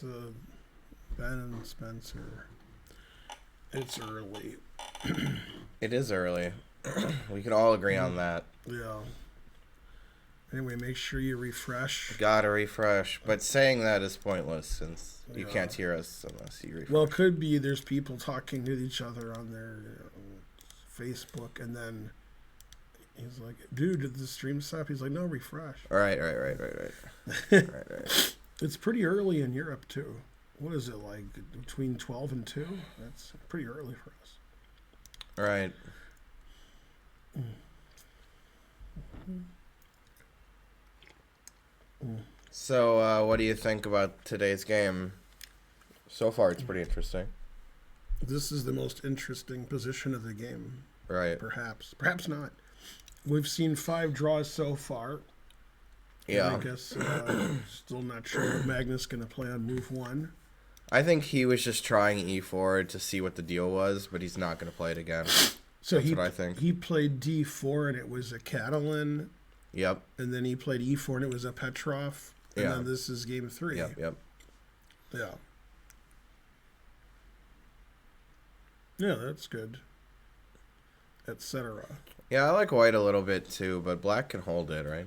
Ben and Spencer. It's early. It is early. We can all agree on that. Yeah. Anyway, make sure you refresh. Gotta refresh. But saying that is pointless since you can't hear us unless you refresh. Well, it could be there's people talking to each other on their Facebook, and then he's like, dude, did the stream stop? He's like, no, refresh. Right. Right. It's pretty early in Europe, too. What is it, like between 12 and 2? That's pretty early for us. Right. So, what do you think about today's game? So far, it's pretty interesting. This is the most interesting position of the game. Right. Perhaps. Perhaps not. We've seen 5 draws so far. Yeah. I guess still not sure what Magnus going to play on move 1. I think he was just trying E4 to see what the deal was, but he's not going to play it again. So That's what I think. He played D4 and it was a Catalan. Yep. And then he played E4 and it was a Petrov. And Yeah. then this is game 3. Yep. Yeah. Yeah, that's good. Etc. Yeah, I like white a little bit too, but black can hold it, right?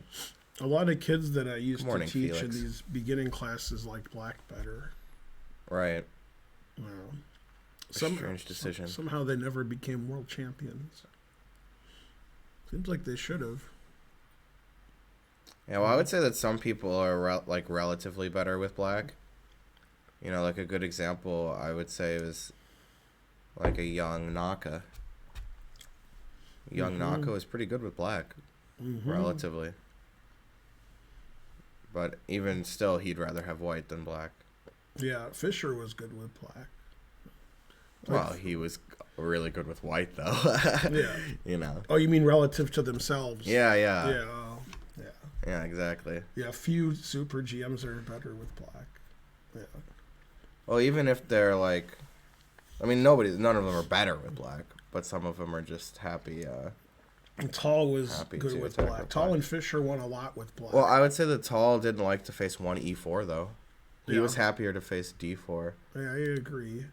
A lot of kids that I used Morning, to teach Felix. in these beginning classes like black better. Right. Well, Strange decision. Somehow they never became world champions. Seems like they should have. Yeah, well, I would say that some people are relatively better with black. You know, like a good example, I would say is like a young Naka. Young Naka was pretty good with black, relatively. But even still, he'd rather have white than black. Yeah, Fisher was good with black. Well, he was really good with white, though. Yeah. You know. Oh, you mean relative to themselves? Yeah. Yeah. Yeah, exactly. Yeah, few super GMs are better with black. Yeah. Well, even if they're like, I mean, none of them are better with black, but some of them are just happy. And Tall was Happy good to with attack black. with Tall black. and Fisher won a lot with black. Well, I would say that Tall didn't like to face 1E4, though. He Yeah. was happier to face D4. Yeah, I agree.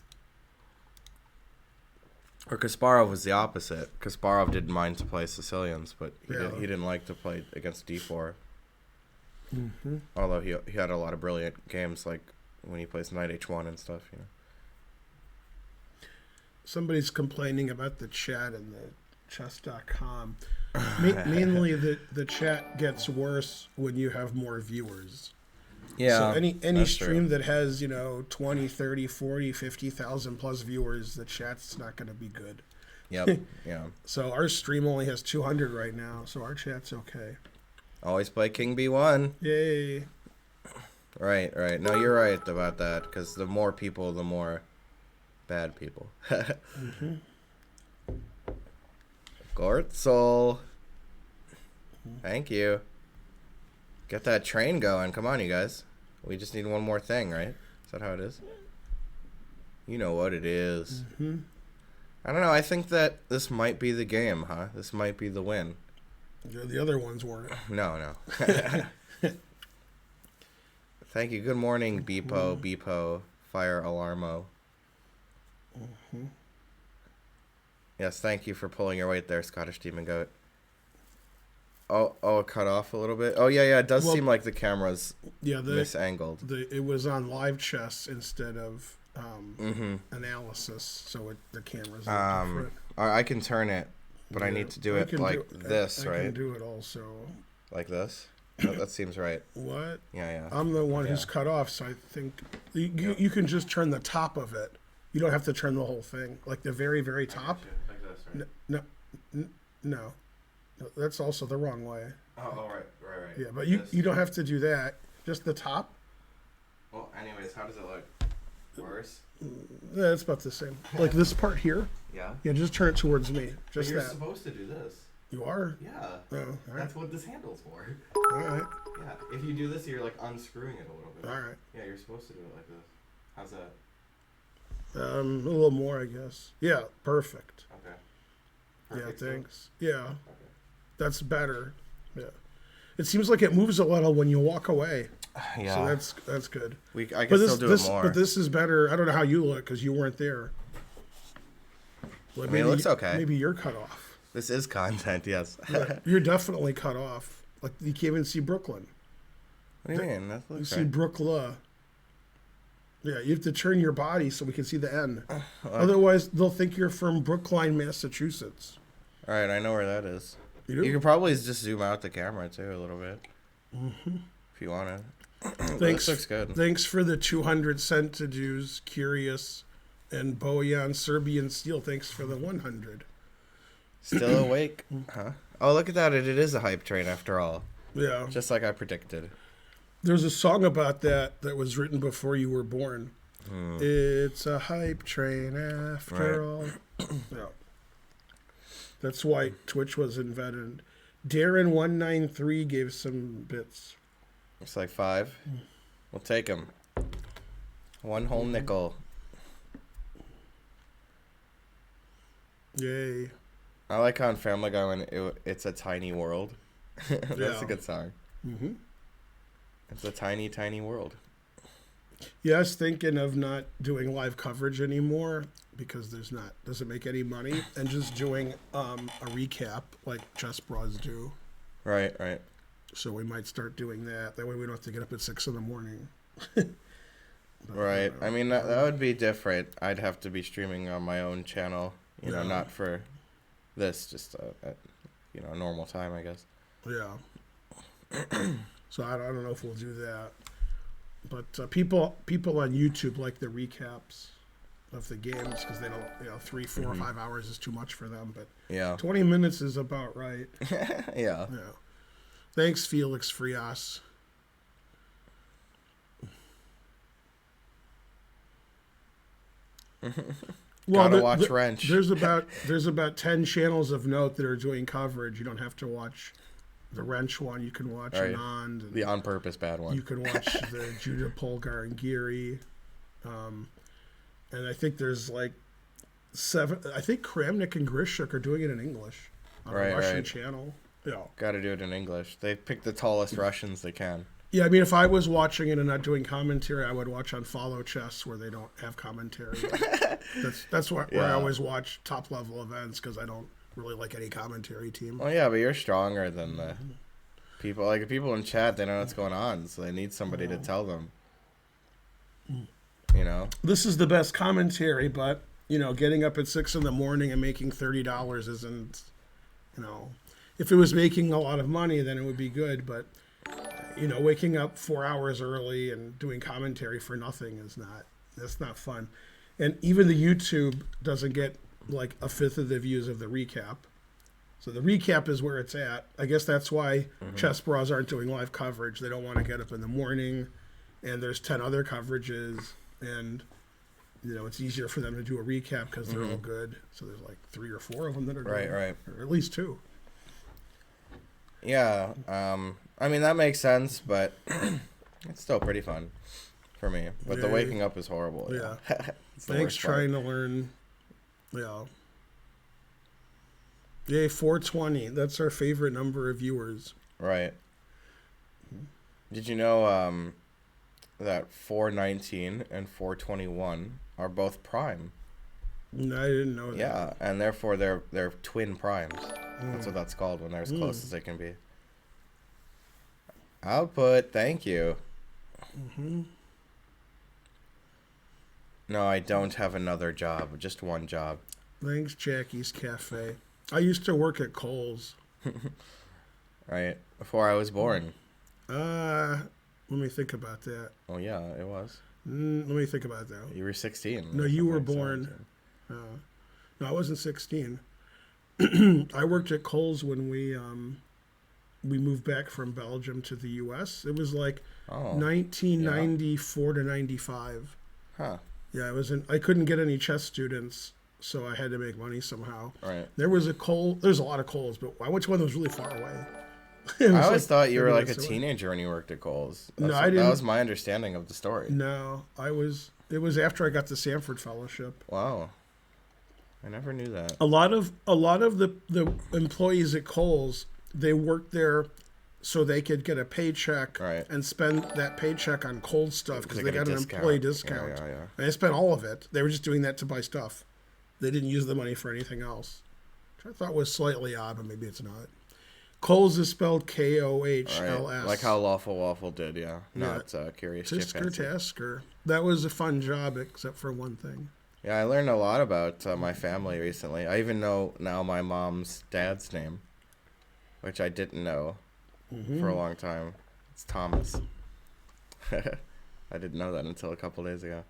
Or Kasparov was the opposite. Kasparov didn't mind to play Sicilians, but he didn't like to play against D4. Mm-hmm. Although he had a lot of brilliant games, like when he plays Knight H1 and stuff, you know. Somebody's complaining about the chat in the chess.com. Mainly the chat gets worse when you have more viewers. Yeah. So any that's stream true. that has, 20, 30, 40, 50,000 plus viewers, the chat's not going to be good. Yep. Yeah. So our stream only has 200 right now, so our chat's okay. Always play King B1. Yay. Right. No, you're right about that, because the more people, the more bad people. Mm-hmm. Gortzel. Thank you. Get that train going. Come on, you guys. We just need one more thing, right? Is that how it is? You know what it is. Mm-hmm. I don't know. I think that this might be the game, huh? This might be the win. The other ones weren't. No. Thank you. Good morning, Beepo, Fire Alarmo. Mm-hmm. Yes, thank you for pulling your weight there, Scottish Demon Goat. Oh, it cut off a little bit. Oh, yeah, it does seem like the camera's misangled. It was on live chess instead of analysis, so the camera's different. I can turn it, but I need to do it like this, right? I can do it also. Like this? That seems right. What? Yeah. I'm the one who's cut off, so I think you can just turn the top of it. You don't have to turn the whole thing. Like the very, very top. Like this, right? No. That's also the wrong way. Oh, right. Yeah, but you don't have to do that. Just the top. Well, anyways, how does it look? Worse? Yeah, it's about the same. Like this part here. Yeah. Yeah, just turn it towards me. But Just you're that. supposed to do this. You are? Yeah. Oh, all right. That's what this handle's for. All right. Yeah. If you do this, you're like unscrewing it a little bit. All right. Yeah, you're supposed to do it like this. How's that? A little more, I guess. Yeah, perfect. Okay. Yeah, Perfect. thanks. Yeah, Okay. that's better. Yeah. It seems like it moves a little when you walk away. Yeah. So that's good. I can still do it more. But this is better. I don't know how you look because you weren't there. Like I mean, it looks okay. Maybe you're cut off. This is content, yes. You're definitely cut off. Like you can't even see Brooklyn. What do you mean? That You looks see right. Brookla. Yeah, you have to turn your body so we can see the end. Otherwise, they'll think you're from Brookline, Massachusetts. All right, I know where that is. You do? You can probably just zoom out the camera too a little bit, if you want to. Thanks. This looks good. Thanks for the 200 centijuice, Curious, and Bojan Serbian Steel. Thanks for the 100. Still awake? Huh? Oh, look at that! It is a hype train after all, Yeah. just like I predicted. There's a song about that was written before you were born. It's a hype train after all. Yeah. That's why Twitch was invented. Darren193 gave some bits. It's like 5. We'll take them. 1 whole nickel. Yay. I like how in Family Guy when it's a tiny world. That's Yeah. a good song. Mm-hmm. It's a tiny, tiny world. Yeah, I was thinking of not doing live coverage anymore because doesn't make any money, and just doing a recap like Chess Bros do. Right, right. So we might start doing that. That way we don't have to get up at 6 a.m. Right. I mean, that would be different. I'd have to be streaming on my own channel, you know, Yeah. not for this, just at, a normal time, I guess. Yeah. So I don't know if we'll do that. But people on YouTube like the recaps of the games because they don't, 3, 4, or 5 hours is too much for them. But Yeah. 20 minutes is about right. Yeah. Yeah. Thanks, Felix Frias. Gotta watch Wrench. There's about 10 channels of note that are doing coverage. You don't have to watch the Wrench one. You can watch Right. Anand. And The on purpose bad one. you can watch the Judah Polgar and Geary. And I think there's like 7. I think Kramnik and Grishuk are doing it in English on Right, a Russian right. channel. Yeah. Gotta do it in English. They picked the tallest Russians they can. Yeah, I mean, if I was watching it and not doing commentary, I would watch on Follow Chess where they don't have commentary. That's where I Yeah. always watch top level events because I don't really like any commentary team. Well, yeah, but you're stronger than the people. Like, the people in chat, they know what's going on, so they need somebody to tell them. You know? This is the best commentary, but getting up at 6 a.m. and making $30 isn't. If it was making a lot of money, then it would be good. But waking up 4 hours early and doing commentary for nothing that's not fun. And even the YouTube doesn't get like a fifth of the views of the recap. So the recap is where it's at. I guess that's why Chess Bros aren't doing live coverage. They don't want to get up in the morning, and there's 10 other coverages, and it's easier for them to do a recap because they're all good. So there's like 3 or 4 of them that are Right, good, right. or at least 2. Yeah. I mean, that makes sense, but it's still pretty fun for me. But the Yeah. waking up is horrible. Yeah. It's the Thanks worst part. trying to learn. Yeah. Yay, 420. That's our favorite number of viewers. Right. Did you know that 419 and 421 are both prime? No, I didn't know that. Yeah, and therefore they're twin primes. That's what that's called when they're as close as they can be. Output, thank you. No, I don't have another job, just one job. Thanks, Jackie's Cafe. I used to work at Kohl's. Right, before I was born. Let me think about that. Oh yeah, it was. Let me think about that. You were 16. No, or you were something, born. 17. No, I wasn't 16. I worked at Kohl's when we moved back from Belgium to the U.S. It was like Oh, 1994 to 95. huh. Yeah, I couldn't get any chess students, so I had to make money somehow. Right. There's a lot of Kohl's, but I went to one that was really far away. I always thought you were 30 like a minutes away. teenager when you worked at Kohl's. No, That's I That didn't. was my understanding of the story. No, it was after I got the Sanford Fellowship. Wow. I never knew that. A lot of the employees at Kohl's, they worked there so they could get a paycheck Right. and spend that paycheck on cold stuff because They they get a got an discount. employee Yeah, discount. yeah, yeah. And they spent all of it. They were just doing that to buy stuff. They didn't use the money for anything else, which I thought was slightly odd, but maybe it's not. Coles is spelled Kohls. Right. Like how Lawful Waffle did, yeah. Yeah. Not Curious Tisker Chimpanzee. Tasker. That was a fun job, except for one thing. Yeah, I learned a lot about my family recently. I even know now my mom's dad's name, which I didn't know for a long time. It's Thomas. I didn't know that until a couple days ago.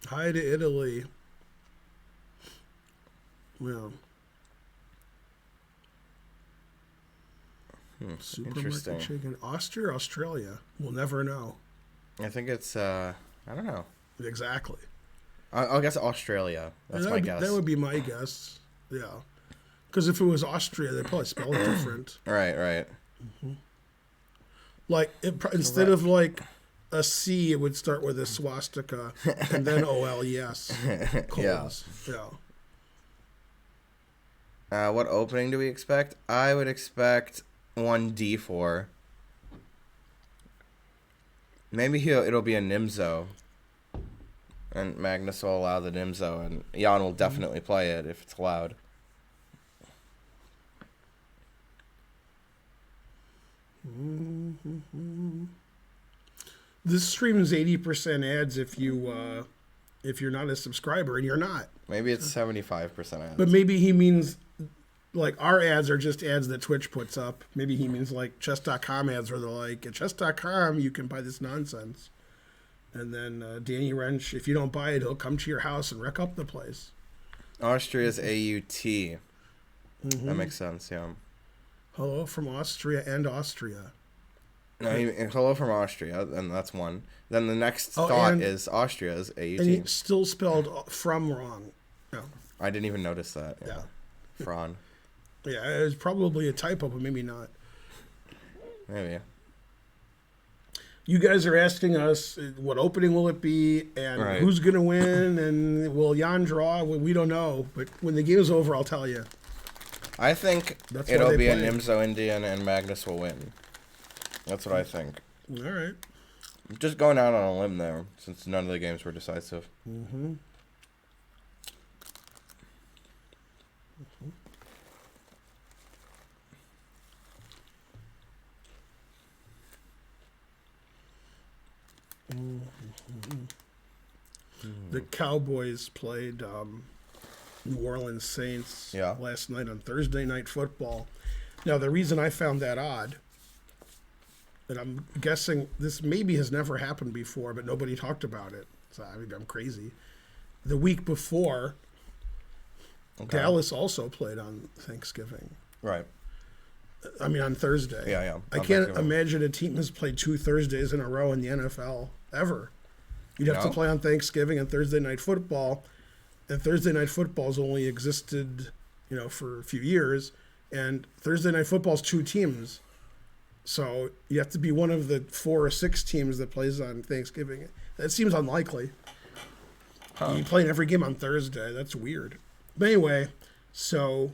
Hi to Italy. Yeah. Supermarket Interesting. chicken. Austria or Australia? We'll never know. I think it's, I don't know. Exactly. I'll guess Australia. That's my guess. That would be my guess. Yeah. Because if it was Austria, they'd probably spell it different. Right. Like, instead of like a C, it would start with a swastika and then OLES. Coles. Yeah. What opening do we expect? I would expect 1D4. Maybe it'll be a Nimzo. And Magnus will allow the Nimzo, and Jan will definitely play it if it's allowed. This stream is 80% ads if you're not a subscriber, and you're not. Maybe it's 75% ads. But maybe he means like our ads are just ads that Twitch puts up. Maybe he means like chess.com ads where they're like, at chess.com you can buy this nonsense. And then Danny Wrench, if you don't buy it, he'll come to your house and wreck up the place. Austria's AUT. That makes sense, yeah. Hello from Austria and Austria. No, hello from Austria, and that's one. Then the next thought and- is Austria's AUT. And he still spelled from wrong. No. I didn't even notice that. Yeah. Fran. Yeah, it was probably a typo, but maybe not. Maybe. You guys are asking us what opening will it be and Right. who's going to win and will Jan draw? Well, we don't know, but when the game is over, I'll tell you. I think That's why it'll they be a play. Nimzo Indian and Magnus will win. That's what I think. All right. I'm just going out on a limb there, since none of the games were decisive. The Cowboys played New Orleans Saints last night on Thursday Night Football. Now, the reason I found that odd, and I'm guessing this maybe has never happened before, but nobody talked about it. So I mean, I'm crazy. The week before, Dallas also played on Thanksgiving. Right. I mean, on Thursday. Yeah. I can't imagine a team has played 2 Thursdays in a row in the NFL, ever. You'd have to play on Thanksgiving and Thursday Night Football, and Thursday Night Football's only existed, for a few years, and Thursday Night Football's 2 teams. So you have to be one of the 4 or 6 teams that plays on Thanksgiving. That seems unlikely. You play every game on Thursday. That's weird. But anyway, so...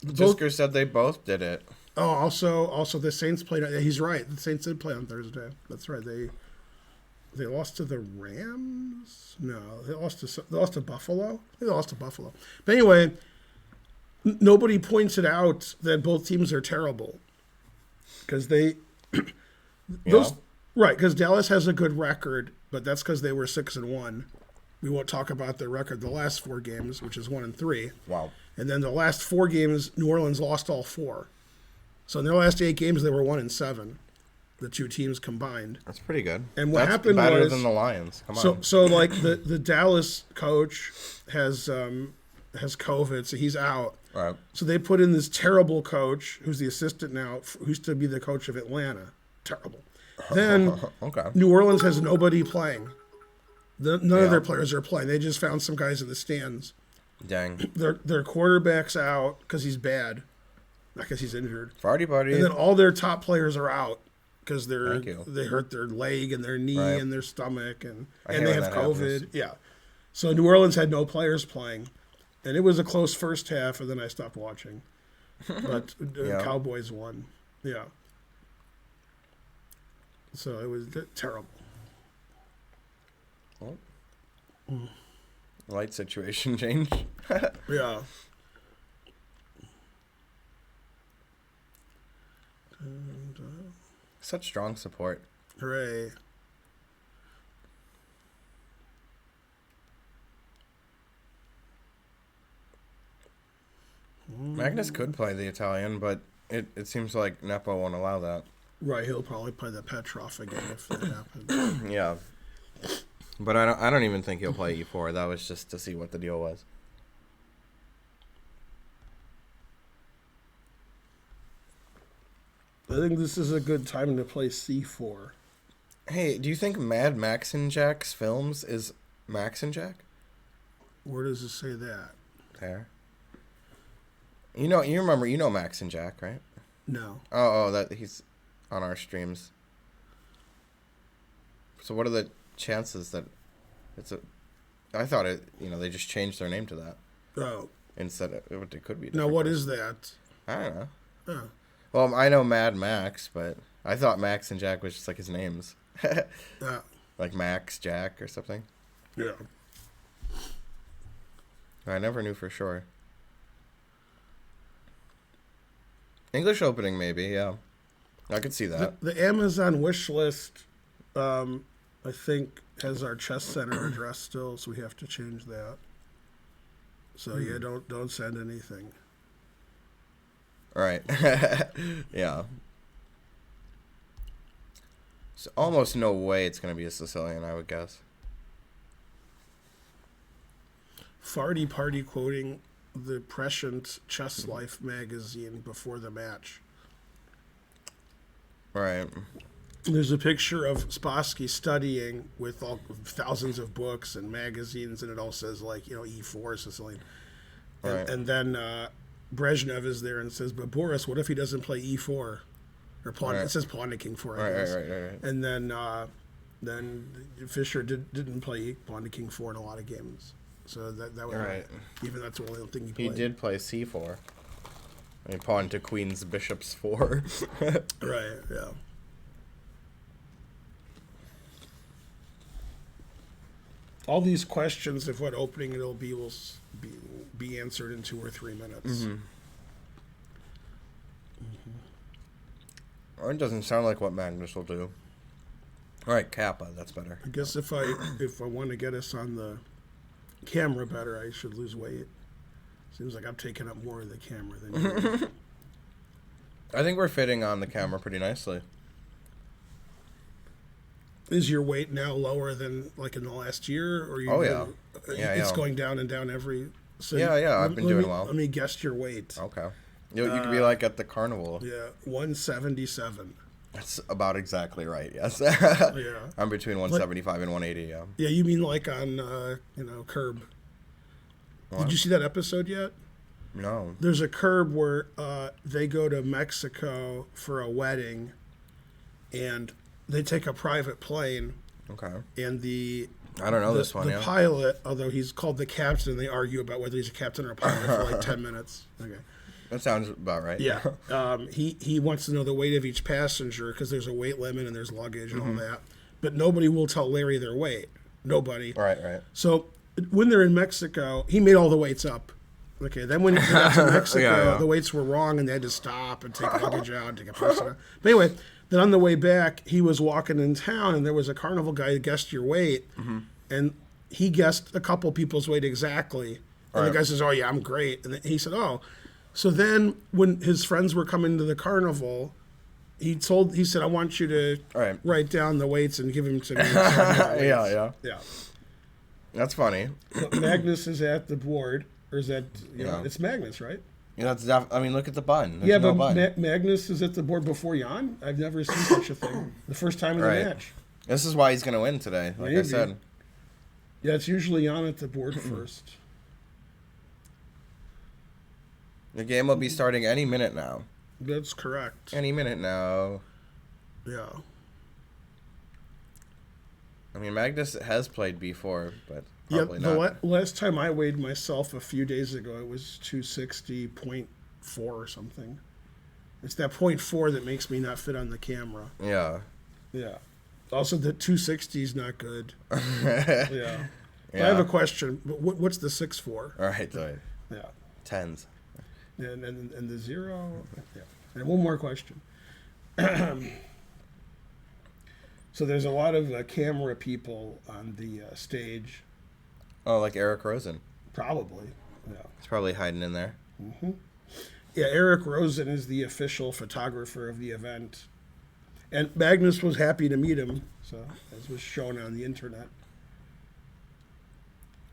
Jisker said they both did it. Oh, also the Saints played. He's right. The Saints did play on Thursday. That's right. They lost to the Rams. No, they lost to Buffalo. They lost to Buffalo. But anyway, nobody points it out that both teams are terrible because because Dallas has a good record, but that's because they were 6-1. We won't talk about their record the last 4 games, which is 1-3. Wow. And then the last 4 games, New Orleans lost all 4. So in their last 8 games, they were 1-7. The 2 teams combined. That's pretty good. And what That's happened better was than the Lions. Come on. so like the Dallas coach has COVID, so he's out. Right. So they put in this terrible coach, who's the assistant now, who used to be the coach of Atlanta. Terrible. Then Okay. New Orleans has nobody playing. None of their players are playing. They just found some guys in the stands. Dang. Their quarterback's out because he's bad, not because he's injured. Farty buddy. And then all their top players are out because they you. hurt their leg and their knee Right. and their stomach and hate they when have that COVID. happens. Yeah. So New Orleans had no players playing, and it was a close first half, and then I stopped watching. But Yeah. Cowboys won. Yeah. So it was terrible. Well, light situation change. Yeah. Such strong support. Hooray. Magnus could play the Italian, but it seems like Nepo won't allow that. Right, he'll probably play the Petrov again if that happens. Yeah. But I don't even think he'll play E4. That was just to see what the deal was. I think this is a good time to play C4. Hey, do you think Mad Max and Jack's films is Max and Jack? Where does it say that? There. You remember Max and Jack, right? No. Oh, that he's on our streams. So what are the chances that it's a? I thought they just changed their name to that. Oh. Instead of what it could be. Now what is that? I don't know. Oh. Well, I know Mad Max, but I thought Max and Jack was just like his names. Like Max, Jack, or something. Yeah. I never knew for sure. English opening, maybe, yeah. I could see that. The Amazon wish list, I think, has our chess center address still, so we have to change that. So yeah, don't send anything. All right. Yeah. So almost no way it's going to be a Sicilian, I would guess. Farty Party quoting the prescient Chess Life magazine before the match. Right. There's a picture of Spassky studying with all thousands of books and magazines, and it all says E4 Sicilian. Right. And then Brezhnev is there and says, "But Boris, what if he doesn't play E4 or pawn?" Right. It says pawn to king 4. I Right, guess. right. And then Fischer didn't play pawn to king 4 in a lot of games. So that was Right. even that's the only thing he He played. did play C4. I mean, pawn to queen's bishop's 4. Right. Yeah. All these questions of what opening it'll be will be answered in 2 or 3 minutes. Or it doesn't sound like what Magnus will do. All right, Kappa, that's better. I guess if I want to get us on the camera better, I should lose weight. Seems like I'm taking up more of the camera than you. I think we're fitting on the camera pretty nicely. Is your weight now lower than like in the last year, or Oh, yeah. Yeah, it's yeah. going down and down every. So Yeah, I've been doing well. Let me guess your weight. Okay. You could be like at the carnival. Yeah, 177. That's about exactly right, yes. Yeah. I'm between 175 and 180, yeah. Yeah, you mean like on Curb? What? Did you see that episode yet? No. There's a Curb where they go to Mexico for a wedding, and they take a private plane, Okay. and I don't know this one, the yeah. pilot, although he's called the captain, they argue about whether he's a captain or a pilot for like 10 minutes. Okay. That sounds about right. Yeah. He wants to know the weight of each passenger because there's a weight limit and there's luggage and all that. But nobody will tell Larry their weight. Nobody. Right. So when they're in Mexico, he made all the weights up. Okay. Then when they got to Mexico, Yeah. the weights were wrong and they had to stop and take luggage out and take a person out. But anyway, then on the way back, he was walking in town and there was a carnival guy who guessed your weight. And he guessed a couple people's weight exactly. And the guy says, "Oh, yeah, I'm great." And then he said, "Oh." So then when his friends were coming to the carnival, he said, "I want you to write down the weights and give them to me." Yeah. Yeah. That's funny. Magnus is at the board, or is that, it's Magnus, right? Yeah, I mean, look at the bun. There's Yeah, no but bun. Magnus is at the board before Jan? I've never seen such a thing. The first time in the match. This is why he's going to win today, like I Maybe. said. Yeah, it's usually Jan at the board first. The game will be starting any minute now. That's correct. Any minute now. Yeah. I mean, Magnus has played B4, but Yeah, probably the not. last time I weighed myself a few days ago, it was 260.4 or something. It's that 0.4 that makes me not fit on the camera. Yeah. Yeah. Also, the 260 is not good. Yeah. Yeah. I have a question. What's the 6 for? All right, so Yeah. tens. And the 0? Yeah. And one more question. So there's a lot of camera people on the stage. Oh, like Eric Rosen. Probably. Yeah. He's probably hiding in there. Mm-hmm. Yeah, Eric Rosen is the official photographer of the event. And Magnus was happy to meet him, so as was shown on the internet.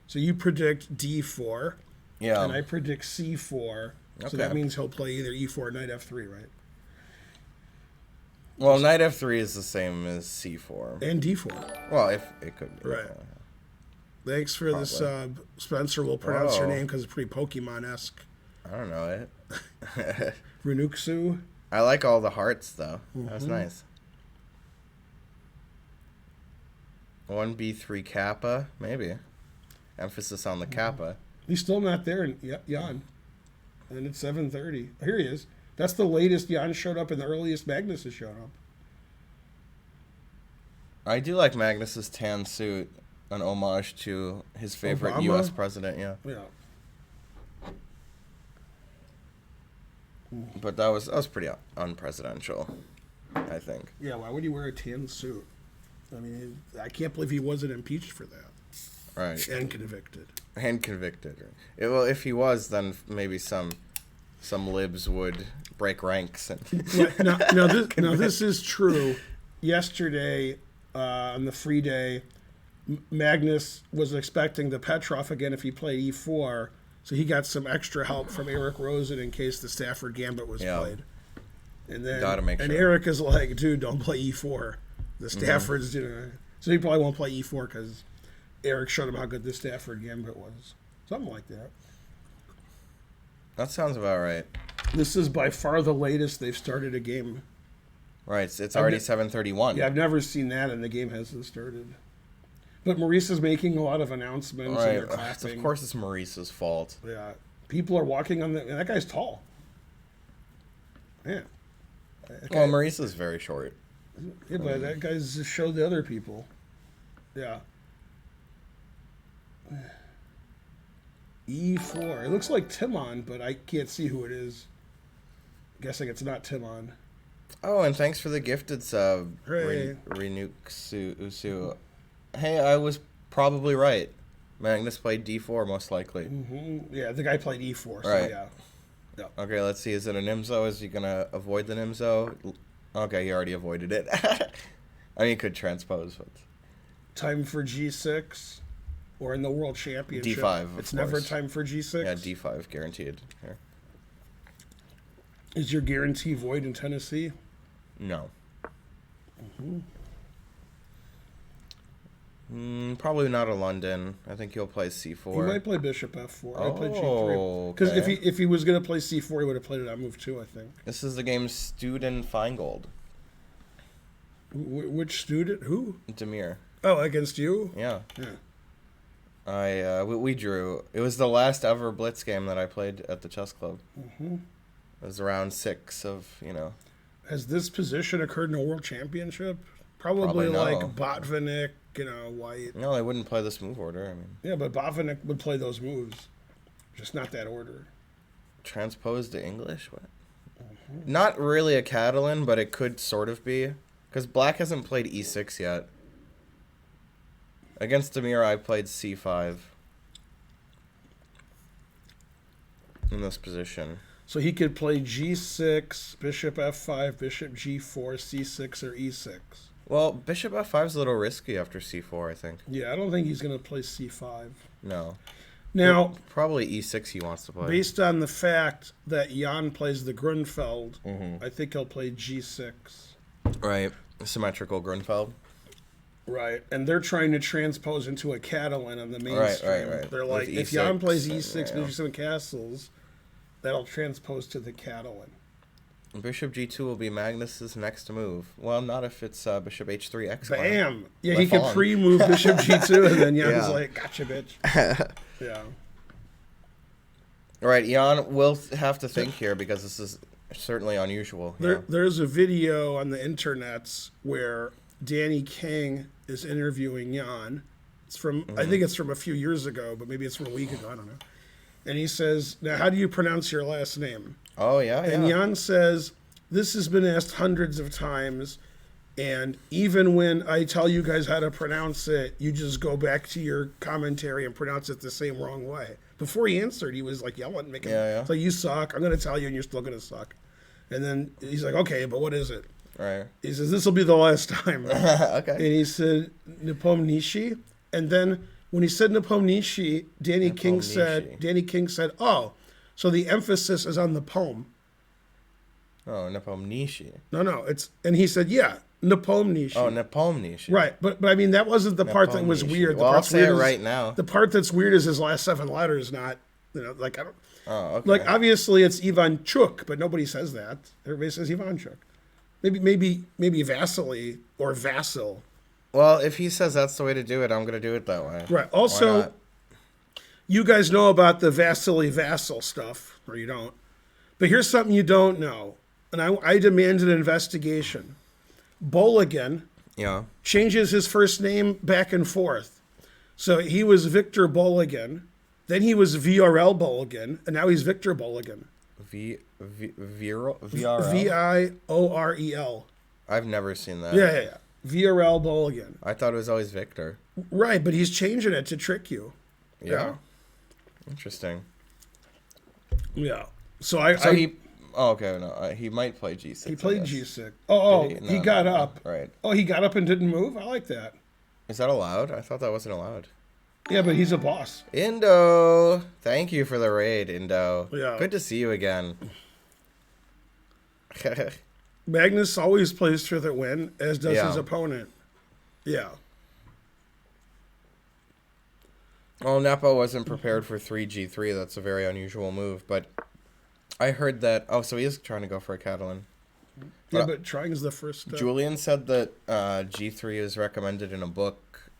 So you predict D4, Yeah. and I predict C4. So Okay. that means he'll play either E4 or knight F3, right? Well, knight F3 is the same as C4. And D4. Well, if it could be. Right. Thanks for the sub. Spencer will pronounce your name because it's pretty Pokemon-esque. I don't know it. Runuksu. I like all the hearts, though. That was nice. 1B3 Kappa, maybe. Emphasis on the Kappa. He's still not there in Jan. And it's 7:30. Here he is. That's the latest Jan showed up and the earliest Magnus has shown up. I do like Magnus's tan suit, an homage to his favorite Obama? U.S. president, yeah. Yeah. But that was pretty unpresidential, I think. Yeah, why would he wear a tan suit? I mean, I can't believe he wasn't impeached for that. Right. And convicted. And convicted. Well, if he was, then maybe some libs would break ranks. And Now this is true. Yesterday, on the free day, Magnus was expecting the Petrov again if he played E4, so he got some extra help from Eric Rosen in case the Stafford Gambit was played. And then Gotta make sure. Eric is like, dude, don't play E4. The Staffords, so he probably won't play E4 because Eric showed him how good the Stafford Gambit was. Something like that. That sounds about right. This is by far the latest they've started a game. Right, it's already 7:31. Yeah, I've never seen that, and the game hasn't started. But Maurice is making a lot of announcements. Right, And they're clapping. of course it's Maurice's fault. Yeah, people are walking on the. And that guy's tall. Yeah. Well, Maurice is very short. Yeah, but that guy's just showed the other people. Yeah. E4. It looks like Timon, but I can't see who it is. Guessing it's not Timon. Oh, and thanks for the gifted sub, Hooray. Renuksu. Hey, I was probably right. Magnus played D4 most likely. Mm-hmm. Yeah, the guy played E4, so Right. yeah. Okay, let's see. Is it a Nimzo? Is he gonna avoid the Nimzo? Okay, he already avoided it. I mean, he could transpose, but Time for G6, or in the World Championship. D5, It's of never course. time for G6. yeah, D5 guaranteed. Here. Is your guarantee void in Tennessee? No. Probably not a London. I think he'll play C4. He might play Bishop F4. I play G3. Oh, Because okay. if he was going to play C4, he would have played it on move 2, I think. This is the game Student Feingold. Which student? Who? Demir. Oh, against you? Yeah. Yeah. We drew. It was the last ever Blitz game that I played at the chess club. Mm-hmm. It was round 6 of, Has this position occurred in a World Championship? Probably no. like Botvinnik, White. No, they wouldn't play this move order. I mean, Yeah, but Botvinnik would play those moves. Just not that order. transposed to English? What? Not really a Catalan, but it could sort of be. Because Black hasn't played E6 yet. Against Demir, I played C5. In this position. So he could play G6, Bishop F5, Bishop G4, C6, or E6. Well, Bishop F5 is a little risky after C4, I think. Yeah, I don't think he's going to play C5. No. Now, Probably E6 he wants to play. based on the fact that Jan plays the Grunfeld, I think he'll play G6. Right. Symmetrical Grunfeld. Right, and they're trying to transpose into a Catalan on the mainstream. Right. They're With like, if E6 Jan plays and, E6, Bishop 7 castles, that'll transpose to the Catalan. Bishop G2 will be Magnus's next move. Well, not if it's Bishop H3 X. Bam! Yeah, Left he could on. pre-move Bishop G2, and then Jan's Yeah. like, gotcha, bitch. Yeah. All right, Jan will have to think here because this is certainly unusual. There's a video on the internets where Danny King is interviewing Jan. It's from, I think it's from a few years ago, but maybe it's from a week ago. I don't know. And he says, now, how do you pronounce your last name? Oh, yeah, And Jan says, this has been asked hundreds of times. And even when I tell you guys how to pronounce it, you just go back to your commentary and pronounce it the same wrong way. Before he answered, he was like yelling, making so you suck. I'm going to tell you, and you're still going to suck. And then he's like, okay, but what is it? Right. He says, this will be the last time. Okay. And he said, Nepomniachtchi. And then when he said Nepomniachtchi, Danny King said, oh, so the emphasis is on the poem. Oh, Nepomniachtchi. No, and he said, yeah, Nepomniachtchi. Oh, Nepomniachtchi. Right, but I mean, that wasn't the part that was weird. Well, I'll say it right now. The part that's weird is his last 7 letters, not, like, I don't. Oh, okay. Like, obviously it's Ivanchuk, but nobody says that. Everybody says Ivanchuk. Maybe Vasily or Vasil. Well, if he says that's the way to do it, I'm going to do it that way. Right. Also, you guys know about the Vasily Vasil stuff, or you don't. But here's something you don't know, and I demand an investigation. Boligan changes his first name back and forth. So he was Victor Boligan, then he was VRL Boligan, and now he's Victor Boligan. VRL? VIOREL. I've never seen that. Yeah. VRL Boligan. I thought it was always Victor. Right, but he's changing it to trick you. Yeah. Interesting. Yeah. So he. Oh, okay. No, he might play G6. He played G6. Oh, he got up. Right. Oh, he got up and didn't move? I like that. Is that allowed? I thought that wasn't allowed. Yeah, but he's a boss. Indo. Thank you for the raid, Indo. Yeah. Good to see you again. Magnus always plays for the win, as does his opponent. Yeah. Well, Nepo wasn't prepared for 3G3. That's a very unusual move, but I heard that... Oh, so he is trying to go for a Catalan. Yeah, but trying is the first step. Julian said that G3 is recommended in a book,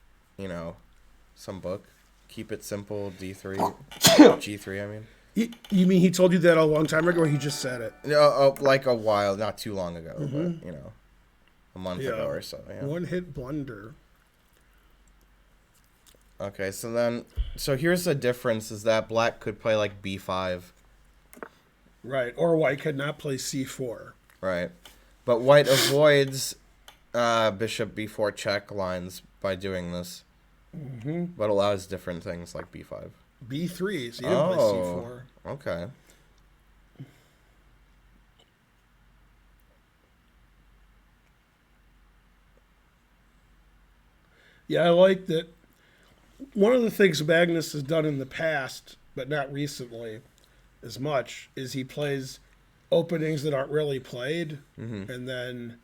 some book. Keep it simple, D3. G3, I mean. You mean he told you that a long time ago, or he just said it? No, like a while, not too long ago, but, a month ago or so. Yeah. One-hit blunder. Okay, so here's the difference, is that black could play like B5. Right, or white could not play C4. Right. But white avoids bishop B4 check lines by doing this. Mm-hmm. But allows different things like B5. B3, so you didn't play C4. Okay. Yeah, I like that. One of the things Magnus has done in the past, but not recently as much, is he plays openings that aren't really played, and then,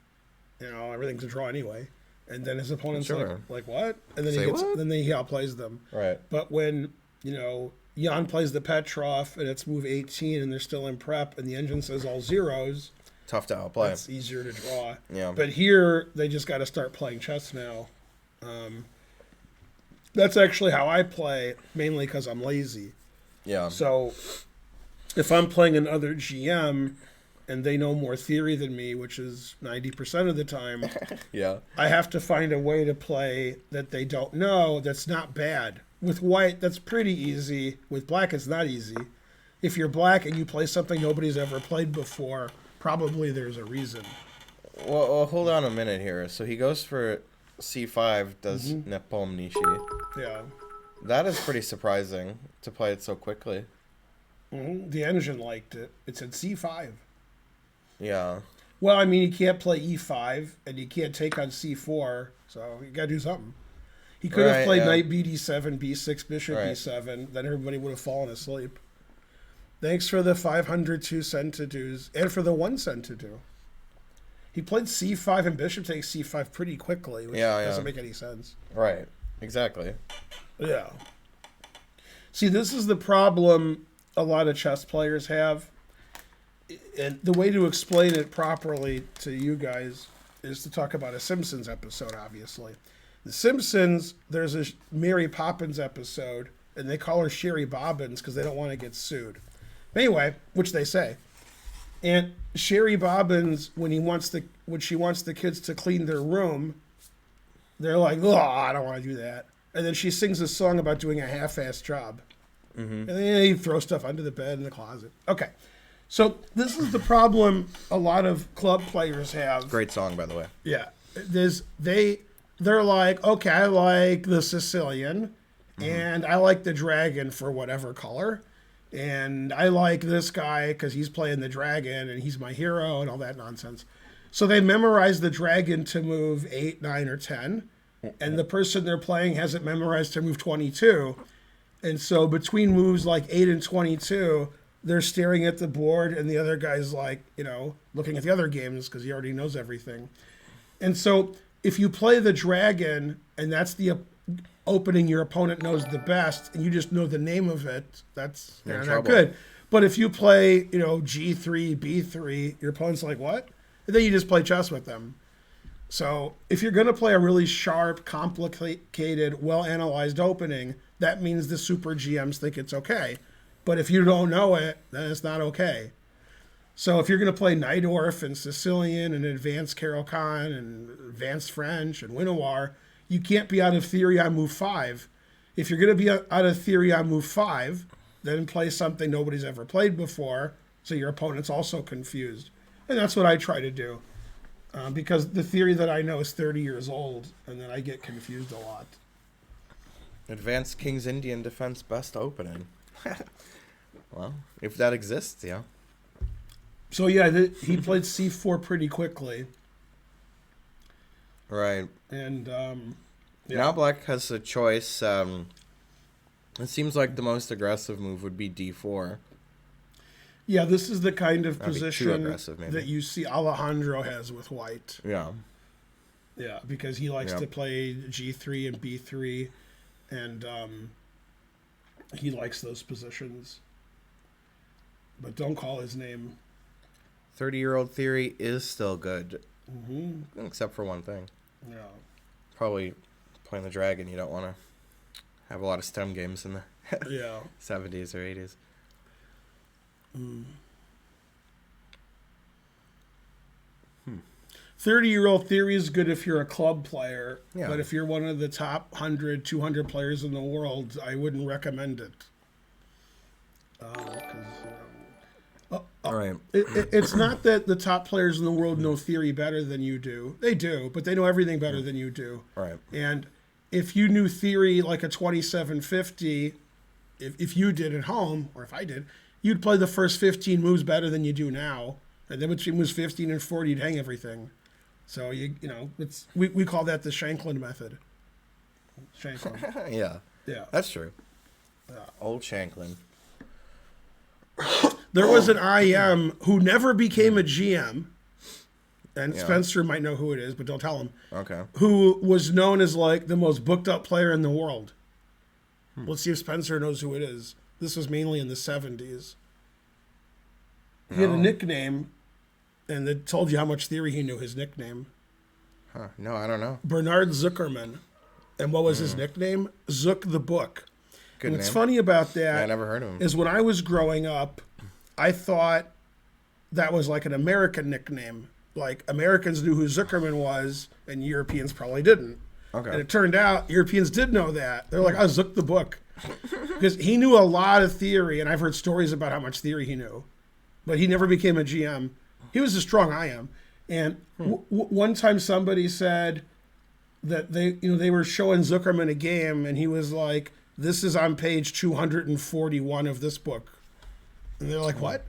everything's a draw anyway. And then his opponent's like, what? And then then he outplays them. Right. But when, Jan plays the Petrov and it's move 18 and they're still in prep and the engine says all zeros, tough to outplay. It's easier to draw. Yeah. But here they just got to start playing chess now. That's actually how I play, mainly because I'm lazy. Yeah. So if I'm playing another GM and they know more theory than me, which is 90% of the time, I have to find a way to play that they don't know that's not bad. With white, that's pretty easy. With black, it's not easy. If you're black and you play something nobody's ever played before, probably there's a reason. Well, hold on a minute here. So he goes for C5, does Nepomniachtchi. Yeah. That is pretty surprising to play it so quickly. The engine liked it. It said C5. Yeah. Well, I mean, you can't play E5, and you can't take on C4, so you got to do something. He could have played knight BD7, B6, bishop B7, then everybody would have fallen asleep. Thanks for the 502 cent to do's, and for the 1 cent to do. He played C5 and bishop takes C5 pretty quickly, which doesn't make any sense. Right. Exactly. Yeah. See, this is the problem a lot of chess players have. And the way to explain it properly to you guys is to talk about a Simpsons episode, obviously. The Simpsons, there's a Mary Poppins episode, and they call her Sherry Bobbins because they don't want to get sued. Anyway, which they say. And Sherry Bobbins, when she wants the kids to clean their room, they're like, oh, I don't want to do that. And then she sings a song about doing a half-assed job. And then you throw stuff under the bed in the closet. Okay. So this is the problem a lot of club players have. Great song, by the way. Yeah. They're like, okay, I like the Sicilian, and I like the dragon for whatever color. And I like this guy because he's playing the dragon, and he's my hero, and all that nonsense. So they memorize the dragon to move 8, 9, or 10, and the person they're playing has it memorized to move 22. And so between moves like 8 and 22, they're staring at the board, and the other guy's like, looking at the other games because he already knows everything. And so if you play the dragon, and that's the opening your opponent knows the best, and you just know the name of it, that's not good. But if you play, G3, B3, your opponent's like, what? And then you just play chess with them. So if you're going to play a really sharp, complicated, well-analyzed opening, that means the super GMs think it's okay. But if you don't know it, then it's not okay. So if you're going to play Najdorf and Sicilian and advanced Caro-Kann and advanced French and Winnoir, you can't be out of theory on move 5. If you're going to be out of theory on move 5, then play something nobody's ever played before, so your opponent's also confused. And that's what I try to do. Because the theory that I know is 30 years old, and then I get confused a lot. Advanced King's Indian Defense best opening. Well, if that exists, yeah. So yeah, he played c4 pretty quickly. Right. And yeah. Now black has a choice. It seems like the most aggressive move would be d4. Yeah, this is the kind of That'd position that you see Alejandro has with white. Yeah. Yeah, because he likes to play g3 and b3, and he likes those positions. But don't call his name. 30-year-old theory is still good. Mm-hmm. Except for one thing. Yeah. Probably playing the dragon, you don't want to have a lot of STEM games in the 70s or 80s. 30-year-old theory is good if you're a club player, but if you're one of the top 100, 200 players in the world, I wouldn't recommend it. Right. It's not that the top players in the world know theory better than you do. They do, but they know everything better than you do. Right. And if you knew theory like a 2750, if you did at home, or if I did, you'd play the first 15 moves better than you do now. And then between moves 15 and 40, you'd hang everything. So, we call that the Shanklin method. Shanklin. Yeah. That's true. Yeah. Old Shanklin. There was an IM who never became a GM, and Spencer might know who it is, but don't tell him. Okay. Who was known as like the most booked up player in the world. Let's see if Spencer knows who it is. This was mainly in the 70s. He had a nickname, and it told you how much theory he knew, his nickname. Huh. No, I don't know. Bernard Zuckerman. And what was his nickname? Zook the Book. Good What's name. funny about that I never heard of him. is when I was growing up, I thought that was like an American nickname. Like Americans knew who Zuckerman was, and Europeans probably didn't. Okay. And it turned out Europeans did know that. They're like, "Oh, Zook the Book," because he knew a lot of theory, and I've heard stories about how much theory he knew, but he never became a GM. He was as strong I am. And one time somebody said that they were showing Zuckerman a game, and he was like, "This is on page 241 of this book," and they're like, "What?"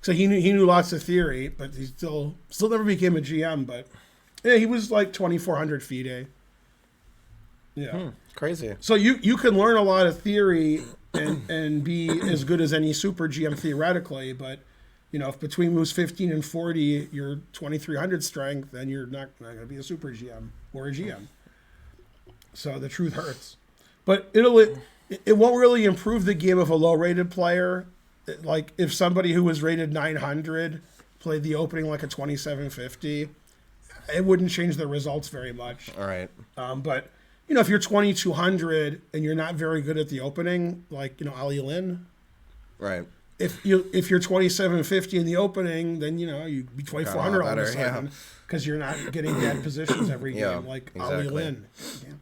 So he knew lots of theory, but he still never became a GM. But yeah, he was like 2,400 FIDE. Yeah, crazy. So you can learn a lot of theory and be as good as any super GM theoretically, but if between moves 15 and 40 you're 2,300 strength, then you're not going to be a super GM or a GM. So the truth hurts, but it won't really improve the game of a low-rated player. Like if somebody who was rated 900 played the opening like a 2750, it wouldn't change the results very much. All right. But if you're 2,200 and you're not very good at the opening, like Ali Lin, right? if you're 2750 in the opening, then you'd be 2400 all of a sudden because you're not getting bad positions every game like exactly. Ali Lin. Yeah.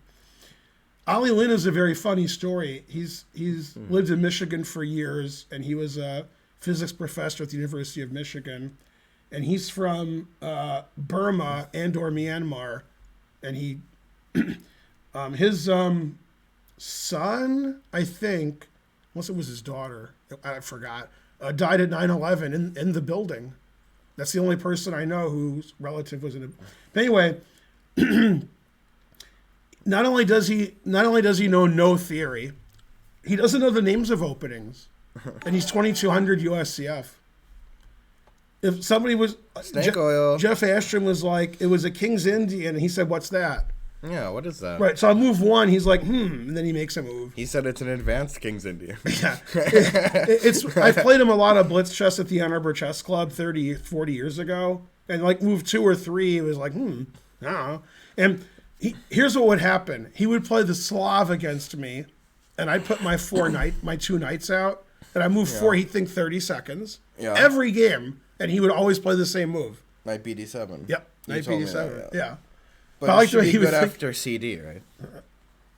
Ali Lin is a very funny story. He's lived in Michigan for years, and he was a physics professor at the University of Michigan, and he's from Burma and/or Myanmar, and he his son, I think, unless it was his daughter, I forgot, died at 9/11 in the building. That's the only person I know whose relative was in it. But anyway, not only does he know no theory, he doesn't know the names of openings, and he's 2200 USCF. If somebody was Snake oil. Jeff Ashton was like, it was a King's Indian, and he said, "What's that?" Yeah, what is that? Right, so I move one. He's like, and then he makes a move. He said it's an advanced King's Indian. Yeah, I've played him a lot of blitz chess at the Ann Arbor Chess Club 40 years ago, and like move 2 or 3, it was like, I don't know. And here's what would happen: he would play the Slav against me, and I'd put my 2 knights out, and I move 4. He'd think 30 seconds every game, and he would always play the same move. Knight BD7. Yep, Knight BD7. Yeah. But it should be good after CD, right?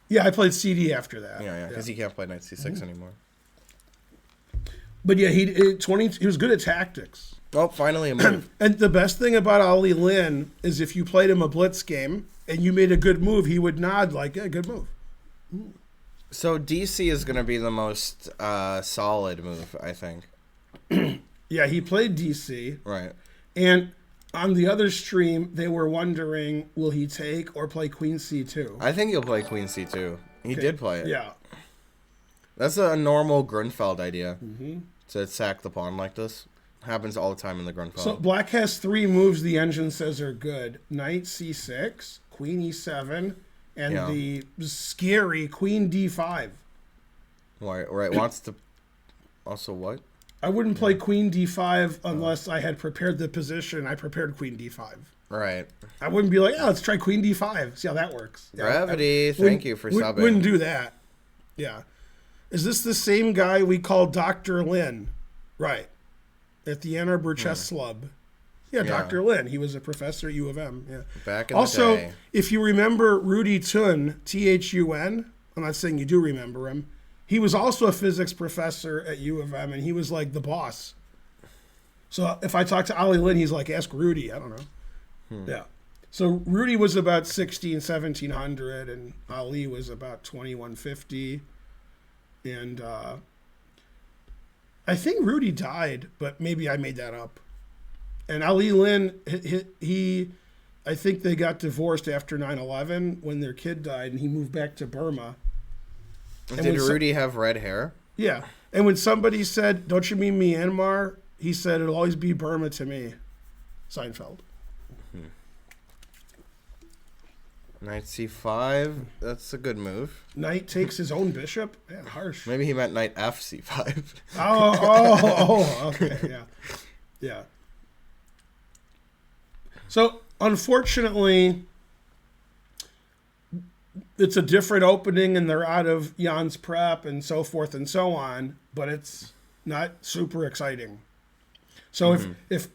Yeah, I played CD after that. Yeah, because he can't play Knight C6 anymore. But yeah, he was good at tactics. Oh, finally a move. And the best thing about Ali Lin is if you played him a blitz game and you made a good move, he would nod like, yeah, good move. So DC is going to be the most solid move, I think. Yeah, he played DC. Right. And on the other stream, they were wondering, will he take or play Queen C2? I think he'll play Queen C2. He did play it. Yeah. That's a normal Grunfeld idea. To sack the pawn like this. Happens all the time in the Grunfeld. So black has 3 moves the engine says are good. Knight C6, Queen E7, and the scary Queen D5. Right. Wants to... Also what? I wouldn't play Queen D5 unless I had prepared the position. I prepared Queen D5. Right. I wouldn't be like, let's try Queen D5. See how that works. Gravity, thank you for subbing. Wouldn't do that. Yeah. Is this the same guy we call Dr. Lin? Right. At the Ann Arbor Chess Club. Yeah, Dr. Lin. He was a professor at U of M. Yeah. Back in the day. Also, if you remember Rudy Thun, Thun, I'm not saying you do remember him, he was also a physics professor at U of M, and he was like the boss. So if I talk to Ali Lin, he's like, ask Rudy. I don't know. Yeah. So Rudy was about 1700, and Ali was about 2150. And I think Rudy died, but maybe I made that up. And Ali Lin, I think they got divorced after 9/11 when their kid died, and he moved back to Burma. Did Rudy have red hair? Yeah. And when somebody said, "Don't you mean Myanmar?" he said, "It'll always be Burma to me." Seinfeld. Knight C5. That's a good move. Knight takes his own bishop? Man, harsh. Maybe he meant Knight FC5. Okay. Yeah. Yeah. So, unfortunately, it's a different opening and they're out of Jan's prep and so forth and so on, but it's not super exciting. So if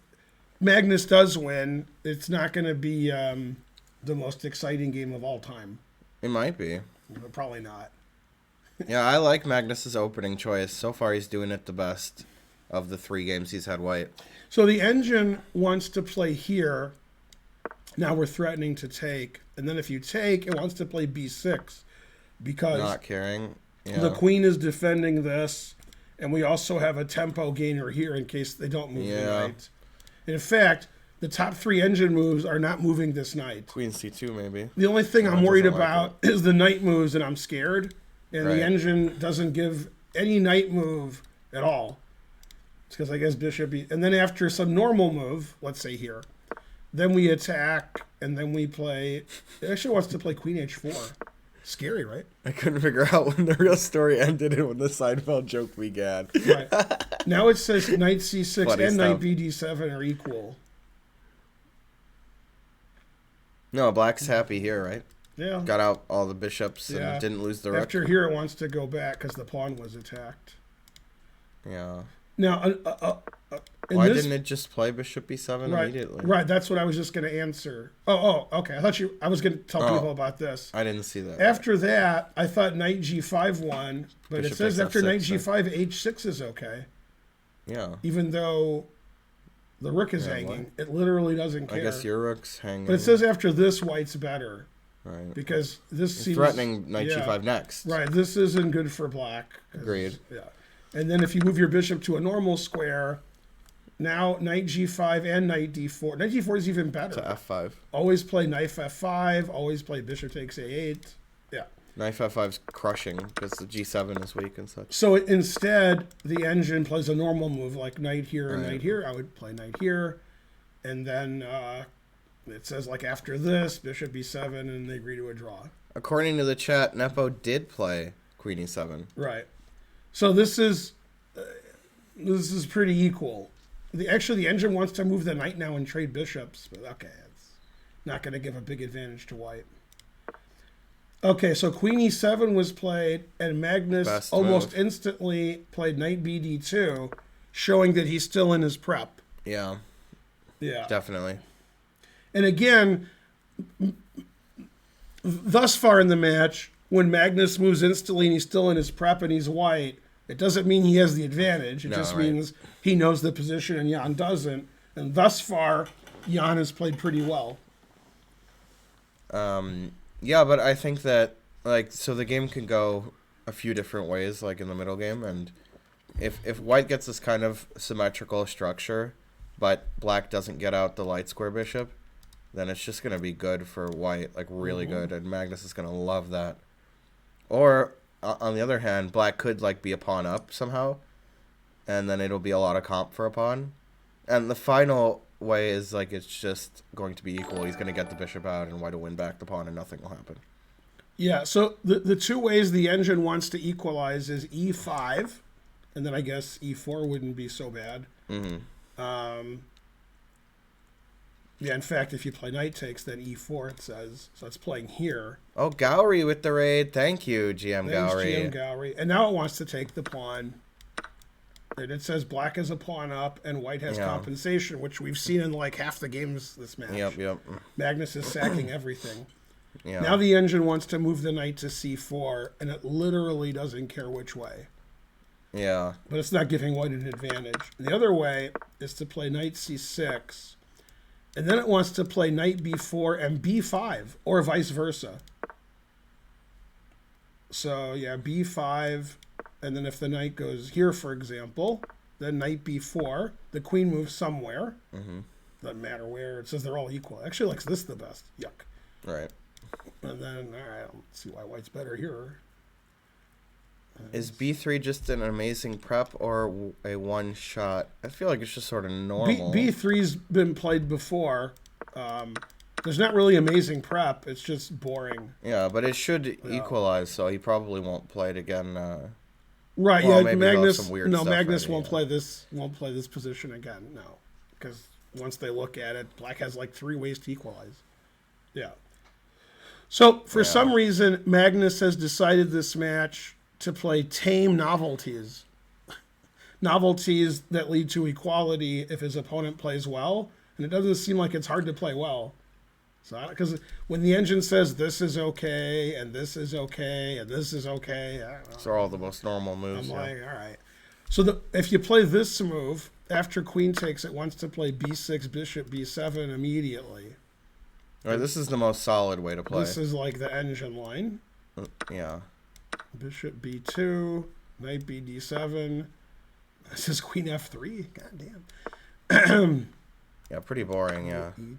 Magnus does win, it's not going to be the most exciting game of all time. It might be. Probably not. Yeah, I like Magnus's opening choice. So far, he's doing it the best of the 3 games he's had white. So the engine wants to play here. Now we're threatening to take. And then if you take, it wants to play B6 because not caring. Yeah. The queen is defending this, and we also have a tempo gainer here in case they don't move the knight. And in fact, the top 3 engine moves are not moving this knight. Queen C2 maybe. The only thing I'm worried about is the knight moves, and I'm scared. And the engine doesn't give any knight move at all. It's because I guess bishop. And then after some normal move, let's say here, then we attack, and then we play. It actually wants to play Queen H4. Scary, right? I couldn't figure out when the real story ended and when the Seinfeld joke began. Right. Now it says Knight C6 Funny and stuff. Knight BD7 are equal. No, Black's happy here, right? Yeah. Got out all the bishops and didn't lose the rook. After here, it wants to go back because the pawn was attacked. Yeah. Now, in Why this, didn't it just play bishop b7 right, immediately? right, that's what I was just going to answer. Okay. I was going to tell people about this. I didn't see that. After that, I thought knight g5 won, but Bishop it says takes after f6, knight g5, h6 is okay. Yeah. Even though the rook is Yeah, hanging, it literally doesn't care. I guess your rook's hanging. But it says after this, white's better. Right. Because this seems... threatening knight g5 next. Right, this isn't good for black. Agreed. Yeah. And then if you move your bishop to a normal square, now knight g5 and knight d4. Knight d4 is even better. To f5. Always play knight f5. Always play bishop takes a8. Yeah. Knight f5's crushing because the g7 is weak and such. So instead, the engine plays a normal move like knight here and Right. knight here. I would play knight here. And then it says like after this, bishop b7, and they agree to a draw. According to the chat, Nepo did play queen e7. Right. So this is pretty equal. Actually, the engine wants to move the knight now and trade bishops, but okay, it's not going to give a big advantage to white. Okay, so queen e7 was played, and Magnus Best almost move. instantly played knight bd2, showing that he's still in his prep. Yeah, Yeah. definitely. And again, thus far in the match, when Magnus moves instantly and he's still in his prep and he's white, it doesn't mean he has the advantage. It just right. means he knows the position and Jan doesn't. And thus far, Jan has played pretty well. Yeah, but I think that, like, so the game can go a few different ways, like in the middle game, and if white gets this kind of symmetrical structure, but black doesn't get out the light square bishop, then it's just going to be good for white, like really good, and Magnus is going to love that. Or, on the other hand, black could, like, be a pawn up somehow, and then it'll be a lot of comp for a pawn. And the final way is, like, it's just going to be equal. He's going to get the bishop out, and white will win back the pawn, and nothing will happen. Yeah, so the two ways the engine wants to equalize is e5, and then I guess e4 wouldn't be so bad. Yeah, in fact, if you play knight takes, then e4 it says. So it's playing here. Oh, Gowrie with the raid. Thank you, GM Thanks, Gowrie. GM Gowrie. And now it wants to take the pawn. And it says black has a pawn up and white has compensation, which we've seen in like half the games this match. Yep. Magnus is sacking everything. Yeah. Now the engine wants to move the knight to c4, and it literally doesn't care which way. Yeah. But it's not giving white an advantage. The other way is to play knight c6, and then it wants to play knight b4 and b5, or vice versa. So, yeah, b5, and then if the knight goes here, for example, then knight b4, the queen moves somewhere. Doesn't matter where. It says they're all equal. Actually likes this the best. Yuck. Right. And then, all right, let's see why white's better here. Is b3 just an amazing prep or a one shot? I feel like it's just sort of normal. B3's been played before. There's not really amazing prep. It's just boring. Yeah, but it should equalize, so he probably won't play it again. Right? Well, Yeah, maybe they'll have Magnus. some weird No, stuff Magnus ready, won't yeah. play this. Won't play this position again. No, because once they look at it, black has like 3 ways to equalize. Yeah. So for some reason, Magnus has decided this match to play tame novelties. Novelties that lead to equality if his opponent plays well, and it doesn't seem like it's hard to play well. So, because when the engine says this is okay, and this is okay, and this is okay, I don't know. These are all the most normal moves. I'm Yeah. like, all right. So if you play this move, after queen takes, it wants to play b6, bishop b7 immediately. All right, this is the most solid way to play. This is like the engine line. Yeah. Bishop b2, knight bd7. This is queen f3. God damn. Yeah, pretty boring, yeah. E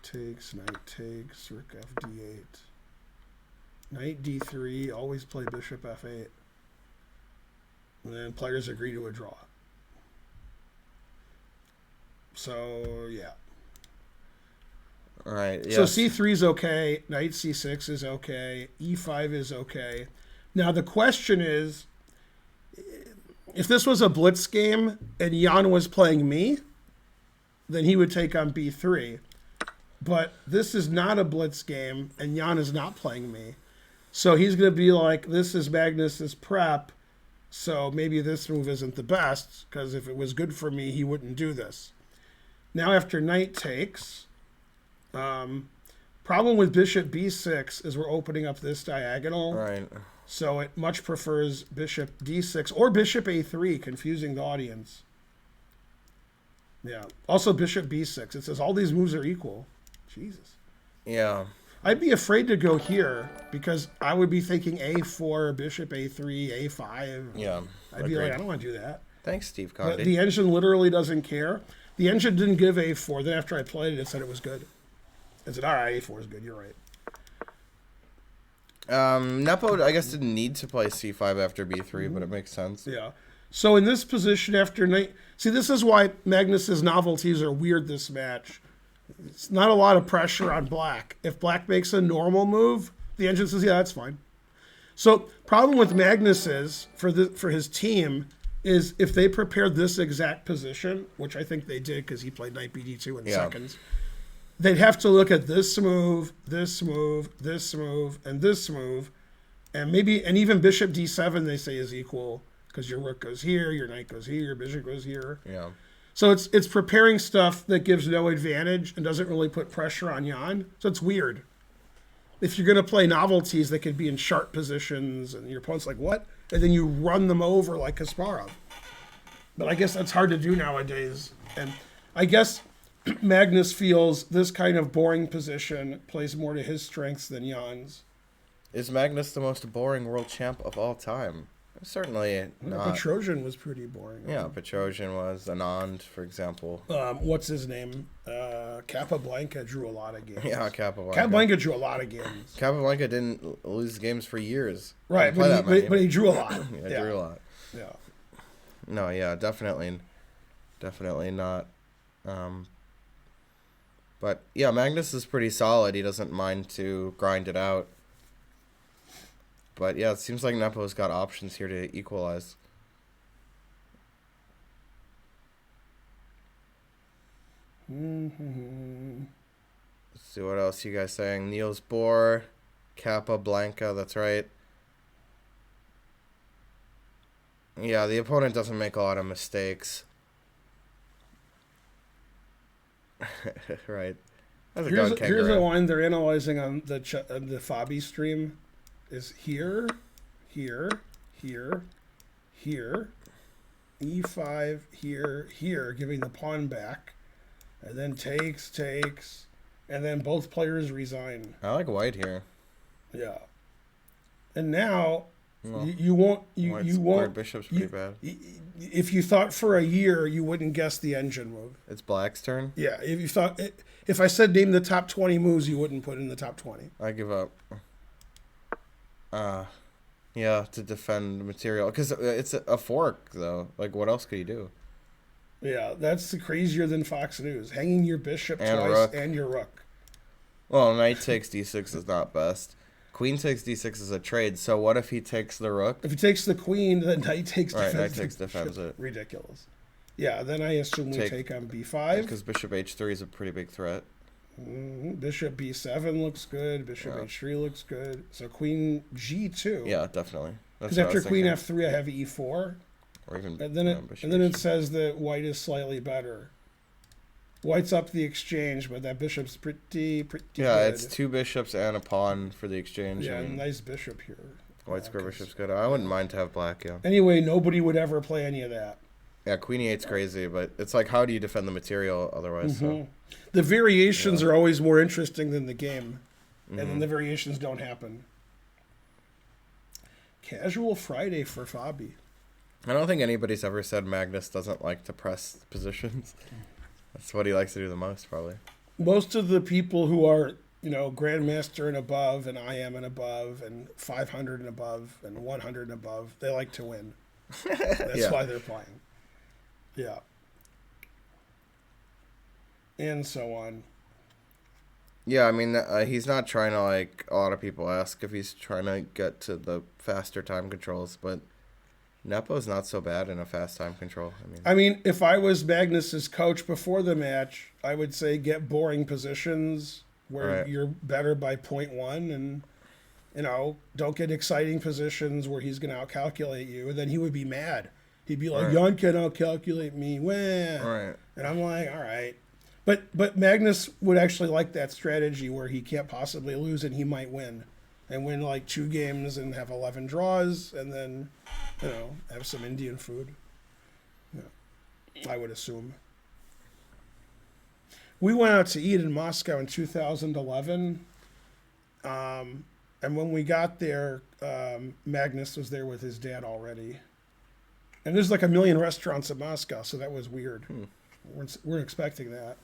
takes. Knight takes, rook fd8. Knight d3, always play bishop f8. And then players agree to a draw. So, yeah. All right, yeah. So c3 is okay, knight c6 is okay, e5 is okay. Now the question is, if this was a blitz game and Jan was playing me, then he would take on b3. But this is not a blitz game and Jan is not playing me. So he's going to be like, this is Magnus's prep, So maybe this move isn't the best, because if it was good for me, he wouldn't do this. Now after knight takes, problem with bishop b6 is we're opening up this diagonal. Right. So it much prefers bishop d6 or bishop a3, confusing the audience. Yeah. Also bishop b6. It says all these moves are equal. Jesus. Yeah. I'd be afraid to go here because I would be thinking a4, bishop a3, a5. Yeah. I'd be like, I don't want to do that. Thanks, Steve But Conde. the engine literally doesn't care. The engine didn't give a4. Then after I played it, it said it was good. It said, all right, a4 is good. You're right. Nepo, I guess, didn't need to play c5 after b3, but it makes sense. Yeah. So in this position after knight... See, this is why Magnus's novelties are weird this match. It's not a lot of pressure on black. If black makes a normal move, the engine says, yeah, that's fine. So problem with Magnus is, for his team, is if they prepared this exact position, which I think they did because he played knight bd2 in seconds, they'd have to look at this move, this move, this move, and this move, and even bishop d7 they say is equal because your rook goes here, your knight goes here, your bishop goes here. Yeah. So it's preparing stuff that gives no advantage and doesn't really put pressure on Jan. So it's weird. If you're going to play novelties, they could be in sharp positions, and your opponent's like, what? And then you run them over like Kasparov. But I guess that's hard to do nowadays. And I guess Magnus feels this kind of boring position plays more to his strengths than Jan's. Is Magnus the most boring world champ of all time? Certainly not. Petrosian was pretty boring. Yeah, Petrosian was. Anand, for example. What's his name? Capablanca drew a lot of games. Yeah, Capablanca. Capablanca drew a lot of games. Capablanca didn't lose games for years. Right, but he drew a lot. Yeah, drew a lot. Yeah. No, yeah, definitely not. But yeah, Magnus is pretty solid. He doesn't mind to grind it out. But yeah, it seems like Nepo's got options here to equalize. Mm-hmm. Let's see what else you guys saying. Niels Bohr, Capablanca, that's right. Yeah, the opponent doesn't make a lot of mistakes. Right. How's it going, Kangaroo? Here's a line they're analyzing on the Fabi stream. Is here, here, here, here, e5, here, here, giving the pawn back, and then takes, and then both players resign. I like white here. Yeah. And now Well, you won't. Bishop's pretty bad. If you thought for a year, you wouldn't guess the engine move. It's black's turn. Yeah. If you thought, if I said name the top 20 moves, you wouldn't put in the top 20. I give up. Yeah, to defend material. Because it's a fork, though. Like, what else could you do? Yeah, that's crazier than Fox News. Hanging your bishop And twice rook. and your rook. Well, knight takes d6 is not best. Queen takes d6 is a trade, so what if he takes the rook? If he takes the queen, then knight takes Right, defends. knight takes defends it. Ridiculous. Yeah, then I assume we take on b5. Because bishop h3 is a pretty big threat. Bishop b7 looks good. Bishop h3 looks good. So queen g2. Yeah, definitely. Because after queen f3, I have e4. Or even, and then it says that white is slightly better. White's up the exchange, but that bishop's pretty yeah, good. it's two bishops and a pawn for the exchange. Yeah, I mean, nice bishop here. white square bishop's good. I wouldn't mind to have black, yeah. Anyway, nobody would ever play any of that. Yeah, queen e8's crazy, but it's like, how do you defend the material otherwise? So. The variations are always more interesting than the game. And then the variations don't happen. Casual Friday for Fabi. I don't think anybody's ever said Magnus doesn't like to press positions. That's what he likes to do the most, probably. Most of the people who are, Grandmaster and above, and IM and above, and 500 and above, and 100 and above, they like to win. That's why they're playing. Yeah. And so on. Yeah, I mean, he's not trying to, like, a lot of people ask if he's trying to get to the faster time controls, but Nepo's not so bad in a fast time control. I mean, if I was Magnus's coach before the match, I would say get boring positions where you're better by 0.1 and don't get exciting positions where he's going to outcalculate you. And then he would be mad. He'd be like, Right. Jan can outcalculate me. Wah. Right. And I'm like, all right. But Magnus would actually like that strategy where he can't possibly lose and he might win. And win like 2 games and have 11 draws and then, have some Indian food. I would assume. We went out to eat in Moscow in 2011. And when we got there, Magnus was there with his dad already. And there's like a million restaurants in Moscow, so that was weird. Weren't expecting that.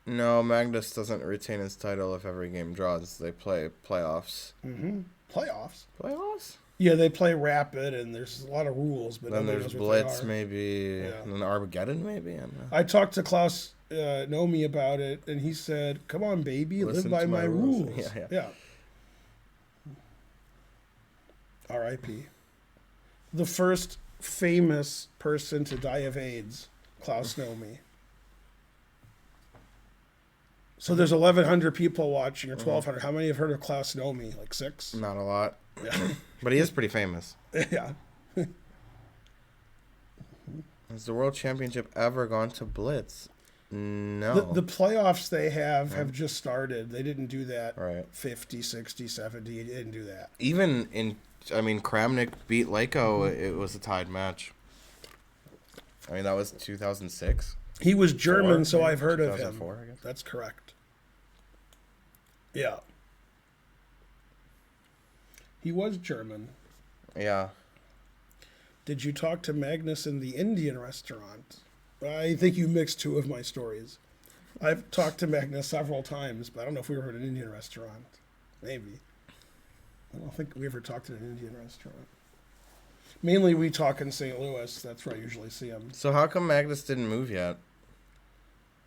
No, Magnus doesn't retain his title if every game draws. They play playoffs. Mm-hmm. Playoffs? Playoffs? Yeah, they play rapid, and there's a lot of rules. But Then nobody there's knows what they Blitz, are. maybe. Yeah. And then Armageddon, maybe? I don't know. I talked to Klaus Nomi about it, and he said, come on, baby, Listen live by to my my rules." rules. Yeah. R.I.P. The first famous person to die of AIDS, Klaus Nomi. So there's 1,100 people watching, or 1,200. How many have heard of Klaus Nomi? Like 6? Not a lot. Yeah. But he is pretty famous. Yeah. Has the World Championship ever gone to Blitz? No. The playoffs they have just started. They didn't do that Right. 50, 60, 70. They didn't do that. Even Kramnik beat Leko. It was a tied match. That was 2006. He was German, so I've heard of him. 2004, I guess. That's correct. Yeah. He was German. Yeah. Did you talk to Magnus in the Indian restaurant? I think you mixed 2 of my stories. I've talked to Magnus several times, but I don't know if we were at an Indian restaurant. Maybe. I don't think we ever talked at an Indian restaurant. Mainly we talk in St. Louis. That's where I usually see him. So how come Magnus didn't move yet?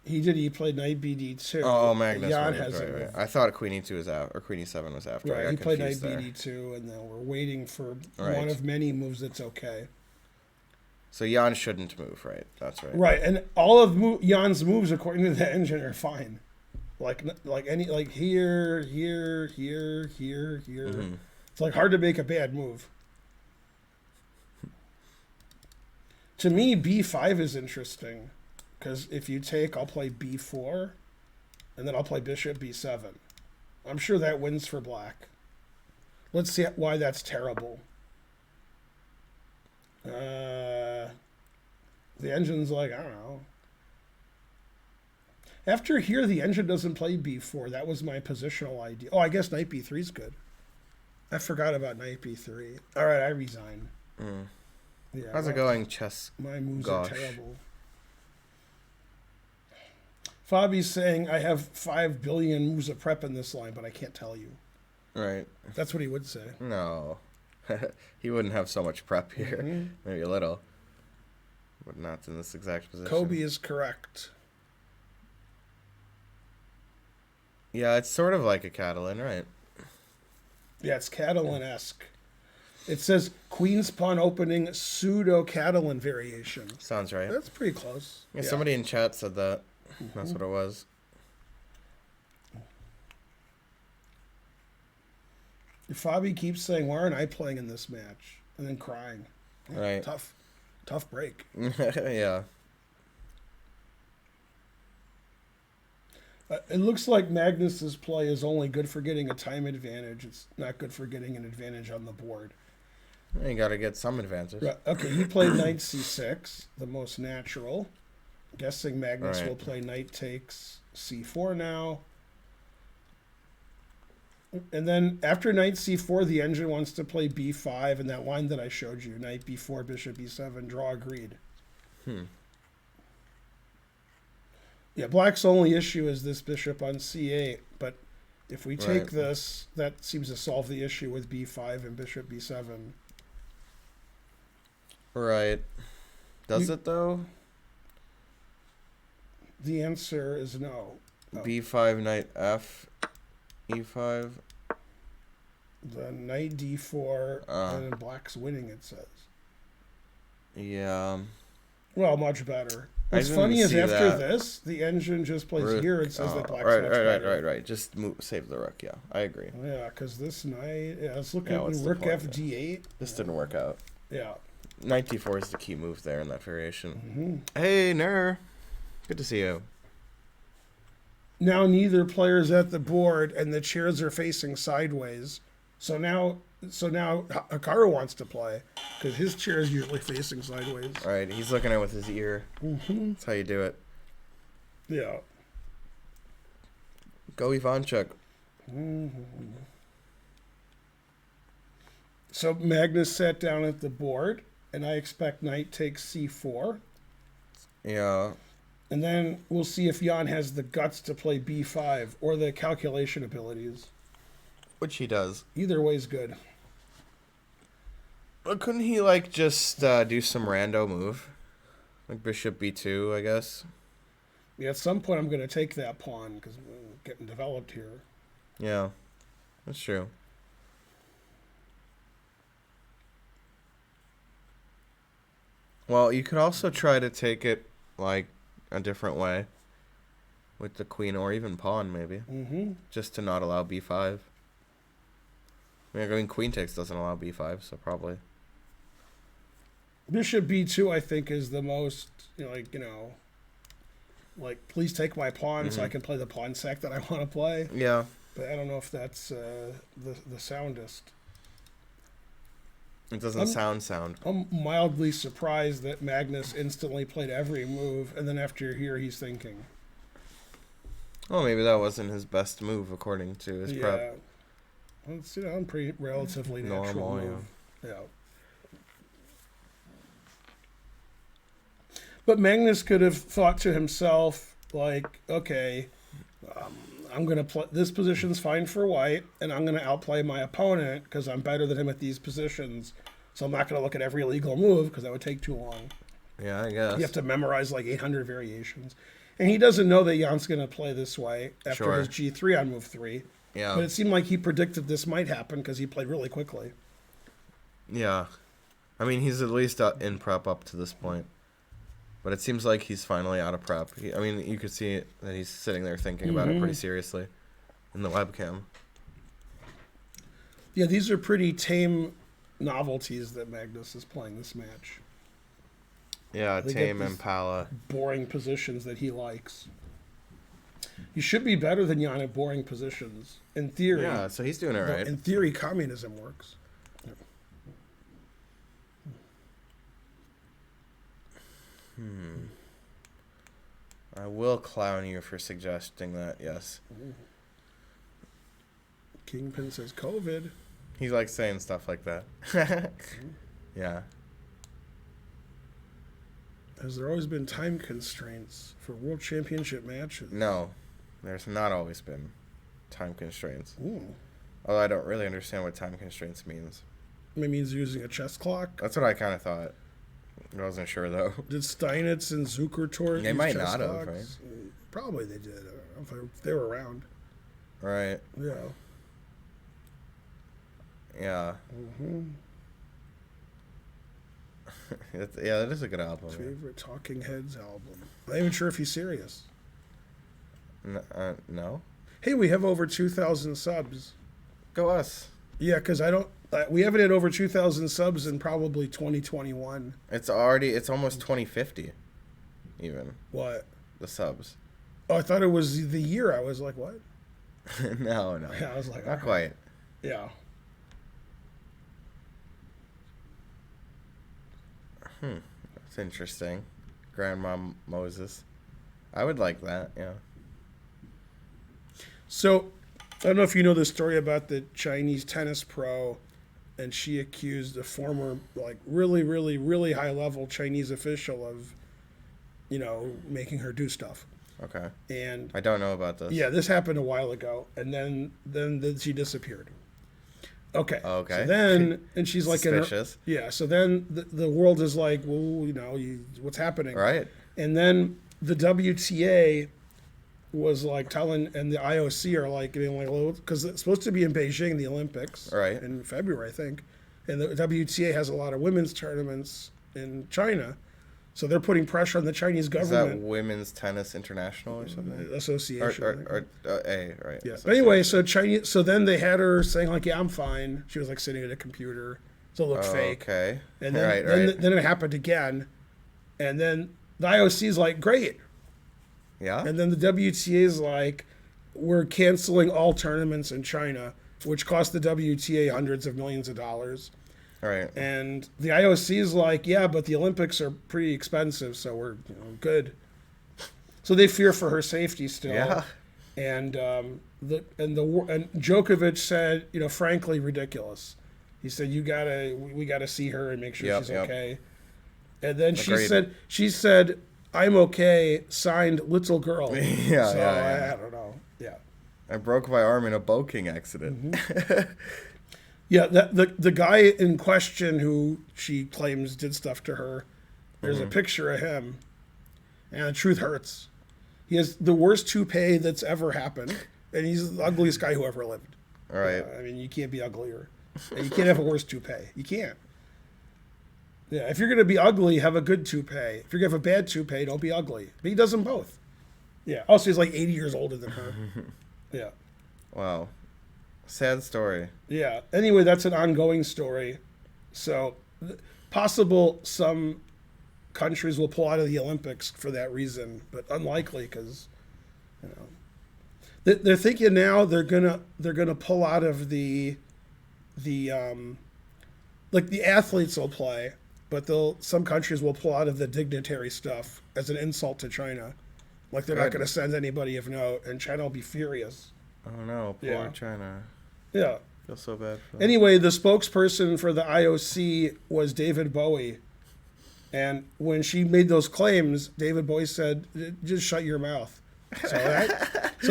He did. He played Knight BD2. Oh, Magnus. Jan Right. hasn't. I thought Queen E2 was out, or Queen E7 was after. I Right, got he played Knight confused there. BD2, and then we're waiting for Right. one of many moves that's okay. So Jan shouldn't move, right? That's right. Right, and all of Jan's moves, according to the engine, are fine. Like here. Mm-hmm. It's like hard to make a bad move. To me, B5 is interesting because if you take, I'll play B4, and then I'll play Bishop B7. I'm sure that wins for black. Let's see why that's terrible. The engine's like, I don't know. After here, the engine doesn't play B4. That was my positional idea. Oh, I guess Knight B3 is good. I forgot about Knight B3. All right, I resign. Yeah, How's it going, chess? My moves Gosh. are terrible. Fabi's saying, I have 5 billion moves of prep in this line, but I can't tell you. Right. That's what he would say. No. He wouldn't have so much prep here. Mhm. Maybe a little. But not in this exact position. Kobe is correct. Yeah, it's sort of like a Catalan, right? Yeah, it's Catalan-esque. It says Queen's Pawn opening pseudo-Catalan variation. Sounds right. That's pretty close. Yeah, somebody in chat said that. That's what it was. Fabi keeps saying, why aren't I playing in this match? And then crying. Yeah, Right. Tough break. Yeah. It looks like Magnus's play is only good for getting a time advantage. It's not good for getting an advantage on the board. You got to get some advances. Right. Okay, he played knight c6, the most natural. Guessing Magnus Right. will play knight takes c4 now. And then after knight c4, the engine wants to play b5, and that line that I showed you, knight b4, bishop b7, draw agreed. Yeah, black's only issue is this bishop on c8, but if we take Right. this, that seems to solve the issue with b5 and bishop b7. Right. Does it, though? The answer is no. Oh. B5, knight F, E5. The knight d4, and then black's winning, it says. Yeah. Well, much better. What's didn't funny is see after that. this, the engine just plays here. It says that black's right, much right, right, better. right. Just save the rook. Yeah, I agree. Yeah, because this knight. Yeah, let's look Yeah, at what's the rook point FD8. This didn't work out. Yeah. Knight d4 is the key move there in that variation. Mm-hmm. Hey, Ner. Good to see you. Now neither player's at the board, and the chairs are facing sideways. So now Hikaru wants to play because his chair is usually facing sideways. All right, he's looking at it with his ear. Mm-hmm. That's how you do it. Yeah. Go Ivanchuk. Mm-hmm. So Magnus sat down at the board, and I expect knight takes c4. Yeah. And then we'll see if Jan has the guts to play b5 or the calculation abilities. Which he does. Either way's good. But couldn't he, just do some rando move? Like bishop b2, I guess? Yeah, at some point I'm going to take that pawn because we're getting developed here. Yeah. That's true. Well, you could also try to take it, a different way. With the queen or even pawn, maybe. Mm-hmm. Just to not allow b5. I mean, queen takes doesn't allow b5, so probably. Bishop b2, I think, is the most, please take my pawn so I can play the pawn sack that I want to play. Yeah. But I don't know if that's the soundest. It doesn't sound. I'm mildly surprised that Magnus instantly played every move, and then after here he's thinking. Oh, maybe that wasn't his best move according to his prep. Well, it's, I'm pretty relatively natural Normal, move. Yeah. But Magnus could have thought to himself, okay, I'm going to play, this position's fine for white, and I'm going to outplay my opponent because I'm better than him at these positions. So I'm not going to look at every legal move because that would take too long. Yeah, I guess. You have to memorize 800 variations. And he doesn't know that Jan's going to play this way after his G3 on move 3. Yeah. But it seemed like he predicted this might happen because he played really quickly. Yeah. I mean, he's at least in prep up to this point. But it seems like he's finally out of prep. You could see that he's sitting there thinking about it pretty seriously in the webcam. Yeah, these are pretty tame novelties that Magnus is playing this match. Yeah, They tame get these Impala. boring positions that he likes. He should be better than Jan at boring positions. In theory. Yeah, so he's doing it right. In theory, communism works. I will clown you for suggesting that, yes. Kingpin says COVID. He likes saying stuff like that. Yeah. Has there always been time constraints for World Championship matches? No, there's not always been time constraints. Ooh. Although I don't really understand what time constraints means. It means using a chess clock. That's what I kind of thought. I wasn't sure, though. Did Steinitz and Zuckertorg They use might chess not have, clocks? right? Probably they did. I don't know if they were around. Right. Yeah. Yeah. Mm-hmm. Yeah, that is a good album. Favorite Talking Heads album. I'm not even sure if he's serious. No? Hey, we have over 2,000 subs. Go us. Yeah, because we haven't had over 2,000 subs in probably 2021. It's almost 2050, even. What? The subs. Oh, I thought it was the year. I was like, what? No. Yeah, I was like, Not quite. Yeah. That's interesting. Grandma Moses. I would like that, yeah. So, I don't know if you know the story about the Chinese tennis pro, and she accused a former, really, really, really high-level Chinese official of, making her do stuff. Okay. And I don't know about this. yeah, this happened a while ago, and then she disappeared. Okay. Okay. So then, and she's like, Suspicious. So then the world is like, well, what's happening? Right. And then the WTA was telling, and the IOC are being well, because it's supposed to be in Beijing, the Olympics, right, in February, I think, and the WTA has a lot of women's tournaments in China, So they're putting pressure on the Chinese Is that government. Women's Tennis International or something? Association. Right. Yeah. But anyway, so then they had her saying like, "Yeah, I'm fine." She was like sitting at a computer, so it looked fake. Okay. And then, then it happened again, and then the IOC's like, "Great." Yeah. And then the WTA is like, "We're canceling all tournaments in China," which cost the WTA hundreds of millions of dollars. All right. And the IOC is like, "Yeah, but the Olympics are pretty expensive, so we're good." So they fear for her safety still. Yeah. And and Djokovic said, frankly, ridiculous. He said, we gotta see her and make sure she's okay. And then she said, "I'm okay," signed little girl. I don't know. Yeah. I broke my arm in a boating accident. Mm-hmm. Yeah, the guy in question who she claims did stuff to her, there's a picture of him, and the truth hurts. He has the worst toupee that's ever happened, and he's the ugliest guy who ever lived. All right. I mean, you can't be uglier. And you can't have a worse toupee. You can't. Yeah, if you're going to be ugly, have a good toupee. If you're going to have a bad toupee, don't be ugly. But he does them both. Yeah. Also, he's like 80 years older than her. Yeah. Wow. Sad story. Yeah. Anyway, that's an ongoing story. So, possible some countries will pull out of the Olympics for that reason, but unlikely because, they're thinking now they're gonna pull out of the athletes will play, but some countries will pull out of the dignitary stuff as an insult to China. Like they're not going to send anybody of note, and China will be furious. Oh no, poor China. Yeah. I feel so bad for them. Anyway, the spokesperson for the IOC was David Bowie. And when she made those claims, David Bowie said, "Just shut your mouth." So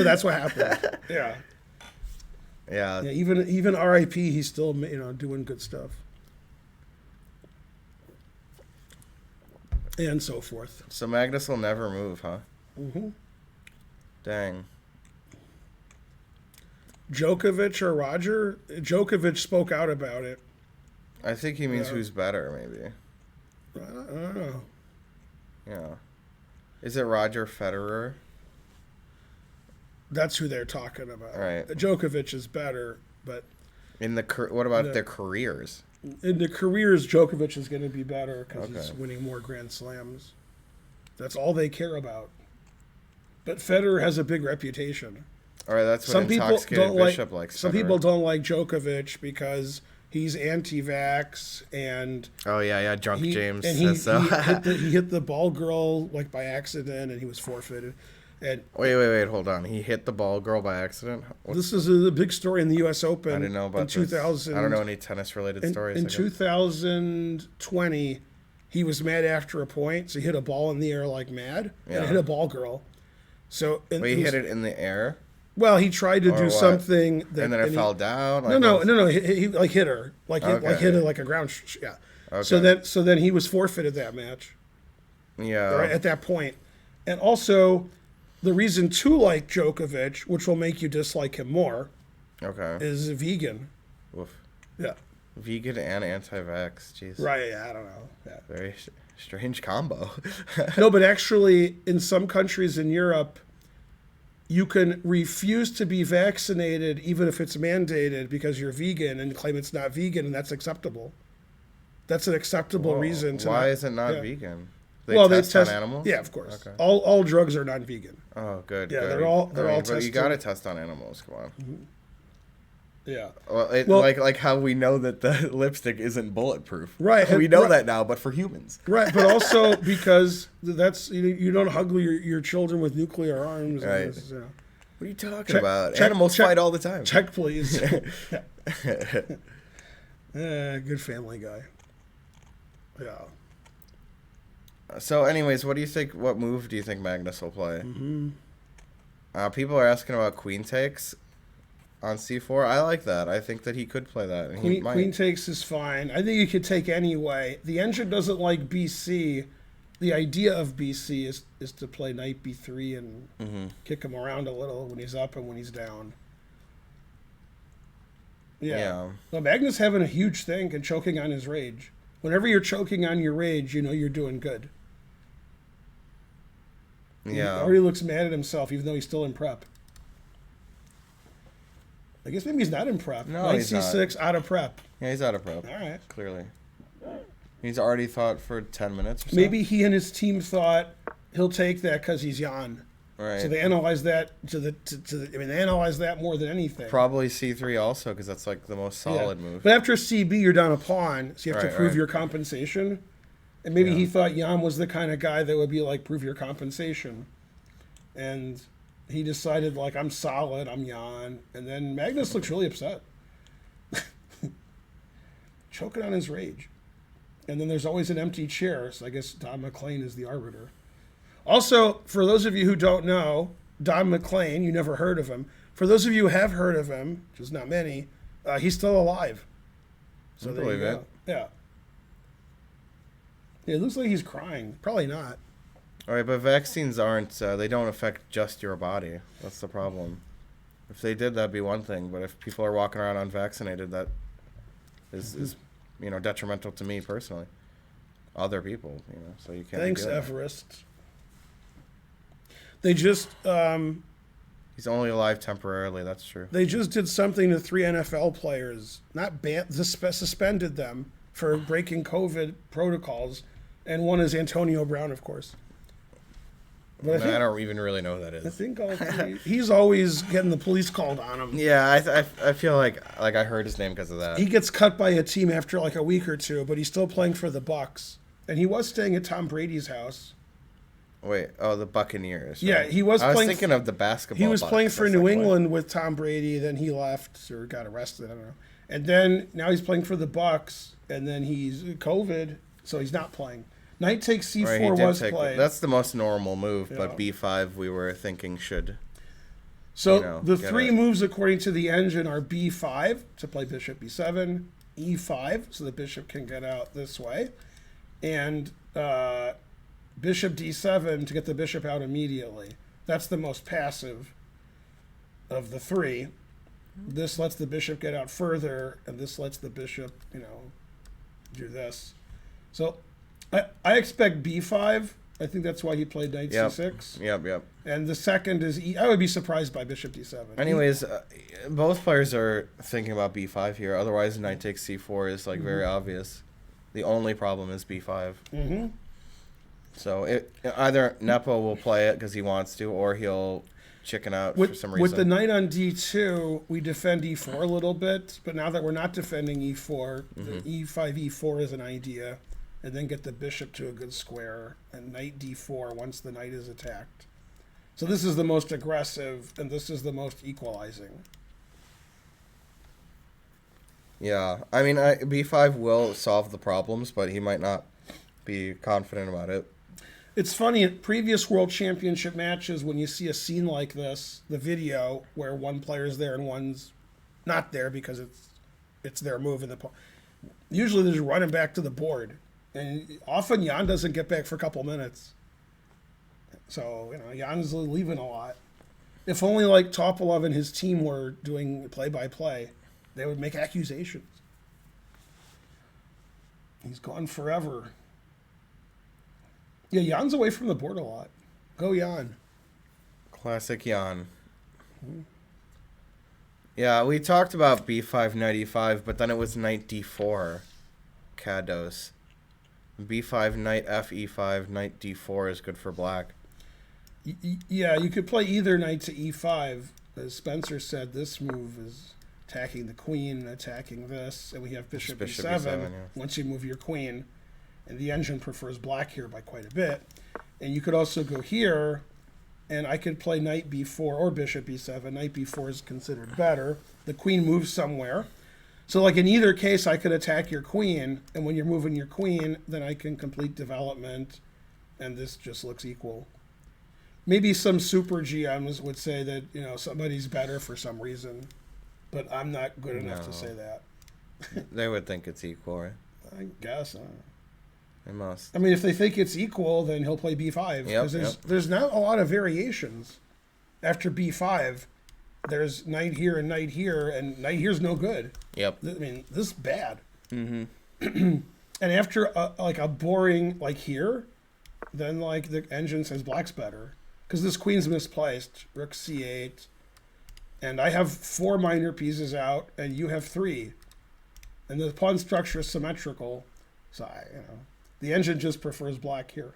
that's what happened. Yeah. Yeah. Even RIP, he's still doing good stuff. And so forth. So Magnus will never move, huh? Mm-hmm. Dang. Djokovic or Roger? Djokovic spoke out about it. I think he means who's better, maybe. I don't know. Yeah. Is it Roger Federer? That's who they're talking about. Right. Djokovic is better, but what about their careers? In the careers, Djokovic is going to be better because he's winning more Grand Slams. That's all they care about. But Federer has a big reputation. All right, that's what Intoxicated Bishop likes. Some people don't like Djokovic because he's anti-vax and Drunk James says so. he hit the ball girl by accident and he was forfeited. And wait, hold on. He hit the ball girl by accident? This is a big story in the U.S. Open. I didn't know about 2000. I don't know any tennis-related stories. In 2020, he was mad after a point, so he hit a ball in the air like mad, and hit a ball girl. So he hit it in the air? Well, he tried to do something that, and then it fell down. No. He hit her, hit it like a ground. Yeah. Okay. So then he was forfeited that match. Yeah. Right at that point, and also the reason to like Djokovic, which will make you dislike him more, is vegan. Woof. Yeah. Vegan and anti-vax. Jeez. Right. Yeah. I don't know. Yeah. Very strange combo. No, but actually, in some countries in Europe, you can refuse to be vaccinated even if it's mandated because you're vegan and claim it's not vegan, and that's acceptable. That's an acceptable reason to. Why is it not vegan? They test on animals? Yeah, of course. Okay. All drugs are non-vegan. Oh, good. Yeah, good. they're all tested. But you got to test on animals. Come on. Mm-hmm. Yeah. Well, like how we know that the lipstick isn't bulletproof. Right. We know that now, but for humans. Right, but also because that's you don't hug your children with nuclear arms. Right. What are you talking about? Animals fight all the time. Check, please. Good Family Guy. Yeah. So, anyways, what do you think? What move do you think Magnus will play? Mm-hmm. People are asking about queen takes on c4. I like that. I think that he could play that. And queen takes is fine. I think you could take anyway. The engine doesn't like BC. The idea of BC is to play knight b3 and kick him around a little when he's up and when he's down. Yeah. Well, Magnus having a huge thing and choking on his rage. Whenever you're choking on your rage, you're doing good. He Yeah. already looks mad at himself, even though he's still in prep. I guess maybe he's not in prep. No, Knight he's not. C6 out of prep. Yeah, he's out of prep. All right. Clearly. He's already thought for 10 minutes or so. Maybe he and his team thought he'll take that because he's Jan. Right. So they analyzed that they analyzed that more than anything. Probably C3 also, because that's like the most solid move. But after CB, you're down a pawn, so you have to Right, prove right. your compensation. And maybe he thought Jan was the kind of guy that would be like, prove your compensation. And he decided, like, I'm solid, I'm Jan. And then Magnus looks really upset. Choking on his rage. And then there's always an empty chair, so I guess Don McLean is the arbiter. Also, for those of you who don't know, Don McLean, you never heard of him. For those of you who have heard of him, which is not many, he's still alive. So there you go. Yeah. It looks like he's crying. Probably not. All right, but vaccines aren't, they don't affect just your body. That's the problem. If they did, that'd be one thing. But if people are walking around unvaccinated, that is detrimental to me personally. Other people, so you can't. Thanks, Everest. They just he's only alive temporarily. That's true. they just did something to 3 NFL players. Not banned, suspended them for breaking COVID protocols, and one is Antonio Brown, of course. But I don't even really know who that I is. think he's always getting the police called on him. Yeah, I feel like I heard his name because of that. He gets cut by a team after like a week or two, but he's still playing for the Bucks, and he was staying at Tom Brady's house. Wait, the Buccaneers. Right? Yeah, he was. I was playing thinking of the basketball. He was Bucks. playing for That's New like, England with Tom Brady. Then he left or got arrested. I don't know. And then now he's playing for the Bucks. And then he's COVID, so he's not playing. Knight takes C4 Right, he did was take played. That's the most normal move, Yeah. but B5 we were thinking should. So the get three it. moves according to the engine are B5 to play bishop B7, E5 so the bishop can get out this way, and bishop D7 to get the bishop out immediately. That's the most passive of the three. This lets the bishop get out further, and this lets the bishop, do this. So I expect B5. I think that's why he played knight C6. Yep. And the second is I would be surprised by bishop D7. Anyways, both players are thinking about B5 here. Otherwise, knight takes C4 is like very obvious. The only problem is B5. Mm-hmm. So either Nepo will play it because he wants to, or he'll chicken out for some reason. With the knight on D2, we defend E4 a little bit, but now that we're not defending E4, the E5, E4 is an idea, and then get the bishop to a good square, and knight D4 once the knight is attacked. So this is the most aggressive, and this is the most equalizing. Yeah, I mean, B5 will solve the problems, but he might not be confident about it. It's funny, at previous World Championship matches, when you see a scene like this, the video, where one player's there and one's not there because it's their move in the usually they're just running back to the board. And often Jan doesn't get back for a couple minutes. So, Jan's leaving a lot. If only like Topolov and his team were doing play-by-play, they would make accusations. He's gone forever. Yeah, Jan's away from the board a lot. Go Jan. Classic Jan. Yeah, we talked about B5, knight E5, but then it was knight D4. Kados. B5, knight F, E5, knight D4 is good for black. Yeah, you could play either knight to E5. As Spencer said, this move is attacking the queen and attacking this. And we have bishop E7 yeah. once you move your queen. And the engine prefers black here by quite a bit. And you could also go here, and I could play knight B4 or bishop E7. Knight B4 is considered better. The queen moves somewhere. So like in either case, I could attack your queen, and when you're moving your queen, then I can complete development, and this just looks equal. Maybe some super GMs would say that, somebody's better for some reason, but I'm not good enough to say that. They would think it's equal, right? I guess. They must. I mean, if they think it's equal, then he'll play B5. Because there's not a lot of variations. After B5, there's knight here, and knight here's no good. Yep. I mean, this is bad. Mm-hmm. And after a boring, like here, then like the engine says black's better. because this queen's misplaced. Rook c8. And I have 4 minor pieces out, and you have 3. And the pawn structure is symmetrical. So, the engine just prefers black here.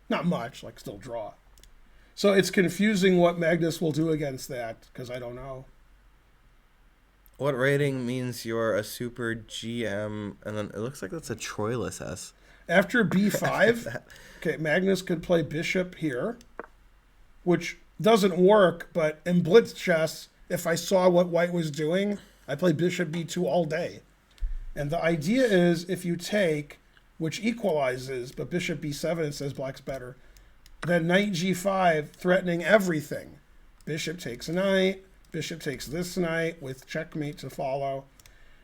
Not much, like still draw. So it's confusing what Magnus will do against that, because I don't know. What rating means you're a super GM? And then it looks like that's a Troilus S. After b5, okay, Magnus could play bishop here, which doesn't work, but in blitz chess, if I saw what white was doing, I play bishop b2 all day. And the idea is if you take, which equalizes, but bishop b7, it says black's better, then knight g5, threatening everything. Bishop takes a knight, bishop takes this knight with checkmate to follow.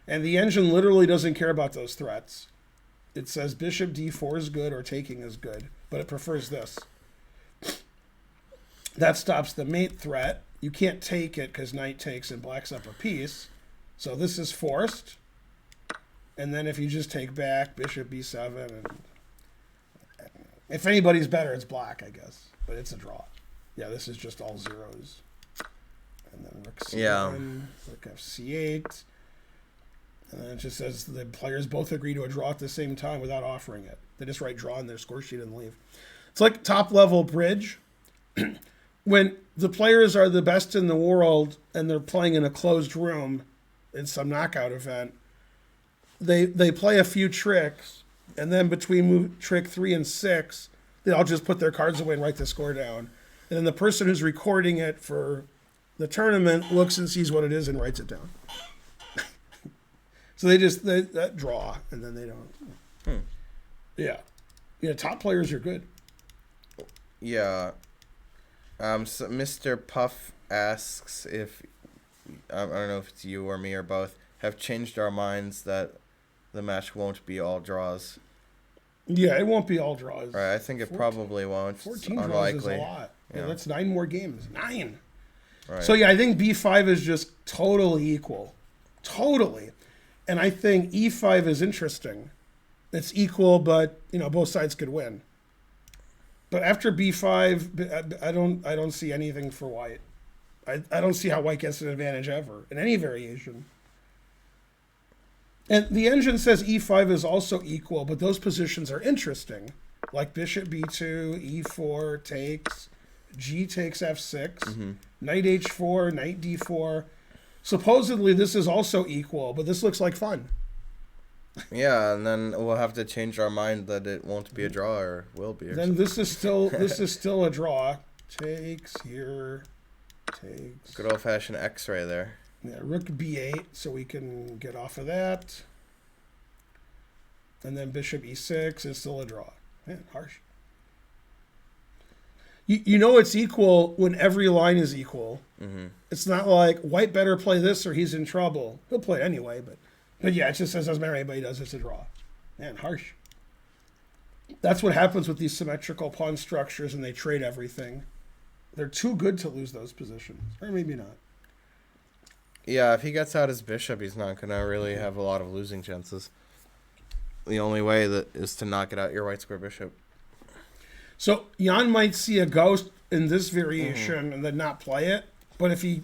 And the engine literally doesn't care about those threats. It says bishop d4 is good or taking is good, but it prefers this. That stops the mate threat. You can't take it because knight takes and black's up a piece. So this is forced. And then if you just take back, bishop b7, and if anybody's better, it's black, I guess. But it's a draw. Yeah, this is just all zeros. And then rook c1, rook fc8. And then it just says the players both agree to a draw at the same time without offering it. They just write draw in their score sheet and leave. It's like top-level bridge. When the players are the best in the world and they're playing in a closed room in some knockout event, they play a few tricks, and then between move trick 3 and 6, they all just put their cards away and write the score down. And then the person who's recording it for the tournament looks and sees what it is and writes it down. So they draw, and then they don't. Yeah. Top players are good. Yeah. So Mr. Puff asks if, I don't know if it's you or me or both, have changed our minds that the match won't be all draws. Yeah, it won't be all draws. Right, I think it probably won't. 14 draws is a lot. Yeah, that's 9 more games. 9. Right. So, yeah, I think b5 is just totally equal. Totally. And I think e5 is interesting. It's equal, but, both sides could win. But after b5, I don't see anything for white. I don't see how white gets an advantage ever in any variation. And the engine says e5 is also equal, but those positions are interesting. Like bishop b2, e4 takes, g takes f6, knight h4, knight d4. Supposedly this is also equal, but this looks like fun. Yeah, and then we'll have to change our mind that it won't be a draw or will be. Then this is still a draw. Takes here, takes. Good old-fashioned X-ray there. Yeah, rook b8, so we can get off of that. And then bishop e6 is still a draw. Man, harsh. You know it's equal when every line is equal. Mm-hmm. It's not like white better play this or he's in trouble. He'll play it anyway, but yeah, it just says doesn't matter what anybody does, it's a draw. Man, harsh. That's what happens with these symmetrical pawn structures, and they trade everything. They're too good to lose those positions, or maybe not. Yeah, if he gets out his bishop, he's not going to really have a lot of losing chances. The only way that is to knock it out your white square bishop. So Jan might see a ghost in this variation and then not play it. But if he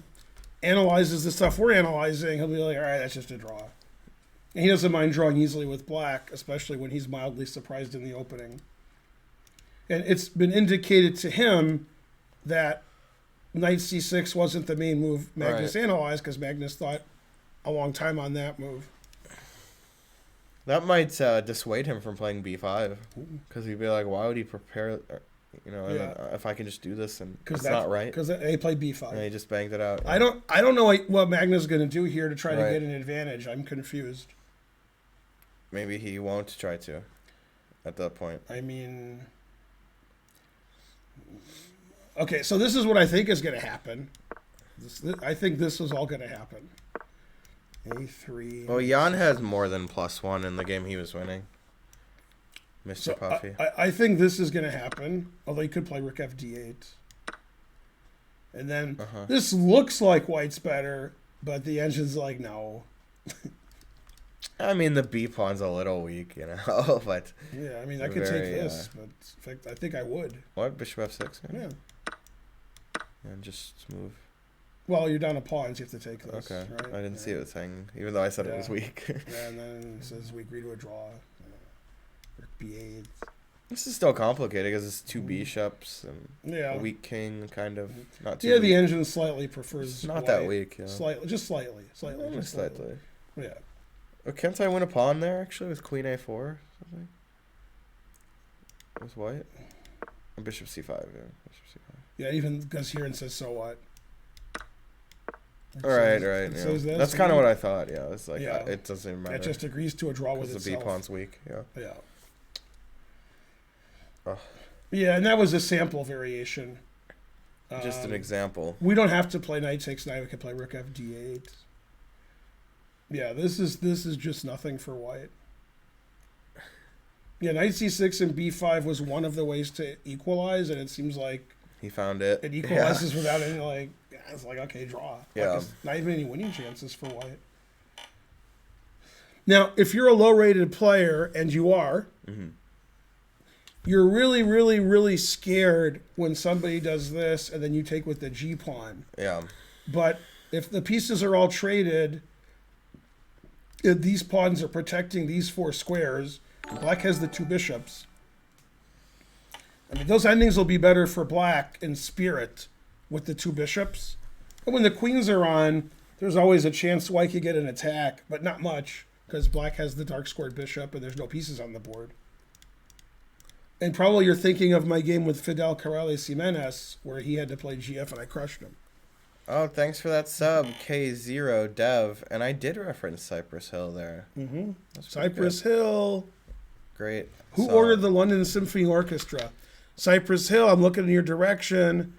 analyzes the stuff we're analyzing, he'll be like, all right, that's just a draw. And he doesn't mind drawing easily with black, especially when he's mildly surprised in the opening. And it's been indicated to him that knight c6 wasn't the main move Magnus analyzed, because Magnus thought a long time on that move. That might dissuade him from playing b5, because he'd be like, why would he prepare, if I can just do this and it's not right? Because they played b5. And he just banged it out. I don't know what Magnus is going to do here to try to get an advantage. I'm confused. Maybe he won't try to at that point. I mean... Okay, so this is what I think is going to happen. I think this is all going to happen. A3. Well, Jan has more than +1 in the game he was winning. Mr. Puffy. I think this is going to happen, although he could play rook fd8. And then this looks like white's better, but the engine's like, no. I mean, the b pawn's a little weak, but... Yeah, I mean, I could take this, but in fact, I think I would. What? Bishop f6? Yeah. And just move. Well, you're down to pawns. You have to take this. Okay. Right? I didn't see it saying, even though I said it was weak. Yeah, and then it says we agree to a draw. B8. This is still complicated because it's 2 bishops and Yeah. a weak king, kind of. Not too Yeah, weak. the engine slightly prefers. It's not white. that weak. Yeah. Slightly, just slightly. Just slightly. Yeah. Oh, can't I win a pawn there actually with Queen A4 or something? With white. And Bishop C5. Yeah. Bishop C5. Yeah, even goes here and says so what. All right. Yeah. That's kind of what I thought. Yeah, it's like it doesn't even matter. It just agrees to a draw with itself. The B pawn's weak. Yeah. Yeah. Oh. Yeah, and that was a sample variation. Just an example. We don't have to play knight takes knight. We can play rook FD8. Yeah, this is just nothing for white. Yeah, knight C6 and B5 was one of the ways to equalize, and it seems like he found it. It equalizes without any it's like okay, draw. Yeah. Like, not even any winning chances for white. Now, if you're a low-rated player, and you are, you're really, really, really scared when somebody does this, and then you take with the G pawn. Yeah. But if the pieces are all traded, if these pawns are protecting these 4 squares. Black has the 2 bishops. I mean, those endings will be better for black in spirit with the 2 bishops. But when the queens are on, there's always a chance white could get an attack, but not much, because black has the dark squared bishop and there's no pieces on the board. And probably you're thinking of my game with Fidel Corrales Jimenez, where he had to play GF and I crushed him. Oh, thanks for that sub, K0 Dev. And I did reference Cypress Hill there. Mm-hmm. Cypress Hill. Great. Who ordered the London Symphony Orchestra? Cypress Hill, I'm looking in your direction.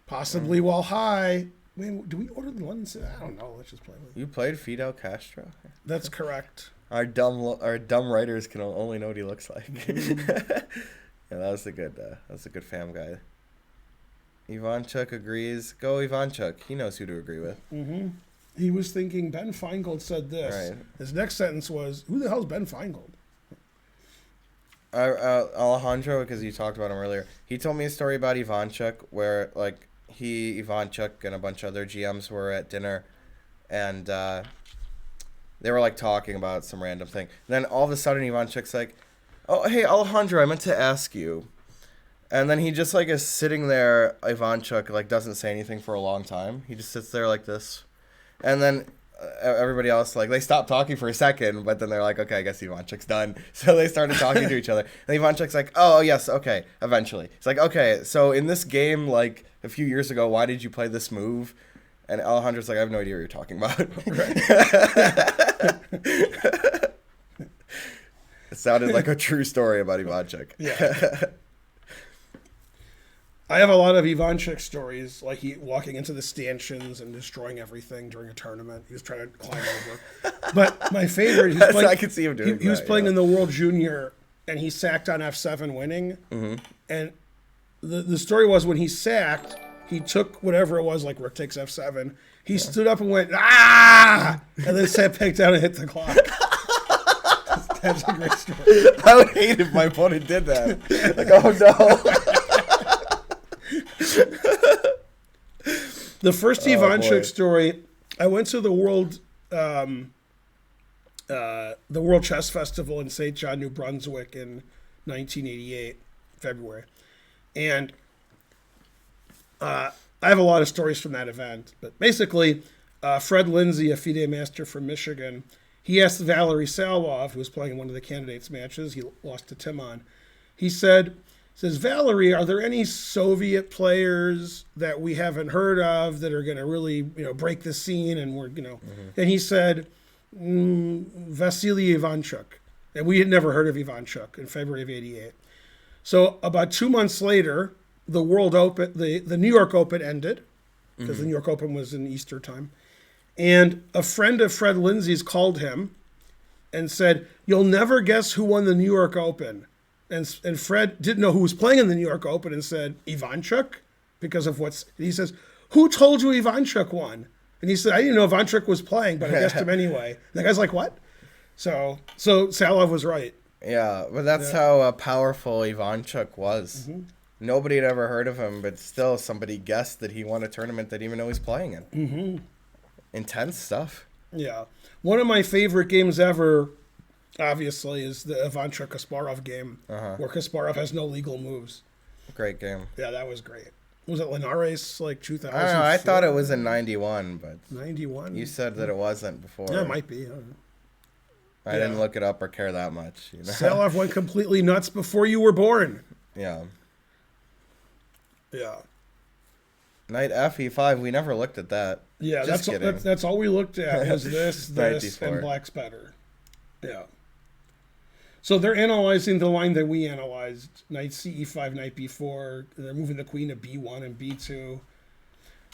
Possibly while high. Wait, do we order the London Symphony? I don't know. Let's just play with it. You played Fidel Castro? That's correct. Our dumb writers can only know what he looks like. Yeah, that's a good fam guy. Ivanchuk agrees. Go Ivanchuk. He knows who to agree with. Mm-hmm. He was thinking Ben Feingold said this. Right. His next sentence was, who the hell's Ben Feingold? Alejandro, because you talked about him earlier, he told me a story about Ivanchuk where Ivanchuk and a bunch of other GMs were at dinner and they were talking about some random thing. And then all of a sudden Ivanchuk's like, oh, hey, Alejandro, I meant to ask you. And then he just is sitting there, Ivanchuk doesn't say anything for a long time. He just sits there like this. And then everybody else, they stopped talking for a second, but then they're like, okay, I guess Ivanchuk's done. So they started talking to each other. And Ivanchuk's like, oh, yes, okay, eventually. It's like, okay, so in this game, a few years ago, why did you play this move? And Alejandro's like, I have no idea what you're talking about. It sounded like a true story about Ivanchuk. Yeah. I have a lot of Ivanchuk stories, like he walking into the stanchions and destroying everything during a tournament. He was trying to climb over. But my favorite, I could see him doing he was playing in the World Junior, and he sacked on F7 winning. Mm-hmm. And the story was when he sacked, he took whatever it was, like rook takes F7. He stood up and went, ah! And then sat back down and hit the clock. That's a great story. I would hate if my opponent did that. Oh no. The first Ivanchuk story, I went to the World Chess Festival in St. John, New Brunswick in 1988, February. And I have a lot of stories from that event. But basically, Fred Lindsay, a FIDE master from Michigan, he asked Valery Salov, who was playing in one of the candidates' matches, he lost to Timon, he says, Valery, are there any Soviet players that we haven't heard of that are going to really, break the scene? And we're, and he said, Vasily Ivanchuk. And we had never heard of Ivanchuk in February of 88. So about 2 months later, the World Open, the New York Open ended because the New York Open was in Easter time. And a friend of Fred Lindsay's called him and said, you'll never guess who won the New York Open. And Fred didn't know who was playing in the New York Open and said, Ivanchuk? Because of he says, who told you Ivanchuk won? And he said, I didn't know Ivanchuk was playing, but I guessed him anyway. And the guy's like, what? So Salov was right. Yeah, but that's how powerful Ivanchuk was. Mm-hmm. Nobody had ever heard of him, but still somebody guessed that he won a tournament that even though he's playing in. Mm-hmm. Intense stuff. Yeah. One of my favorite games ever, obviously, is the Ivanchuk-Kasparov game, where Kasparov has no legal moves. Great game. Yeah, that was great. Was it Linares, like 2000? I don't know. I thought it was in 91, but 91? you said that it wasn't before. Yeah, it might be. I don't know. I didn't look it up or care that much. You know? Salov went completely nuts before you were born. Yeah. Yeah. Knight FE5, we never looked at that. Yeah, that's all we looked at was this, and D4. black's better. Yeah. So they're analyzing the line that we analyzed. Knight CE5, Knight B4. They're moving the queen to B1 and B2.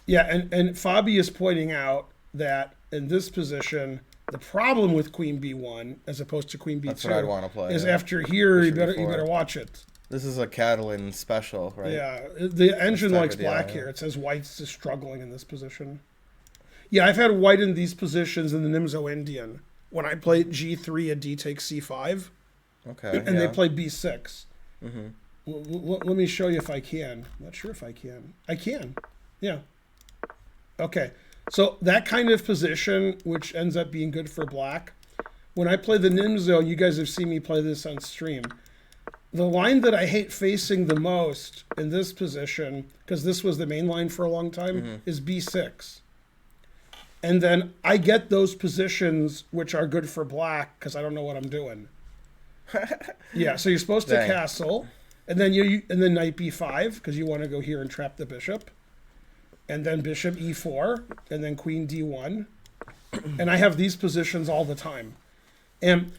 Yeah, and Fabi is pointing out that in this position, the problem with Queen B1 as opposed to Queen B2 That's what I'd want to play, is yeah. after here you Bishop better E4. watch it. This is a Catalan special, right? Yeah, the engine type likes of deal, black yeah. here. It says white's just struggling in this position. Yeah, I've had white in these positions in the Nimzo Indian. When I played G3 and D takes C5, Okay. and they played B6. Mm-hmm. Let me show you if I can. I'm not sure if I can. I can. Yeah. Okay. So that kind of position, which ends up being good for black, when I play the Nimzo, you guys have seen me play this on stream. The line that I hate facing the most in this position, because this was the main line for a long time, is B6. And then I get those positions which are good for black because I don't know what I'm doing. Yeah, so you're supposed to Dang. castle, and then and then Knight B5 because you want to go here and trap the bishop, and then Bishop E4, and then Queen D1, and I have these positions all the time, and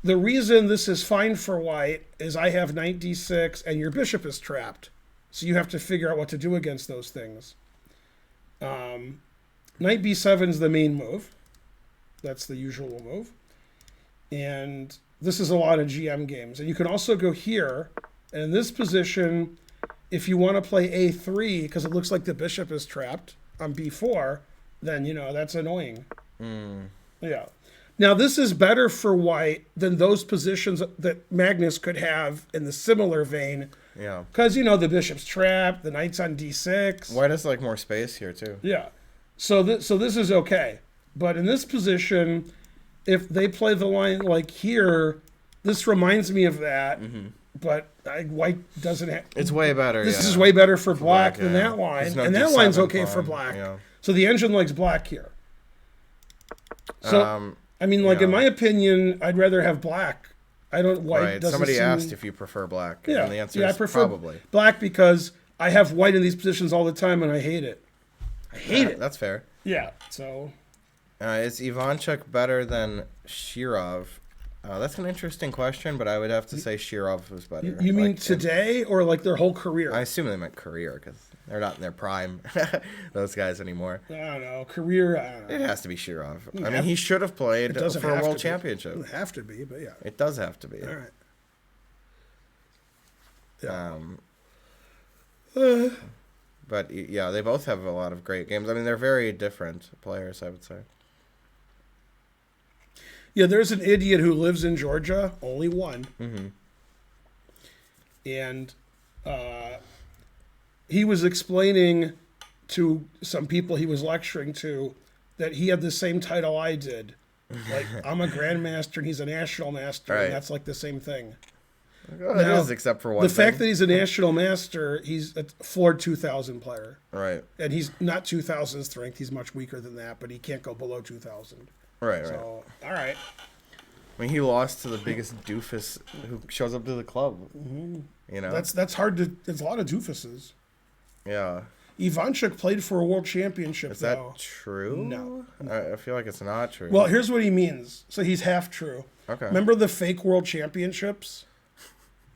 the reason this is fine for white is I have Knight D6 and your bishop is trapped, so you have to figure out what to do against those things. Knight B7 is the main move. That's the usual move, and this is a lot of GM games. And you can also go here, and in this position, if you want to play A3, because it looks like the bishop is trapped on B4, then, that's annoying. Yeah. Now, this is better for white than those positions that Magnus could have in the similar vein. Yeah. Because, the bishop's trapped, the knight's on D6. White has, more space here, too. Yeah. So this is okay. But in this position, if they play the line like here, this reminds me of that. Mm-hmm. But white doesn't have... It's way better, This is way better for black than yeah. that line. No And that D7 line's okay pawn, for black. Yeah. So the engine likes black here. So, in my opinion, I'd rather have black. I don't... White Right. doesn't Somebody seem... asked if you prefer black. Yeah. And the answer I is prefer probably. black because I have white in these positions all the time and I hate it. I hate it. That's fair. Yeah, so... Is Ivanchuk better than Shirov? That's an interesting question, but I would have to say Shirov was better. You mean today or their whole career? I assume they meant career because they're not in their prime, those guys anymore. I don't know. Career, I don't know. It has to be Shirov. He should have played for a world championship. It doesn't have to be, but yeah. It does have to be. All right. Yeah. But yeah, they both have a lot of great games. They're very different players, I would say. Yeah, there's an idiot who lives in Georgia, only one. Mm-hmm. And he was explaining to some people he was lecturing to that he had the same title I did. I'm a grandmaster and he's a national master, right. And that's the same thing. Well, it is, except for one the thing. fact that he's a national master, he's a floored 2,000 player. Right. And he's not 2,000 strength. He's much weaker than that, but he can't go below 2,000. Right, so, all right. He lost to the biggest doofus who shows up to the club. Mm-hmm. That's hard to... There's a lot of doofuses. Yeah. Ivanchuk played for a world championship, Is that true? No. I feel like it's not true. Well, here's what he means. So he's half true. Okay. Remember the fake world championships?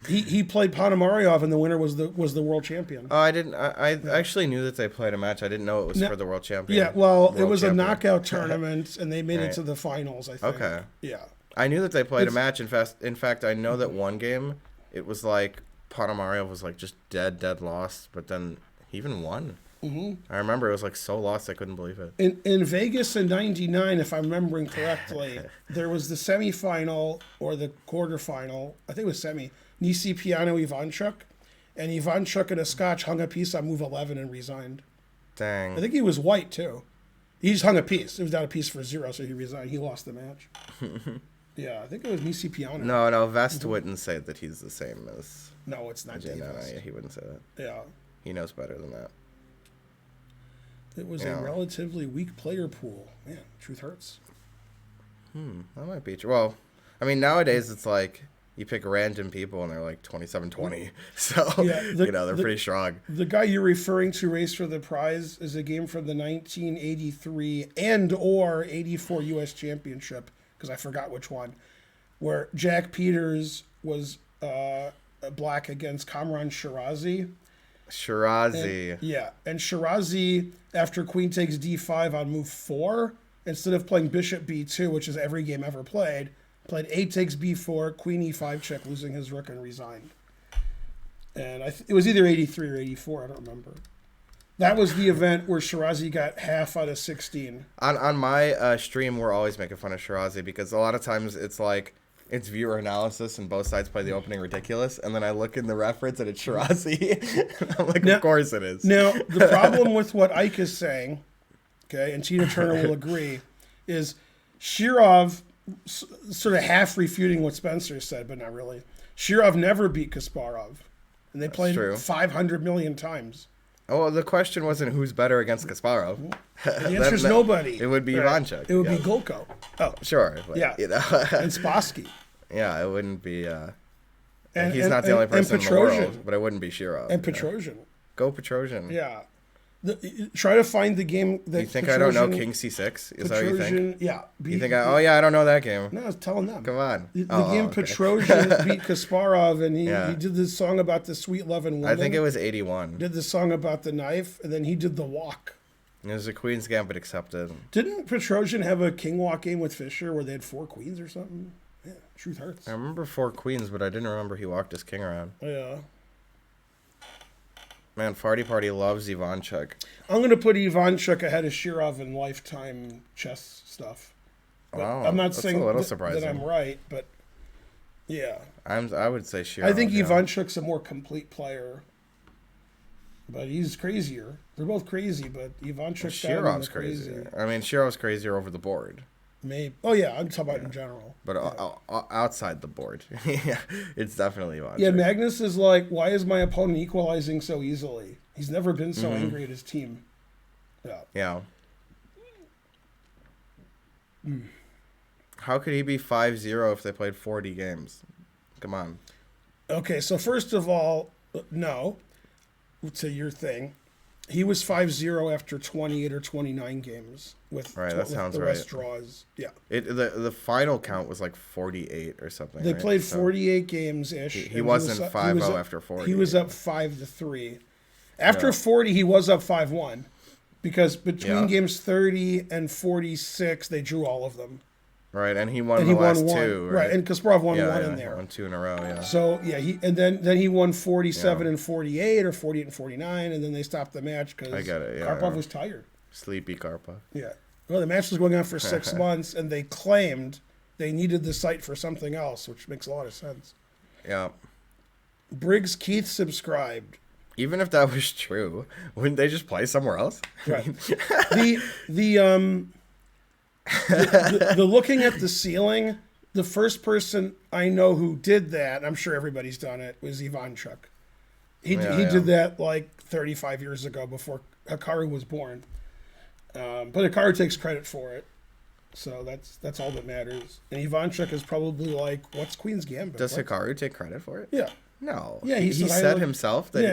He played Ponomaryov, and the winner was the world champion. Oh, I didn't. I actually knew that they played a match. I didn't know it was for the world champion. Yeah, well, it was a knockout tournament, and they made it Right. to the finals, I think. Okay. Yeah. I knew that they played a match. In fact, I know that one game, it was Ponomaryov was just dead lost, but then he even won. Mm-hmm. I remember it was so lost I couldn't believe it. In Vegas in '99, if I'm remembering correctly, there was the semifinal or the quarterfinal. I think it was semi. Nisi Piano Ivanchuk, And Ivanchuk in a scotch hung a piece on move 11 and resigned. Dang. I think he was white, too. He just hung a piece. It was down a piece for 0, so he resigned. He lost the match. Yeah, I think it was Nisi Piano. No, Vest wouldn't say that he's the same as... No, it's not No, Davis. yeah, he wouldn't say that. Yeah. He knows better than that. It was a relatively weak player pool. Man, truth hurts. That might be true. Well, I mean, nowadays it's like you pick random people and they're like 27-20. So, they're pretty strong. The guy you're referring to, Race for the Prize, is a game from the 1983 and or 84 U.S. Championship, because I forgot which one, where Jack Peters was black against Kamran Shirazi. And Shirazi, after queen takes d5 on move 4, instead of playing bishop b2, which is every game ever played a takes b4, queen e5 check, losing his rook, and resigned. And it was either 83 or 84, I don't remember. That was the event where Shirazi got half out of 16. On my stream, we're always making fun of Shirazi because a lot of times it's like, it's viewer analysis and both sides play the opening ridiculous, and then I look in the reference and it's Shirazi. I'm like, of course it is. Now, the problem with what Ike is saying, okay, and Tina Turner will agree, is Shirov sort of half refuting what Spencer said, but not really. Shirov never beat Kasparov, and they played 500 million times. Oh, the question wasn't who's better against Kasparov. The answer is nobody. It would be Ivanchuk. It would be Golko. Oh, sure. But, and Spassky. Yeah, it wouldn't be. And he's not the only person in the world, but it wouldn't be Shirov. And Petrosian. Go Petrosian. Yeah. Try to find the game that you think I don't know King C6? Is that what you think? Yeah. You think I don't know that game. No, I was telling them. Come on. The game Petrosian beat Kasparov, and he did this song about the sweet love and woman. I think it was 81. Did the song about the knife, and then he did the walk. It was a Queen's Gambit accepted. Didn't Petrosian have a king walk game with Fischer where they had 4 queens or something? Yeah, truth hurts. I remember 4 queens, but I didn't remember he walked his king around. Yeah. Man, Farty Party loves Ivanchuk. I'm going to put Ivanchuk ahead of Shirov in lifetime chess stuff. Wow, I'm not saying a little surprising that I'm right, but yeah. I would say Shirov. I think Ivanchuk's a more complete player, but he's crazier. They're both crazy, but Ivanchuk's Shirov's crazier. I mean, Shirov's crazier over the board. Maybe. Oh yeah, I'm talking about in general. But outside the board, yeah, it's definitely Ivanchuk. Yeah, Magnus is like, why is my opponent equalizing so easily? He's never been so angry at his team. Yeah. Yeah. How could he be 5-0 if they played 40 games? Come on. Okay, so first of all, no, to your thing. He was 5-0 after 28 or 29 games with that sounds the right. rest draws. Yeah. The final count was like 48 or something. They played 48 games ish. He wasn't 5-0 after 40. He was up 5-3. After 40, he was up 5-1 because between games 30 and 46, they drew all of them. Right, and he won the last 2. Right, and Kasparov won 1 in there. Won 2 in a row, yeah. So, then he won 47 and 48 or 48 and 49, and then they stopped the match because Karpov was tired. Sleepy Karpov. Yeah. Well, the match was going on for 6 months, and they claimed they needed the site for something else, which makes a lot of sense. Yeah. Briggs Keith subscribed. Even if that was true, wouldn't they just play somewhere else? Right. The looking at the ceiling, the first person I know who did that, and I'm sure everybody's done it, was Ivanchuk. He did that like 35 years ago before Hikaru was born. But Hikaru takes credit for it. So that's all that matters. And Ivanchuk is probably like, what's Queen's Gambit? Does Hikaru take credit for it? Yeah. No. Yeah, he said himself that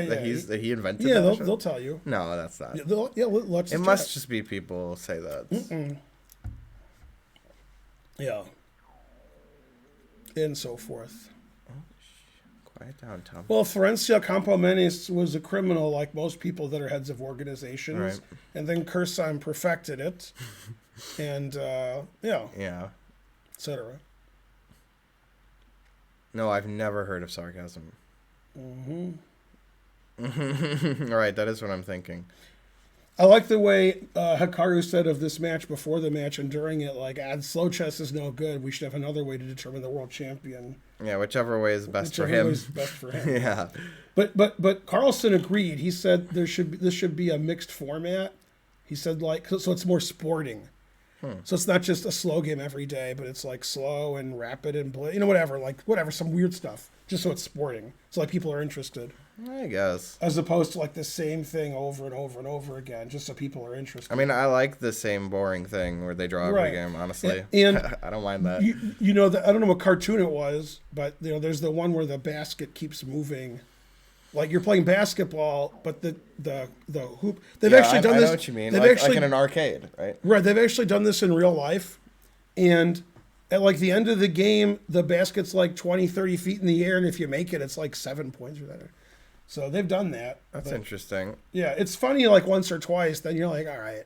he invented that. Yeah, they'll tell you. No, that's not. Let's it must just be people say that. Yeah. And so forth. Quiet down, Tom. Well, Ferencia Campomenes was a criminal like most people that are heads of organizations. Right. And then Curson perfected it. And, Yeah. Et cetera. No, I've never heard of sarcasm. Mm-hmm. All right, that is what I'm thinking. I like the way Hikaru said of this match before the match and during it, like, slow chess is no good. We should have another way to determine the world champion. Yeah, whichever way is best for Whichever him. way is best for him. Yeah. But Carlsen agreed. He said this should be a mixed format. He said, like, so it's more sporting. So it's not just a slow game every day, but it's like slow and rapid and whatever, some weird stuff. Just so it's sporting. So like people are interested. I guess. As opposed to like the same thing over and over and over again, just so people are interested. I mean, I like the same boring thing where they draw every Right. game, honestly. And I don't mind that. You know, I don't know what cartoon it was, but you know, there's the one where the basket keeps moving. Like you're playing basketball, but the hoop. They've actually done I this. know what you mean. They've Like actually in an arcade, right? Right, they've actually done this in real life. And at like the end of the game, the basket's like 20, 30 feet in the air, and if you make it, it's like 7 points or that. So they've done that. That's but, interesting. yeah, it's funny like once or twice, then you're like, all right.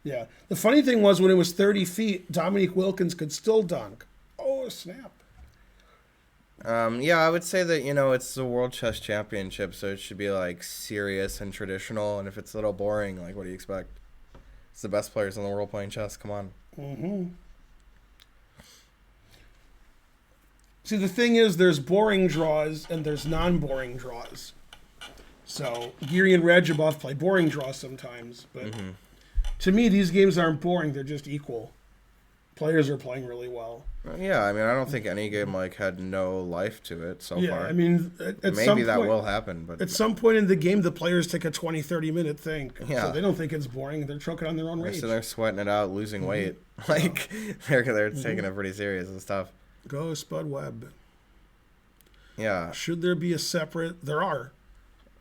Yeah. The funny thing was when it was 30 feet, Dominique Wilkins could still dunk. Oh, snap. Yeah, I would say that, you know, it's the World Chess Championship, so it should be like serious and traditional. And if it's a little boring, like, what do you expect? It's the best players in the world playing chess. Come on. Mm-hmm. See, the thing is, there's boring draws and there's non-boring draws. So Geary and Radjabov play boring draws sometimes, but to me, these games aren't boring. They're just equal. Players are playing really well. Yeah, I mean, I don't think any game like had no life to it so Yeah, far. I mean, at Maybe some that point, will happen, but at some point in the game, the players take a 20, 30-minute think. Yeah. So they don't think it's boring. They're choking on their own rage. so they're sweating it out, losing weight. Like they're taking it pretty serious and stuff. Go Spud Webb. Yeah, Should there be a separate? There are.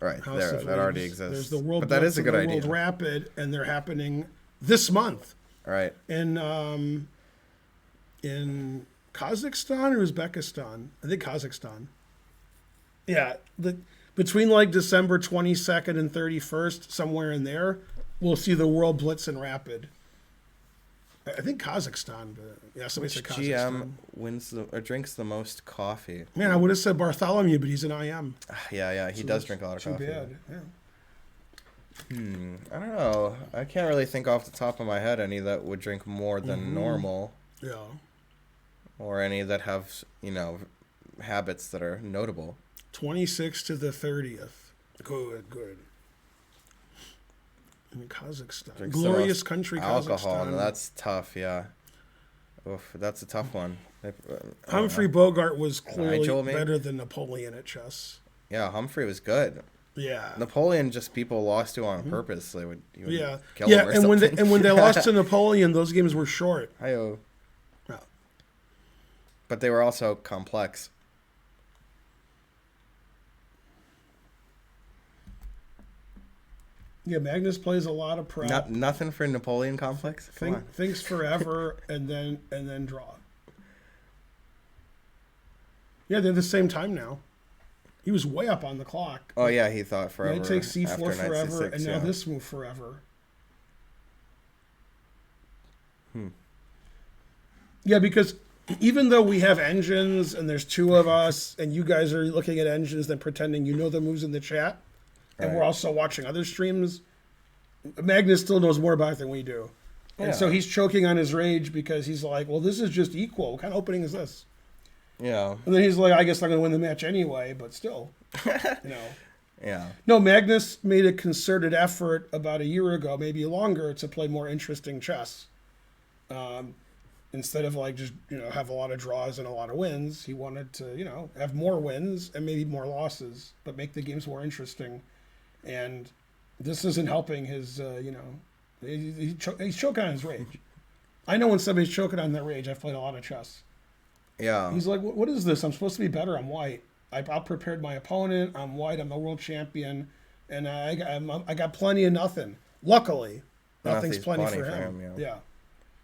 right. House There, of that already Leaves. exists. There's the World but that Blitz is a and good the idea. World Rapid, and they're happening this month Right. in Kazakhstan or Uzbekistan. I think Kazakhstan. Yeah, between like December 22nd and 31st, somewhere in there, we'll see the World Blitz and Rapid. I think Kazakhstan, but yeah, somebody said Which Kazakhstan. GM drinks the most coffee? Man, I would have said Bartholomew, but he's an IM. Yeah, he does drink a lot of Too coffee. bad. Yeah. I don't know. I can't really think off the top of my head any that would drink more than normal, Yeah. or any that have, you know, habits that are notable. 26th to the 30th. Good. In Kazakhstan. Drinks the Glorious most country, alcohol, Kazakhstan. and that's tough. Yeah. Oof, that's a tough one. Humphrey Bogart was clearly Nigel, maybe? better than Napoleon at chess. Yeah, Humphrey was good. Yeah. Napoleon, just people lost to on purpose. They would, you would Yeah. kill Yeah, him or and something. when they lost to Napoleon, those games were short. Hi-yo. Yeah. But they were also complex. Yeah, Magnus plays a lot of prep. Nothing for Napoleon complex. Come on. Thinks forever and then draw. Yeah, they're the same time now. He was way up on the clock. Oh yeah, he thought forever. Knight takes c4 after knight forever, c6, and now yeah. this move forever. Yeah, because even though we have engines and there's two of us, and you guys are looking at engines and pretending you know the moves in the chat, and we're Right. also watching other streams, Magnus still knows more about it than we do. And so Yeah. he's choking on his rage because he's like, well, this is just equal. What kind of opening is this? Yeah. And then he's like, I guess I'm going to win the match anyway, but still, you know. Yeah. No, Magnus made a concerted effort about a year ago, maybe longer, to play more interesting chess. Instead of like just, you know, have a lot of draws and a lot of wins, he wanted to, you know, have more wins and maybe more losses, but make the games more interesting. And this isn't helping his, you know, he's choking on his rage. I know when somebody's choking on their rage. I've played a lot of chess. Yeah. He's like, what is this? I'm supposed to be better. I'm white. I out-prepared my opponent. I'm white. I'm the world champion. And I got plenty of nothing. Luckily, nothing's plenty for him. Yeah.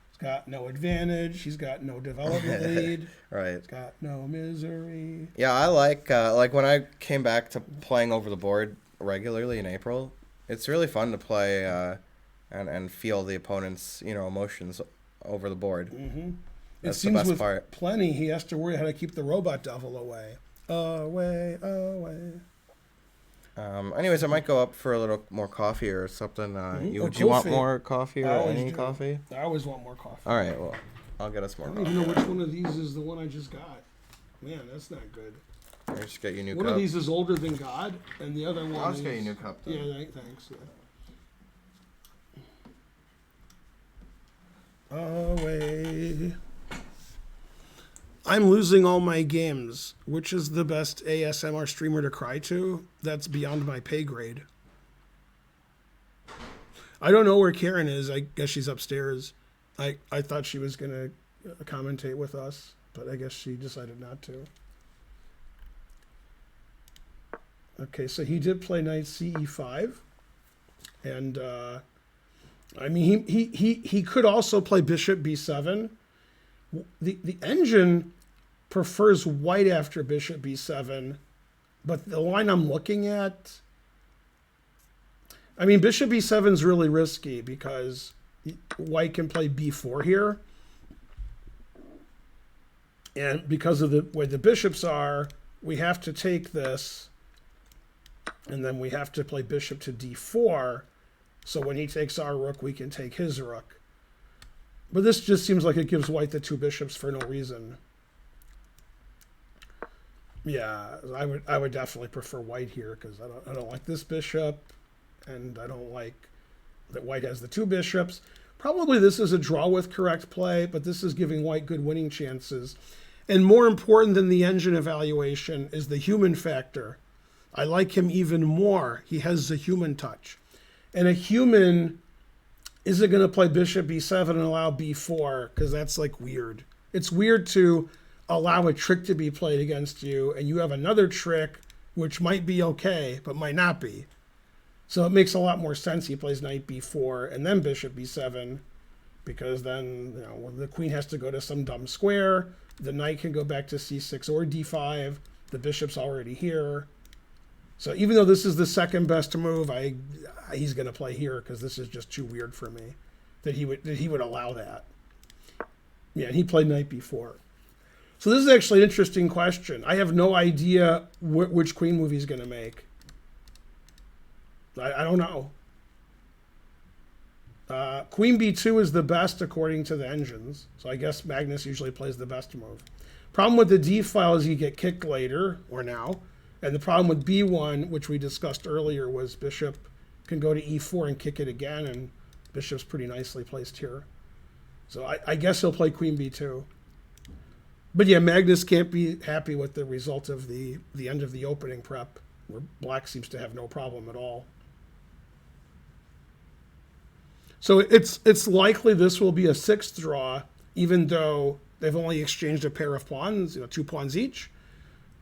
He's got no advantage. He's got no development lead. Right. He's got no misery. Yeah, I like when I came back to playing over the board regularly in April. It's really fun to play and feel the opponent's, you know, emotions over the board. Mm-hmm. That's It seems the best with part. plenty, he has to worry how to keep the robot devil away. Away. Anyways, I might go up for a little more coffee or something. Or Do you want coffee. more coffee or I always any do. coffee? I always want more coffee. All right, well, I'll get us more I don't coffee. even know which one of these is the one I just got. Man, that's not good. I'll just get you a new One cup. of these is older than God, and the other one I'll is... just get you a new cup, then. Yeah, thanks. Yeah. Away. I'm losing all my games. Which is the best ASMR streamer to cry to? That's beyond my pay grade. I don't know where Karen is. I guess she's upstairs. I thought she was going to commentate with us, but I guess she decided not to. Okay, so he did play knight CE5. And, I mean, he could also play bishop B7. The engine prefers white after bishop b7, but the line I'm looking at, I mean, bishop b7 is really risky because white can play b4 here. And because of the way the bishops are, we have to take this, and then we have to play bishop to d4. So when he takes our rook, we can take his rook. But this just seems like it gives white the two bishops for no reason. Yeah, I would definitely prefer white here because I don't like this bishop, and I don't like that white has the two bishops. Probably this is a draw with correct play, but this is giving white good winning chances. And more important than the engine evaluation is the human factor. I like him even more. He has the human touch. And a human isn't going to play bishop b7 and allow b4 because that's like weird. It's weird to allow a trick to be played against you and you have another trick which might be okay but might not be. So it makes a lot more sense he plays knight b4 and then bishop b7 because then the queen has to go to some dumb square. The knight can go back to c6 or d5. The bishop's already here. So even though this is the second best move, he's going to play here because this is just too weird for me that he would allow that. Yeah, and he played knight b4. So this is actually an interesting question. I have no idea which queen move he's going to make. I don't know. Queen b2 is the best according to the engines. So I guess Magnus usually plays the best move. Problem with the d file is you get kicked later or now. And the problem with b1, which we discussed earlier, was bishop can go to e4 and kick it again, and bishop's pretty nicely placed here. So I guess he'll play queen b2. But yeah, Magnus can't be happy with the result of the end of the opening prep, where black seems to have no problem at all. So it's likely this will be a sixth draw, even though they've only exchanged a pair of pawns, 2 pawns each.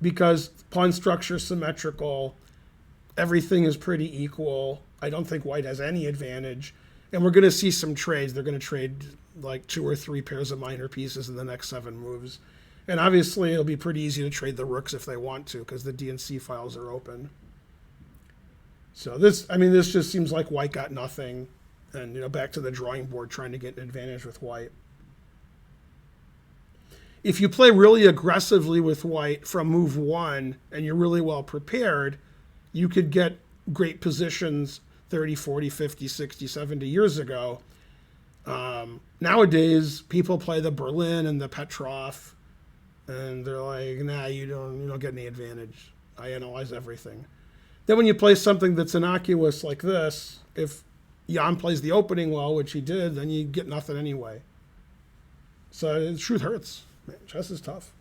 Because pawn structure is symmetrical, everything is pretty equal. I don't think white has any advantage. And we're going to see some trades. They're going to trade like 2 or 3 pairs of minor pieces in the next 7 moves. And obviously it'll be pretty easy to trade the rooks if they want to because the D and C files are open. So this just seems like white got nothing. And, back to the drawing board trying to get an advantage with white. If you play really aggressively with white from move 1 and you're really well prepared, you could get great positions 30, 40, 50, 60, 70 years ago. Nowadays, people play the Berlin and the Petrov, and they're like, nah, you don't get any advantage. I analyze everything. Then when you play something that's innocuous like this, if Jan plays the opening well, which he did, then you get nothing anyway. So the truth hurts. Man, chess is tough.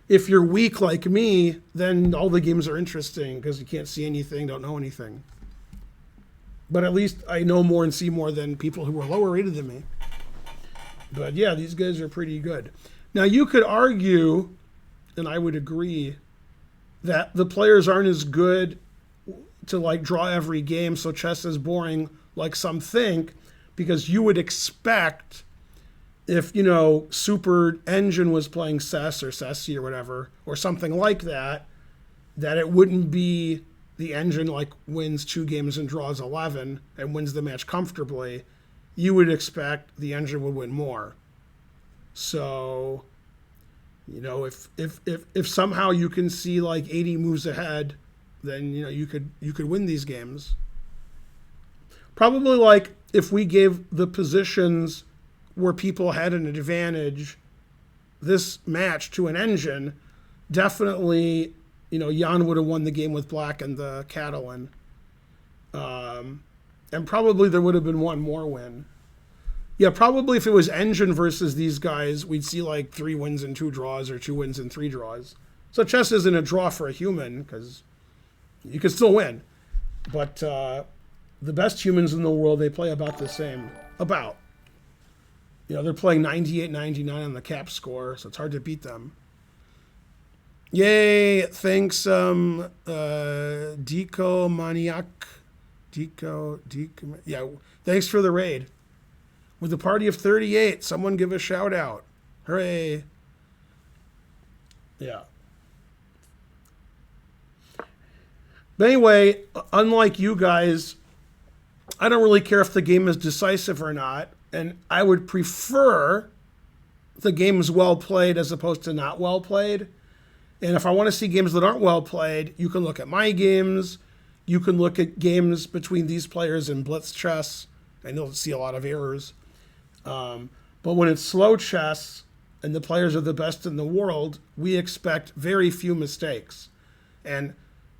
If you're weak like me, then all the games are interesting because you can't see anything, don't know anything. But at least I know more and see more than people who are lower rated than me. But yeah, these guys are pretty good. Now you could argue, and I would agree, that the players aren't as good to like draw every game, so chess is boring like some think, because you would expect if, Super Engine was playing Cess or Cessy or whatever, or something like that, that it wouldn't be the engine like wins 2 games and draws 11 and wins the match comfortably. You would expect the engine would win more. So, if somehow you can see like 80 moves ahead then you could win these games. Probably like if we gave the positions where people had an advantage this match to an engine, definitely, Jan would have won the game with black and the Catalan. And probably there would have been one more win. Yeah, probably if it was engine versus these guys, we'd see like 3 wins and 2 draws or 2 wins and 3 draws. So chess isn't a draw for a human because you can still win. But the best humans in the world, they play about the same. About. They're playing 98-99 on the cap score, so it's hard to beat them. Yay! Thanks, Deco Maniac. Deco. Yeah, thanks for the raid. With a party of 38, someone give a shout out. Hooray. Yeah. But anyway, unlike you guys, I don't really care if the game is decisive or not. And I would prefer the games well played as opposed to not well played. And if I want to see games that aren't well played, you can look at my games. You can look at games between these players in blitz chess, and you'll see a lot of errors. But when it's slow chess and the players are the best in the world, we expect very few mistakes. And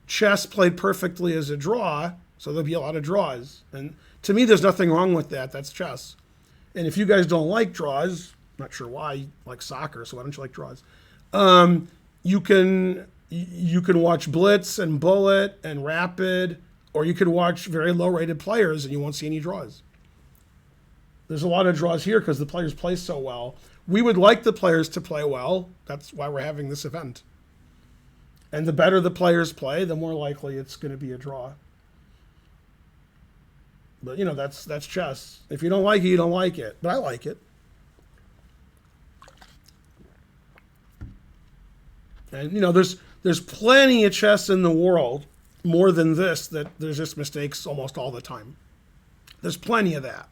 chess played perfectly as a draw, so there'll be a lot of draws. And to me, there's nothing wrong with that. That's chess. And if you guys don't like draws, not sure why, you like soccer, so why don't you like draws? You can watch blitz and bullet and rapid, or you could watch very low-rated players and you won't see any draws. There's a lot of draws here because the players play so well. We would like the players to play well. That's why we're having this event. And the better the players play, the more likely it's going to be a draw. But, that's chess. If you don't like it, you don't like it. But I like it. And, there's plenty of chess in the world, more than this, that there's just mistakes almost all the time. There's plenty of that.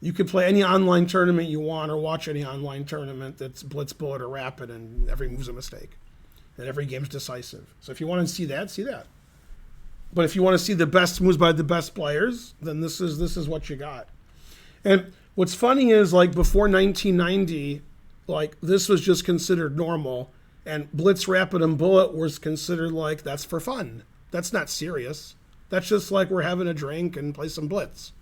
You can play any online tournament you want or watch any online tournament that's blitz, bullet, or rapid, and every move's a mistake. And every game's decisive. So if you want to see that, see that. But if you want to see the best moves by the best players, then this is what you got. And what's funny is, like, before 1990, like, this was just considered normal. And blitz, rapid, and bullet was considered like, that's for fun. That's not serious. That's just like we're having a drink and play some blitz.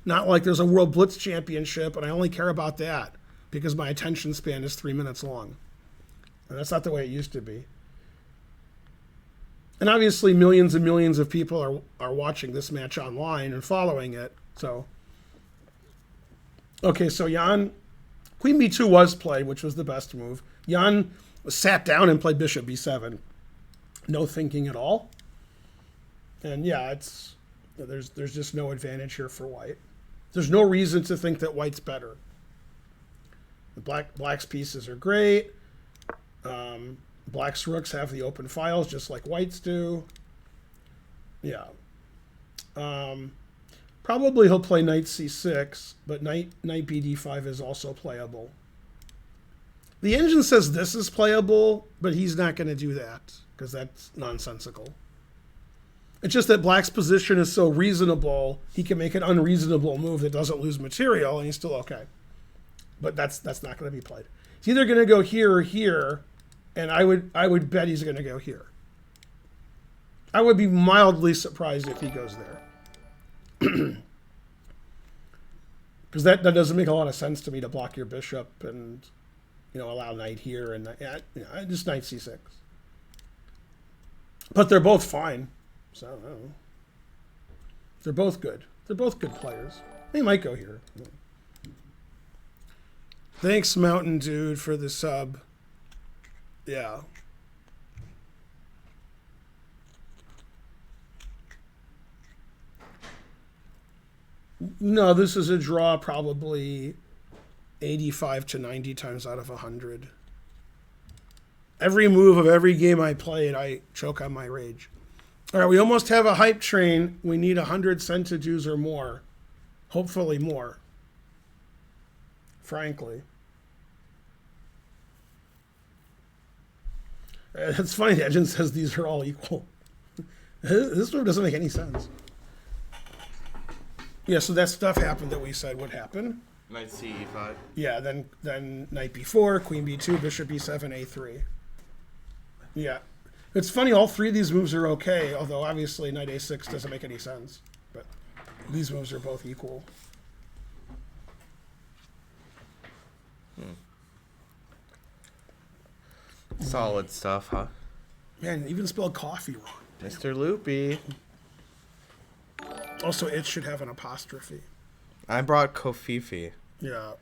Not like there's a World Blitz Championship and I only care about that because my attention span is 3 minutes long. And that's not the way it used to be. And obviously millions and millions of people are watching this match online and following it. So, okay, so Jan, Queen B2 was played, which was the best move. Jan sat down and played Bishop B7. No thinking at all. And yeah, there's just no advantage here for white. There's no reason to think that white's better. The black's pieces are great. Black's rooks have the open files just like white's do. Yeah. Probably he'll play knight c6, but knight bd5 is also playable. The engine says this is playable, but he's not going to do that because that's nonsensical. It's just that black's position is so reasonable, he can make an unreasonable move that doesn't lose material, and he's still okay. But that's not going to be played. He's either going to go here or here, and I would bet he's going to go here. I would be mildly surprised if he goes there. Because that doesn't make a lot of sense to me to block your bishop and allow knight here and just knight c6. But they're both fine. So I don't know. They're both good. They're both good players. They might go here. Thanks, Mountain Dude, for the sub. Yeah. No, this is a draw probably 85 to 90 times out of 100. Every move of every game I played, I choke on my rage. All right, we almost have a hype train. We need 100 centijues or more. Hopefully more. Frankly. It's funny, the engine says these are all equal. This move doesn't make any sense. Yeah, so that stuff happened that we said would happen. Knight C5. Yeah, then knight b4, queen b2, bishop b7, a3. Yeah. It's funny, all three of these moves are okay, although obviously knight a6 doesn't make any sense. But these moves are both equal. Solid stuff, huh? Man, even spelled coffee wrong. Mr. Loopy. Also, it should have an apostrophe. I brought Kofifi. Yeah.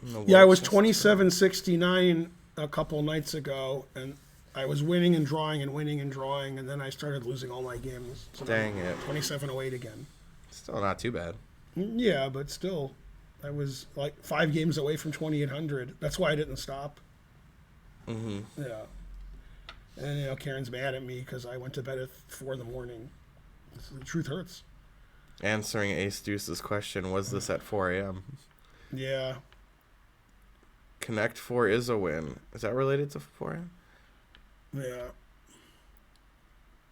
No Yeah, I was words. 2769 a couple nights ago, and I was winning and drawing and winning and drawing, and then I started losing all my games. So Dang it. 2708 again. Still not too bad. Yeah, but still, I was like 5 games away from 2800. That's why I didn't stop. Mm-hmm. Yeah. And, Karen's mad at me because I went to bed at 4 in the morning. The truth hurts. Answering Ace Deuce's question, was this at 4 a.m.? Yeah. Connect 4 is a win. Is that related to 4 a.m.? Yeah.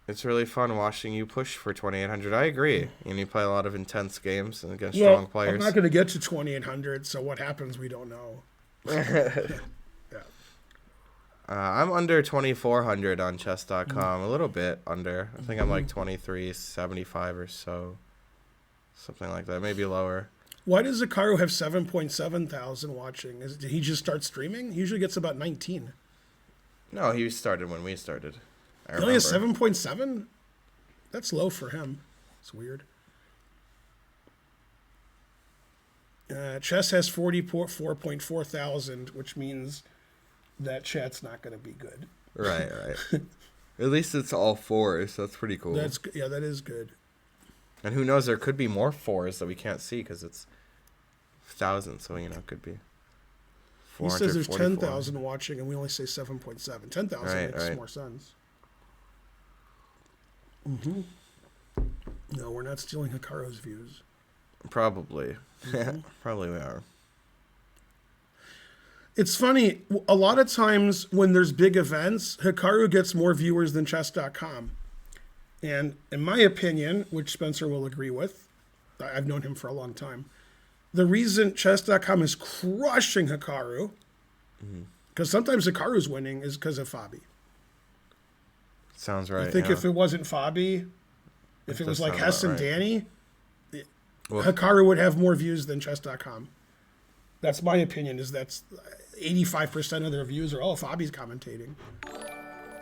It's really fun watching you push for 2800. I agree. And you play a lot of intense games and against strong I'm players. not going to get to 2800, so what happens, we don't know. Yeah. I'm under 2400 on chess.com. A little bit under. I think I'm like 2375 or so. Something like that. Maybe lower. Why does Hikaru have 7.7 thousand watching? Did he just start streaming? He usually gets about 19. No, he started when we started. I He only has remember. 7.7? That's low for him. It's weird. Chess has 44.4 thousand, which means that chat's not going to be good. Right. At least it's all 4s. That's pretty cool. That is good. And who knows, there could be more 4s that we can't see because it's 1,000. So, it could be He says there's 444. 10,000 watching, and we only say 7.7. 10,000 Right, makes right. more sense. No, we're not stealing Hikaru's views. Probably. Probably we are. It's funny, a lot of times when there's big events, Hikaru gets more viewers than chess.com. And in my opinion, which Spencer will agree with, I've known him for a long time, the reason chess.com is crushing Hikaru, because sometimes Hikaru's winning, is because of Fabi. Sounds right. I think yeah. if it wasn't Fabi, if it was does like sound Hess about and right. Danny, Well- Hikaru would have more views than chess.com. That's my opinion, is that's 85% of their views are, Fabi's commentating.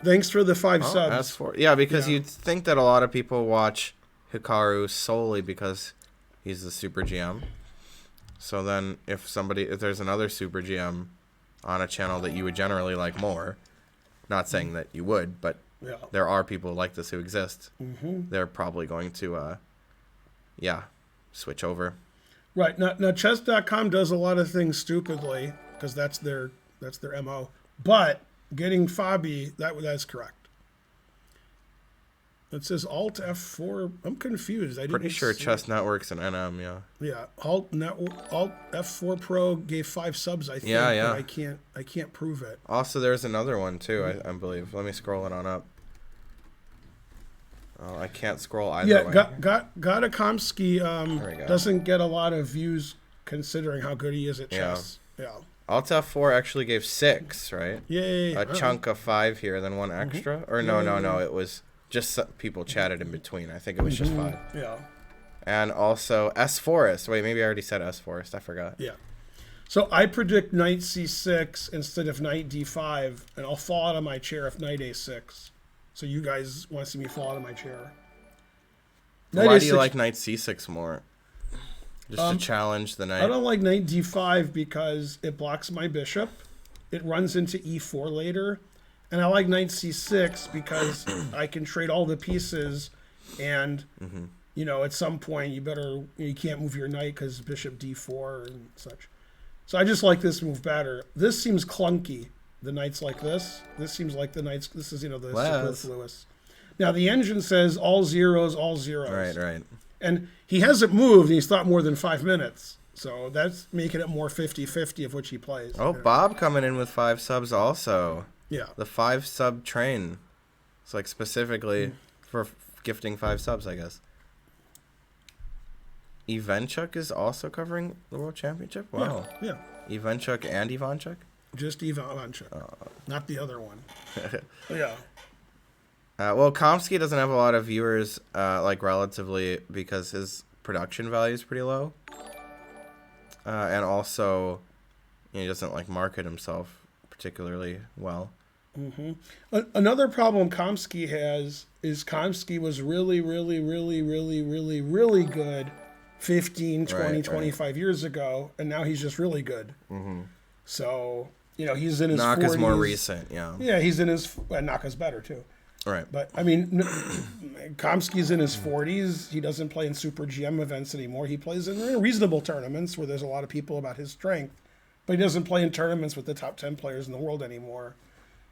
Thanks for the 5 subs. S4. Yeah, because Yeah. you'd think that a lot of people watch Hikaru solely because he's the Super GM. So then if there's another Super GM on a channel that you would generally like more, not saying that you would, but Yeah. there are people like this who exist, they're probably going to, switch over. Right. Now chess.com does a lot of things stupidly because that's their MO. But getting Fabi, that's correct. It says Alt F4. I'm confused. Pretty sure Chess Network's an NM, yeah. Yeah. Alt F4 Pro gave 5 subs, I think. Yeah. But I can't prove it. Also, there's another one, too, I believe. Let me scroll it on up. Oh, I can't scroll either way. Gatakomsky we go. doesn't get a lot of views considering how good he is at chess. Yeah. Alt F4 actually gave 6, right? Yay. A chunk of 5 here, then 1 extra? Or no, it was just some people chatted in between. I think it was just 5. Yeah. And also S Forest. Wait, maybe I already said S Forest. I forgot. Yeah. So I predict knight c6 instead of knight d5, and I'll fall out of my chair if knight a6. So you guys want to see me fall out of my chair. Why do you like knight c6 more? Just to challenge the knight? I don't like knight d5 because it blocks my bishop. It runs into e4 later. And I like knight c6 because I can trade all the pieces and, at some point you can't move your knight because bishop d4 and such. So I just like this move better. This seems clunky. The knight's like this. This seems like the knight's, this is, the superfluous. Now the engine says all zeros, all zeros. Right. And he hasn't moved and he's thought more than 5 minutes. So that's making it more 50-50 of which he plays. Oh, Bob coming in with 5 subs also. Yeah. The 5 sub train It's like specifically for gifting 5 subs, I guess. Ivanchuk is also covering the World Championship? Wow. Yeah. Ivanchuk and Ivanchuk? Just Ivanchuk. Not the other one. Yeah. Well, Komsky doesn't have a lot of viewers, like relatively, because his production value is pretty low. And also, he doesn't like market himself particularly well. Mm-hmm. Another problem Komsky has is Komsky was really, really, really, really, really, really good 15, 20, 25 years ago, and now he's just really good. Mm-hmm. So, he's in his 40s. Naka's more recent, yeah. Yeah, he's in his... Naka's better, too. Right. But, I mean, Komsky's in his 40s. He doesn't play in Super GM events anymore. He plays in reasonable tournaments where there's a lot of people about his strength. But he doesn't play in tournaments with the top 10 players in the world anymore.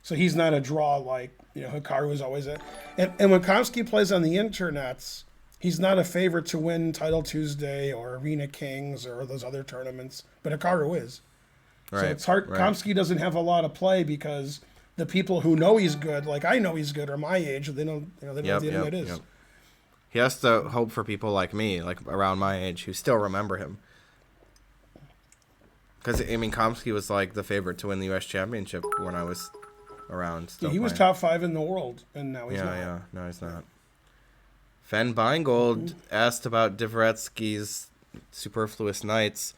So he's not a draw like, Hikaru is always a... And when Komsky plays on the internets, he's not a favorite to win Title Tuesday or Arena Kings or those other tournaments. But Hikaru is. Right. So it's hard. Right. Komsky doesn't have a lot of play because... the people who know he's good, like I know he's good, are my age. They don't, they know what the internet is. Yep. He has to hope for people like me, like around my age, who still remember him. Because Komsky was like the favorite to win the U.S. Championship when I was around. Still he was top 5 in the world, and now he's not. Yeah, no, he's not. Fen Beingold asked about Dvoretsky's superfluous knights.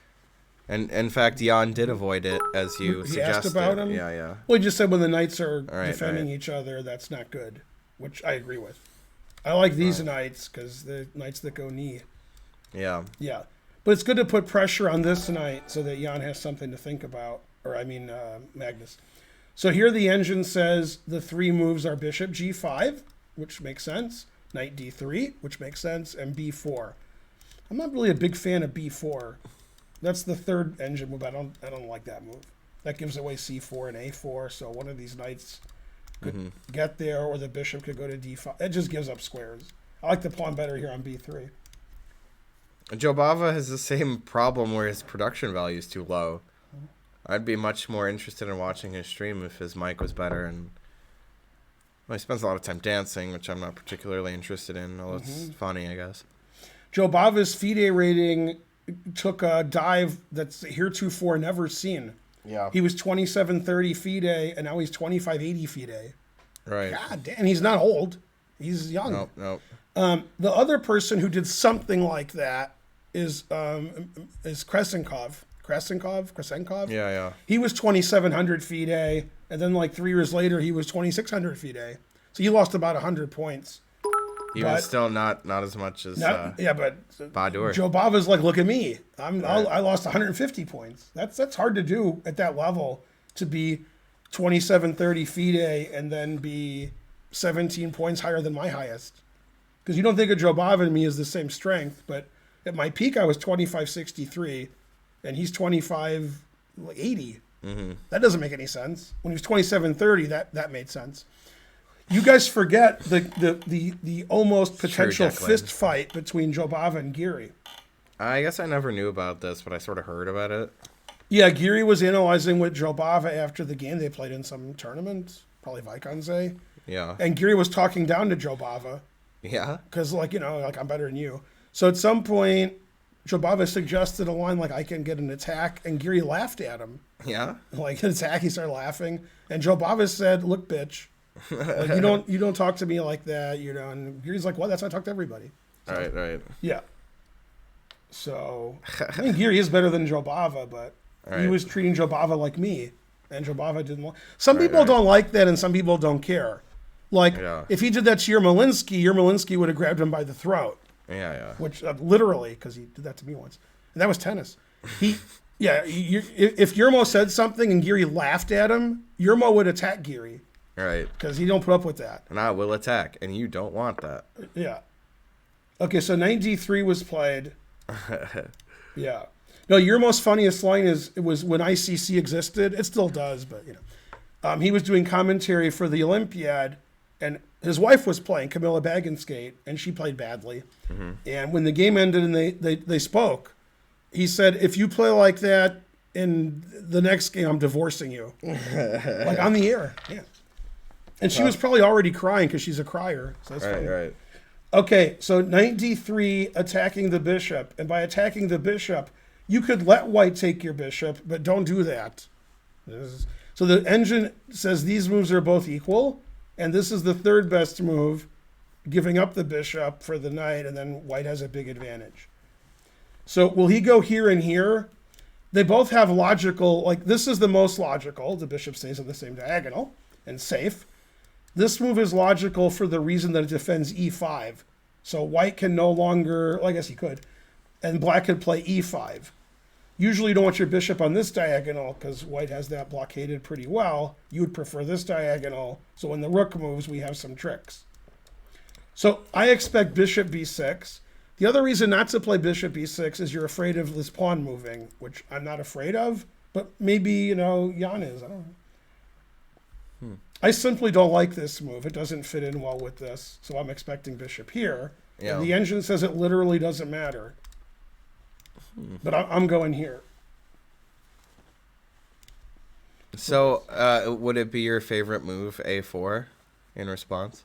And in fact, Jan did avoid it, as you he suggested. asked about him? Yeah. Well, he just said when the knights are defending each other, that's not good, which I agree with. I like these knights because the knights that go knee. Yeah. Yeah. But it's good to put pressure on this knight so that Jan has something to think about. Magnus. So here the engine says the 3 moves are bishop g5, which makes sense, knight d3, which makes sense, and b4. I'm not really a big fan of b4. That's the 3rd engine move. I don't like that move. That gives away c4 and a4, so one of these knights could get there, or the bishop could go to d5. It just gives up squares. I like the pawn better here on b3. Jobava has the same problem where his production value is too low. I'd be much more interested in watching his stream if his mic was better. And he spends a lot of time dancing, which I'm not particularly interested in, although it's funny, I guess. Jobava's FIDE rating took a dive that's heretofore never seen. Yeah. He was 2730 FIDE, and now he's 2580 FIDE. Right. God damn, he's not old. He's young. Nope. The other person who did something like that is Kresenkov. Yeah. He was 2700 FIDE, and then like 3 years later, he was 2600 FIDE. So he lost about 100 points. He was still not as much as but Badur. Jobava's like, look at me. I lost 150 points. That's hard to do at that level, to be 2730 FIDE and then be 17 points higher than my highest. Because you don't think of Jobava and me as the same strength, but at my peak I was 2563, and he's 2580. That doesn't make any sense. When he was 2730, that made sense. You guys forget the almost potential fist fight between Jobava and Giri. I guess I never knew about this, but I sort of heard about it. Yeah, Giri was analyzing with Jobava after the game. They played in some tournament, probably Vaikanze. Yeah. And Giri was talking down to Jobava. Yeah? Because, I'm better than you. So at some point, Jobava suggested a line like, I can get an attack, and Giri laughed at him. Yeah? Like, an attack, he started laughing. And Jobava said, look, bitch. Like, you don't talk to me like that, and Giri's like, well, that's how I talk to everybody. So, Right. Yeah. So, I think Giri is better than Jobava, but he was treating Jobava like me, and Jobava didn't like... Some people don't like that, and some people don't care. Like, if he did that to Yermolinsky would have grabbed him by the throat. Yeah. Which, literally, because he did that to me once. And that was tennis. If Yermo said something and Giri laughed at him, Yermo would attack Giri. Right. Because he don't put up with that. And I will attack, and you don't want that. Yeah. Okay, so knight d3 was played. Yeah. No, your most funniest line was when ICC existed. It still does, but he was doing commentary for the Olympiad, and his wife was playing, Camilla Baginskate, and she played badly. And when the game ended and they spoke, he said, "If you play like that in the next game, I'm divorcing you." Like on the air. Yeah. And she was probably already crying because she's a crier. So that's funny. Right. Okay, so knight d3 attacking the bishop. And by attacking the bishop, you could let white take your bishop, but don't do that. So the engine says these moves are both equal, and this is the third best move, giving up the bishop for the knight, and then white has a big advantage. So will he go here and here? They both have logical, like this is the most logical. The bishop stays on the same diagonal and safe. This move is logical for the reason that it defends e5. So white can no longer, well, I guess he could, and black could play e5. Usually you don't want your bishop on this diagonal because white has that blockaded pretty well. You would prefer this diagonal. So when the rook moves, we have some tricks. So I expect bishop b6. The other reason not to play bishop b6 is you're afraid of this pawn moving, which I'm not afraid of, but maybe, Jan is. I don't know. I simply don't like this move. It doesn't fit in well with this. So I'm expecting bishop here. Yeah. And the engine says it literally doesn't matter. But I'm going here. So would it be your favorite move, a4, in response?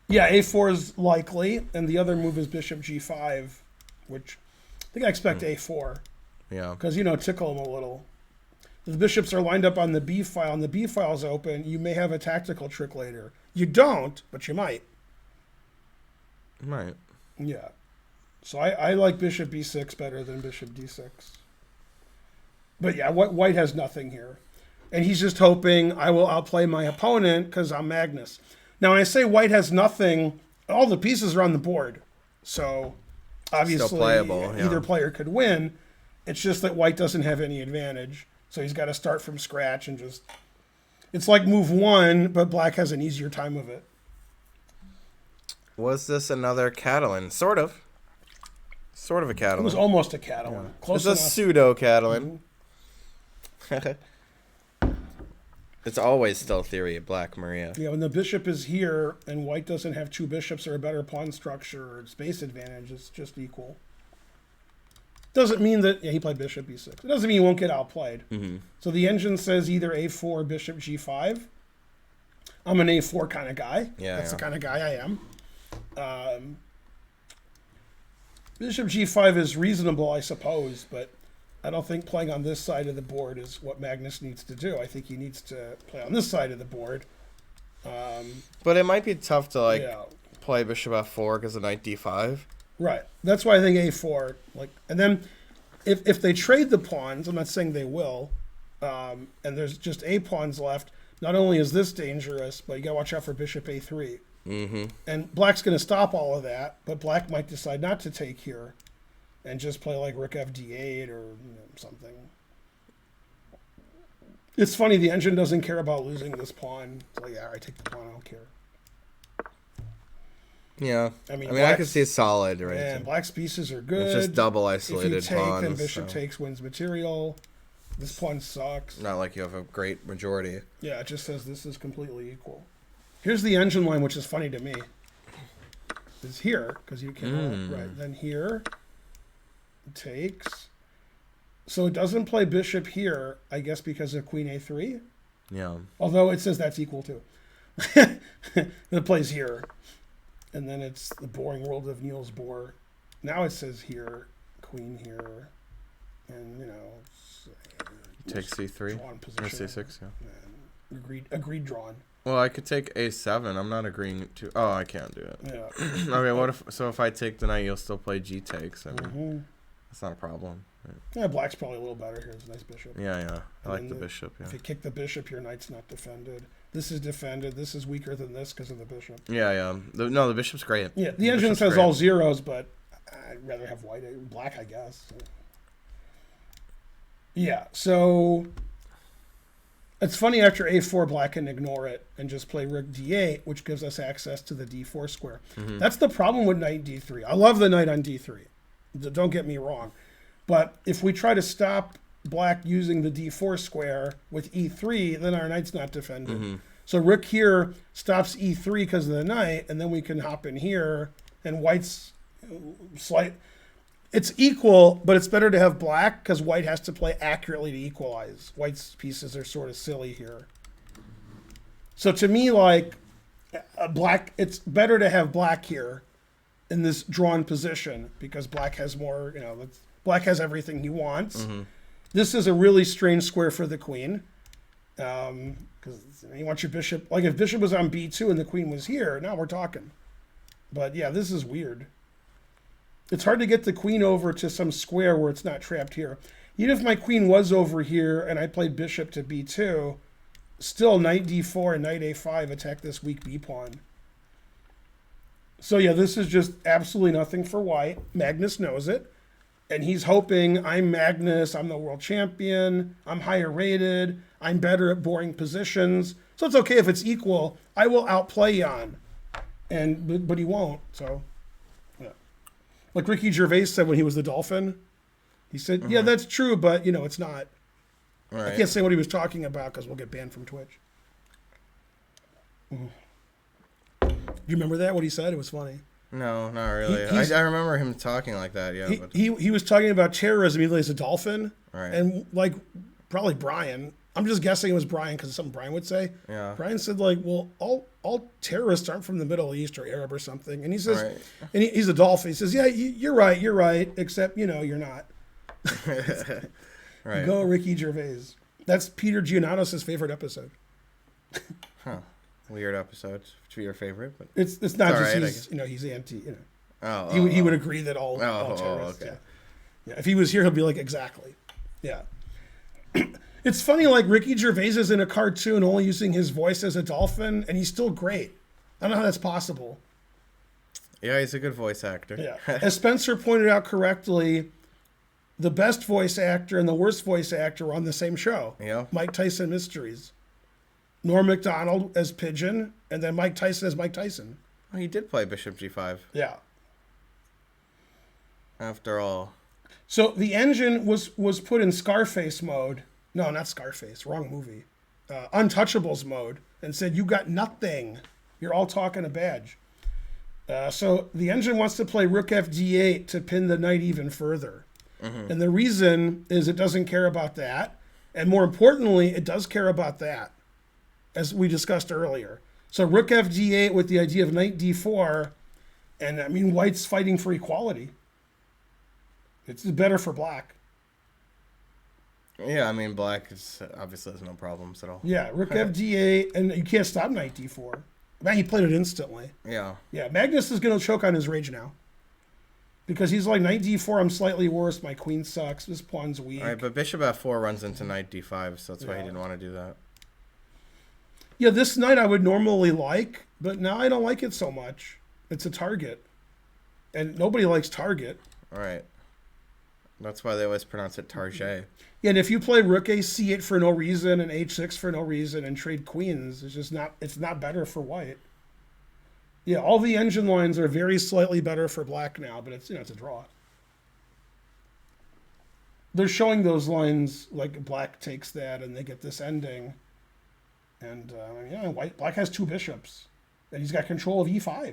Yeah, a4 is likely, and the other move is bishop g5, which I think I expect a4. Yeah. Because, tickle him a little. The bishops are lined up on the b file, and the b file is open. You may have a tactical trick later. You don't, but you might. Might. Yeah. So I like bishop b6 better than bishop d6. But yeah, white has nothing here. And he's just hoping I will outplay my opponent because I'm Magnus. Now, when I say white has nothing, all the pieces are on the board. So obviously still playable, yeah. Either player could win. It's just that white doesn't have any advantage. So he's got to start from scratch and just... It's like move one, but black has an easier time of it. Was this another Catalan? Sort of. Sort of a Catalan. It was almost a Catalan. Yeah. Close enough. A pseudo-Catalan. Mm-hmm. It's always still theory of black, Maria. Yeah, when the bishop is here and white doesn't have two bishops or a better pawn structure or space advantage, it's just equal. Doesn't mean that... Yeah, he played bishop b6. It doesn't mean he won't get outplayed. Mm-hmm. So the engine says either a4 bishop g5. I'm an a4 kind of guy. Yeah, That's the kind of guy I am. Bishop g5 is reasonable, I suppose, but I don't think playing on this side of the board is what Magnus needs to do. I think he needs to play on this side of the board. But it might be tough to play bishop f4 because of knight d5. Right. That's why I think a4. And then if they trade the pawns, I'm not saying they will, and there's just a pawns left. Not only is this dangerous, but you got to watch out for bishop a3. Mm-hmm. And black's going to stop all of that, but black might decide not to take here and just play like rook fd8 or something. It's funny, the engine doesn't care about losing this pawn. It's like, yeah, I take the pawn, I don't care. Yeah. I mean I can see solid, right? And black's pieces are good. It's just double isolated if you take, pawns. Then bishop takes, wins material. This pawn sucks. Not like you have a great majority. Yeah, it just says this is completely equal. Here's the engine line, which is funny to me. It's here, because you can right. Then here, it takes. So it doesn't play bishop here, I guess because of queen a3. Yeah. Although it says that's equal to. It plays here. And then it's the boring world of Niels Bohr. Now it says here, queen here. And, take c3 drawn position. or c6, yeah. Agreed drawn. Well, I could take a7. I'm not agreeing to... Oh, I can't do it. Yeah. Okay, what if... So if I take the knight, you'll still play g takes. I mean, that's not a problem. Right? Yeah, black's probably a little better here. It's a nice bishop. Yeah. I like the bishop, yeah. If you kick the bishop, your knight's not defended. This is defended. This is weaker than this because of the bishop. Yeah. The bishop's great. Yeah, the engine says all zeros, but I'd rather have black, I guess. So. Yeah, so... It's funny after a4, black can ignore it and just play rook d8, which gives us access to the d4 square. Mm-hmm. That's the problem with knight d3. I love the knight on d3. Don't get me wrong. But if we try to stop black using the d4 square with e3, then our knight's not defended. Mm-hmm. So rook here stops e3 because of the knight, and then we can hop in here, and white's slight... It's equal, but it's better to have black because white has to play accurately to equalize. White's pieces are sort of silly here. So to me, like, black, it's better to have black here in this drawn position because black has more, black has everything he wants. This is a really strange square for the queen. Because you want your bishop, like if bishop was on b2 and the queen was here, now we're talking. But yeah, this is weird. It's hard to get the queen over to some square where it's not trapped here. Even if my queen was over here and I played bishop to b2, still knight d4 and knight a5 attack this weak b pawn. So yeah, this is just absolutely nothing for white. Magnus knows it. And he's hoping, I'm Magnus, I'm the world champion, I'm higher rated, I'm better at boring positions. So it's okay if it's equal. I will outplay Jan. But he won't, so yeah. Like Ricky Gervais said when he was the Dolphin, he said, yeah, that's true, but it's not. Right. I can't say what he was talking about because we'll get banned from Twitch. Do you remember that, what he said? It was funny. No, not really. I remember him talking like that, yeah. He was talking about terrorism even though he's a dolphin. Right. And like probably Brian. I'm just guessing it was Brian because it's something Brian would say. Yeah. Brian said like, well, all terrorists aren't from the Middle East or Arab or something. And he says, right. And he's a dolphin. He says, yeah, you're right, except, you're not. Right. Go Ricky Gervais. That's Peter Giannatos' favorite episode. Huh. Weird episode to be your favorite, but it's not just right, he's anti. He would agree that all terrorists. Okay. Yeah. If he was here, he'll be like exactly. Yeah. It's funny, like Ricky Gervais is in a cartoon only using his voice as a dolphin, and he's still great. I don't know how that's possible. Yeah, he's a good voice actor. Yeah. As Spencer pointed out correctly, the best voice actor and the worst voice actor were on the same show. Yeah. Mike Tyson Mysteries. Norm Macdonald as Pigeon, and then Mike Tyson as Mike Tyson. Oh, he did play Bishop G5. Yeah. After all. So the engine was put in Scarface mode. No, not Scarface. Wrong movie. Untouchables mode. And said, you got nothing. You're all talking a badge. So the engine wants to play Rook FD8 to pin the knight even further. Mm-hmm. And the reason is it doesn't care about that. And more importantly, it does care about that, as we discussed earlier. So Rook FD8 with the idea of knight D4. And, I mean, white's fighting for equality. It's better for black. Yeah, I mean, black is obviously has no problems at all. Yeah, Rook FD8, and you can't stop knight D4. Man, he played it instantly. Yeah. Yeah, Magnus is going to choke on his rage now. Because he's like, knight D4, I'm slightly worse. My queen sucks. This pawn's weak. All right, but bishop F4 runs into knight D5, so that's why he didn't want to do that. Yeah, this knight I would normally like, but now I don't like it so much. It's a target. And nobody likes target. All right. That's why they always pronounce it Target. Yeah, and if you play Rook A C8 for no reason and H6 for no reason and trade queens, it's not better for white. Yeah, all the engine lines are very slightly better for black now, but it's a draw. They're showing those lines like black takes that and they get this ending. And black has two bishops. And he's got control of E5.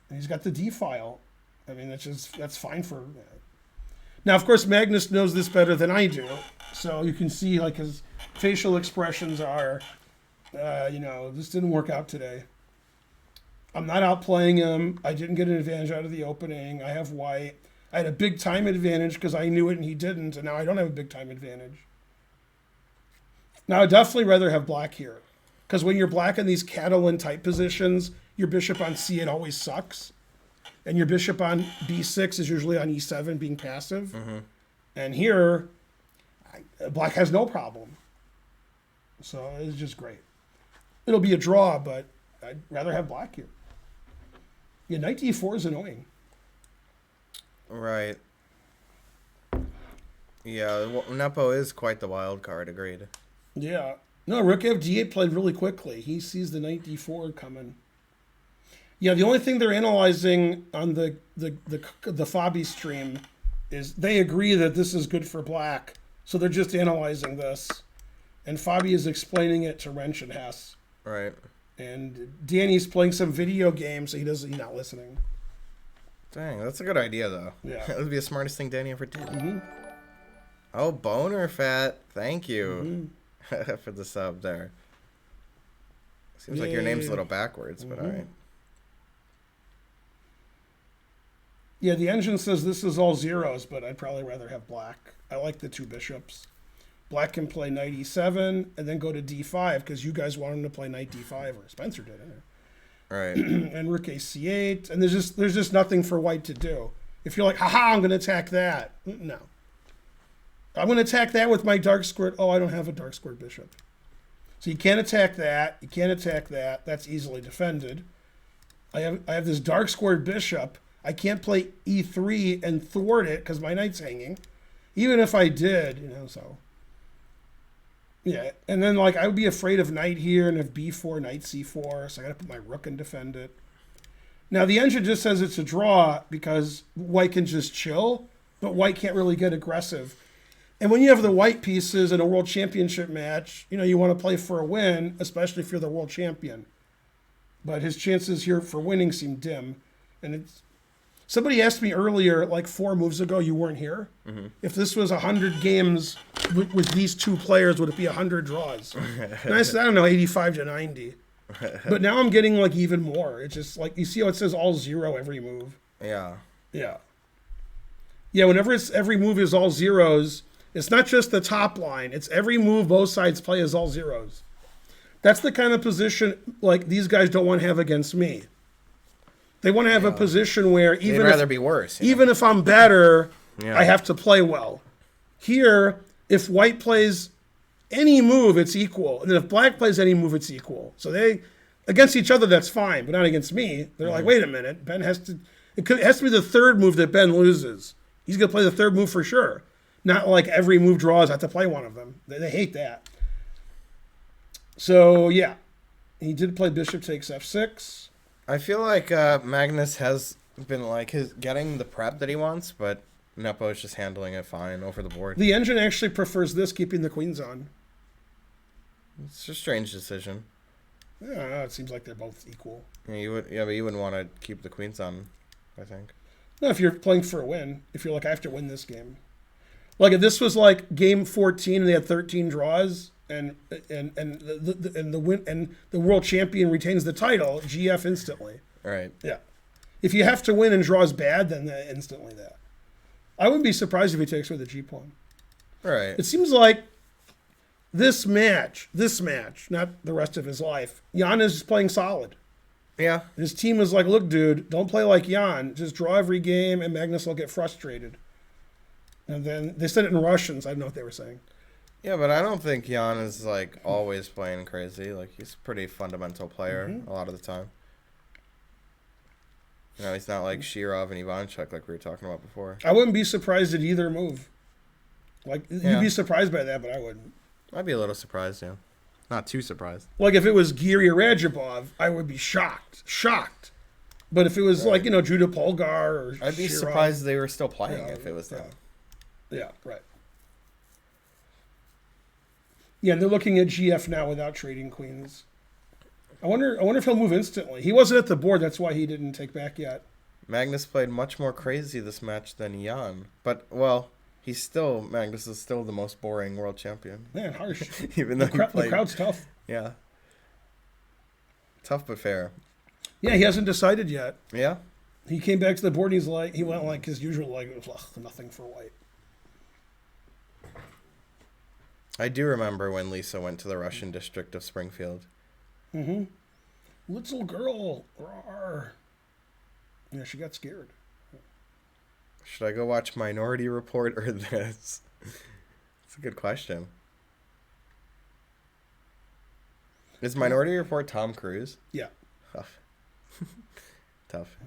And he's got the D file. I mean, that's fine for. Now, of course, Magnus knows this better than I do. So you can see like his facial expressions are, this didn't work out today. I'm not outplaying him. I didn't get an advantage out of the opening. I have white. I had a big time advantage because I knew it and he didn't. And now I don't have a big time advantage. Now, I'd definitely rather have black here. Because when you're black in these Catalan type positions, your bishop on C8 always sucks. And your bishop on B6 is usually on E7 being passive. Mm-hmm. And here, black has no problem. So it's just great. It'll be a draw, but I'd rather have black here. Yeah, knight D4 is annoying. Right. Yeah, Nepo is quite the wild card, agreed. Yeah. No, Rook FD8 played really quickly. He sees the knight D4 coming. Yeah, the only thing they're analyzing on the Fabi stream is they agree that this is good for black. So they're just analyzing this. And Fabi is explaining it to Wrench and Hess. Right. And Danny's playing some video game, so he's not listening. Dang, that's a good idea, though. Yeah. That would be the smartest thing Danny ever did. Mm-hmm. Oh, Boner Fat. Thank you for the sub there. Seems like your name's a little backwards, but all right. Yeah, the engine says this is all zeros, but I'd probably rather have black. I like the 2 bishops. Black can play knight e7 and then go to d5 because you guys want him to play knight d5, or Spencer did it. Right. And rook a c8, and there's just nothing for white to do. If you're like, haha, I'm going to attack that. No. I'm going to attack that with my dark squared. Oh, I don't have a dark squared bishop. So you can't attack that. You can't attack that. That's easily defended. I have this dark squared bishop. I can't play e3 and thwart it because my knight's hanging. Even if I did, so. Yeah, and then I would be afraid of knight here and if b4, knight c4, so I got to put my rook and defend it. Now the engine just says it's a draw because white can just chill, but white can't really get aggressive. And when you have the white pieces in a world championship match, you want to play for a win, especially if you're the world champion. But his chances here for winning seem dim. And somebody asked me earlier, 4 moves ago, you weren't here. Mm-hmm. If this was 100 games with these 2 players, would it be 100 draws? And I said, I don't know, 85 to 90. But now I'm getting even more. It's just you see how it says all 0 every move. Yeah. Yeah. Yeah, whenever every move is all zeros, it's not just the top line. It's every move both sides play is all zeros. That's the kind of position these guys don't want to have against me. They want to have a position where even They'd rather be worse. Even if I'm better, I have to play well. Here, if white plays any move, it's equal. And then if black plays any move, it's equal. So they, against each other, that's fine, but not against me. They're like, wait a minute, Ben has to, it has to be the 3rd move that Ben loses. He's going to play the 3rd move for sure. Not every move draws, I have to play one of them. They hate that. So, yeah. He did play bishop takes f6. I feel like Magnus has been getting the prep that he wants, but Nepo is just handling it fine over the board. The engine actually prefers this, keeping the queens on. It's a strange decision. Yeah, it seems like they're both equal. Yeah, but you wouldn't want to keep the queens on, I think. No, if you're playing for a win, if you're I have to win this game. If this was game 14 and they had 13 draws, and the world champion retains the title, GF instantly. Right. Yeah. If you have to win and draws bad, then instantly that. I wouldn't be surprised if he takes with a G pawn. Right. It seems like this match, not the rest of his life, Jan is playing solid. Yeah. His team was like, look, dude, don't play like Jan. Just draw every game, and Magnus will get frustrated. And then they said it in Russian, so I don't know what they were saying. Yeah, but I don't think Jan is always playing crazy. He's a pretty fundamental player a lot of the time. He's not like Shirov and Ivanchuk like we were talking about before. I wouldn't be surprised at either move. You'd be surprised by that, but I wouldn't. I'd be a little surprised, yeah. Not too surprised. If it was Giri or Radjabov, I would be shocked. But if it was Judah Polgar or I'd be Shirov, surprised they were still playing if it was them. Yeah, right. Yeah, and they're looking at GF now without trading queens. I wonder if he'll move instantly. He wasn't at the board, that's why he didn't take back yet. Magnus played much more crazy this match than Jan. But, Magnus is still the most boring world champion. Man, harsh. Even though the crowd's tough. Yeah. Tough but fair. Yeah, he hasn't decided yet. Yeah? He came back to the board and he went his usual, nothing for white. I do remember when Lisa went to the Russian district of Springfield. Mm-hmm. Little girl. Rawr. Yeah, she got scared. Should I go watch Minority Report or this? It's a good question. Is Minority Report Tom Cruise? Yeah. Tough.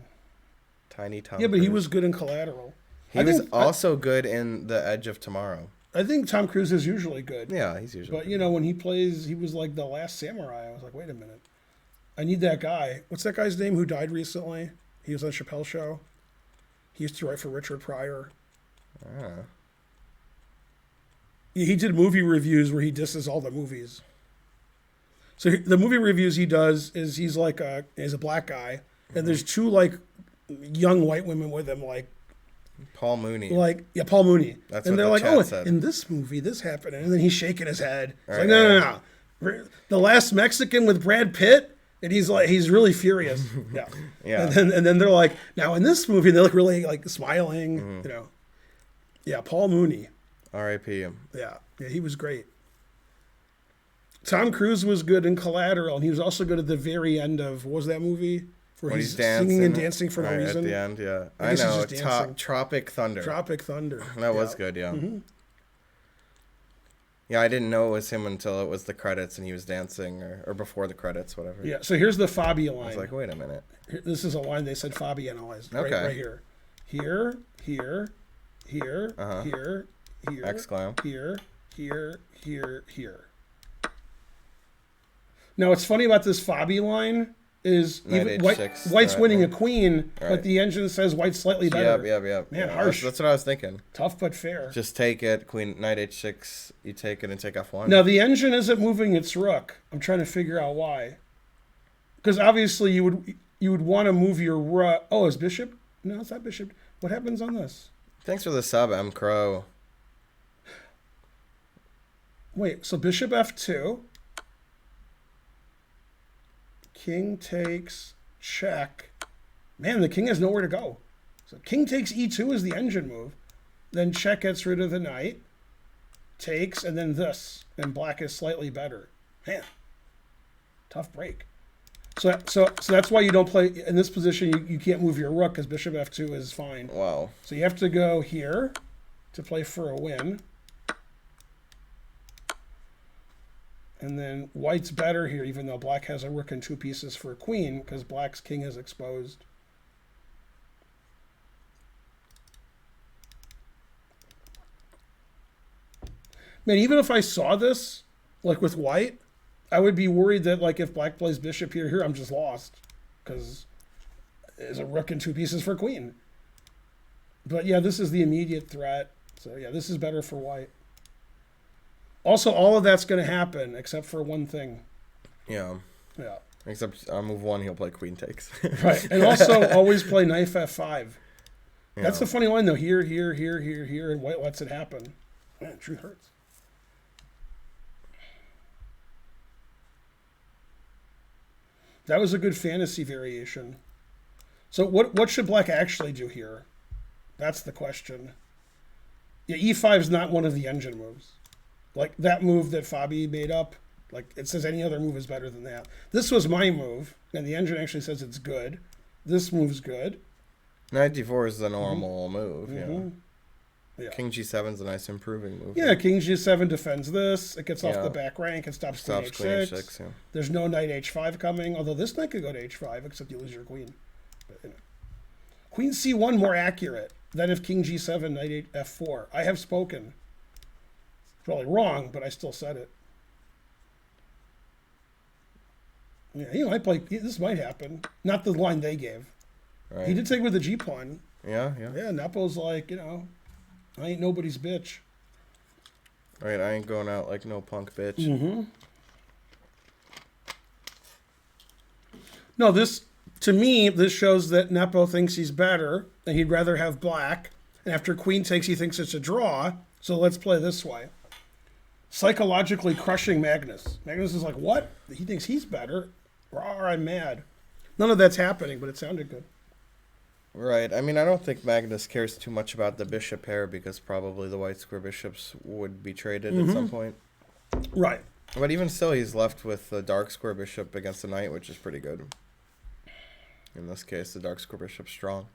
Tiny Tom Yeah, but Cruise. He was good in Collateral. He was also good in The Edge of Tomorrow. I think Tom Cruise is usually good. Yeah, he's usually But, good. when he plays, he was like the last samurai. I was like, wait a minute. I need that guy. What's that guy's name who died recently? He was on Chappelle's show. He used to write for Richard Pryor. Ah. He did movie reviews where he disses all the movies. So the movie reviews he does is he's a black guy, and there's 2 young white women with him, Paul Mooney. Paul Mooney. That's and what they're the chat said. in this movie this happened, and then he's shaking his head. It's Right, no. The Last Mexican with Brad Pitt, and he's really furious. Yeah. Yeah. And then they're like, now in this movie, they look really like smiling, you know. Yeah, Paul Mooney. R.I.P. Yeah, he was great. Tom Cruise was good in Collateral, and he was also good at the very end of, what was that movie? Where When he's dancing, singing and dancing for no right, reason. At the end, yeah. I I guess he's know. just dancing. Tropic Thunder. Tropic Thunder. That was good, yeah. Yeah, I didn't know it was him until it was the credits and he was dancing, or before the credits, whatever. Yeah, so here's the Fabia line. I was like, wait a minute. This is a line they said Fabia analyzed. Right, Okay. right here. Here, here, here, Uh-huh. here, here, Exclam. here, here, here. Now, what's funny about this Fabia line is Knight even H6, White's winning right. a queen, Right. but the engine says White's slightly better. Yep. Man, Yeah, harsh. That's what I was thinking. Tough but fair. Just take it, Queen, Knight H6, you take it and take F1. Now, the engine isn't moving its rook. I'm trying to figure out why. Because obviously you would want to move your rook. Oh, is bishop? No, it's not bishop. What happens on this? Thanks for the sub, M. Crow. Wait, so bishop f2. King takes check. Man, the king has nowhere to go. So king takes e2 is the engine move. Then check gets rid of the knight. Takes, and then this. And black is slightly better. Man, tough break. So that's why you don't play in this position. You can't move your rook because bishop f2 is fine. Wow. So you have to go here to play for a win. And then white's better here, even though black has a rook and two pieces for a queen, because black's king is exposed. Man, even if I saw this, like with white, I would be worried that, like, if black plays bishop here, I'm just lost. Because there's a rook and two pieces for queen. But yeah, this is the immediate threat. So yeah, this is better for white. Also, all of that's going to happen except for one thing. Yeah. Yeah. Except on move one, he'll play queen takes. Right. And also always play knight f5. Yeah. That's the funny line, though. Here, and white lets it happen. Man, truth hurts. That was a good fantasy variation. So what should black actually do here? That's the question. Yeah, e5 is not one of the engine moves. Like that move that Fabi made up, like it says any other move is better than that. This was my move, and the engine actually says it's good. This move's good. Knight d4 is the normal move, yeah. Yeah. King g7 is a nice improving move. Yeah, King g7 defends this. It gets off Yeah. the back rank. It stops Stops queen h6. queen h6, yeah. There's no knight h5 coming, although this knight could go to h5, except you lose your queen. But, you know. Queen c1 more accurate than if king g7, knight f4. I have spoken. It's probably wrong, but I still said it. Yeah, he might play. This might happen. Not the line they gave. Right. He did take with the g pawn. Yeah. Yeah, Nepo's like, I ain't nobody's bitch. Right, I ain't going out like no punk bitch. Mm-hmm. No, to me, this shows that Nepo thinks he's better, and he'd rather have black. And after queen takes, he thinks it's a draw. So let's play this way. Psychologically crushing Magnus. Magnus is like, what? He thinks he's better. Rawr, I'm mad. None of that's happening, but it sounded good. Right, I mean, I don't think Magnus cares too much about the bishop pair because probably the white square bishops would be traded at some point. Right. But even still, he's left with the dark square bishop against the knight, which is pretty good. In this case, the dark square bishop's strong.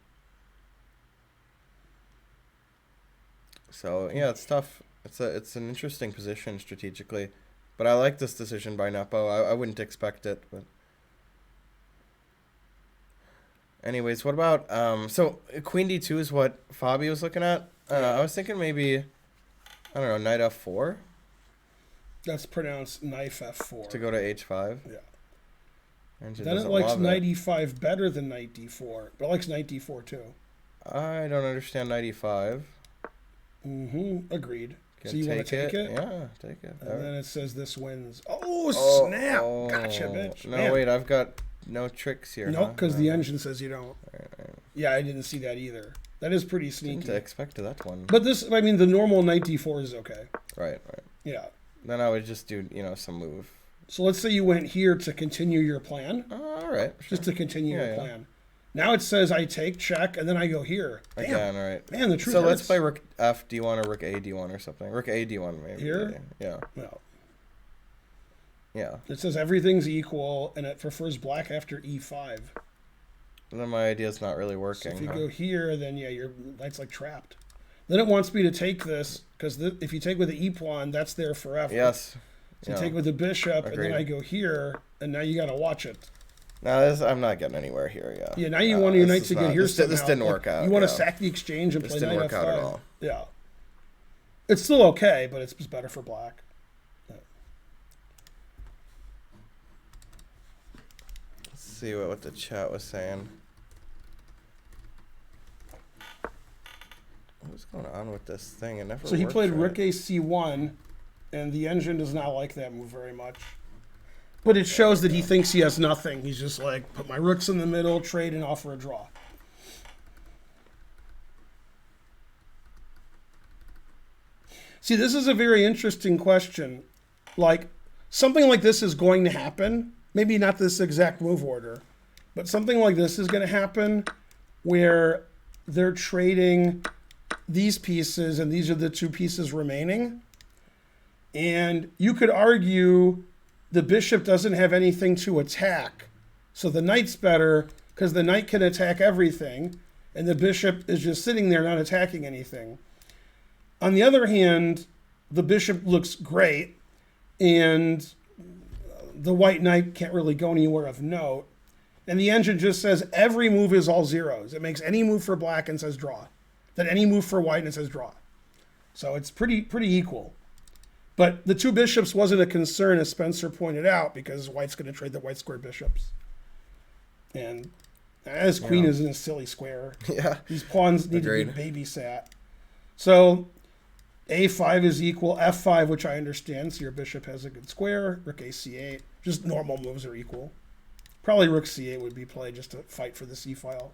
So, yeah, it's tough. It's an interesting position strategically. But I like this decision by Nepo. I wouldn't expect it, but... Anyways, what about... so, queen d2 is what Fabi was looking at. I was thinking maybe... I don't know, knight f4? That's pronounced knife f4. To go to h5? Yeah. Engine Then it doesn't likes love knight e5 better than knight d4. But it likes knight d4 too. I don't understand knight e5. Mm-hmm. Agreed. Can So you want to take it? Yeah, take it. And then it says this wins. Oh, snap! Oh, Gotcha, bitch. No, Man. wait, I've got no tricks here. Nope, because the engine. engine says you don't. Yeah, I didn't see that either. That is pretty sneaky. Didn't expect that one. But this, the normal knight d4 is okay. Right. Yeah. Then I would just do, some move. So let's say you went here to continue your plan, All right. Sure. just to continue Yeah, your yeah. plan. Now it says I take, check, and then I go here. Damn. Again, all right. Man, the truth So let's hurts. play Rook F D1 or Rook A D1 or something. Rook A D1 maybe. Here? Yeah. No. Yeah. It says everything's equal, and it prefers black after e5. And then my idea's not really So working. if you huh? go here, then yeah, your knight's like trapped. Then it wants me to take this, because if you take with the e pawn, that's there forever. Yes. So Yeah. you take with the bishop, and then Agreed. I go here, and now you got to watch it. No, I'm not getting anywhere here. Yeah. Yeah, now you want your knight this to is get not- here this somehow. didn't Like, work out. You want to yeah. sack the exchange and This play didn't knight work f5. out at all. Yeah. It's still okay, but it's just better for black. Let's see what the chat was saying. What's going on with this thing? It never. So he works played right. rook a c1, and the engine does not like that move very much. But it shows that he thinks he has nothing. He's just like, put my rooks in the middle, trade, and offer a draw. See, this is a very interesting question. Like, something like this is going to happen. Maybe not this exact move order, but something like this is going to happen where they're trading these pieces, and these are the two pieces remaining. And you could argue the bishop doesn't have anything to attack. So the knight's better because the knight can attack everything, and the bishop is just sitting there not attacking anything. On the other hand, the bishop looks great, and the white knight can't really go anywhere of note. And the engine just says every move is all zeros. It makes any move for black and says draw. Then any move for white and it says draw. So it's pretty equal. But the two bishops wasn't a concern, as Spencer pointed out, because white's going to trade the white square bishops. And as queen is in a silly square. Yeah. These pawns need Agreed. to be babysat. So a5 is equal f5, which I understand. So your bishop has a good square. Rook a c8. Just normal moves are equal. Probably rook c8 would be played just to fight for the c file.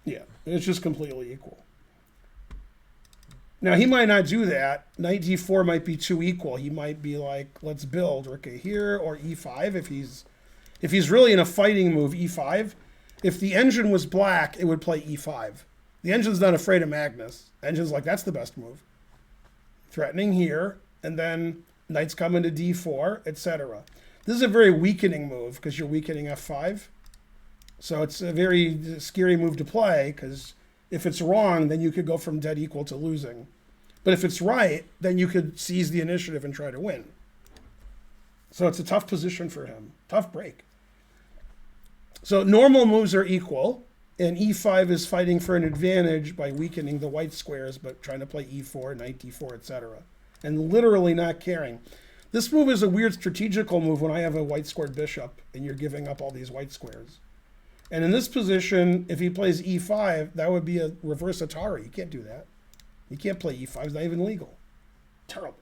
Yeah, it's just completely equal. Now, he might not do that. Knight d4 might be too equal. He might be like, let's build rook a here, or e5 if he's really in a fighting move, e5. If the engine was black, it would play e5. The engine's not afraid of Magnus. Engine's like, that's the best move. Threatening here, and then knight's coming to d4, etc. This is a very weakening move because you're weakening f5. So it's a very scary move to play because if it's wrong, then you could go from dead equal to losing. But if it's right, then you could seize the initiative and try to win. So it's a tough position for him. Tough break. So normal moves are equal, and e5 is fighting for an advantage by weakening the white squares, but trying to play e4, knight d4, etc. And literally not caring. This move is a weird strategical move when I have a white squared bishop, and you're giving up all these white squares. And in this position, if he plays e5, that would be a reverse Atari. You can't do that. You can't play e5. It's not even legal. Terrible.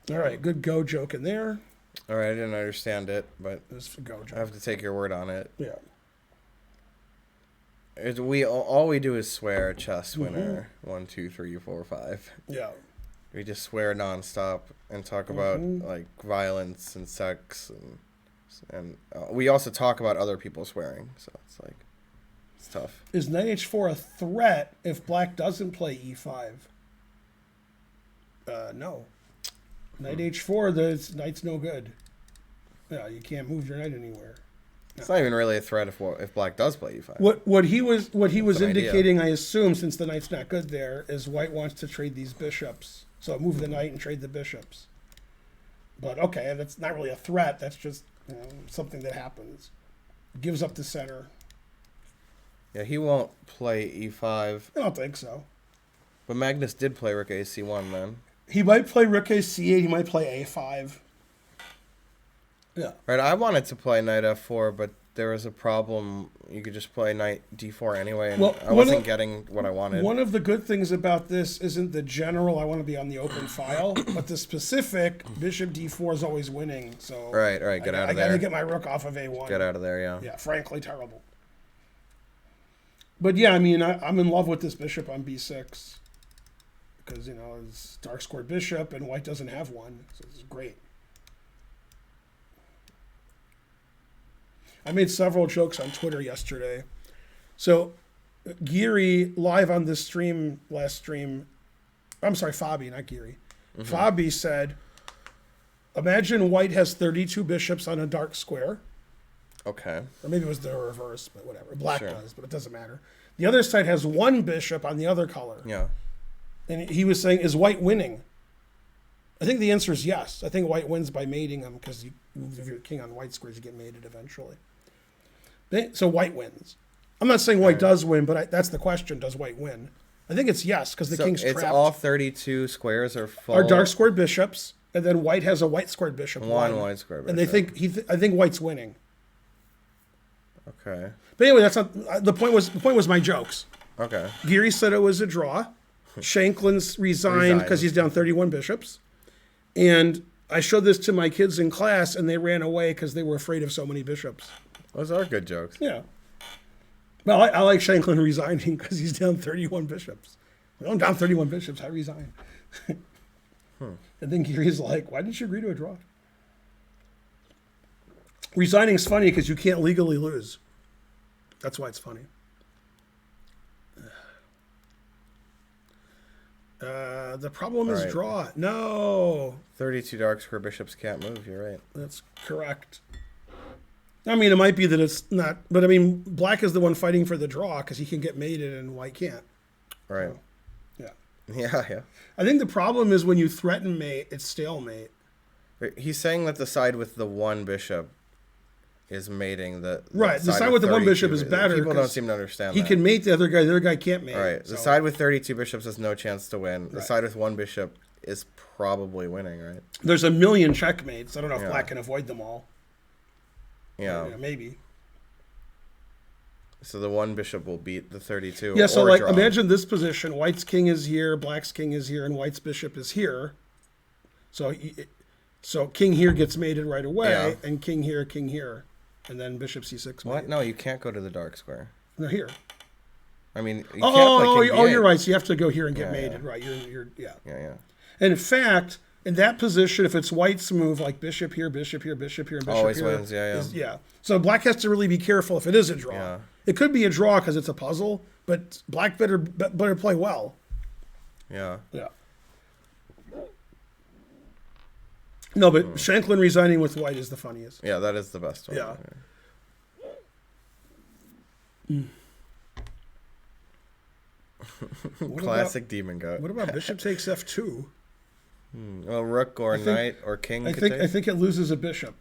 All right, good go joke in there. All right, I didn't understand it, but This go joke. I have to take your word on it. Yeah. All we do is swear chess winner 1, 2, 3, 4, 5. Yeah. We just swear nonstop and talk about like violence and sex and we also talk about other people swearing. So it's like it's tough. Is knight h4 a threat if black doesn't play e5? No. Knight h4, the knight's no good. Yeah, you can't move your knight anywhere. It's not even really a threat if black does play e5. What he was an indicating, I assume, since the knight's not good there, is white wants to trade these bishops. So move the knight and trade the bishops. But okay, that's not really a threat. That's just something that happens. Gives up the center. Yeah, he won't play e5. I don't think so. But Magnus did play rook a c1 then. He might play rook a c8. He might play a5. Yeah. Right, I wanted to play knight f4, but there was a problem. You could just play knight d4 anyway, and I wasn't getting what I wanted. One of the good things about this isn't the general, I want to be on the open file, but the specific, bishop d4 is always winning. So Right, get out of there. I got to get my rook off of a1. Get out of there, yeah. Yeah, frankly, terrible. But yeah, I mean, I'm in love with this bishop on b6 because, it's dark squared bishop and white doesn't have one. So it's great. I made several jokes on Twitter yesterday. So Geary, live on this stream, last stream, I'm sorry, Fabi, not Geary. Mm-hmm. Fabi said, imagine white has 32 bishops on a dark square. Okay. Or maybe it was the reverse, but whatever. Black does, but it doesn't matter. The other side has one bishop on the other color. Yeah. And he was saying, is white winning? I think the answer is yes. I think white wins by mating them because if you're king on white squares, you get mated eventually. So white wins. I'm not saying white does win, but that's the question. Does white win? I think it's yes because the king's trapped. It's all 32 squares are full. Are dark squared bishops, and then white has a white squared bishop. One white square bishop. And they think I think white's winning. Okay. But anyway, that's not the point. The point was my jokes. Okay. Geary said it was a draw. Shanklin's resigned because he's down 31 bishops. And I showed this to my kids in class, and they ran away because they were afraid of so many bishops. Those are good jokes. Yeah. Well, I like Shanklin resigning because he's down 31 bishops. Well, I'm down 31 bishops. I resign. And then Geary's like, why didn't you agree to a draw? Resigning's funny because you can't legally lose. That's why it's funny. The problem is draw. No. 32 dark square bishops can't move. You're right. That's correct. I mean, it might be that it's not, but I mean, black is the one fighting for the draw because he can get mated and white can't. Right. So, yeah. Yeah. I think the problem is when you threaten mate, it's stalemate. He's saying that the side with the one bishop is mating the right. The side with the one bishop is better. People don't seem to understand he that. can mate the other guy. The other guy can't mate. Right. The side with 32 bishops has no chance to win. The side with one bishop is probably winning, right? There's a million checkmates. I don't know if black can avoid them all. Yeah. Maybe. So the one bishop will beat the 32. Yeah, so draw. imagine this position. White's king is here, black's king is here, and white's bishop is here. So king here gets mated right away, and king here, and then bishop c6. What? No, you can't go to the dark square. No, here. I mean, you oh, can't you're right. So you have to go here and get mated, right? You're Yeah. And in fact, in that position, if it's white's move, like bishop here, bishop here, bishop here, and bishop always here, wins. Yeah. So black has to really be careful if it is a draw. Yeah. It could be a draw because it's a puzzle, but black better play well. Yeah. Yeah. No, but Shanklin resigning with white is the funniest. Yeah, that is the best one. Yeah. Classic demon goat. What about bishop takes f2? Well, rook or knight or king. I think it loses a bishop,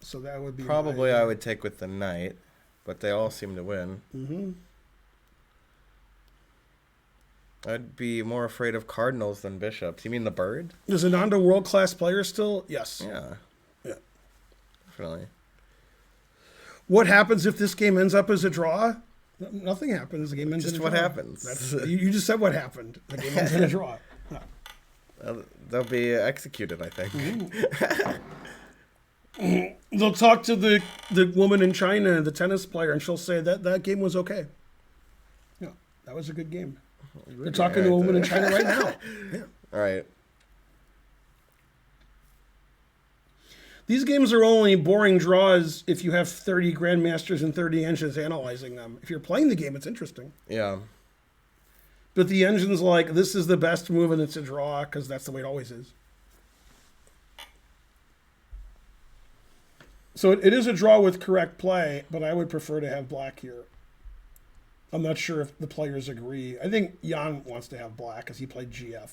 so that would be probably I would take with the knight, but they all seem to win. Mm-hmm. I'd be more afraid of cardinals than bishops. You mean the bird? Is Ananda world-class player still? Yes. Yeah. Definitely. What happens if this game ends up as a draw? Nothing happens. The game ends in a draw. Just what happens. You just said what happened. The game ends in a draw. They'll be executed, I think. They'll talk to the woman in China, the tennis player, and she'll say that game was okay. Yeah, that was a good game. They're talking to a woman in China right now. Yeah. All right. These games are only boring draws if you have 30 grandmasters and 30 engines analyzing them. If you're playing the game, it's interesting. Yeah. But the engine's like, this is the best move and it's a draw because that's the way it always is. So it is a draw with correct play, but I would prefer to have black here. I'm not sure if the players agree. I think Jan wants to have black because he played GF.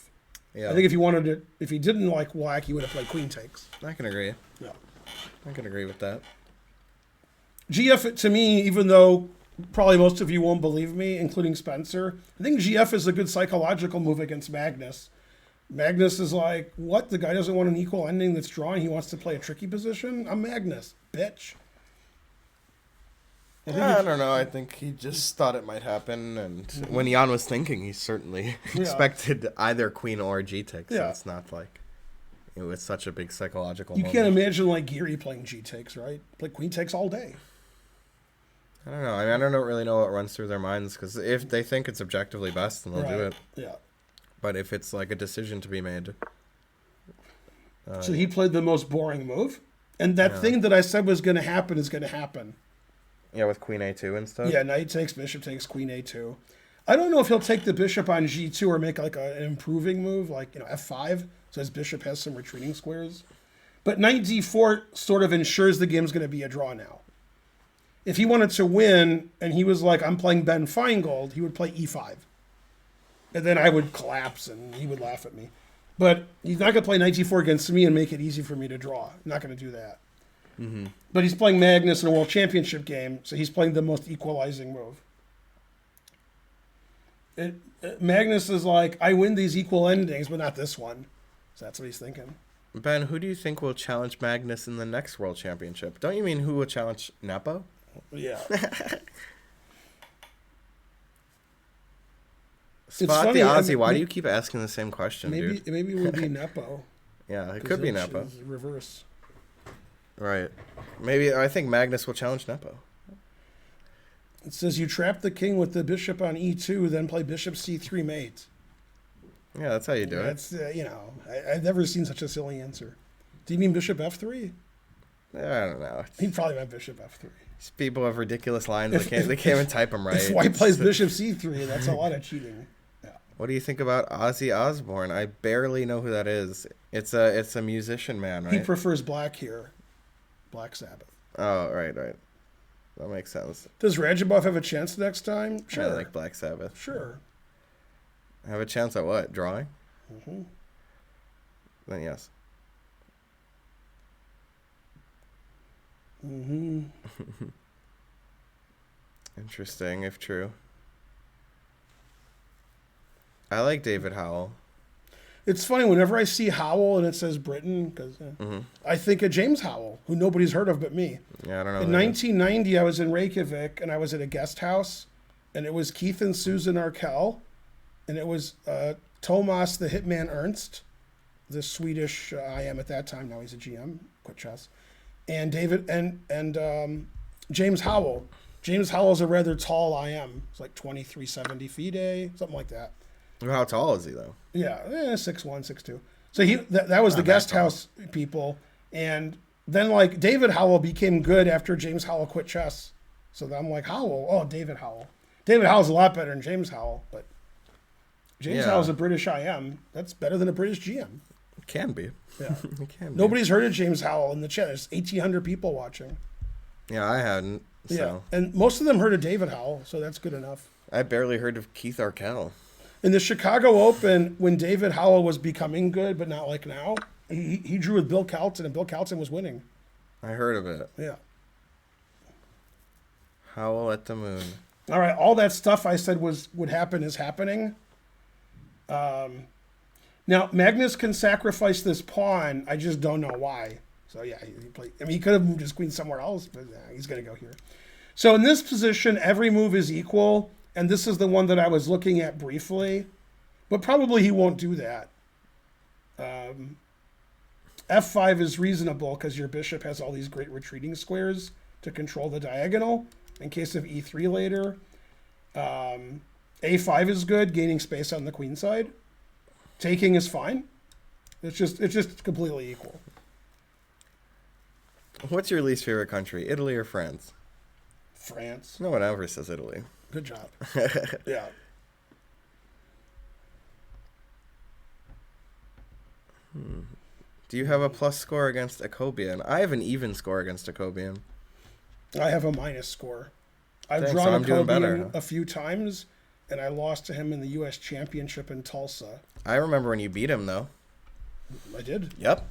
Yeah. I think if he didn't like black, he would have played queen takes. I can agree. Yeah. I can agree with that. GF, to me, even though probably most of you won't believe me, including Spencer, I think GF is a good psychological move against Magnus. Magnus is like, what? The guy doesn't want an equal ending that's drawing. He wants to play a tricky position? I'm Magnus, bitch. I don't know. I think he just thought it might happen. And when Jan was thinking, he certainly expected either queen or G-take. So it's not like it was such a big psychological moment. You can't imagine like Geary playing G-takes, right? Play queen takes all day. I don't know. I don't really know what runs through their minds because if they think it's objectively best, then they'll do it. Yeah. But if it's like a decision to be made, So he played the most boring move. And that thing that I said was going to happen is going to happen. yeah, with Queen A2 and stuff. Yeah, knight takes, bishop takes, queen A2. I don't know if he'll take the bishop on G2 or make like an improving move, like, F5, so his bishop has some retreating squares. But knight D4 sort of ensures the game's going to be a draw now. If he wanted to win and he was like, I'm playing Ben Feingold, he would play E5. And then I would collapse and he would laugh at me. But he's not going to play knight G4 against me and make it easy for me to draw. Not going to do that. Mm-hmm. But he's playing Magnus in a world championship game, so he's playing the most equalizing move. Magnus is like, I win these equal endings, but not this one. So that's what he's thinking. Ben, who do you think will challenge Magnus in the next world championship? Don't you mean who will challenge Nepo? Yeah. Spot funny, the Aussie. Why do you keep asking the same question, dude? Maybe it would be Nepo. Yeah, it could be Nepo. Reverse. Right. Maybe I think Magnus will challenge Nepo. It says you trap the king with the bishop on E2, then play bishop C3 mate. Yeah, that's how you do it. That's I've never seen such a silly answer. Do you mean bishop F3? I don't know. He probably meant bishop F3. These people have ridiculous lines. They can't even type them right. If white plays bishop C3, that's a lot of cheating. Yeah. What do you think about Ozzy Osbourne? I barely know who that is. It's a musician man, right? He prefers black here. Black Sabbath. Oh, right. That makes sense. Does Radjabov have a chance next time? Sure. I like Black Sabbath. Sure. Have a chance at what? Drawing? Mm-hmm. Then yes. Mm-hmm. Interesting, if true. I like David Howell. It's funny, whenever I see Howell and it says Britain, because I think of James Howell, who nobody's heard of but me. Yeah, I don't know. In 1990, I was in Reykjavik, and I was at a guest house, and it was Keith and Susan Arkell, and it was Tomas the Hitman Ernst, the Swedish IM at that time. Now he's a GM, quit chess. And David and James Howell. James Howell's a rather tall IM. It's like 2370 FIDE, something like that. How tall is he, though? Yeah, 6'1", 6'2". So that was the guest house people. And then, like, David Howell became good after James Howell quit chess. So I'm like, Howell? Oh, David Howell. David Howell's a lot better than James Howell, but James Howell's a British IM. That's better than a British GM. It can be. Yeah. It can be. Nobody's heard of James Howell in the chat. There's 1,800 people watching. Yeah, I hadn't. So. Yeah, and most of them heard of David Howell, so that's good enough. I barely heard of Keith Arkell. In the Chicago Open, when David Howell was becoming good, but not like now, he drew with Bill Calton, and Bill Calton was winning. I heard of it. Yeah. Howell at the moon. All right, all that stuff I said would happen is happening. Now, Magnus can sacrifice this pawn. I just don't know why. So, yeah, he played. I mean, he could have moved his queen somewhere else, but he's going to go here. So, in this position, every move is equal. And this is the one that I was looking at briefly. But probably he won't do that. F5 is reasonable because your bishop has all these great retreating squares to control the diagonal in case of E3 later. A5 is good, gaining space on the queen side. Taking is fine. It's just completely equal. What's your least favorite country, Italy or France? France. No one ever says Italy. Good job. Yeah. Do you have a plus score against Jacobian? I have an even score against Jacobian. I have a minus score. I've Thanks, drawn I'm doing better, Jacobian a few times, and I lost to him in the U.S. Championship in Tulsa. I remember when you beat him, though. I did? Yep.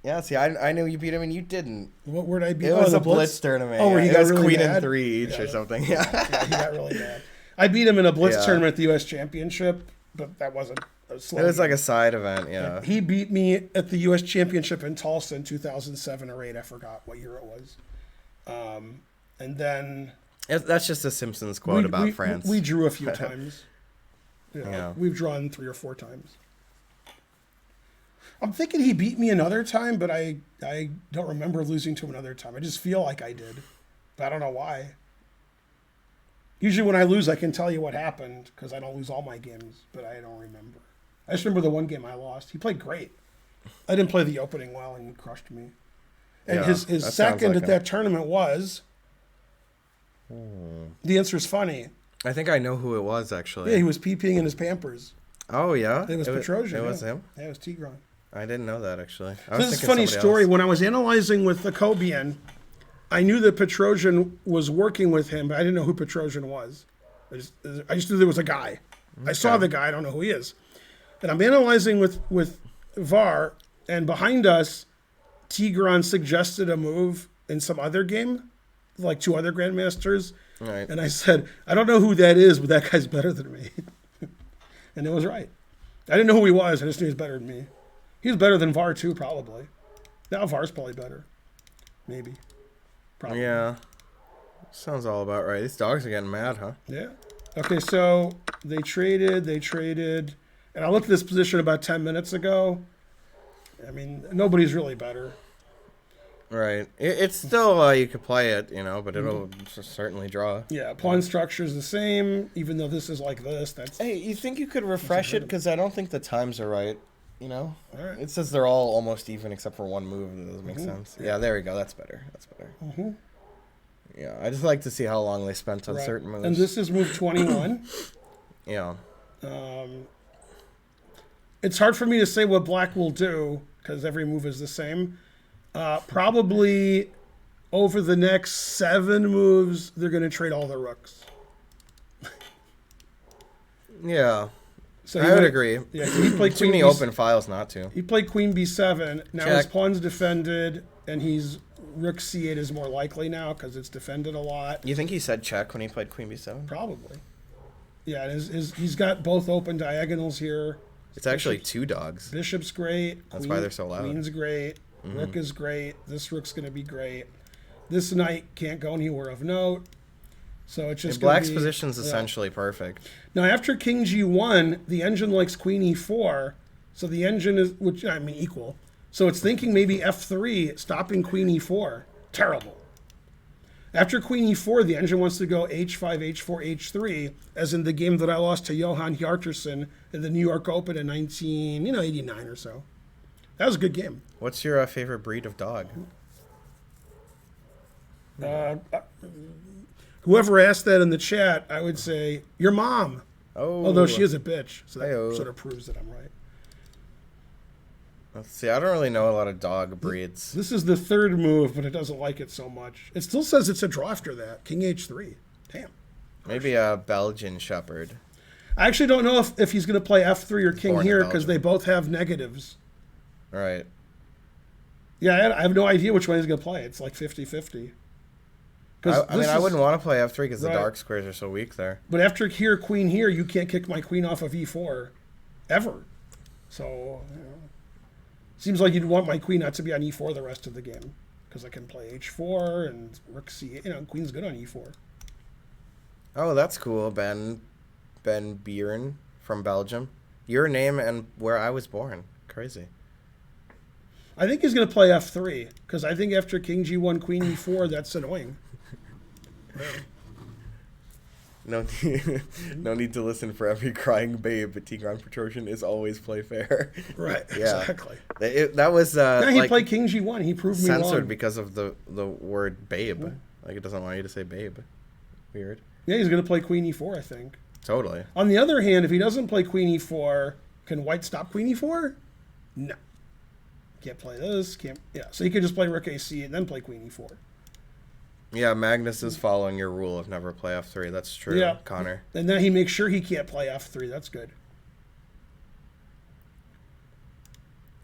Yeah, see, I knew you beat him and you didn't. What word I beat? It was a blitz tournament. Oh, where he it got was really queen mad? and 3 each or something. Yeah, he got really mad. I beat him in a blitz tournament at the U.S. Championship, but that wasn't a slow It was game. like a side event, yeah. He beat me at the U.S. Championship in Tulsa in 2007 or 8. I forgot what year it was. And then... That's just a Simpsons quote about France. We drew a few times. Yeah. We've drawn 3 or 4 times. I'm thinking he beat me another time, but I don't remember losing to him another time. I just feel like I did, but I don't know why. Usually when I lose, I can tell you what happened because I don't lose all my games, but I don't remember. I just remember the one game I lost. He played great. I didn't play the opening well, and he crushed me. And Yeah, his that sounds second like at that tournament was... The answer is funny. I think I know who it was, actually. Yeah, he was pee-peeing in his Pampers. Oh, yeah? It was Petrosian. It was yeah. him? Yeah, it was Tigran. I didn't know that, actually. This is a funny story. When I was analyzing with the Kobian, I knew that Petrosian was working with him, but I didn't know who Petrosian was. I just knew there was a guy. I saw the guy. I don't know who he is. And I'm analyzing with VAR, and behind us, Tigran suggested a move in some other game, like 2 other grandmasters. Right. And I said, I don't know who that is, but that guy's better than me. And it was right. I didn't know who he was. I just knew he was better than me. He was better than VAR too, probably. Now VAR's probably better. Maybe. Probably. Yeah. Sounds all about right. These dogs are getting mad, huh? Yeah. Okay, so they traded, and I looked at this position about 10 minutes ago. I mean, nobody's really better. Right. It's still, you could play it, but it'll certainly draw. Yeah, pawn structure's the same, even though this is like this. That's Hey, you think you could refresh it? Because I don't think the times are right, all right. It says they're all almost even except for one move. That doesn't make sense. Yeah, there we go. That's better. Yeah, I just like to see how long they spent on certain moves. And this is move 21. Yeah. It's hard for me to say what black will do because every move is the same. Probably over the next 7 moves, they're going to trade all the rooks. Yeah. So I would agree. Yeah, he played Too many open files not to. He played queen b7. Now Check. his pawn's defended, and he's rook c8 is more likely now because it's defended a lot. You think he said check when he played queen b7? Probably. Yeah, and he's got both open diagonals here. It's actually 2 dogs. Bishop's great. That's why they're so loud. Queen's great. Rook is great. This rook's going to be great. This knight can't go anywhere of note. So it's just Black's position's essentially perfect. Now after king g1, the engine likes queen e4. So the engine is, equal. So it's thinking maybe f3, stopping queen e4. Terrible. After queen e4, the engine wants to go h5, h4, h3, as in the game that I lost to Johan Hjartarson in the New York Open in 1989 or so. That was a good game. What's your favorite breed of dog? Whoever asked that in the chat, I would say your mom. Oh, Although she is a bitch, so that Hey-o. sort of proves that I'm right. Let's see. I don't really know a lot of dog breeds. This is the 3rd move, but it doesn't like it so much. It still says it's a draw after that. King h3. Damn. Maybe a Belgian Shepherd. I actually don't know if he's going to play f3 or king Born in here because Belgium. they both have negatives. Right. Yeah, I have no idea which one he's going to play. It's like 50-50. I wouldn't want to play f3 because the Right. dark squares are so weak there. But after here, queen here, you can't kick my queen off of e4 ever. So, seems like you'd want my queen not to be on e4 the rest of the game because I can play h4 and rook c8. Queen's good on e4. Oh, that's cool. Ben Bieran from Belgium. Your name and where I was born. Crazy. I think he's going to play f3 because I think after king g1, queen e4, that's annoying. No, no need to listen for every crying babe, but Tigran Petrosian is always play fair. Right, Yeah. exactly. That was No, he played king g1. He proved me censored wrong. because of the word babe. Like it doesn't want you to say babe. Weird. Yeah, he's going to play queen e4, I think. Totally. On the other hand, if he doesn't play queen e4, can white stop queen e4? No. Can't play this. Can't. Yeah, so he could just play rook ac and then play queen e4. Yeah, Magnus is following your rule of never play f3. That's true, Yeah. Connor. And then he makes sure he can't play f3. That's good.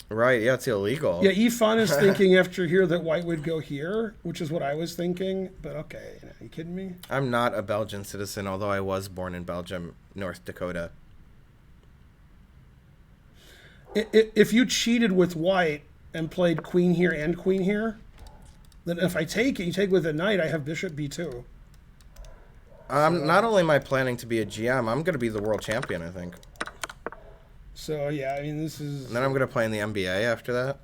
Right, yeah, it's illegal. Yeah, Ifan is thinking after here that white would go here, which is what I was thinking. But okay, are you kidding me? I'm not a Belgian citizen, although I was born in Belgium, North Dakota. If you cheated with white and played queen here and queen here, then if I take it, you take with a knight, I have bishop b2. Not only am I planning to be a GM, I'm going to be the world champion, I think. So, yeah, I mean, this is... And then I'm going to play in the NBA after that.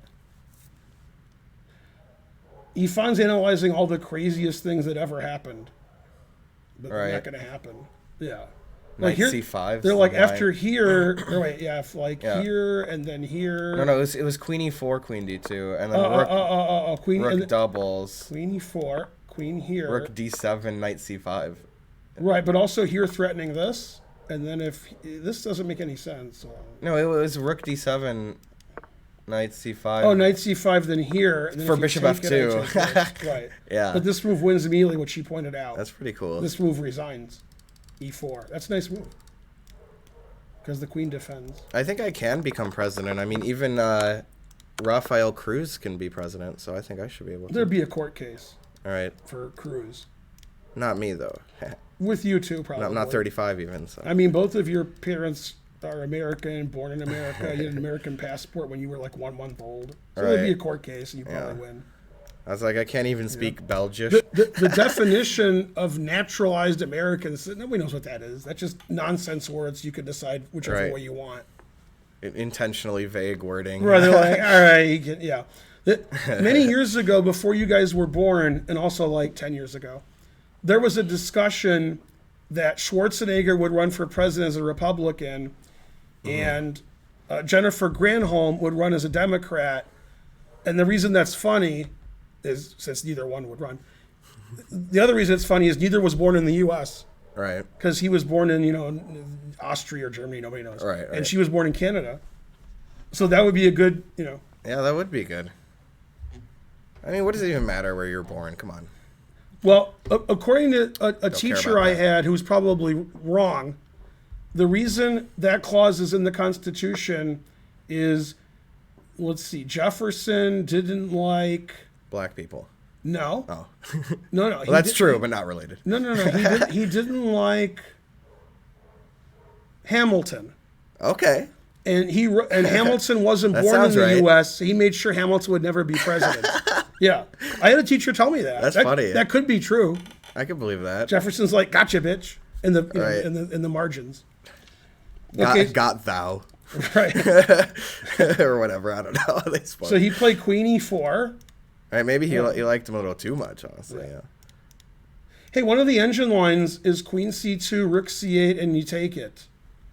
Ifan's analyzing all the craziest things that ever happened. but they're Right. not going to happen. Yeah. Knight here, C5. they're like the line. after here. Or wait, yeah, Yeah. here and then here. No, it was Queen E4, Queen D2, and then Rook, Queen Rook and doubles. Queen E4, Queen here. Rook D7, Knight C5. Right, but also here threatening this, and then if this doesn't make any sense. No, it was Rook D7, Knight C5. Oh, Knight C5, then here. And then For if you Bishop take it, I F2. take this. Right. Yeah. But this move wins immediately, which she pointed out. That's pretty cool. This move resigns. E4. That's a nice move. Because the queen defends. I think I can become president. I mean, even Rafael Cruz can be president, so I think I should be able to. There'd be a court case All right. for Cruz. Not me, though. With you too, probably. I'm not 35 even, so. I mean, both of your parents are American, born in America. You had an American passport when you were like 1 month old. So there'd be a court case, and you probably win. I was like, I can't even speak Belgish. The definition of naturalized Americans, nobody knows what that is. That's just nonsense words. You can decide whichever way you want. Intentionally vague wording. Right, they're like, all right, you can, yeah. Many years ago, before you guys were born, and also like 10 years ago, there was a discussion that Schwarzenegger would run for president as a Republican, and Jennifer Granholm would run as a Democrat. And the reason that's funny is, since neither one would run, the other reason it's funny is neither was born in the U.S. Right. Because he was born in, Austria or Germany, nobody knows. Right. And she was born in Canada. So that would be a good, Yeah, that would be good. I mean, what does it even matter where you're born? Come on. Well, according to a teacher about I that. had who was probably wrong, the reason that clause is in the Constitution is, let's see, Jefferson didn't like... Black people. No. Oh. No. Well, that's true, but not related. No. He didn't like Hamilton. Okay. And Hamilton wasn't That born in sounds the right. U.S., so he made sure Hamilton would never be president. Yeah. I had a teacher tell me that. That's that, funny. That could be true. I can believe that. Jefferson's like, gotcha, bitch, in the Right. in the margins. Got thou. Right. Or whatever. I don't know how they spoke. So he played Queen E4. Right, maybe he liked him a little too much, honestly. Yeah. Hey, one of the engine lines is Queen C2, Rook C8, and you take it.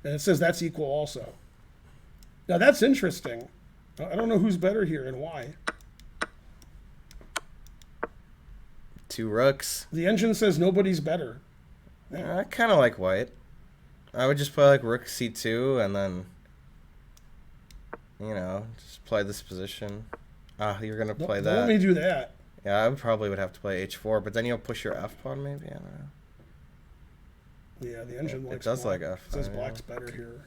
And it says that's equal also. Now that's interesting. I don't know who's better here and why. 2 rooks. The engine says nobody's better. I kind of like white. I would just play like Rook C2 and then, just play this position. You're going to play Don't let that. me do that. Yeah, I probably would have to play H4, but then you'll push your F pawn maybe? I don't know. Yeah, the engine likes does black. like F5, It says yeah. black's better here.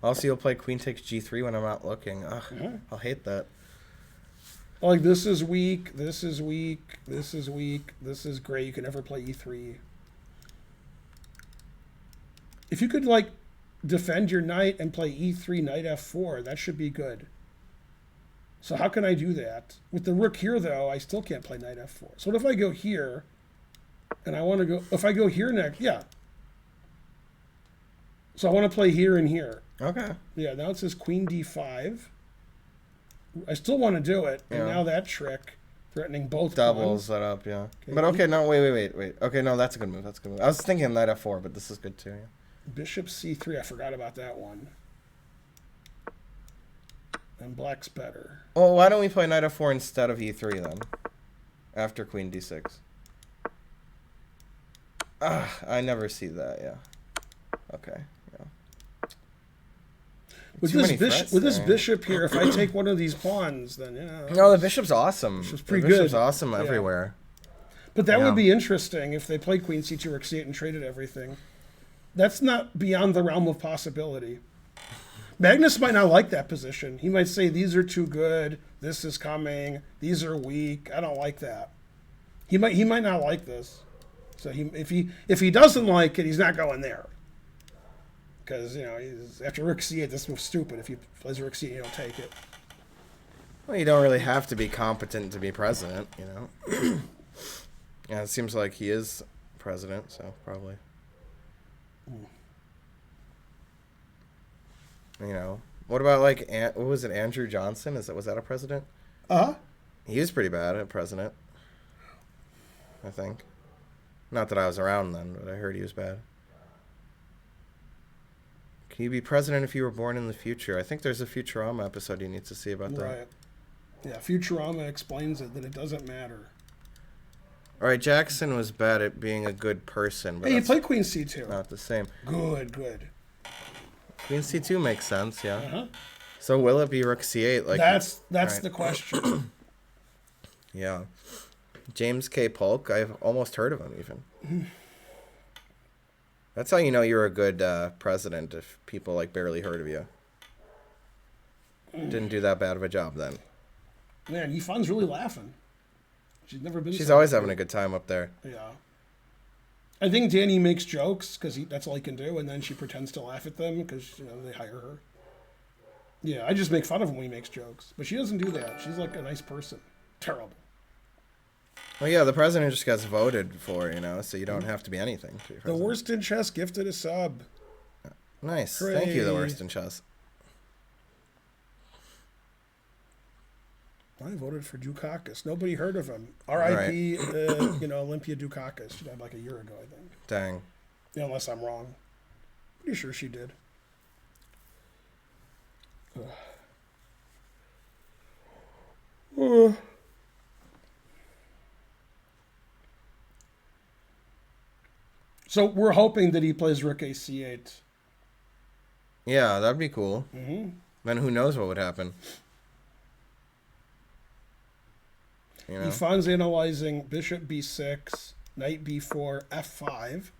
Also, you'll play Queen takes G3 when I'm not looking. Ugh, I'll hate that. Like, this is weak, this is weak, this is weak, this is great. You can never play E3. If you could, like, defend your knight and play E3, knight F4, that should be good. So how can I do that? With the rook here, though, I still can't play knight F4. So what if I go here, and I want to go... If I go here next... Yeah. So I want to play here and here. Okay. Yeah, now it says Queen D5. I still want to do it, and now that trick, threatening both Doubles that up, yeah. Okay. But okay, no, wait. Okay, no, that's a good move. That's a good move. I was thinking knight F4, but this is good too, yeah. Bishop C3, I forgot about that one. And black's better. Well, why don't we play knight F4 instead of E3 then? After Queen D6. I never see that, yeah. Okay, yeah. With this bishop here, if I take one of these pawns, then yeah. No, the bishop's awesome. Bishop's pretty the bishop's good. awesome everywhere. But that would be interesting if they played Queen C2 or C8 and traded everything. That's not beyond the realm of possibility. Magnus might not like that position. He might say, these are too good, this is coming, these are weak, I don't like that. He might not like this. So if he doesn't like it, he's not going there. Because, after Rook C8, this move's stupid. If he plays Rook C8, you don't take it. Well, you don't really have to be competent to be president, Yeah, it seems like he is president, so probably. What about what was it, Andrew Johnson? Was that a president? Uh-huh. He was pretty bad at president, I think. Not that I was around then, but I heard he was bad. Can you be president if you were born in the future? I think there's a Futurama episode you need to see about that. Right. Yeah, Futurama explains it, that it doesn't matter. All right, Jackson was bad at being a good person. But Hey, you played Queen C2. Not the same. Good. Queen C2 makes sense, yeah. Uh-huh. So will it be Rook C8? Like That's right. the question. Yeah. James K. Polk, I've almost heard of him even. That's how you know you're a good president, if people like barely heard of you. Didn't do that bad of a job then. Man, Yifan's really laughing. She's never been. She's always having a good time up there. Yeah. I think Danny makes jokes because that's all he can do, and then she pretends to laugh at them because they hire her. Yeah, I just make fun of him when he makes jokes, but she doesn't do that. She's like a nice person. Terrible. Well, yeah, the president just gets voted for, so you don't have to be anything. To be The president. Worst in Chess gifted a sub. Nice. Hooray. Thank you, the Worst in Chess. I voted for Dukakis. Nobody heard of him. R.I.P. Olympia Dukakis. She died like a year ago, I think. Dang. Unless I'm wrong. Pretty sure she did. So we're hoping that he plays Rook AC8. Yeah, that'd be cool. Mm-hmm. Then who knows what would happen? Yifan's analyzing Bishop B6, Knight B4, F5,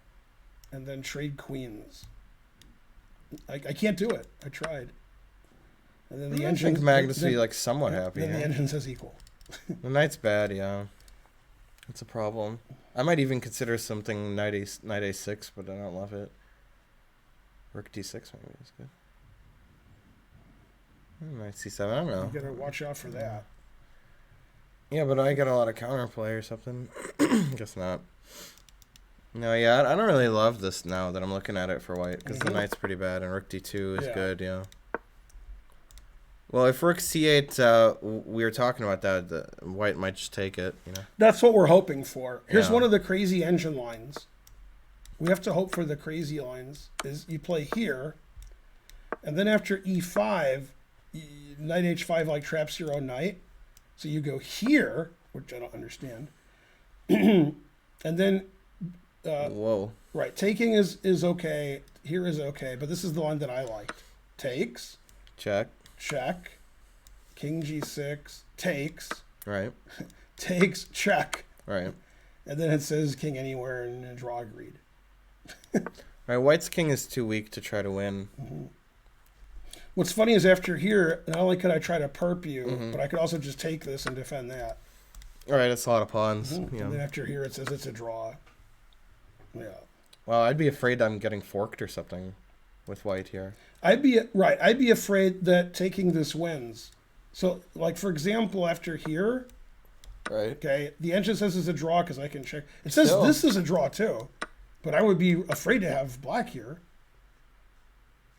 and then trade queens. I can't do it. I tried. And then the engine. I think Magnus would be like somewhat happy. Then the engine says equal. The knight's bad, yeah. It's a problem. I might even consider something knight A6, but I don't love it. Rook D6 maybe is good. Knight C7, I don't know. You gotta watch out for that. Yeah, but I got a lot of counterplay or something. Guess not. No, yeah, I don't really love this now that I'm looking at it for white, because the knight's pretty bad, and Rook D2 is good, yeah. Well, if Rook C8, we were talking about that, the white might just take it, That's what we're hoping for. Here's one of the crazy engine lines. We have to hope for the crazy lines. Is you play here, and then after E5, Knight H5 like traps your own knight. So you go here, which I don't understand. And then... whoa. Right, taking is okay. Here is okay, but this is the one that I liked. Takes. Check. Check. King G6. Takes. Right. Takes. Check. Right. And then it says king anywhere and a draw agreed. Right, white's king is too weak to try to win. Mm-hmm. What's funny is after here, not only could I try to perp you, but I could also just take this and defend that. All right, it's a lot of pawns. And then after here, it says it's a draw. Yeah. Well, I'd be afraid I'm getting forked or something with white here. I'd be afraid that taking this wins. So, like, for example, after here, right? Okay, the engine says it's a draw because I can check. It says Still. This is a draw too, but I would be afraid to have black here.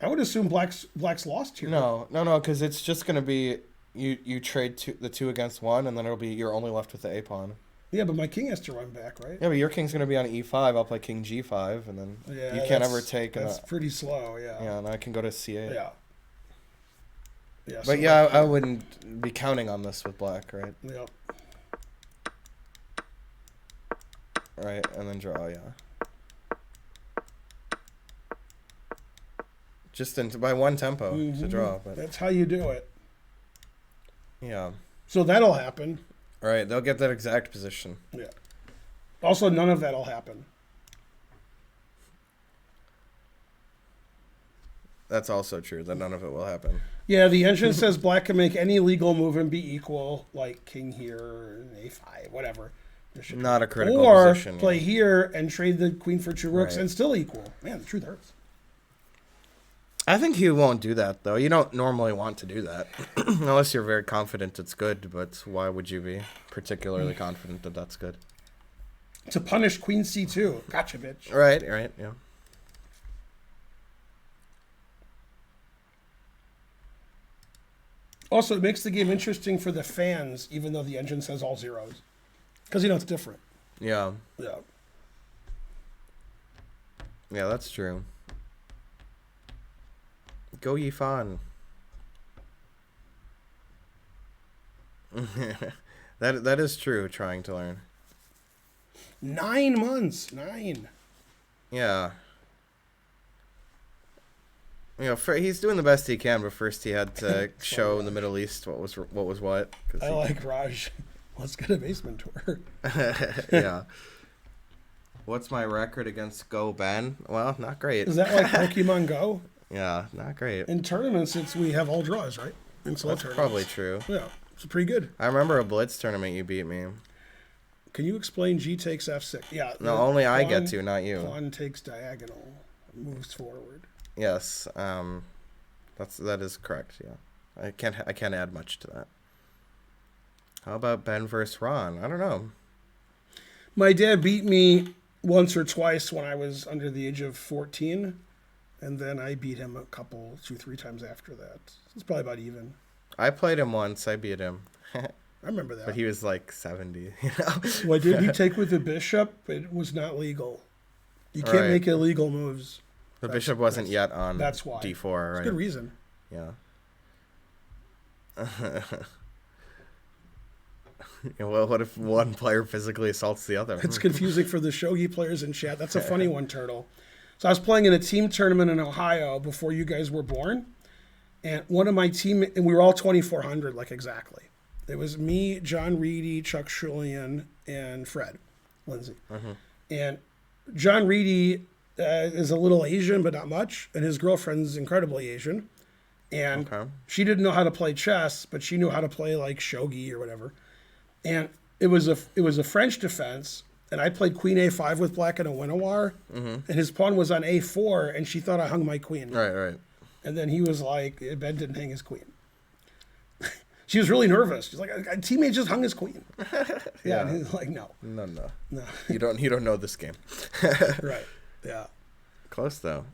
I would assume black's lost here. No, because it's just going to be you trade the 2 against 1, and then it'll be you're only left with the A pawn. Yeah, but my king has to run back, right? Yeah, but your king's going to be on E5. I'll play King G5, and then you can't ever take. That's pretty slow, yeah. Yeah, and I can go to C8. Yeah. Yeah. But yeah, I wouldn't be counting on this with black, right? Yep. Right, and then draw, yeah. Just by one tempo to draw. But that's how you do it. Yeah. So that'll happen. Right, they'll get that exact position. Yeah. Also, none of that'll happen. That's also true, that none of it will happen. Yeah, the engine says black can make any legal move and be equal, like king here, and A5, whatever. Not a critical position. Or play here and trade the queen for 2 rooks and still equal. Man, the truth hurts. I think he won't do that, though. You don't normally want to do that. Unless you're very confident it's good, but why would you be particularly confident that that's good? To punish queen C2. Gotcha, bitch. Right, yeah. Also, it makes the game interesting for the fans, even though the engine says all zeros. Because, it's different. Yeah. Yeah. Yeah, that's true. Go ye fan. That is true. Trying to learn. 9 months. 9. Yeah. You know, he's doing the best he can, but first he had to show the Middle East what was what. I like Raj. Let's get a basement tour. Yeah. What's my record against Go Ben? Well, not great. Is that like Pokemon Go? Yeah, not great. In tournaments, we have all draws, right? In slow That's tournaments. probably true. Yeah, it's pretty good. I remember a Blitz tournament you beat me. Can you explain G takes F6? Yeah. No, only I get to, not you. Pawn takes diagonal, moves forward. Yes, that is correct. Yeah, I can't add much to that. How about Ben versus Ron? I don't know. My dad beat me once or twice when I was under the age of 14, and then I beat him a couple, 2-3 times after that. It's probably about even. I played him once. I beat him. I remember that. But he was like 70. You know? What did he take with the bishop? It was not legal. You can't make illegal moves. The bishop wasn't yet on that's why. d4, right? That's good reason. Yeah. Well, what if one player physically assaults the other? It's confusing for the shogi players in chat. That's a funny one, Turtle. So I was playing in a team tournament in Ohio before you guys were born. And one of my team, and we were all 2,400, like exactly. It was me, John Reedy, Chuck Schulian, and Fred Lindsay. And John Reedy is a little Asian, but not much. And his girlfriend's incredibly Asian. And she didn't know how to play chess, but she knew how to play like shogi or whatever. And it was a French defense, and I played queen a5 with black in a Winnow, and his pawn was on a4, and she thought I hung my queen. Right. And then he was like, Ben didn't hang his queen. She was really nervous. She's like, a teammate just hung his queen. Yeah, and he's like, no. You don't know this game. Right. Yeah. Close though.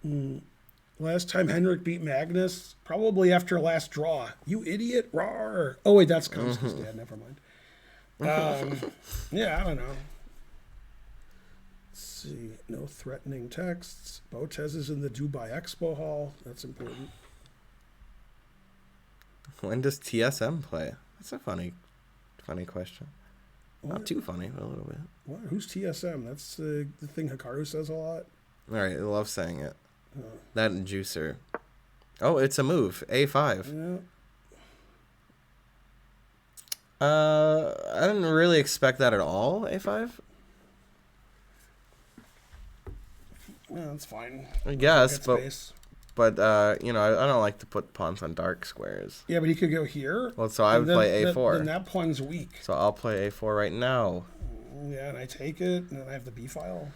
Last time Henrik beat Magnus, probably after last draw. You idiot! Rawr. Oh wait, that's Kamsky's dad. Never mind. Yeah, I don't know. Let's see. No threatening texts. Botez is in the Dubai Expo Hall. That's important. When does TSM play? That's a funny question. What? Not too funny, but a little bit. What? Who's TSM? That's the thing Hikaru says a lot. All right, I love saying it. That and Juicer. Oh, it's a move. A5. Yeah. I didn't really expect that at all. A5. Yeah, that's fine. I guess, but you know, I don't like to put pawns on dark squares. Yeah, but he could go here. Well, so I would play A4. Then that pawn's weak. So I'll play A4 right now. Yeah, and I take it, and then I have the B file.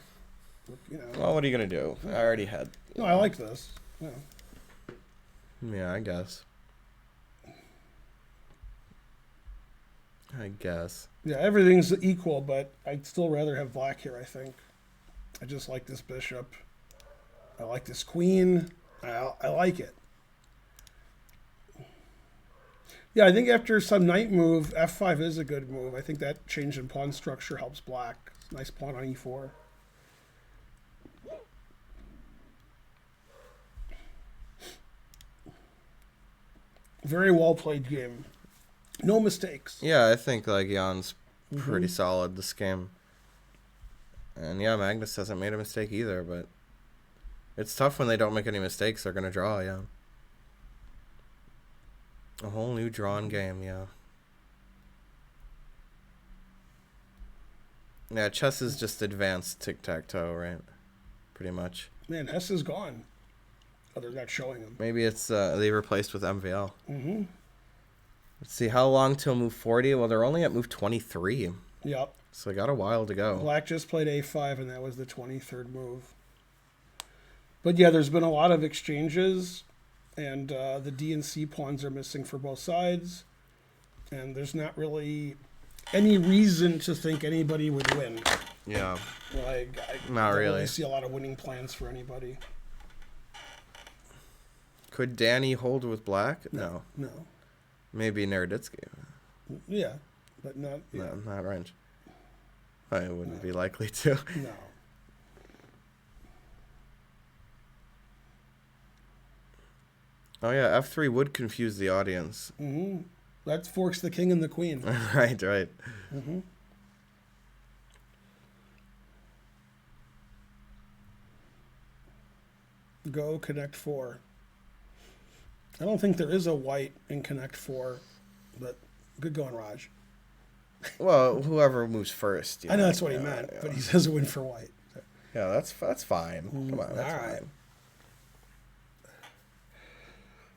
You know. Well, what are you gonna do? I already had. No, I like this. Yeah. Yeah, I guess. Yeah, everything's equal, but I'd still rather have black here, I think. I just like this bishop. I like this queen. I like it. Yeah, I think after some knight move, f5 is a good move. I think that change in pawn structure helps black. Nice pawn on e4. Very well played game. No mistakes. Yeah, I think like Jan's pretty solid this game. And yeah, Magnus hasn't made a mistake either, but it's tough when they don't make any mistakes. They're going to draw, yeah. A whole new drawn game, yeah. Yeah, chess is just advanced tic-tac-toe, right? Pretty much. Man, Hess is gone. Oh, they're not showing him. Maybe it's they replaced with MVL. Let's see, how long till move 40? Well, they're only at move 23. Yep. So they got a while to go. Black just played a5, and that was the 23rd move. But yeah, there's been a lot of exchanges, and the D and C pawns are missing for both sides. And there's not really any reason to think anybody would win. Yeah. Like, I not don't really see a lot of winning plans for anybody. Could Danny hold with black? No. Maybe Naroditsky. Yeah, but not... Yeah. No, not Wrench. I wouldn't be likely to. No. Oh yeah, F3 would confuse the audience. Mm-hmm. That forks the king and the queen. Right. Mm-hmm. Go Connect 4. I don't think there is a white in Connect 4, but good going, Raj. Well, whoever moves first. I know that's what he yeah, meant, yeah. but he says a win for white. Yeah, that's fine. Come on, that's all right. fine.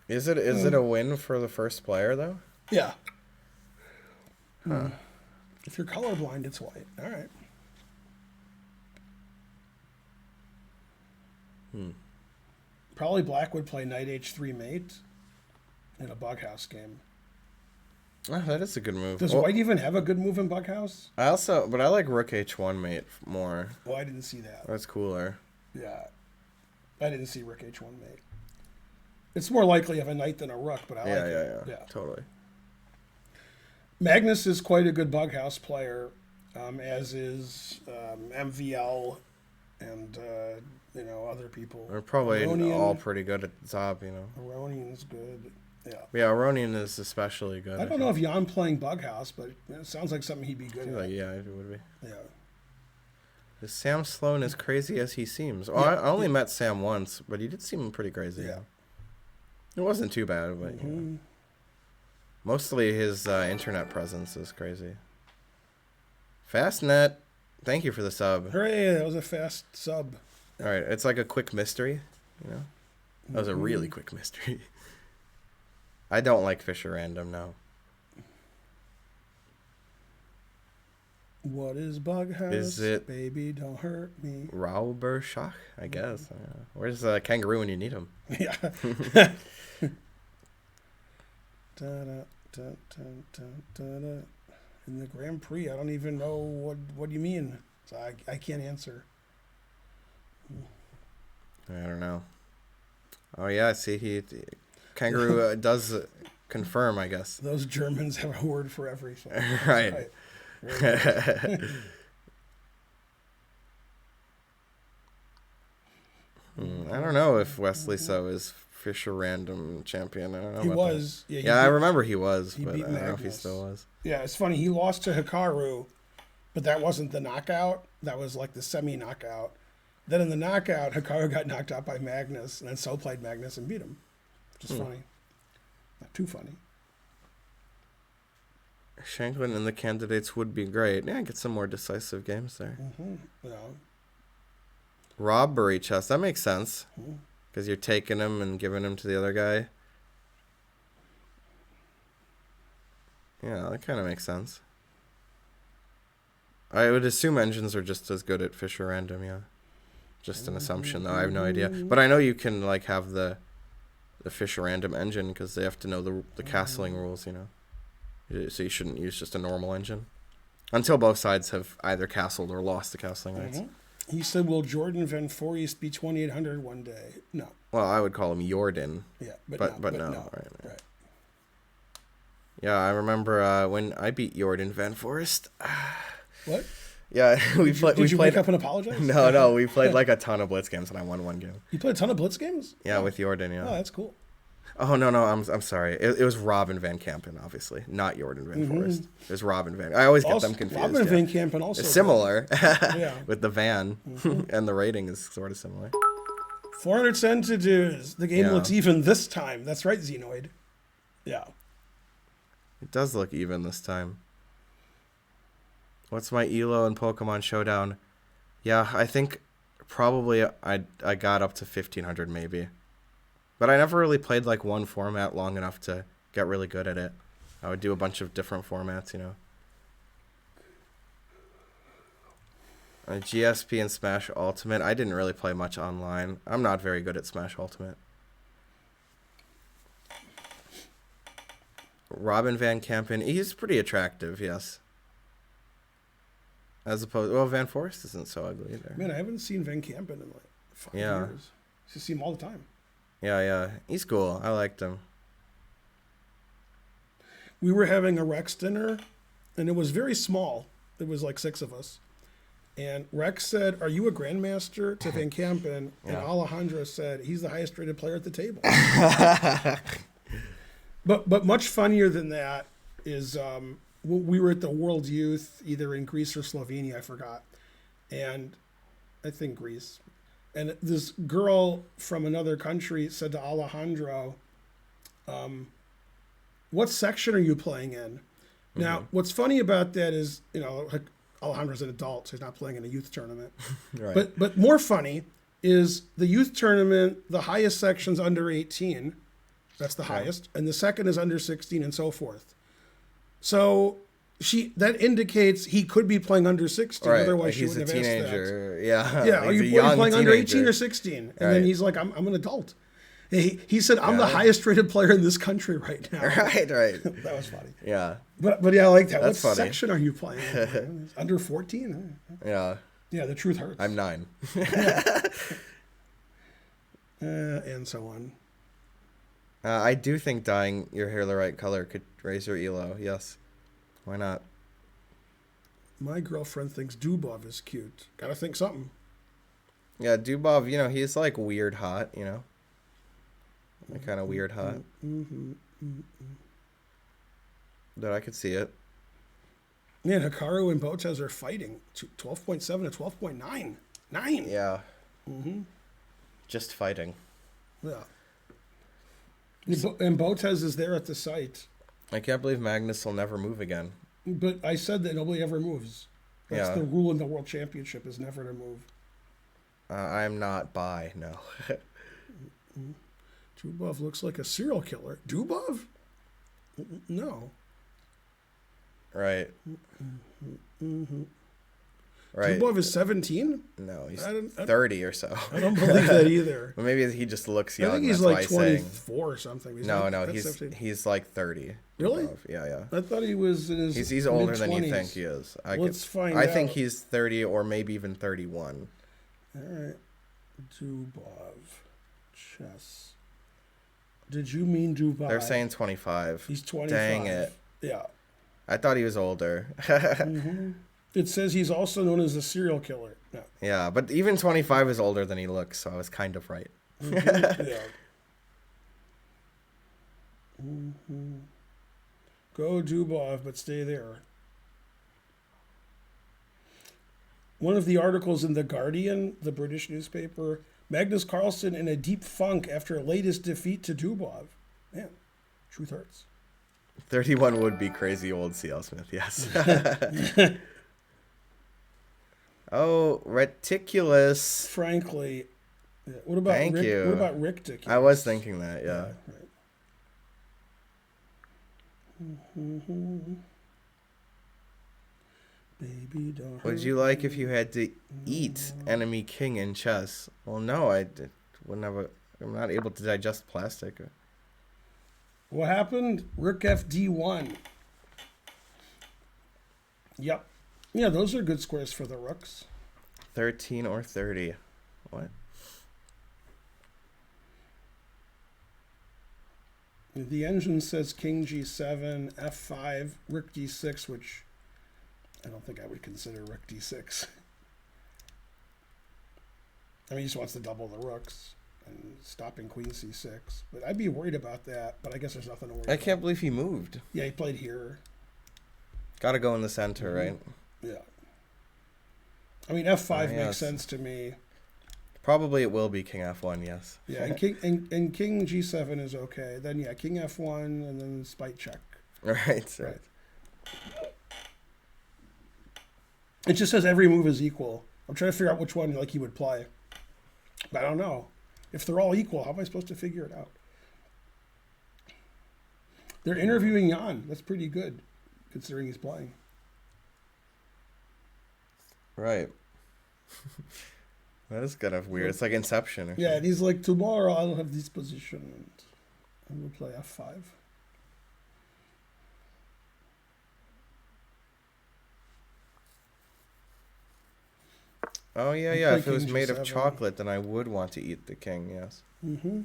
Is it a win for the first player though? Yeah. Huh. If you're colorblind, it's white. All right. Probably black would play knight h3 mate in a bughouse game. Oh, that is a good move. Does white even have a good move in bughouse? I like rook h1 mate more. Oh, I didn't see that. That's cooler. Yeah. I didn't see rook h1 mate. It's more likely of a knight than a rook, but I like it. Yeah. Totally. Magnus is quite a good bughouse player, as is MVL and other people. They're probably Aronian, all pretty good at Zob, Aronian's good. Yeah. Yeah, Aronian is especially good. I don't know if Jan playing bughouse, but it sounds like something he'd be good at. Yeah, it would be. Yeah. Is Sam Sloan as crazy as he seems? Oh, Yeah. I only met Sam once, but he did seem pretty crazy. Yeah. It wasn't too bad, but mostly his internet presence is crazy. Fastnet, thank you for the sub. Hooray, that was a fast sub. All right, it's like a quick mystery, That was a really quick mystery. I don't like Fisher Random, no. What is bughouse? Is it Baby, don't hurt me. Rauberschach, I guess. Where's Kangaroo when you need him? Yeah. Da-da, da-da. In the Grand Prix, I don't even know what you mean. So I can't answer. I don't know. Oh yeah, see Kangaroo does confirm, I guess. Those Germans have a word for everything. Right. I don't know if Wesley So is Fisher Random champion. I don't know. He about was. That. Yeah, I remember he was, he but I beat don't know if he Magnus. still was. Yeah, it's funny. He lost to Hikaru, but that wasn't the knockout. That was like the semi-knockout. Then in the knockout, Hikaru got knocked out by Magnus, and then So played Magnus and beat him. Which is funny. Not too funny. Shanklin and the candidates would be great. Yeah, get some more decisive games there. Yeah. Robbery chess, that makes sense. Because you're taking him and giving him to the other guy. Yeah, that kind of makes sense. I would assume engines are just as good at Fisher Random, yeah. Just an assumption, though. I have no idea. But I know you can have the Fisher Random engine because they have to know the castling rules, So you shouldn't use just a normal engine. Until both sides have either castled or lost the castling rights. He said, will Jordan Van Foreest be 2800 one day? No. Well, I would call him Jordan. Yeah, but no. no. Right. Yeah, I remember when I beat Jordan Van Forest. What? Yeah, Did you wake up and apologize? No, we played like a ton of Blitz games and I won one game. You played a ton of Blitz games? Yeah, with Jordan, yeah. Oh, that's cool. Oh, no, I'm sorry. It was Robin Van Kampen, obviously, not Jordan Van Forest. It was Robin Van. I always get them confused. Robin Van Kampen also. It's similar Yeah. with the van, and the rating is sort of similar. 400 sentences. The game Yeah. looks even this time. That's right, Xenoid. Yeah. It does look even this time. What's my ELO in Pokemon Showdown? Yeah, I think probably I got up to 1500 maybe. But I never really played one format long enough to get really good at it. I would do a bunch of different formats, GSP and Smash Ultimate, I didn't really play much online. I'm not very good at Smash Ultimate. Robin Van Kampen, he's pretty attractive, yes. As opposed, Van Forest isn't so ugly either. Man, I haven't seen Van Kampen in 5 years. I just see him all the time. Yeah, he's cool. I liked him. We were having a Rex dinner, and it was very small. It was 6 of us. And Rex said, "Are you a grandmaster to Van Kampen?" And Yeah. Alejandro said, "He's the highest rated player at the table." But much funnier than that is we were at the World Youth, either in Greece or Slovenia, I forgot, and I think Greece. And this girl from another country said to Alejandro, "What section are you playing in?" Now, what's funny about that is, like Alejandro's an adult, so he's not playing in a youth tournament. Right. But more funny is the youth tournament, the highest section's under 18. That's the highest. And the second is under 16 and so forth. So that indicates he could be playing under 16. Right. Otherwise, Like she he's a wouldn't have asked teenager. Yeah. that. Yeah, are you playing under 18 or 16? And Right. then he's like, I'm an adult. He said, I'm the highest rated player in this country right now. Right. That was funny. Yeah. But yeah, I like that. That's what funny. section are you playing? Under 14? Yeah. Yeah, the truth hurts. I'm 9. And so on. I do think dyeing your hair the right color could raise your elo. Yes. Why not? My girlfriend thinks Dubov is cute. Gotta think something. Yeah, Dubov, he's like weird hot, Like kind of weird hot. But I could see it. Man, Hikaru and Botez are fighting. 12.7 to 12.9. 9. Yeah. Just fighting. Yeah. And Botez is there at the site. I can't believe Magnus will never move again. But I said that nobody ever moves. That's Yeah. the rule in the World Championship, is never to move. I'm not bi, no. Dubov looks like a serial killer. Dubov? No. Right. Right. Dubov is 17? No, he's I don't- 30 or so. I don't believe that either. Well, maybe he just looks I young. think he's that's why like he's saying. 24 or something. No, that's he's 17. he's like 30. Really? Above. Yeah. I thought he was in his He's older than you mid-20s. think he is. Let's find I out. think he's 30 or maybe even 31. All right. Dubov. Chess. Did you mean Dubai? They're saying 25. He's 25. Dang it. Yeah. I thought he was older. It says he's also known as a serial killer. No. Yeah, but even 25 is older than he looks, so I was kind of right. Yeah. Go Dubov, but stay there. One of the articles in The Guardian, the British newspaper, Magnus Carlsen in a deep funk after latest defeat to Dubov. Man, truth hurts. 31 would be crazy old CL Smith, yes. Oh, reticulous. Frankly, yeah. What about Thank Rick? you. What about Rick? I was thinking that, yeah. Right. Baby, don't. Would you like if you had to eat enemy king in chess? Well, no, wouldn't have a. I'm not able to digest plastic. What happened? Rook FD1. Yep. Yeah, those are good squares for the rooks. 13 or 30. What? The engine says King G7, F5, Rook D6, which I don't think I would consider Rook D6. I mean, he just wants to double the rooks and stopping Queen C6. But I'd be worried about that, but I guess there's nothing to worry about. I can't believe he moved. Yeah, he played here. Gotta go in the center, right? Yeah. I mean, F5 yes. makes sense to me. Probably it will be King F1, yes. Yeah, and King G7 is okay. Then yeah, King F1 and then spite check. Right. It just says every move is equal. I'm trying to figure out which one like he would play, but I don't know. If they're all equal, how am I supposed to figure it out? They're interviewing Jan. That's pretty good, considering he's playing. Right. That is kind of weird. It's like Inception. Yeah, and he's like, tomorrow I'll have this position and we'll play F5. Oh, yeah. play If it was King made of G7. chocolate, then I would want to eat the king, yes. Mm-hmm.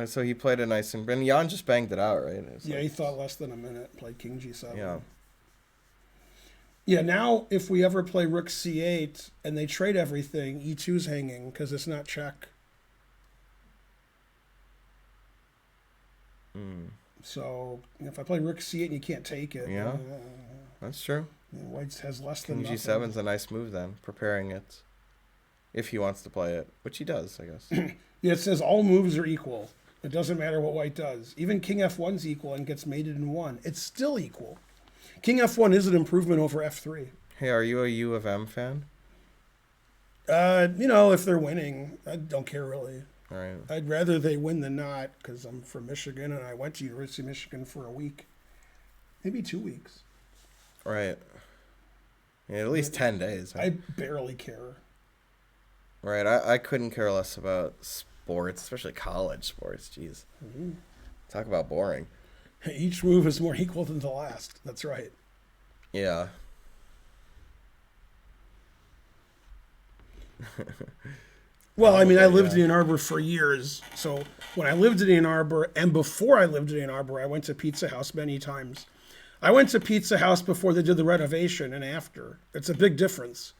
So he played it nice and Jan just banged it out, right? Yeah, he thought less than a minute, played King G7. Yeah. Yeah, now if we ever play rook c8 and they trade everything, e2's hanging because it's not check. So if I play rook c8 and you can't take it, Yeah, that's true. White has less King than G7's a nice move then, preparing it. If he wants to play it, which he does, I guess. Yeah, it says all moves are equal. It doesn't matter what white does. Even king f1's equal and gets mated in 1. It's still equal. King f1 is an improvement over f3. Hey, are you a U of M fan? If they're winning, I don't care really. All right. I'd rather they win than not because I'm from Michigan and I went to University of Michigan for a week. Maybe 2 weeks. Right. Yeah, at least 10 days. Right? I barely care. Right. I couldn't care less about sports, especially college sports. Jeez. Mm-hmm. Talk about boring. Each move is more equal than the last. That's right. Yeah. Well, I mean, I lived in Ann Arbor for years. So when I lived in Ann Arbor and before I lived in Ann Arbor, I went to Pizza House many times. I went to Pizza House before they did the renovation and after. It's a big difference.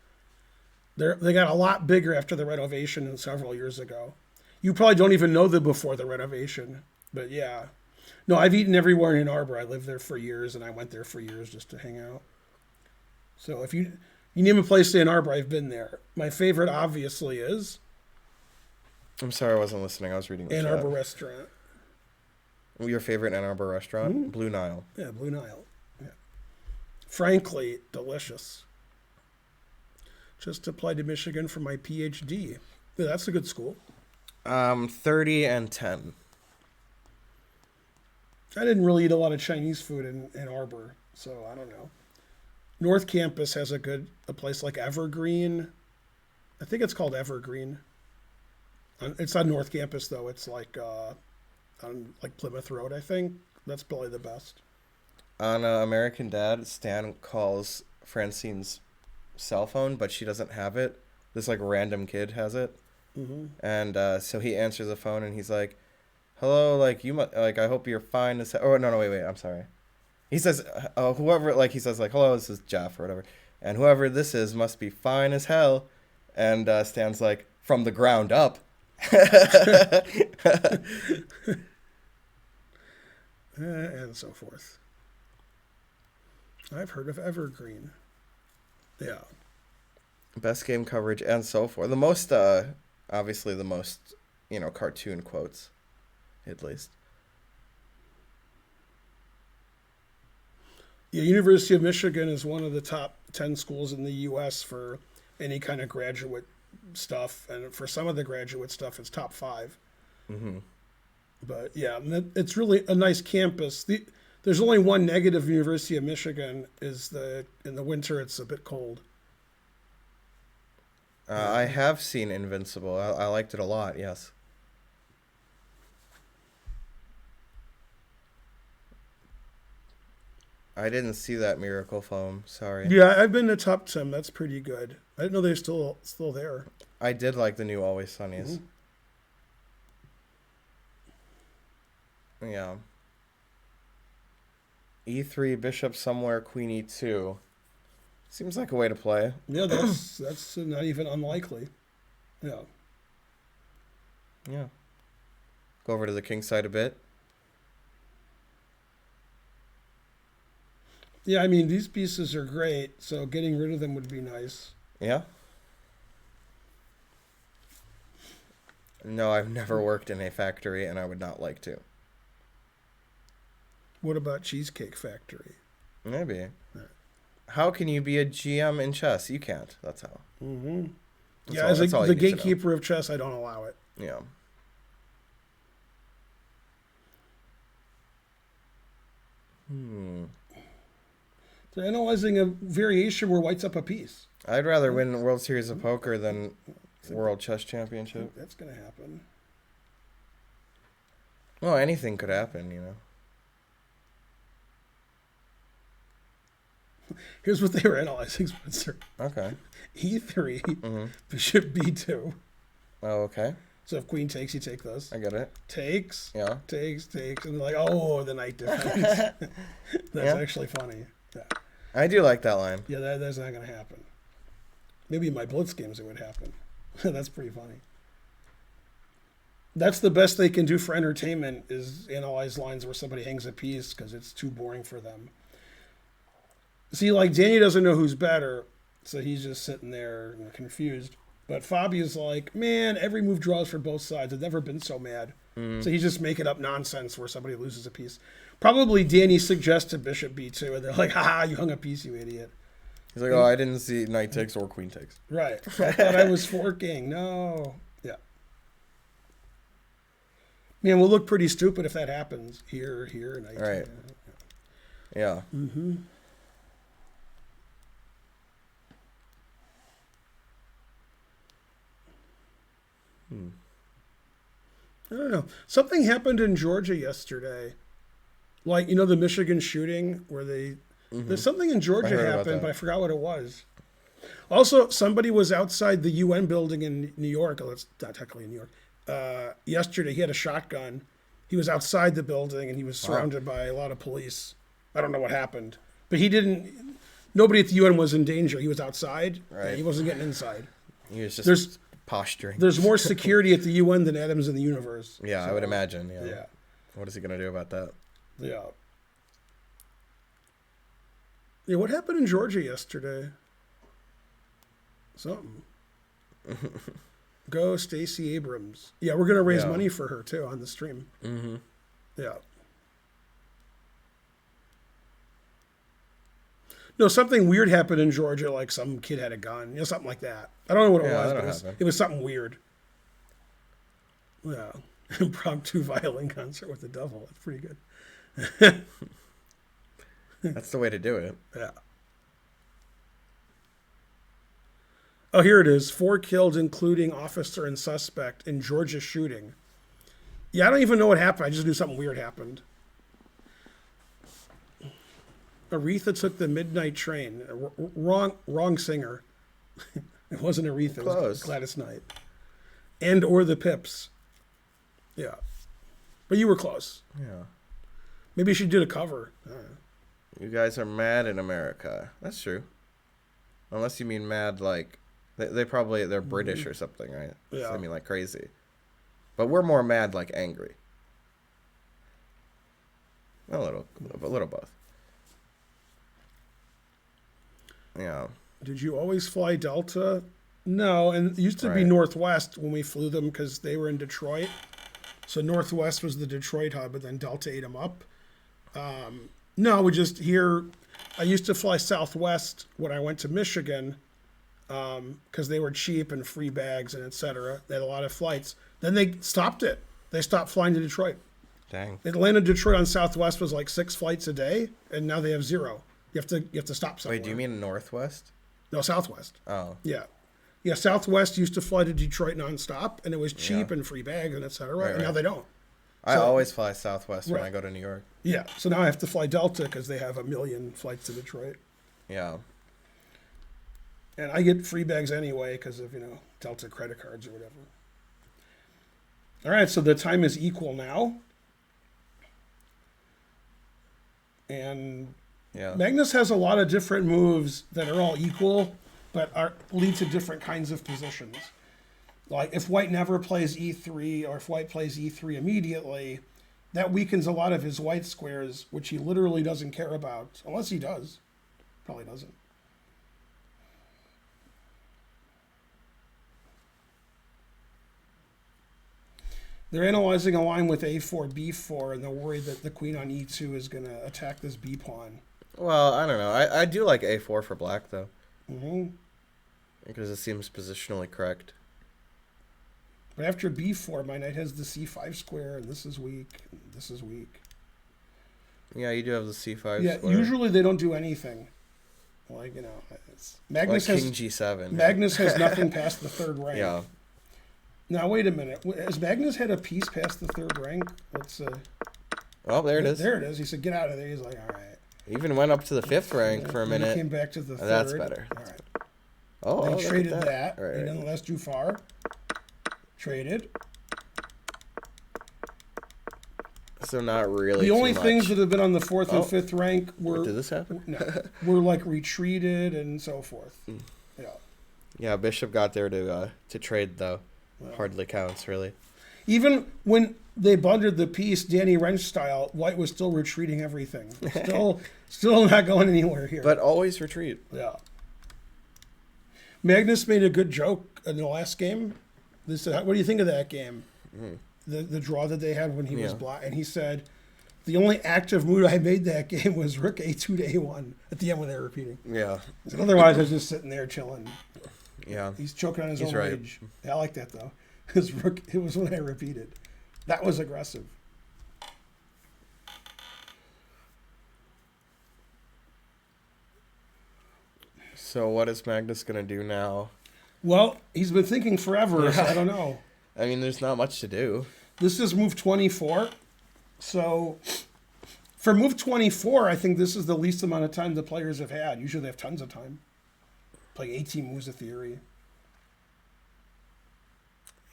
They got a lot bigger after the renovation than several years ago. You probably don't even know them before the renovation. But yeah. No, I've eaten everywhere in Ann Arbor. I lived there for years and I went there for years just to hang out. So if you name a place in Ann Arbor, I've been there. My favorite obviously is... I'm sorry, I wasn't listening. I was reading the Ann chat. Arbor restaurant. Your favorite Ann Arbor restaurant? Mm-hmm. Blue Nile. Yeah, Blue Nile. Yeah. Frankly, delicious. Just applied to Michigan for my PhD. Yeah, that's a good school. 30 and 10. I didn't really eat a lot of Chinese food in Ann Arbor, so I don't know. North Campus has a place like Evergreen. I think it's called Evergreen. It's on North Campus though. It's like on like Plymouth Road, I think. That's probably the best. On American Dad, Stan calls Francine's cell phone, but she doesn't have it. This like random kid has it, and so he answers the phone and he's like, "Hello, like I hope you're fine." Oh no, wait, I'm sorry. He says, "Whoever," like he says, like, "Hello, this is Jeff or whatever," and whoever this is must be fine as hell. And Stan's like, "From the ground up." And so forth. I've heard of Evergreen. Yeah. Best game coverage and so forth. The most, obviously the most, cartoon quotes, at least. Yeah, University of Michigan is one of the top 10 schools in the U.S. for any kind of graduate stuff, and for some of the graduate stuff, it's top 5. Mm-hmm. But yeah, it's really a nice campus. There's only one negative University of Michigan is in the winter it's a bit cold. I have seen Invincible. I liked it a lot. Yes. I didn't see that Miracle Foam. Sorry. Yeah, I've been to Top 10. That's pretty good. I didn't know they're still there. I did like the new Always Sunnies. Mm-hmm. Yeah. E3, Bishop somewhere, Queen E2. Seems like a way to play. Yeah, that's not even unlikely. Yeah. Yeah. Go over to the king side a bit. Yeah, I mean, these pieces are great, so getting rid of them would be nice. Yeah. No, I've never worked in a factory, and I would not like to. What about Cheesecake Factory? Maybe. How can you be a GM in chess? You can't. That's how. Mm-hmm. That's Yeah, all, as that's all the you need to know. gatekeeper of chess, I don't allow it. Yeah. They're analyzing a variation where white's up a piece. I'd rather win World Series of Poker than World Chess Championship. That's going to happen. Well, anything could happen, Here's what they were analyzing, Spencer. Okay. E3, Bishop B2. Oh, okay. So if queen takes, you take those. I get it. Takes. Yeah. Takes. And they're like, oh, the knight defense. That's actually funny. Yeah. I do like that line. Yeah, that's not going to happen. Maybe in my Blitz games it would happen. That's pretty funny. That's the best they can do for entertainment is analyze lines where somebody hangs a piece because it's too boring for them. See, like, Danny doesn't know who's better, so he's just sitting there confused. But Fabia's like, man, every move draws for both sides. I've never been so mad. So he's just making up nonsense where somebody loses a piece. Probably Danny suggested Bishop B2, and they're like, haha, you hung a piece, you idiot. He's like, oh, I didn't see knight takes or queen takes. Right. I thought I was forking. No. Yeah. Man, we'll look pretty stupid if that happens. Here, knight. Right. Yeah. Mm-hmm. I don't know. Something happened in Georgia yesterday. Like, the Michigan shooting where there's something in Georgia happened, but I forgot what it was. Also, somebody was outside the UN building in New York. Oh, it's not technically in New York. Yesterday, he had a shotgun. He was outside the building, and he was surrounded by a lot of police. I don't know what happened. But nobody at the UN was in danger. He was outside. Right. He wasn't getting inside. He was just posturing. There's more security at the UN than atoms in the universe. Yeah, so, I would imagine. Yeah. What is he going to do about that? Yeah. Yeah, what happened in Georgia yesterday? Something. Go Stacey Abrams. Yeah, we're going to raise money for her, too, on the stream. Mm-hmm. Yeah. No, something weird happened in Georgia, like some kid had a gun, something like that. I don't know what it was, but it was something weird. Yeah. Impromptu violin concert with the devil. That's pretty good. That's the way to do it. Yeah. Oh, here it is. 4 killed, including officer and suspect in Georgia shooting. Yeah, I don't even know what happened. I just knew something weird happened. Aretha took the midnight train. Wrong singer. It wasn't Aretha. It was Gladys Knight. And or the Pips. Yeah. But you were close. Yeah. Maybe she did a cover. You guys are mad in America. That's true. Unless you mean mad like... They're British or something, right? Yeah. So I mean like crazy. But we're more mad like angry. A little both. Yeah. Did you always fly Delta? No, and it used to be Northwest when we flew them because they were in Detroit. So Northwest was the Detroit hub, and then Delta ate them up. No, we just here. I used to fly Southwest when I went to Michigan because they were cheap and free bags and etc. They had a lot of flights. Then they stopped it. They stopped flying to Detroit. Dang. Atlanta, Detroit on Southwest was like 6 flights a day, and now they have 0. You have to stop somewhere. Wait, do you mean Northwest? No, Southwest. Oh. Yeah. Yeah, Southwest used to fly to Detroit nonstop, and it was cheap and free bags and et cetera, and now they don't. I always fly Southwest when I go to New York. Yeah, so now I have to fly Delta because they have 1 million flights to Detroit. Yeah. And I get free bags anyway because of, Delta credit cards or whatever. All right, so the time is equal now. And Magnus has a lot of different moves that are all equal, but lead to different kinds of positions. Like if white never plays e3, or if white plays e3 immediately, that weakens a lot of his white squares, which he literally doesn't care about, unless he does. Probably doesn't. They're analyzing a line with a4, b4, and they're worried that the queen on e2 is going to attack this b pawn. Well, I don't know. I do like a4 for black, though. Mm-hmm. Because it seems positionally correct. But after b4, my knight has the c5 square, and this is weak, and this is weak. Yeah, you do have the c5 yeah, square. Usually they don't do anything. Like, Magnus like has... king g7. Magnus has nothing past the 3rd rank. Yeah. Now, wait a minute. Has Magnus had a piece past the 3rd rank? Let's... Well, there it is. There it is. He said, get out of there. He's like, all right. Even went up to the 5th rank for a minute. He came back to the 3rd. That's better. All right. Oh, they traded that. Right. He didn't last too far. Traded. So not really. The only too things much. that have been on the 4th and Oh. 5th rank were Did this happen? no, were like retreated and so forth. Yeah. Yeah, Bishop got there to trade though. Well. Hardly counts really. Even when they bundled the piece Danny Wrench style, White was still retreating everything. Still not going anywhere here. But always retreat. Yeah. Magnus made a good joke in the last game. They said, "What do you think of that game? The draw that they had when he was black?" And he said, "The only active move I made that game was Rook A2 to A1 at the end when they were repeating." Yeah. And otherwise, I was just sitting there chilling. Yeah. He's choking on his own right. rage. Yeah, I like that though. His Rook. It was when I repeated. That was aggressive. So what is Magnus gonna do now? Well, he's been thinking forever, so I don't know. I mean, there's not much to do. This is move 24. So for move 24, I think this is the least amount of time the players have had. Usually they have tons of time. Play 18 moves of theory.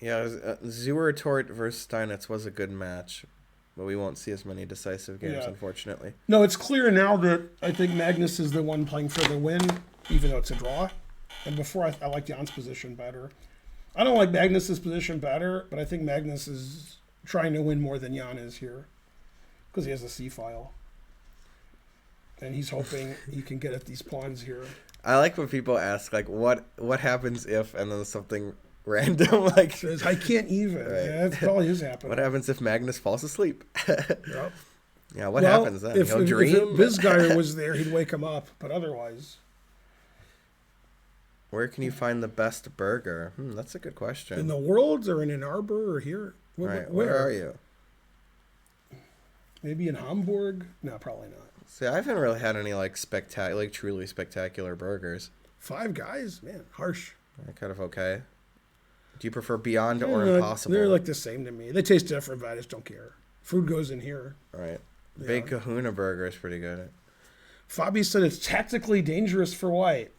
Yeah, Zeuer Tort versus Steinitz was a good match, but we won't see as many decisive games, unfortunately. No, it's clear now that I think Magnus is the one playing for the win, even though it's a draw. And before, I like Jan's position better. I don't like Magnus's position better, but I think Magnus is trying to win more than Jan is here because he has a C file. And he's hoping he can get at these pawns here. I like when people ask, like, what happens if, and then something random, like... Says, I can't even. Right. Yeah, that's probably is happening. What happens if Magnus falls asleep? Yep. Yeah, what happens then? If, He'll if dream? Bizguyer was there, he'd wake him up. But otherwise... Where can you find the best burger? That's a good question. In the world or in Ann Arbor or here? Right, where are you? Maybe in Hamburg? No, probably not. See, I haven't really had any, like, truly spectacular burgers. Five Guys? Man, harsh. They're kind of okay. Do you prefer Beyond or Impossible? They're like the same to me. They taste different, but I just don't care. Food goes in here. Right. Yeah. Big Kahuna burger is pretty good. Fabi said it's tactically dangerous for White.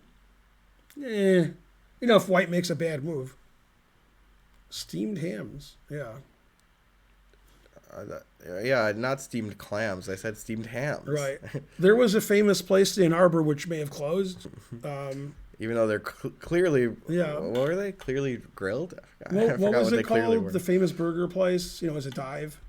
You know, if White makes a bad move. Steamed hams. Yeah. Yeah, not steamed clams. I said steamed hams. Right. There was a famous place in Ann Arbor which may have closed. Even though they're clearly... Yeah. What were they? Clearly grilled? What was it called? Were. The famous burger place? You know, was a dive?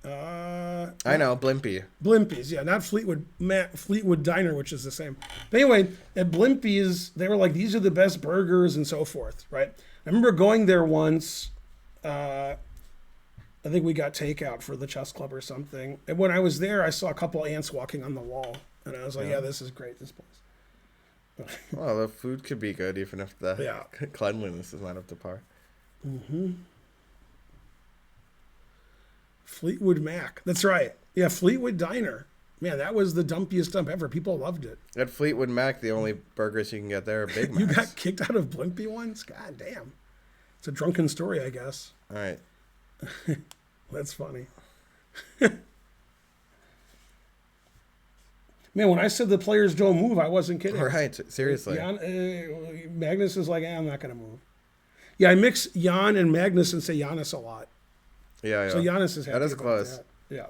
I know, Blimpie. Blimpies, yeah, not Fleetwood Diner, which is the same. But anyway, at Blimpies, they were like, these are the best burgers and so forth, right? I remember going there once. I think we got takeout for the chess club or something. And when I was there, I saw a couple ants walking on the wall. And I was like, yeah, this is great, this place. Well, the food could be good even if the cleanliness is not up to par. Mm-hmm. Fleetwood Mac. That's right. Yeah, Fleetwood Diner. Man, that was the dumpiest dump ever. People loved it. At Fleetwood Mac, the only burgers you can get there are Big Macs. You got kicked out of Blimpie once? God damn. It's a drunken story, I guess. All right. That's funny. Man, when I said the players don't move, I wasn't kidding. Right, seriously. Magnus is like, I'm not going to move. Yeah, I mix Jan and Magnus and say Giannis a lot. Yeah. So Giannis is happy That is about close. that. Yeah.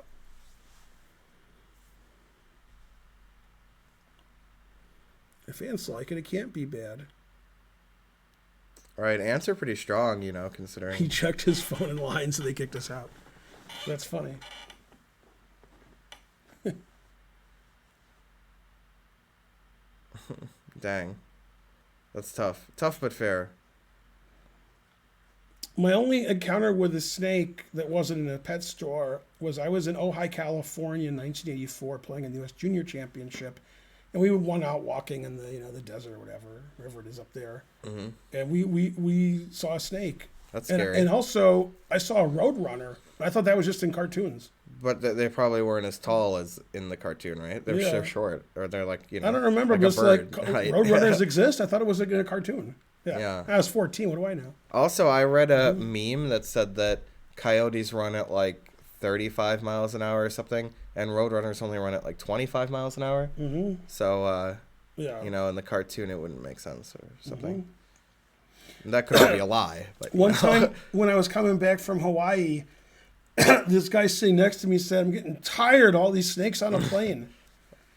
If fans like it, it can't be bad. All right, ants are pretty strong, you know, considering. He checked his phone in line, so they kicked us out. That's funny. Dang. That's tough. Tough but fair. My only encounter with a snake that wasn't in a pet store was I was in Ojai, California in 1984 playing in the U.S. Junior Championship. And we went out walking in the desert or wherever it is up there. Mm-hmm. And we saw a snake. That's scary. And also, I saw a roadrunner. I thought that was just in cartoons. But they probably weren't as tall as in the cartoon, right? They're short. Or they're like, I don't remember, like but it's bird, like right? roadrunners exist. I thought it was like in a cartoon. Yeah. I was 14. What do I know? Also, I read a meme that said that coyotes run at like 35 miles an hour or something, and roadrunners only run at like 25 miles an hour. Mm-hmm. So, in the cartoon, it wouldn't make sense or something. Mm-hmm. That could be a lie. But, One time when I was coming back from Hawaii, this guy sitting next to me said, "I'm getting tired of all these snakes on a plane."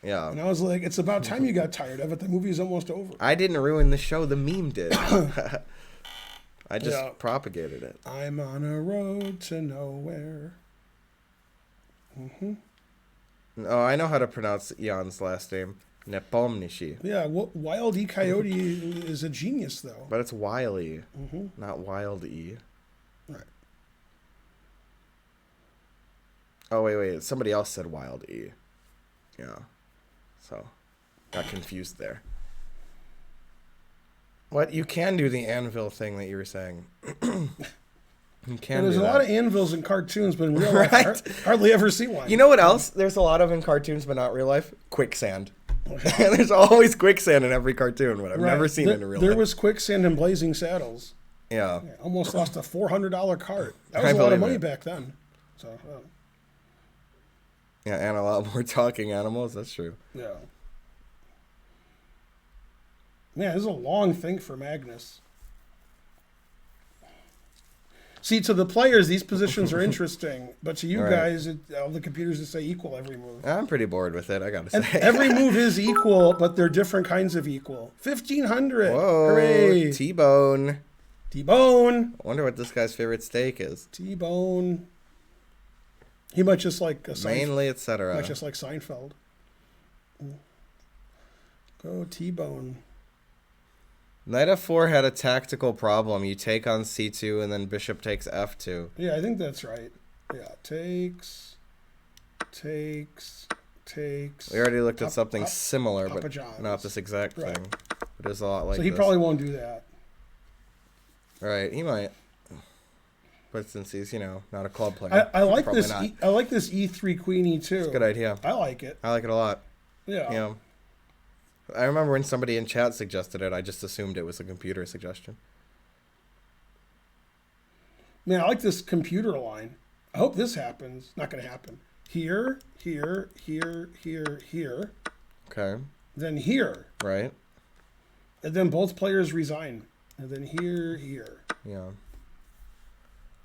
Yeah. And I was like, "It's about time you got tired of it. The movie's almost over." I didn't ruin the show. The meme did. I just Yeah. propagated it. I'm on a road to nowhere. Oh, I know how to pronounce Jan's last name. Nepomniachtchi. Yeah, Wild E. Coyote is a genius, though. But it's Wiley, not Wild E. Right. Oh, wait. Somebody else said Wild E. Yeah. So, got confused there. What? You can do the anvil thing that you were saying. You can There's do a that. lot of anvils in cartoons, but in real life, Right? I hardly ever see one. You know what else? There's a lot of in cartoons, but not real life. Quicksand. There's always quicksand in every cartoon, but I've never seen it in real There life. was quicksand in Blazing Saddles. Yeah. Yeah, almost lost a $400 cart. That was I a lot of believe money it. back then. So, Yeah, and a lot more talking animals. That's true. yeah. Man, this is a long thing for Magnus. See, to the players, these positions are interesting, but to you Right. guys, all the computers just say equal every move. I'm pretty bored with it, I gotta And say. every move is equal, but they're different kinds of equal. 1,500. Whoa, Hooray. T-bone. T-Bone. I wonder what this guy's favorite steak is. T-Bone. He might just like a Mainly, etc. Might just like Seinfeld. Go T-Bone. Knight f4 had a tactical problem. You take on c2 and then bishop takes f2. Yeah, I think that's right. Yeah, takes. We already looked at something similar, Papa but John's. not this exact Right. thing. It is a lot like So he this. probably won't do that. Right, he might. But since he's, not a club player. I like probably this. not. I like this E3 Queen E2. It's a good idea. I like it. I like it a lot. Yeah. Yeah. I remember when somebody in chat suggested it, I just assumed it was a computer suggestion. Man, I like this computer line. I hope this happens. Not going to happen. Here, here, here, here, here. Okay. Then here. Right. And then both players resign. And then here, here. Yeah.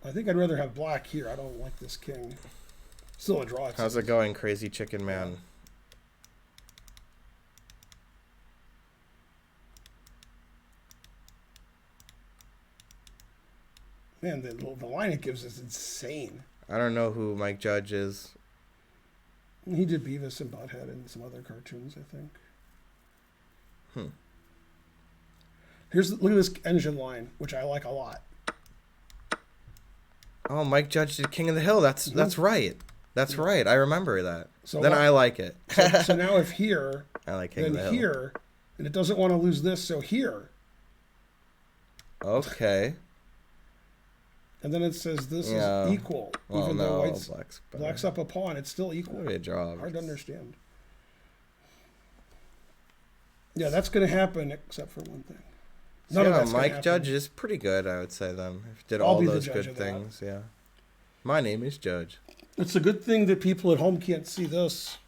I think I'd rather have black here. I don't like this king. Still a draw. How's it going, Crazy Chicken Man? Man, the line it gives is insane. I don't know who Mike Judge is. He did Beavis and Butthead and some other cartoons, I think. Look at this engine line, which I like a lot. Oh, Mike Judge did King of the Hill. That's right. That's right. I remember that. So then what- I like it. So now if here, I like King then of the Hill. here, and it doesn't want to lose this, so here. Okay. And then it says this Yeah. is equal. Well, even though no, white's black's black's up a pawn, it's still equal. Maybe a draw. Hard to understand. Yeah, that's going to happen except for one thing. None of Yeah, that's gonna Mike happen. Judge is pretty good, I would say, then. Did I'll all be the those judge good of that. things, yeah. My name is Judge. It's a good thing that people at home can't see this.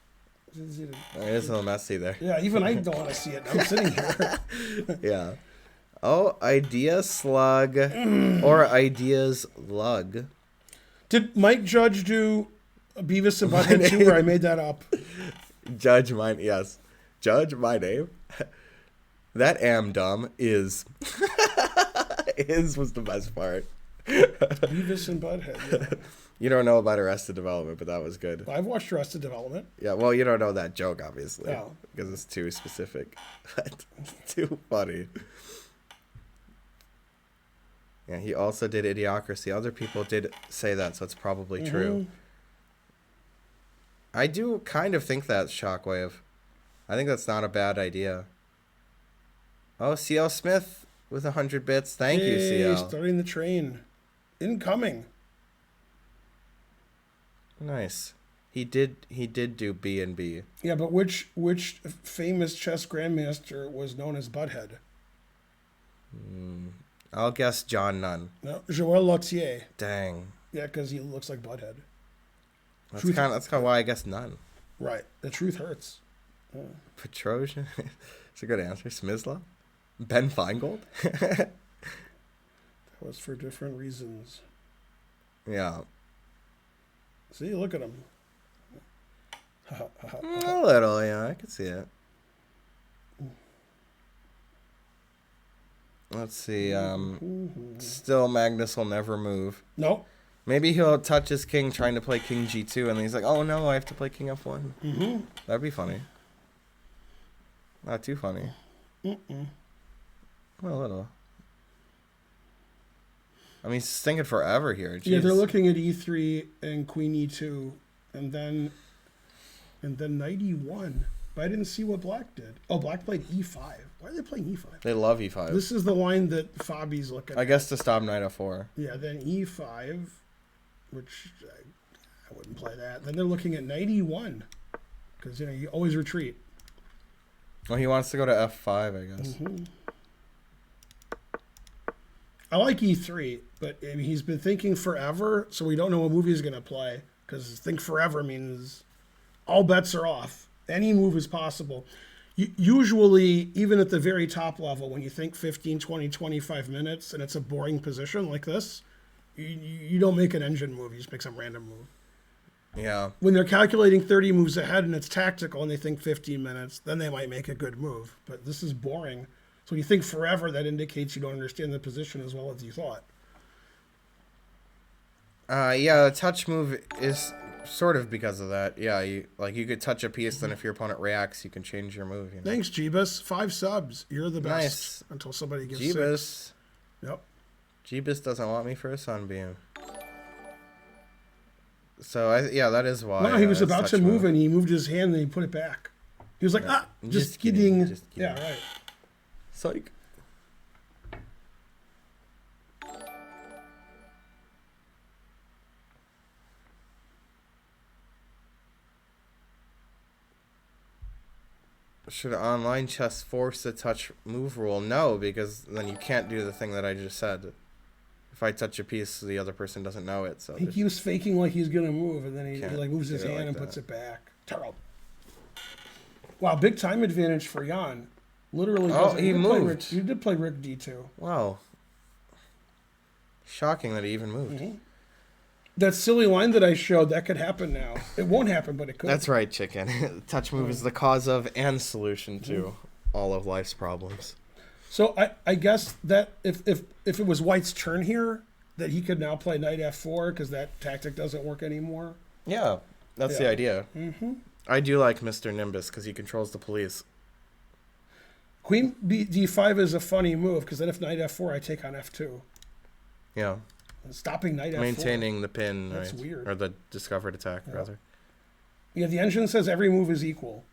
It is a little messy there. Yeah, even I don't want to see it. I'm sitting here. Yeah. Oh, Idea Slug. Or Ideas Lug. Did Mike Judge do Beavis and Butthead 2 where I made that up? Judge my yes. Judge my name. That am dumb is is was the best part. Beavis and Butthead. Yeah. You don't know about Arrested Development, but that was good. I've watched Arrested Development. Yeah, well, you don't know that joke, obviously, No. because it's too specific. But it's too funny. Yeah, he also did Idiocracy. Other people did say that, so it's probably true. I do kind of think that's Shockwave. I think that's not a bad idea. Oh, CL Smith with 100 bits. Thank you, Yay, CL. starting the train. Incoming. Nice. He did do B&B. Yeah, but which famous chess grandmaster was known as Butthead? I'll guess John Nunn. No, Joël Lautier. Dang. Yeah, because he looks like Butthead. That's Truth- kind of why I guess none. Right. The truth hurts. Petrosian. It's a good answer. Smysla? Ben Feingold? That was for different reasons. Yeah. See, look at him. A little, yeah, I could see it. Let's see. Still, Magnus will never move. Nope. Maybe he'll touch his king trying to play king g2, and then he's like, oh no, I have to play king f1. Mm-hmm. That'd be funny. Not too funny. Mm-mm. A little. I mean, he's thinking forever here. Jeez. Yeah, they're looking at e3 and queen e2, and then knight e1. But I didn't see what black did. Oh, black played e5. Why are they playing e5? They love e5. This is the line that Fabi's looking at. I guess to stop knight f4. Yeah, then e5, which I wouldn't play that. Then they're looking at knight e1, because, you always retreat. Well, he wants to go to f5, I guess. Mm-hmm. I like e3, but I mean, he's been thinking forever, so we don't know what movie he's going to play, because think forever means all bets are off. Any move is possible. Usually, even at the very top level, when you think 15, 20, 25 minutes, and it's a boring position like this, you don't make an engine move. You just make some random move. Yeah. When they're calculating 30 moves ahead and it's tactical and they think 15 minutes, then they might make a good move. But this is boring. So when you think forever, that indicates you don't understand the position as well as you thought. Yeah, the touch move is sort of because of that. Yeah, you could touch a piece, then if your opponent reacts, you can change your move. You know? Thanks, Jeebus. 5 subs. You're the best. Nice. Until somebody gives Jeebus. 6. Yep. Jeebus doesn't want me for a sunbeam. So, that is why. No, he was about to move and he moved his hand and he put it back. He was like, just kidding. Just kidding. Yeah, right. Psych. Should online chess force the touch move rule? No, because then you can't do the thing that I just said. If I touch a piece, the other person doesn't know it. So he keeps faking like he's gonna move, and then he moves his hand like and that. puts it back. Terrible. Wow, big time advantage for Jan. Literally. He moved. He did play Rook d2. Wow. Shocking that he even moved. Mm-hmm. That silly line that I showed, that could happen now. It won't happen, but it could. That's right, chicken. Touch move is the cause of and solution to all of life's problems. So I guess that if it was White's turn here, that he could now play knight f4 because that tactic doesn't work anymore. Yeah, that's the idea. Mm-hmm. I do like Mr. Nimbus because he controls the police. Queen d5 is a funny move because then if knight f4, I take on f2. Yeah. Stopping knight f4. Maintaining the pin, That's right? weird. Or the discovered attack, rather. Yeah, the engine says every move is equal.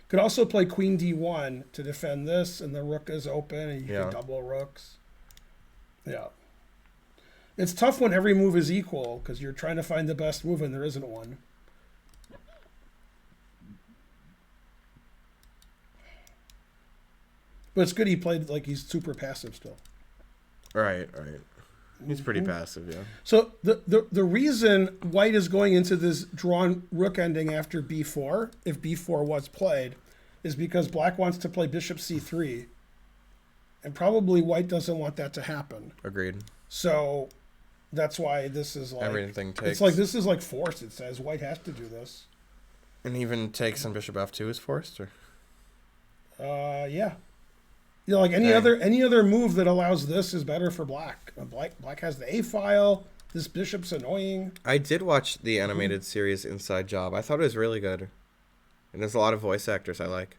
Could also play queen d1 to defend this, and the rook is open, and you can double rooks. Yeah. It's tough when every move is equal, because you're trying to find the best move, and there isn't one. But it's good he played like he's super passive still. Right. He's pretty passive, yeah. So the reason White is going into this drawn rook ending after b4, if b4 was played, is because Black wants to play bishop c3. And probably White doesn't want that to happen. Agreed. So that's why this is like... Everything takes... It's like, this is like forced, it says. White has to do this. And even takes on bishop f2 is forced, or? Yeah. Yeah, like any other move that allows this is better for Black. Black has the A file. This bishop's annoying. I did watch the animated series Inside Job. I thought it was really good. And there's a lot of voice actors I like.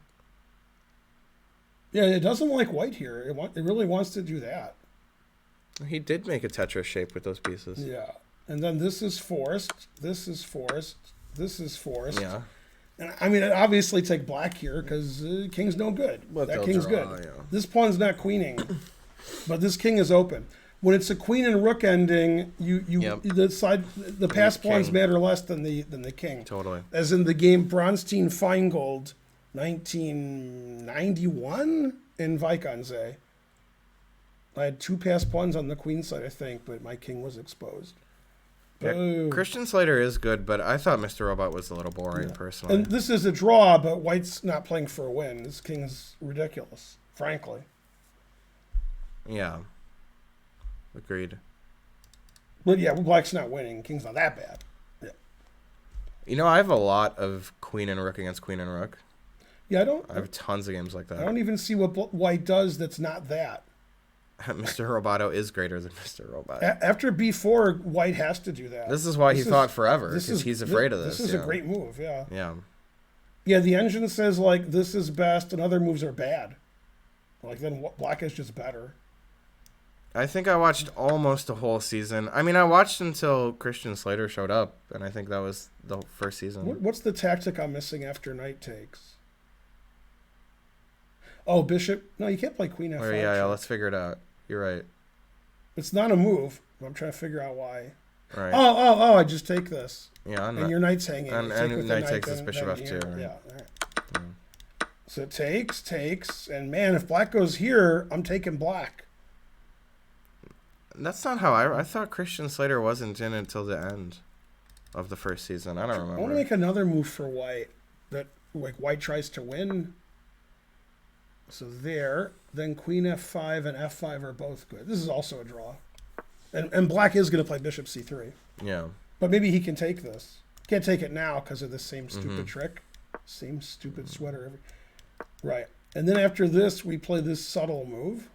Yeah, it doesn't like White here. It really wants to do that. He did make a Tetris shape with those pieces. Yeah. And then this is forced. This is forced. This is forced. Yeah. And I mean, I'd obviously take Black here because king's no good. But that king's draw, good. Yeah. This pawn's not queening, but this king is open. When it's a queen and rook ending, the pass pawns matter less than the king. Totally. As in the game Bronstein Feingold, 1991 in Vikonsay. I had 2 pass pawns on the queen side, I think, but my king was exposed. Yeah, Christian Slater is good, but I thought Mr. Robot was a little boring, personally. And this is a draw, but White's not playing for a win. This king's ridiculous, frankly. Yeah. Agreed. But yeah, black's not winning. King's not that bad. Yeah. You know, I have a lot of queen and rook against queen and rook. Yeah, I have tons of games like I that. don't even see what white does that's not that. Mr. Roboto is greater than Mr. Roboto. After b4, white has to do that. This is why he thought forever, because he's afraid of this. This is a great move, yeah. Yeah. Yeah, the engine says, like, this is best and other moves are bad. Like, then black is just better. I think I watched almost a whole season. I mean, I watched until Christian Slater showed up, and I think that was the first season. What's the tactic I'm missing after knight takes? Oh, bishop. No, you can't play queen f5. Yeah, let's figure it out. You're right. It's not a move. I'm trying to figure out why. Right. Oh, I just take this. Yeah, and your knight's hanging. And knight takes this bishop f2. Right? Yeah, all right. So it takes, and man, if black goes here, I'm taking black. That's not how I thought Christian Slater wasn't in until the end of the first season. I don't remember. I want to make another move for white that, like, white tries to win. So there, then queen f5 and f5 are both good. This is also a draw. And black is going to play bishop c3. Yeah. But maybe he can take this. Can't take it now because of the same stupid trick. Same stupid sweater. Right. And then after this, we play this subtle move.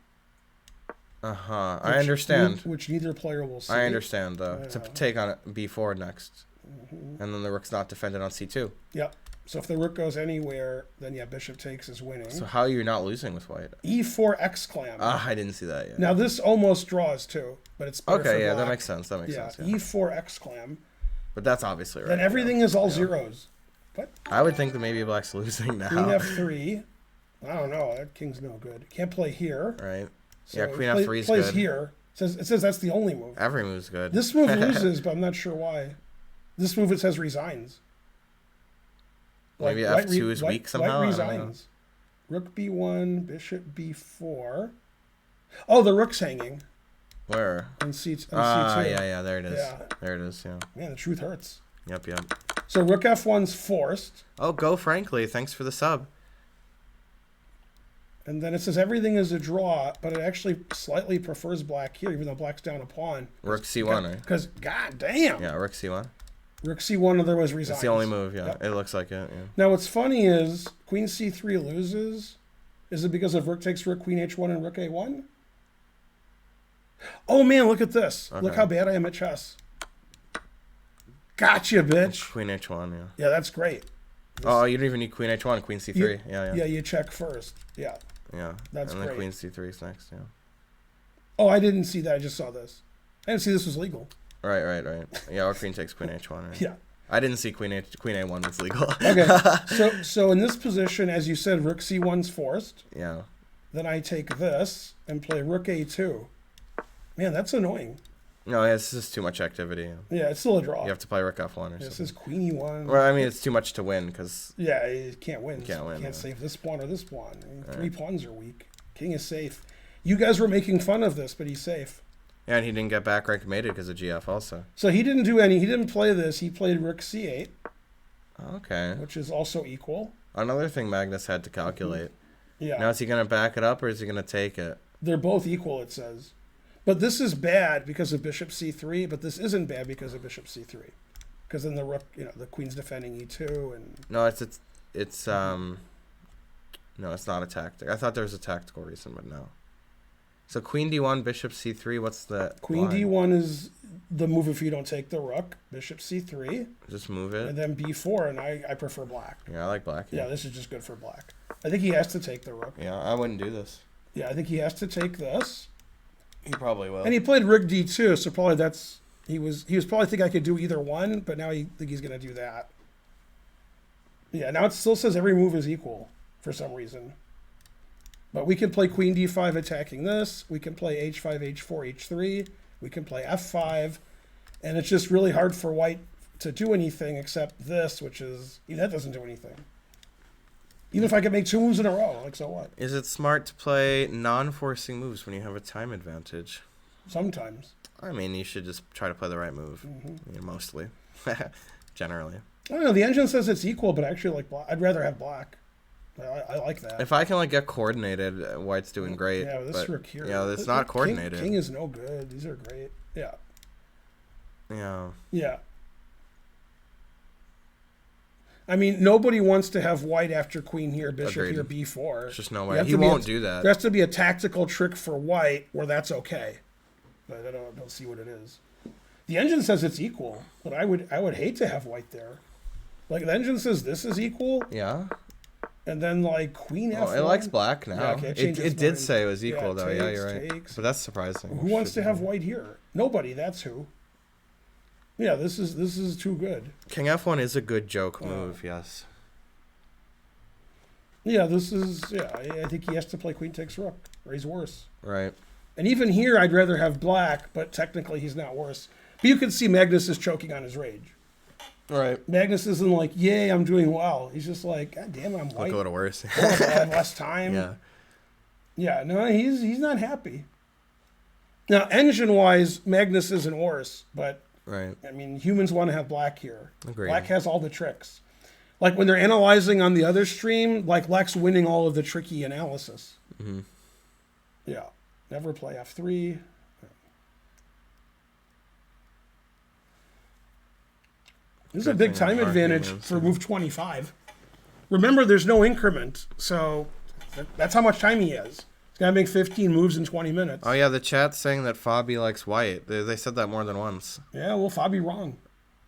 Uh-huh. I understand. Which neither player will see. I understand, though. To take on b4 next. And then the rook's not defended on c2. Yep. So if the rook goes anywhere, then yeah, bishop takes is winning. So how are you not losing with white? e4 exclam. Ah, I didn't see that yet. Now this almost draws too, but it's better okay. for Yeah, black. that makes sense. That makes sense. Yeah. e4 exclam. But that's obviously right. Then everything is all zeros. What? I would think that maybe black's losing now. Queen f3. I don't know. That king's no good. Can't play here. Right. So yeah, queen f3 is plays good. Here. It says that's the only move. Every move's good. This move loses, but I'm not sure why. This move, it says resigns. Maybe f2 is weak somehow. White resigns. Rook b1, bishop b4. Oh, the rook's hanging. Where? On C2. Yeah, there it is. Yeah. There it is, yeah. Man, the truth hurts. Yep. So rook f1's forced. Oh, go Frankly. Thanks for the sub. And then it says everything is a draw, but it actually slightly prefers black here, even though black's down a pawn. Rook c1, right? Because, god damn. Yeah, rook c1. Rook c1, otherwise resigns. That's the only move, yeah. Yep. It looks like it, yeah. Now, what's funny is queen c3 loses. Is it because of rook takes rook, queen h1, and rook a1? Oh, man, look at this. Okay. Look how bad I am at chess. Gotcha, bitch. Queen h1, yeah. Yeah, that's great. Oh, you don't even need queen h1, queen c3. Yeah, you check first. Yeah. Yeah. That's and then great. queen c3 is next, yeah. Oh, I didn't see that. I just saw this. I didn't see this was legal. Right. Yeah, or queen takes queen h1, right? Yeah. I didn't see queen a1 was legal. Okay. So in this position, as you said, rook c1's forced. Yeah. Then I take this and play rook a2. Man, that's annoying. No, yeah, this is too much activity. Yeah, it's still a draw. You have to play rook f1 or something. This is queen e1. Well, I mean, it's too much to win because... Yeah, you can't win. You can't save this pawn or this pawn. I mean, 3 pawns are weak. King is safe. You guys were making fun of this, but he's safe. Yeah, and he didn't get back rank mated because of GF also. So he didn't do any. He didn't play this. He played rook c8. Okay. Which is also equal. Another thing Magnus had to calculate. Yeah. Now, is he going to back it up or is he going to take it? They're both equal, it says. But this is bad because of bishop c3, but this isn't bad because of bishop c3. Because then the rook, the queen's defending e2 and... No, no, it's not a tactic. I thought there was a tactical reason, but no. So queen d1, bishop c3, what's the Queen line? d1 is the move if you don't take the rook. Bishop c3. Just move it. And then b4, and I prefer black. Yeah, I like black. Yeah, this is just good for black. I think he has to take the rook. Yeah, I wouldn't do this. Yeah, I think he has to take this. He probably will. And he played rook d2, so probably that's... He was probably thinking I could do either one, but now I think he's going to do that. Yeah, now it still says every move is equal for some reason. But we can play queen d5 attacking this. We can play h5, h4, h3. We can play f5. And it's just really hard for white to do anything except this, which is... That doesn't do anything. Even if I could make 2 moves in a row, like, so what? Is it smart to play non-forcing moves when you have a time advantage? Sometimes. I mean, you should just try to play the right move, mostly. Generally. I don't know, the engine says it's equal, but I actually like black. I'd rather have black. I like that. If I can get coordinated, white's doing great. Yeah, this rook here. Yeah, it's not coordinated. King is no good. These are great. Yeah. Yeah. Yeah. I mean, nobody wants to have white after queen here, bishop Agreed. here, b4. There's just no You way. have He to be won't do that. There has to be a tactical trick for white where that's okay. But I don't see what it is. The engine says it's equal, but I would hate to have white there. Like, the engine says this is equal, Yeah. and then, like, queen f1. Oh, it likes black now. Yeah, okay, it changes it did mind. say it was equal, Yeah, though. takes, Yeah, you're right. takes. But that's surprising. Who wants to have white here? Nobody, that's who. Yeah, this is too good. King f1 is a good joke move, yes. Yeah, I think he has to play queen takes rook, or he's worse. Right. And even here, I'd rather have black, but technically he's not worse. But you can see Magnus is choking on his rage. Right. Magnus isn't like, yay, I'm doing well. He's just like, God damn it, I'm white. Look a little worse. I have less time. Yeah. Yeah, no, he's not happy. Now, engine-wise, Magnus isn't worse, but, Right. I mean, humans want to have black here. Agreed. Black has all the tricks. Like, when they're analyzing on the other stream, like, Lex winning all of the tricky analysis. Mm-hmm. Yeah. Never play f3. This is a big time advantage for move 25. Remember, there's no increment, so that's how much time he has. He's got to make 15 moves in 20 minutes. Oh, yeah, the chat's saying that Fabi likes white. They said that more than once. Yeah, well, Fabi wrong.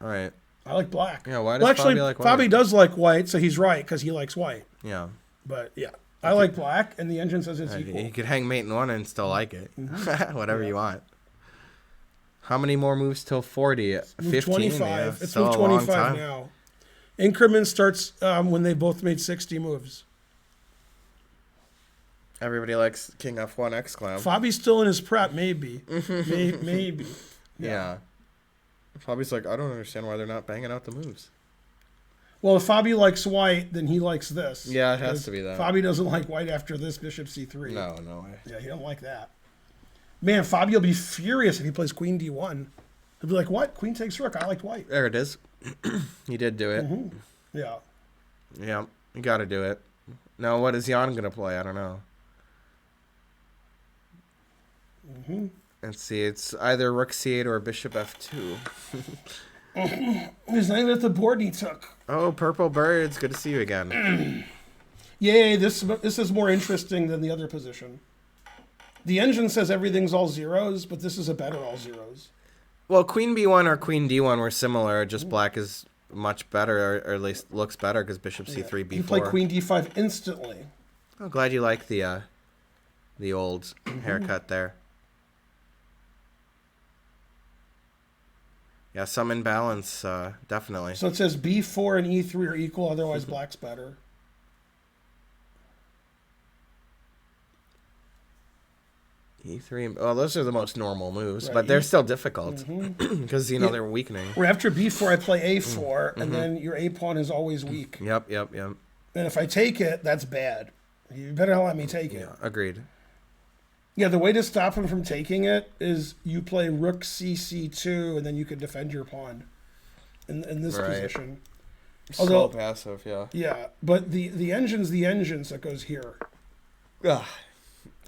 All right. I like black. Yeah, why does Fabi like white? Fabi does like white, so he's right, because he likes white. Yeah. But, yeah, I like black, and the engine says it's equal. You could hang mate in one and still like it. Mm-hmm. Whatever you want. How many more moves till 40? Move 15? 25. Yeah, It's still move a long 25 time. now. Increment starts when they both made 60 moves. Everybody likes King F1 exclam. Fabi's still in his prep, maybe. Maybe. Yeah. Fabi's like, I don't understand why they're not banging out the moves. Well, if Fabi likes white, then he likes this. Yeah, it has to be that. Fabi doesn't like white after this bishop c3. No way. Yeah, he don't like that. Man, Fabi will be furious if he plays queen d1. He'll be like, what? Queen takes rook. I liked white. There it is. He did do it. Mm-hmm. Yeah. Yeah, you got to do it. Now, what is Jan going to play? I don't know. Mm-hmm. Let's see. It's either rook c8 or bishop f2. He's not even at the board he took. Oh, purple birds. Good to see you again. Yay, this is more interesting than the other position. The engine says everything's all zeros, but this is a better all zeros. Well, queen b1 or queen d1 were similar. Just black is much better, or at least looks better, because bishop c3, b4. You play queen d5 instantly. I'm glad you like the old haircut there. Yeah, some imbalance, definitely. So it says b4 and e3 are equal, otherwise black's better. E3, well, those are the most normal moves, Right, but they're still difficult because, they're weakening. Where after b4, I play a4, and then your a pawn is always weak. Yep. And if I take it, that's bad. You better let me take it. Yeah, agreed. Yeah, the way to stop him from taking it is you play rook c2, and then you can defend your pawn in this position. Although, so passive, yeah. Yeah, but the engine's the engines that goes here. Ugh.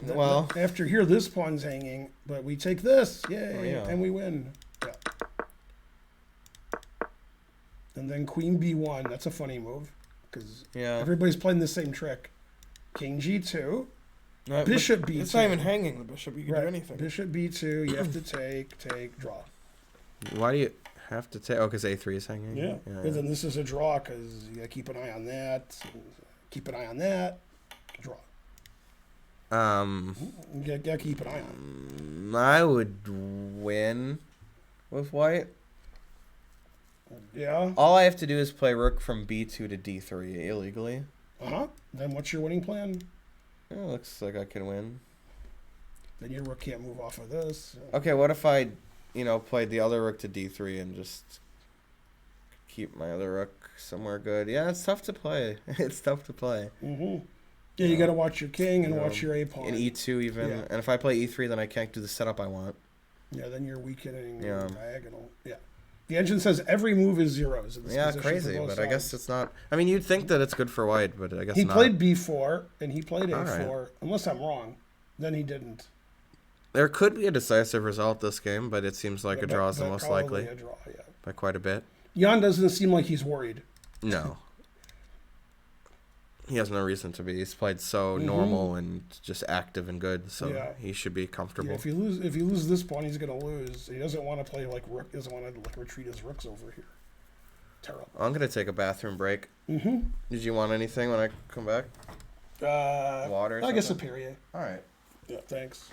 Well, after here, this pawn's hanging, but we take this, yay, Oh, yeah. and we win. Yeah. And then queen b1, that's a funny move, because yeah. everybody's playing the same trick. King g2, No, bishop b2. It's not even hanging the bishop. You can do anything. Bishop b2, you have to take, draw. Why do you have to take? Oh, because a3 is hanging. Yeah. And then this is a draw because you gotta keep an eye on that. Keep an eye on that. Draw. You gotta keep an eye on. I would win with white. Yeah. All I have to do is play rook from b2 to d3 illegally. Then what's your winning plan? It looks like I can win. Then your rook can't move off of this. Okay, what if I, played the other rook to d3 and just keep my other rook somewhere good? Yeah, it's tough to play. It's tough to play. Yeah, you gotta watch your king and watch your a pawn. And e2 even. Yeah. And if I play e3, then I can't do the setup I want. Yeah, then you're weakening Yeah. diagonal. Yeah. The engine says every move is zeros. In this Yeah, position crazy, for both but I guess sides. it's not. I mean, you'd think that it's good for white, but I guess He not. played b4 and he played a4, All right. unless I'm wrong. Then he didn't. There could be a decisive result this game, but it seems like a draw is the But most probably likely a draw, yeah. by quite a bit. Jan doesn't seem like he's worried. No. He has no reason to be. He's played so normal and just active and good, so he should be comfortable. Yeah, if you lose this pawn, he's gonna lose. He doesn't want to play like rook. He doesn't want to like retreat his rooks over here. Terrible. I'm gonna take a bathroom break. Did you want anything when I come back? Water. Or I guess a something? Perrier. All right. Yeah, thanks.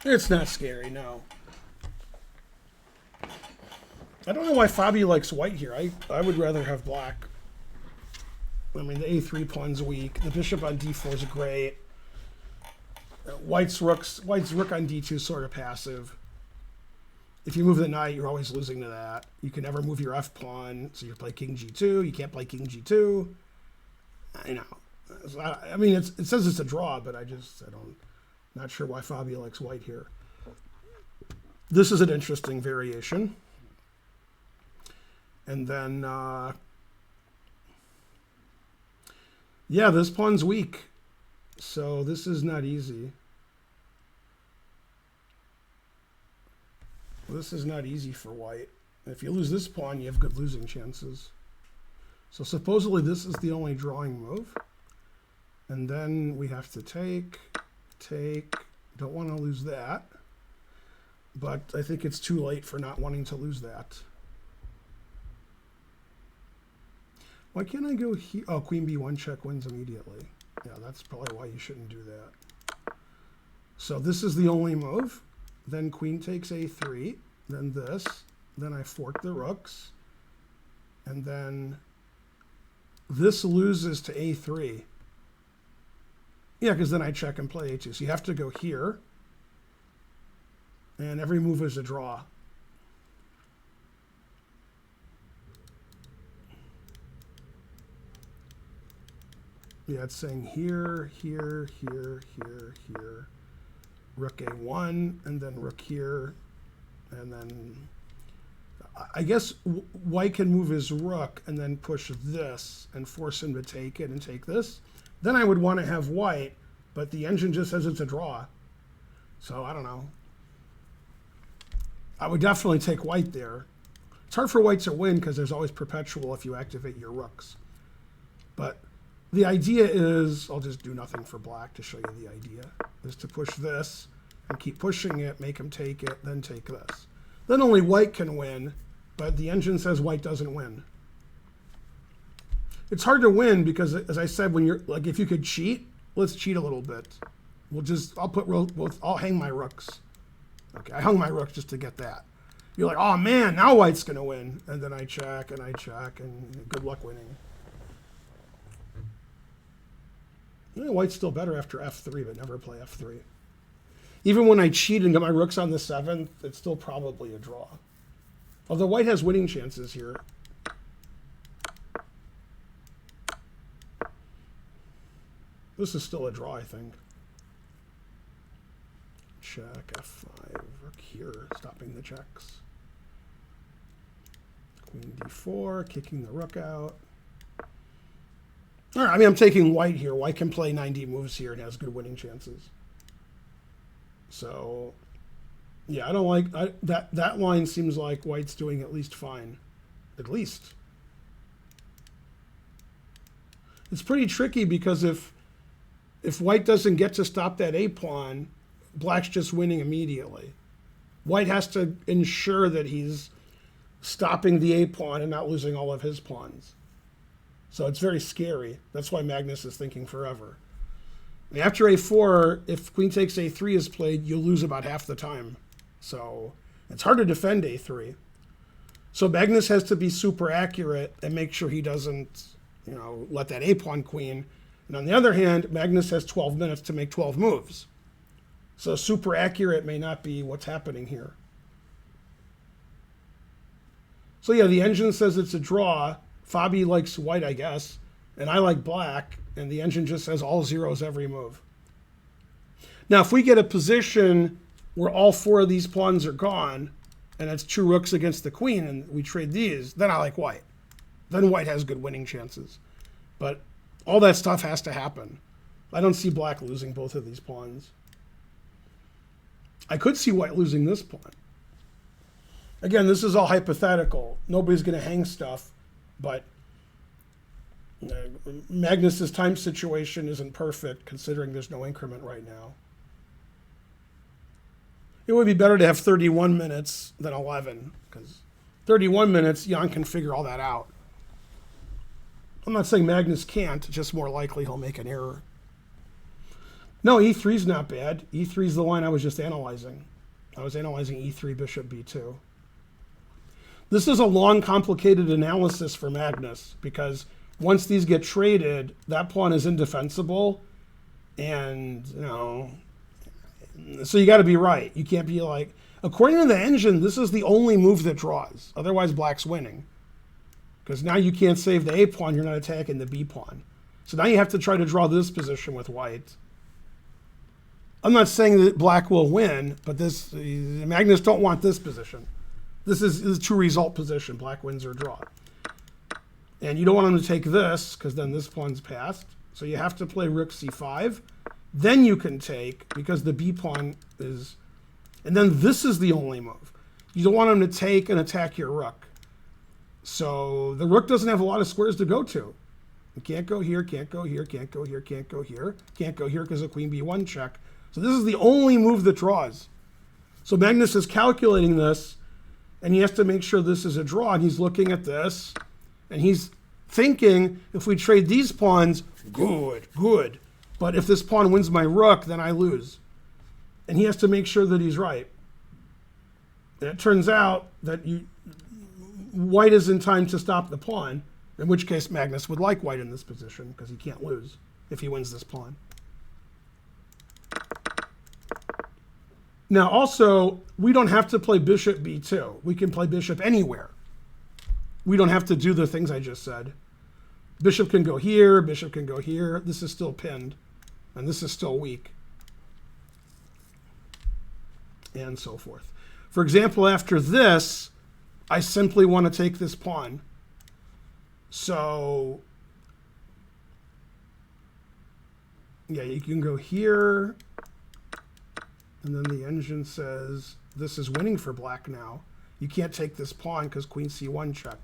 It's not scary, no. I don't know why Fabi likes white here. I would rather have black. I mean, the a3 pawn's weak. The bishop on d4 is great. White's rook on d2 is sort of passive. If you move the knight, you're always losing to that. You can never move your f pawn, so you play king g2. You can't play king g2. I know. I mean, it says it's a draw, but not sure why Fabio likes white here. This is an interesting variation. And then, yeah, this pawn's weak. So this is not easy. This is not easy for white. If you lose this pawn, you have good losing chances. So supposedly this is the only drawing move. And then we have to take. Don't want to lose that. But I think it's too late for not wanting to lose that. Why can't I go here? Oh, queen b1 check wins immediately. Yeah, that's probably why you shouldn't do that. So this is the only move. Then queen takes a3. Then this. Then I fork the rooks. And then this loses to a3. Yeah, because then I check and play a2. So you have to go here. And every move is a draw. Yeah, it's saying here, here, here, here, here. Rook a1, and then rook here. And then I guess white can move his rook and then push this and force him to take it and take this. Then I would want to have white, but the engine just says it's a draw. So I don't know. I would definitely take white there. It's hard for white to win because there's always perpetual if you activate your rooks. But the idea is, I'll just do nothing for black to show you the idea, is to push this and keep pushing it, make him take it, then take this. Then only white can win, but the engine says white doesn't win. It's hard to win because, as I said, when you're like, if you could cheat, let's cheat a little bit. I'll hang my rooks. Okay, I hung my rooks just to get that. You're like, oh man, now white's gonna win, and then I check, and good luck winning. Yeah, white's still better after f3, but never play f3. Even when I cheat and get my rooks on the 7th, it's still probably a draw. Although white has winning chances here. This is still a draw, I think. Check f5, rook here, stopping the checks. Queen d4, kicking the rook out. All right, I mean, I'm taking white here. White can play 90 moves here and has good winning chances. So, yeah, I don't like that line. Seems like white's doing at least fine, at least. It's pretty tricky because if white doesn't get to stop that a pawn, black's just winning immediately. White has to ensure that he's stopping the a pawn and not losing all of his pawns. So it's very scary. That's why Magnus is thinking forever. After a4, if queen takes a3 is played, you'll lose about half the time. So it's hard to defend a3. So Magnus has to be super accurate and make sure he doesn't, let that a pawn queen. And on the other hand, Magnus has 12 minutes to make 12 moves. So super accurate may not be what's happening here. So yeah, the engine says it's a draw. Fabi likes white, I guess, and I like black, and the engine just says all zeros every move. Now, if we get a position where all 4 of these pawns are gone, and it's 2 rooks against the queen, and we trade these, then I like white. Then white has good winning chances. But all that stuff has to happen. I don't see black losing both of these pawns. I could see white losing this pawn. Again, this is all hypothetical. Nobody's going to hang stuff, but Magnus's time situation isn't perfect considering there's no increment right now. It would be better to have 31 minutes than 11, because 31 minutes, Jan can figure all that out. I'm not saying Magnus can't, just more likely he'll make an error. No, e3 is not bad. E3 is the line I was just analyzing. I was analyzing e3, bishop b2. This is a long, complicated analysis for Magnus, because once these get traded, that pawn is indefensible, and, so you got to be right. You can't be like, according to the engine, this is the only move that draws. Otherwise, black's winning. Because now you can't save the A pawn, you're not attacking the B pawn. So now you have to try to draw this position with white. I'm not saying that black will win, but Magnus don't want this position. This is a true result position. Black wins or draw. And you don't want him to take this, because then this pawn's passed. So you have to play rook c5. Then you can take, because the B pawn is... And then this is the only move. You don't want him to take and attack your rook. So the rook doesn't have a lot of squares to go to. It can't go here, can't go here, can't go here, can't go here. Can't go here because of queen b1 check. So this is the only move that draws. So Magnus is calculating this, and he has to make sure this is a draw, and he's looking at this, and he's thinking, if we trade these pawns, good, good. But if this pawn wins my rook, then I lose. And he has to make sure that he's right. And it turns out that white is in time to stop the pawn, in which case Magnus would like white in this position, because he can't lose if he wins this pawn. Now also, we don't have to play bishop b2. We can play bishop anywhere. We don't have to do the things I just said. Bishop can go here, bishop can go here. This is still pinned, and this is still weak. And so forth. For example, after this, I simply want to take this pawn. So, yeah, you can go here, and then the engine says this is winning for black now. You can't take this pawn because queen c1 check.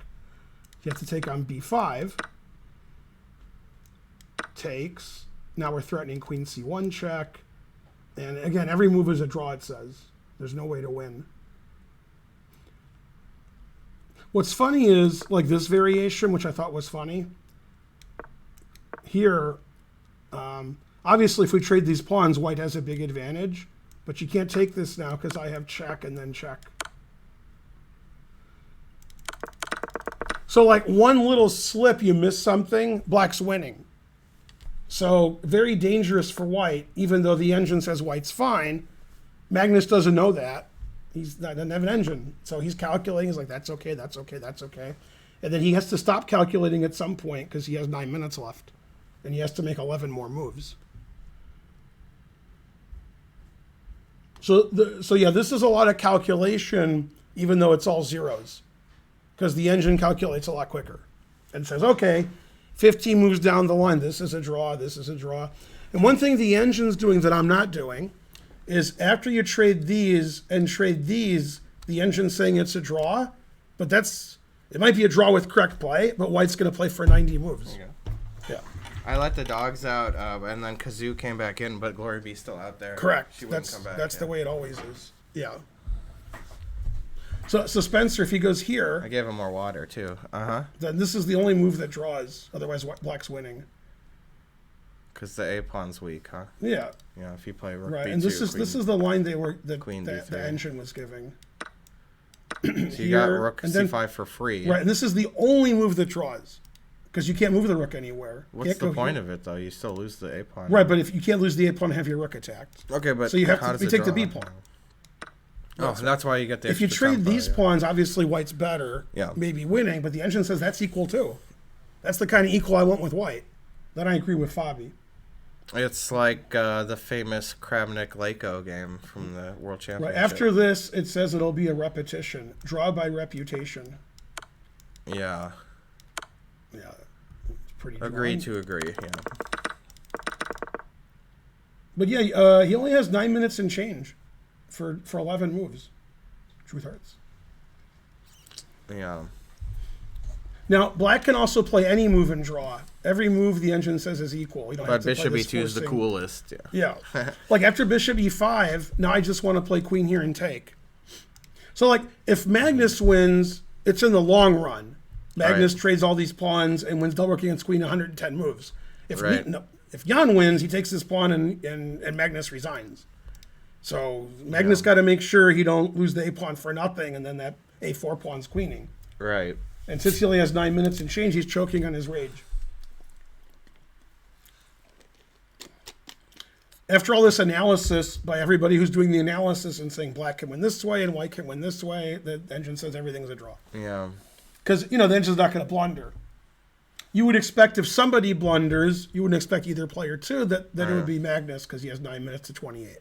You have to take on b5. Takes. Now we're threatening queen c1 check. And again, every move is a draw, it says. There's no way to win. What's funny is, like this variation, which I thought was funny. Here, obviously if we trade these pawns, white has a big advantage. But you can't take this now because I have check and then check. So like one little slip, you miss something, black's winning. So very dangerous for white, even though the engine says white's fine. Magnus doesn't know that. Doesn't have an engine. So he's calculating, he's like, that's okay, that's okay, that's okay. And then he has to stop calculating at some point because he has 9 minutes left. And he has to make 11 more moves. So yeah, this is a lot of calculation, even though it's all zeros. Because the engine calculates a lot quicker. And says, okay, 15 moves down the line, this is a draw, this is a draw. And one thing the engine's doing that I'm not doing is after you trade these and trade these, the engine's saying it's a draw, but it might be a draw with correct play, but white's going to play for 90 moves. Yeah. I let the dogs out, and then Kazoo came back in, but Glory B's still out there. Correct. She wouldn't come back. That's the way it always is. Yeah. So Spencer, if he goes here... I gave him more water, too. Then this is the only move that draws. Otherwise, black's winning. Because the A-pawn's weak, huh? Yeah. Yeah, if you play rook right, B2, and this is the line the D3. engine was giving. So you got rook C5 for free. Right, and this is the only move that draws. Because you can't move the rook anywhere. What's the point of it, though? You still lose the A pawn. Right, but if you can't lose the A pawn and have your rook attacked. Okay, but so you take the B pawn. Oh, that's why you get the If you trade these pawns, obviously white's better. Yeah. Maybe winning, but the engine says that's equal too. That's the kind of equal I want with white. Then I agree with Fabi. It's like the famous Kravnik-Lako game from the World Championship. Right. After this, it says it'll be a repetition. Draw by reputation. Yeah. Yeah. It's pretty Agree to agree, yeah. But yeah, he only has 9 minutes and change for 11 moves. Truth hurts. Yeah. Now, black can also play any move and draw. Every move the engine says is equal. You don't have But to play bishop this e2 is the forcing- coolest. Yeah. Yeah. Like after bishop e5, now I just want to play queen here and take. So like if Magnus wins, it's in the long run. Magnus Right. trades all these pawns and wins double king against queen 110 moves. If Right. if Jan wins, he takes this pawn and Magnus resigns. So Magnus got to make sure he don't lose the a pawn for nothing, and then that a4 pawn's queening. Right. And since he only has 9 minutes and change, he's choking on his rage. After all this analysis by everybody who's doing the analysis and saying black can win this way and white can win this way, the engine says everything's a draw. Yeah. Because, the engine's not going to blunder. You would expect if somebody blunders, you wouldn't expect either player to, that it would be Magnus because he has 9 minutes to 28.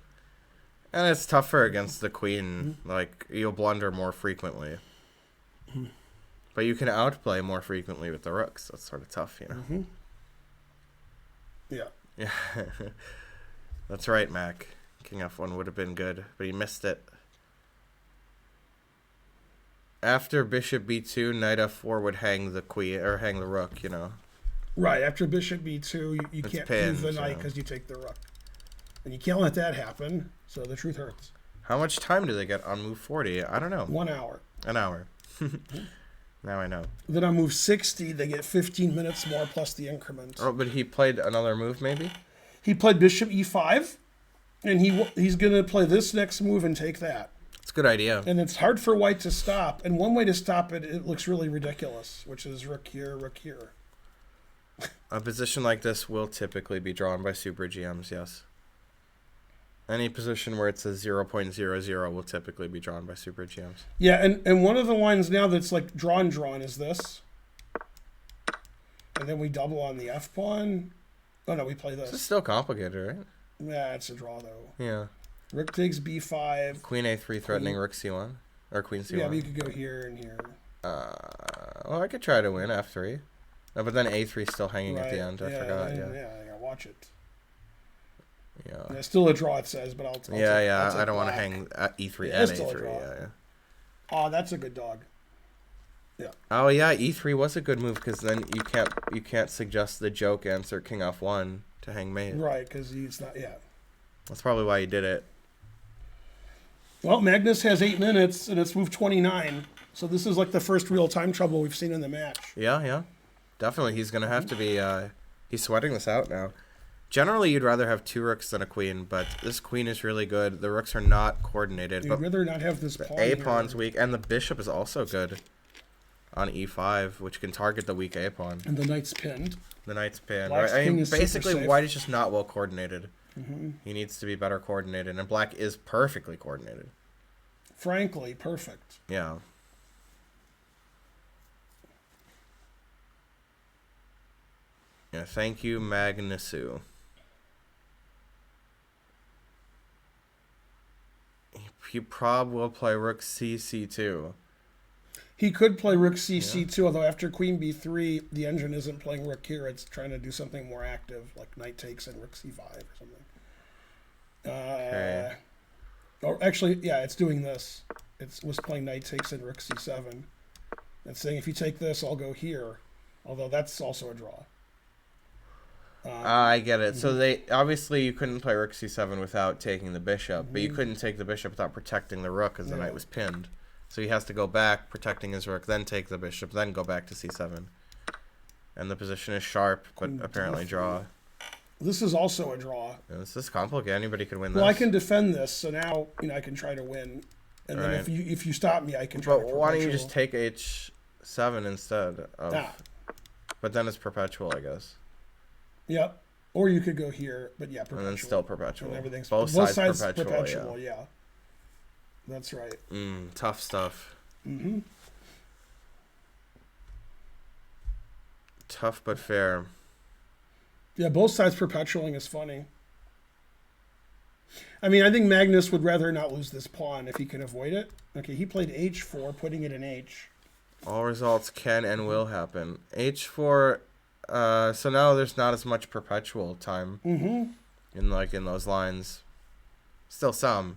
And it's tougher against the queen. Like, you'll blunder more frequently. But you can outplay more frequently with the rooks. That's sort of tough, Yeah. Yeah. That's right, Mac. King f1 would have been good, but he missed it. After bishop b2, knight f4 would hang the queen, or hang the rook, Right. After bishop b2, you It's can't pinned, move the knight yeah. because you take the rook. And you can't let that happen, so the truth hurts. How much time do they get on move 40? I don't know. 1 hour. An hour. Now I know. Then on move 60, they get 15 minutes more plus the increment. Oh, but he played another move, maybe? He played bishop e5, and he's going to play this next move and take that. It's a good idea. And it's hard for white to stop. And one way to stop it, it looks really ridiculous, which is rook here, rook here. A position like this will typically be drawn by super GMs, yes. Any position where it's a 0.00 will typically be drawn by super GMs. Yeah, and one of the lines now that's like drawn is this. And then we double on the f pawn. Oh no, we play This is this. still complicated, right? Yeah, it's a draw though. Yeah. Rook takes b5. Queen a3 threatening rook c1. Or queen c1. Yeah, but you could go here and here. Well, I could try to win f3. No, but then a3 is still hanging at the end. I forgot, Yeah, yeah. I gotta watch it. Yeah. Yeah, still a draw, it says, but I'll take I don't want to black. hang at e3 Yeah, and it's still a a3. draw. Yeah. Oh, that's a good dog. Oh yeah, e3 was a good move because then you can't suggest the joke answer king f1 to hang mate. Right, because he's not. Yeah. That's probably why he did it. Well, Magnus has 8 minutes, and it's move 29. So this is like the first real time trouble we've seen in the match. Yeah. Definitely, he's gonna have to be. He's sweating this out now. Generally, you'd rather have 2 rooks than a queen, but this queen is really good. The rooks are not coordinated, You'd but rather not have this the pawn a here. pawn's weak, and the bishop is also good on e5, which can target the weak a pawn. And the knight's pinned. The knight's pinned. Black's Right? I king mean, is super basically, safe. white is just not well coordinated. He needs to be better coordinated, and black is perfectly coordinated. Frankly, perfect. Yeah. Yeah, thank you, Magnusu. He probably will play rook c2. He could play rook c2, although after queen b3, the engine isn't playing rook here. It's trying to do something more active, like knight takes and rook c5 or something. Okay. Or actually, yeah, it's doing this. It was playing knight takes and rook c7. It's saying if you take this, I'll go here. Although that's also a draw. I get it. So they obviously you couldn't play rook c7 without taking the bishop, but you couldn't take the bishop without protecting the rook because the knight was pinned. So he has to go back, protecting his rook, then take the bishop, then go back to c7. And the position is sharp, but apparently draw. This is also a draw. Yeah, this is complicated. Anybody could win this. Well, I can defend this, so now I can try to win. And then Right. if you stop me, I can try But to why don't you perpetual. just take h7 instead of... Ah, But then it's perpetual, I guess. yep. Or you could go here, but yeah, perpetual. And then still perpetual. And everything's Both sides perpetual, yeah. That's right. Tough stuff. Tough but fair. Yeah, both sides perpetualing is funny. I mean, I think Magnus would rather not lose this pawn if he can avoid it. Okay, he played h4, putting it in h. All results can and will happen. h4, so now there's not as much perpetual time. in those lines. Still some.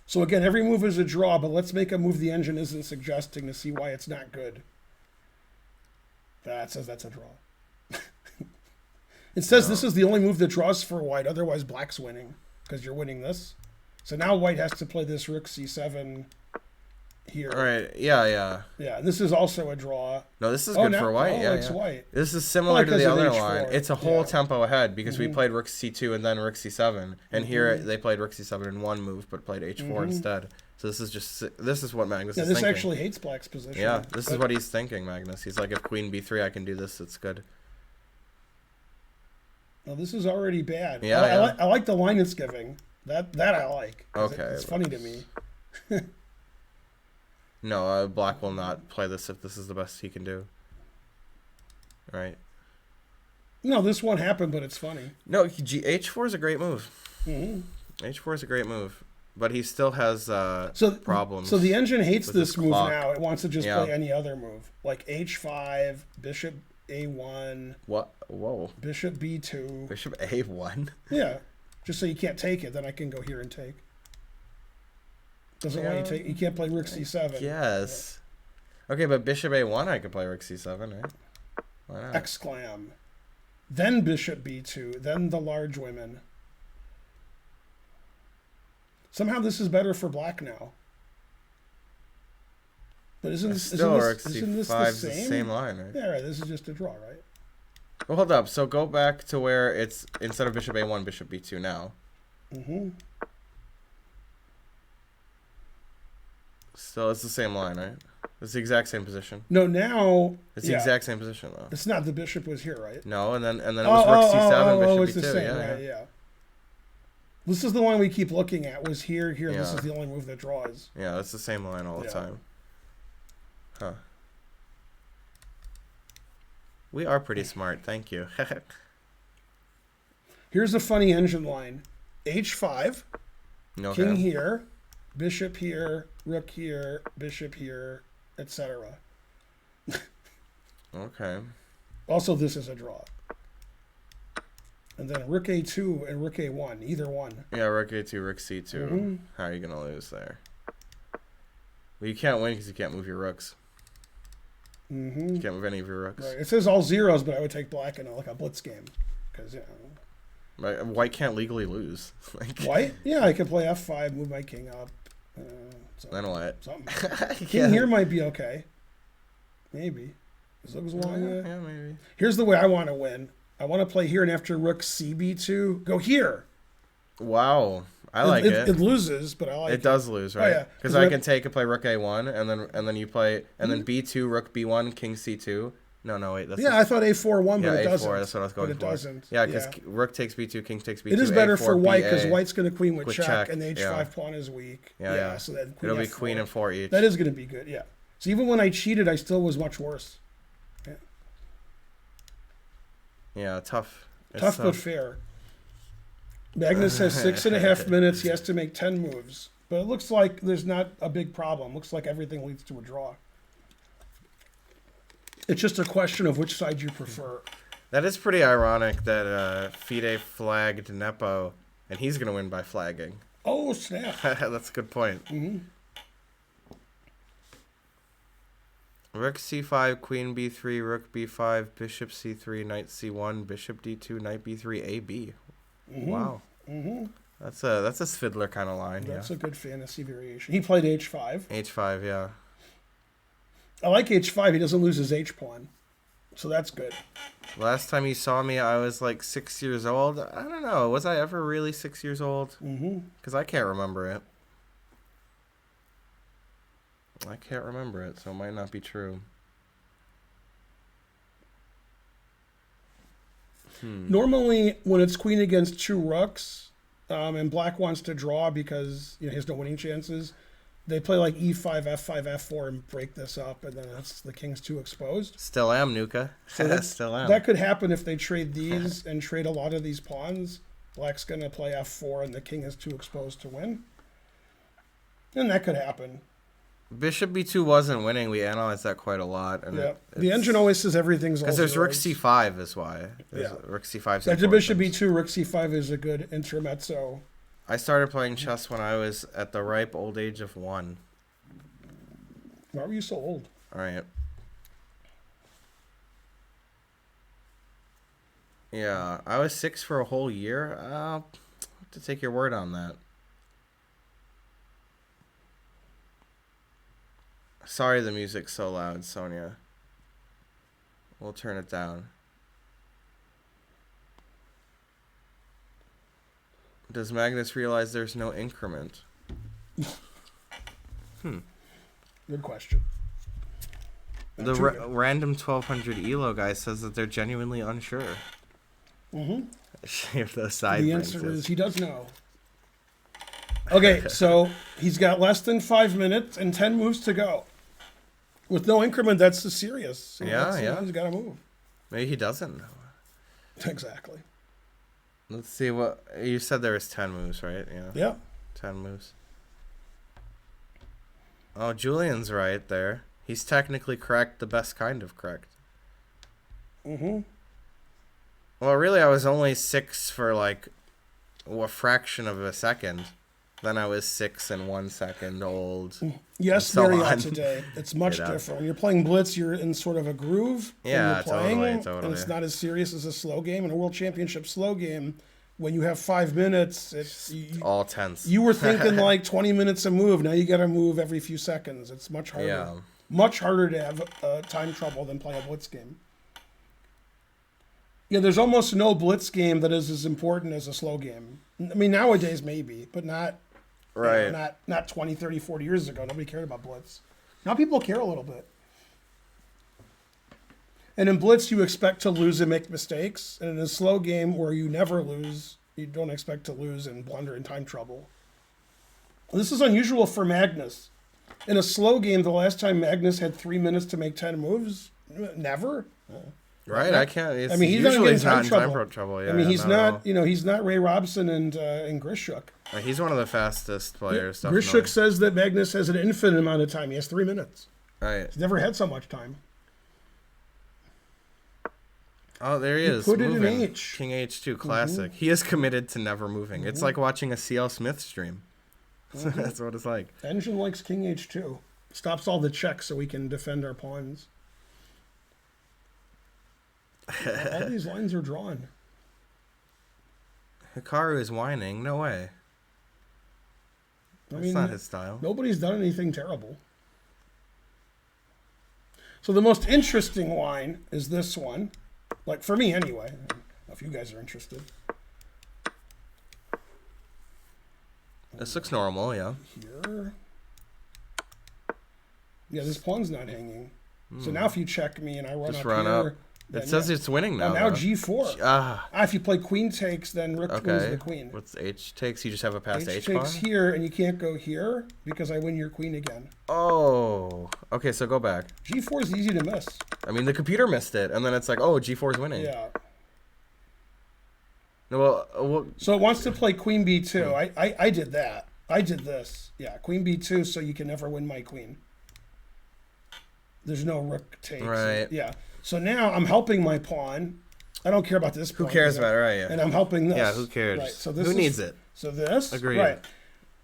So again, every move is a draw, but let's make a move the engine isn't suggesting to see why it's not good. That says that's a draw. It says this is the only move that draws for white, otherwise black's winning, because you're winning this. So now white has to play this rook c7 here. All right, yeah. Yeah, and this is also a draw. No, this is good for white. It's white. This is similar to the because of other H4. line. It's a whole Yeah. tempo ahead because we played rook c2 and then rook c7, and here they played rook c7 in one move but played h4 instead. So this is what Magnus is this thinking. actually hates black's position. Yeah, this is what he's thinking, Magnus. He's like, if queen b3, I can do this. It's good. No, this is already bad. Yeah, I like the line it's giving. That I like. Okay. It's funny to me. No, black will not play this if this is the best he can do. Right? No, this won't happen, but it's funny. No, h4 is a great move. Mm-hmm. h4 is a great move. But he still has problems. So the engine hates with this his move clock. now. It wants to just play any other move. Like h5, bishop a1. What? Whoa. Bishop b2. Bishop a1? Yeah. Just so you can't take it, then I can go here and take. Doesn't want you take. You can't play rook c7. Yes. Okay, but bishop a1, I could play rook c7, right? Why not? Exclam. Then bishop b2. Then the large women. Somehow this is better for black now. But isn't this the same line, right? Yeah, right. This is just a draw, right? Well, hold up. So go back to where it's instead of bishop a1, bishop b2 now. Mm-hmm. Still, it's the same line, right? It's the exact same position. No, now It's the exact same position, though. It's not. The bishop was here, right? No, and then it was rook c7, bishop it's b2. the same, Yeah. right? Yeah. This is the one we keep looking at. Was here. This Yeah. is the only move that draws. Yeah, that's the same line all the time. Huh. We are pretty smart, thank you. Here's a funny engine line: h5, Okay. king here, bishop here, rook here, bishop here, etc. Okay. Also, this is a draw. And then rook a2 and rook a1, either one. Yeah, rook a2, rook c2. How are you going to lose there? Well, you can't win because you can't move your rooks. You can't move any of your rooks. Right. It says all zeros, but I would take black in a blitz game. Because, White can't legally lose. White? Yeah, I could play f5, move my king up. Then what? Something. King here might be okay. Maybe. As long as yeah, maybe. Here's the way I want to win. I want to play here, and after rook cb2, go here. Wow, I like it. It loses, but I like it. It does lose, right? Oh, yeah. Because I can take and play rook a1, and then you play, and then b2, rook b1, king c2. No, wait. I thought a4 won, but it doesn't. a4, that's what I was going for. But it doesn't. Yeah, because rook takes b2, king takes b2. It is better a4, for white ba. because white's going to queen with check, and the h5 yeah. pawn is weak. Yeah. So then it'll be queen and 4 each. That is going to be good, yeah. So even when I cheated, I still was much worse. Yeah, tough. Tough but fair. Magnus has 6.5 minutes. He has to make 10 moves. But it looks like there's not a big problem. Looks like everything leads to a draw. It's just a question of which side you prefer. That is pretty ironic that FIDE flagged Nepo, and he's going to win by flagging. Oh, snap. That's a good point. Rook c5, queen b3, rook b5, bishop c3, knight c1, bishop d2, knight b3, ab. Wow. That's a Fiddler kind of line. That's a good fantasy variation. He played h5. h5, yeah. I like h5. He doesn't lose his h-pawn. So that's good. Last time you saw me, I was like 6 years old. I don't know. Was I ever really 6 years old? Because I can't remember it. I can't remember it, so it might not be true. Normally, when it's queen against two rooks, and black wants to draw because he has no winning chances, they play like e5, f5, f4, and break this up, and then that's the king's too exposed. Still am, Nuka. So Still am. That could happen if they trade these and trade a lot of these pawns. Black's going to play f4, and the king is too exposed to win. And that could happen. Bishop b2 wasn't winning. We analyzed that quite a lot. And Yeah. The engine always says everything's all because there's rook zeros. c5 is why. Yeah. Rook c5. After bishop b2, rook c5 is a good intermezzo. I started playing chess when I was at the ripe old age of 1. Why were you so old? All right. Yeah, I was 6 for a whole year. I'll have to take your word on that. Sorry the music's so loud, Sonia. We'll turn it down. Does Magnus realize there's no increment? Good question. The random 1200 ELO guy says that they're genuinely unsure. If the side The brings answer it. is he does know. Okay, so he's got less than 5 minutes and 10 moves to go. With no increment, that's the serious. Yeah. He's got to move. Maybe he doesn't know. Exactly. Let's see what you said. There was 10 moves, right? Yeah. Yeah. 10 moves. Oh, Julian's right there. He's technically correct, the best kind of correct. Well, really, I was only 6 for like a fraction of a second. Then I was 6 and 1 second old. Yes, so Marriott on. today. It's much Yeah. different. When you're playing Blitz, you're in sort of a groove. when Yeah, you're playing, totally. And it's not as serious as a slow game. In a World Championship slow game, when you have 5 minutes, it's All tense. you were thinking like 20 minutes a move. Now you got to move every few seconds. It's much harder. Yeah. Much harder to have time trouble than play a Blitz game. Yeah, there's almost no Blitz game that is as important as a slow game. I mean, nowadays maybe, but not Right. not 20, 30, 40 years ago. Nobody cared about Blitz. Now people care a little bit. And in Blitz, you expect to lose and make mistakes. And in a slow game where you never lose, you don't expect to lose and blunder in time trouble. This is unusual for Magnus. In a slow game, the last time Magnus had 3 minutes to make 10 moves, never. Right, I can't. It's, I mean, he's usually not not in getting time trouble. Yeah, I mean, he's not at all. not. He's not Ray Robson and Grishuk. He's one of the fastest players. Grishuk says that Magnus has an infinite amount of time. He has 3 minutes. Right. He's never had so much time. Oh, there he is. Put it in moving. H. King H2, classic. He is committed to never moving. It's like watching a CL Smith stream. That's what it's like. Engine likes King H2. Stops all the checks so we can defend our pawns. All these lines are drawn. Hikaru is whining. No way. That's not his style. Nobody's done anything terrible. So the most interesting line is this one. Like, for me anyway. I don't know if you guys are interested. This looks normal, yeah. Here. Yeah, this pawn's not hanging. So now if you check me and I run Just up run here... up. It says it's winning now. Now though. G4. If you play queen takes, then rook wins the queen. What's H takes? You just have a passed H takes pawn? here, and you can't go here because I win your queen again. Oh. Okay, so go back. G4 is easy to miss. I mean, the computer missed it, and then it's like, oh, G4 is winning. Yeah. No, well, So it wants to play queen b2. I did that. I did this. Yeah, queen b2, so you can never win my queen. There's no rook takes. Right. Yeah. So now I'm helping my pawn. I don't care about this pawn. Who cares about it, right? Yeah. And I'm helping this. Yeah, who cares? Right. So who needs it? So this. Agreed. Right.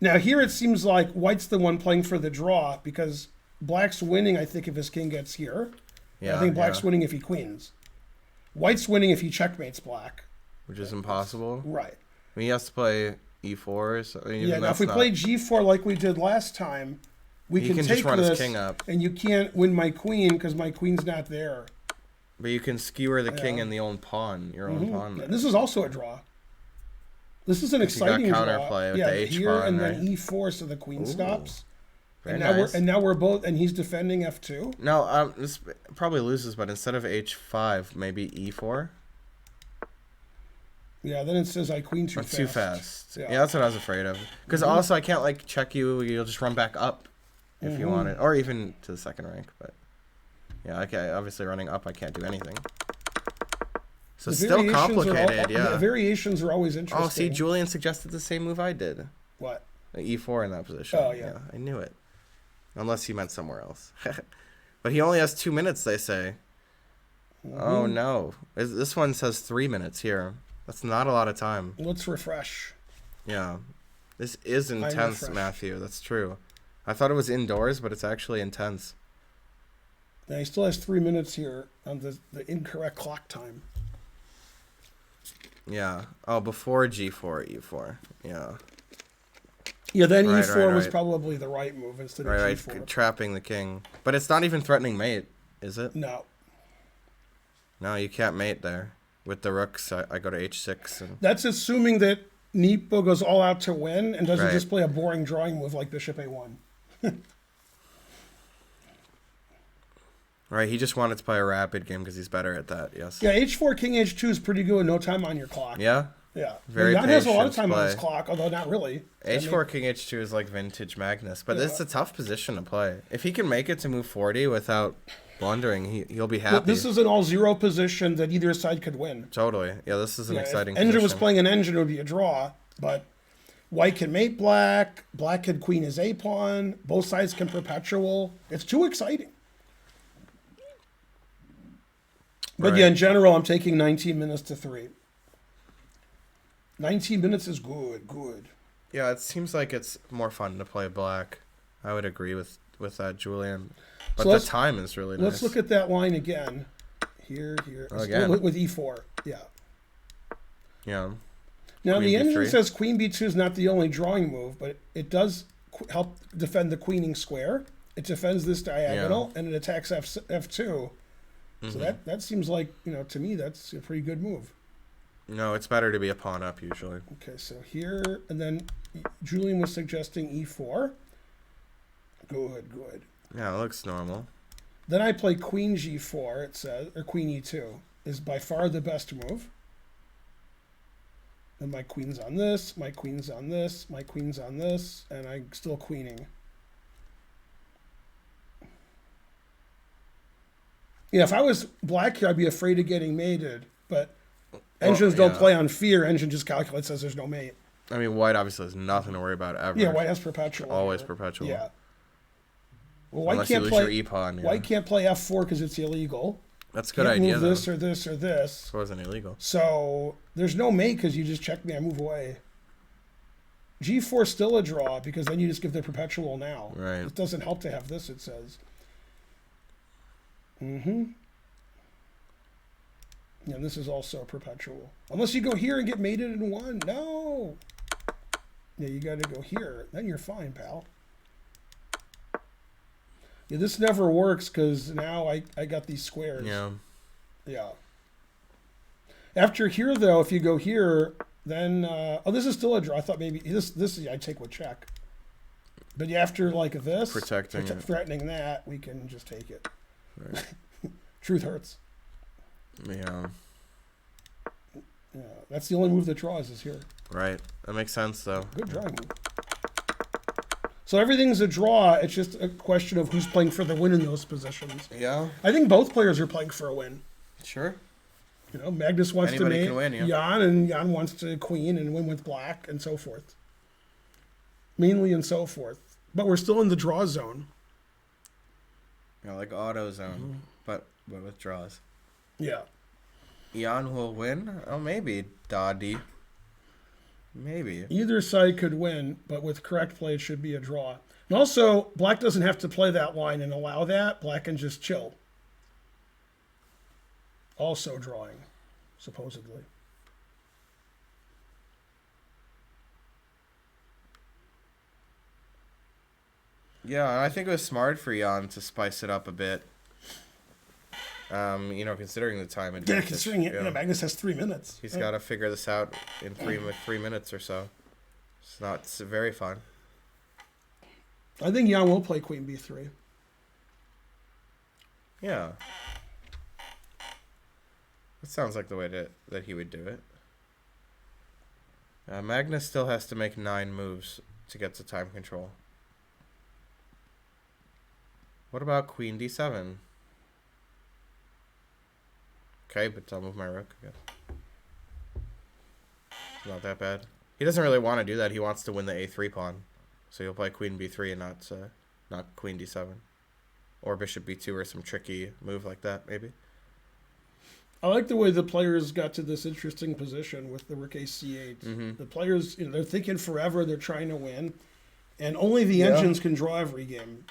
Now here it seems like white's the one playing for the draw because black's winning, I think, if his king gets here. Yeah, I think black's winning if he queens. White's winning if he checkmates black. Which is impossible. Right. I mean, he has to play E4. So, I mean, Yeah, now if we play G4 like we did last time, we can take just run this, his king up. and you can't win my queen because my queen's not there. But you can skewer the king and the own pawn, your own pawn. Yeah, this is also a draw. This is an exciting you got draw. counterplay with Yeah, the H here pawn, and right? then E4, so the queen stops. Very And now nice. we're now we're both, and he's defending F2. No, this probably loses, but instead of H5, maybe E4. Yeah, then it says I queen too Or fast. too fast. Yeah. Yeah, that's what I was afraid of. Because also I can't like check you. You'll just run back up if you want it, or even to the second rank. But yeah, okay. Obviously, running up, I can't do anything. So The still variations complicated. The Yeah. variations are always interesting. Oh, see, Julian suggested the same move I did. What? E4 in that position. Oh, yeah. I knew it. Unless he meant somewhere else. But he only has 2 minutes, they say. Oh, no. This one says 3 minutes here. That's not a lot of time. Let's refresh. Yeah. This is intense, refresh. Matthew. That's true. I thought it was indoors, but it's actually intense. Now he still has 3 minutes here on the incorrect clock time. Yeah. Oh, before G4, E4. Yeah. Yeah, then Right, E4 was right. probably the right move instead of Right, G4. right. Trapping the king. But it's not even threatening mate, is it? No. No, you can't mate there. With the rooks, I go to H6. And That's assuming that Nepo goes all out to win and doesn't Right. just play a boring drawing move like Bishop A1. Right, he just wanted to play a rapid game because he's better at that, yes. Yeah, H4, King H2 is pretty good with no time on your clock. Yeah? Yeah. Very Jan has a lot of patient time on his play. clock, although not really. H4 King H2 is like vintage Magnus, but Yeah. it's a tough position to play. If he can make it to move 40 without blundering, he'll be But happy. this is an all-zero position that either side could win. Totally. Yeah, this is an Yeah, exciting if Engine position. was playing an engine, it would be a draw, but white can mate black, black can queen his A-pawn, both sides can perpetual. It's too exciting. But yeah, Right. in general, I'm taking 19 minutes to 3. 19 minutes is good. Yeah, it seems like it's more fun to play black. I would agree with that, Julian. But So the let's- time is really nice. Let's look at that line again. Here. Again. With E4, yeah. Yeah. Now, Queen the engine B3. says Queen B2 is not the only drawing move, but it does help defend the queening square. It defends this diagonal, and it attacks F2. So that seems like, to me, that's a pretty good move. No, it's better to be a pawn up usually. Okay, so here, and then Julian was suggesting E4. Good. Yeah, it looks normal. Then I play Queen G4, it says, or Queen E2 is by far the best move. Then my queen's on this, my queen's on this, my queen's on this, and I'm still queening. Yeah, if I was black here, I'd be afraid of getting mated, but engines don't yeah. play on fear. Engine just calculates, says there's no mate. I mean, white obviously has nothing to worry about ever. Yeah, white has perpetual. Always here. perpetual. Yeah. Well, white Unless can't you lose play. your e-pawn. Yeah. White can't play F4 because it's illegal. That's a good Can't idea, move though. this or this or this. It wasn't illegal. So there's no mate because you just check me, I move away. G4 still a draw because then you just give the perpetual now. Right. It doesn't help to have this, it says. Yeah, this is also a perpetual. Unless you go here and get mated in one. No. Yeah, you got to go here. Then you're fine, pal. Yeah, this never works because now I got these squares. Yeah. Yeah. After here, though, if you go here, then oh, this is still a draw. I thought maybe this I take with check. But yeah, after like this, Protecting it. threatening that, we can just take it. Right. Truth hurts. Yeah. Yeah, that's the only move that draws is here. Right. That makes sense, though. Good drawing move. So everything's a draw. It's just a question of who's playing for the win in those positions. Yeah. I think both players are playing for a win. Sure. Magnus wants Anybody to can win, yeah. Jan, and Jan wants to queen and win with black, and so forth. Mainly and so forth. But we're still in the draw zone. Yeah, like auto zone, but with draws. Yeah. Jan will win? Oh, maybe. Doddy. Maybe. Either side could win, but with correct play, it should be a draw. And also, black doesn't have to play that line and allow that. Black can just chill. Also drawing, supposedly. Yeah, I think it was smart for Jan to spice it up a bit. Considering the time Yeah, advantage. considering Magnus has 3 minutes. He's got to figure this out in 3 minutes or so. It's very fun. I think Jan will play Queen B3. Yeah. That sounds like the way that he would do it. Magnus still has to make 9 moves to get to time control. What about Queen D7? Okay, but I'll move my rook, I guess. It's not that bad. He doesn't really want to do that. He wants to win the A3 pawn. So he'll play Queen B3 and not not queen d7. Or bishop b2 or some tricky move like that, maybe. I like the way the players got to this interesting position with the rook ace c8. The players, they're thinking forever, they're trying to win, and only the engines can draw every game.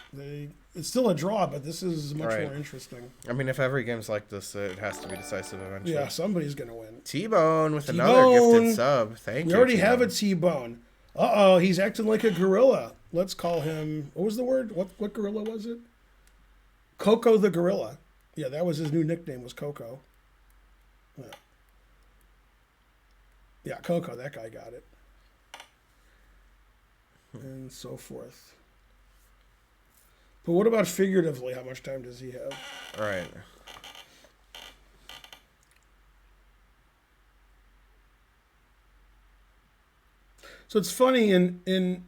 It's still a draw, but this is much more interesting. I mean, if every game's like this, it has to be decisive eventually. Yeah, somebody's going to win. T-Bone with another gifted sub. Thank you. We already have a T-Bone. Uh-oh, he's acting like a gorilla. Let's call him, what was the word? What gorilla was it? Coco the gorilla. Yeah, that was his new nickname, was Coco. Yeah, Coco, that guy got it. And so forth. But what about figuratively? How much time does he have? All right. So it's funny in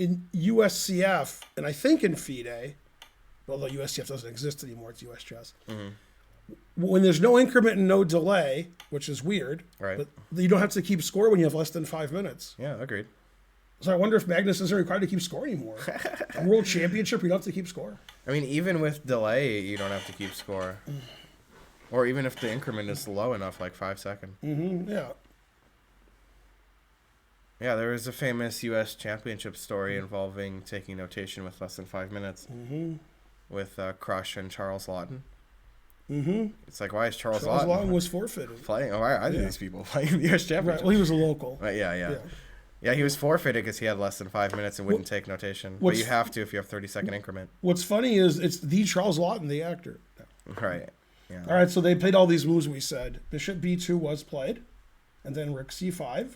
USCF, and I think in FIDE, although USCF doesn't exist anymore, it's US chess. When there's no increment and no delay, which is weird, Right. but you don't have to keep score when you have less than 5 minutes. Yeah, agreed. So I wonder if Magnus isn't required to keep score anymore. In World Championship, you don't have to keep score. I mean, even with delay, you don't have to keep score. Or even if the increment is low enough, like 5 seconds. Yeah. Yeah, there was a famous U.S. championship story involving taking notation with less than 5 minutes with Crush and Charles Lawton. It's like, why is Charles Lawton was forfeited. playing? Oh, why are these people playing the U.S. championship? Right. Well, he was a local. Right, yeah, he was forfeited because he had less than 5 minutes and wouldn't take notation. But you have to if you have 30-second increment. What's funny is it's the Charles Lawton, the actor. Right. Yeah. All right, so they played all these moves we said. Bishop b2 was played, and then rook c5.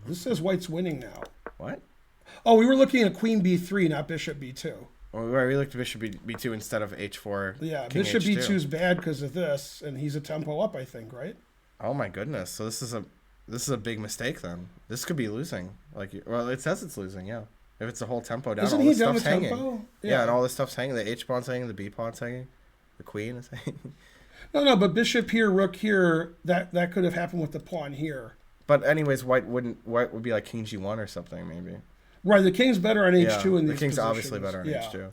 This says white's winning now. What? Oh, we were looking at queen b3, not bishop b2. Well, we looked at bishop b2 instead of h4. Yeah, king bishop h2. b2 is bad because of this, and he's a tempo up, I think, right? Oh my goodness! So this is a big mistake then. This could be losing. Well, it says it's losing. Yeah, if it's a whole tempo down, Isn't all he this down stuff's the hanging. tempo? Yeah, and all this stuff's hanging. The h pawn's hanging. The b pawn's hanging. The queen is hanging. No, but bishop here, rook here. That could have happened with the pawn here. But anyways, white would be like king g1 or something maybe. Right, the king's better on h2 in these the king's positions. obviously better on Yeah. h2.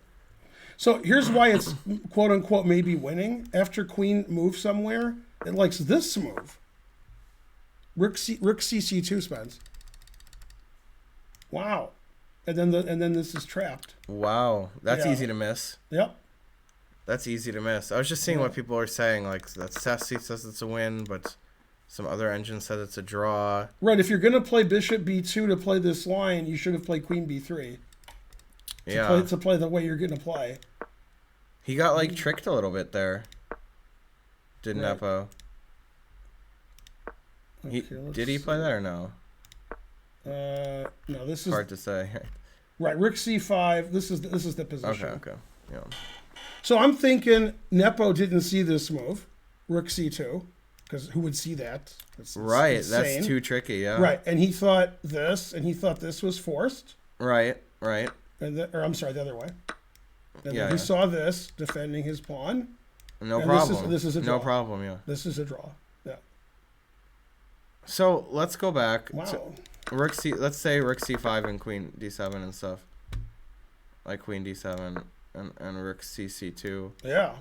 So here's why it's quote unquote maybe winning. After queen moves somewhere, it likes this move. Rook c2 Spence. Wow, and then this is trapped. Wow, that's Yeah. easy to miss. Yep. That's easy to miss. I was just seeing what people are saying. Like that Sassy says it's a win, but some other engine said it's a draw. Right. If you're gonna play bishop b2 to play this line, you should have played queen b3. To play the way you're gonna play. He got like tricked a little bit there. Did Right. Nepo? Did he play that or no? No, this is Hard to say. right. Rook c5. This is the position. Okay. Yeah. So I'm thinking Nepo didn't see this move, rook c2, because who would see that? It's Right. insane. That's too tricky. Yeah. Right, and he thought this, and he thought this was forced, Right. and or I'm sorry, the other way. And Yeah, then he yeah. saw this defending his pawn. No And problem. this is a draw. No problem. Yeah. This is a draw. Yeah. So let's go back. Wow. To rook c. Let's say rook c5 and queen d7 and stuff. Like queen d7 and rook c2. Yeah.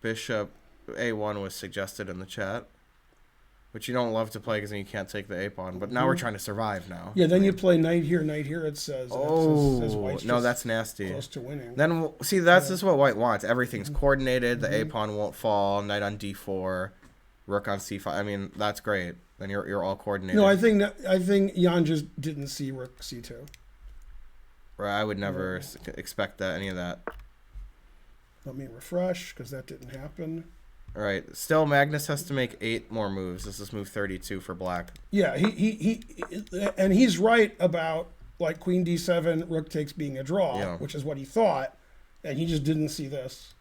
Bishop a1 was suggested in the chat, which you don't love to play because then you can't take the a pawn. But now we're trying to survive now. Yeah. Then you play knight here. It says. Oh it says white's no, just that's nasty. close to winning. Then see, that's just what white wants. Everything's coordinated. The a pawn won't fall. Knight on d4, rook on c5. I mean, that's great. Then you're all coordinated. No, I think Jan just didn't see rook c2. Right, I would never expect that any of that. Let me refresh because that didn't happen. All right. Still, Magnus has to make 8 more moves. This is move 32 for black. Yeah, and he's right about like queen d7, rook takes being a draw, Yeah. which is what he thought, and he just didn't see this.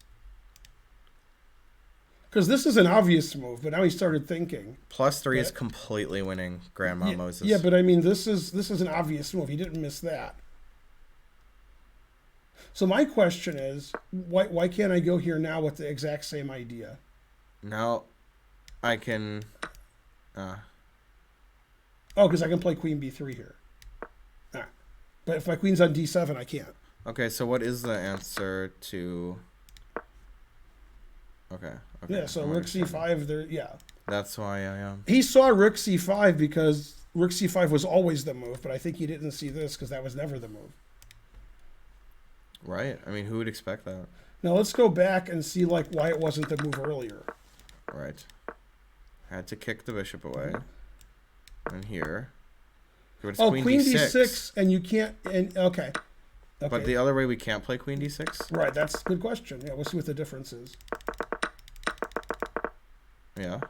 Because this is an obvious move, but now he started thinking. +3 is completely winning Grandma Moses. Yeah, but I mean, this is an obvious move. He didn't miss that. So my question is, why can't I go here now with the exact same idea? Now I can... Oh, because I can play queen b3 here. All right. But if my queen's on d7, I can't. Okay, so what is the answer to... Okay. Yeah, so I'm rook understanding. c5, there, yeah. That's why I He saw rook c5 because rook c5 was always the move, but I think he didn't see this because that was never the move. Right? I mean, who would expect that? Now let's go back and see like why it wasn't the move earlier. Right. Had to kick the bishop away. And here. But it's Oh, queen d6, and you can't. And okay. But the other way, we can't play queen d6? Right, that's a good question. Yeah, we'll see what the difference is. Yeah.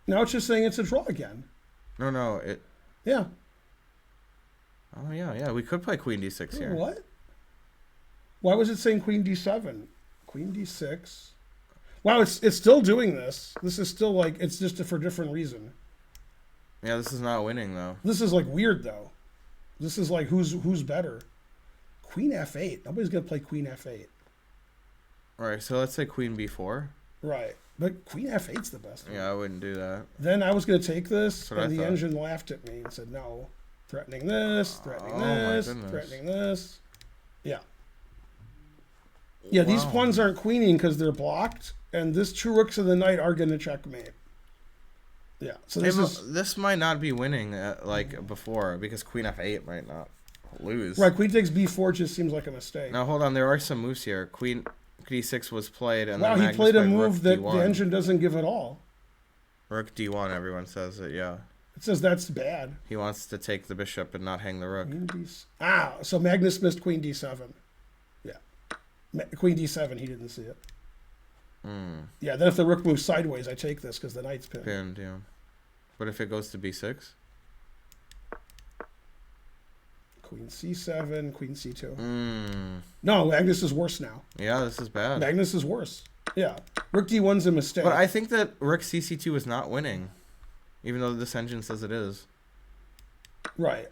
Now it's just saying it's a draw again. No, it... Yeah. Oh, yeah, we could play queen d6 here. What? Why was it saying queen d7? Queen d6. Wow, it's still doing this. This is still like, it's just for a different reason. Yeah, this is not winning, though. This is like weird, though. This is like, who's better? Queen f8. Nobody's going to play queen f8. All right, so let's say queen b4. Right. But queen f8's the best one. Yeah, I wouldn't do that. Then I was going to take this, That's what and I the thought. engine laughed at me and said, no. Threatening this, threatening my this, goodness. threatening this. Yeah. Yeah, these Wow. pawns aren't queening because they're blocked, and this two rooks of the knight are going to checkmate. Yeah, so Hey, this but is... this might not be winning like before, because queen f8 might not lose. Right, queen takes b4 just seems like a mistake. Now, hold on, there are some moves here. Queen d6 was played, and Wow, then he Magnus played a rook move that d1. the engine doesn't give at all. Rook d1, everyone says it, yeah. It says that's bad. He wants to take the bishop and not hang the rook. Queen d... so Magnus missed queen d7. Yeah. Queen d7, he didn't see it. Yeah, then if the rook moves sideways, I take this because the knight's pinned. Pinned, yeah. But if it goes to b6? Queen c7, queen c2. Mm. No, Magnus is worse now. Yeah, this is bad. Magnus is worse. Yeah. Rook d1's a mistake. But I think that rook cc2 is not winning, even though this engine says it is. Right.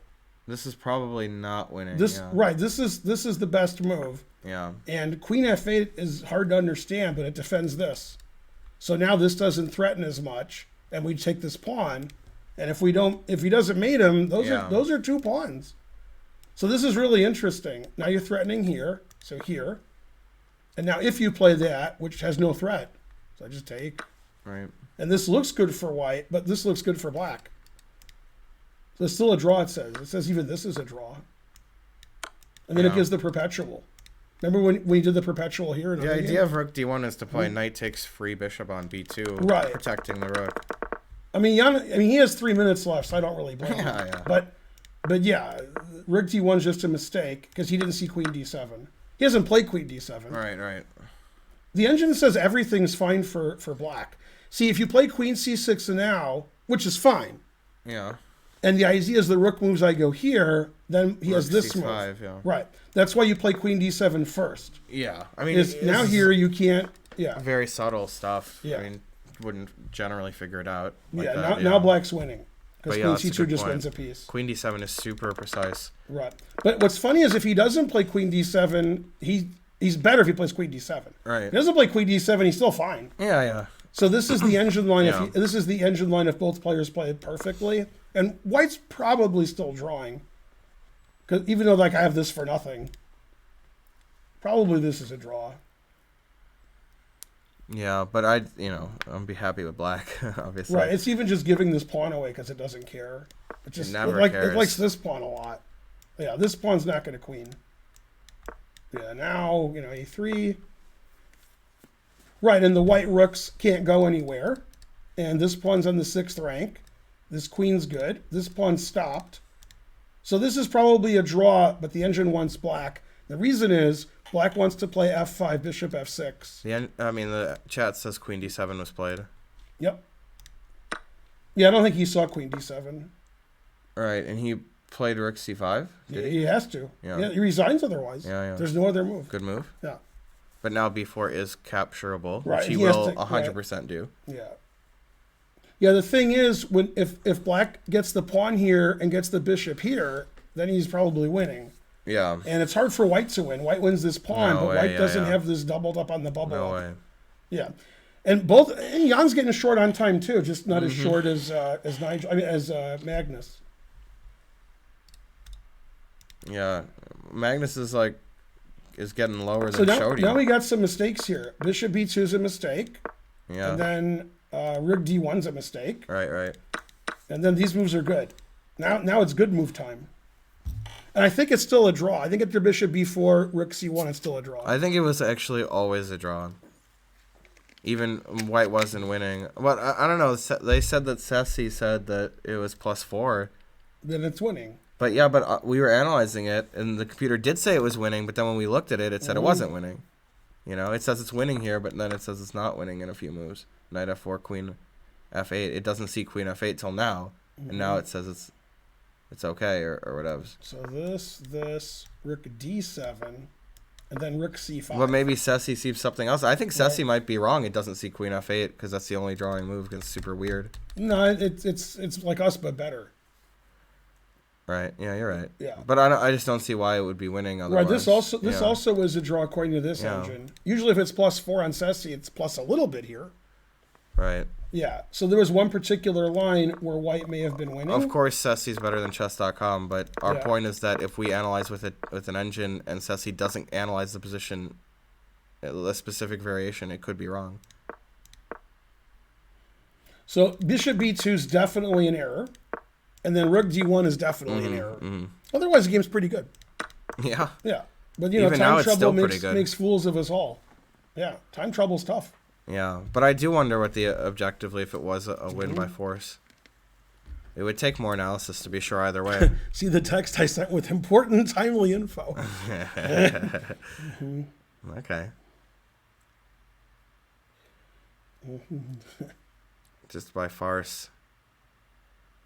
This is probably not winning. This yeah. right. This is the best move. Yeah. And queen f8 is hard to understand, but it defends this. So now this doesn't threaten as much, and we take this pawn. And if he doesn't mate him, those are two pawns. So this is really interesting. Now you're threatening here, so here. And now if you play that, which has no threat, so I just take. Right. And this looks good for white, but this looks good for black. So it's still a draw, it says. It says even this is a draw. And then it gives the perpetual. Remember when we did the perpetual here? The idea of rook d1 is to play knight takes free bishop on b2, Right. protecting the rook. I mean, he has 3 minutes left, so I don't really blame him. Yeah. But yeah, rook d1's just a mistake because he didn't see queen d7. He hasn't played queen d7. Right. The engine says everything's fine for black. See, if you play queen c6 now, which is fine, Yeah. and the idea is the rook moves, I go here, then he has Rook this c5, move. yeah. Right. That's why you play queen d7 first. Yeah. I mean, Now here you can't. Yeah. very subtle stuff. Yeah. I mean, wouldn't generally figure it out. Like Yeah. that, Now black's winning because But yeah, queen that's a c2 good just point. wins a piece. Queen d7 is super precise. Right. But what's funny is if he doesn't play queen d7, he's better if he plays queen d7. Right. If he doesn't play queen d7, he's still fine. Yeah. So this is the engine line. Yeah. This is the engine line if both players play it perfectly. And white's probably still drawing, because even though like I have this for nothing, probably this is a draw. Yeah, but I'd be happy with black, obviously. Right. It's even just giving this pawn away because it doesn't care. It just never it cares. likes this pawn a lot. Yeah, this pawn's not going to queen. Yeah, now a3. Right, and the white rooks can't go anywhere, and this pawn's on the 6th rank. This queen's good. This pawn's stopped. So this is probably a draw, but the engine wants black. The reason is black wants to play f5, bishop f6. The chat says queen d7 was played. Yep. Yeah, I don't think he saw queen d7. All right, and he played rook c5. Did he? He has to. Yeah. He resigns otherwise. Yeah. There's no other move. Good move. Yeah. But now b4 is capturable, Right, which he he has will to- 100% do. Yeah. Yeah, the thing is, if black gets the pawn here and gets the bishop here, then he's probably winning. Yeah. And it's hard for white to win. White wins this pawn, No but way, white yeah, doesn't yeah. have this doubled up on the bubble. No up. way. Yeah. And Jan's getting short on time too, just not as short as Nigel. I mean, as Magnus. Yeah, Magnus is getting lower So than Shody. now we got some mistakes here. Bishop B2 is a mistake. Yeah. And then Rook D1's a mistake. Right. And then these moves are good. Now it's good move time. And I think it's still a draw. I think after Bishop B4, Rook C1, it's still a draw. I think it was actually always a draw. Even White wasn't winning. But I don't know. They said that Ceci said that it was +4. Then it's winning. But yeah, we were analyzing it, and the computer did say it was winning, but then when we looked at it, it said it wasn't winning. You know, it says it's winning here, but then it says it's not winning in a few moves. Knight F4, Queen F8. It doesn't see Queen F8 till now, and now it says it's okay or whatever. So this, Rook D7, and then Rook C5. Well, maybe Ceci sees something else. I think Ceci might be wrong. It doesn't see Queen F8 because that's the only drawing move because it's super weird. No, it's like us, but better. Right. Yeah, you're right. Yeah. But I just don't see why it would be winning otherwise. Right. This also is a draw according to this engine. Usually, if it's +4 on Ceci, it's plus a little bit here. Right. Yeah. So there was one particular line where White may have been winning. Of course, Ceci's better than chess.com, but our point is that if we analyze with an engine and Ceci doesn't analyze the position, a specific variation, it could be wrong. So Bishop B2 is definitely an error. And then Rook D1 is definitely an error. Otherwise, the game's pretty good. Yeah. Yeah. But, Even now, time it's trouble still pretty good. makes fools of us all. Yeah. Time trouble's tough. Yeah. But I do wonder what objectively, if it was a win by force. It would take more analysis to be sure either way. See the text I sent with important, timely info. Okay. Just by farce.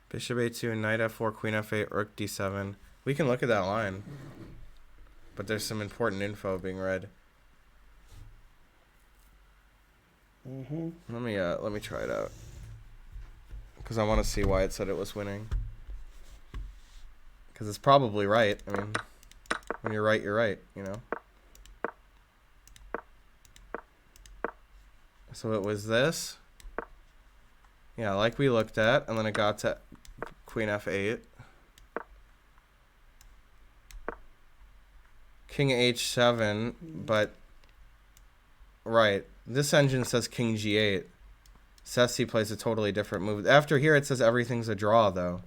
Bishop A2, Knight F4, Queen F8, Rook D7. We can look at that line. But there's some important info being read. Let me try it out. Because I want to see why it said it was winning. Because it's probably right. I mean, when you're right, you're right, you know? So it was this. Yeah, like we looked at, and then it got to Queen F8. King H7, but... Right. This engine says King G8. Ceci plays a totally different move. After here, it says everything's a draw, though.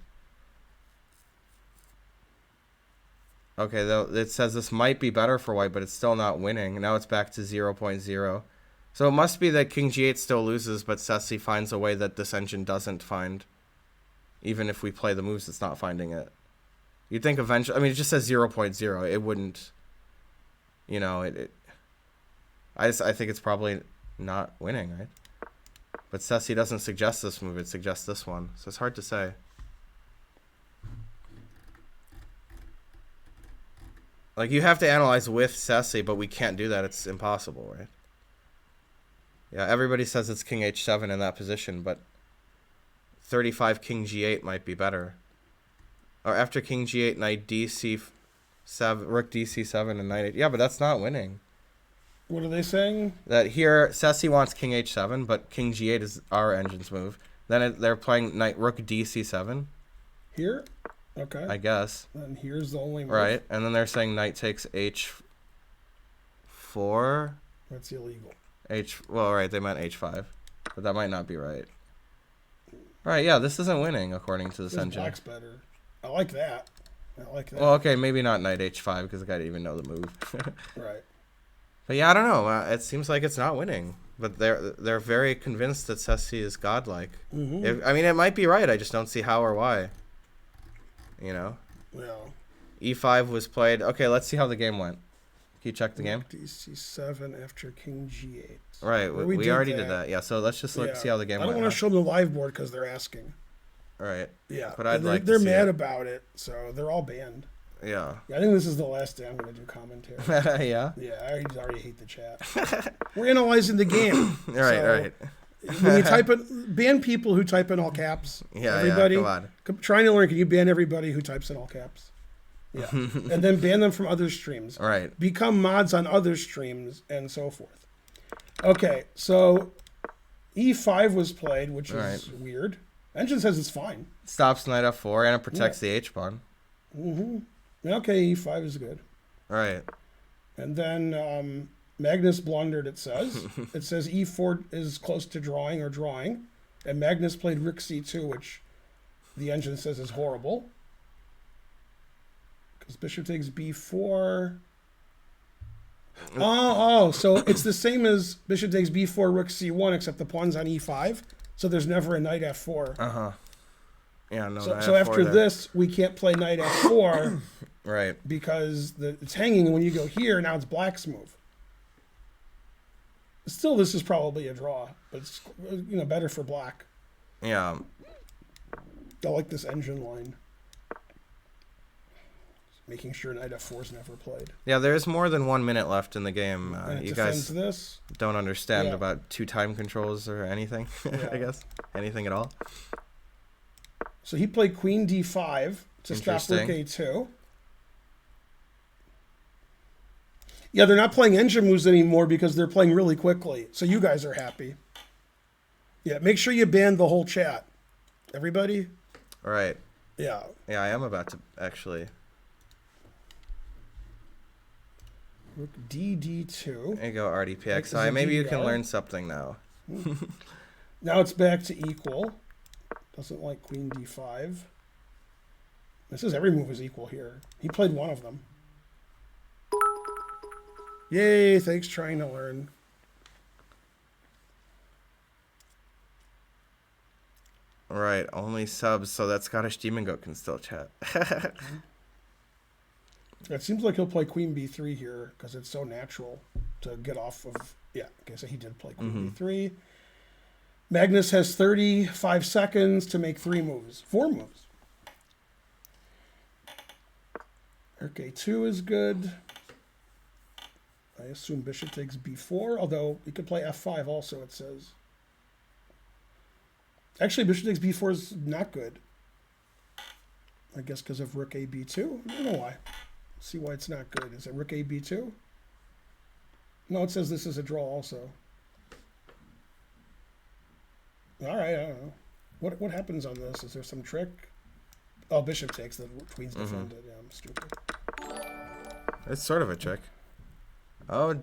Okay, though it says this might be better for White, but it's still not winning. Now it's back to 0.0. So it must be that King G8 still loses, but Ceci finds a way that this engine doesn't find. Even if we play the moves, it's not finding it. You'd think eventually... I mean, it just says 0.0. It wouldn't... You know, I think it's probably not winning, right? But Ceci doesn't suggest this move. It suggests this one. So it's hard to say. Like, you have to analyze with Ceci, but we can't do that. It's impossible, right? Yeah, everybody says it's King H7 in that position, but 35 King G8 might be better. Or after King G8, Knight DC7, Rook DC7, and Knight 8. Yeah, but that's not winning. What are they saying? That here, Ceci wants King H7, but King G8 is our engine's move. Then they're playing Knight Rook DC7. Here? Okay. I guess. And here's the only move. Right, and then they're saying Knight takes H4. That's illegal. Well, right, they meant H5, but that might not be right. Right, yeah, this isn't winning according to this engine. Black's better. I like that. Well, okay, maybe not Knight H5 because the guy didn't even know the move. Right. But yeah, I don't know. It seems like it's not winning, but they're very convinced that Ceci is godlike. I mean, it might be right. I just don't see how or why. You know. Yeah. E5 was played. Okay, let's see how the game went. Can you check the game? DC7 after King G8. Right, we already did that. Yeah, so let's just see how the game went. I don't want to show them the live board because they're asking. Right. Yeah, but I'd they're mad about it, so they're all banned. Yeah. I think this is the last day I'm going to do commentary. Yeah? Yeah, I already hate the chat. We're analyzing the game. Right. When you type in, ban people who type in all caps. Yeah, everybody. Yeah, come on. Trying to learn, can you ban everybody who types in all caps? Yeah. And then ban them from other streams. Right. Become mods on other streams and so forth. Okay, so E5 was played, which is Right. weird. Engine says it's fine. Stops knight f4 and it protects the h pawn. Okay, E5 is good. Right. And then Magnus blundered, it says. It says E4 is close to drawing or drawing. And Magnus played Rook C2, which the engine says is horrible. Because bishop takes B4. So it's the same as bishop takes B4, Rook C1, except the pawn's on E5. So there's never a knight F4. Uh-huh. Yeah, no. So after this, we can't play knight F4. Right. Because it's hanging, and when you go here, now it's black's move. Still, this is probably a draw, but it's better for black. Yeah. I like this engine line. Making sure knight F4 is never played. Yeah, there's more than 1 minute left in the game. And it You defends guys this. don't understand about two time controls or anything, I guess. Anything at all. So he played queen D5 to stop Rook A2. Yeah, they're not playing engine moves anymore because they're playing really quickly. So you guys are happy. Yeah, make sure you ban the whole chat. Everybody? Right. Yeah. Yeah, I am about to, actually. Rook D2. There you go, RDPXI. Maybe you can learn something now. Now it's back to equal. Doesn't like queen D5. This is every move is equal here. He played one of them. Yay, thanks trying to learn. Right, only subs so that Scottish Demon Goat can still chat. It seems like he'll play queen B3 here because it's so natural to get off of... Yeah, okay, so he did play queen B3. Magnus has 35 seconds to make 4 moves. Rook A2 is good. I assume bishop takes B4, although he could play F5 also, it says. Actually, bishop takes B4 is not good. I guess because of rook A B2. I don't know why. See why it's not good. Is it rook A B2? No, it says this is a draw also. All right, I don't know. What happens on this? Is there some trick? Oh, bishop takes. The queen's defended. Yeah, I'm stupid. It's sort of a trick. Oh,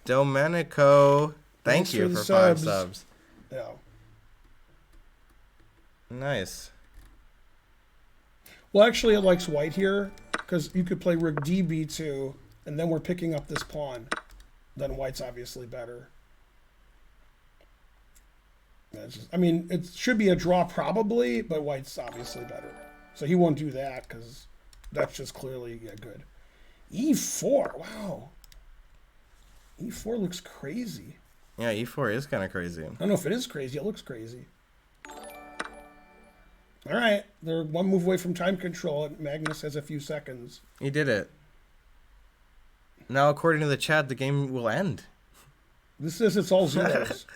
Domenico. Thank you for 5 subs. Yeah. Nice. Well, actually, it likes white here because you could play rook D B2, and then we're picking up this pawn. Then white's obviously better. I mean, it should be a draw probably, but white's obviously better. So he won't do that because that's just clearly good. E4, wow. E4 looks crazy. Yeah, E4 is kind of crazy. I don't know if it is crazy. It looks crazy. All right, they're 1 move away from time control, and Magnus has a few seconds. He did it. Now, according to the chat, the game will end. This says it's all zeros.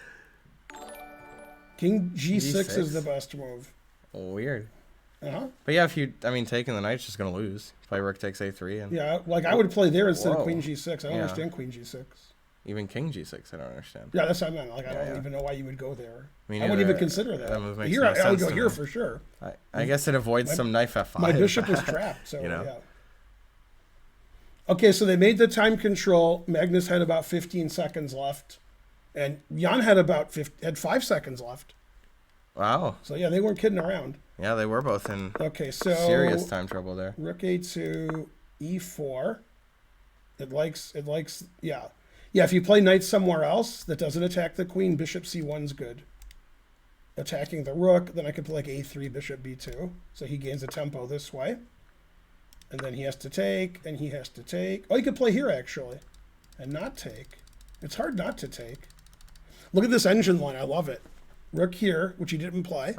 King G6 is the best move. Weird. Uh-huh. But yeah, taking the knight's just going to lose. Play rook takes A3. And yeah, like I would play there instead of queen G6. I don't understand queen G6. Even king G6, I don't understand. Yeah, that's what I meant. Like, I don't even know why you would go there. I wouldn't even consider that. That move makes here, no I would sense go to here me. for sure. I guess it avoids some knife F5. My bishop was trapped, so yeah. Okay, so they made the time control. Magnus had about 15 seconds left, and Jan had about 5 seconds left. Wow. So yeah, they weren't kidding around. Yeah, they were both in serious time trouble there. Rook A2, E4. It likes yeah. If you play knight somewhere else that doesn't attack the queen, bishop C1's good. Attacking the rook, then I could play like A3, bishop B2. So he gains a tempo this way. And then he has to take, and he has to take. Oh, he could play here, actually, and not take. It's hard not to take. Look at this engine line. I love it. Rook here, which he didn't play.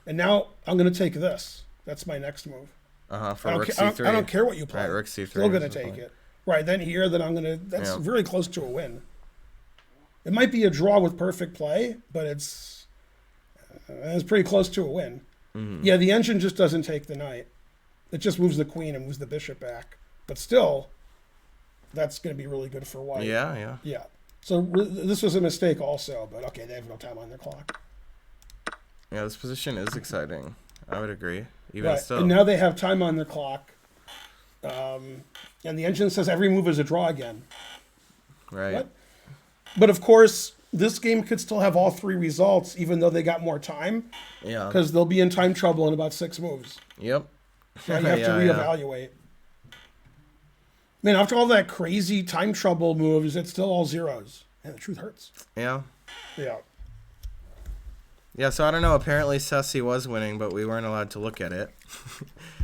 And now I'm going to take this. That's my next move. For rook C3. I don't care what you play. Right, rook C3. Still going to take it. Right, then here, then I'm going to... That's very close to a win. It might be a draw with perfect play, but it's pretty close to a win. Yeah, the engine just doesn't take the knight. It just moves the queen and moves the bishop back. But still, that's going to be really good for white. Yeah. Yeah. So this was a mistake also, but okay, they have no time on their clock. Yeah, this position is exciting. I would agree. Even Right. still. And now they have time on their clock. And the engine says every move is a draw again. Right. What? But of course, this game could still have all three results, even though they got more time, Yeah. because they'll be in time trouble in about 6 moves. Yep. So you have to reevaluate. Man, after all that crazy time trouble moves, it's still all zeros. And the truth hurts. Yeah. Yeah. Yeah, so I don't know. Apparently, Ceci was winning, but we weren't allowed to look at it.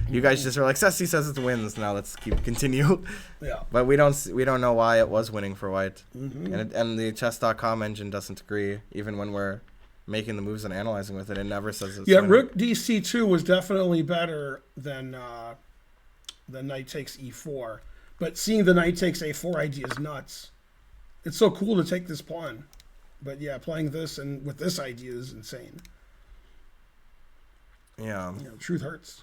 You guys just were like, Ceci says it wins. Now let's continue. Yeah. But we don't know why it was winning for white. And the chess.com engine doesn't agree, even when we're making the moves and analyzing with it. It never says it's winning. Rook DC2 was definitely better than knight takes E4. But seeing the knight takes A4 idea is nuts. It's so cool to take this pawn. But yeah, playing this and with this idea is insane. Yeah. The truth hurts.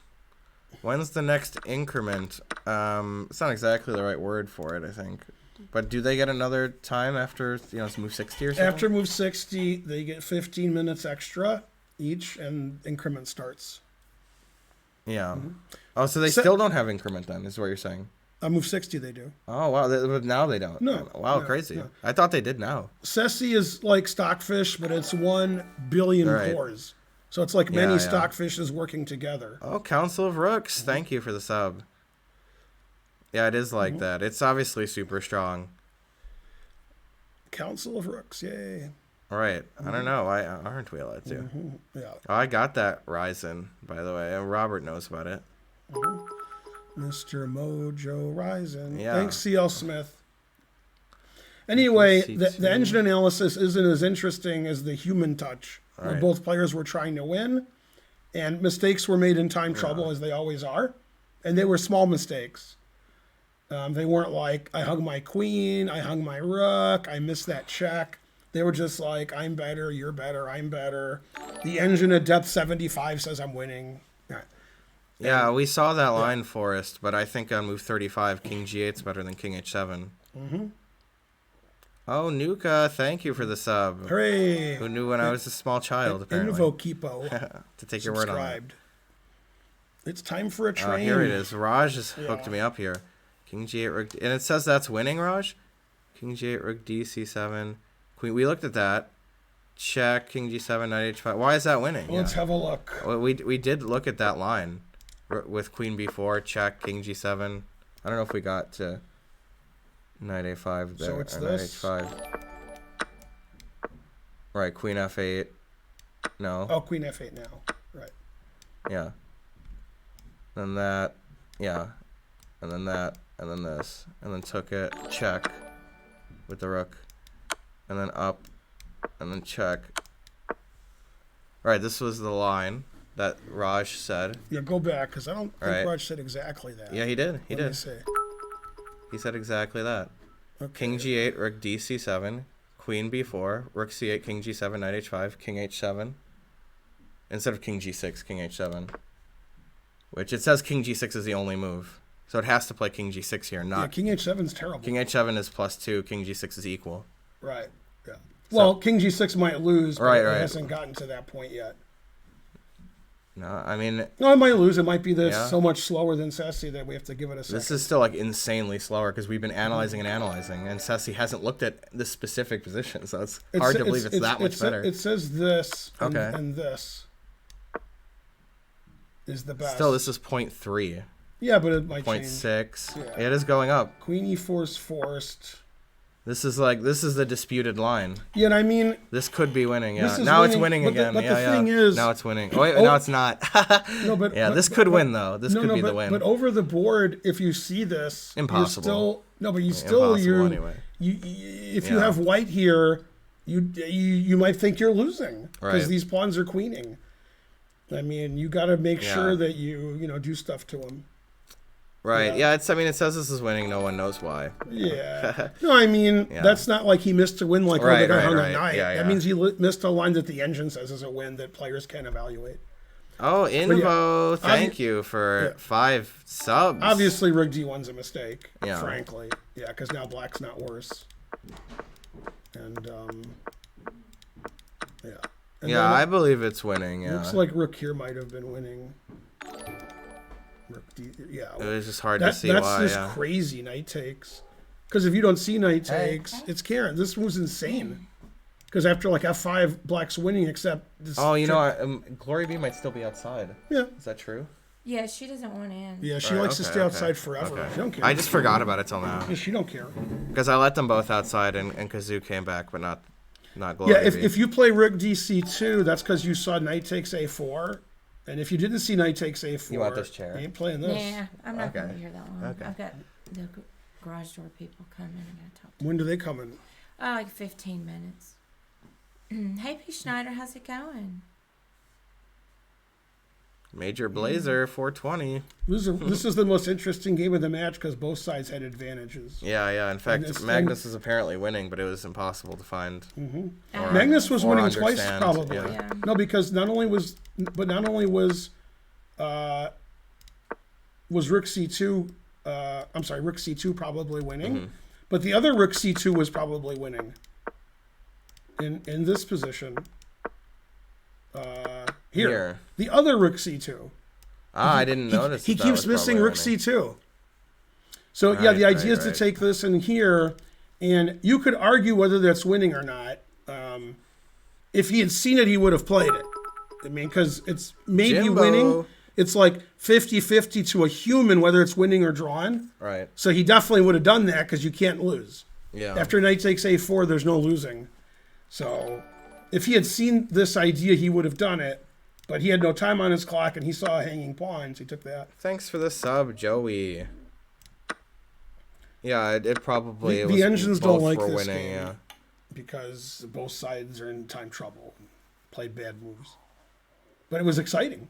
When's the next increment? It's not exactly the right word for it, I think. But do they get another time after, it's move 60 or something? After move 60, they get 15 minutes extra each, and increment starts. Yeah. Oh, so they still don't have increment then, is what you're saying? Move 60 they do. Oh, wow. But now they don't. No. Wow, No, crazy. no. I thought they did now. Ceci is like stockfish, but it's 1 billion Right. cores. So it's like many Yeah. stockfishes working together. Oh, Council of Rooks. Thank you for the sub. Yeah, it is like that. It's obviously super strong. Council of Rooks, yay. All right. I don't know. Aren't we allowed to? Yeah. Oh, I got that Ryzen, by the way. And Robert knows about it. Mr. Mojo Rising. Yeah. Thanks, C.L. Smith. Anyway, see the too. engine analysis isn't as interesting as the human touch, where Right. both players were trying to win, and mistakes were made in time trouble, as they always are, and they were small mistakes. They weren't like, I hung my queen, I hung my rook, I missed that check. They were just like, I'm better, you're better, I'm better. The engine at depth 75 says I'm winning. Yeah, we saw that line, Forrest, but I think on move 35, King G8 is better than King H7. Oh, Nuka, thank you for the sub. Hooray! Who knew when I was a small child, apparently. Invokeepo. To take your word on it. Subscribed. It's time for a train. Here it is. Raj has hooked me up here. King G8, Rook, and it says that's winning, Raj? King G8, Rook D, C7. Queen, we looked at that. Check, King G7, Knight H5. Why is that winning? Let's have a look. Well, we did look at that line with Queen B4, check, King G7. I don't know if we got to Knight A5 there. So it's or this? Knight H5. Right, Queen F8. No. Oh, Queen F8 now. Right. Yeah. Then that. Yeah. And then that. And then this. And then took it. Check. With the rook. And then up. And then check. Right, this was the line that Raj said. Yeah, go back, because I don't think Right. Raj said exactly that. Yeah, he did. He Let me did. see. He said exactly that. Okay. King G8, Rook D C7, Queen B4, Rook C8, King G7, Knight H5, King H7. Instead of King G6, King H7. Which it says King G6 is the only move. So it has to play King G6 here, Yeah, not... King H7's terrible. King H7 is +2, King G6 is equal. Right. Yeah. Well, King G6 might lose, but Right, it right. hasn't gotten to that point yet. No, I mean, No, it might lose. It might be this Yeah. so much slower than Ceci that we have to give it a second. this is still like insanely slower because we've been analyzing, and Ceci hasn't looked at this specific position, so it's hard to believe it's that much better. It says this and, Okay. and this is the best. Still, this is 0.3, Yeah, but it might change. 0.6. Yeah. It is going up. Queen E4's forced. This is the disputed line. Yeah, and I mean, This could be winning. Yeah. This is Now it's winning, winning but again. but yeah, the yeah. thing is- Now it's winning. Oh, wait, Oh. no, it's not. no, but Yeah, but- this could but- win though. This could be the win. But over the board, if you see this, Impossible. You still, no, but you still Impossible anyway. If you Yeah. have white here, you might think you're losing because Right. these pawns are queening. I mean, you got to make sure Yeah. that you do stuff to them. Right. Yeah. Yeah. It says this is winning. No one knows why. Yeah. No, I mean, Yeah. that's not like he missed a win like, Right, the guy right, hung right. a knight. Yeah, That yeah. means he missed a line that the engine says is a win that players can evaluate. Oh, Invo, thank you for 5 subs. Obviously, Rook D1's a mistake, Yeah. frankly. Yeah, because now black's not worse. And yeah. And Yeah, then I believe it's winning. Yeah. looks like Rook here might have been winning. Rook D, yeah. It was just hard to see that's why. just Yeah. crazy knight takes. Because if you don't see knight takes, it's Karen. This was insane. Because after like F5, black's winning, except this. Oh, you know what? Glory B might still be outside. Yeah. Is that true? Yeah, she doesn't want in. Yeah, she Right, likes to okay, stay outside okay, forever. okay. She don't care. I just forgot about it till now. Yeah, she don't care. Because I let them both outside and Kazoo came back, but not Glory Yeah, B. if you play Rook DC2, that's because you saw knight takes A4. And if you didn't see knight takes A4, You want this chair? you ain't playing this. Yeah, I'm not going to Okay. be here that long. Okay. I've got the garage door people coming. I got to talk to When do they come in? them. Like 15 minutes. Hey, P. Schneider, how's it going? Major Blazer, 420. This is the most interesting game of the match because both sides had advantages. Yeah, yeah. In fact, it's- Magnus is apparently winning, but it was impossible to find. Or- Magnus was or winning twice, understand, probably. yeah. Yeah. No, because not only was Rook C2, Rook C2 probably winning, but the other Rook C2 was probably winning. In this position, here, the other Rook C2. I didn't notice. He that keeps was missing probably Rook winning. C2. So yeah, Right, the idea is right. to take this in here, and you could argue whether that's winning or not. If he had seen it, he would have played it. I mean, because it's maybe Jimbo. winning. It's like 50-50 to a human whether it's winning or drawn. Right. So he definitely would have done that because you can't lose. Yeah. After knight takes A4, there's no losing. So if he had seen this idea, he would have done it. But he had no time on his clock, and he saw a hanging pawn, so he took that. Thanks for the sub, Joey. Yeah, it probably The was engines both don't like were this winning. game. Yeah. Because both sides are in time trouble, played bad moves. But it was exciting.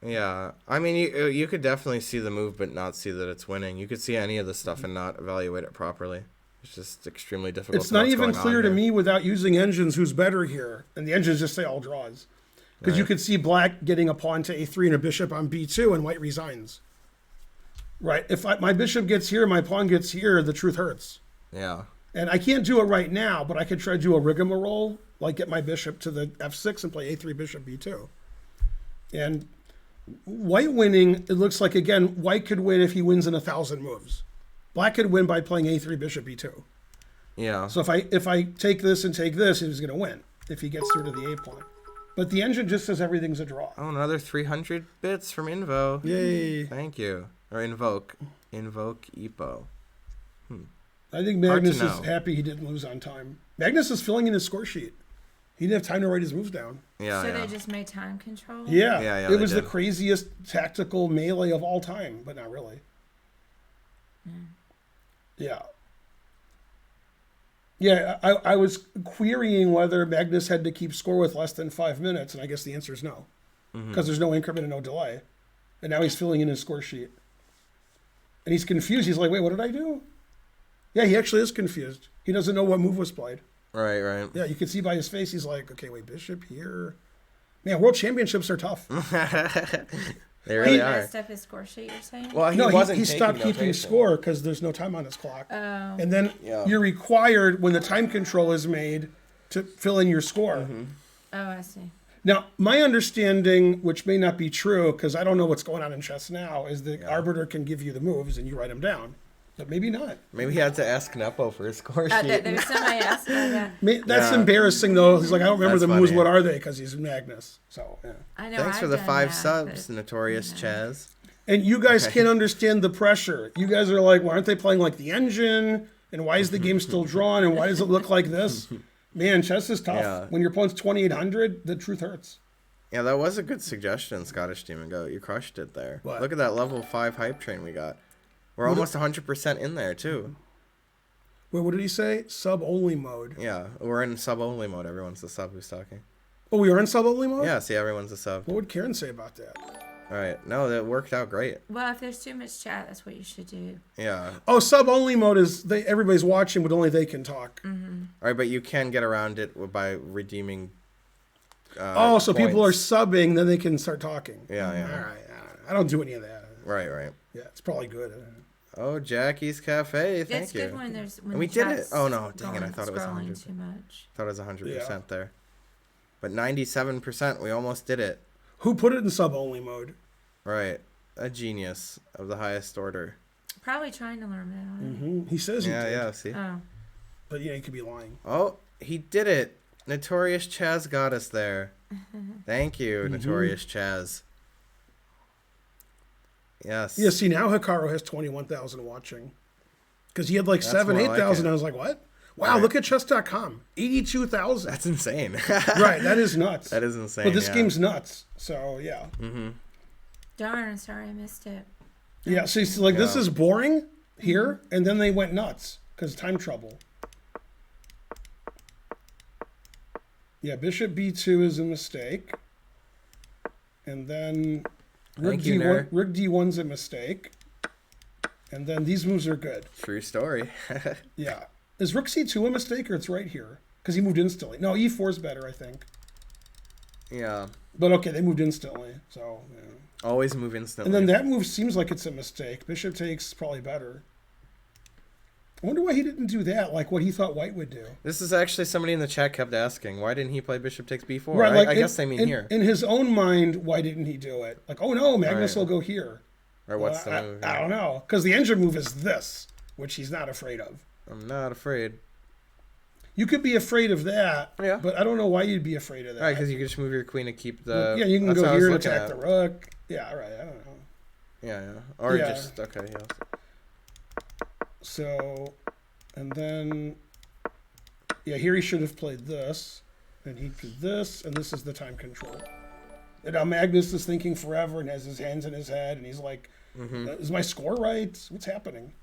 Yeah, I mean, you could definitely see the move, but not see that it's winning. You could see any of the stuff and not evaluate it properly. It's just extremely difficult. It's to know not what's even going clear on to here. me without using engines who's better here. And the engines just say all draws. Because you Right. could see black getting a pawn to A3 and a bishop on B2, and white resigns. Right? If my bishop gets here, my pawn gets here, the truth hurts. Yeah. And I can't do it right now, but I could try to do a rigmarole, like get my bishop to the F6 and play A3 bishop B2. And white winning, it looks like, again, white could win if he wins in 1,000 moves. Black could win by playing A3 bishop B2. Yeah. So if I take this and take this, he's going to win if he gets through to the A pawn. But the engine just says everything's a draw. Oh, another 300 bits from Invo. Yay. Thank you. Or Invoke. Invoke Epo. I think Hard to Magnus is know. happy he didn't lose on time. Magnus is filling in his score sheet. He didn't have time to write his moves down. Yeah, So yeah. they just made time control? Yeah, Yeah, it they was the did. craziest tactical melee of all time, but not really. Yeah. Yeah, I was querying whether Magnus had to keep score with less than 5 minutes, and I guess the answer is no. Because there's no increment and no delay. And now he's filling in his score sheet. And he's confused. He's like, wait, what did I do? Yeah, he actually is confused. He doesn't know what move was played. Right, right. Yeah, you can see by his face, he's like, okay, wait, bishop here. Man, world championships are tough. They really He are. messed up his score sheet, you're saying? Well, No, wasn't he taking stopped keeping notation. score because there's no time on his clock. Oh. And then Yeah. you're required, when the time control is made, to fill in your score. Oh, I see. Now, my understanding, which may not be true, because I don't know what's going on in chess now, is the arbiter can give you the moves and you write them down. But maybe not. Maybe he had to ask Nepo for his score sheet. There's somebody else about that. That's Yeah. embarrassing, though. He's like, I don't remember That's the moves. funny. What are they? Because he's Magnus. So, yeah. I know Thanks for I've the done 5 that, subs, but- Notorious Chaz. And you guys Okay. can't understand the pressure. You guys are like, why aren't they playing like the engine? And why is the game still drawn? And why does it look like this? Man, chess is tough. Yeah. When your opponent's 2,800, the truth hurts. Yeah, that was a good suggestion, Scottish Demon Goat. You crushed it there. What? Look at that level 5 hype train we got. We're almost 100% in there, too. Wait, what did he say? Sub-only mode. Yeah, we're in sub-only mode. Everyone's the sub who's talking. Oh, we are in sub-only mode? Yeah, see, everyone's a sub. What would Karen say about that? All right. No, that worked out great. Well, if there's too much chat, that's what you should do. Yeah. Oh, sub-only mode is everybody's watching, but only they can talk. All right, but you can get around it by redeeming. So people are points. subbing, then they can start talking. Yeah, yeah. All right. I don't do any of that. Right, right. Yeah, it's probably good. Oh, Jackie's Cafe. Thank It's you. good when there's when And we the did it. chat's Oh, no. Dang it. I going- thought it was scrolling 100. too much. Thought it was 100% there. But 97%. We almost did it. Who put it in sub-only mode? Right. A genius of the highest order. Probably trying to learn it. He says he did. Yeah, see? Oh, But yeah, he could be lying. Oh, he did it. Notorious Chaz got us there. Thank you, Notorious Chaz. Yes. Yeah, see, now Hikaru has 21,000 watching. Because he had like That's 7,000, more like 8,000. it. I was like, what? Wow, Right. look at chess.com. 82,000. That's insane. Right, that is nuts. That is insane. But this yeah. game's nuts. So, yeah. darn! Sorry, I missed it. Yeah, see, so, like, this Yeah. is boring here, and then they went nuts because time trouble. Yeah, bishop b2 is a mistake. And then rook Thank you, d1, Nair. rook d1's a mistake. And then these moves are good. True story. Yeah. Is rook c2 a mistake, or it's right here? Because he moved instantly. No, e4 is better, I think. Yeah. But okay, they moved instantly. So, yeah. Always move instantly. And then that move seems like it's a mistake. Bishop takes is probably better. I wonder why he didn't do that, like what he thought white would do. This is actually somebody in the chat kept asking, why didn't he play bishop takes b4? Right, like I guess they mean here. In his own mind, why didn't he do it? Like, oh no, Magnus Right. will go here. Or what's Well, the move? I don't know. Because the engine move is this, which he's not afraid of. I'm not afraid. You could be afraid of that, Yeah. but I don't know why you'd be afraid of that. Right, because you can just move your queen to keep the... yeah, you can that's what go I was here and looking attack at. the rook. Yeah, right, I don't know. Yeah. Or Yeah. just... Okay, yeah. So, and then, yeah, here he should have played this, and he did this, and this is the time control. And now Magnus is thinking forever and has his hands in his head, and he's like, is my score right? What's happening?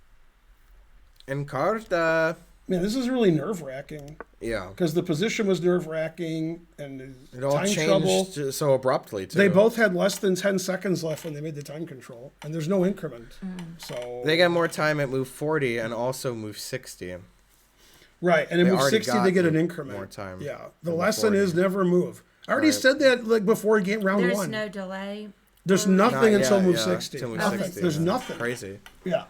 And Carta... Man, this is really nerve-wracking, Yeah. because the position was nerve-wracking, and It all time changed trouble. so abruptly, too. They both had less than 10 seconds left when they made the time control, and there's no increment. So They get more time at move 40 and also move 60. right, and in They move already 60 got they get an more increment. time Yeah, the than the lesson 40. is never move. I already Right. said that like before game round There's one. no delay. There's Not nothing Not until yet, move yeah, 60. till move Nothing. 60, There's yeah. nothing. Crazy. Yeah,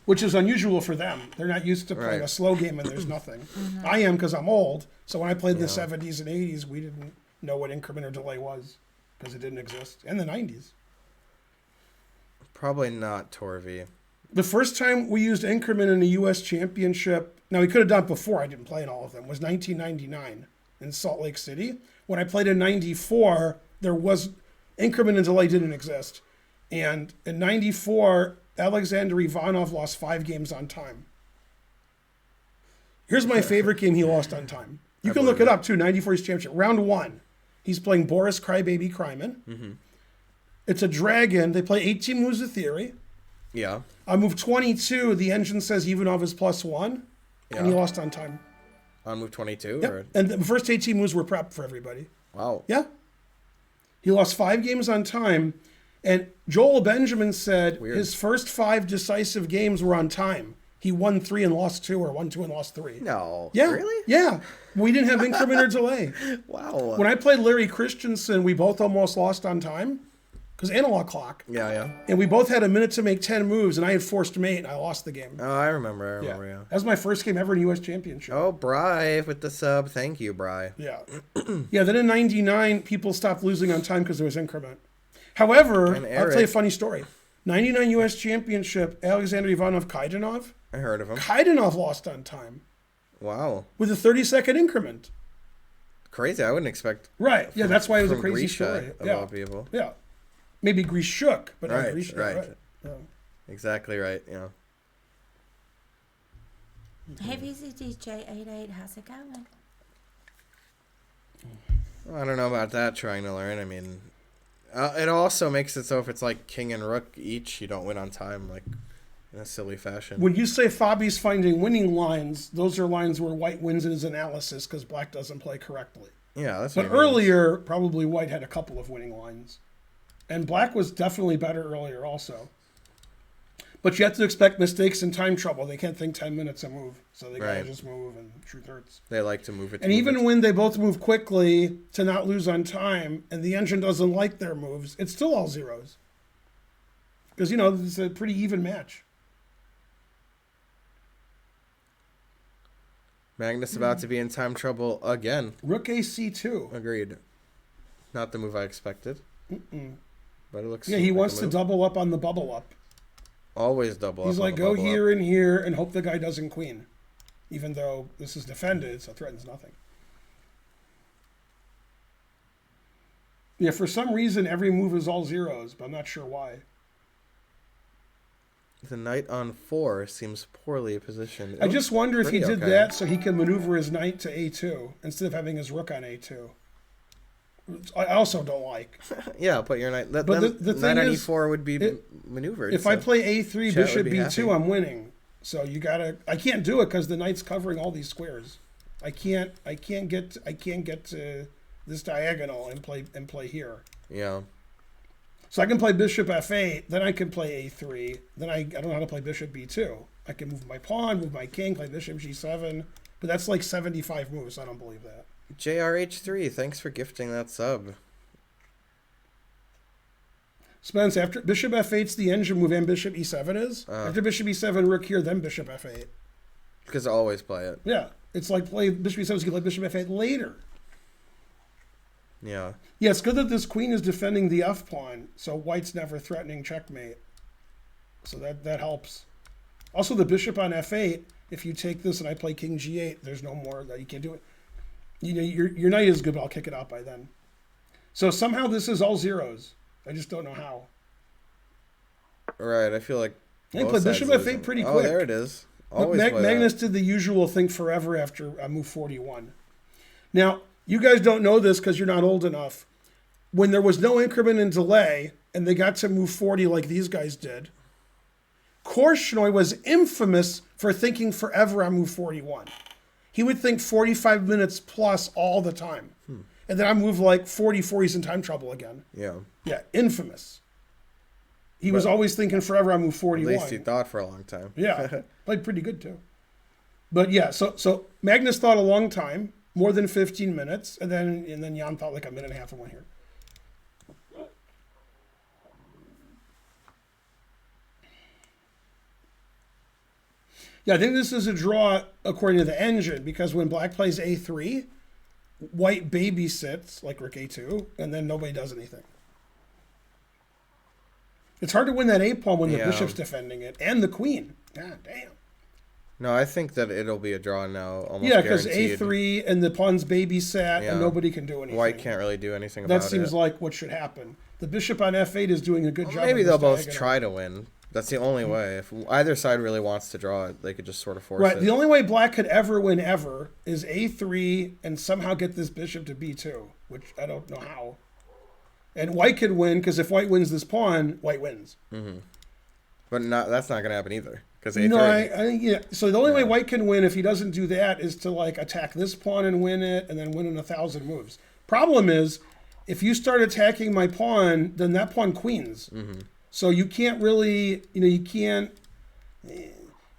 which is unusual for them. They're not used to playing Right. a slow game and there's nothing. I am because I'm old. So when I played in the 70s and 80s, we didn't know what increment or delay was because it didn't exist. And the 90s. Probably not Torvi. The first time we used increment in a U.S. championship, now we could have done it before, I didn't play in all of them, was 1999 in Salt Lake City. When I played in 94, there was increment and delay didn't exist. And in 94, Alexander Ivanov lost 5 games on time. Here's my favorite game he lost on time. You can look it up too, 94's championship. Round 1, he's playing Boris Crybaby Kryman. It's a dragon. They play 18 moves of theory. Yeah. On move 22, the engine says Ivanov is +1, and he Yeah. lost on time. On move 22? Yep. Or... And the first 18 moves were prepped for everybody. Wow. Yeah. He lost 5 games on time, and Joel Benjamin said Weird. his first 5 decisive games were on time. He won 3 and lost 2, or won 2 and lost 3. No. Yeah. Really? Yeah. We didn't have increment or delay. Wow. When I played Larry Christensen, we both almost lost on time because analog clock. Yeah. And we both had a minute to make 10 moves, and I had forced mate, and I lost the game. Oh, I remember. Yeah. That was my first game ever in U.S. Championship. Oh, Bry with the sub. Thank you, Bry. Yeah. Yeah, then in 99, people stopped losing on time because there was increment. However, And I'll tell you a Eric. funny story. 99 U.S. Championship, Alexander Ivanov Kaidanov. I heard of him. Kaidanov lost on time Wow. with a 30-second increment. Crazy. I wouldn't expect Right. Yeah, that's why it was a from crazy Grisha, story. of Yeah. all people. Yeah. Maybe Greece shook, but not Right, Greece. right. Yeah. Exactly right. Yeah. Hey, VZDJ88, how's it going? Well, I don't know about that, trying to learn. I mean, it also makes it so if it's like king and rook each, you don't win on time, like in a silly fashion. When you say Fabi's finding winning lines, those are lines where white wins in his analysis because black doesn't play correctly. Yeah, that's But what it means. earlier, probably white had a couple of winning lines. And black was definitely better earlier also. But you have to expect mistakes and time trouble. They can't think 10 minutes and move. So they gotta Right. just move, and truth hurts. They like to move it. And even when they both move quickly to not lose on time, and the engine doesn't like their moves, it's still all zeros. Because, it's a pretty even match. Magnus about to be in time trouble again. Rook AC2. Agreed. Not the move I expected. But it looks. Yeah, he like wants a to move. double up on the bubble up. Always double up. He's on like, the go bubble here up. and here and hope the guy doesn't queen. Even though this is defended, so it threatens nothing. Yeah, for some reason, every move is all zeros, but I'm not sure why. The knight on 4 seems poorly positioned. I just wonder if he pretty did okay. that so he can maneuver his knight to A2 instead of having his rook on A2. Which I also don't like. Yeah, put your knight. But But then the knight thing on is, E4 would be it- maneuvered. If I so play A3, Chet bishop would be B2, happy. I'm winning. So you gotta. I can't do it because the knight's covering all these squares. I can't get to this diagonal and play here. Yeah. So I can play bishop F8, then I can play A3, then I don't know how to play bishop B2. I can move my pawn, move my king, play bishop G7, but that's like 75 moves. I don't believe that. JRH3, thanks for gifting that sub. Spence, after bishop F8's the engine move and bishop E7 is. After bishop E7, rook here, then bishop F8. Because I always play it. Yeah, it's like play bishop E7, so you can play bishop F8 later. Yeah. Yeah, it's good that this queen is defending the F pawn, so white's never threatening checkmate. So that helps. Also, the bishop on F8, if you take this and I play king G8, there's no more that you can't do it. You know, your knight is good, but I'll kick it out by then. So somehow this is all zeros. I just don't know how. Right, I feel like. I think both play sides bishop F8 losing. pretty Oh, quick. there it is. Look, Always play that. Magnus did the usual think forever after move 41. Now, you guys don't know this because you're not old enough. When there was no increment and delay, and they got to move 40 like these guys did, Korchnoi was infamous for thinking forever on move 41. He would think 45 minutes plus all the time. And then I move like 44, he's in time trouble again. Yeah. Yeah, infamous. He was always thinking forever on move At 41. least he thought for a long time. Yeah, played pretty good too. But yeah, so Magnus thought a long time, more than 15 minutes, and then Jan thought like a minute and a half and went here. Yeah, I think this is a draw according to the engine because when black plays A3, white babysits like rook A2, and then nobody does anything. It's hard to win that A pawn when the Yeah. bishop's defending it and the queen. God damn. No, I think that it'll be a draw now. Almost Yeah, because guaranteed. A3 and the pawn's babysat Yeah. and nobody can do anything. White can't really do anything about That it. seems like what should happen. The bishop on F8 is doing a good job. Maybe on they'll this both diagonal. try to win. That's the only way. If either side really wants to draw it, they could just sort of force Right. it. The only way black could ever win ever is A3 and somehow get this bishop to B2, which I don't know how. And white could win because if white wins this pawn, white wins. But that's not going to happen either. Because A3. No, yeah. So the only way white can win if he doesn't do that is to like attack this pawn and win it, and then win in 1,000 moves. Problem is, if you start attacking my pawn, then that pawn queens. So you can't really, you can't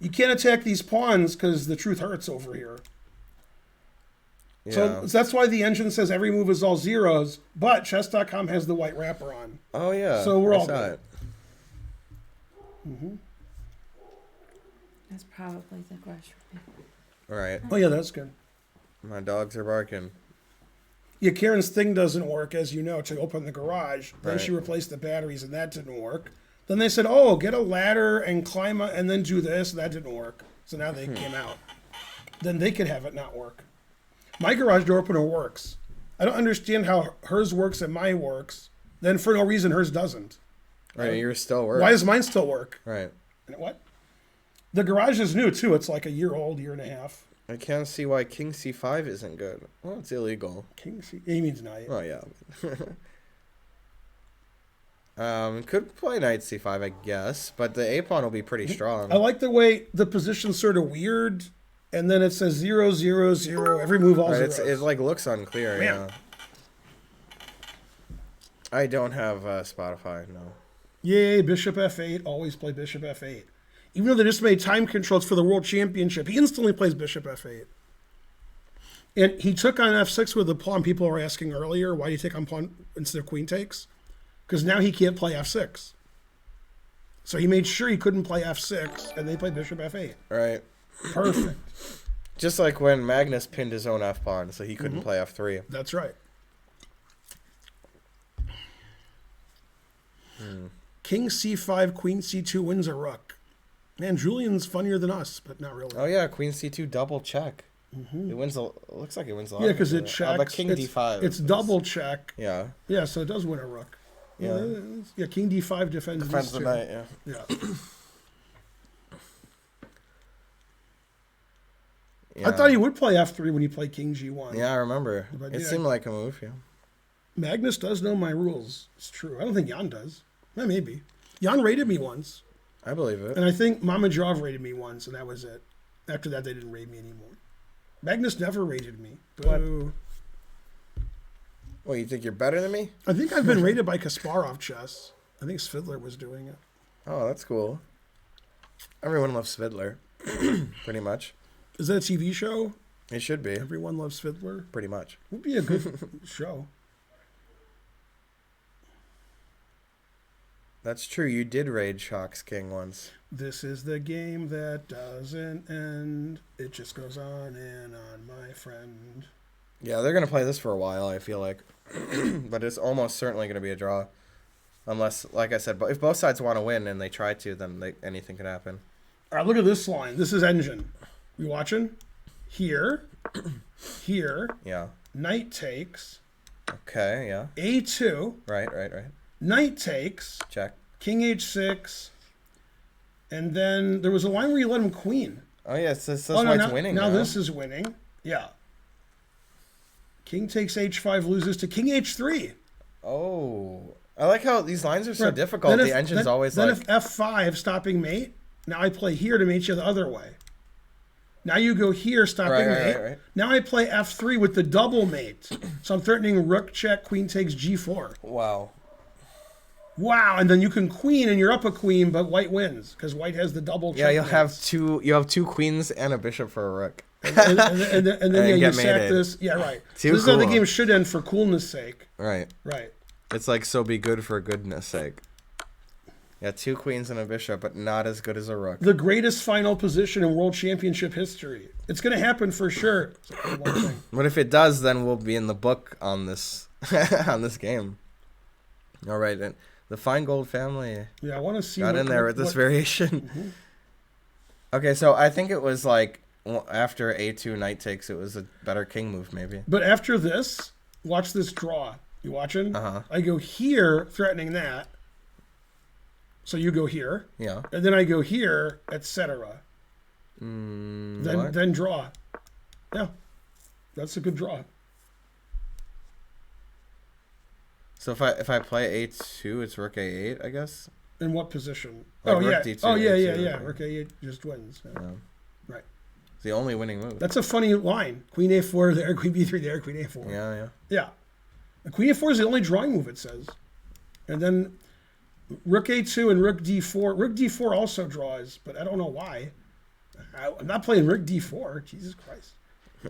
attack these pawns because the truth hurts over here. yeah. So that's why the engine says every move is all zeros, but chess.com has the white wrapper on. Oh, yeah. So we're I all saw good. it. That's probably the grocery. All right. Oh yeah, that's good. My dogs are barking. Yeah, Karen's thing doesn't work, as you know, to open the garage. Then Right. she replaced the batteries, and that didn't work. Then they said, oh, get a ladder and climb up, and then do this, and that didn't work. So now they came out. Then they could have it not work. My garage door opener works. I don't understand how hers works and mine works. Then for no reason, hers doesn't. Right, yours still works. Why does mine still work? Right. And what? The garage is new, too. It's like a year old, year and a half. I can't see why King C5 isn't good. Well, it's illegal. King C. He means knight. Oh, yeah. Could play Knight C5, I guess, but the A pawn will be pretty strong. I like the way the position's sort of weird, and then it says 0, 0, 0. Every move all Right, zeros. it like looks unclear. Man. Yeah. I don't have Spotify. No. Yay, bishop F8. Always play bishop F8. Even though they just made time controls for the world championship, he instantly plays bishop F8. And he took on F6 with the pawn. People were asking earlier, why do you take on pawn instead of queen takes? Because now he can't play F6. So he made sure he couldn't play F6, and they played bishop F8. Right. Perfect. Just like when Magnus pinned his own F pawn, so he couldn't play F3. That's right. King C5, Queen C2 wins a rook. Man, Julian's funnier than us, but not really. Oh yeah, Queen C2 double check. It wins. Looks like it wins a lot. Yeah, because it but checks. King it's, D5. It's double check. Yeah. Yeah, so it does win a rook. Yeah, King D5 defends Defends these the two. knight. Yeah. Yeah. Yeah. I thought he would play F3 when he played King G1. Yeah, I remember. But It yeah. seemed like a move. Yeah. Magnus does know my rules. It's true. I don't think Jan does. Eh, maybe. Jan rated me once. I believe it. And I think Mamajov rated me once, and that was it. After that, they didn't rate me anymore. Magnus never rated me. Boo. Well, you think you're better than me? I think I've been rated by Kasparov chess. I think Svidler was doing it. Oh, that's cool. Everyone loves Svidler, pretty much. Is that a TV show? It should be, Everyone Loves Svidler? pretty much. Would be a good show. That's true. You did raid Shock's King once. This is the game that doesn't end. It just goes on and on, my friend. Yeah, they're gonna play this for a while. I feel like, but it's almost certainly gonna be a draw, unless, like I said, but if both sides want to win and they try to, then anything could happen. All right, look at this line. This is engine. You watching? Here. Here. Yeah. Knight takes. Okay. Yeah. A2. Right. Knight takes. Check. King H6. And then there was a line where you let him queen. Oh yeah, it says Oh, no, white's now, winning. now now this is winning. Yeah. King takes H5, loses to King H3. Oh, I like how these lines are so Right. difficult. Then The engine's then, always then like. if F5 stopping mate, now I play here to mate you the other way. Now you go here stopping mate. Right. Now I play F3 with the double mate. So I'm threatening rook check, queen takes G4. Wow. Wow, and then you can queen and you're up a queen, but white wins because white has the double check. Yeah, you'll have mates. two. You have two queens and a bishop for a rook. And then And yeah, you get sack mated. this. Yeah, right. Too So this is how the cool. game should end for coolness sake. Right. Right. It's like so be good for goodness sake. Yeah, two queens and a bishop, but not as good as a rook. The greatest final position in world championship history. It's going to happen for sure. One thing. But if it does, then we'll be in the book on this on this game. All right, and the Fine Gold family Yeah, I want to see. got in there with this variation. Okay, so I think it was like after A2 knight takes, it was a better king move, maybe. But after this, watch this draw. You watching? Uh-huh. I go here, threatening that. So you go here, Yeah. and then I go here, etc. What? Then draw. Yeah, that's a good draw. So if I play A2, it's rook A8, I guess. In what position? Like oh rook yeah. D2, Oh yeah, yeah, A2, yeah. right? Rook A8 just wins. Yeah. Yeah. Right. It's the only winning move. That's a funny line. Queen A4 there, Queen B3 there, Queen A4. Yeah. Yeah. And Queen A4 is the only drawing move, it says. And then Rook A2 and Rook D4. Rook D4 also draws, but I don't know why. I'm not playing Rook D4. Jesus Christ.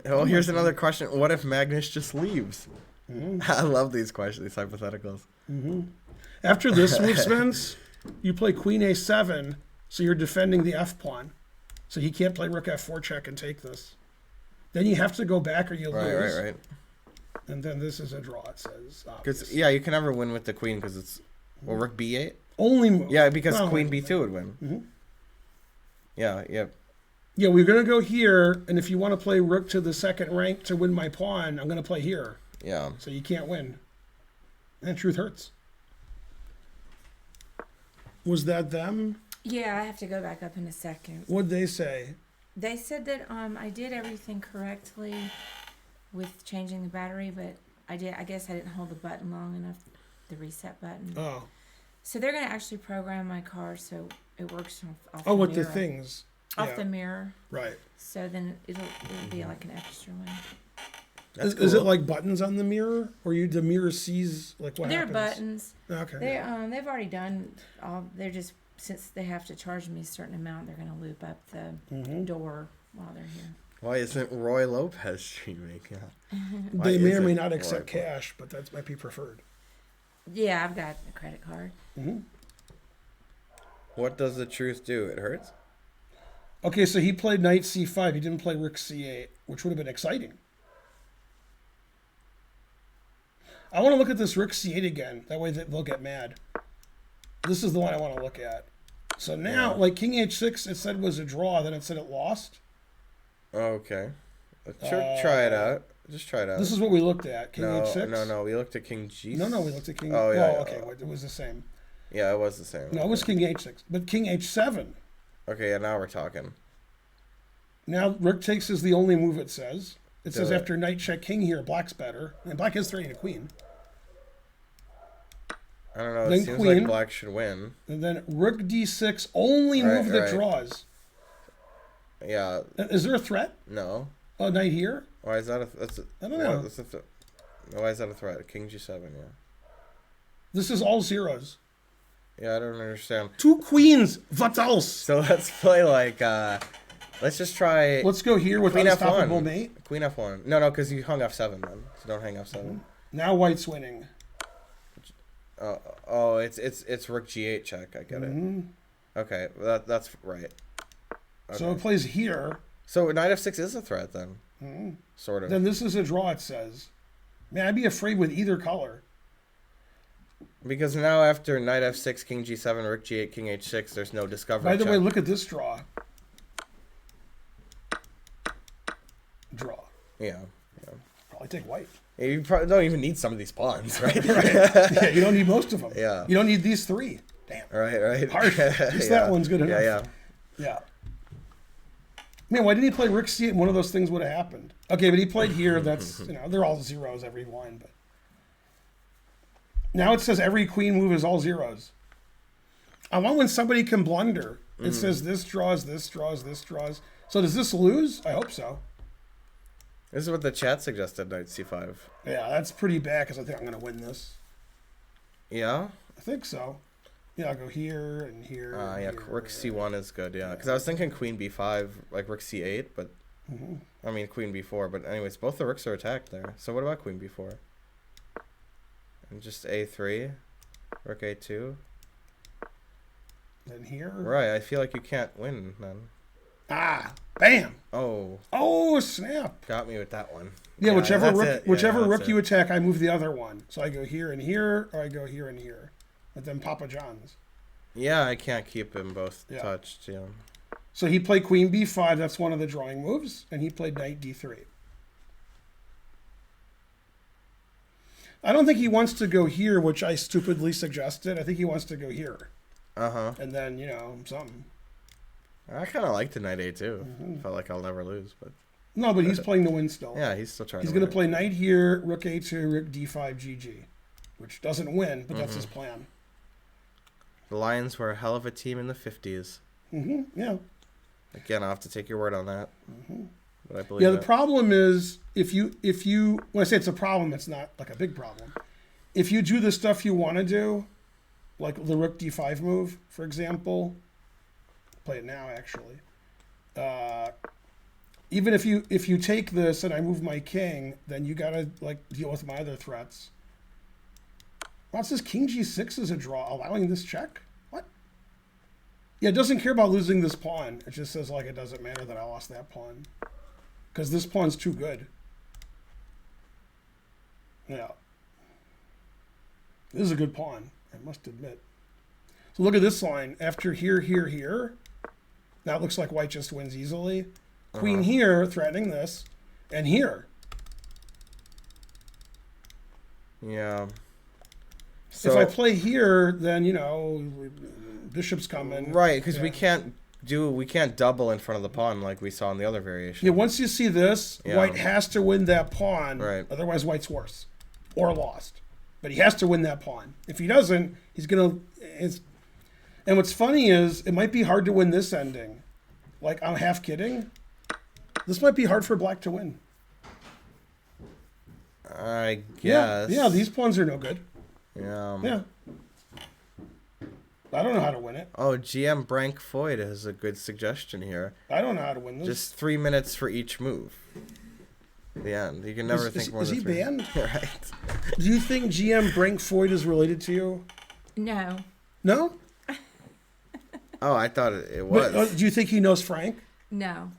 Oh, here's another question. What if Magnus just leaves? Mm-hmm. I love these questions, these hypotheticals. After this move, Spence, you play Queen A7, so you're defending the F pawn. So he can't play Rook F4 check and take this. Then you have to go back or you lose. Right. And then this is a draw, it says. Because obviously. yeah, you can never win with the queen because it's rook B8. Only move. Yeah, because Well, queen B2 would win. Mhm. Yeah. Yeah, we're going to go here, and if you want to play rook to the second rank to win my pawn, I'm going to play here. Yeah. So you can't win. And truth hurts. Was that them? Yeah, I have to go back up in a second. What'd they say? They said that I did everything correctly with changing the battery, but I guess I didn't hold the button long enough, the reset button. Oh. So they're gonna actually program my car so it works off Oh, the with mirror. the things. Off Yeah. the mirror. Right. So then it'll be like an extra one. That's Is it cool. like buttons on the mirror, or the mirror sees like what They're happens? buttons. Okay. They've already done all. They're just, since they have to charge me a certain amount, they're gonna loop up the door while they're here. Why isn't Roy Lopez streaming? Yeah. Why They may or may isn't not Roy accept Lopez? cash, but that might be preferred. Yeah, I've got a credit card. What does the truth do? It hurts? Okay, so he played knight c5. He didn't play rook c8, which would have been exciting. I want to look at this rook c8 again. That way they'll get mad. This is the one I want to look at. So now, like king h6, it said was a draw. Then it said it lost. Okay. Let's try it out. Just try it out. This is what we looked at. King h6? No. We looked at king g6. No, we looked at king... Oh, yeah. okay. It was the same. Yeah, it was the same. No, it was king h6. But king h7. Okay, yeah, now we're talking. Now, rook takes is the only move it says. It says it. after knight check king here, black's better. And black is threatening a queen. I don't know. Then It seems queen. like black should win. And then rook d6, only move that draws. Yeah. Is there a threat? No. Oh, knight here? Why is that I don't know. Why is that a threat? King g7, yeah. This is all zeros. Yeah, I don't understand. 2 queens. What else? So let's play like, let's just try Let's go here with Queen unstoppable F1. mate. Queen f1. No, because you hung f7 then. So don't hang f7. Now white's winning. Oh, it's rook g8 check. I get it. Okay, that's right. Okay. So it plays here. So knight f6 is a threat then. Sort of. Then this is a draw, it says. Man, I'd be afraid with either color. Because now after knight f6, king g7, rook g8, king h6, there's no discovery By the check. way, look at this draw. Draw. Yeah. Probably take white. You probably don't even need some of these pawns, right? Yeah, you don't need most of them. Yeah. You don't need these 3. Damn. Right. Harsh. At least that one's good enough. Yeah. Man, why didn't he play rook c8? One of those things would have happened. Okay, but he played here. That's, they're all zeros every line. But now it says every queen move is all zeros. I want when somebody can blunder. It says this draws, this draws, this draws. So does this lose? I hope so. This is what the chat suggested, knight c5. Yeah, that's pretty bad because I think I'm going to win this. Yeah? I think so. Yeah, I'll go here and here. Yeah, here, rook c1 is good, yeah. Because I was thinking queen b5, like rook c8, but... I mean, queen b4, but anyways, both the rooks are attacked there. So what about queen b4? And just a3, rook a2. Then here. Right, I feel like you can't win, then. Ah, bam. Oh, Snap. got me with that one. Yeah, whichever that's rook, it. rook you attack, I move the other one. So I go here and here, or I go here and here. But then Papa John's. Yeah, I can't keep them both Yeah. touched, yeah. So he played queen b5. That's one of the drawing moves. And he played knight d3. I don't think he wants to go here, which I stupidly suggested. I think he wants to go here. Uh-huh. And then, something. I kind of like the knight a2. Felt like I'll never lose, but... No, but he's playing to win still. Yeah, he's still trying He's to going win to play knight here, rook a2, rook d5, gg. Which doesn't win, but that's his plan. The Lions were a hell of a team in the 50s. Yeah. Again, I'll have to take your word on that. But I believe Yeah, the it. problem is if you when I say it's a problem, it's not like a big problem. If you do the stuff you want to do, like the rook d5 move, for example, play it now actually. Even if you take this and I move my king, then you gotta deal with my other threats. Well, it says king g6 is a draw, allowing this check. What? Yeah, it doesn't care about losing this pawn. It just says it doesn't matter that I lost that pawn. Because this pawn's too good. Yeah. This is a good pawn, I must admit. So look at this line. After here, here, here. Now it looks like white just wins easily. Queen here, threatening this. And here. Yeah. So, if I play here, then, bishop's coming. Right, because we can't double in front of the pawn like we saw in the other variation. Yeah, once you see this, Yeah. white has to win that pawn. Right. Otherwise, white's worse. Or lost. But he has to win that pawn. If he doesn't, he's going to... And what's funny is, it might be hard to win this ending. I'm half kidding. This might be hard for black to win. I guess. Yeah, these pawns are no good. Yeah. Yeah. I don't know how to win it. Oh, GM Brank Foyd has a good suggestion here. I don't know how to win this. Just 3 minutes for each move. The end. You can never think more is than he 3. banned? Right. Do you think GM Brank Foyd is related to you? No. No? Oh, I thought it was. But, do you think he knows Frank? No,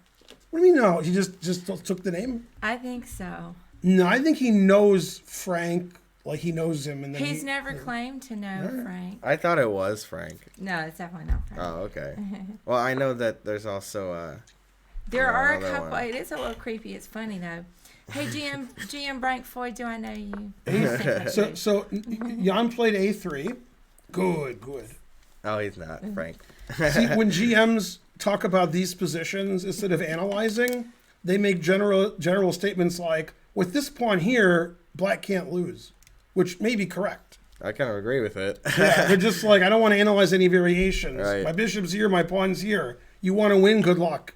What do you mean no? He just took the name? I think so. No, I think he knows Frank, like he knows him, and then He's never claimed to know Frank. I thought it was Frank. No, it's definitely not Frank. Oh, okay. Well, I know that there's also There Yeah, are a another couple. one. It is a little creepy. It's funny though. Hey, GM Frank Floyd, do I know you? So Jan played A3. Good. Oh, he's not Mm-hmm. Frank. See, when GMs talk about these positions, instead of analyzing, they make general statements like, with this pawn here, black can't lose, which may be correct. I kind of agree with it. Yeah, they're just like, I don't want to analyze any variations. Right. My bishop's here, my pawn's here. You want to win, good luck.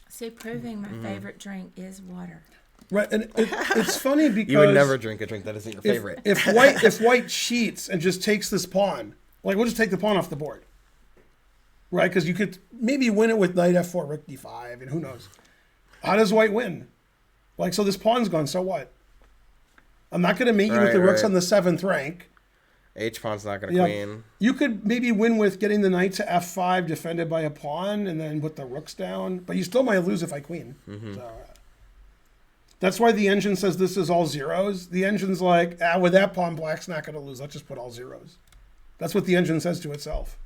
See, proving my Mm-hmm. favorite drink is water. Right, and it's funny because You would never drink a drink that isn't your favorite. If white cheats and just takes this pawn, like we'll just take the pawn off the board, right? Because you could maybe win it with knight f4, rook d5, and who knows? How does white win? Like, so this pawn's gone. So what? I'm not going to mate you with the rooks on the 7th rank. H pawn's not going to Yeah. queen. You could maybe win with getting the knight to f5 defended by a pawn, and then put the rooks down. But you still might lose if I queen. So, that's why the engine says this is all zeros. The engine's like, with that pawn, black's not going to lose. Let's just put all zeros. That's what the engine says to itself.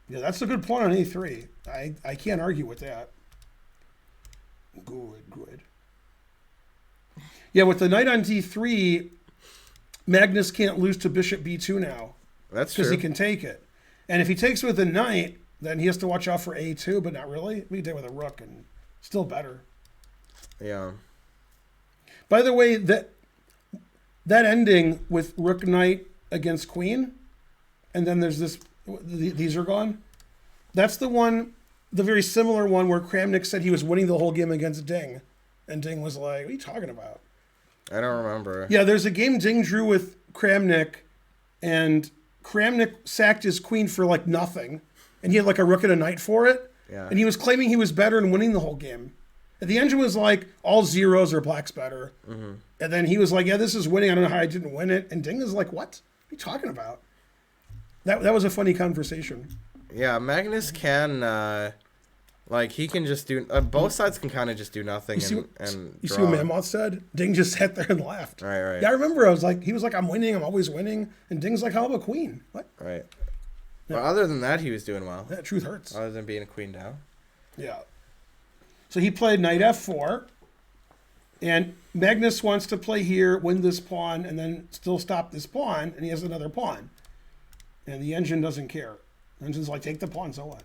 Yeah, that's a good pawn on a3. I can't argue with that. Good. Yeah, with the knight on d3, Magnus can't lose to bishop b2 now. That's Because true. he can take it. And if he takes with a knight, then he has to watch out for a2, but not really. We did with a rook, and still better. Yeah. By the way, that ending with rook knight against queen, and then there's this, these are gone. That's the one, the very similar one where Kramnik said he was winning the whole game against Ding. And Ding was like, what are you talking about? I don't remember. Yeah, there's a game Ding drew with Kramnik, and Kramnik sacked his queen for like nothing, and he had like a rook and a knight for it, Yeah. and he was claiming he was better and winning the whole game. And the engine was like, all zeros or black's better. And then he was like, yeah, this is winning. I don't know how I didn't win it. And Ding is like, what are you talking about? That was a funny conversation. Yeah, Magnus can, like, he can just do, both sides can kind of just do nothing and You draw. see what Mammoth said? Ding just sat there and laughed. Right. Yeah, I remember he was like, I'm winning. I'm always winning. And Ding's like, how about queen? What? Right. Well, other than that, he was doing well. Yeah, truth hurts. Other than being a queen down. Yeah. So he played knight f4, and Magnus wants to play here, win this pawn, and then still stop this pawn, and he has another pawn. And the engine doesn't care. The engine's like, take the pawn, so what?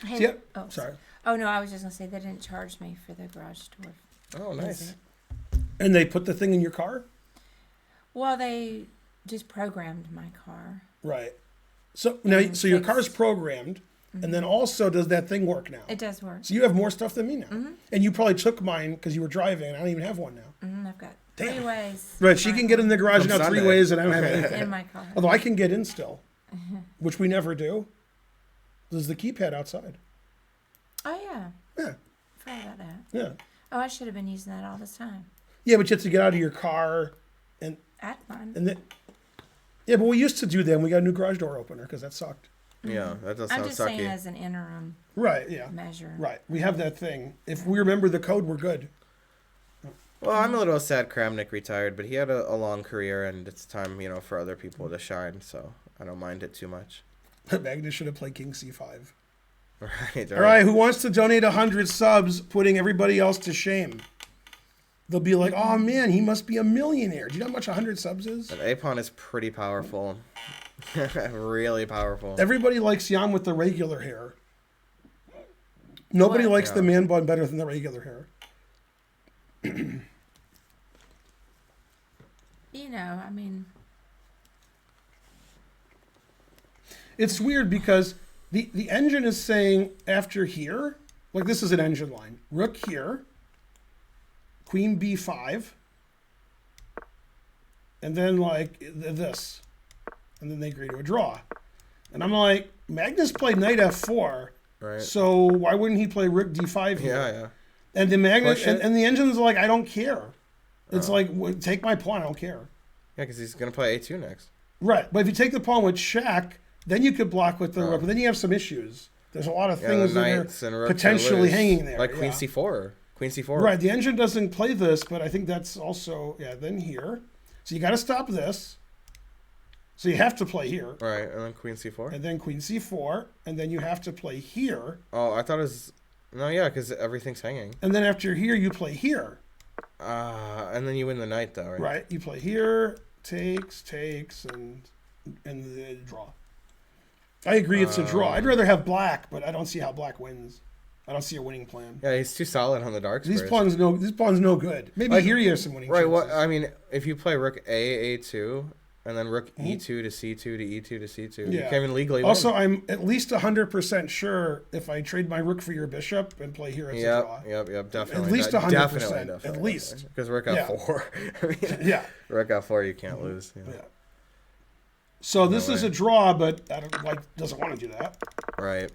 Hey, Yeah. Oh, Sorry. Oh no, I was just gonna say they didn't charge me for the garage door. Oh, nice. And they put the thing in your car? Well, they just programmed my car. Right. So now, so your fixed. car's programmed, and then also does that thing work now? It does work. So you have more stuff than me now. And you probably took mine because you were driving. I don't even have one now. I've got Damn. 3 ways. Right, she can get in the garage From now 3 Sunday. ways, and I don't have anything. in my car. Although I can get in still, which we never do. There's the keypad outside. Oh yeah, Yeah, forgot about that. yeah. Oh, I should have been using that all this time. Yeah, but you have to get out of your car, and At fun. then. Yeah, but we used to do that, and we got a new garage door opener because that sucked. Yeah, that does I'm sound just saying sucky. as an interim Right, yeah. measure. Right. We have that thing. If we remember the code, we're good. Well, I'm a little sad Kramnik retired, but he had a long career, and it's time, for other people to shine, so I don't mind it too much. Magnus should have played King C5. Right. All right, who wants to donate 100 subs, putting everybody else to shame? They'll be like, oh man, he must be a millionaire. Do you know how much 100 subs is? But A-Pawn is pretty powerful. Really powerful. Everybody likes Jan with the regular hair. Nobody What? likes the Yeah. man bun better than the regular hair. I mean, It's weird because the engine is saying after here, like this is an engine line. Rook here, Queen B5, and then like this. And then they agree to a draw. And I'm like, Magnus played knight f4, Right. so why wouldn't he play rook d5 here? Yeah. And the Magnus Push it. and the engine's like, I don't care. It's like, take my pawn, I don't care. Yeah, because he's gonna play a2 next. Right, but if you take the pawn with check, then you could block with the rook, but then you have some issues. There's a lot of things that are potentially hanging there. Like queen c4. Queen c4. Right, the engine doesn't play this, but I think that's also, then here. So you got to stop this. So you have to play here. Right, and then queen c4. And then queen c4, and then you have to play here. Oh, I thought it was... No, yeah, because everything's hanging. And then after here, you play here. And then you win the knight, though, right? Right, you play here, takes, and the draw. I agree, it's a draw. I'd rather have black, but I don't see how black wins. I don't see a winning plan. Yeah, he's too solid on the dark squares. These pawns no good. Maybe here you have some winning chances. Right, I mean, if you play rook a2, and then rook e2 to c2 to e2 to c2, you can't even legally win. Also, I'm at least 100% sure if I trade my rook for your bishop and play here, it's a draw. Yep, definitely. At least 100%. Definitely. At least. Because rook f4. I mean, rook f4, you can't lose. Yeah. So this is a draw, but I doesn't want to do that. Right.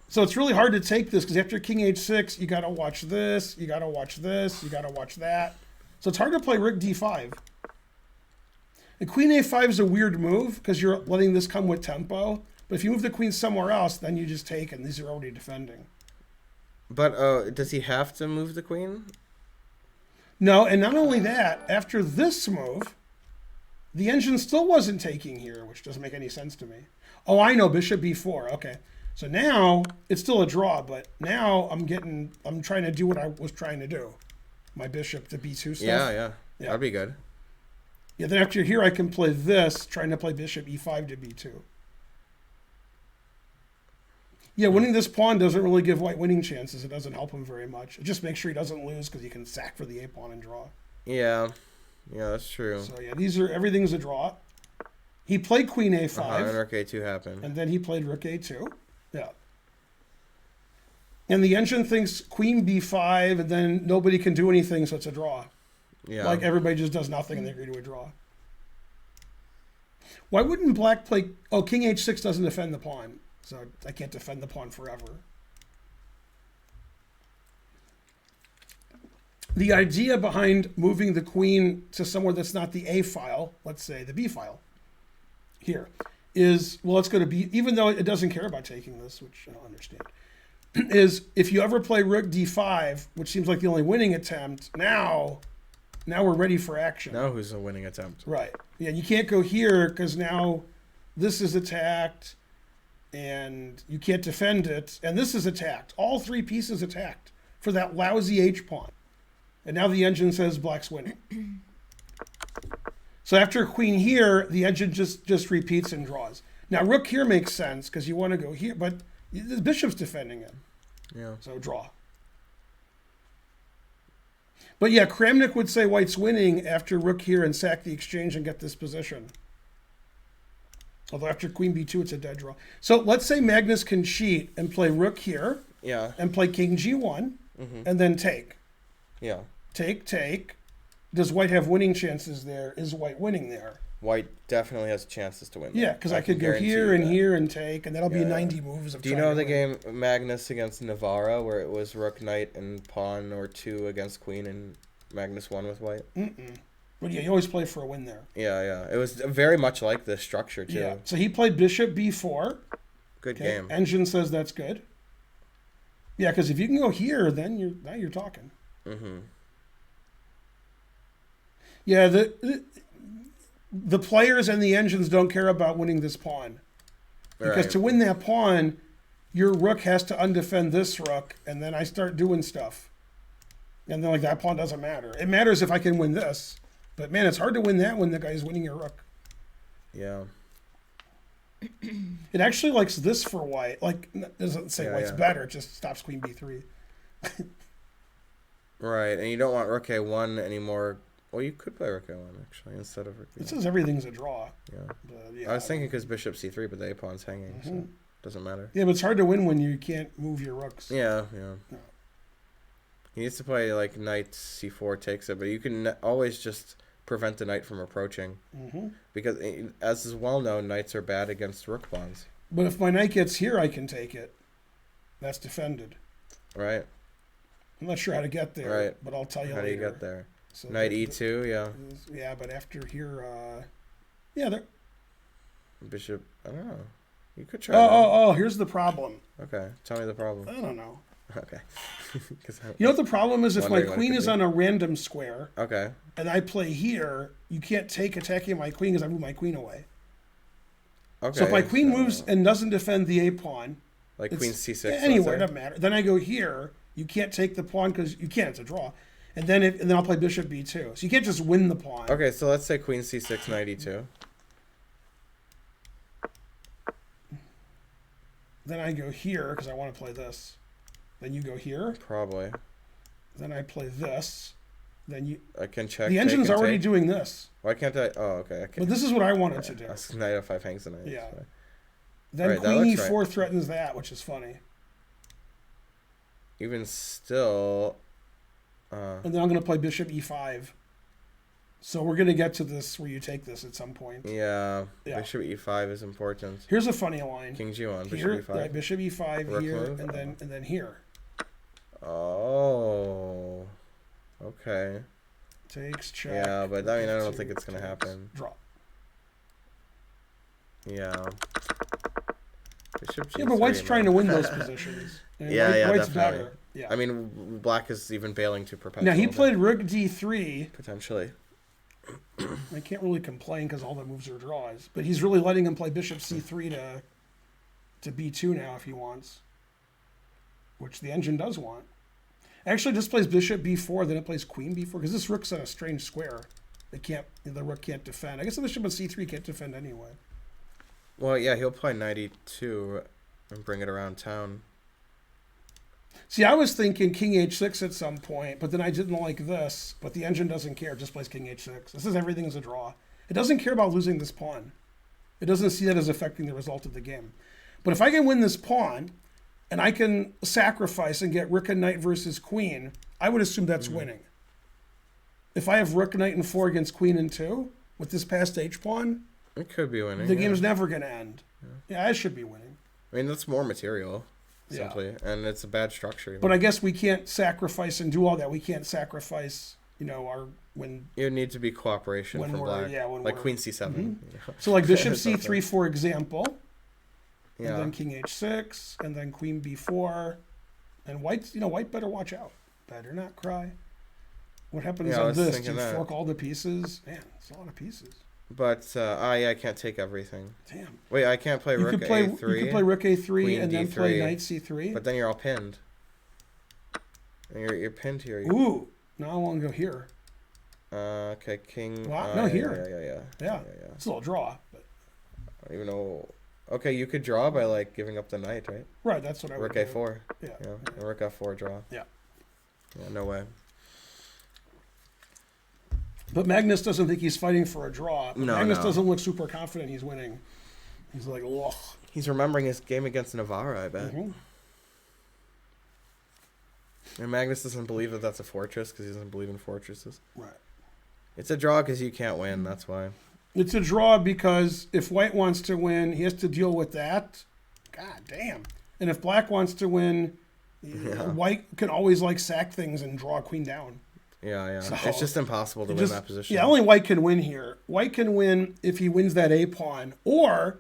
So it's really hard to take this because after king h6, you got to watch this, you got to watch this, you got to watch that. So it's hard to play rook d5. And queen a5 is a weird move because you're letting this come with tempo. But if you move the queen somewhere else, then you just take, and these are already defending. But does he have to move the queen? No, and not only that, after this move, the engine still wasn't taking here, which doesn't make any sense to me. Oh, I know, bishop b4. Okay. So now it's still a draw, but now I'm trying to do what I was trying to do. My bishop to b2 stuff. Yeah. That'd be good. Yeah, then after here I can play this, trying to play bishop e5 to b2. Yeah, winning this pawn doesn't really give white winning chances. It doesn't help him very much. It just makes sure he doesn't lose because he can sack for the a pawn and draw. Yeah, that's true. So yeah, everything's a draw. He played queen a5. And rook a2 happened. And then he played rook a2. Yeah. And the engine thinks queen b5, and then nobody can do anything, so it's a draw. Yeah. Like everybody just does nothing and they agree to a draw. Why wouldn't black play... Oh, king h6 doesn't defend the pawn. So I can't defend the pawn forever. The idea behind moving the queen to somewhere that's not the A file, let's say the B file, here, is, well, let's go to B, even though it doesn't care about taking this, which I don't understand, is if you ever play rook d5, which seems like the only winning attempt, now we're ready for action. Now who's a winning attempt? Right. Yeah, you can't go here because now this is attacked and you can't defend it, and this is attacked. All three pieces attacked for that lousy h pawn. And now the engine says black's winning. So after queen here, the engine just repeats and draws. Now rook here makes sense because you want to go here, but the bishop's defending it. Yeah. So draw. But yeah, Kramnik would say white's winning after rook here and sack the exchange and get this position. Although after queen b2, it's a dead draw. So let's say Magnus can cheat and play rook here. Yeah. And play king g1 and then take. Yeah. Take. Does white have winning chances there? Is white winning there? White definitely has chances to win. Yeah, because I could go here and here and take, and that'll be 90 moves of Do you know the game Magnus against Navarra, where it was rook, knight, and pawn or two against queen, and Magnus won with white? But yeah, you always play for a win there. Yeah. It was very much like this structure, too. Yeah, so he played bishop b4. Good game. Engine says that's good. Yeah, because if you can go here, then you're talking. Yeah, the players and the engines don't care about winning this pawn. Because to win that pawn, your rook has to undefend this rook, and then I start doing stuff. And then that pawn doesn't matter. It matters if I can win this. But man, it's hard to win that when the guy's winning your rook. Yeah. It actually likes this for white. It doesn't say white's better, it just stops queen b3. Right, and you don't want rook a1 anymore. Well, you could play rook a1, actually, instead of rook a1. It says everything's a draw. Yeah. But, I was thinking because bishop c3, but the a pawn's hanging, so it doesn't matter. Yeah, but it's hard to win when you can't move your rooks. Yeah. He needs to play knight c4 takes it, but you can always just prevent the knight from approaching. Because, as is well known, knights are bad against rook pawns. But if my knight gets here, I can take it. That's defended. Right. I'm not sure how to get there, but I'll tell you later. How do you get there? So Knight E2, yeah. Yeah, but after here, yeah, there. Bishop, I don't know. You could try Oh, here's the problem. Okay, tell me the problem. I don't know. Okay. You know what the problem is? If my Wondering what it queen could is be. on a random square Okay. and I play here, you can't take attacking my queen because I move my queen away. Okay. So if my queen moves and doesn't defend the A pawn, like it's- queen c6. anywhere, it let's doesn't matter. Then I go here. You can't take the pawn because you can't. It's a draw. And then I'll play bishop b2. So you can't just win the pawn. say. Okay, so let's say queen c6, knight e2. Then I go here because I want to play this. Then you go here. Probably. Then I play this. Then you. I can check. The take, engine's and already take. doing this. Why can't I? Oh, okay. I But can't. this is what I wanted to do. Knight f5 hangs the knight. Yeah. so- Then Alright, that queen looks e4 right. threatens that, which is funny. Even still. And then I'm going to play bishop e5. So we're going to get to this where you take this at some point. Yeah. Yeah. Bishop e5 is important. Here's a funny line. King g1. Bishop Here, e5. right, bishop e5 Rook here, move? and then here. Oh. Okay. Takes, check. Yeah, but I mean, I don't two, think it's gonna takes, happen. Draw. Yeah. Bishop g3. Yeah, but White's man. trying to win those positions. And Yeah, yeah, White's definitely. better. Yeah. I mean, black is even bailing to perpetual. Now he but played rook d3. potentially. I can't really complain because all the moves are draws. But he's really letting him play bishop c3 to b2 now if he wants, which the engine does want. Actually, just plays bishop b4, then it plays queen b4 because this rook's on a strange square. The rook can't defend. I guess the bishop on c3 can't defend anyway. Well, yeah, he'll play knight e2 and bring it around town. See, I was thinking king h6 at some point, but then I didn't like this. But the engine doesn't care; it just plays king h6. This is everything is a draw. It doesn't care about losing this pawn. It doesn't see that as affecting the result of the game. But if I can win this pawn, and I can sacrifice and get rook and knight versus queen, I would assume that's winning. If I have rook, knight, and 4 against queen and 2 with this passed h pawn, It could be winning. the yeah. game's never going to end. Yeah, I should be winning. I mean, that's more material, Yeah. simply, and it's a bad structure. But I guess we can't sacrifice and do all that. We can't sacrifice, our when. It would need to be cooperation When from we're- black, yeah, when like we're- queen c7. So like bishop Something. c3, for example, and Yeah. then king h6, and then queen b4, and white better watch out. Better not cry. What happens Yeah, I on was this? Do thinking you that. fork all the pieces? Man, it's a lot of pieces. But yeah, I can't take everything. Damn. Wait, I can't play You rook could play. a3. You could play rook a3 queen and then play d3, knight c3. But then you're all pinned. And you're pinned here. Ooh. Now I want to go here. Okay, king. Wow, no, here. Yeah. Yeah. It's a little draw, but I don't even know. Okay, you could draw by like giving up the knight, right? right. That's what I would Rook do. a4. Yeah. Yeah, and rook f4 draw. Yeah. Yeah, no way. But Magnus doesn't think he's fighting for a draw. No, Magnus no. doesn't look super confident he's winning. He's like, ugh. He's remembering his game against Navarra, I bet. Mhm. And Magnus doesn't believe that that's a fortress because he doesn't believe in fortresses. Right. It's a draw because you can't win. That's why. It's a draw because if white wants to win, he has to deal with that. God damn. And if black wants to win, white can always sack things and draw a queen down. Yeah. So, It's just impossible to win that position. Yeah, only white can win here. White can win if he wins that a pawn, or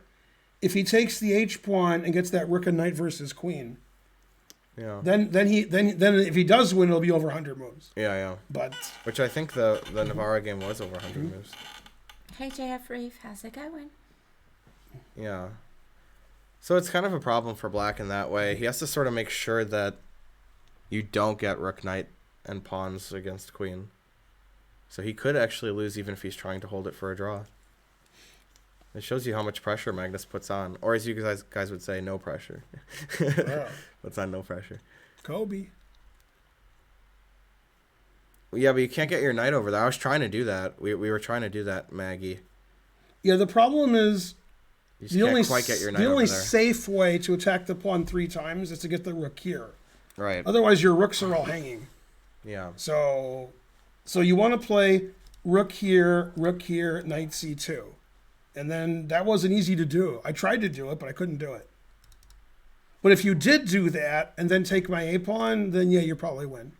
if he takes the h pawn and gets that rook and knight versus queen. Yeah. Then if he does win, it'll be over 100 moves. Yeah. But Which I think the Navarra game was over 100 moves. Hey, JF Reef, how's it going? Yeah. So it's kind of a problem for black in that way. He has to sort of make sure that you don't get rook, knight, and pawns against queen. So he could actually lose even if he's trying to hold it for a draw. It shows you how much pressure Magnus puts on. Or as you guys would say, no pressure. Puts on no pressure. Kobe. Yeah, but you can't get your knight over there. I was trying to do that. We were trying to do that, Maggie. Yeah, the problem is You just can't quite get your knight the only over there. safe way to attack the pawn 3 times is to get the rook here. Right. Otherwise, your rooks are all hanging. Yeah. So you want to play rook here, knight c2. And then that wasn't easy to do. I tried to do it, but I couldn't do it. But if you did do that and then take my a pawn, then yeah, you probably win.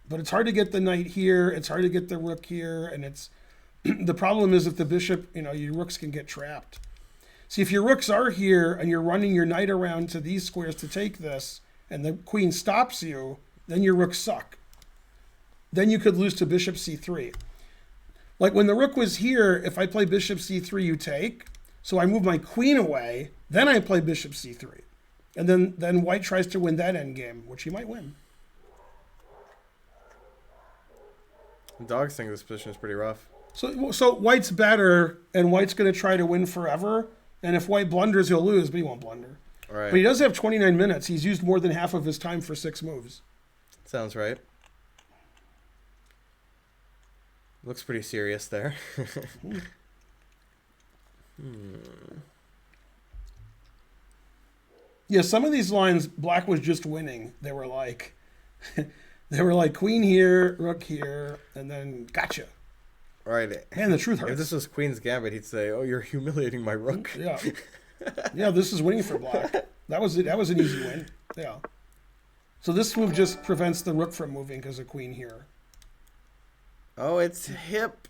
But it's hard to get the knight here. It's hard to get the rook here. And it's the problem is if the bishop, your rooks can get trapped. See, if your rooks are here and you're running your knight around to these squares to take this, and the queen stops you, then your rooks suck. Then you could lose to bishop c3. Like when the rook was here, if I play bishop c3, you take. So I move my queen away, then I play bishop c3. And then white tries to win that endgame, which he might win. Dogs think this position is pretty rough. So white's better, and white's going to try to win forever. And if white blunders, he'll lose, but he won't blunder. Right. But he does have 29 minutes. He's used more than half of his time for 6 moves. Sounds right. Looks pretty serious there. Yeah, some of these lines, black was just winning. They were like queen here, rook here, and then gotcha. Right. Man, the truth hurts. If this was Queen's Gambit, he'd say, "Oh, you're humiliating my rook." Yeah. Yeah, this is winning for black. That was it. That was an easy win. Yeah. So this move just prevents the rook from moving because of queen here. Oh, it's hip.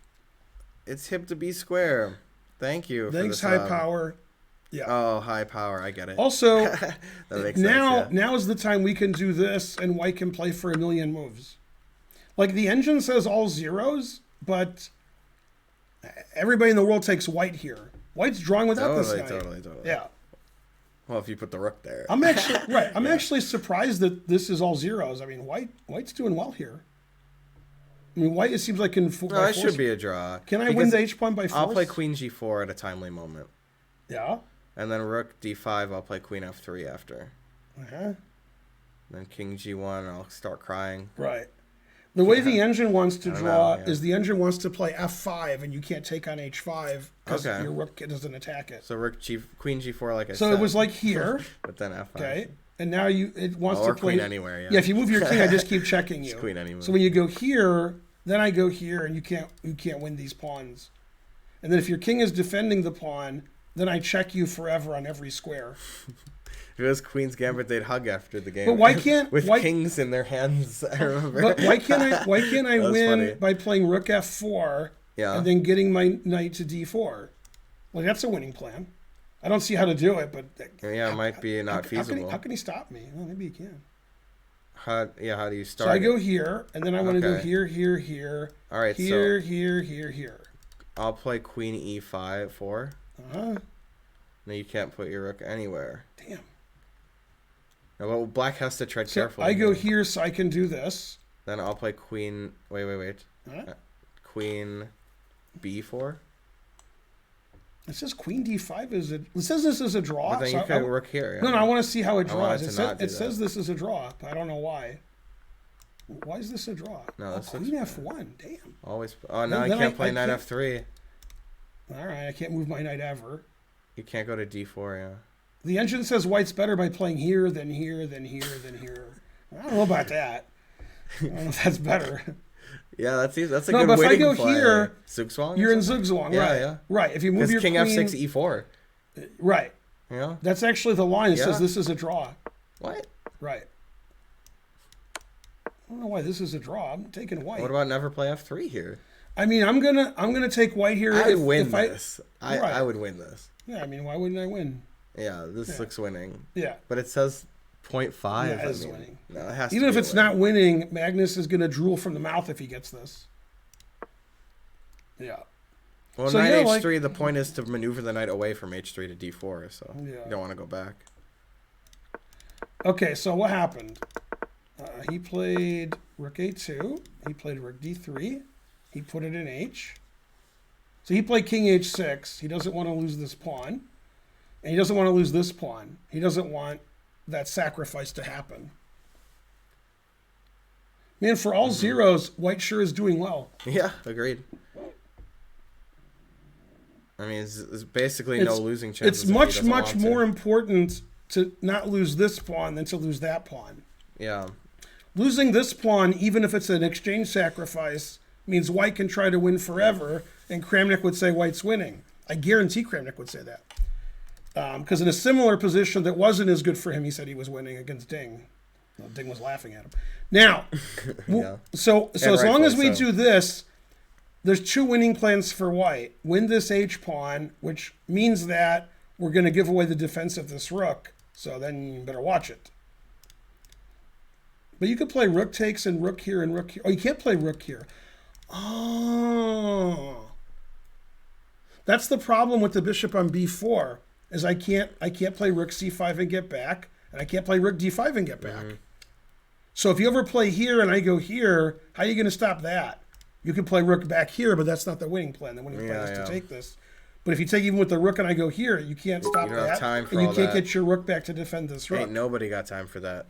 It's hip to be square. Thank you. Thanks, for high this, power. Yeah. Oh, high power. I get it. Also, that makes now sense, yeah. now is the time we can do this, and white can play for a million moves. Like the engine says all zeros, but everybody in the world takes white here. White's drawing without this guy. Totally. Yeah. Well, if you put the rook there. I'm actually right. I'm actually surprised that this is all zeros. I mean, white's doing well here. I mean, white, it seems like can. No, it should be a draw. Can I win the H pawn by force? I'll play queen g4 at a timely moment. Yeah. And then rook d5, I'll play queen f3 after. Uh-huh. Then king g1, I'll start crying. Right. The way the engine wants to draw yeah. is the engine wants to play f5, and you can't take on h5 because Okay. your rook doesn't attack it. So queen g4, like I said. So it was like here. But then f5. Okay. And now it wants Or to play. queen anywhere, yeah. Yeah, if you move your king, I just keep checking you. It's queen anywhere. So when you go here, then I go here, and you can't win these pawns. And then if your king is defending the pawn, then I check you forever on every square. If it was Queen's Gambit, they'd hug after the game. But why can't with kings in their hands? I remember. But why can't I That was win funny. by playing rook f4 Yeah. and then getting my knight to d4? Like that's a winning plan. I don't see how to do it, but Yeah, it might be not feasible. How can he stop me? Well, maybe he can. How do you start? So I go it? here, and then I want to go Okay. here. All right, here, so here. I'll play queen e5 4. Uh-huh. No, you can't put your rook anywhere. Damn. No, well, black has to tread So carefully. I go here so I can do this. Then I'll play queen. Wait. Huh? Queen b4. It says queen d5 is it says this is a draw. But then so you could rook here. Yeah. No, I want to see how it I want draws. it to not do It says that. this is a draw, but I don't know why. Why is this a draw? No, this queen looks f1. Damn. Always. Oh no, I Then can't play knight can't- f3. All right, I can't move my knight ever. You can't go to d4. Yeah. The engine says white's better by playing here, then here, then here, then here. I don't know about that. I don't know if that's better. Yeah, that's a No, good but if I winning go play. here, Zugzwang. You're in Zugzwang, Yeah, right? yeah. Right. If you move Because your king queen, f6 e4. right? You know That's actually the line. It Yeah. says this is a draw. what? Right. I don't know why this is a draw. I'm taking white. What about never play f3 here? I mean, I'm gonna take white here. I if, win if this. Right. I would win this. Yeah, I mean, why wouldn't I win? Yeah, this Yeah. looks winning. Yeah. But it says 0.5. Yeah, it I is mean, winning. No, it has to Even if be a it's win. not winning, Magnus is gonna drool from the mouth if he gets this. Yeah. Well, So, knight yeah, h3, the point is to maneuver the knight away from h3 to d4, so Yeah. you don't want to go back. Okay, so what happened? He played rook a2. He played rook d3. He put it in h. So he played king h6. He doesn't want to lose this pawn. And he doesn't want to lose this pawn. He doesn't want that sacrifice to happen. Man, for all zeros, white sure is doing well. Yeah, agreed. I mean, it's basically no losing chances. It's if he much, doesn't much want to. more important to not lose this pawn than to lose that pawn. Yeah. Losing this pawn, even if it's an exchange sacrifice, means white can try to win forever, and Kramnik would say white's winning. I guarantee Kramnik would say that. Because in a similar position that wasn't as good for him, he said he was winning against Ding. Well, Ding was laughing at him. Now, Yeah. so as long as we rightfully so. do this, there's 2 winning plans for white. Win this H pawn, which means that we're going to give away the defense of this rook. So then you better watch it. But you could play rook takes and rook here and rook here. Oh, you can't play rook here. Oh. That's the problem with the bishop on b4, is I can't play rook c5 and get back, and I can't play rook d5 and get back. So if you ever play here and I go here, how are you going to stop that? You can play rook back here, but that's not the winning plan. The winning plan is to take this. But if you take even with the rook and I go here, you can't stop You don't that. have time for and you all can't that. get your rook back to defend this rook. Ain't nobody got time for that.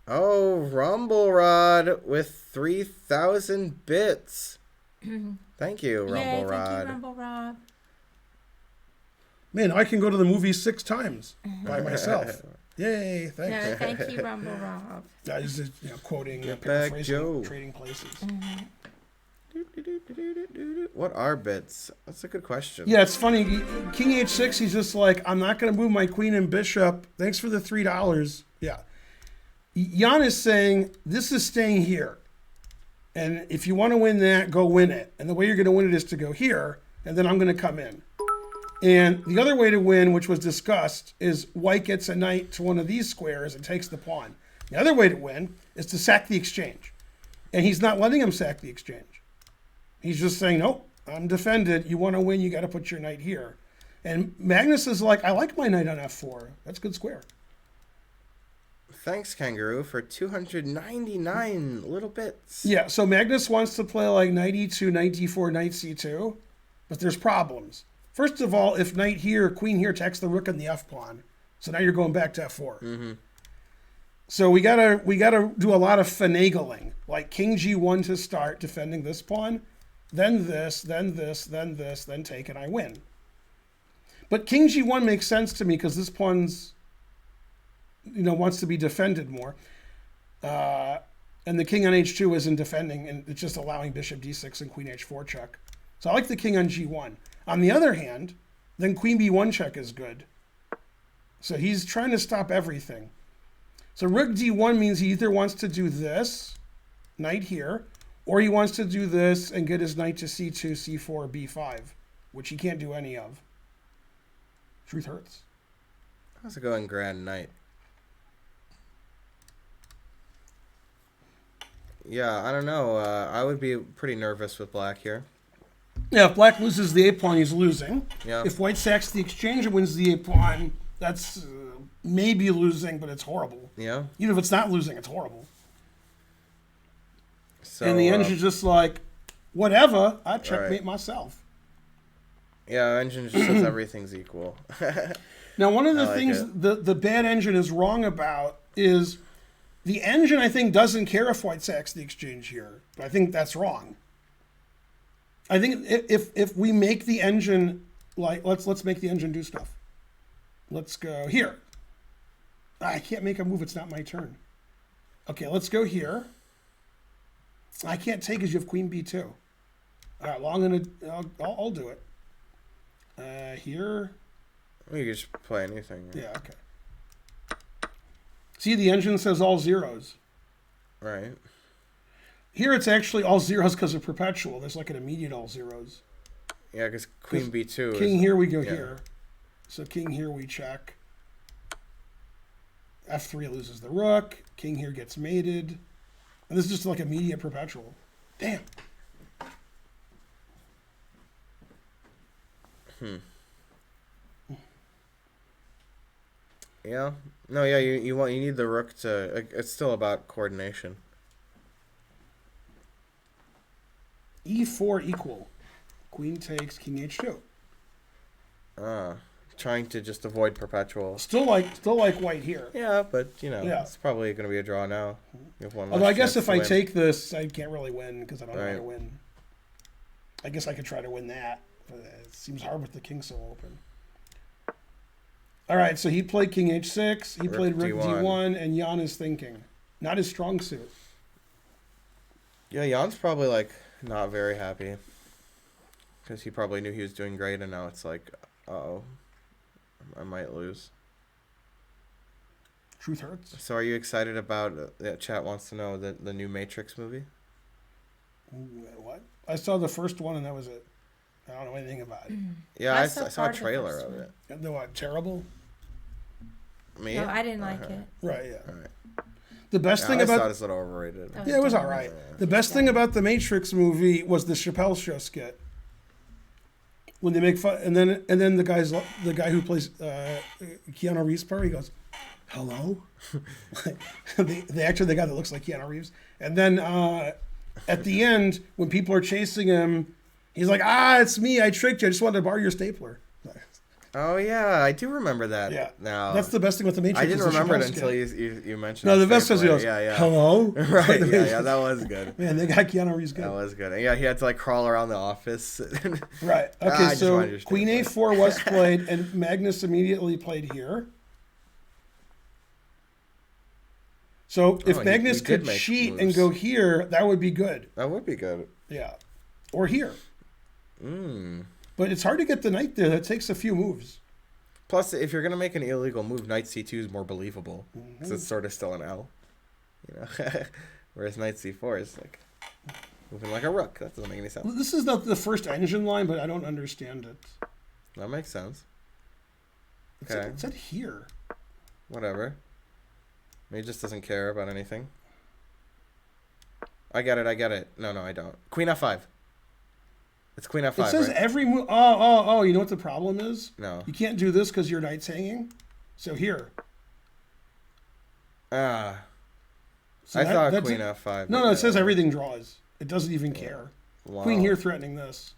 Oh, Rumble Rod with 3,000 bits. Thank you, Rumble Yay, Rod. thank you, Rumble Rob. Man, I can go to the movies 6 times by myself. Yay, No, thanks. thank you, Rumble Rob. I was just quoting, Get back, paraphrasing Joe. Trading Places. What are bits? That's a good question. Yeah, it's funny. King h6, he's just like, I'm not going to move my queen and bishop. Thanks for the $3. Yeah. Jan is saying, this is staying here. And if you want to win that, go win it. And the way you're going to win it is to go here, and then I'm going to come in. And the other way to win, which was discussed, is white gets a knight to one of these squares and takes the pawn. The other way to win is to sack the exchange. And he's not letting him sack the exchange. He's just saying, nope, I'm defended. You want to win, you got to put your knight here. And Magnus is like, I like my knight on f4. That's a good square. Thanks, Kangaroo, for 299 little bits. Yeah, so Magnus wants to play like knight e2, knight d4, knight c2, but there's problems. First of all, if knight here, queen here attacks the rook and the f-pawn, so now you're going back to f4. So we gotta do a lot of finagling, like king g1 to start defending this pawn, then this, then this, then this, then take, and I win. But king g1 makes sense to me because this pawn's, wants to be defended more. And the king on h2 isn't defending, and it's just allowing bishop d6 and queen h4 check. So I like the king on g1. On the other hand, then queen b1 check is good. So he's trying to stop everything. So rook d1 means he either wants to do this, knight here, or he wants to do this and get his knight to c2, c4, b5, which he can't do any of. Truth hurts. How's it going, Grand Knight? Yeah, I don't know. I would be pretty nervous with black here. Yeah, if black loses the a-pawn, he's losing. Yeah. If white sacks the exchange and wins the a-pawn, that's maybe losing, but it's horrible. Yeah. Even if it's not losing, it's horrible. So, And the engine's just like, whatever, I checkmate myself. Yeah, engine just says everything's equal. Now, one of the I like things it. the bad engine is wrong about is the engine, I think, doesn't care if white sacks the exchange here. But I think that's wrong. I think if we make the engine, like, let's make the engine do stuff. Let's go here. I can't make a move. It's not my turn. Okay, let's go here. I can't take because you have queen b2. All right, well, I'll do it. Here. You can just play anything. Yeah, okay. See, the engine says all zeros. Right. Here it's actually all zeros because of perpetual. There's like an immediate all zeros. Yeah, because queen b2 King is... here, we go yeah. here. So king here, we check. F3 loses the rook. King here gets mated. And this is just like immediate perpetual. Damn. Yeah. No, yeah, you need the rook to... It's still about coordination. E4 equal. Queen takes king h2. Trying to just avoid perpetual. Still like white here. Yeah, but, Yeah. it's probably going to be a draw now. You have one Although less I guess chance if to I win. take this, I can't really win because I don't know how to Right. win. I guess I could try to win that. But it seems hard with the king so open. All right, so he played king h6. He Rook played rook d1. d1, and Jan is thinking. Not his strong suit. Yeah, Jan's probably, like, not very happy. Because he probably knew he was doing great, and now it's like, uh-oh, I might lose. Truth hurts. So are you excited about? Chat wants to know the new Matrix movie. What? I saw the first one and that was it. I don't know anything about it. Yeah, I I saw saw a part of the trailer first of one. it. And the what? Terrible. Me? No, I didn't like Okay. it. Right. Yeah. All right. The best thing I about thought it's a little overrated. That yeah, it was dumb. all right. The best thing about the Matrix movie was the Chappelle Show skit. When they make fun, and then the guy who plays Keanu Reeves' part, he goes, "Hello," the guy that looks like Keanu Reeves, and then at the end when people are chasing him, he's like, "It's me, I tricked you. I just wanted to borrow your stapler." Oh yeah, I do remember that. Yeah, Now that's the best thing with the Matrix. I didn't is the remember it Chappelle until skit. you mentioned. No, the best was he goes, Yeah, yeah. "Hello." Right. Yeah, that was good. Man, they got Keanu Reeves good. That was good. Yeah, he had to like crawl around the office. Right. I Okay, just so wanted your Queen stapler. A4 was played, and Magnus immediately played here. So if Oh, Magnus he did could make cheat and moves. go here, that would be good. That would be good. Yeah. Or here. Mm. But it's hard to get the knight there. That takes a few moves. Plus, if you're gonna make an illegal move, Knight C2 is more believable because it's sort of still an L, you know. Whereas Knight C4 is like moving like a rook. That doesn't make any sense. This is not the first engine line, but I don't understand it. That makes sense. It Okay. said here. Whatever. He just doesn't care about anything. I get it. No, I don't. Queen F5. It's Queen F5, It says right? every move. Oh, you know what the problem is? No. You can't do this because your knight's hanging. So here. Ah. So I thought that's Queen it. F5. No, it says everything draws. It doesn't even care. Wow. Queen here threatening this.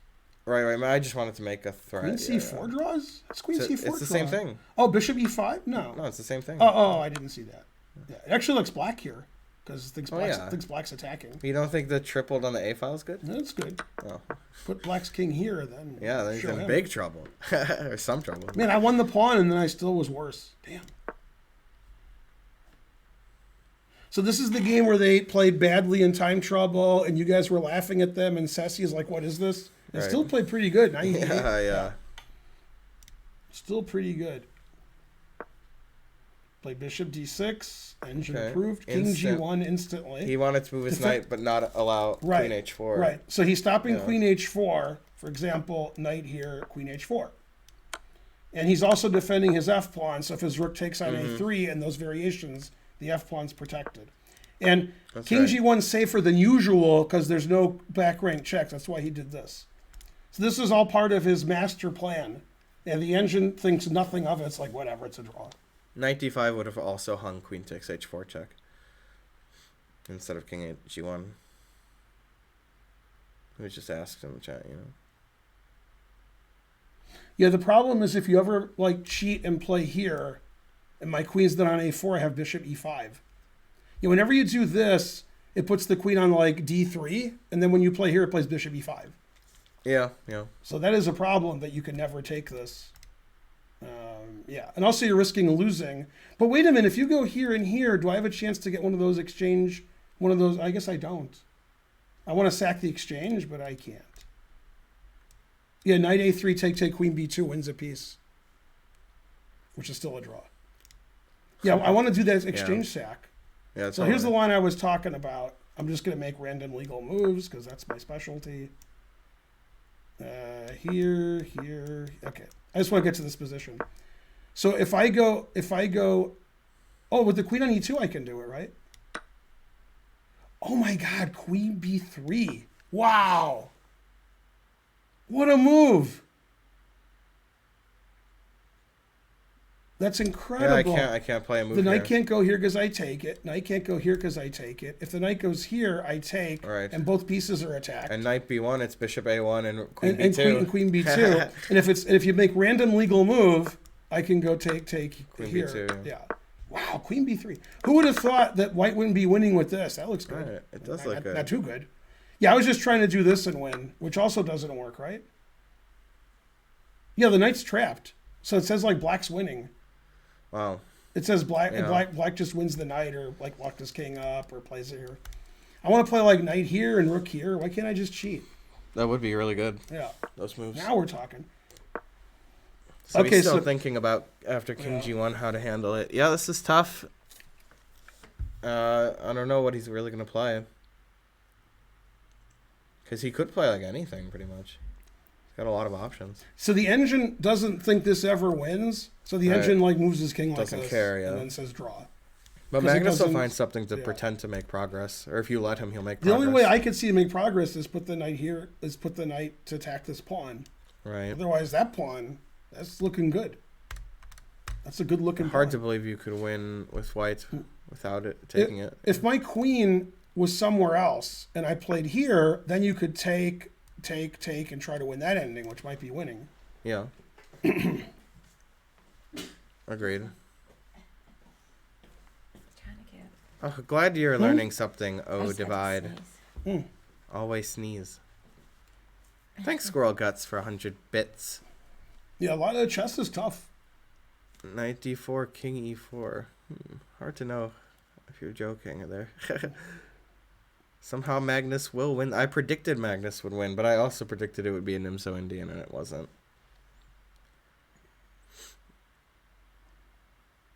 Right. I just wanted to make a threat. Queen yeah. C4 draws? It's Queen So C4 it's the draw. same thing. Oh, Bishop E5? No. No, it's the same thing. Oh, I didn't see that. Yeah, it actually looks black here because thinks yeah. black's attacking. You don't think the tripled on the A file is good? That's good. Oh. Put black's king here, then Yeah, then he's show in him. big trouble. Or some trouble. Man, I won the pawn and then I still was worse. Damn. So this is the game where they played badly in time trouble, and you guys were laughing at them, and Sassy is like, "What is this?" They Right. still played pretty good. 98. Yeah. Still pretty good. Play Bishop D6, engine Okay. approved. King Instant. G1 instantly. He wanted to move his knight, but not allow Right. Queen H4. Right. So he's stopping Yeah. Queen H4, for example, knight here, Queen H4. And he's also defending his F pawn, so if his rook takes on Mm-hmm. A3 and those variations, the F pawn's protected. And That's King right. G1's safer than usual because there's no back rank checks. That's why he did this. So this is all part of his master plan. And the engine thinks nothing of it. It's like, whatever, it's a draw. Knight D5 would have also hung Queen takes H4 check instead of King G1. We just asked in the chat, you know. Yeah, the problem is if you ever like cheat and play here, and my queen's then on A4, I have Bishop E5. Yeah, whenever you do this, it puts the queen on like D3, and then when you play here, it plays Bishop E5. Yeah. So that is a problem that you can never take this. Yeah, and also you're risking losing. But wait a minute, if you go here and here, do I have a chance to get one of those exchange? One of those? I guess I don't. I want to sack the exchange, but I can't. Yeah, knight A3, take, queen B2 wins a piece, which is still a draw. Yeah, I want to do that exchange sack. Yeah. So here's the line I was talking about. I'm just going to make random legal moves because that's my specialty. Here. Okay. I just want to get to this position. So if I go, oh, with the queen on E2, I can do it, right? Oh my God, queen B3. Wow. What a move. That's incredible. Yeah, I can't play a move The knight here. can't go here because I take it. Knight can't go here because I take it. If the knight goes here, I take, Right. and both pieces are attacked. And Knight B1, it's Bishop A1 and Queen and B2. queen B2. And if you make random legal move, I can go take Queen here. B2, Yeah. Wow, queen B3. Who would have thought that white wouldn't be winning with this? That looks good. Right, it does Not- look good. Not too good. Yeah, I was just trying to do this and win, which also doesn't work, right? Yeah, the knight's trapped. So it says like black's winning. Wow. It says black Yeah. black just wins the knight or like locked his king up or plays it here. I want to play like knight here and rook here. Why can't I just cheat? That would be really good, Yeah. those moves. Now we're talking. So Okay, he's still so- thinking about, after King Yeah. G1, how to handle it. Yeah, this is tough. I don't know what he's really gonna play. Because he could play like anything, pretty much. He's got a lot of options. So the engine doesn't think this ever wins. So the Right. engine like moves his king like Doesn't this care, yeah. and then says draw. But 'Cause he Magnus will doesn't- find something to yeah. pretend to make progress. Or if you let him, he'll make The progress. only way I could see him make progress is put the knight here. Is put the knight to attack this pawn. Right. Otherwise, that pawn, that's looking good. That's a good looking. Hard pawn. to believe you could win with white without it taking it. If my queen was somewhere else and I played here, then you could take, and try to win that ending, which might be winning. Yeah. Agreed. Trying to get. Oh, glad you're learning something. I Oh, just had to divide. sneeze. Always sneeze. Thanks, Squirrel Guts, for 100 bits. Yeah, a lot of the chess is tough. Knight d4, king e4. Hard to know if you're joking there. Somehow Magnus will win. I predicted Magnus would win, but I also predicted it would be a Nimzo Indian, and it wasn't.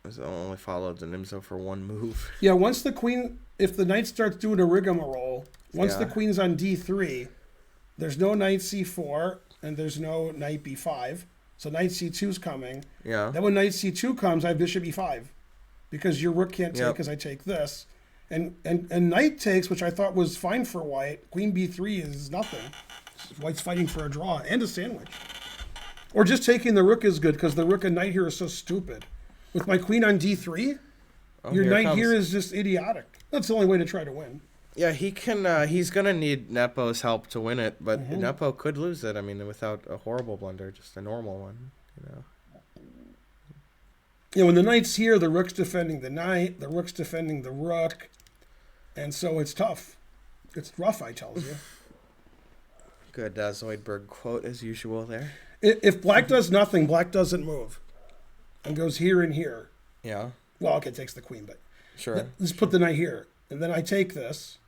I only followed the Nimzo for one move. Yeah, once the queen, if the knight starts doing a rigmarole, once the Yeah. queen's on d3, there's no knight c4 and there's no knight b5. So knight c2's coming. Yeah. Then when knight c2 comes, I have bishop e5 because your rook can't take Yep. because I take this. And knight takes, which I thought was fine for white. Queen b3 is nothing. White's fighting for a draw and a sandwich. Or just taking the rook is good because the rook and knight here is so stupid. With my queen on d3, Oh, your here it knight comes. here is just idiotic. That's the only way to try to win. Yeah, he can. He's gonna need Nepo's help to win it, but Mm-hmm. Nepo could lose it. I mean, without a horrible blunder, just a normal one. You know. You know, when the knight's here, the rook's defending the knight, the rook's defending the rook, and so it's tough. It's rough, I tells you. Good Zoidberg quote as usual there. If black does nothing, black doesn't move, and goes here and here. Yeah. Well, okay, it takes the queen, but Sure. let's put the knight here, and then I take this.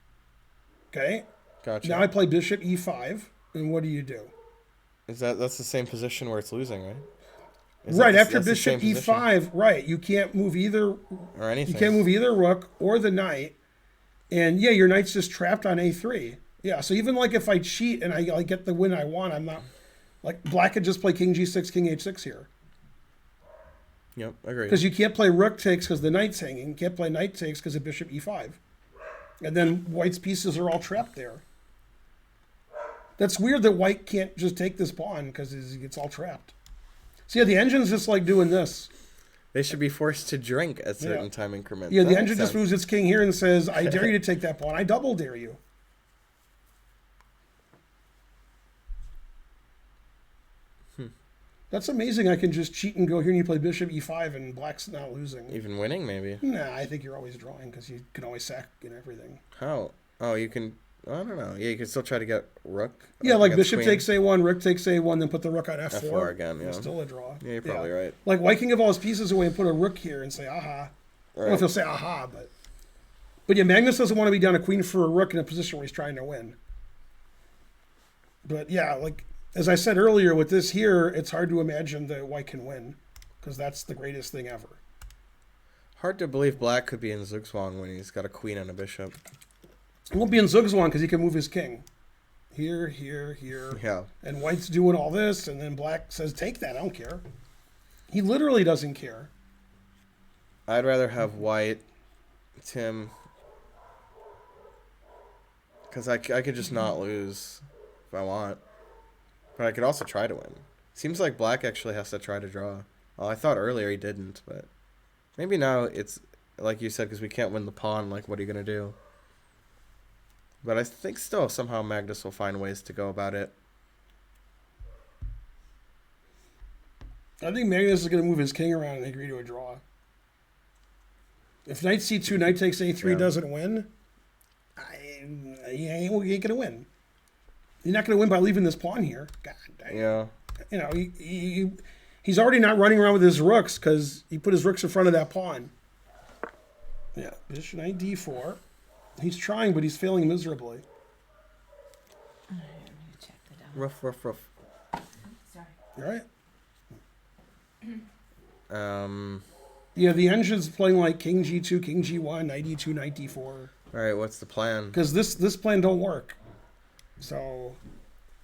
Okay. Gotcha. Now I play bishop e5, and what do you do? That's the same position where it's losing, right? Right after that's the bishop same position? e5, right? You can't move either. Or anything. You can't move either rook or the knight, and yeah, your knight's just trapped on a3. Yeah, so even like if I cheat and I get the win I want, I'm not like black could just play king g6, king h6 here Yep, agreed. because you can't play rook takes because the knight's hanging. You can't play knight takes because of bishop e5, and then white's pieces are all trapped there. That's weird that white can't just take this pawn because it's all trapped. So yeah, the engine's just like doing this. They should be forced to drink at certain Yeah. time increments. Yeah, That the makes engine just sense. moves its king here and says, I dare you to take that pawn. I double dare you. That's amazing. I can just cheat and go here and you play bishop e5 and black's not losing. Even winning, maybe. Nah, I think you're always drawing because you can always sack and everything. How? Oh, you can. I don't know. Yeah, you can still try to get rook. Yeah, like against bishop queen. takes a1, rook takes a1, then put the rook on f4. F4 again, yeah. It's still a draw. Yeah, you're probably right. Like white can give all his pieces away and put a rook here and say, aha. I don't know if he'll say aha, but yeah, Magnus doesn't want to be down a queen for a rook in a position where he's trying to win. But yeah, like as I said earlier, with this here, it's hard to imagine that white can win because that's the greatest thing ever. Hard to believe black could be in Zugzwang when he's got a queen and a bishop. It won't be in Zugzwang because he can move his king. Here, here, here. Yeah. And white's doing all this, and then black says, take that, I don't care. He literally doesn't care. I'd rather have white, Tim, because I could just not lose if I want. But I could also try to win. Seems like black actually has to try to draw. Well, I thought earlier he didn't, but maybe now it's, like you said, because we can't win the pawn, like what are you going to do? But I think still somehow Magnus will find ways to go about it. I think Magnus is going to move his king around and agree to a draw. If knight c2, knight takes a3 Yeah. doesn't win, he ain't going to win. You're not going to win by leaving this pawn here. God dang. Yeah. You know, he's already not running around with his rooks because he put his rooks in front of that pawn. Yeah, bishop knight d4. He's trying, but he's failing miserably. All right, I'm gonna check that out. Rough, rough, rough. Sorry. All right. Yeah, the engine's playing like King G2, King G1, Knight E2, Knight D4. All right, what's the plan? Because this plan don't work. So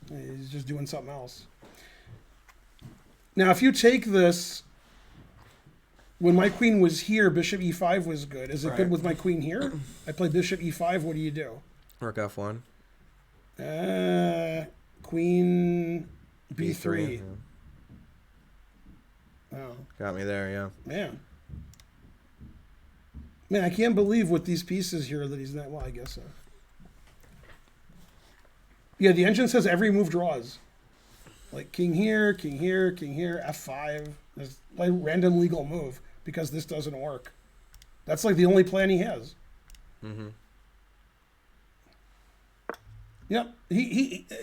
he's just doing something else. Now, if you take this, when my queen was here, bishop E5 was good. Is it Right. good with my queen here? I play bishop E5. What do you do? Rook F1. Queen B3. Yeah. Oh, Got me there, yeah. man. Man, I can't believe with these pieces here that he's not. Well, I guess so. Yeah, the engine says every move draws. Like king here, king here, king here, F5. There's like random legal move because this doesn't work. That's like the only plan he has. Mm-hmm. Yep.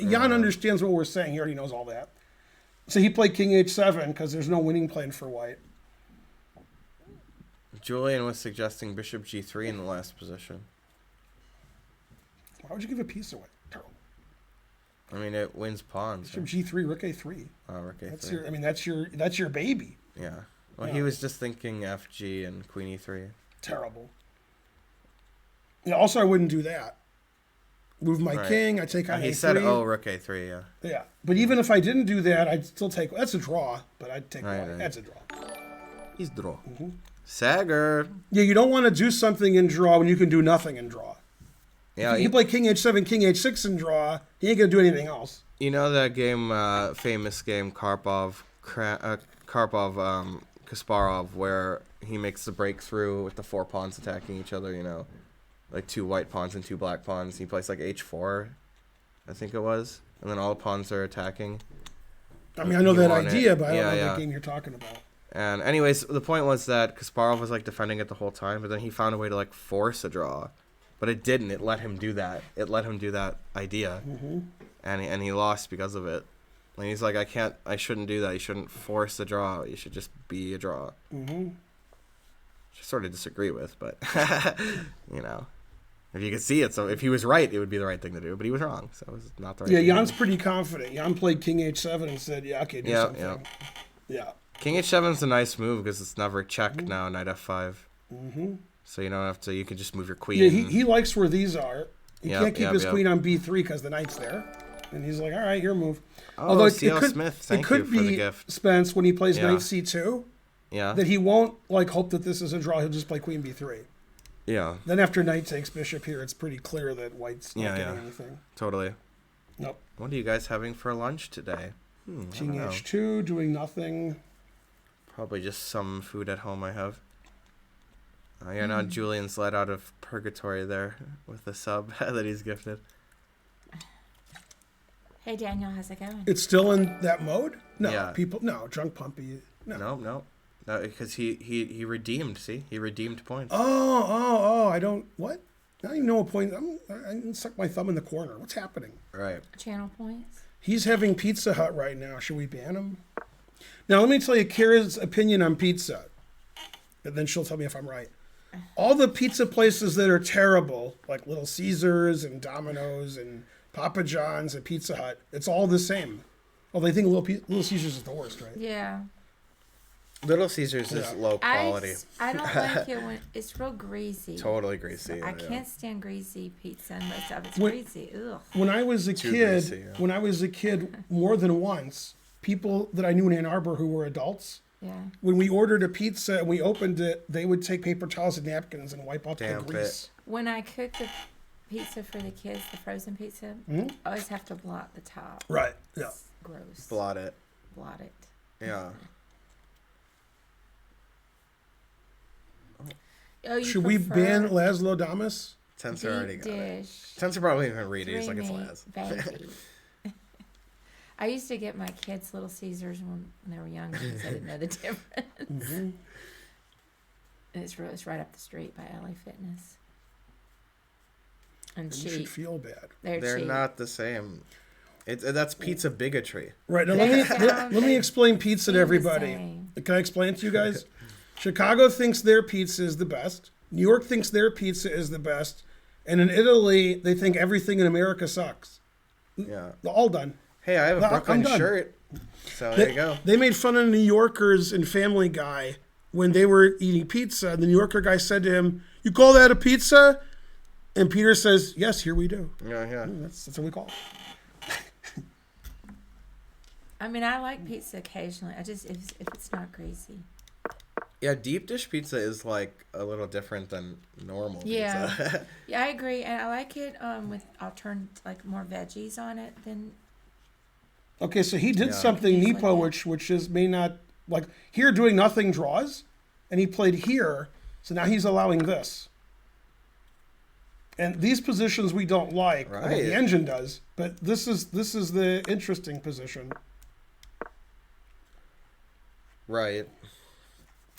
Jan understands what we're saying. He already knows all that. So he played king H7 because there's no winning plan for white. Julian was suggesting bishop G3 in the last position. Why would you give a piece away? Terrible. I mean, it wins pawns. Bishop G3, Rook A3. Oh, Rook A3. That's your. I mean, that's your baby. Yeah. Well, Yeah. he was just thinking FG and Queen E3. Terrible. Yeah. Also, I wouldn't do that. Move my Right. king. I take on He A3. said, oh, Rook A3, yeah. Yeah. But even if I didn't do that, I'd still take. That's a draw. But I'd take. Right, white. right. That's a draw. He's draw. Mm-hmm. Sager. Yeah. You don't want to do something in draw when you can do nothing in draw. Yeah, He play king H7, king H6 in draw. He ain't gonna do anything else. you know that game, famous game, Kasparov, where he makes the breakthrough with the 4 pawns attacking each other, you know? Like 2 white pawns and 2 black pawns. He plays like H4, I think it was. And then all the pawns are attacking. I mean, I know You that want it. idea, but I don't know Yeah. what game you're talking about. And anyways, the point was that Kasparov was like defending it the whole time, but then he found a way to like force a draw. But it didn't. It let him do that. It let him do that idea. Mm-hmm. And he lost because of it. And he's like, I shouldn't do that. You shouldn't force a draw. You should just be a draw. Mm-hmm. Which I sort of disagree with, but, you know. If you could see it, so if he was right, it would be the right thing to do. But he was wrong, so it was not the right Yeah, thing to Jan's do. pretty confident. Jan played king H7 and said, yeah, okay, do something. Yeah. Yeah. King H7's a nice move because it's never check now, knight F5. Mm-hmm. So you don't have to, you can just move your queen. Yeah, he likes where these are. He Yep, can't keep yep, his yep. queen on B3 because the knight's there. And he's like, all right, your move. Oh, C.L. Smith, thank it could you for the be, gift. Spence, when he plays Yeah. knight C2, Yeah. that he won't like hope that this is a draw. He'll just play queen B3. Yeah, Then after knight takes bishop here, it's pretty clear that white's not Yeah, getting yeah. anything. totally. Nope. What are you guys having for lunch today? I King don't know. H2, doing nothing. Probably just some food at home I have. Yeah, now Julian's let out of purgatory there with the sub that he's gifted. Hey Daniel, how's it going? It's still in that mode? No, Yeah. drunk pumpy. No. No. Because he redeemed, see? He redeemed points. Oh, I don't, what? I don't even know a point. I stuck my thumb in the corner. What's happening? Right. Channel points. He's having Pizza Hut right now. Should we ban him? Now, let me tell you Kira's opinion on pizza. And then she'll tell me if I'm right. All the pizza places that are terrible, like Little Caesars and Domino's and Papa John's and Pizza Hut, it's all the same. Oh, they think Little Caesars is the worst, right? Yeah. Little Caesars is Yeah. low quality. I don't like it when it's real greasy. Totally greasy. I yeah. can't stand greasy pizza and most of it's When- greasy. Ugh. When I was a Too kid, greasy, yeah. more than once, people that I knew in Ann Arbor who were adults, Yeah. when we ordered a pizza and we opened it, they would take paper towels and napkins and wipe out Damp the grease. When I cook the pizza for the kids, the frozen pizza, Mhm. I always have to blot the top. Right. Yeah. It's gross. Blot it. Blot it. Yeah. Oh, you Should we prefer ban Laszlo Damas? Tensor already deep got it. dish, Tensor probably even read it. He's like, it's creamy Laz. baby. I used to get my kids Little Caesars when they were younger because I didn't know the difference. Mm-hmm. It's right up the street by LA Fitness. And You should cheap. feel bad. They're cheap. not the same. That's pizza bigotry. Right. Now, They let me explain pizza seem to the everybody. same. Can I explain it to you guys? Chicago thinks their pizza is the best. New York thinks their pizza is the best. And in Italy, they think everything in America sucks. Yeah. They're all done. Hey, I have a No, I'm Brooklyn done. shirt. So there you go. They made fun of New Yorkers in Family Guy when they were eating pizza, the New Yorker guy said to him, "You call that a pizza?" And Peter says, "Yes, here we do." Yeah. That's what we call it. I mean, I like pizza occasionally. I just if it's not greasy. Yeah, deep dish pizza is like a little different than normal Yeah. pizza. Yeah, I agree, and I like it with I'll turn like more veggies on it than. Okay, so he did Yeah. something Things like Nepo, that. which is may not like here doing nothing draws, and he played here, so now he's allowing this. And these positions we don't like, although Right. the engine does, but this is the interesting position. Right.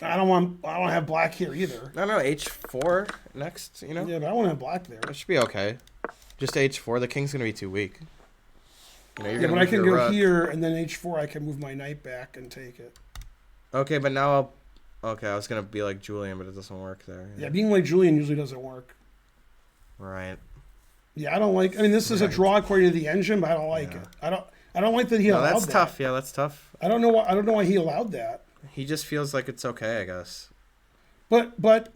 I don't have black here either. No, H4 next, you know? Yeah, but I want to have black there. That should be okay. Just H4, the king's going to be too weak. You know, you're Yeah, gonna but I move can your go rook. here and then H4. I can move my knight back and take it. Okay, but now okay, I was going to be like Julian, but it doesn't work there. Yeah, being like Julian usually doesn't work. Right. Yeah, I don't like. I mean, this is a Right. draw according to the engine, but I don't like Yeah. it. I don't like that he No, allowed that's that. tough. Yeah, that's tough. I don't know why he allowed that. He just feels like it's okay, I guess. But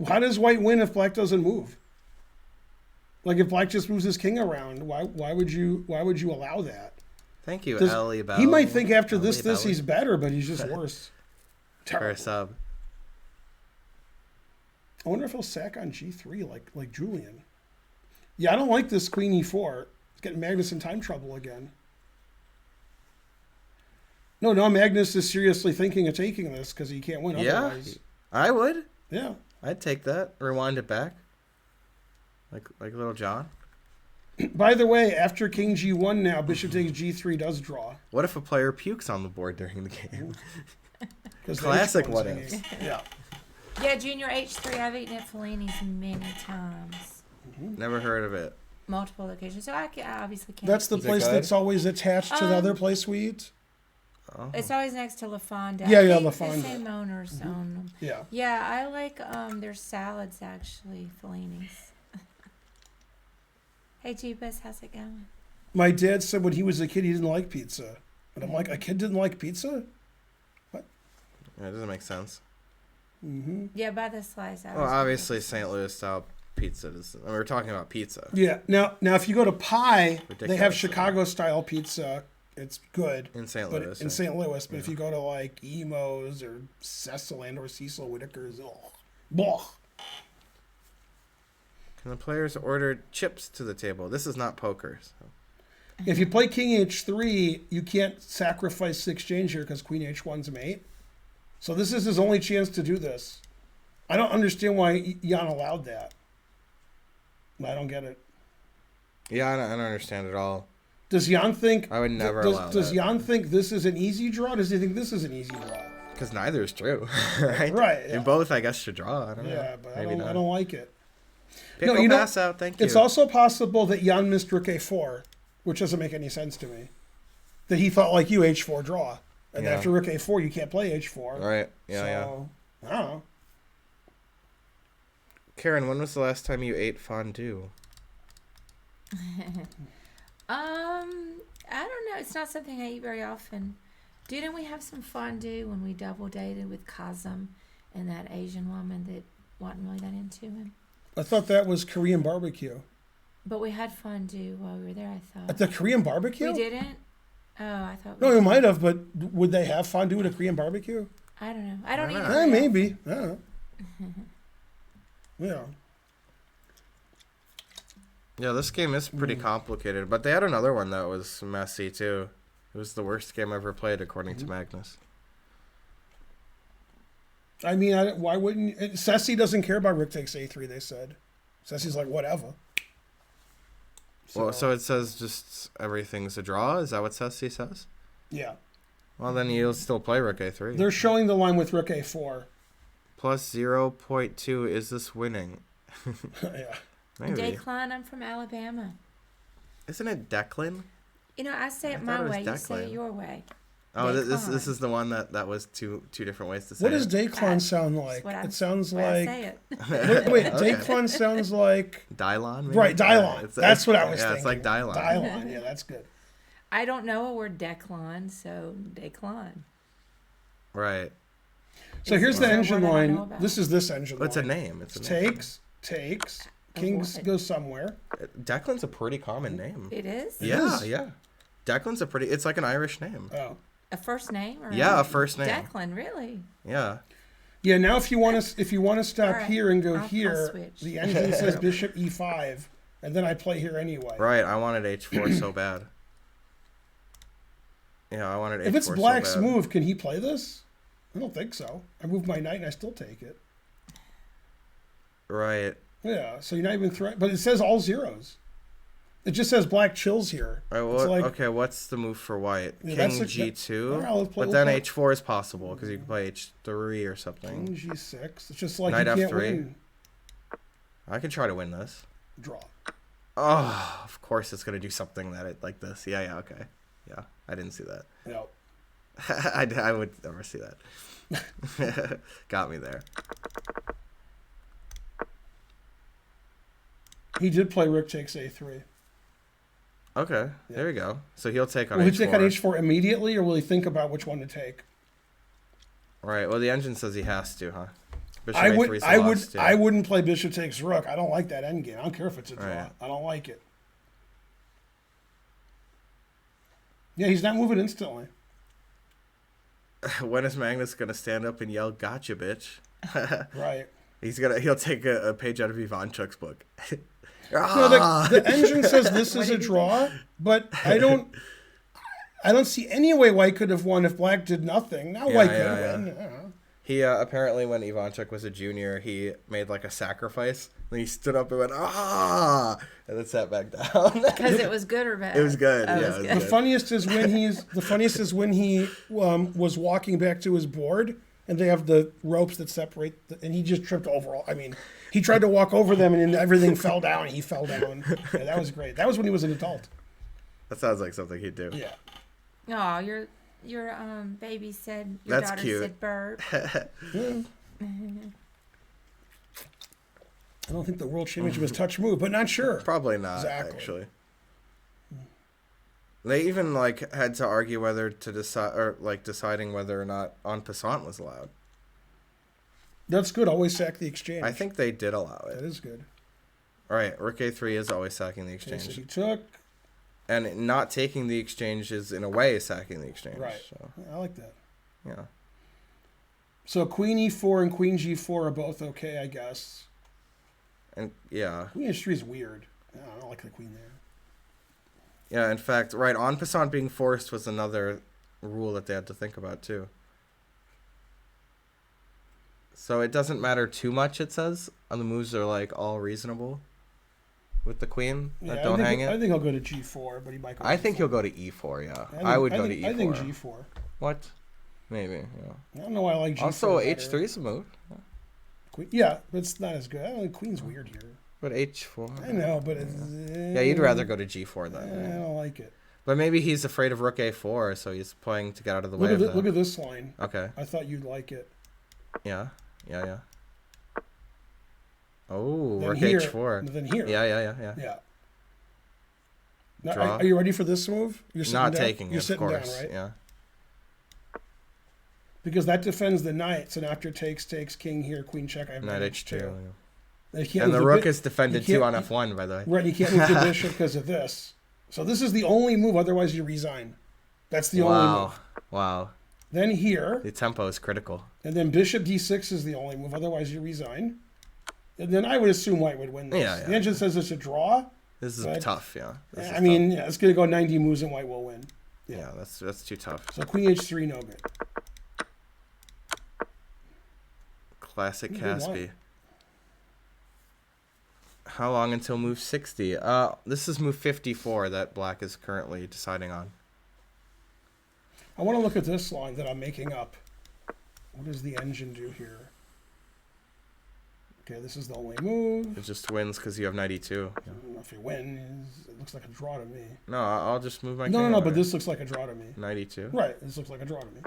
how does white win if black doesn't move? Like if black just moves his king around, why would you allow that? Thank you, Does- Ellie Bell. He might think after this Ellie he's better, but he's just worse. for a Terrible. sub. I wonder if he'll sack on G3 like Julian. Yeah, I don't like this Queen E4. It's getting Magnus in time trouble again. No, Magnus is seriously thinking of taking this because he can't win Yeah, otherwise. I would. Yeah. I'd take that. Rewind it back. Like little John. By the way, after King G1 now, Bishop takes G3 does draw. What if a player pukes on the board during the game? 'Cause the Classic H1's what hanging. ifs. Yeah. Yeah, Junior H3. I've eaten at Fellini's many times, Never heard of it. multiple occasions. So I obviously can't. That's the Is it place good? that's always attached to the other place we eat. Oh. It's always next to La Fonda. Yeah, I yeah, think La the Fonda. same owners own them. Yeah. Yeah, I like their salads actually, Fellini's. Hey, Jeebus, how's it going? My dad said when he was a kid he didn't like pizza. And I'm like, a kid didn't like pizza? Yeah, it doesn't make sense. Mm-hmm. Yeah, by the slice. Well, obviously St. Louis style pizza is. I mean, we're talking about pizza. Yeah. Now if you go to Pie, they Ridiculous. have Chicago style pizza. It's good. In St. But Louis. in St. Louis, but if you go to like Emo's or Cecil or Cecil Whitaker's, blah. Can the players order chips to the table? This is not poker. So. If you play King H3, you can't sacrifice the exchange here because Queen H1's mate. So this is his only chance to do this. I don't understand why Jan allowed that. I don't get it. Yeah, I don't understand at all. Does Jan think? I would never allow Does that. Jan think this is an easy draw? Does he think this is an easy draw? Because neither is true, right? Right, yeah. And both, I guess, should draw. I don't know. Yeah, but Maybe I don't like it. Pickle No, you know, pass out. Thank you. It's also possible that Jan missed Rook A4, which doesn't make any sense to me. That he thought like you H4 draw, and Yeah. after Rook A4 you can't play H4. Right. Yeah, yeah. so, I don't know. Karen, when was the last time you ate fondue? I don't know. It's not something I eat very often. Didn't we have some fondue when we double dated with Kazem and that Asian woman that wasn't really that into him? I thought that was Korean barbecue. But we had fondue while we were there, I At thought. the Korean barbecue? We didn't? Oh, I thought No, we we might have, but would they have fondue at a Korean barbecue? I don't know. I don't Why eat not? it very Maybe. I don't know. Yeah. Yeah, this game is pretty complicated, but they had another one that was messy too. It was the worst game ever played, according to Magnus. I mean, why wouldn't... Ceci doesn't care about Rook takes A3, they said. Ceci's like, whatever. Well, so it says just everything's a draw? Is that what Ceci says? Yeah. Well, then you'll still play Rook A3. They're showing the line with Rook A4. Plus 0.2, is this winning? Yeah. Maybe. Declan, I'm from Alabama. Isn't it Declan? You know, I say I it thought my it was way. You say Declan. it your way. Oh, this Declan. is the one that was two different ways to say What does it. Declan sound That's like? what It sounds Why I like... say it. Wait, Okay. Declan sounds like... Dylon, maybe? Right, Dylon. It's- That's what I was yeah, thinking. it's like Dylon. Dylon, yeah, that's good. I don't know a word Declan, so Declan. Right. So Is here's the there engine one I don't know line. about? This is this engine It's a line. name. It's a name. Takes. Of Kings what? goes somewhere. Declan's a pretty common name. It is? Yeah, is? yeah. Declan's a pretty. It's like an Irish name. Oh. A first name? Or Yeah, a first name. Declan, really? Yeah. Yeah, now if you want to stop Alright, here and go I'll here, switch. the engine says bishop e5, and then I play here anyway. Right. I wanted h4 so bad. Yeah, I wanted h4 If it's so black's bad. move, can he play this? I don't think so. I moved my knight and I still take it. Right. Yeah, so you're not even threat, but it says all zeros. It just says black chills here. All right, It's well, like- okay, what's the move for white? Yeah, King that's g2, Alright, let's play- but we'll then play- h4 is possible because you can play h3 or something. King g6. It's just like Knight you can't F3. win. I can try to win this. Draw. Oh, of course it's gonna do something like this. Yeah, yeah, okay. Yeah, I didn't see that. No. I would never see that. Got me there. He did play rook takes a3. Okay, there we go. So he'll take on Will h4. he take on h4 immediately, or will he think about which one to take? Right. Well, the engine says he has to, huh? Bishop I a3 would, 's I would, lost, yeah. I wouldn't play bishop takes rook. I don't like that endgame. I don't care if it's a draw. Right. I don't like it. Yeah, he's not moving instantly. When is Magnus gonna stand up and yell, "Gotcha, bitch"? Right. He'll take a page out of Ivanchuk's book. No, Ah! the engine says this is a draw, but I don't see any way White could have won if Black did nothing. Now White could have won. I don't know. He apparently, when Ivanchuk was a junior, he made like a sacrifice. Then he stood up and went, "Ah!" and then sat back down. Because it was good or bad? It was good. Oh, Yeah, it was it was good. The funniest is when he was walking back to his board, and they have the ropes that separate, and he just tripped over all. I mean, he tried to walk over them, and then everything fell down. And he fell down. Yeah, that was great. That was when he was an adult. That sounds like something he'd do. Yeah. Oh, your baby said, your That's daughter cute. said burp. I don't think the world championship was touch move, but not sure. Probably not, Exactly. actually. They even like had to argue whether to decide, or like deciding whether or not en passant was allowed. That's good. Always sack the exchange. I think they did allow that it. is good. All right, rook a3 is always sacking the Okay, so exchange, he took. and not taking the exchange is in a way sacking the exchange. Right. So I like that. yeah. So queen e4 and queen g4 are both okay, I guess. And yeah, Queen h3 is weird. I don't like the queen there. yeah. In fact, right, en passant being forced was another rule that they had to think about too. So it doesn't matter too much. It says, and the moves are like all reasonable with the queen that don't hang I it. think he'll go to g4, but he might go. I to think g4. he'll go to e4. Yeah, I would go to e4. I think g4. What? Maybe. Yeah. I don't know why I like g4. Also, better. h3 is a move, Queen, yeah, but it's not as good. I don't think queen's weird here. but h4. I know, but it's, Yeah, you'd rather go to g4 I then. don't like it. But maybe he's afraid of rook a4, so he's playing to get out of the way of that. Look at this line. Okay. I thought you'd like it. Yeah. Yeah. Yeah. Oh, Then rook here, h4. Then here. Yeah. Yeah. Yeah. Yeah. Yeah. Now, Draw. are you ready for this move? You're sitting Not down. taking You're it, of sitting course. down, right? Yeah. Because that defends the knight. So after takes king here, queen check. I have Knight knight h2. h2. Yeah. You can't And move the rook bit- is defended you too can't- on f1, by the way. Right, you can't move the bishop because of this. So this is the only move. Otherwise, you resign. That's the only Wow. move. Wow. Then here, The tempo is critical. and then bishop d6 is the only move. Otherwise, you resign. And then I would assume white would win this. Yeah, yeah. The engine says it's a draw. This is But- tough, yeah. This is I mean, yeah, it's going to go 90 moves and white will win. tough. Yeah, that's too tough. So queen h3, no good. Classic Good Caspi. line. How long until move 60? This is move 54 that black is currently deciding on. I want to look at this line that I'm making up. What does the engine do here? Okay, this is the only move. It just wins because you have 92. I don't know if you win, it looks like a draw to me. No, I'll just move my No, king but over. this looks like a draw to me. 92? Right, this looks like a draw to me.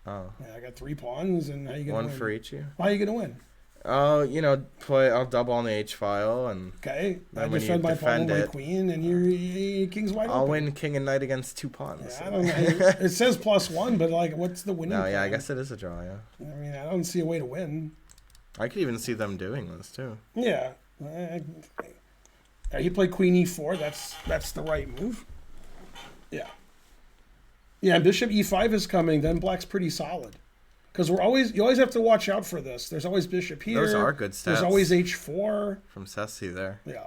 Oh. Yeah, I got 3 pawns, and how you gonna One win? for each of you? How are you gonna win? I'll double on the H file, and Okay, I then when you defend my pawn defend and my it, queen, and your king's wide I'll open. win king and knight against 2 pawns. Yeah, I don't know. It says +1, but like, what's the winning? No, yeah, I plan? guess it is a draw, yeah. I mean, I don't see a way to win. I could even see them doing this, too. Yeah. He played queen e4. That's the right move. Yeah. Yeah, bishop e5 is coming. Then black's pretty solid. Because you always have to watch out for this. There's always bishop here. Those are good stats. There's always h4. From Ceci there. Yeah.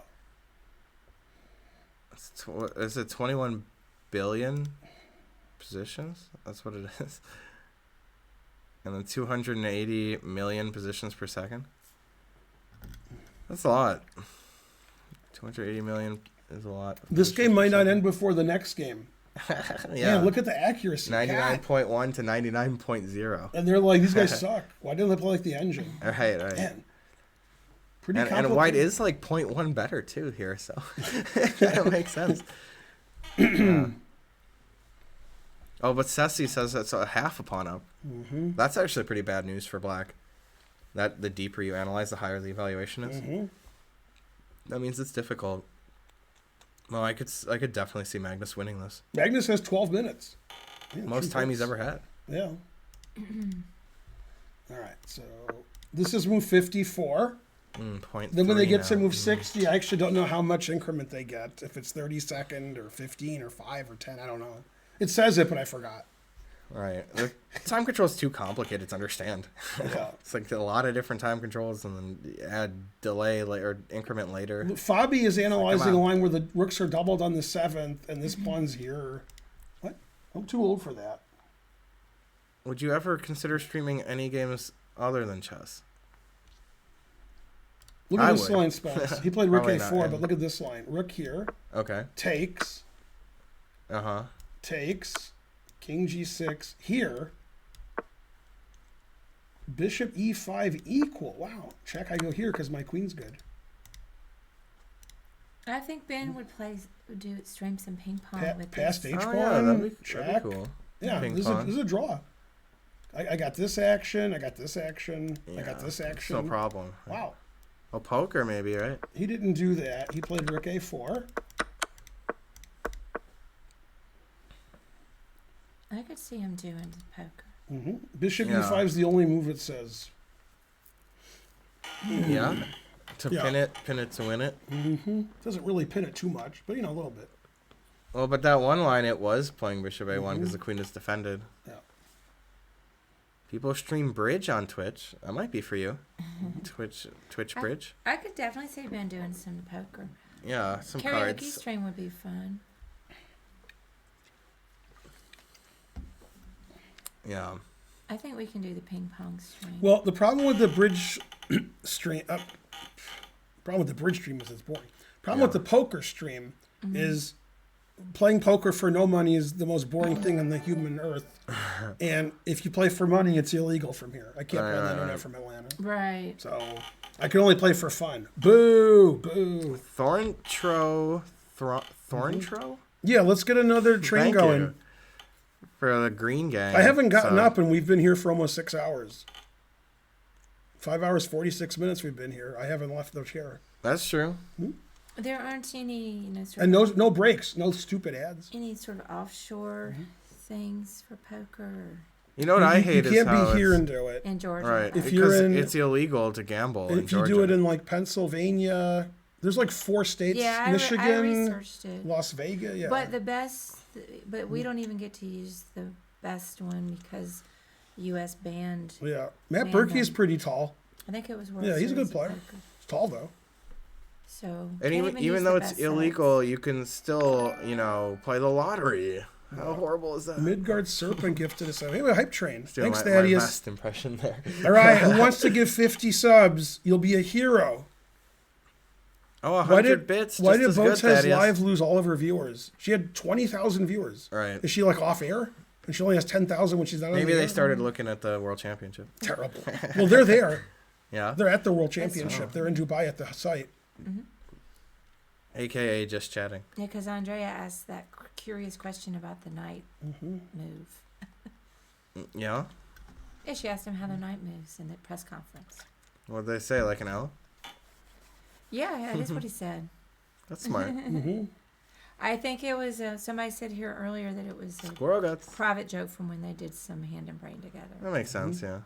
Is it 21 billion positions? That's what it is. And then 280 million positions per second. That's a lot. 280 million is a lot. This game might not end before the next game. Yeah. Man, look at the accuracy. 99.1 to 99.0. And they're like, these guys suck. Why didn't they play like the engine? Right. Man. Pretty And complicated. white is like 0.1 better too here, so that makes sense. Yeah. Oh, but Ceci says that's a half a pawn up. Mm-hmm. That's actually pretty bad news for black. That the deeper you analyze, the higher the evaluation is. Mm-hmm. That means it's difficult. Well, I could definitely see Magnus winning this. Magnus has 12 minutes. Yeah, Most time he's ever had. Yeah. All right, so this is move 54. Then when they get to move 60, I actually don't know how much increment they get. If it's 30-second or 15 or 5 or 10, I don't know. It says it, but I forgot. Right. The time control is too complicated to understand. Yeah. It's like a lot of different time controls and then add delay or increment later. Fabi is analyzing come a on. line where the rooks are doubled on the 7th and this pawn's here. What? I'm too old for that. Would you ever consider streaming any games other than chess? Look at I this would. line, Spence. He played rook Probably a4, not, yeah. but look at this line. Rook here, Okay. takes, Uh-huh. takes, king g6 here, bishop e5 equal. Wow. Check, I go here because my queen's good. I think Ben would stream some ping pong with Past this. h Oh, pawn, yeah, that'd be check. cool. Yeah, Ping this pong. is a draw. I got this action, I got this action, I got this action. No problem. Wow. Oh, poker maybe, right? He didn't do that. He played rook a4. I could see him doing the poker. Mm-hmm. Bishop Yeah. e5 is the only move it says. Yeah. To Yeah. pin it to win it. Mm-hmm. Doesn't really pin it too much, but a little bit. Well, but that one line it was playing bishop a1 because the queen is defended. Yeah. People stream bridge on Twitch. That might be for you. Twitch bridge. I could definitely see Ben doing some poker. Yeah, some Karaoke cards. stream would be fun. Yeah. I think we can do the ping pong stream. Well, the problem with the bridge stream, problem with the bridge stream is it's boring. Problem with the poker stream is playing poker for no money is the most boring thing on the human earth. And if you play for money, it's illegal from here. I can't play on the internet from Atlanta. Right. So I can only play for fun. Boo, boo. Thorntro. Yeah, let's get another train Thank going. you for the green gang. I haven't gotten So- up, and we've been here for almost 6 hours. 5 hours, 46 minutes we've been here. I haven't left the chair. That's true. There aren't any, And no breaks, no stupid ads. any sort of offshore things for poker You know what I hate You is can't how be here it's- and do it. in Georgia. Right, If because you're in- it's illegal to gamble in If you Georgia. do it in like Pennsylvania, there's like 4 states: Yeah, I Michigan, researched it. Las Vegas. Yeah, But we don't even get to use the best one because U.S. banned. yeah. Matt Man, Berkey is man. pretty tall. I think it was World Yeah, he's a good Series of player. Poker. He's tall though. So And can't use even though the it's best illegal, you can still, play the lottery. How horrible is that? Midgard Serpent gifted us. Hey, a hype train. Doing Thanks, my Thaddeus. best impression there. All right, who wants to give 50 subs? You'll be a hero. Oh, 100 bits. Why just did as good, Boats Has Thaddeus. Live lose all of her viewers? She had 20,000 viewers. Right. Is she like off air? And she only has 10,000 when she's not on Maybe the they air? started looking at the World Championship. Terrible. Well, they're there. Yeah. They're at the World Championship. They're in Dubai at the site. AKA just chatting. Yeah, because Andrea asked that curious question about the night move. Yeah. Yeah, she asked him how the night moves in the press conference. What did they say? Like an L? Yeah, that's what he said. That's smart. Mm-hmm. I think it was somebody said here earlier that it was a Squirrel guts. private joke from when they did some hand and brain together. That makes sense, yeah.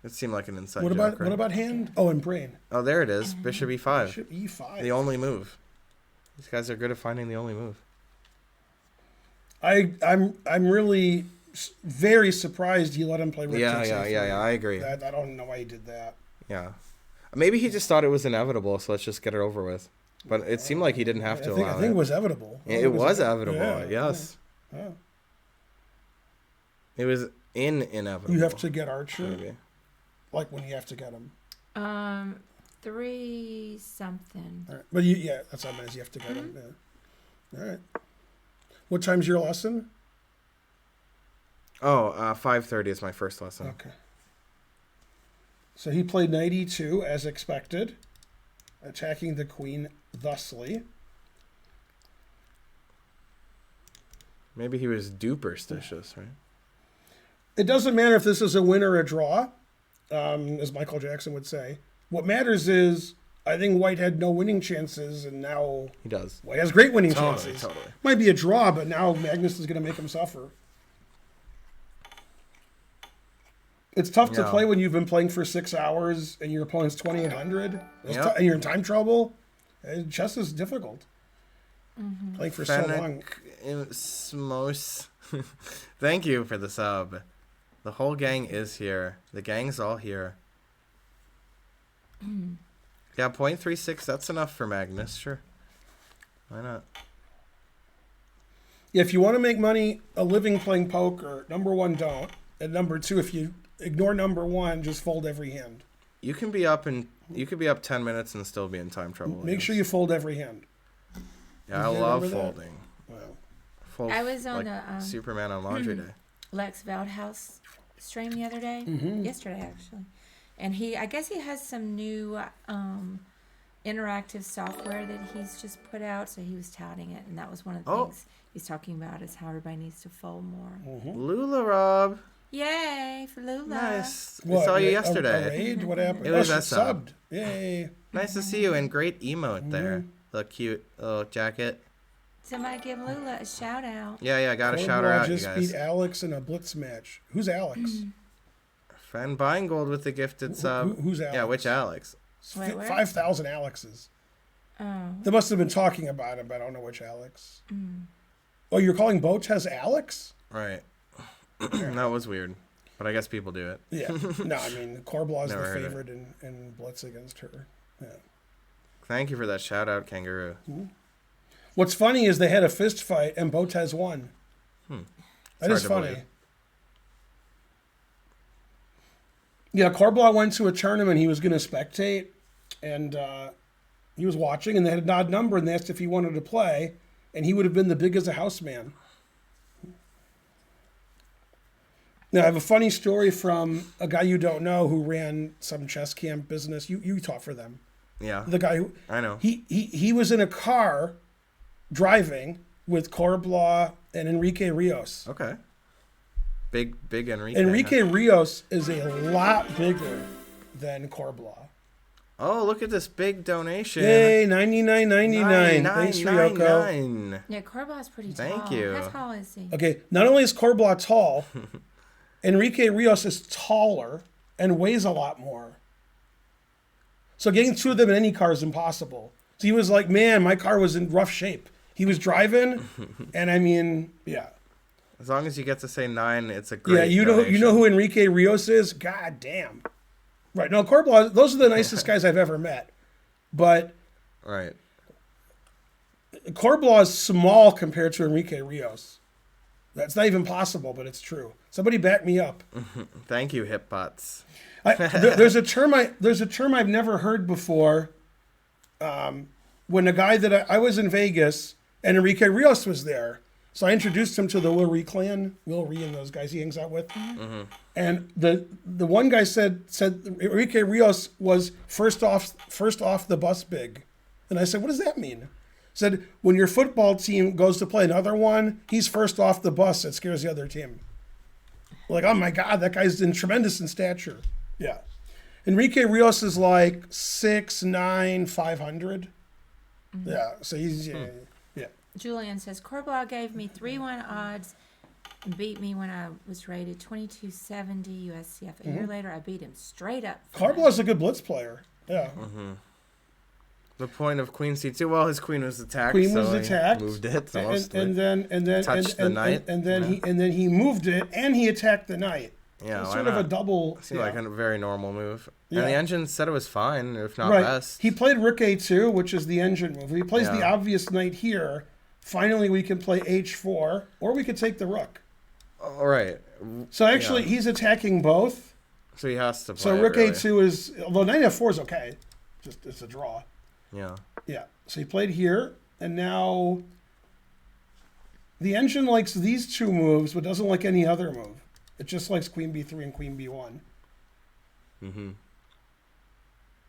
It seemed like an inside What joke, about right? what about hand? Oh, and brain. Oh, there it is. Bishop E5. Bishop E5. The only move. These guys are good at finding the only move. I'm really very surprised he let him play Rook Yeah, takes yeah, A3. yeah, yeah. I agree. I don't know why he did that. Yeah. Maybe he just thought it was inevitable, so let's just get it over with. But it seemed like he didn't have to allow I think it was inevitable. Yeah, it was inevitable, yeah, yes. yeah. It was inevitable. You have to get Archer, Maybe. like when you have to get him. 3 something. All right. But that's what I meant, is you have to get him. Yeah. All right. What time's your lesson? Oh, 5:30 is my first lesson. Okay. So he played knight E2 as expected, attacking the queen thusly. Maybe he was duperstitious, right? It doesn't matter if this is a win or a draw, as Michael Jackson would say. What matters is, I think White had no winning chances, and now He does. White has great winning Totally, chances. totally. Might be a draw, but now Magnus is going to make him suffer. It's tough to Yeah. play when you've been playing for 6 hours and your opponent's 2,800, Yep. and you're in time trouble. Chess is difficult. Playing for so long. Smos. Thank you for the sub. The whole gang is here. The gang's all here. Yeah, 0.36, that's enough for Magnus, sure. Why not? If you want to make money, a living playing poker, number one, don't. And number two, if you ignore number one, just fold every hand. You can be up 10 minutes and still be in time trouble. Make sure you fold every hand. Yeah, I you love remember that? folding. Wow. I was on the Superman on laundry day. Lex Veldhouse stream the other day, yesterday actually, and I guess he has some new interactive software that he's just put out, so he was touting it, and that was one of the things he's talking about is how everybody needs to fold more. Lula Rob. Yay for Lula! Nice. We saw you yesterday. A raid? What happened? It was she a sub. subbed. Yay. Nice to see you, and great emote there. The cute little jacket. Somebody give Lula a shout out. Yeah, got to Cornball shout her out, you just guys. beat Alex in a blitz match. Who's Alex? Fan Beingold with the gifted sub. Who's Alex? Yeah, which Alex? Wait, where? 5,000 Alexes. Oh, They must have been talking about him, but I don't know which Alex. Oh, you're calling Botez Alex? Right. That was weird. But I guess people do it. Yeah. No, I mean, Corblaw's Never the heard of favorite in blitz against her. Yeah. Thank you for that shout out, Kangaroo. What's funny is they had a fist fight and Botez won. That hard is to funny. believe. Yeah, Corblaw went to a tournament. He was going to spectate, and he was watching, and they had an odd number, and they asked if he wanted to play, and he would have been the big as a house man. Now, I have a funny story from a guy you don't know who ran some chess camp business. You taught for them. Yeah. The guy who I know. he was in a car driving with Corblaw and Enrique Rios. Okay. Big Enrique. Enrique huh? Rios is a lot bigger than Corblaw. Oh, look at this big donation. Yay, $99.99. Thanks, Ryoko. $99.99. yeah, Corbaugh's pretty Thank tall. you. How tall is he? Okay, not only is Corblaw tall, Enrique Rios is taller and weighs a lot more. So getting two of them in any car is impossible. So he was like, man, my car was in rough shape. He was driving, and I mean, yeah. As long as you get to say 9, it's a great Yeah, you know donation. who Enrique Rios is? God damn. Right, no, Corblaw, those are the nicest guys I've ever met. But Right. Corblaw is small compared to Enrique Rios. That's not even possible, but it's true. Somebody back me up. Thank you, hip bots. There's a term I've never heard before. When a guy that I was in Vegas and Enrique Rios was there, so I introduced him to the Will Ree clan, Will Ree and those guys he hangs out with. And the one guy said Enrique Rios was first off the bus big, and I said, what does that mean? Said when your football team goes to play another one, he's first off the bus. It scares the other team. Like, oh my God, that guy's tremendous in stature. Yeah. Enrique Rios is like 6'9", 500. Yeah, so he's yeah. Julian says, Corbaugh gave me 3-1 odds and beat me when I was rated 2270 USCF. A year later, I beat him straight up. Carbaugh's a good blitz player. Yeah. The point of queen c2. Well, his queen was attacked. Queen so was he attacked. moved it. So And then touched the knight. And then he moved it and he attacked the knight. Yeah, So sort of a double. Seemed like a very normal move. Yeah. And the engine said it was fine, if not Right. best. He played Rook A2, which is the engine move. If he plays the obvious knight here, finally we can play H4, or we could take the rook. All right. So actually, he's attacking both. So he has to play. So Rook really. A2 is, although knight F4 is okay, just it's a draw. Yeah. Yeah. So he played here, and now the engine likes these two moves, but doesn't like any other move. It just likes Queen B3 and Queen B1.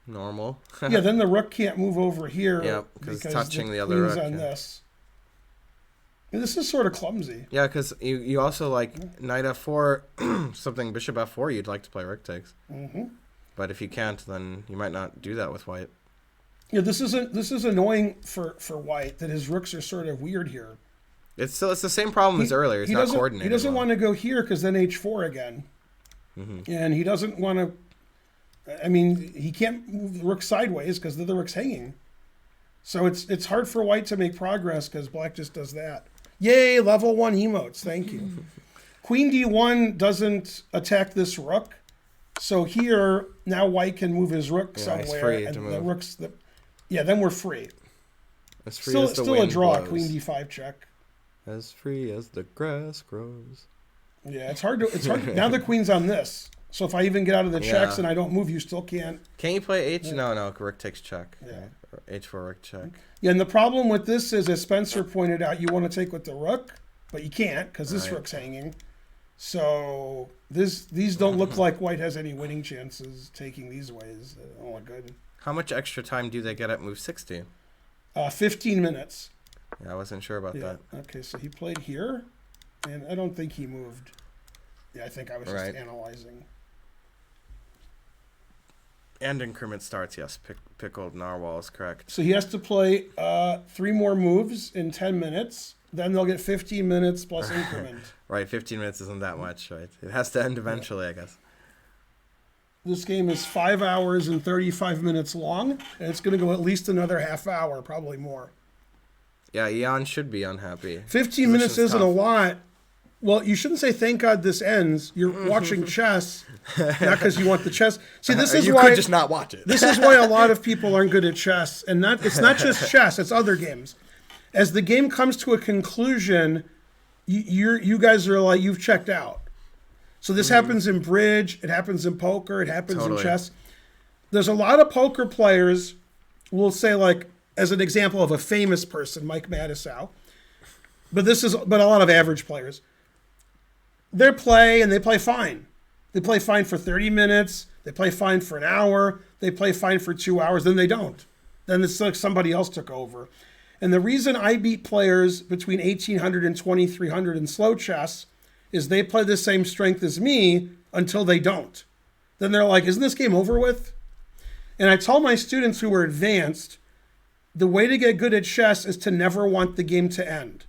Normal. Yeah. Then the rook can't move over here. Yep, because it's touching the other queen's rook. on this. And this is sort of clumsy. Yeah, because you also like knight F4, something bishop F4. You'd like to play rook takes. But if you can't, then you might not do that with white. Yeah, this is annoying for white that his rooks are sort of weird here. It's the same problem as earlier. It's not coordinated. He doesn't well. want to go here because then H4 again. And he doesn't want to. I mean, he can't move the rook sideways because the other rook's hanging. So it's hard for white to make progress because black just does that. Yay, level 1 emotes. Thank you. Queen D1 doesn't attack this rook. So here, now white can move his rook somewhere. He's free and to the move. rook's then we're free. As free Still, as the still a wind draw. blows. Queen D5 check. As free as the grass grows. Yeah, it's hard. Now the queen's on this. So if I even get out of the checks and I don't move, you still can't. Can you play H? No, rook takes check. Yeah. Right? H4 rook check. Yeah, and the problem with this is, as Spencer pointed out, you want to take with the rook, but you can't because this Right. rook's hanging. So these don't look like white has any winning chances taking these ways. They don't look good. How much extra time do they get at move 60? 15 minutes. Yeah, I wasn't sure about Yeah. that. Okay, so he played here, and I don't think he moved. Yeah, I think I was Right. just analyzing. And increment starts, yes. Pickled narwhal is correct. So he has to play 3 more moves in 10 minutes. Then they'll get 15 minutes plus increment. Right, 15 minutes isn't that much, right? It has to end eventually, I guess. This game is 5 hours and 35 minutes long, and it's going to go at least another half hour, probably more. Yeah, Ian should be unhappy. 15 minutes Position's isn't a tough. lot. Well, you shouldn't say thank God this ends. You're watching chess, not because you want the chess. See, this is you why could just not watch it. this is why a lot of people aren't good at chess, and it's not just chess; it's other games. As the game comes to a conclusion, you guys are like, you've checked out. So this happens in bridge, it happens in poker, it happens Totally. in chess. There's a lot of poker players, we'll say, like, as an example of a famous person, Mike Matusow, but a lot of average players. They play fine. They play fine for 30 minutes, they play fine for an hour, they play fine for 2 hours, then they don't. Then it's like somebody else took over. And the reason I beat players between 1800 and 2300 in slow chess is they play the same strength as me until they don't. Then they're like, isn't this game over with? And I tell my students who are advanced, the way to get good at chess is to never want the game to end.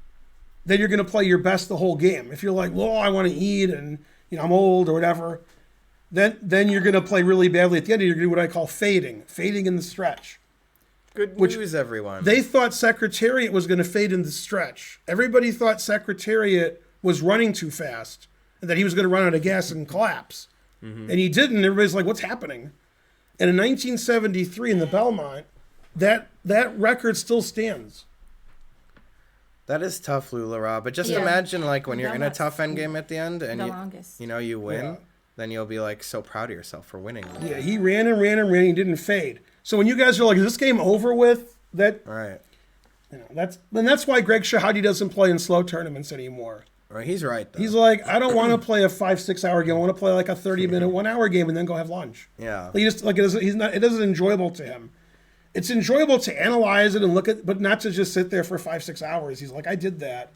Then you're going to play your best the whole game. If you're like, well, I want to eat and I'm old or whatever, then you're going to play really badly at the end. You're going to do what I call fading in the stretch. Good news, everyone. They thought Secretariat was going to fade in the stretch. Everybody thought Secretariat was running too fast and that he was going to run out of gas and collapse. And he didn't. Everybody's like, what's happening? And in 1973 in the Belmont, that record still stands. That is tough, Lula. But just Yeah. imagine, like, when you're in a Belmont's tough endgame at the end and the longest. you win, Yeah. then you'll be, like, so proud of yourself for winning. Yeah, he ran and ran and ran. He didn't fade. So when you guys are like, is this game over with? All right. That's why Greg Shahadi doesn't play in slow tournaments anymore. Right, he's right, though. He's like, I don't want to play a 5-6 hour game. I want to play like a 30-minute, 1 hour game and then go have lunch. Yeah. Like, it isn't enjoyable to him. It's enjoyable to analyze it and look at, but not to just sit there for 5-6 hours. He's like, I did that.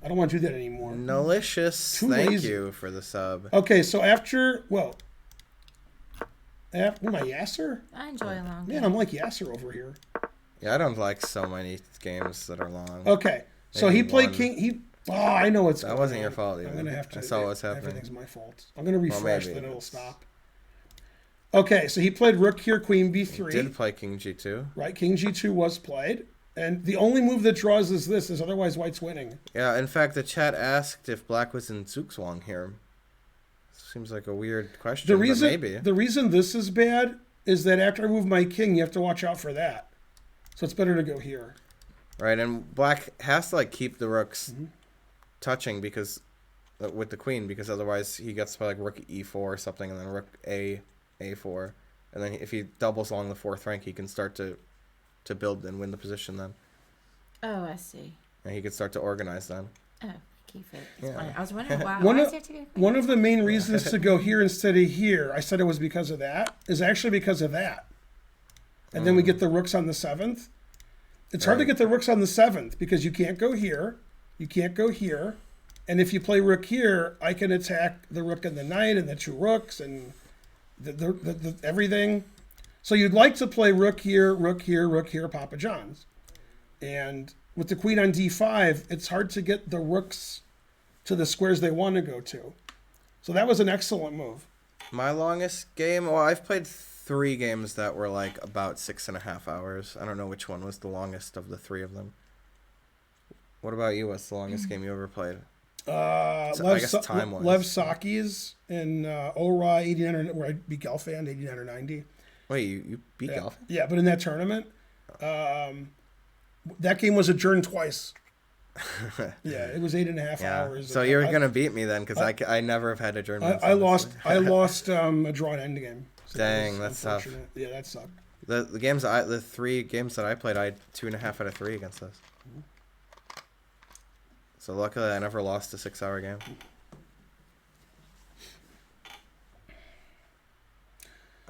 I don't want to do that anymore. Delicious. Too Thank lazy. you for the sub. Okay, so after Am I Yasser? I enjoy a long Man, game. I'm like Yasser over here. Yeah, I don't like so many games that are long. Okay, so Maybe he played one. King. I know what's That going wasn't on. your fault I'm either. gonna have to. I saw what's happening. Everything's my fault. I'm gonna refresh, maybe then it'll it's- stop. Okay, so he played Rook here, Queen B3. Did play King G2. Right, King G2 was played, and the only move that draws is this. Is otherwise White's winning. Yeah, in fact, the chat asked if Black was in Zugzwang here. Seems like a weird question, The reason but maybe. the reason this is bad is that after I move my king, you have to watch out for that. So it's better to go here. Right, and Black has to like keep the rooks touching because with the queen, because otherwise he gets to play like Rook E4 or something, and then Rook A4, and then if he doubles along the fourth rank, he can start to build and win the position then, Oh, I see. and he can start to organize then. Oh, keep it. It's Yeah. fine. I was wondering why. One Why of- is it to go? One of the main reasons to go here instead of here, I said it was because of that, is actually because of that. And then we get the rooks on the 7th. It's hard to Right. get the rooks on the 7th because you can't go here, you can't go here, and if you play rook here, I can attack the rook and the knight and the two rooks and the everything. So you'd like to play rook here, rook here, rook here, Papa John's. And with the queen on d5, it's hard to get the rooks to the squares they want to go to. So that was an excellent move. My longest game, well, I've played 3 games that were like about 6.5 hours. I don't know which one was the longest of the 3 of them. What about you? What's the longest game you ever played? I guess time-wise. Lev Saki's in Ora 89, where I beat Gelfand 89 or 90. Wait, you beat Yeah. Golf? Yeah, but in that tournament, that game was adjourned twice. Yeah, it was 8.5 hours. So you're gonna beat me then, because I never have had adjournments. I lost. honestly. I lost a drawn endgame. So Dang, that was that's tough. unfortunate. Yeah, that sucked. The 3 games that I played, I had 2.5 out of 3 against us. So luckily, I never lost a 6-hour game.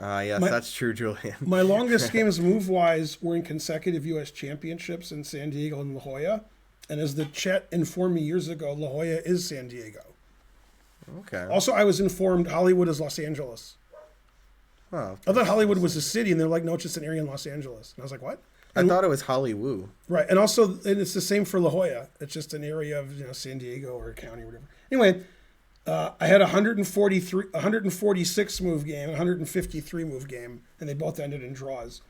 Yes, that's true, Julian. My longest games move-wise were in consecutive U.S. championships in San Diego and La Jolla. And as the chat informed me years ago, La Jolla is San Diego. Okay. Also, I was informed Hollywood is Los Angeles. Oh, I thought Hollywood was a city, and they're like, no, it's just an area in Los Angeles. And I was like, what? I thought it was Hollywood. Right, and also, and it's the same for La Jolla. It's just an area of San Diego or a county or whatever. Anyway, I had a 146 move game, 153 move game, and they both ended in draws.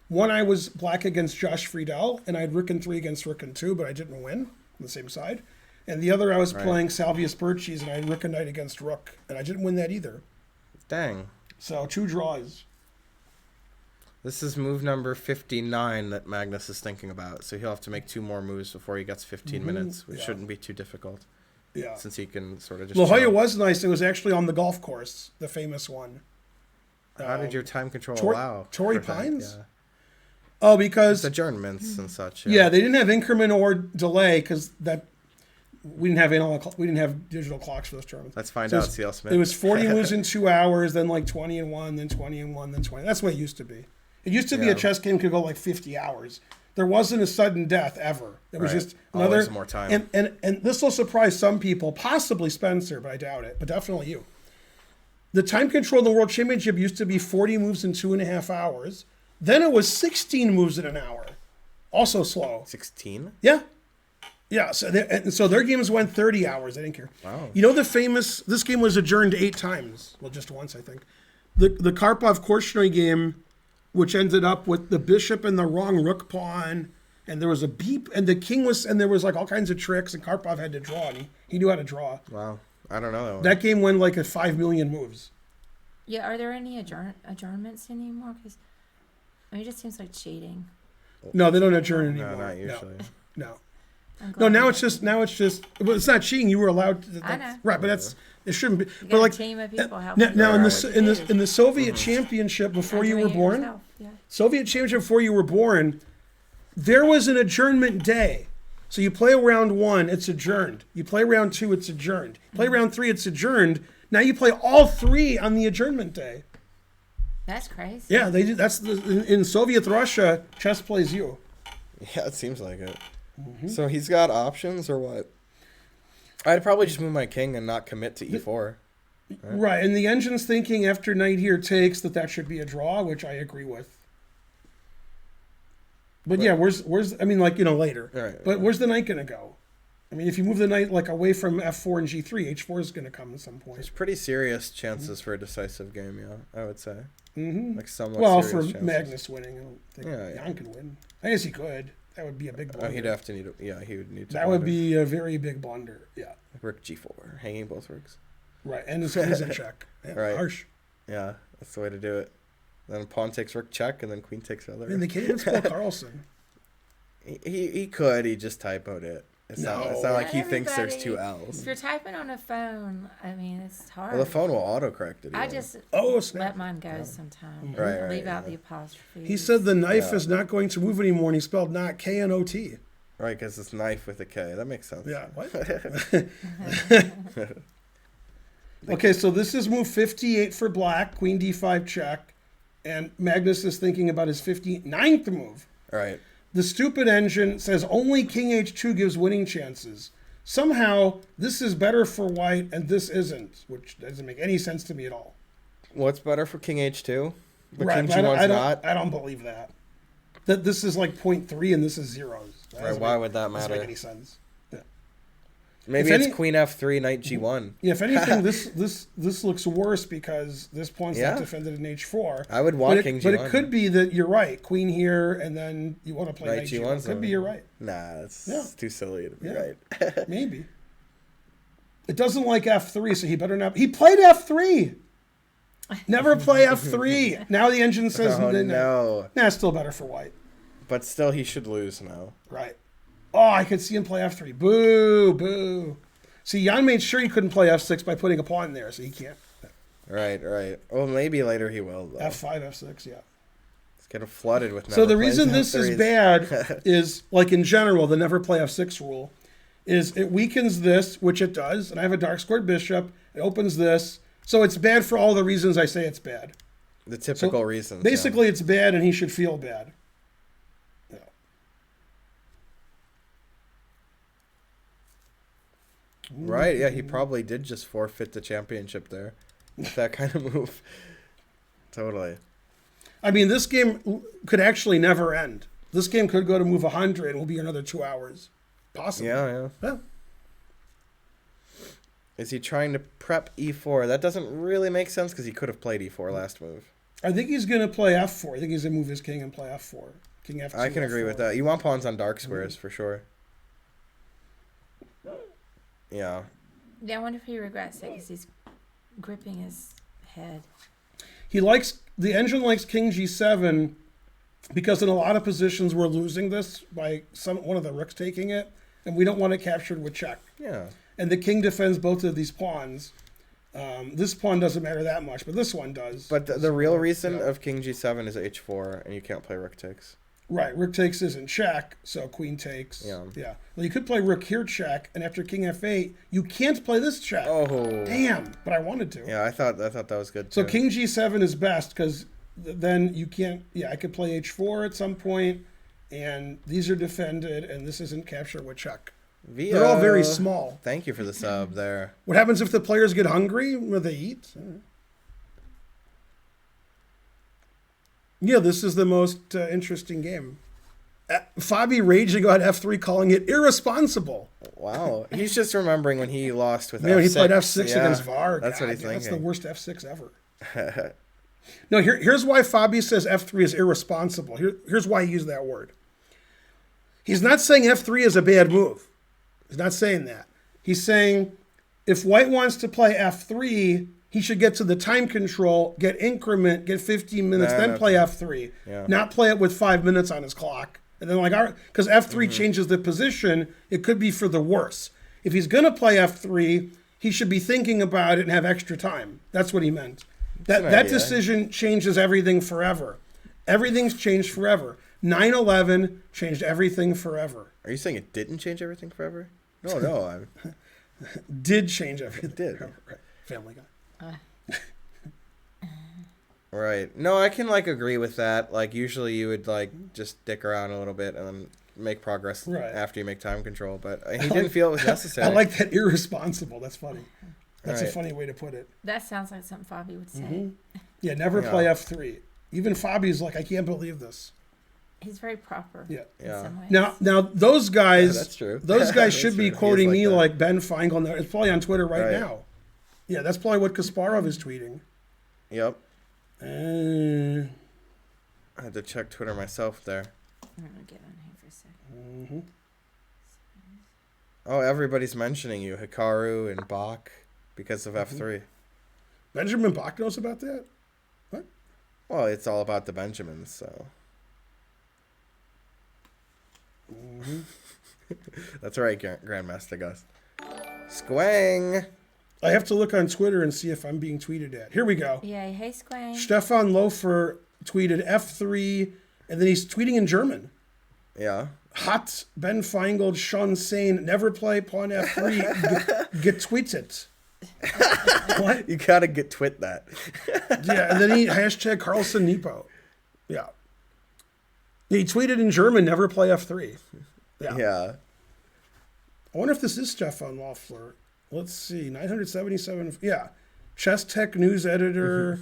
One I was black against Josh Friedel, and I had Rook and 3 against Rook and 2, but I didn't win on the same side. And the other I was playing Salvius Birches, and I had Rook and Knight against Rook, and I didn't win that either. Dang. So 2 draws. This is move number 59 that Magnus is thinking about. So he'll have to make 2 more moves before he gets 15 minutes, which Yeah. shouldn't be too difficult. Yeah. Since he can sort of just La Jolla chill. was nice. It was actually on the golf course, the famous one. How did your time control Tor- allow? Torrey for that? Pines? Yeah. Oh, because Adjournments and such. yeah, they didn't have increment or delay because that we didn't have we didn't have digital clocks for those tournaments. Let's find So out, it's- CL Smith. It was 40 moves in 2 hours, then like 20 in 1, then 20 in 1, then 20. That's what it used to be. It used to be Yeah. a chess game could go like 50 hours. There wasn't a sudden death ever. It was Right. just another Always more time. And this will surprise some people, possibly Spencer, but I doubt it. But definitely you. The time control in the World Championship used to be 40 moves in 2.5 hours. Then it was 16 moves in an hour. Also slow. 16? Yeah. Yeah. So their games went 30 hours. I didn't care. Wow. You know this game was adjourned 8 times. Well, just once, I think. The Karpov-Korchnoi game, which ended up with the bishop and the wrong rook pawn, and there was a beep, and the king was, and there was like all kinds of tricks, and Karpov had to draw, and he knew how to draw. Wow. I don't know that one. That game went like at 5 million moves. Yeah, are there any adjournments anymore? Because it just seems like cheating. No, they don't adjourn no, anymore. not usually. No. I'm No, glad now you it's did. just. Well, it's not cheating. You were allowed to. I know. Right, but it shouldn't be. You But got like a team of people now, helping. now in Right. the Soviet Championship before you were born, Yeah. Soviet Championship before you were born, there was an adjournment day. So you play round 1, it's adjourned. You play round 2, it's adjourned. You play round 3, it's adjourned. Now you play all 3 on the adjournment day. That's crazy. Yeah, they do. That's in Soviet Russia, chess plays you. Yeah, it seems like it. Mm-hmm. So he's got options or what? I'd probably just move my king and not commit to e4. Right, and the engine's thinking after knight here takes that should be a draw, which I agree with. But yeah, where's I mean, like, later. Right. But where's the knight going to go? I mean, if you move the knight like away from f4 and g3, h4 is going to come at some point. There's pretty serious chances for a decisive game, yeah, I would say. Mm-hmm. Like somewhat Well, serious for chances. Magnus winning, I don't think Yeah, Jan could win. I guess he could. That would be a big blunder. Oh, he'd have to he would need to. That would be a very big blunder. Yeah. Rook g4, hanging both rooks. Right, and his king's in check. Yeah, Right. harsh. Yeah, that's the way to do it. Then pawn takes rook check, and then queen takes other. I mean, they can't even spell Carlsen. He could. He just typoed it. It's not like he thinks there's two L's. If you're typing on a phone, I mean, it's hard. Well, the phone will autocorrect it. I even. just Snap. let mine go sometimes. Right, Leave out yeah. the apostrophe. He said the knife is not going to move anymore, and he spelled not K-N-O-T. Right, because it's knife with a K. That makes sense. Yeah, what? Okay, so this is move 58 for black, queen d5 check, and Magnus is thinking about his 59th move. Right. The stupid engine says only king h2 gives winning chances. Somehow, this is better for white, and this isn't, which doesn't make any sense to me at all. What's better for king h2? The Right, king but g1's not? I don't believe that. That this is like 0.3 and this is zeros. That Right, doesn't why make- would that doesn't matter? make any sense. Yeah. Maybe If it's any- queen f3, knight g1. Yeah, if anything, this looks worse because this pawn's Yeah. not defended in h4. I would want But king it, g1. but it could be that you're right. Queen here, and then you want to play Knight knight g1. G1's Could be you're right. Nah, it's Yeah. too silly to be Yeah. right. Maybe. It doesn't like f3, so he better not. He played f3. Never play f3. Now the engine says Oh, no. Nah, it's still better for white. But still, he should lose now. Right. Oh, I could see him play f3. Boo, boo. See, Jan made sure he couldn't play f6 by putting a pawn there, so he can't. Right, right. Well, maybe later he will, though. f5, f6, yeah. It's getting flooded with So the never reason plays this is F3s. bad is, like in general, the never play f6 rule, is it weakens this, which it does, and I have a dark squared bishop. It opens this. So it's bad for all the reasons I say it's bad. The typical reasons. Basically, it's bad, and he should feel bad. Yeah. Right, yeah, he probably did just forfeit the championship there. With that kind of move. Totally. I mean, this game could actually never end. This game could go to move 100 and will be another 2 hours. Possibly. Yeah. Yeah. Is he trying to prep e4? That doesn't really make sense because he could have played e4 last move. I think he's going to play f4. I think he's going to move his king and play f4. King f2. I can agree with that. You want pawns on dark squares for sure. Yeah. Yeah, I wonder if he regrets it because he's gripping his head. The engine likes king g7 because in a lot of positions we're losing this by one of the rooks taking it, and we don't want it captured with check. Yeah. And the king defends both of these pawns. This pawn doesn't matter that much, but this one does. But the real reason of king g7 is h4, and you can't play rook takes. Right, rook takes isn't check, so queen takes. Yeah. Well, you could play rook here check, and after king f8, you can't play this check. Oh. Damn, but I wanted to. Yeah, I thought that was good So too. king g7 is best because then you can't. Yeah, I could play h4 at some point, and these are defended, and this isn't captured with check. They're all very small. Thank you for the sub there. What happens if the players get hungry when they eat? Yeah, this is the most interesting game. Fabi raging on f3, calling it irresponsible. Wow. He's just remembering when he lost with Man, f6. he played f6 Yeah, against VAR. That's what he's That's the thinking. worst f6 ever. No, here's why Fabi says f3 is irresponsible. Here's why he used that word. He's not saying f3 is a bad move. He's not saying that. He's saying if white wants to play f3, he should get to the time control, get increment, get 15 minutes, then play f3. Yeah. Not play it with 5 minutes on his clock. And then because f3 changes the position, it could be for the worse. If he's going to play f3, he should be thinking about it and have extra time. That's what he meant. That decision changes everything forever. Everything's changed forever. 9/11 changed everything forever. Are you saying it didn't change everything forever? No. Did change everything. It did. Right. Family Guy. Right. No, I can agree with that. Usually you would just dick around a little bit and then make progress after you make time control, but he didn't feel it was necessary. I like that irresponsible. That's funny. That's a Right. funny way to put it. That sounds like something Fabi would say. Mhm. Yeah, never Yeah. play F3. Even Fabi's like, I can't believe this. He's very proper. Yeah. In Yeah. some ways. Now those guys, Yeah, that's true. those guys That's should be true. He is quoting like me that. like Ben Feingold. It's probably on Twitter right Right. now. Yeah, that's probably what Kasparov is tweeting. Yep. Uh, I had to check Twitter myself there. I'm gonna get on here for a second. mhm. Oh, everybody's mentioning you, Hikaru and Bach, because of Mm-hmm. F3. Benjamin Bach knows about that? Well, it's all about the Benjamins, so. Mhm. That's right, Grandmaster Gus. Squang! I have to look on Twitter and see if I'm being tweeted at. Here we go. Yay, hey Squang. Stefan Lofer tweeted F3, and then he's tweeting in German. Yeah. Hat Ben Feingold Sean Sane never play pawn F3 getweeted. What? You gotta get twit that. Yeah, and then he hashtag Carlsen Nepo. Yeah. He tweeted in German, never play F3. Yeah. Yeah. I wonder if this is Stefan Loeffler. Let's see, 977. Yeah. Chess Tech news editor,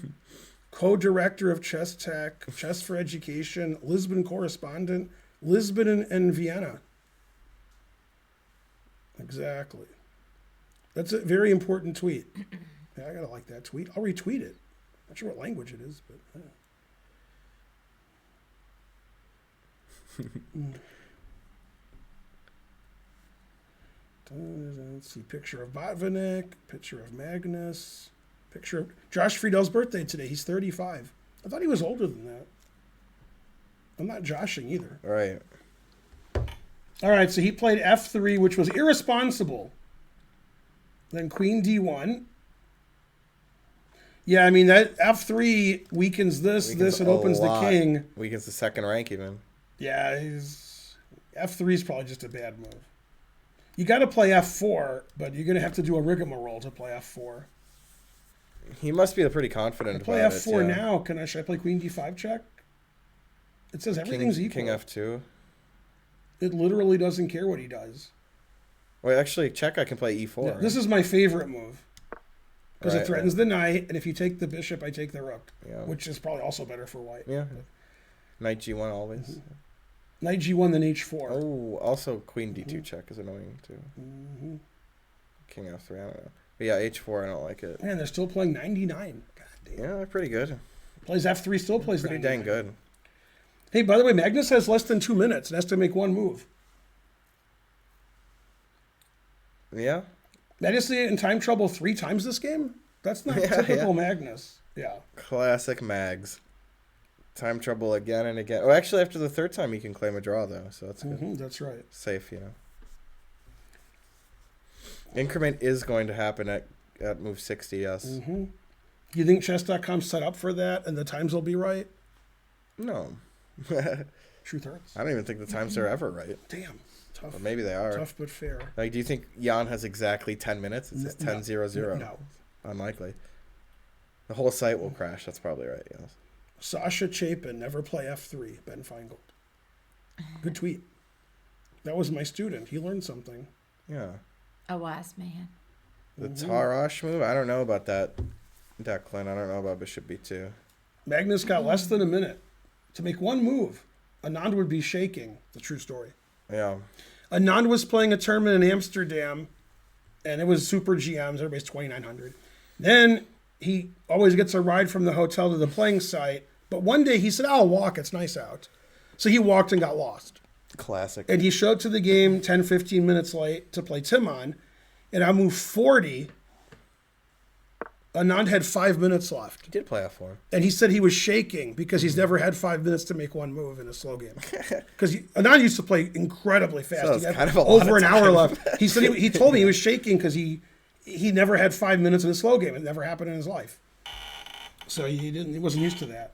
co-director of Chess Tech, Chess for Education, Lisbon correspondent, Lisbon and Vienna. Exactly. That's a very important tweet. Yeah, I gotta like that tweet. I'll retweet it. Not sure what language it is, but. Let's see, picture of Botvinnik, picture of Magnus, picture of Josh Friedel's birthday today. He's 35. I thought he was older than that. I'm not joshing either. Right. All right, so he played F3, which was irresponsible. Then Queen D1. Yeah, I mean, that F3 weakens this, Weakens and a opens lot. the king. Weakens the second rank even. Yeah, F3 is probably just a bad move. You got to play F4, but you're going to have to do a rigmarole to play F4. He must be pretty confident I play about F4 it. Yeah. now. Should I play Queen D5 check? It says everything's equal. King F2. It literally doesn't care what he does. Wait, actually, check. I can play E4. Yeah, this is my favorite move because Right, it threatens the knight, and if you take the bishop, I take the rook, Yeah. which is probably also better for white. Yeah. Knight G1 always. Knight G1, then H4. Oh, also Queen D2 check is annoying too. Mhm. King F3, I don't know. But yeah, H4, I don't like it. Man, they're still playing 99. God damn. Yeah, they're pretty good. Plays F3, still plays Pretty 99. dang good. Hey, by the way, Magnus has less than 2 minutes and has to make one move. Yeah. Magnus in time trouble 3 times this game? That's not Yeah, typical yeah. Magnus. Yeah. Classic Mags. Time trouble again and again. Oh, actually, after the third time, he can claim a draw, though, so that's good. That's right. Safe, you know. Increment is going to happen at move 60, yes. Do you think chess.com's set up for that and the times will be right? No. Truth hurts. I don't even think the times are ever right. Damn. Tough. Or maybe they are. Tough but fair. Like, do you think Jan has exactly 10 minutes? It says 10:00. No. Unlikely. The whole site will crash. That's probably right, yes. Sasha Chapin, never play F3, Ben Feingold. Good tweet. That was my student. He learned something. Yeah. A wise man. The Tarash move? I don't know about that, Declan. I don't know about Bishop B2. Magnus got less than a minute to make one move. Anand would be shaking. It's a true story. Yeah. Anand was playing a tournament in Amsterdam, and it was super GMs. Everybody's 2,900. Then he always gets a ride from the hotel to the playing site. But one day he said, I'll walk. It's nice out. So he walked and got lost. Classic. And he showed to the game 10, 15 minutes late to play Timon. And I moved 40. Anand had 5 minutes left. He did play F4. And he said he was shaking because he's never had 5 minutes to make one move in a slow game. Because Anand used to play incredibly fast. So He it's had kind of a lot over of an hour time. left. He said he told me he was shaking because he never had 5 minutes in a slow game. It never happened in his life. So he wasn't used to that.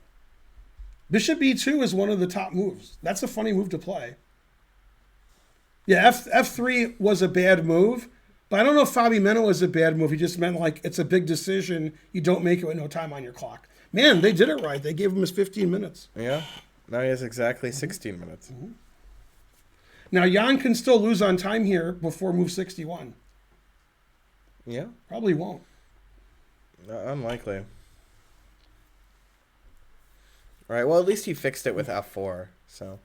Bishop E2 is one of the top moves. That's a funny move to play. Yeah, F3 was a bad move, but I don't know if Fabi meant it was a bad move. He just meant like it's a big decision. You don't make it with no time on your clock. Man, they did it right. They gave him his 15 minutes. Yeah. Now he has exactly 16 minutes. Now, Jan can still lose on time here before move 61. Yeah. Probably won't. Unlikely. All right. Well, at least he fixed it with F4. So.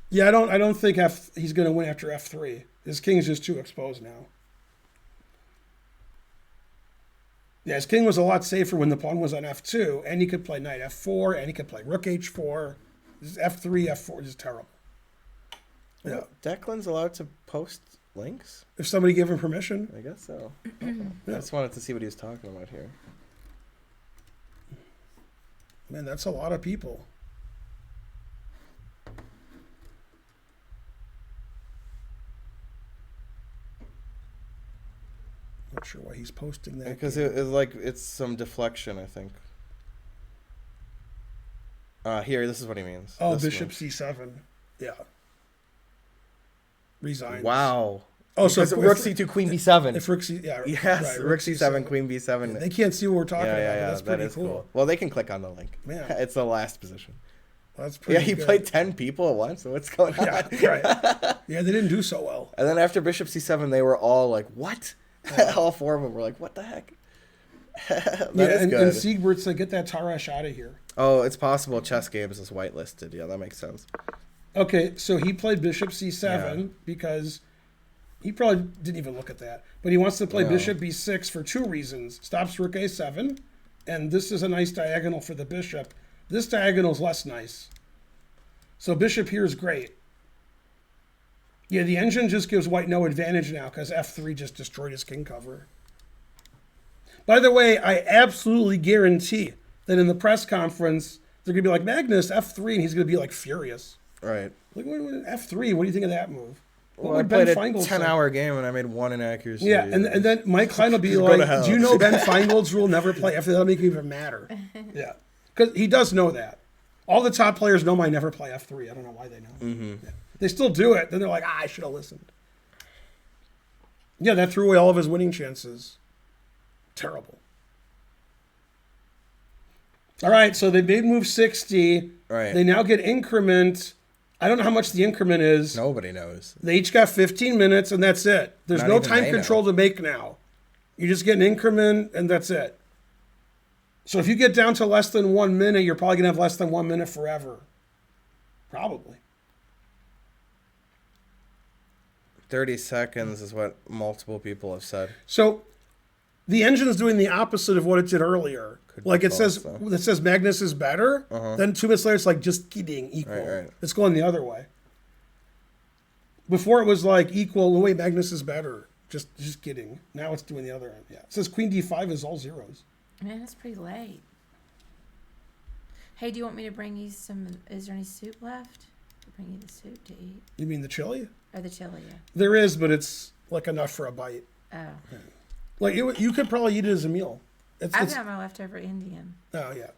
Yeah, I don't think he's going to win after F3. His king's just too exposed now. Yeah, his king was a lot safer when the pawn was on F2, and he could play knight F4, and he could play rook H4. This F3, F4 is terrible. Yeah. Well, Declan's allowed to post links? If somebody gave him permission. I guess so. Okay. I just wanted to see what he was talking about here. Man, that's a lot of people. Not sure why he's posting that. Because it's some deflection, I think. Here, this is what he means. Oh, This bishop move. C7. Yeah. Resigns. Wow. Oh, so Because rook C2, queen B7. If rook C, yeah. Yes, right, rook C7, queen B7. They can't see what we're talking yeah, about. yeah, But yeah. that's That pretty is cool. Well, they can click on the link. Man. It's the last position. That's Yeah, pretty he good. played 10 people at once. So what's going on? Yeah, right. Yeah, they didn't do so well. And then after bishop C7, they were all like, what? All four of them were like, what the heck? That is and good. Siegbert said, get that Tarash out of here. Oh, it's possible Chess Games is whitelisted. Yeah, that makes sense. Okay, so he played bishop C7 Yeah. because he probably didn't even look at that. But he wants to play No. bishop B6 for two reasons. Stops rook A7, and this is a nice diagonal for the bishop. This diagonal is less nice. So bishop here is great. Yeah, the engine just gives white no advantage now because F3 just destroyed his king cover. By the way, I absolutely guarantee that in the press conference, they're going to be like, Magnus, F3, and he's going to be like furious. Right. Like, F3, what do you think of that move? What Well, I would Ben played a Feingold say? 10-hour game and I made one inaccuracy. Yeah, and then Mike Klein will be Go to like, hell. do you know Ben Feingold's rule, never play F3? That'll make it even matter. Yeah, because he does know that. All the top players know my never play F3. I don't know why they know. Mm-hmm. Yeah. They still do it. Then they're like, I should have listened. Yeah, that threw away all of his winning chances. Terrible. All right, so they made move 60. Right. They now get increment. I don't know how much the increment is. Nobody knows. They each got 15 minutes, and that's it. There's Not no even time they control to make now. You just get an increment, and that's it. So if you get down to less than 1 minute, you're probably going to have less than 1 minute forever. Probably. 30 seconds is what multiple people have said. So the engine's doing the opposite of what it did earlier. Could be Like it false, says, though. it says Magnus is better. Then 2 minutes later, it's like just kidding, equal. Right. It's going the other way. Before it was like equal. Wait, Magnus is better. Just kidding. Now it's doing the other end. Yeah. It says Queen D5 is all zeros. Man, that's pretty late. Hey, do you want me to bring you some? Is there any soup left? I'll bring you the soup to eat. You mean the chili? Or the chili, yeah. There is, but it's like enough for a bite. Oh. Like you could probably eat it as a meal. I've got my leftover Indian. Oh yeah.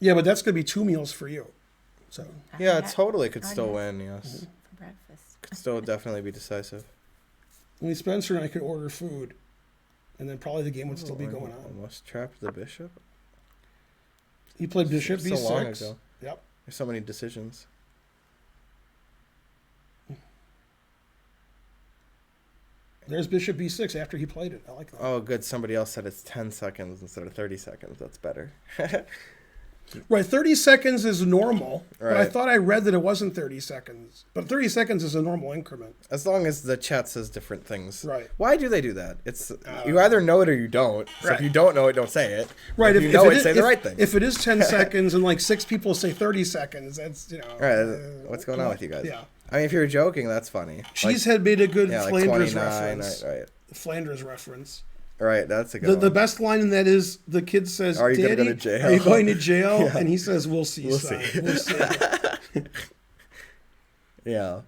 Yeah, but that's gonna be 2 meals for you. So Yeah, I it had- totally could I still had win, yes. For breakfast. Could still definitely be decisive. I mean, Spencer and I could order food, and then probably the game would still be going on. Almost trapped the bishop. He played bishop So B6. long ago. Yep. There's so many decisions. There's bishop B6 after he played it. I like that. Oh, good. Somebody else said it's 10 seconds instead of 30 seconds. That's better. Right, 30 seconds is normal, but I Right. thought I read that it wasn't 30 seconds. But 30 seconds is a normal increment. As long as the chat says different things. Right. Why do they do that? It's you either know it or you don't. So Right. if you don't know it, don't say it. Right, If you know it, is- say the right thing. If it is 10 seconds and like 6 people say 30 seconds, that's, Right. What's going on with you guys? Yeah. I mean, if you're joking, that's funny. Cheese had made a good yeah, like Flanders 29. reference. Right. Flanders reference. Right. That's a good The one. best line in that is the kid says, Are you gonna Daddy, go to jail?" are you going to jail? Yeah. And he says, we'll see, We'll son. see. We'll see. Yeah.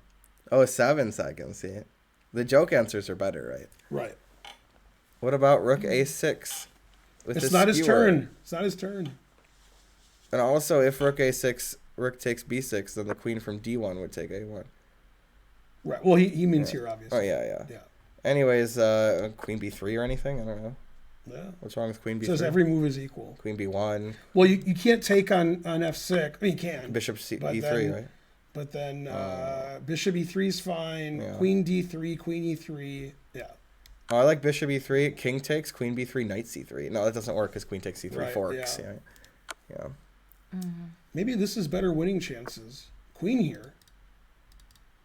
Oh, 7 seconds. See, the joke answers are better, right? Right. What about Rook A6? With It's the not his skewer? turn. It's not his turn. And also, if Rook A6, Rook takes B6, then the Queen from D1 would take A1. Right. Well, he means here, obviously. Oh yeah. Yeah. Anyways, Queen B3 or anything? I don't know. Yeah. What's wrong with Queen It B3? says every move is equal. Queen B1, Well, you can't take on F6. I mean, you can. Bishop C But E3, then- right? But then bishop E3 is fine. Yeah. Queen D3, Queen E3. Yeah. Oh, I like bishop e3, king takes, queen b3, knight c3. No, that doesn't work because queen takes c3 Right, forks. yeah. Yeah. Maybe this is better winning chances. Queen here.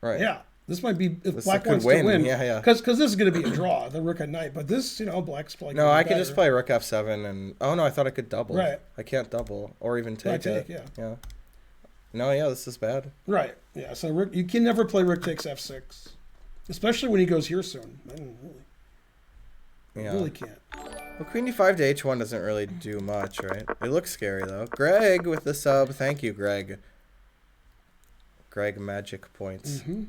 Right. Yeah. This might be if This black could wants win. to win. Yeah. Because this is going to be a draw, the rook and knight. But this, black's playing. No, I could just play rook f7 and... Oh, no, I thought I could double. Right. I can't double or even take take, it. yeah. No, yeah, this is bad. Right. Yeah. So rook, you can never play rook takes f6, especially when he goes here soon. Yeah. Really can't. Well, queen d5 to h1 doesn't really do much, right? It looks scary, though. Greg with the sub. Thank you, Greg. Greg magic points. Mm-hmm.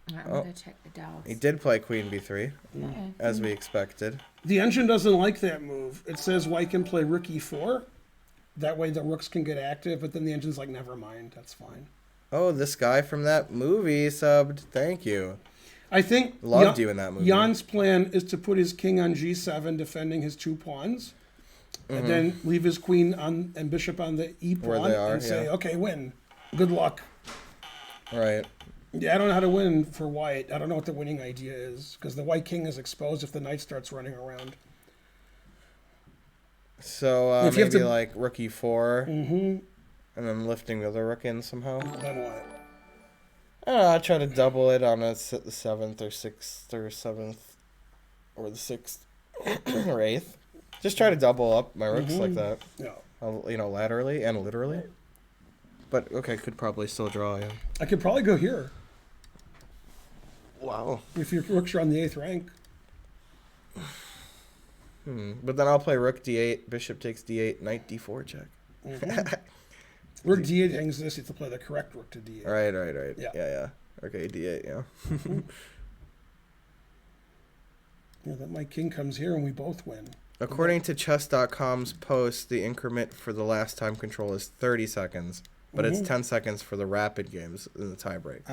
I'm gonna go check the dogs. He did play queen b3, Okay. as we expected. The engine doesn't like that move. It says white can play rook e4. That way the rooks can get active, but then the engine's like, never mind, that's fine. Oh, this guy from that movie subbed. Thank you. I think Loved you in that movie. Jan's plan is to put his king on g7, defending his 2 pawns, and then leave his queen on and bishop on the e Where pawn they are, and say, yeah. okay, win. Good luck. Right. Yeah, I don't know how to win for white. I don't know what the winning idea is, because the white king is exposed if the knight starts running around. So If you have maybe to- like rook e4, Mm-hmm. and then lifting the other rook in somehow. Then what? I don't know, I'll try to double it on the 7th or 6th or 7th or the 6th or 8th. Just try to double up my rooks like that. No. Laterally and literally. But, okay, could probably still draw, yeah. I could probably go here Wow. if your rooks are on the 8th rank. But then I'll play rook d8, bishop takes d8, knight d4 check. Rook d8 hangs this. You have to play the correct rook to d8. Right. Yeah. Yeah. Okay, d8, yeah. Yeah, that my king comes here and we both win. According to chess.com's post, the increment for the last time control is 30 seconds, but it's 10 seconds for the rapid games in the tiebreak.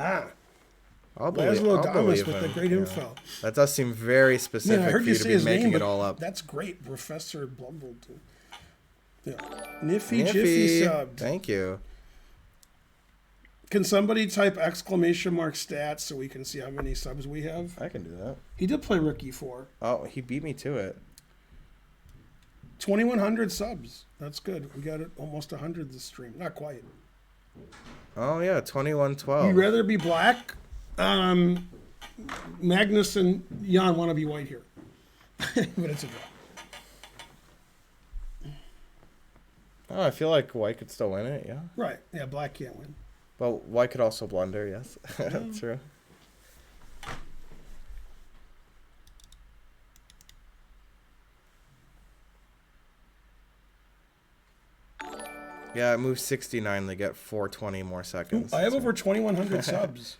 I'll Laszlo Damas believe with the him. great info. That does seem very Yeah, specific I heard for you you to say be his making name, it but all up. that's great, Professor Blumbleton. Yeah, Niffy Niffy, Jiffy subbed. thank you. Can somebody type exclamation mark stats so we can see how many subs we have? I can do that. He did play rook e4. Oh, he beat me to it. 2,100 subs. That's good. We got it almost 100 this stream. Not quite. Oh yeah, 21-12. You'd rather be black? Magnus and Jan want to be white here. But it's a draw. Oh, I feel like white could still win it, yeah. Right. Yeah, black can't win. Well, white could also blunder, yes. That's true. Yeah, it moves 69. They get 420 more seconds. I have over 2,100 subs.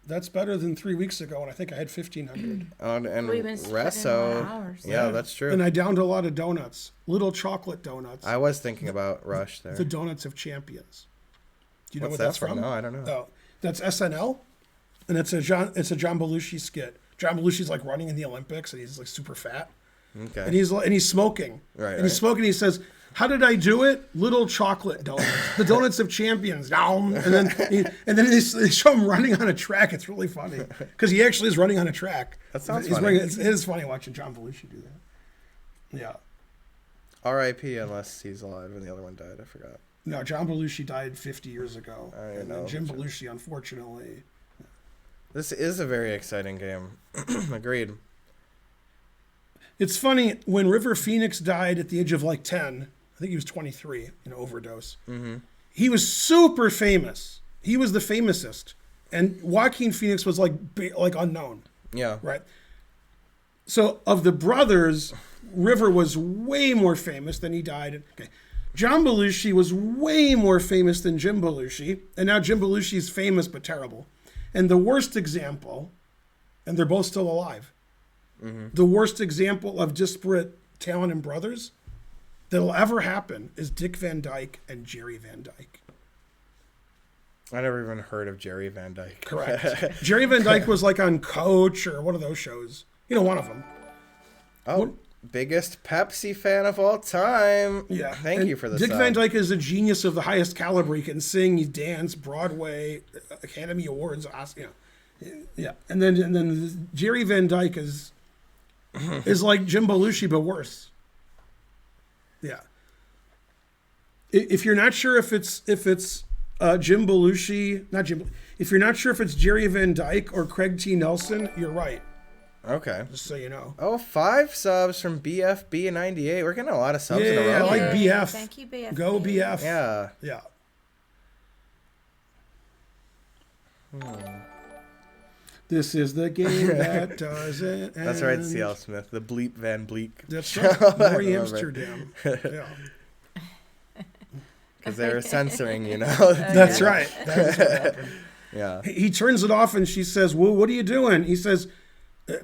That's better than 3 weeks ago, and I think I had 1,500. And We've been spending Resso. more hours. Yeah, that's true. And I downed a lot of donuts. Little chocolate donuts. I was thinking about Rush there. The Donuts of Champions. Do you know What's what that's that from? from? No, I don't know. Oh, that's SNL, and it's a John Belushi skit. John Belushi's like running in the Olympics, and he's like super fat, Okay. and he's smoking. Right, And he's right. smoking. He says, "How did I do it? Little chocolate donuts, the Donuts of Champions." And then they show him running on a track. It's really funny because he actually is running on a track. That sounds He's funny. It is funny watching John Belushi do that. Yeah. R.I.P. unless he's alive and the other one died. I forgot. No, John Belushi died 50 years ago. I And know, then Jim but- Belushi, unfortunately. This is a very exciting game. Agreed. It's funny, when River Phoenix died at the age of like 10, I think he was 23, overdose. Mm-hmm. He was super famous. He was the famousest. And Joaquin Phoenix was like unknown, Yeah. right? So of the brothers, River was way more famous than he died. Okay. John Belushi was way more famous than Jim Belushi. And now Jim Belushi's famous but terrible. And the worst example, and they're both still alive, the worst example of disparate talent in brothers that'll ever happen is Dick Van Dyke and Jerry Van Dyke. I never even heard of Jerry Van Dyke. Correct. Jerry Van Dyke was like on Coach or one of those shows. One of them. Oh, biggest Pepsi fan of all time. Yeah. Thank And you for this. Dick Van Dyke is a genius of the highest caliber. He can sing, he dance, Broadway, Academy Awards, Oscar. Yeah. And then Jerry Van Dyke is is like Jim Belushi, but worse. Yeah. If you're not sure if it's Jim Belushi, not Jim. If you're not sure if it's Jerry Van Dyke or Craig T. Nelson, you're right. Okay. Just so you know. Oh, 5 subs from BFB 98. We're getting a lot of subs in a Yeah, row. I like here. BF. Thank you, BF. Go BF. Yeah. Yeah. This is the game that doesn't end. That's right, C.L. Smith. The Bleep Van Bleak. That's right. I Maury love it. Amsterdam. Yeah. Because they were censoring, you know. That's right. That is what happened. Yeah. He turns it off and she says, well, what are you doing? He says,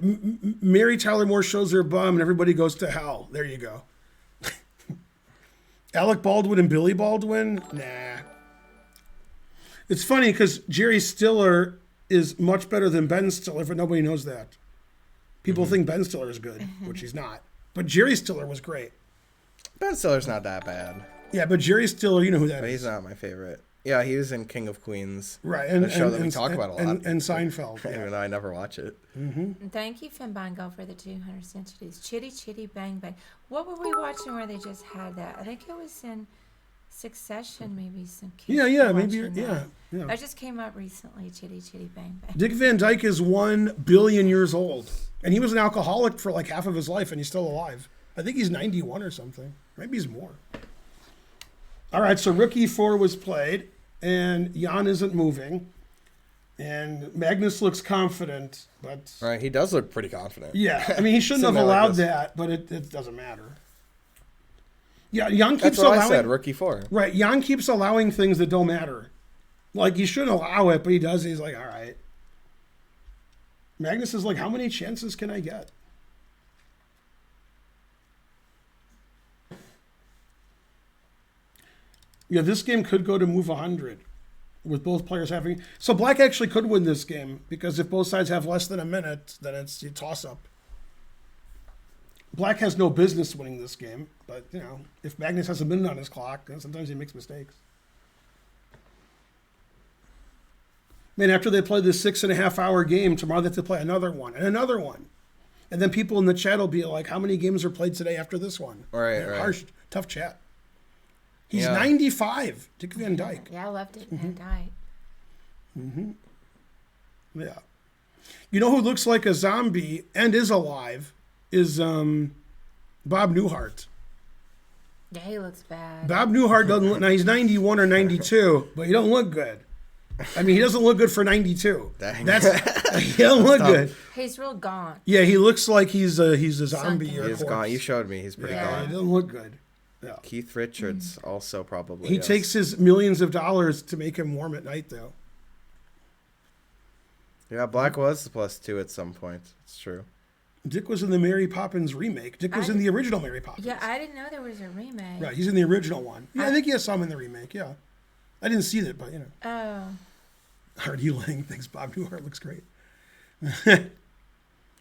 Mary Tyler Moore shows her bum and everybody goes to hell. There you go. Alec Baldwin and Billy Baldwin? Nah. It's funny because Jerry Stiller is much better than Ben Stiller, but nobody knows that. People think Ben Stiller is good, which he's not. But Jerry Stiller was great. Ben Stiller's not that bad. Yeah, but Jerry Stiller, you know who that But is. he's not my favorite. Yeah, he was in King of Queens. Right. The show that we talk about a lot. And Seinfeld. Even Yeah. though I never watch it. And thank you, Finn Bongo, for the 200 centuries. Chitty Chitty Bang Bang. What were we watching where they just had that? I think it was in Succession, maybe some kids. Yeah, were maybe. watching Yeah. that. Yeah. That just came up recently, Chitty Chitty Bang Bang. Dick Van Dyke is 1 billion years old. And he was an alcoholic for like half of his life, and he's still alive. I think he's 91 or something. Maybe he's more. All right, so Rookie 4 was played, and Jan isn't moving. And Magnus looks confident, but... Right, he does look pretty confident. Yeah, I mean, he shouldn't have Sitting there like allowed this. that, but it doesn't matter. Yeah, Jan keeps That's what allowing... I said, rookie 4. Right, Jan keeps allowing things that don't matter. Like, you shouldn't allow it, but he does. He's like, all right. Magnus is like, how many chances can I get? Yeah, this game could go to move 100 with both players having... So Black actually could win this game because if both sides have less than a minute, then it's a toss-up. Black has no business winning this game, but, you know, if Magnus has a minute on his clock, then sometimes he makes mistakes. Man, after they play this 6.5-hour game, tomorrow they have to play another one and another one. And then people in the chat will be like, how many games are played today after this one? Right, And right. Harsh, tough chat. He's Yeah. 95, Dick Van Dyke. Yeah, I loved it. And died. Yeah. You know who looks like a zombie and is alive is Bob Newhart. Yeah, he looks bad. Bob Newhart doesn't look, now he's 91 or 92, but he don't look good. I mean, he doesn't look good for 92. Dang. He don't look good. He's real gaunt. Yeah, he looks like he's a zombie Sunken. or a He's corpse. gone. You showed me. He's pretty Yeah, gone. he doesn't look good. Yeah. Keith Richards also probably. He yes. takes his millions of dollars to make him warm at night, though. Yeah, Black was the +2 at some point. It's true. Dick was in the Mary Poppins remake. Dick was in the original Mary Poppins. Yeah, I didn't know there was a remake. Right, he's in the original one. Yeah, I think he has some in the remake, yeah. I didn't see that, but, you know. Oh. Hardy Lang thinks Bob Newhart looks great.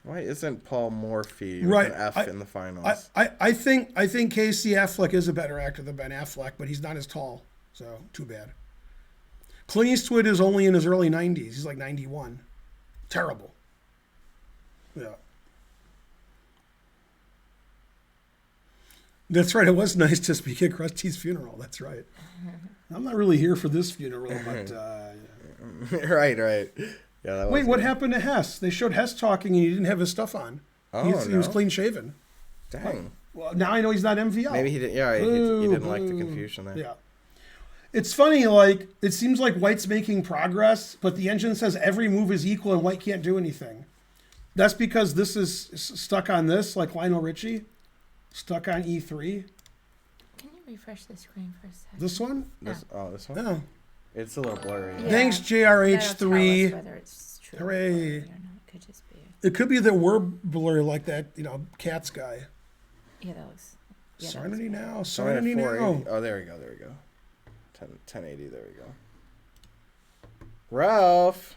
Why isn't Paul Morphy with Right, an F in the finals? I think Casey Affleck is a better actor than Ben Affleck, but he's not as tall, so too bad. Clint Eastwood is only in his early 90s. He's like 91. Terrible. Yeah. That's right. It was nice to speak at Krusty's funeral. That's right. I'm not really here for this funeral, but yeah. right. Yeah. That Wait, was what good. happened to Hess? They showed Hess talking and he didn't have his stuff on. Oh, He was no. clean shaven. Dang. Well, now I know he's not MVL. Maybe he did. Yeah, he didn't like the confusion there. Yeah. It's funny, like, it seems like White's making progress, but the engine says every move is equal and White can't do anything. That's because this is stuck on this, like Lionel Richie, stuck on E3. Can you refresh the screen for a second? This one? This one? Oh. It's a little blurry. Yeah. Thanks, That'll JRH3. tell us whether it's true Hooray. or not. It could just be. It could be that we're blurry like that, Cats guy. Yeah, that looks. Yeah, that Serenity looks now, So I had Serenity 480. now. Oh, there we go. 1080. There we go. Ralph.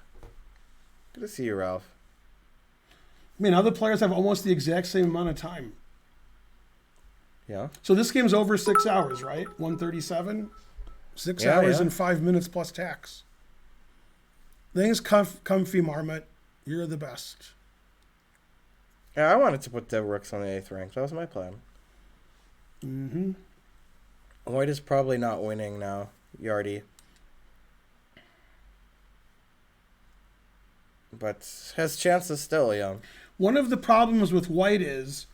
Good to see you, Ralph. I mean, other players have almost the exact same amount of time. Yeah. So this game's over 6 hours, right? 137? 6 Yeah, hours yeah. and 5 minutes plus tax. Thanks, Comfy Marmot. You're the best. Yeah, I wanted to put the rooks on the 8th rank. That was my plan. Mm-hmm. White is probably not winning now. Yardy. But has chances still, yeah. One of the problems with white is,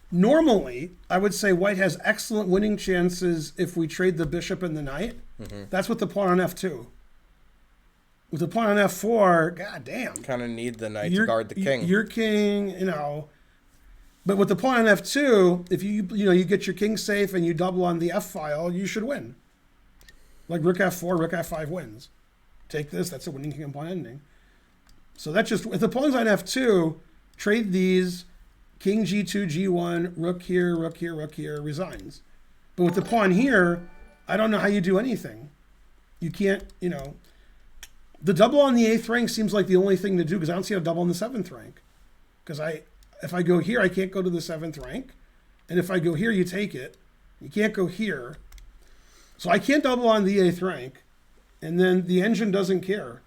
normally, I would say white has excellent winning chances if we trade the bishop and the knight. Mm-hmm. That's with the pawn on f2. With the pawn on f4, god damn. Kind of need the knight to guard the king. Your king, you know. But with the pawn on f2, if you get your king safe and you double on the f file, you should win. Like rook f4, rook f5 wins. Take this, that's a winning king and pawn ending. So that's just, if the pawn's on f2, trade these, king g2, g1, rook here, rook here, rook here, resigns. But with the pawn here, I don't know how you do anything. You can't, the double on the 8th rank seems like the only thing to do because I don't see a double on the 7th rank. Because if I go here, I can't go to the 7th rank. And if I go here, you take it. You can't go here. So I can't double on the 8th rank. And then the engine doesn't care.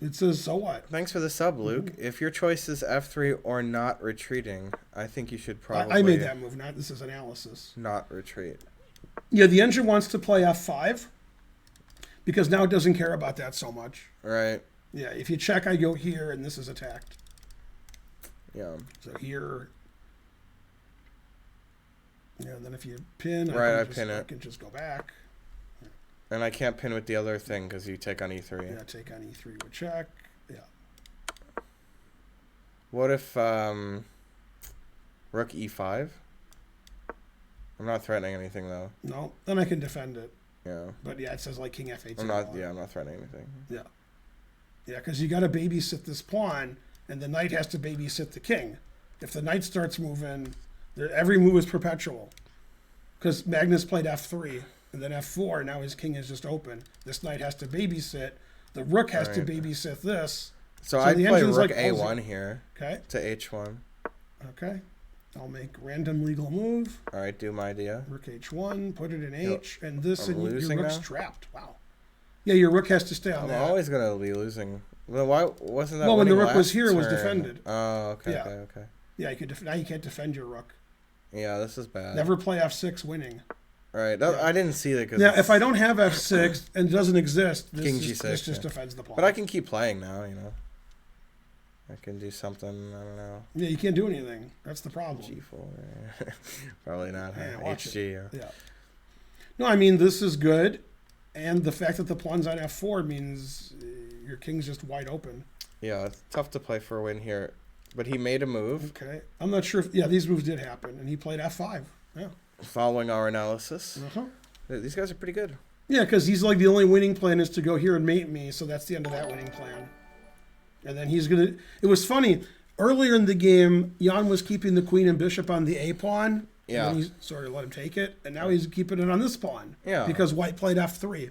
It says, so what? Thanks for the sub, Luke. Mm-hmm. If your choice is f3 or not retreating, I think you should probably... I made that move, this is analysis. Not retreat. Yeah, the engine wants to play f5 because now it doesn't care about that so much. Right. Yeah, if you check, I go here, and this is attacked. Yeah. So here... Yeah, and then if you pin, I pin it. I can just go back. And I can't pin with the other thing because you take on e3. Yeah, take on e3 with check. Yeah. What if rook e5? I'm not threatening anything though. No, then I can defend it. Yeah. But yeah, it says like king f8. I'm not threatening anything. Yeah. Yeah, because you got to babysit this pawn, and the knight has to babysit the king. If the knight starts moving, every move is perpetual. Because Magnus played f3. And then f4, now his king is just open. This knight has to babysit. The rook has to babysit this. So I'd the play engine's rook like a1 here Okay. to h1. Okay. I'll make random legal move. All right, do my idea. Rook h1, put it in h, and this, I'm and your losing rook's now? trapped. Wow. Yeah, your rook has to stay on I'm that. always going to be losing. Well, why wasn't that Well, when the winning rook was last here, it was turn? defended. Oh, okay, Yeah. okay. Yeah, now you can't defend your rook. Yeah, this is bad. Never play f6 winning. All right, I didn't see that. Yeah, if I don't have f6 and it doesn't exist, King G6, this just defends the pawn. But I can keep playing now, I can do something, I don't know. Yeah, you can't do anything. That's the problem. G4. Probably not. Yeah, Huh? watch HG. it. Yeah. No, I mean, this is good. And the fact that the pawn's on f4 means your king's just wide open. Yeah, it's tough to play for a win here. But he made a move. Okay. I'm not sure if... Yeah, these moves did happen. And he played f5. Yeah. Following our analysis. Uh-huh. These guys are pretty good. Yeah, because he's like, the only winning plan is to go here and mate me. So that's the end of that winning plan. And then he's going to... It was funny. Earlier in the game, Jan was keeping the queen and bishop on the A pawn. Yeah. And he sort of let him take it. And now he's keeping it on this pawn. Yeah. Because white played f3.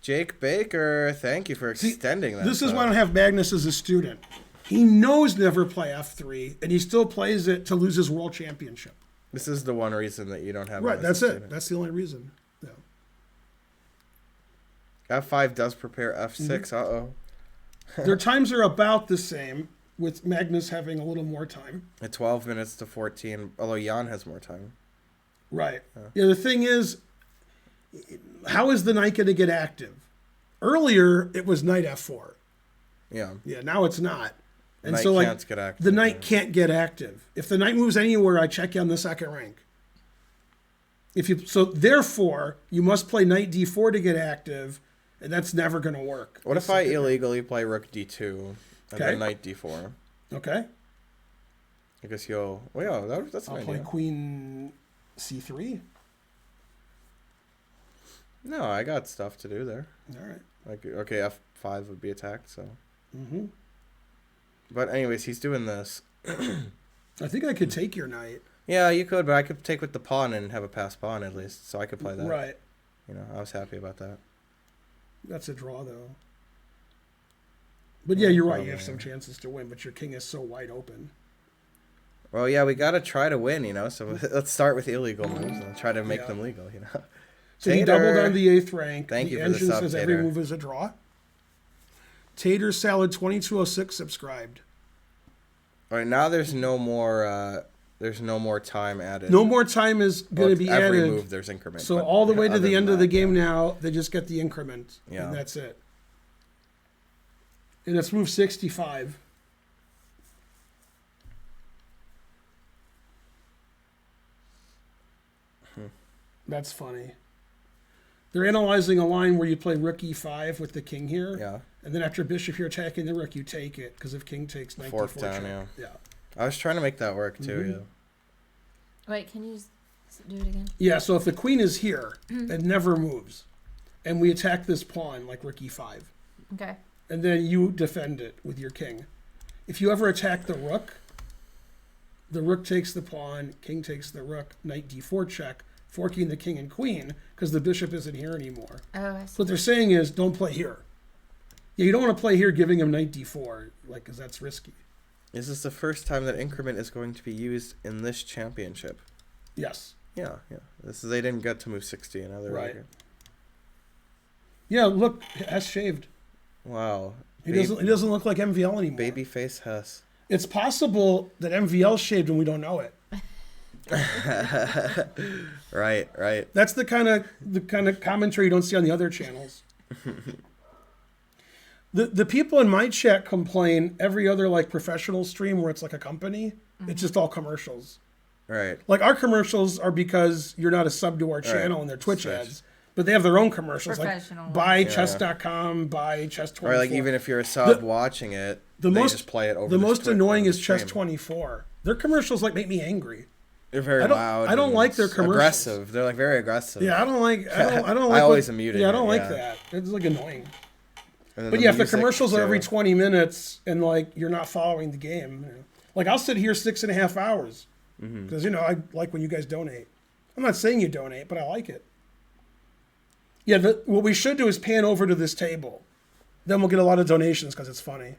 Jake Baker, thank you for extending that. This is why I don't have Magnus as a student. He knows never play f3, and he still plays it to lose his world championship. This is the one reason that you don't have. Right, him as that's a it. student. That's the only reason. Yeah. F5 does prepare F6. Uh-oh. Their times are about the same, with Magnus having a little more time. At 12 minutes to 14, although Jan has more time. Right. Yeah, the thing is, how is the knight going to get active? Earlier, it was knight f4. Yeah. Yeah, now it's not. And Knight so, like, can't get active, the knight yeah. can't get active. If the knight moves anywhere, I check you on the second rank. So therefore, you must play knight d4 to get active, and that's never going to work. What if I illegally play rook d2 and Okay. then knight d4? Okay. I guess you'll... Well, yeah, that's an I'll idea. play queen c3. No, I got stuff to do there. All right. Like, okay, f5 would be attacked, so... Mm-hmm. But anyways, he's doing this. I think I could take your knight. Yeah, you could, but I could take with the pawn and have a passed pawn at least, so I could play that. Right. I was happy about that. That's a draw, though. But yeah, you're right. You have some chances to win, but your king is so wide open. Well, yeah, we got to try to win, so let's start with illegal moves and try to make Yeah. them legal, So he doubled on the 8th rank. Thank the you for the engine sub, says every Tater. move is a draw. Tater Salad 2206 subscribed. All right, now there's no more. There's no more time added. No more time is going to be every added. move there's increment. So but all the way to other the than end of the that, game now, they just get the increment, Yeah. and that's it. And it's move 65. That's funny. They're analyzing a line where you play rook e5 with the king here, Yeah. and then after bishop you're attacking the rook, you take it because if king takes knight Fourth d4 down, check. yeah. I was trying to make that work too. Mhm. Yeah. Wait, can you do it again? Yeah, so if the queen is here, it never moves, and we attack this pawn like rook e5, Okay. and then you defend it with your king. If you ever attack the rook takes the pawn, king takes the rook, knight d4 check, forking the king and queen because the bishop isn't here anymore. Oh, I So see. what they're saying is don't play here. Yeah, you don't want to play here giving him knight d4, like, because that's risky. Is this the first time that increment is going to be used in this championship? Yes. Yeah, yeah. They didn't get to move 60 and now they're Right. right. Yeah, look, Hess shaved. Wow. He doesn't look like MVL anymore. Babyface Hess. It's possible that MVL shaved and we don't know it. Right. That's the kind of commentary you don't see on the other channels. The people in my chat complain every other like professional stream where it's like a company, it's just all commercials. Right. Like our commercials are because you're not a sub to our channel and they're Twitch Switch. ads, but they have their own commercials like Professional ones. buy Yeah. chess.com, buy chess24. Or like even if you're a sub watching it, they just play it over the most Twitch- annoying over is the stream. chess24. Their commercials like make me angry. They're very loud. I don't and like their commercials. aggressive. They're like very aggressive. Yeah, I don't like I always am muted Yeah, I it, don't like yeah. that. It's like annoying. And then But yeah, if the music, commercials are too. every 20 minutes and like you're not following the game, you know. Like I'll sit here 6.5 hours because I like when you guys donate. I'm not saying you donate, but I like it. Yeah, what we should do is pan over to this table. Then we'll get a lot of donations because it's funny.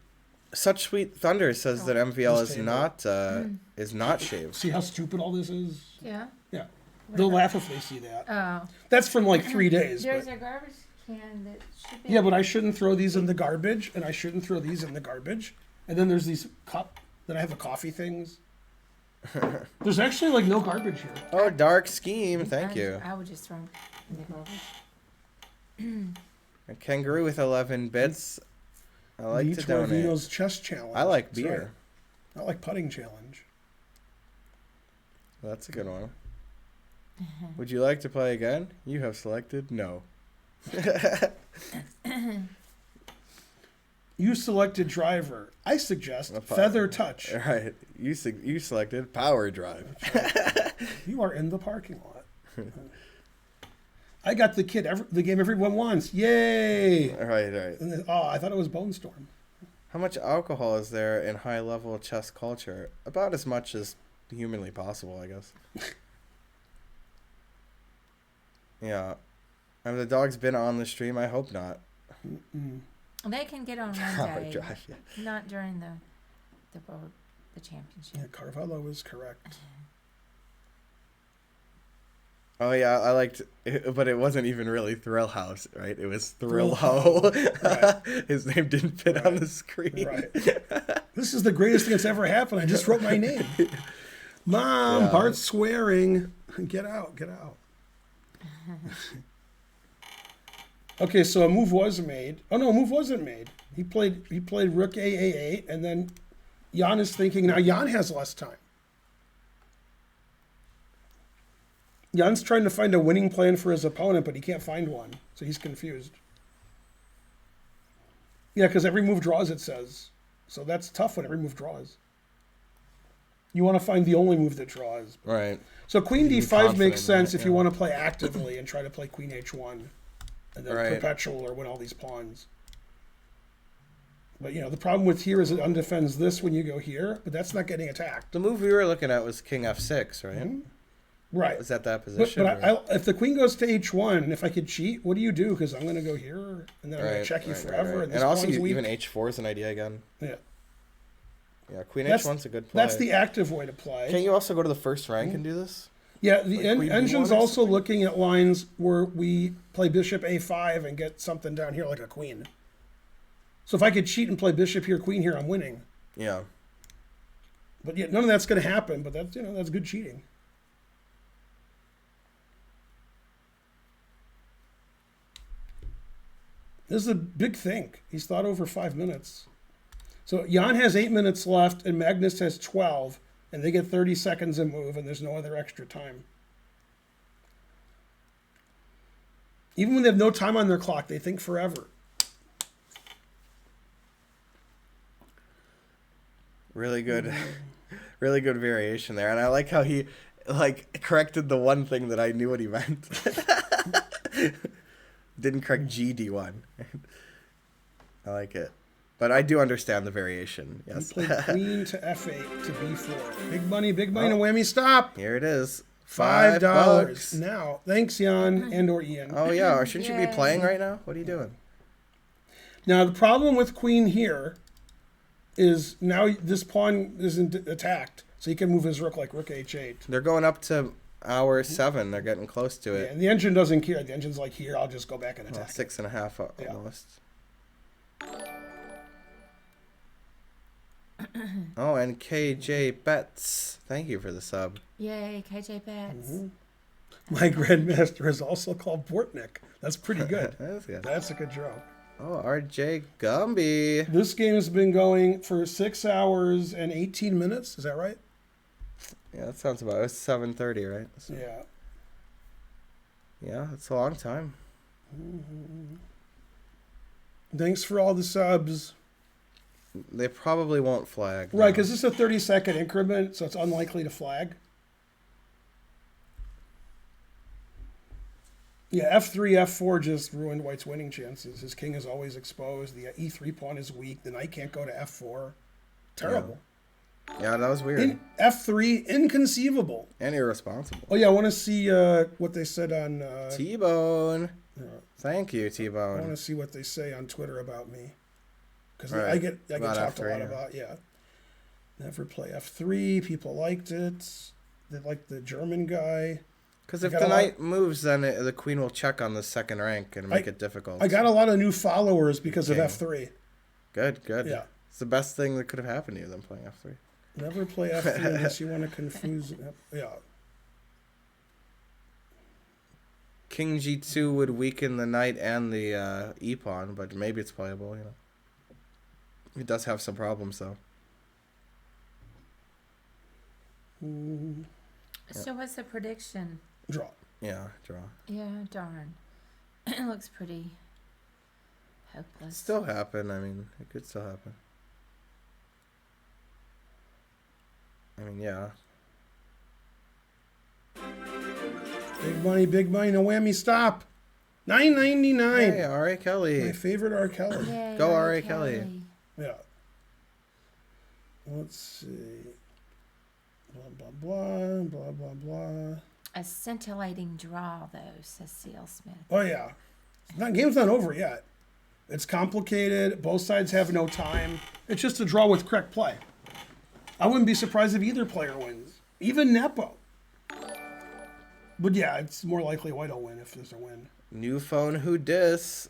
Such Sweet Thunder says that MVL This table. is not shaved. See how stupid all this is? Yeah. Yeah. They'll laugh if they see that. Oh. That's from like 3 days. There's But, a garbage can that should be. yeah, but I shouldn't throw these in the garbage, and I shouldn't throw these in the garbage. And then there's these then I have the coffee things. There's actually like no garbage here. Oh, Dark Scheme. Thank you. I would just throw them in the garbage. A kangaroo with 11 bits. I like Meet to donate. Vino's chess challenge. I like That's beer. right. I like putting challenge. That's a good one. Would you like to play again? You have selected no. You selected driver. I suggest A feather touch. All right. You selected power drive. You are in the parking lot. I got the game everyone wants. Yay! All right. And then, I thought it was Bone Storm. How much alcohol is there in high-level chess culture? About as much as humanly possible, I guess. Yeah. Have the dogs been on the stream? I hope not. They can get on Power one day, drive, yeah. not during the Yeah, championship. Carvalho is correct. Oh yeah, I liked it, but it wasn't even really Thrill House, right? It was Thrill Ho. Right. His name didn't fit on the screen. Right. This is the greatest thing that's ever happened. I just wrote my name. Mom, Yeah. Bart's swearing. Get out, get out. Okay, so a move was made. Oh no, a move wasn't made. He played rook a8, and then Jan is thinking now Jan has less time. Jan's trying to find a winning plan for his opponent, but he can't find one, so he's confused. Yeah, because every move draws, it says. So that's tough when every move draws. You want to find the only move that draws. Right. So queen Be d5 confident makes in sense it, if you yeah. want to play actively and try to play queen h1 and then Right. perpetual or win all these pawns. But the problem with here is it undefends this when you go here, but that's not getting attacked. The move we were looking at was King F6, right? Right. Was that But, position? or- if the queen goes to h1, if I could cheat, what do you do? Because I'm going to go here, and then I'm going to check you forever. right. And, this And also, pawn's weak. even H4 is an idea again. Yeah. Yeah, Queen That's- H1's a good play. That's the active way to play. Can't you also go to the first rank and do this? Yeah, the Like queen engine's B1 or also something? looking at lines where we play bishop a5 and get something down here like a queen. So if I could cheat and play bishop here, queen here, I'm winning. Yeah. But yet none of that's going to happen. But that's that's good cheating. This is a big think. He's thought over 5 minutes. So Jan has 8 minutes left, and Magnus has 12, and they get 30 seconds a move, and there's no other extra time. Even when they have no time on their clock, they think forever. Really good, really good variation there, and I like how he corrected the one thing that I knew what he meant. Didn't correct GD1. I like it, but I do understand the variation. Yes. He played queen to f8 to b4. Big money, no whammy. Stop. Here it is. $5 now. Thanks, Jan and/or Ian. Oh yeah, or shouldn't you be playing right now? What are you doing? Now the problem with queen here is now this pawn isn't attacked, so he can move his rook like rook h8. They're going up to hour 7. They're getting close to it. Yeah, and the engine doesn't care. The engine's like, here, I'll just go back and attack. 6.5 almost. Oh, and KJ Betts. Thank you for the sub. Yay, KJ Betts. Mm-hmm. My grandmaster is also called Bortnik. That's pretty good. That's good. That's a good draw. Oh, RJ Gumby. This game has been going for 6 hours and 18 minutes. Is that right? Yeah, that sounds about it. It's 7:30, right? So, Yeah. yeah, that's a long time. Mm-hmm. Thanks for all the subs. They probably won't flag. Right, no. because this is a 30-second increment, so it's unlikely to flag. Yeah, f3, f4 just ruined White's winning chances. His king is always exposed. The e3 pawn is weak. The knight can't go to f4. Terrible. Yeah, that was weird. F3, inconceivable. And irresponsible. Oh, yeah, I want to see what they said on... T-Bone. Thank you, I T-Bone. want to see what they say on Twitter about me. Because Right. I get About talked F3, a lot yeah. about, Never play f3. People liked it. They liked the German guy. Because if the knight moves, then the queen will check on the second rank and make it difficult. I got a lot of new followers because of Okay. f3. Good, good. Yeah. It's the best thing that could have happened to you than playing F3. Never play f3 unless you want to confuse. Yeah. King G2 would weaken the knight and the e-pawn, but maybe it's playable, you know. It does have some problems, though. So what's the prediction? Draw. Yeah, draw. Yeah, darn. It looks pretty hopeless. Still happen. I mean, it could still happen. I mean, yeah. Big money, no whammy, stop. $9.99. Hey, R.A. Kelly. My favorite R. Kelly. Yay, Go R.A. R.A. Kelly. Yeah. Let's see. Blah, blah. A scintillating draw, though, says C.L. Smith. Oh, yeah. Game's not over yet. It's complicated. Both sides have no time. It's just a draw with correct play. I wouldn't be surprised if either player wins. Even Nepo. But yeah, it's more likely White will win if there's a win. New phone who dis.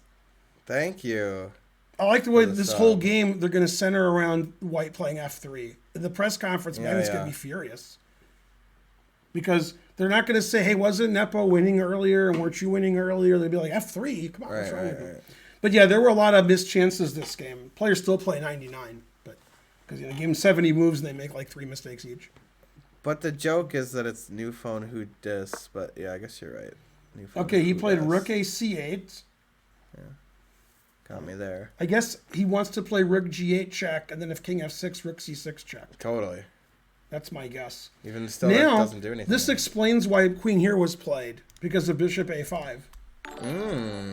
Thank you. I like the way this whole game, they're going to center around White playing f3. In the press conference, Magnus going to be furious. Because they're not going to say, hey, wasn't Nepo winning earlier and weren't you winning earlier? They'd be like, f3? Come on, what's wrong with you? But yeah, there were a lot of missed chances this game. Players still play 99. But because give them 70 moves and they make like 3 mistakes each. But the joke is that it's new phone who dis. But yeah, I guess you're right. New phone Okay, he who played dis. rook a c8. Got me there. I guess he wants to play rook g8 check, and then if king f6, rook c6 check. Totally. That's my guess. Even still, that Now, doesn't do anything. this explains why queen here was played, because of bishop a5.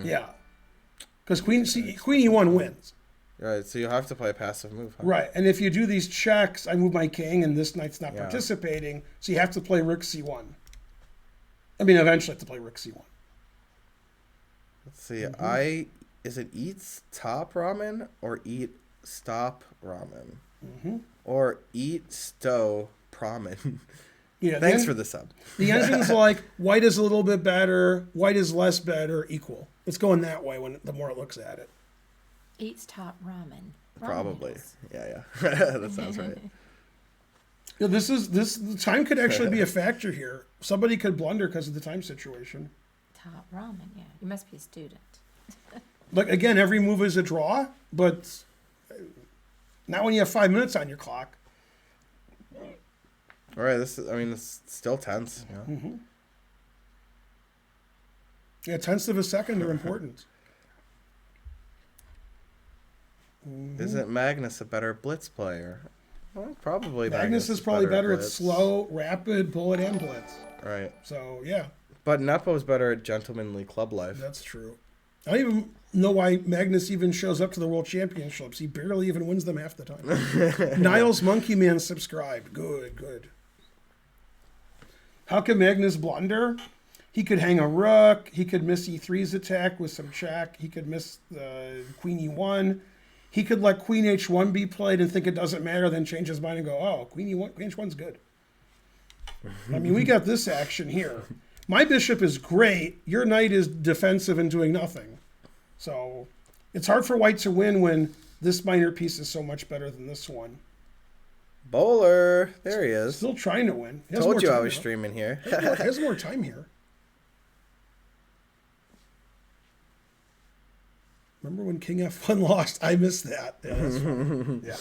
Yeah. Because queen e1 wins. Right, so you have to play a passive move. Huh? Right, and if you do these checks, I move my king, and this knight's not participating, so you have to play rook c1. I mean, eventually have to play rook c1. Let's see. Is it eats top ramen or eat stop ramen? Or eat stow pramen? Yeah. Thanks for the sub. The engine's like, white is a little bit better, white is less better, equal. It's going that way the more it looks at it. Eats top ramen. Probably. noodles. Yeah. That sounds right. Yeah, the time could actually be a factor here. Somebody could blunder because of the time situation. Top ramen, yeah. You must be a student. Like again, every move is a draw, but not when you have 5 minutes on your clock. All right, it's still tense. Yeah. Yeah, tenths of a second are important. Isn't Magnus a better blitz player? Well, probably. Magnus is probably better at blitz. slow, rapid, bullet, and blitz. Right. So yeah, But Nepo's better at gentlemanly club life. that's true. I don't even know why Magnus even shows up to the World Championships. He barely even wins them half the time. Niles Monkey Man subscribed. Good. How can Magnus blunder? He could hang a rook. He could miss E3's attack with some check. He could miss Queen E1. He could let Queen H1 be played and think it doesn't matter, then change his mind and go, oh, Queen H1's good. I mean, we got this action here. My bishop is great. Your knight is defensive and doing nothing. So it's hard for white to win when this minor piece is so much better than this one. Bowler. There he is. Still trying to win. He has Told more you I time was now. streaming here. He has more time here. Remember when King F1 lost? I missed that. Yeah, that's fun. Yeah.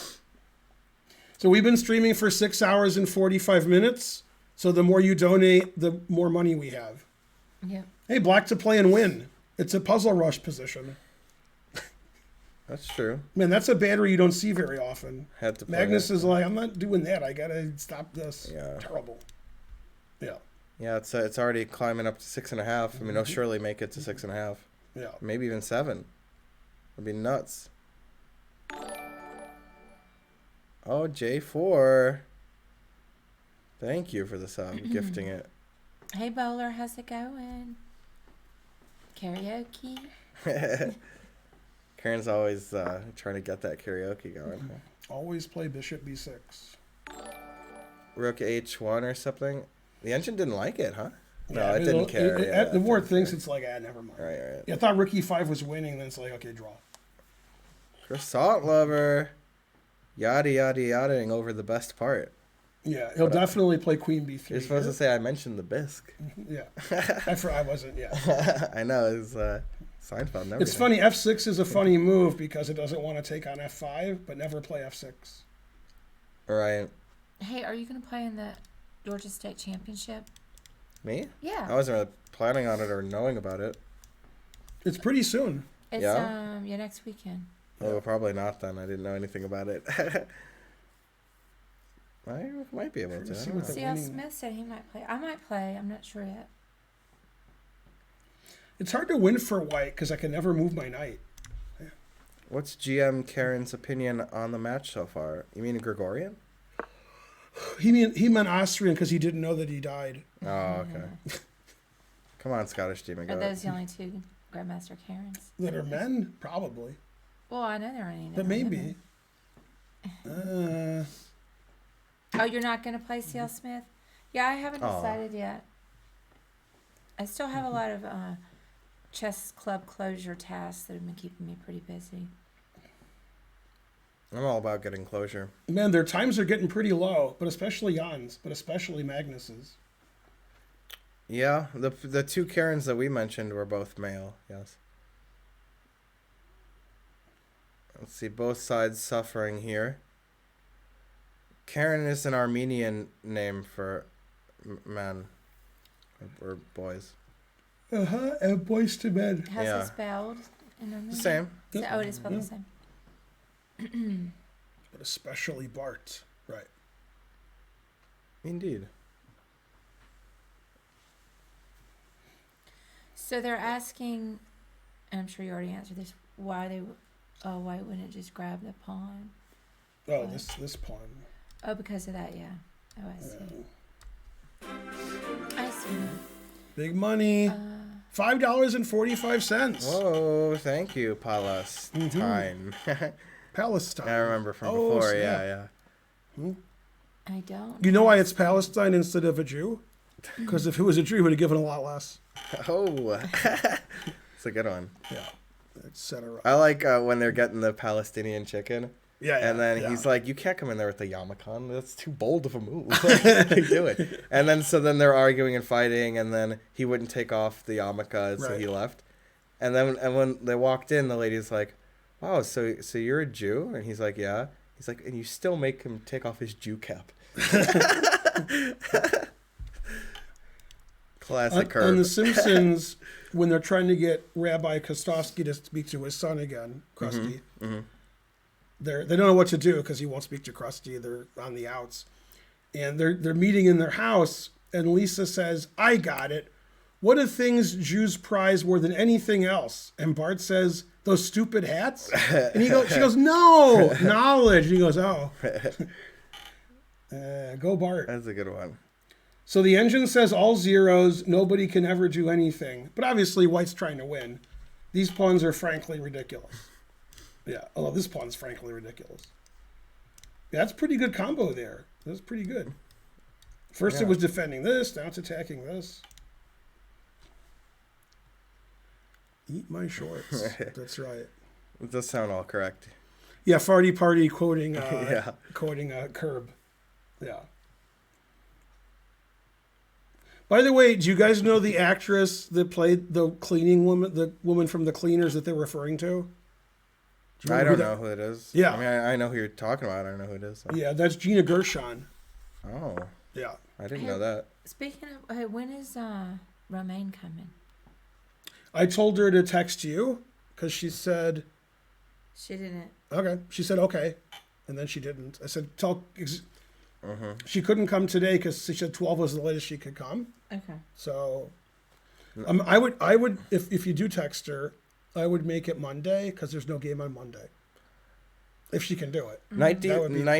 So we've been streaming for 6 hours and 45 minutes. So the more you donate, the more money we have. Yeah. Hey, black to play and win. It's a puzzle rush position. That's true. Man, that's a battery you don't see very often. Had to play Magnus it. is like, I'm not doing that. I gotta stop this. Yeah. Terrible. Yeah. Yeah, it's already climbing up to 6.5. I mean, it'll surely make it to 6.5. Yeah. Maybe even 7. It'd be nuts. Oh, J4. Thank you for the sub, gifting it. Hey, Bowler, how's it going? Karaoke? Karen's always trying to get that karaoke going. Always play bishop b6. Rook H1 or something. The engine didn't like it, huh? No, Yeah, it didn't care. Yeah, the more it didn't thinks, care. it's like, never mind. Right. Yeah, I thought rook e5 was winning, then it's like, okay, draw. Croissant lover. Yada yada yadaing over the best part. Yeah, he'll definitely play queen b3. You're supposed to say I mentioned the bisque. Yeah. I wasn't, yeah. I know, it's Seinfeld and everything. It's funny, f6 is a funny move because it doesn't want to take on f5, but never play f6. Right. Hey, are you going to play in the Georgia State Championship? Me? Yeah. I wasn't really planning on it or knowing about it. It's pretty soon. It's, Yeah? next weekend. Oh, probably not then. I didn't know anything about it. I might be able to. See I what don't the know. CL winning- Smith said he might play. I might play. I'm not sure yet. It's hard to win for white because I can never move my knight. What's GM Karen's opinion on the match so far? You mean Gregorian? He meant Austrian because he didn't know that he died. Oh, okay. Come on, Scottish demon. Are Go. those the only two Grandmaster Karens? That are men? Probably. Well, I know there are any. But maybe. Oh, you're not going to play CL Smith? Yeah, I haven't Aw. decided yet. I still have a lot of chess club closure tasks that have been keeping me pretty busy. I'm all about getting closure. Man, their times are getting pretty low, but especially Jan's, but especially Magnus's. Yeah, the two Karens that we mentioned were both male. Yes. Let's see, both sides suffering here. Karen is an Armenian name for men or boys. And boys to men. How's Yeah. it spelled? In Armenian? The same. Oh, it is spelled the same. But especially Bart. Right. Indeed. So they're asking, and I'm sure you already answered this, why wouldn't it just grab the pawn? Oh, this pawn. Oh, because of that, yeah. Oh, I see. I see. Big money. $5.45. Whoa, thank you, Palestine. Palestine. I remember from Oh, before. snap. Yeah. I don't. You know why it's Palestine instead of a Jew? Because if it was a Jew, he would have given a lot less. Oh, it's a good one. Yeah. Etc. I like when they're getting the Palestinian chicken. Yeah, And then yeah. he's like, you can't come in there with the Yamakon. That's too bold of a move. Like, do it. And then so then they're arguing and fighting, and then he wouldn't take off the yarmulke, so Right. he left. And then when they walked in, the lady's like, wow, so you're a Jew? And he's like, yeah. He's like, and you still make him take off his Jew cap. Classic Herb. On The Simpsons, when they're trying to get Rabbi Kostowski to speak to his son again, Krusty, they don't know what to do because he won't speak to Krusty. They're on the outs. And they're meeting in their house, and Lisa says, I got it. What are things Jews prize more than anything else? And Bart says, those stupid hats? And she goes, no, knowledge. And he goes, oh. Go Bart. That's a good one. So the engine says all zeros, nobody can ever do anything. But obviously White's trying to win. These pawns are frankly ridiculous. Yeah, although this pawn's frankly ridiculous. Yeah, that's a pretty good combo there. That's pretty good. First it was defending this, now it's attacking this. Eat my shorts. That's right. It does sound all correct. Yeah, Farty Party quoting Yeah. quoting Curb. Yeah. By the way, do you guys know the actress that played the cleaning woman, the woman from The Cleaners that they're referring to? Do you I remember don't know who it is. Yeah. I mean, I know who you're talking about. I don't know who it is. So. Yeah, that's Gina Gershon. Oh, Yeah. I didn't know that. Speaking of, when is Romaine coming? I told her to text you because she said, She didn't. okay. She said, okay. And then she didn't. I said, she couldn't come today because she said 12 was the latest she could come. Okay. So I would, if you do text her, I would make it Monday because there's no game on Monday. If she can do it. Knight That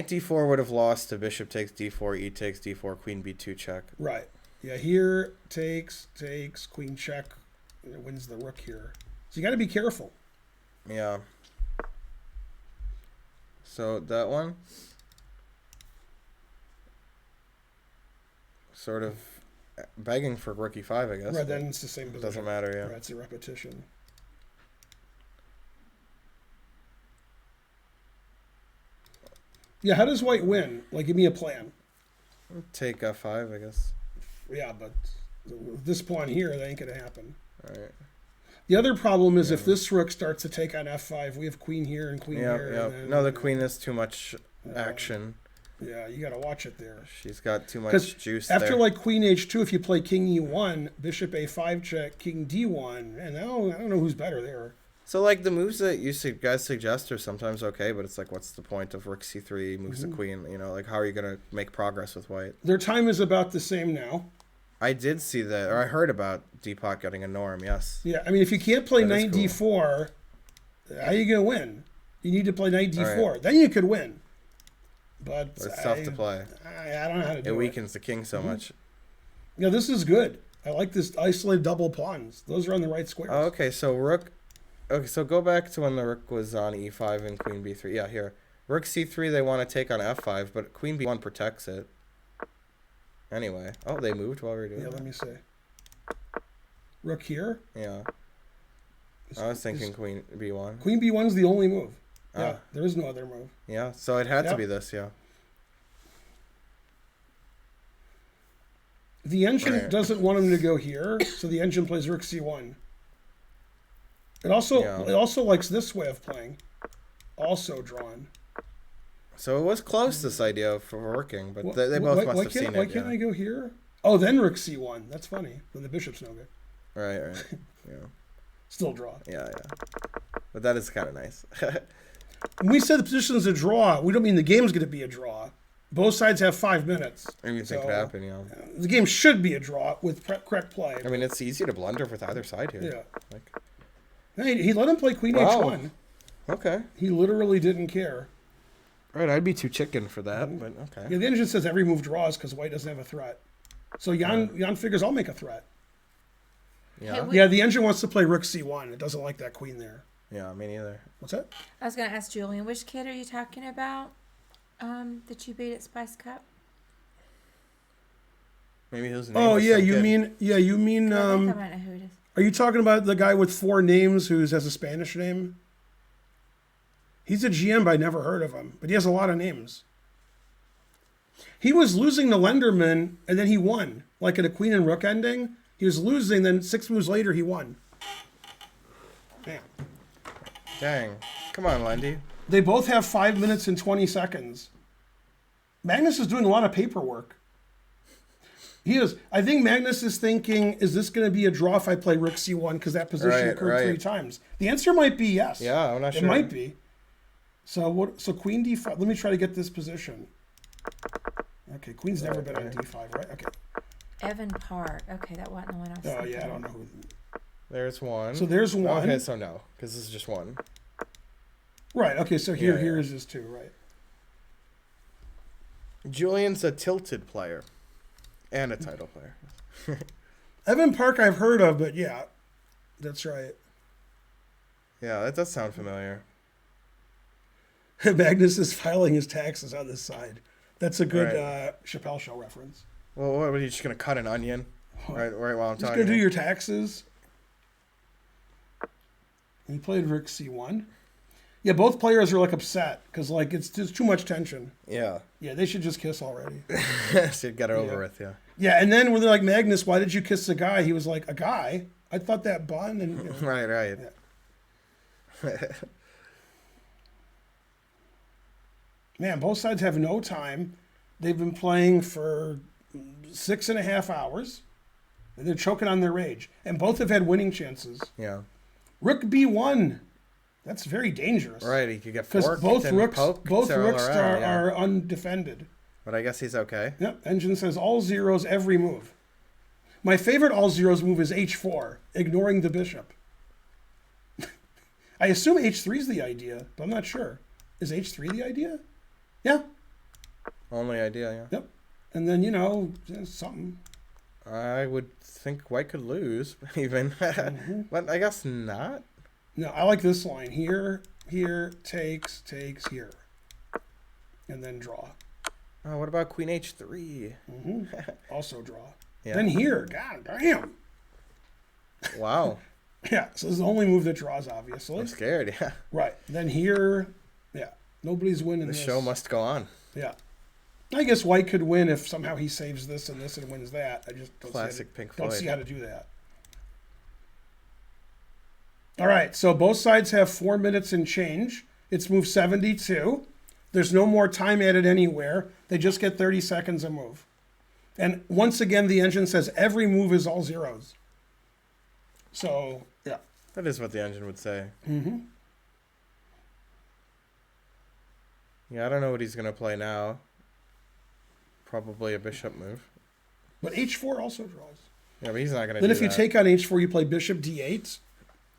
d4 would have lost to bishop takes d4, e takes d4, queen b2 check. Right. Yeah, here takes, queen check. It wins the rook here. So you got to be careful. Yeah. So that one sort of begging for rook e5, I guess. Right, then it's the same position. Doesn't matter, yeah. Right, it's a repetition. Yeah, how does White win? Like, give me a plan. Take f5, I guess. Yeah, but this pawn here, that ain't going to happen. All right. The other problem is if this rook starts to take on f5, we have queen here and queen here. Yeah. And then, No, the queen is too much action. Yeah, you got to watch it there. She's got too Because much juice after there. like queen h2, if you play king e1, bishop a5 check, king d1, and now I don't know who's better there. So, like, the moves that you guys suggest are sometimes okay, but it's like, what's the point of rook c3, moves the queen? You know, like, how are you going to make progress with white? Their time is about the same now. I did see that, or I heard about Deepak getting a norm, yes. Yeah, I mean, if you can't play That is knight cool. d4, how are you going to win? You need to play knight d4. Right. Then you could win. But It's tough to play. I don't know how to do It it. weakens the king so much. Yeah, this is good. I like this isolated double pawns. Those are on the right squares. Oh, okay, so rook... Okay, so go back to when the rook was on e5 and queen b3. Yeah, here. Rook c3, they want to take on f5, but queen b1 protects it. Anyway. Oh, they moved while we were doing Yeah, that. let me see. Rook here. Yeah. I was thinking queen b1. Queen b1's the only move. Yeah, Ah. there is no other move. Yeah, so it had to Yep. be this, yeah. The engine Right. doesn't want him to go here, so the engine plays rook c1. It also likes this way of playing. Also drawn. So it was close, this idea for working, but they Wh- both why- must why have can't- seen Why it. can't Yeah. I go here? Oh, then rook c1. That's funny. Then the bishop's no good. Right. Yeah. Still draw. Yeah. But that is kind of nice. When we said the position's a draw, we don't mean the game's going to be a draw. Both sides have 5 minutes. Anything could happen, yeah. The game should be a draw with correct play. I mean, it's easy to blunder with either side here. Yeah. Like, Hey, he let him play queen Wow. h1. okay. He literally didn't care. Right, I'd be too chicken for that, but okay. Yeah, the engine says every move draws because white doesn't have a threat. So Jan figures I'll make a threat. Yeah. Hey, Yeah, the engine wants to play rook c1. It doesn't like that queen there. Yeah, me neither. What's that? I was going to ask Julian, which kid are you talking about that you beat at Spice Cup? Maybe his name Oh was yeah, some you kid. mean I think I might know who it is. are you talking about the guy with 4 names who has a Spanish name? He's a GM, but I never heard of him. But he has a lot of names. He was losing to Lenderman, and then he won. Like in a queen and rook ending, he was losing, then 6 moves later, he won. Damn. Dang. Come on, Lendy. They both have 5 minutes and 20 seconds. Magnus is doing a lot of paperwork. He is. I think Magnus is thinking, is this going to be a draw if I play rook c1 because that position occurred 3 times? The answer might be yes. Yeah, I'm not sure. It might be. So what? So queen d5. Let me try to get this position. Okay, queen's never been on d5, right? Okay. Evan Park. Okay, that wasn't the one I was Oh thinking. yeah, I don't know who. There's one. So there's one. Okay, so no, because this is just one. Right. Okay. So here Yeah. is this two. Right. Julian's a tilted player. And a title player. Evan Park I've heard of, but yeah, that's right. Yeah, that does sound familiar. Magnus is filing his taxes on this side. That's a good Right. Chappelle Show reference. Well, what are you just gonna cut an onion? Right while I'm Just talking. gonna do your taxes. And he played rook c1. Yeah, both players are like upset because like it's just too much tension. Yeah. Yeah, they should just kiss already. So get it over Yeah. with, yeah. Yeah, and then when they're like, Magnus, why did you kiss a guy? He was like, a guy? I thought that bun and. You know. Right. Man, both sides have no time. They've been playing for 6.5 hours. And they're choking on their rage. And both have had winning chances. Yeah. Rook b1. That's very dangerous. Right, he could get Because forked both and rooks, poked both all rooks around, yeah. are undefended. But I guess he's okay. Yep, engine says all zeros every move. My favorite all zeros move is h4, ignoring the bishop. I assume h3 is the idea, but I'm not sure. Is h3 the idea? Yeah. Only idea, yeah. Yep. And then, you know, something. I would think White could lose, even. But I guess not. No, I like this line. Here, takes, here. And then draw. Oh, what about Queen H3? Also draw. Yeah. Then here, god damn. Wow. Yeah, so this is the only move that draws, obviously. I'm scared, yeah. Right. Then here, yeah. Nobody's winning The this. show must go on. Yeah. I guess White could win if somehow he saves this and this and wins that. I just don't Classic Pink don't Floyd. see how to do that. All right, so both sides have 4 minutes and change. It's move 72. There's no more time added anywhere. They just get 30 seconds a move. And once again, the engine says every move is all zeros. So, yeah. That is what the engine would say. Mm-hmm. Yeah, I don't know what he's going to play now. Probably a bishop move. But h4 also draws. Yeah, but he's not going to do Then if you that. take on h4, you play bishop d8.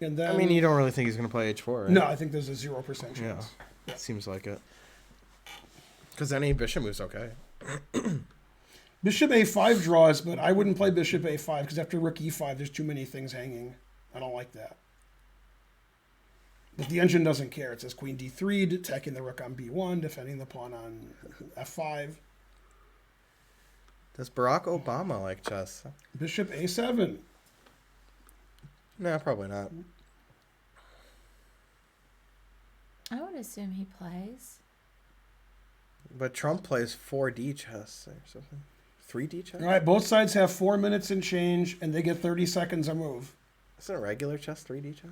And then, I mean, you don't really think he's going to play H4, right? No, I think there's a 0% chance. Yeah. Seems like it. Because any bishop move's okay. Bishop a5 draws, but I wouldn't play bishop a5 because after rook e5, there's too many things hanging. I don't like that. But the engine doesn't care. It says queen d3, attacking the rook on b1, defending the pawn on f5. Does Barack Obama like chess? Bishop a7. No, probably not. I would assume he plays. But Trump plays 4D chess or something. 3D chess? All right, both sides have 4 minutes and change, and they get 30 seconds a move. Isn't it regular chess 3D chess?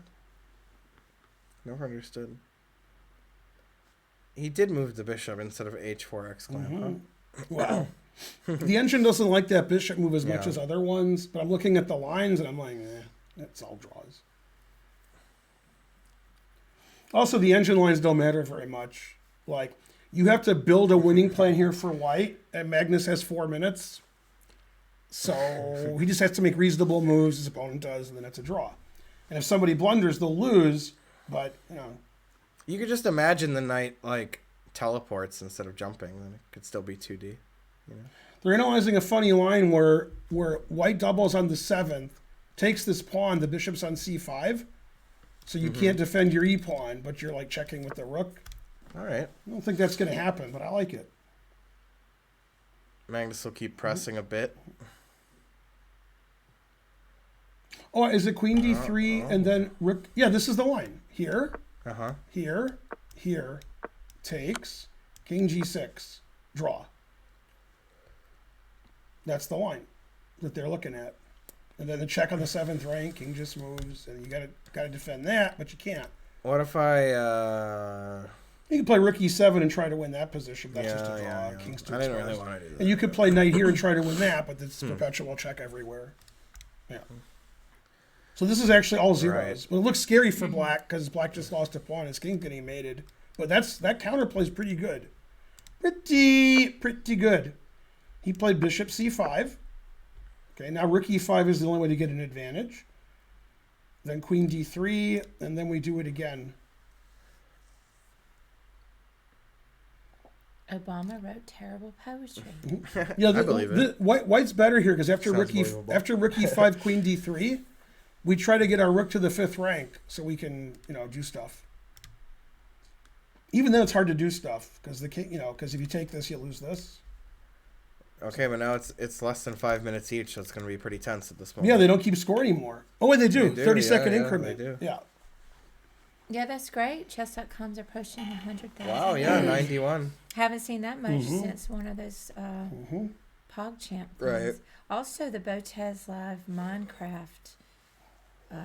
Never understood. He did move the bishop instead of H4 exclam. Huh? Wow. The engine doesn't like that bishop move as much Yeah. as other ones, but I'm looking at the lines, and I'm like, that's all draws. Also, the engine lines don't matter very much. Like, you have to build a winning plan here for White, and Magnus has 4 minutes. So he just has to make reasonable moves, his opponent does, and then it's a draw. And if somebody blunders, they'll lose, but, you know. You could just imagine the knight, like, teleports instead of jumping. Then it could still be 2D. You know? They're analyzing a funny line where White doubles on the 7th, takes this pawn, the bishop's on c5, so you can't defend your e-pawn, but you're, like, checking with the rook. All right. I don't think that's going to happen, but I like it. Magnus will keep pressing a bit. Oh, is it queen d3 and then rook? Yeah, this is the line. Here, Uh-huh. here, here, takes, king g6, draw. That's the line that they're looking at. And then the check on the 7th rank, king just moves, and you gotta defend that, but you can't. What if I? You can play rook e7 and try to win that position. That's just a draw. Yeah. King's too I didn't exposed. really want to do that. And you could play knight here and try to win that, but it's perpetual check everywhere. Yeah. So this is actually all zeros. Right. But it looks scary for black because black just lost a pawn. His king's getting mated. But that counterplay is pretty good. Pretty good. He played bishop c5. Okay, now rook e5 is the only way to get an advantage. Then queen d3, and then we do it again. Obama wrote terrible poetry. Yeah, I believe it. White's better here because after rook Sounds believable. rook e5, queen d3, we try to get our rook to the 5th rank so we can do stuff. Even then, it's hard to do stuff because the king, because if you take this, you lose this. Okay, but now it's less than 5 minutes each, so it's going to be pretty tense at this moment. Yeah, they don't keep score anymore. Oh wait, they do. They do, 30-second yeah, increment. they do. Yeah. Yeah, that's great. Chess.com's approaching 100,000. Wow, yeah, 91. Haven't seen that much since one of those Mm-hmm. PogChamp things. Right. Also, the Botez Live Minecraft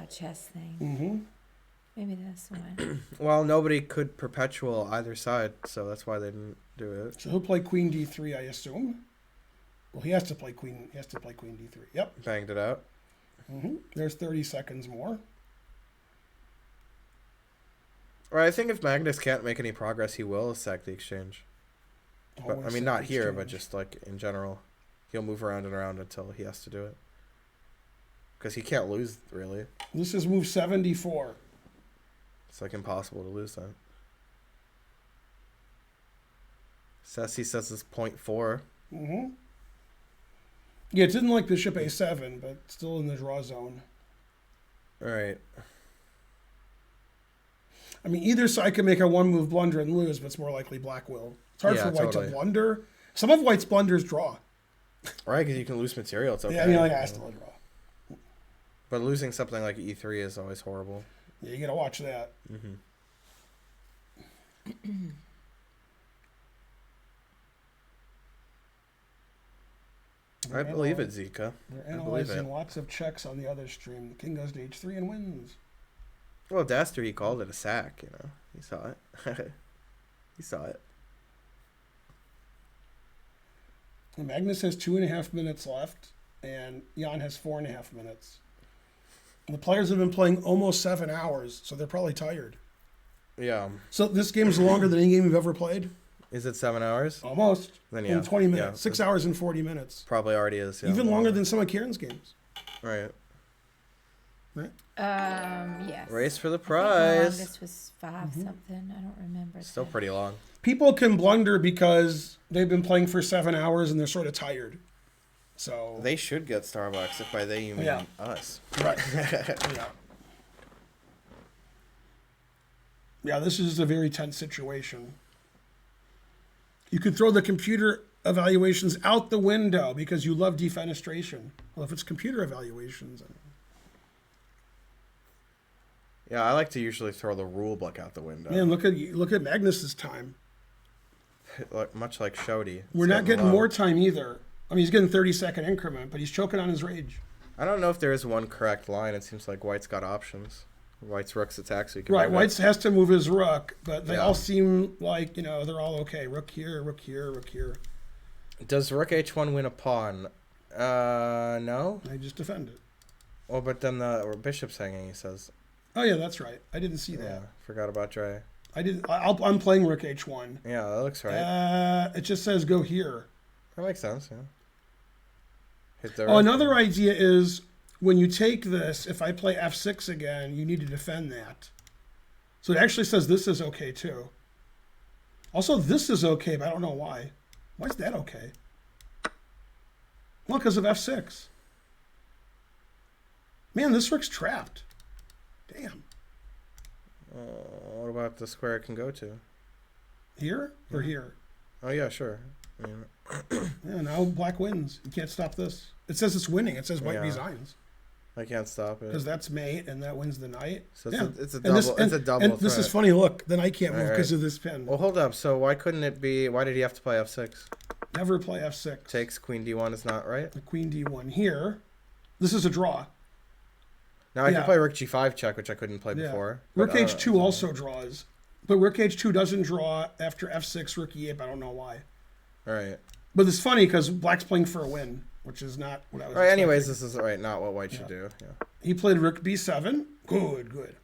chess thing. Mm-hmm. Maybe that's one. Well, nobody could perpetual either side, so that's why they didn't do it. So he'll play queen d3, I assume. Well, he has to play queen. He has to play queen d3. Yep. Banged it out. Mm-hmm. There's 30 seconds more. Right, I think if Magnus can't make any progress, he will sack the exchange. But Always I mean, set not the here, but exchange. just like in general. He'll move around and around until he has to do it. Because he can't lose, really. This is move 74. It's like impossible to lose that. Sassy says it's 0.4. Mm-hmm. Yeah, it didn't like bishop a7, but still in the draw zone. Alright. I mean, either side can make a one-move blunder and lose, but it's more likely black will. It's hard Yeah, for white totally. to blunder. Some of white's blunders draw. Right, because you can lose material. It's okay. Yeah, I mean, I still a draw. But losing something like E3 is always horrible. Yeah, you gotta watch that. Mm-hmm. I believe it, Zika. They're I believe analyzing it. lots of checks on the other stream. The king goes to h3 and wins. Well, Daster, he called it a sack, He saw it. He saw it. And Magnus has 2.5 minutes left, and Jan has 4.5 minutes. And the players have been playing almost 7 hours, so they're probably tired. Yeah. So this game's longer than any game you've ever played? Is it 7 hours? Almost. Then In yeah. 20 minutes. Yeah, 6 hours and 40 minutes. probably already is. Yeah. Even longer than some of Kieran's games. Right. Yes. Race for the I think the prize. longest was 5 something. I don't remember. Still the- pretty long. People can blunder because they've been playing for 7 hours and they're sort of tired. So They should get Starbucks, if by they you mean Yeah. us. right. Yeah. Yeah, this is a very tense situation. You could throw the computer evaluations out the window because you love defenestration. Well, if it's computer evaluations, Yeah, I like to usually throw the rule book out the window. man, look at Magnus's time. Much like Shody. We're It's not getting low. more time either. I mean, he's getting 30-second increment, but he's choking on his rage. I don't know if there is one correct line. It seems like White's got options. White's rook's attack, so you can Right, move it. White has to move his rook, but they Yeah. all seem like, they're all okay. Rook here, rook here, rook here. Does rook h1 win a pawn? No. I just defend it. Well, but then the bishop's hanging, he says. Oh, yeah, that's right. I didn't see Yeah, that. forgot about Dre. I'm playing rook h1. Yeah, that looks right. It just says go here. That makes sense, yeah. Hit the Oh, rook. another idea is when you take this, if I play f6 again, you need to defend that. So it actually says this is okay too. Also, this is okay, but I don't know why. Why is that okay? Well, because of f6. Man, this rook's trapped. Damn. What about the square it can go to? Here or here? Oh, yeah, sure. I mean, Yeah, now black wins. You can't stop this. It says it's winning. It says white Yeah. resigns. I can't stop it. because that's mate, and that wins the knight. So Yeah. it's a And double. this- It's a double. And this is threat. funny. Look, the knight can't move Right, because right. of this pin. Well, hold up. So why couldn't it be? Why did he have to play f6? Never play f6. Takes queen d1 is not right. The queen d1 here. This is a draw. Now I Yeah. can play rook g5 check, which I couldn't play Yeah. before. Rook but, h2 also draws, but rook h2 doesn't draw after f6, rook e8. I don't know why. All right. But it's funny because black's playing for a win, which is not what I was. All right. Anyways, expecting. this is right. Not what white should do. Yeah. He played rook b7. Good.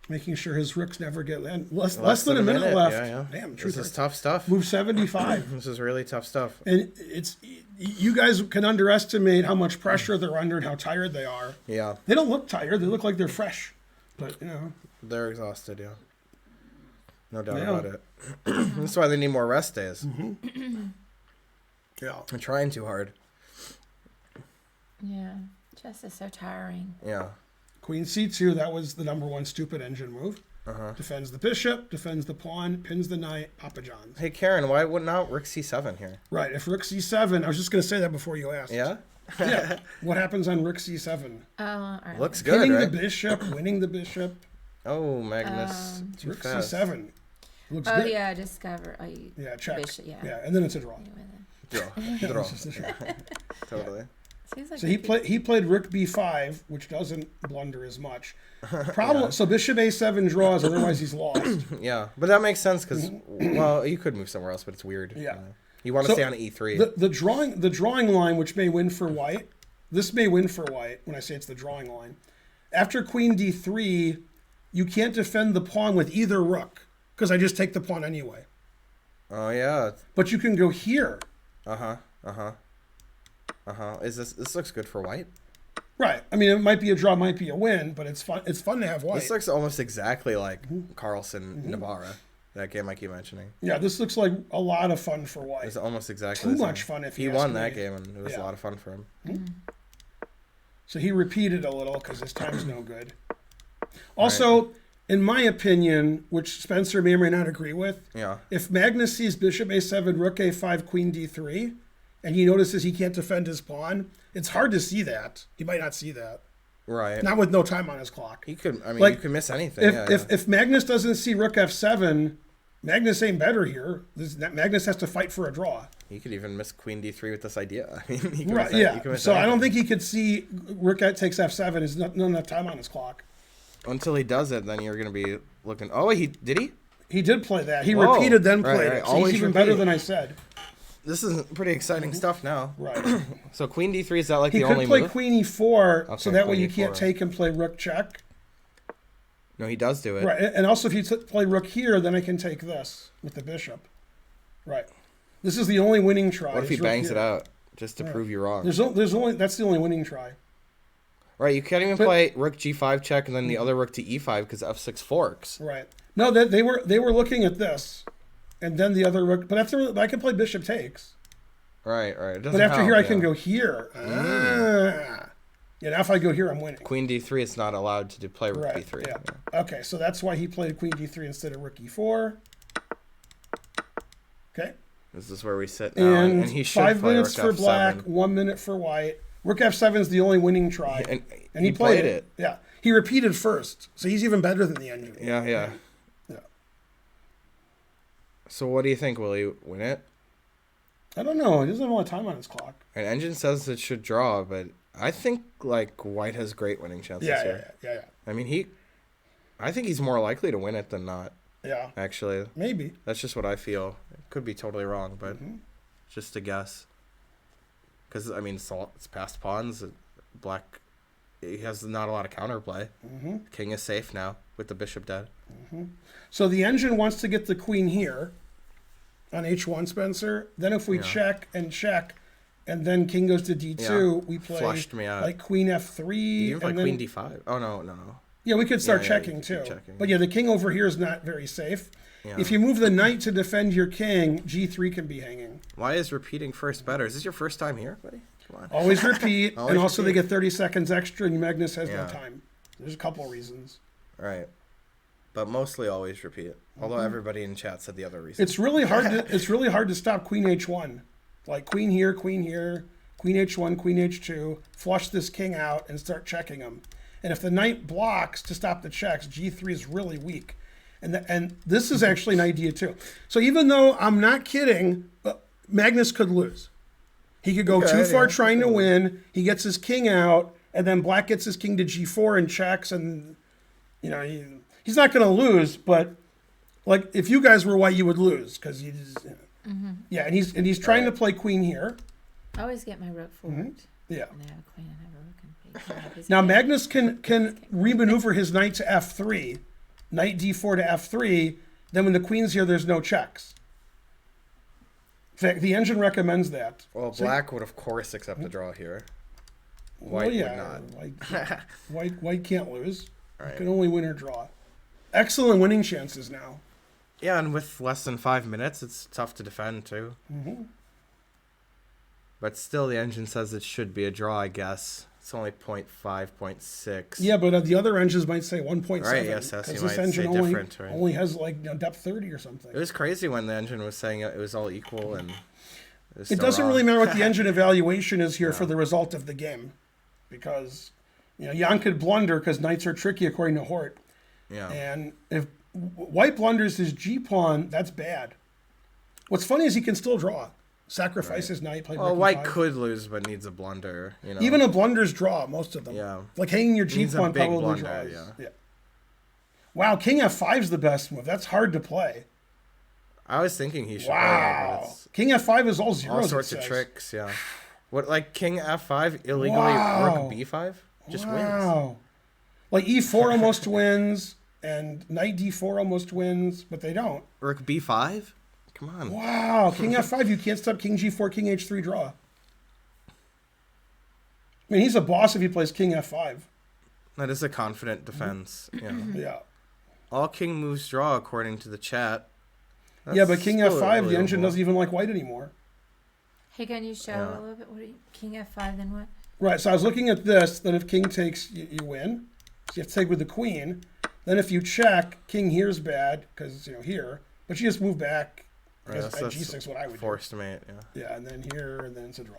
Making sure his rooks never get land. Less than a minute left. Yeah. Damn, This truth. is tough stuff. Move 75. This is really tough stuff. And it's you guys can underestimate how much pressure they're under and how tired they are. Yeah. They don't look tired. They look like they're fresh. But They're exhausted. Yeah. No doubt Yeah. about it. That's why they need more rest days. yeah. They're trying too hard. Yeah. Chess is so tiring. Yeah. Queen c2. That was the number one stupid engine move. Defends the bishop, defends the pawn, pins the knight, Papa John's. Hey Karen, why would not rook c7 here? Right. If rook c7, I was just going to say that before you asked. Yeah. Yeah. What happens on rook c7? Oh, all right. Looks good, Pinning right? the bishop, winning the bishop. Oh, Magnus, too Rook fast. c7. Looks Oh good. yeah, discover. Oh, you, Yeah, check. Bishop, yeah. Yeah, and then it's a draw. Anyway, then. Draw. This is a draw. Totally. Seems like So they could- he played rook b5, which doesn't blunder as much. Problem. So bishop a7 draws, otherwise he's lost. Yeah, but that makes sense because well, you could move somewhere else, but it's weird. Yeah. You want to So, stay on e3. The drawing line, which may win for white. This may win for white when I say it's the drawing line. After queen d3, you can't defend the pawn with either rook because I just take the pawn anyway. Oh yeah. But you can go here. Is this looks good for white? Right. I mean, it might be a draw, might be a win, but it's fun. It's fun to have white. This looks almost exactly like Carlsen Navarra, that game I keep mentioning. Yeah, this looks like a lot of fun for white. It's almost exactly Too the same. much fun if he you ask won me. that game, and it was Yeah. a lot of fun for him. So he repeated a little because his time's no good. Also, in my opinion, which Spencer may or may not agree with, Yeah. if Magnus sees bishop a7, rook a5, queen d3, and he notices he can't defend his pawn, it's hard to see that. He might not see that. Right. Not with no time on his clock. He could. I mean, Like, you could miss anything. If Magnus doesn't see rook f7, Magnus ain't better here. Magnus has to fight for a draw. He could even miss queen d3 with this idea. I mean, he could Right, miss, yeah. he could miss So I don't anything. think he could see rook takes f7. There's not enough time on his clock. Until he does it, then you're gonna be looking. Oh, did he? He did play that. He Whoa. repeated, then Right, played right. it. So Always he's even better repeat. than I said. This is pretty exciting stuff now. Right. So queen d3 is that like He the could only play move? queen e4, so Okay, that way queen you can't E4. take and play rook check. No, he does do it. Right. And also, if you play rook here, then I can take this with the bishop. Right. This is the only winning try. What if he is rook bangs here. it out just to prove you wrong? There's only that's the only winning try. Right, you can't even But- play rook g5 check and then the other rook to e5 because f6 forks. Right. No, that they were looking at this, and then the other rook. But I can play bishop takes. Right. It doesn't But after help, here, I yeah. can go here. Yeah. Now if I go here, I'm winning. Queen d3 is not allowed to play rook Right. b3. Yeah. Okay, so that's why he played queen d3 instead of rook e4. Okay. This is where we sit now, and he should 5 play minutes rook for f7. black, 1 minute for white. Rook f7 is the only winning try, And he played it. Yeah, he repeated first, so he's even better than the engine. Yeah. Yeah. So what do you think? Will he win it? I don't know. He doesn't have a lot of time on his clock. An engine says it should draw, but I think like white has great winning chances here. Yeah. I mean, I think he's more likely to win it than not. Yeah, Actually, maybe. that's just what I feel. It could be totally wrong, but Mm-hmm. just a guess. Because I mean, it's past pawns. Black, he has not a lot of counterplay. Mm-hmm. King is safe now with the bishop dead. So the engine wants to get the queen here on h1, Spencer. Then if we check, and then king goes to d2, Yeah. we play Flushed me out. like queen f3. You even play and then, queen d5. Oh no. Yeah, we could start Yeah, checking you too. keep checking. But yeah, the king over here is not very safe. Yeah. If you move the knight to defend your king, g3 can be hanging. Why is repeating first better? Is this your first time here, buddy? Come on. Always repeat, Always and also repeat. they get 30 seconds extra, and Magnus has no Yeah. time. There's a couple reasons. Right. But mostly always repeat. Although everybody in chat said the other reason. It's really hard to stop queen h1, like queen here, queen queen h1, queen h2, flush this king out, and start checking him. And if the knight blocks to stop the checks, g3 is really weak. And this is actually an idea too. So even though I'm not kidding, Magnus could lose. He could go too far trying to win. He gets his king out, and then black gets his king to g4 and checks, and he's not going to lose. But like if you guys were white, you would lose because yeah. And he's trying to play queen here. I always get my rook forward. Yeah. And I have a queen and I have a rook and have his Now king. Magnus can remaneuver his knight to f3, knight d4 to f3. Then when the queen's here, there's no checks. In fact, the engine recommends that. Well, black would of course accept the draw here. White would not. White can't lose. Right. Can only win or draw. Excellent winning chances now. Yeah, and with less than 5 minutes, it's tough to defend too. But still, the engine says it should be a draw, I guess. It's only 0.5, 0.6. Yeah, but the other engines might say 1.7. Right, yes, you this might engine say different, right? only has like depth 30 or something. It was crazy when the engine was saying it was all equal, and It doesn't really matter what the engine evaluation is here for the result of the game, because Jan could blunder because knights are tricky according to Hort. Yeah. And if white blunders his G pawn, that's bad. What's funny is he can still draw. Sacrifice his knight, play Well, rook white e5. could lose, but needs a blunder. Even a blunder's draw, most of them. Yeah. Like hanging your G Needs a pawn big probably blunder, draws. yeah. Wow, king f5 is the best move. That's hard to play. I was thinking he should play it, Wow. but it's King f5 is all zeros. all it sorts of says. tricks. Yeah. What, like king f5 illegally? Wow. Rook b5 just wins. Wow. Like e4 almost wins, and knight d4 almost wins, but they don't. Rook b5. Come on. Wow, king f5, you can't stop king g4, king h3 draw. I mean, he's a boss if he plays king f5. That is a confident defense. Yeah. Yeah. All king moves draw according to the chat. Yeah, but king That's f5, still the engine believable. doesn't even like white anymore. Hey, can you show Yeah. a little bit? What are you, king f5, then what? Right, so I was looking at this, then if king takes, you win. So you have to take with the queen. Then if you check, king here's bad, because, here. But you just move back. Right, Because that's at g6 what I would forced mate. Yeah. do. Yeah, and then here, and then it's a draw.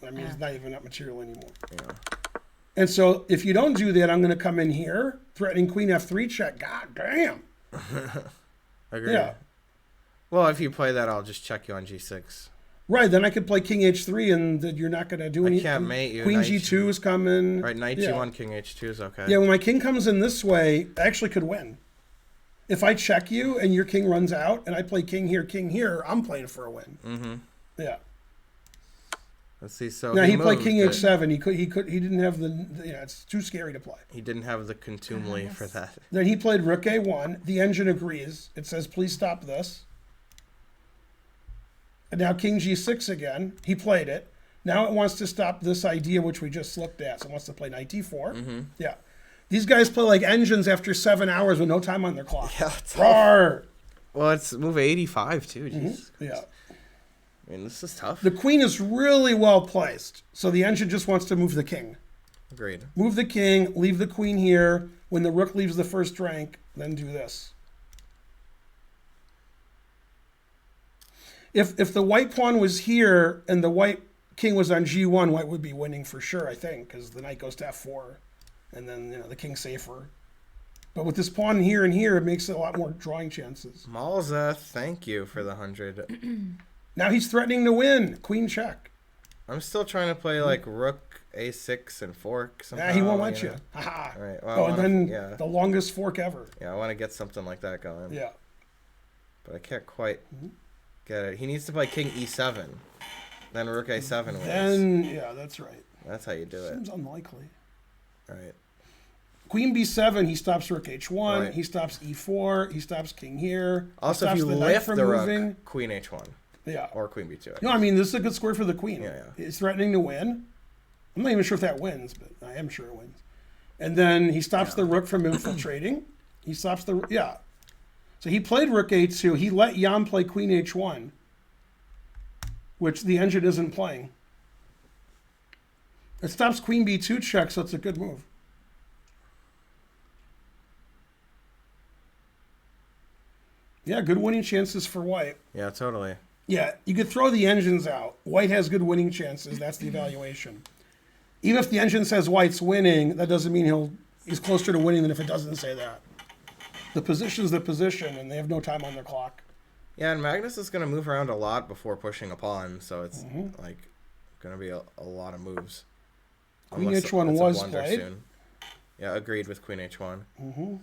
I mean, it's not even up material anymore. Yeah. And so if you don't do that, I'm going to come in here, threatening queen f3 check. God damn. Agree. Yeah. Well, if you play that, I'll just check you on g6. Right, then I could play king h3, and then you're not going to do anything. can't mate you, Queen knight g2 is coming. Right, knight Yeah. g1, king h2 is okay. Yeah, when my king comes in this way, I actually could win. If I check you and your king runs out, and I play king here, I'm playing for a win. Mm-hmm. Yeah. Let's see. So Now he played moved king it. h7. He didn't have it's too scary to play. He didn't have the contumely for that. Then he played rook a1. The engine agrees. It says, please stop this. And now king g6 again. He played it. Now it wants to stop this idea, which we just looked at. So it wants to play knight d4. Mm-hmm. Yeah. These guys play like engines after 7 hours with no time on their clock. Yeah. It's Roar! well, it's move 85 too. Jeez. Yeah. I mean, this is tough. The queen is really well placed. So the engine just wants to move the king. Agreed. Move the king, leave the queen here. When the rook leaves the first rank, then do this. If the white pawn was here and the white king was on g1, white would be winning for sure, I think, because the knight goes to f4. And then, the king's safer. But with this pawn here and here, it makes it a lot more drawing chances. Malza, thank you for the 100. Now he's threatening to win. Queen check. I'm still trying to play like rook a6 and fork somehow. Nah, he won't let you. know. Haha. All right. Oh, Well, and then the longest fork ever. I want to get something like that going. Yeah. But I can't quite get it. He needs to play king e7. Then rook a7 wins. Then, yeah, that's right. That's how you do it. Seems unlikely. Right. Queen b7, he stops rook h1, Right. he stops e4, he stops king here. Also, he if stops you knight lift from the moving. rook, queen h1 Yeah. or queen b2. No, I mean, this is a good score for the queen. Yeah, yeah. He's threatening to win. I'm not even sure if that wins, but I am sure it wins. And then he stops the rook from infiltrating. He stops the, yeah. So he played rook a2. He let Jan play queen h1, which the engine isn't playing. It stops queen b2 check, so it's a good move. Yeah, good winning chances for white. Yeah, totally. Yeah, you could throw the engines out. White has good winning chances. That's the evaluation. Even if the engine says White's winning, that doesn't mean he's closer to winning than if it doesn't say that. The position's the position, and they have no time on their clock. Yeah, and Magnus is going to move around a lot before pushing a pawn, so it's like going to be a lot of moves. Queen Unless H1 it's a was blunder played. soon. Yeah, agreed with Queen H1. Mm-hmm.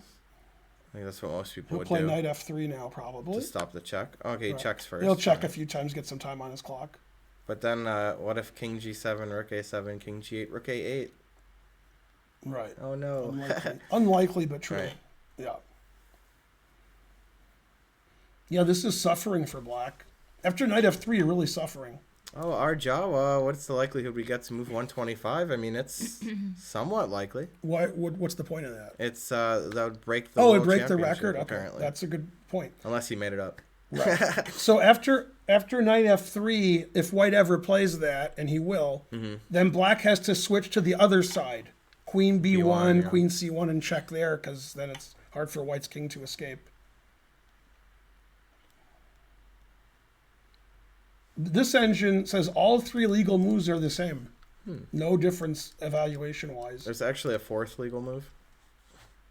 I think that's what most people He'll would play do Knight F3 now, probably. to stop the check. Okay, he Right. checks first. He'll check a Right. few times, get some time on his clock. But then what if King G7, Rook A7, King G8, Rook A8? Right. Oh, no. Unlikely, Unlikely but true. Right. Yeah. Yeah, this is suffering for black. After Knight F3, you're really suffering. Oh, our Jawa, what's the likelihood we get to move 125? I mean, it's somewhat likely. What's the point of that? It's that would break the Oh, it world break the championship, record? Okay, apparently. that's a good point. Unless he made it up. Right. So after Knight F3, if White ever plays that, and he will, then Black has to switch to the other side. Queen B1, B1, yeah. Queen C1, and check there, because then it's hard for White's king to escape. This engine says all three legal moves are the same. No difference evaluation-wise. There's actually a fourth legal move.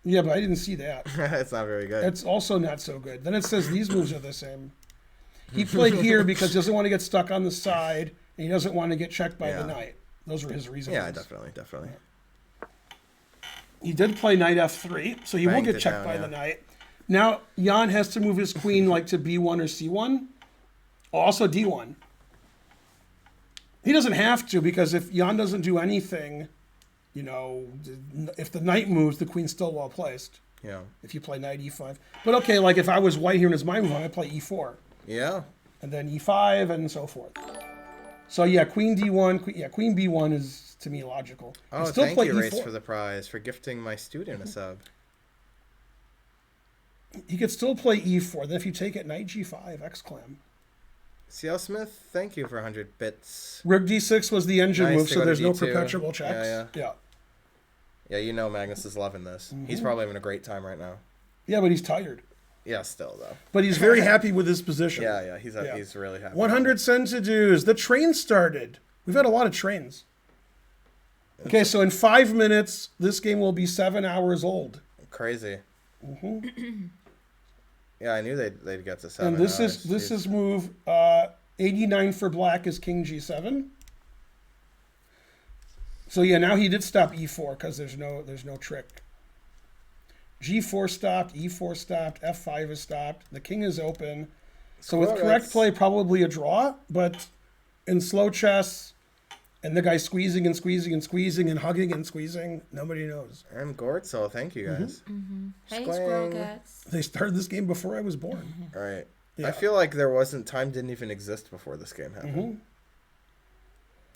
Yeah, but I didn't see that. It's not very good. It's also not so good. Then it says these moves are the same. He played here because he doesn't want to get stuck on the side, and he doesn't want to get checked by the Yeah. knight. Those were his reasons. Yeah, definitely. He did play knight f3, so he will Banged get it checked down, by yeah. the knight. Now, Jan has to move his queen like to b1 or c1. Also d1. He doesn't have to, because if Jan doesn't do anything, you know, if the knight moves, the queen's still well placed. Yeah. If you play knight e5. But okay, like if I was white here and it's my move, I'd play e4. Yeah. And then e5 and so forth. So yeah, queen d1, queen b1 is to me logical. Oh, still thank play you, Race e4. for the prize, for gifting my student a sub. He could still play e4. Then if you take it, knight g5, exclam. CL Smith, thank you for 100 bits. Rook d6 was the engine Nice move, to so go to there's no D2. perpetual checks. Yeah. Yeah, you know Magnus is loving this. He's probably having a great time right now. Yeah, but he's tired. Yeah, still though. But he's very happy with his position. Yeah, he's really happy. 100 centidues. The train started. We've had a lot of trains. Okay, so in 5 minutes, this game will be 7 hours old. Crazy. Yeah, I knew they'd get to 7 And this hours. is move 89 for black is king g7. So yeah, now he did stop e4 because there's no trick. G4 stopped, e4 stopped, f5 is stopped. The king is open. So with correct play, probably a draw, but in slow chess, and the guy squeezing and squeezing and squeezing and hugging and squeezing, nobody knows. And Gortzel, thank you guys. Hey, Squang. squirrel guts. They started this game before I was born. All right. Yeah. I feel like time didn't even exist before this game happened.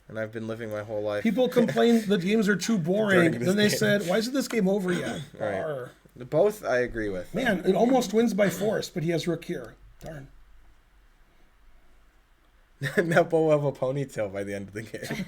And I've been living my whole life. People complain the games are too boring. During this Then they game. said, why isn't this game over yet? Right. Arr. Both I agree with. Man, it almost wins by force, but he has rook here. Darn. Nepo will have a ponytail by the end of the game.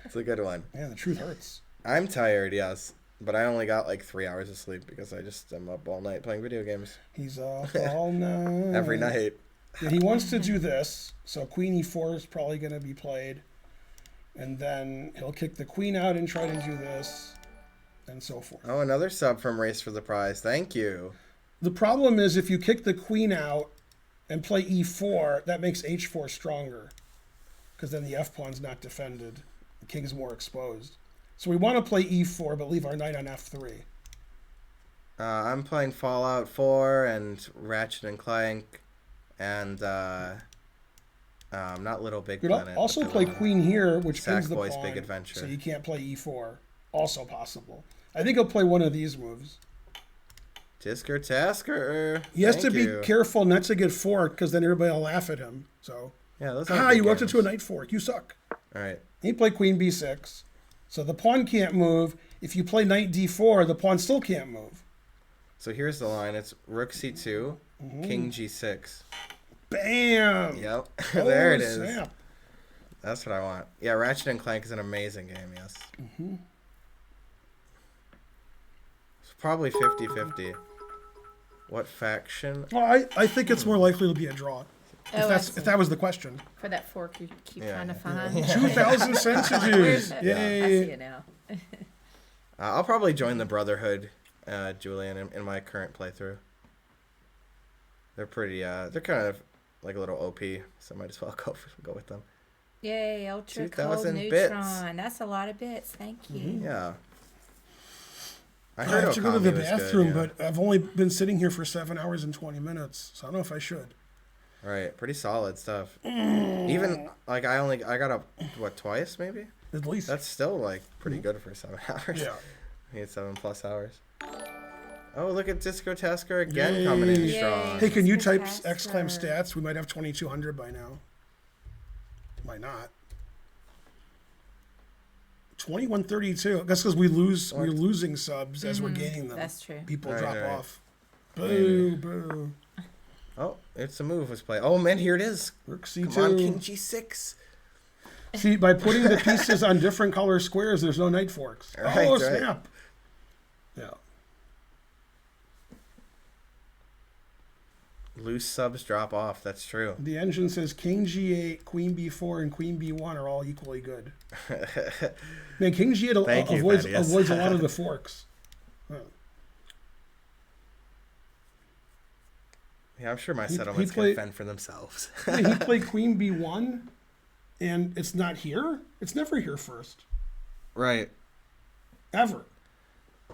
It's a good one. Man, the truth hurts. I'm tired, yes. But I only got like 3 hours of sleep because I just am up all night playing video games. He's up all night. Every night. Yeah, he wants to do this, so queen e4 is probably going to be played. And then he'll kick the queen out and try to do this, and so forth. Oh, another sub from Race for the Prize. Thank you. The problem is if you kick the queen out and play e4, that makes h4 stronger, because then the f-pawn's not defended. The king's more exposed. So we want to play e4, but leave our knight on f3. I'm playing Fallout 4 and Ratchet and Clank and not Little Big You Planet. could also but play queen here, which pins the Sackboy's pawn, Big Adventure. so you can't play e4. Also possible. I think he'll play one of these moves. Tisker Tasker. He has Thank to you. be careful not to get forked, because then everybody will laugh at him. So, Yeah, those you walked into a knight fork. You suck. All right. He played queen b6. So the pawn can't move. If you play knight d4, the pawn still can't move. So here's the line. It's Rook C2, King G6. Bam! Yep. There Oh, it is. snap. That's what I want. Yeah, Ratchet and Clank is an amazing game, yes. It's probably 50-50. What faction? Well, I think it's more likely to be a draw. Oh, If that was the question. for that fork you keep Yeah, trying to yeah. find. 2,000 centimeters. I Yay. see it now. I'll probably join the Brotherhood, Julian, in my current playthrough. They're pretty. They're kind of like a little OP, so I might as well go with them. Yay, ultra 2,000 cold bits. neutron. That's a lot of bits. Thank you. Yeah. I have to go to the Okami was bathroom, good, yeah. but I've only been sitting here for 7 hours and 20 minutes, so I don't know if I should. Right, pretty solid stuff. Even like I got up twice maybe. At least. That's still like pretty good for 7 hours. Yeah. I need 7+ hours. Oh, look at Disco Tasker again coming in Yay. strong. Hey, can you type Fantastic. exclaim stats? We might have 2,200 by now. Might not. 2132. That's because we're losing subs as we're gaining them. That's true. People Right, drop right. off. Maybe. Boo, boo. Oh, it's a move was played. Oh man, here it is. Rook Come on, C2. King G6. See, by putting the pieces on different color squares, there's no knight forks. Right, Oh, right. snap. Yeah. Loose subs drop off. That's true. The engine says King G8, Queen B4, and Queen B1 are all equally good. Man, King G8 Thank you, avoids Thaddeus. a lot of the forks. Huh. Yeah, I'm sure my He settlements played- can fend for themselves. Yeah, he played Queen B1, and it's not here. It's never here first. Right. Ever.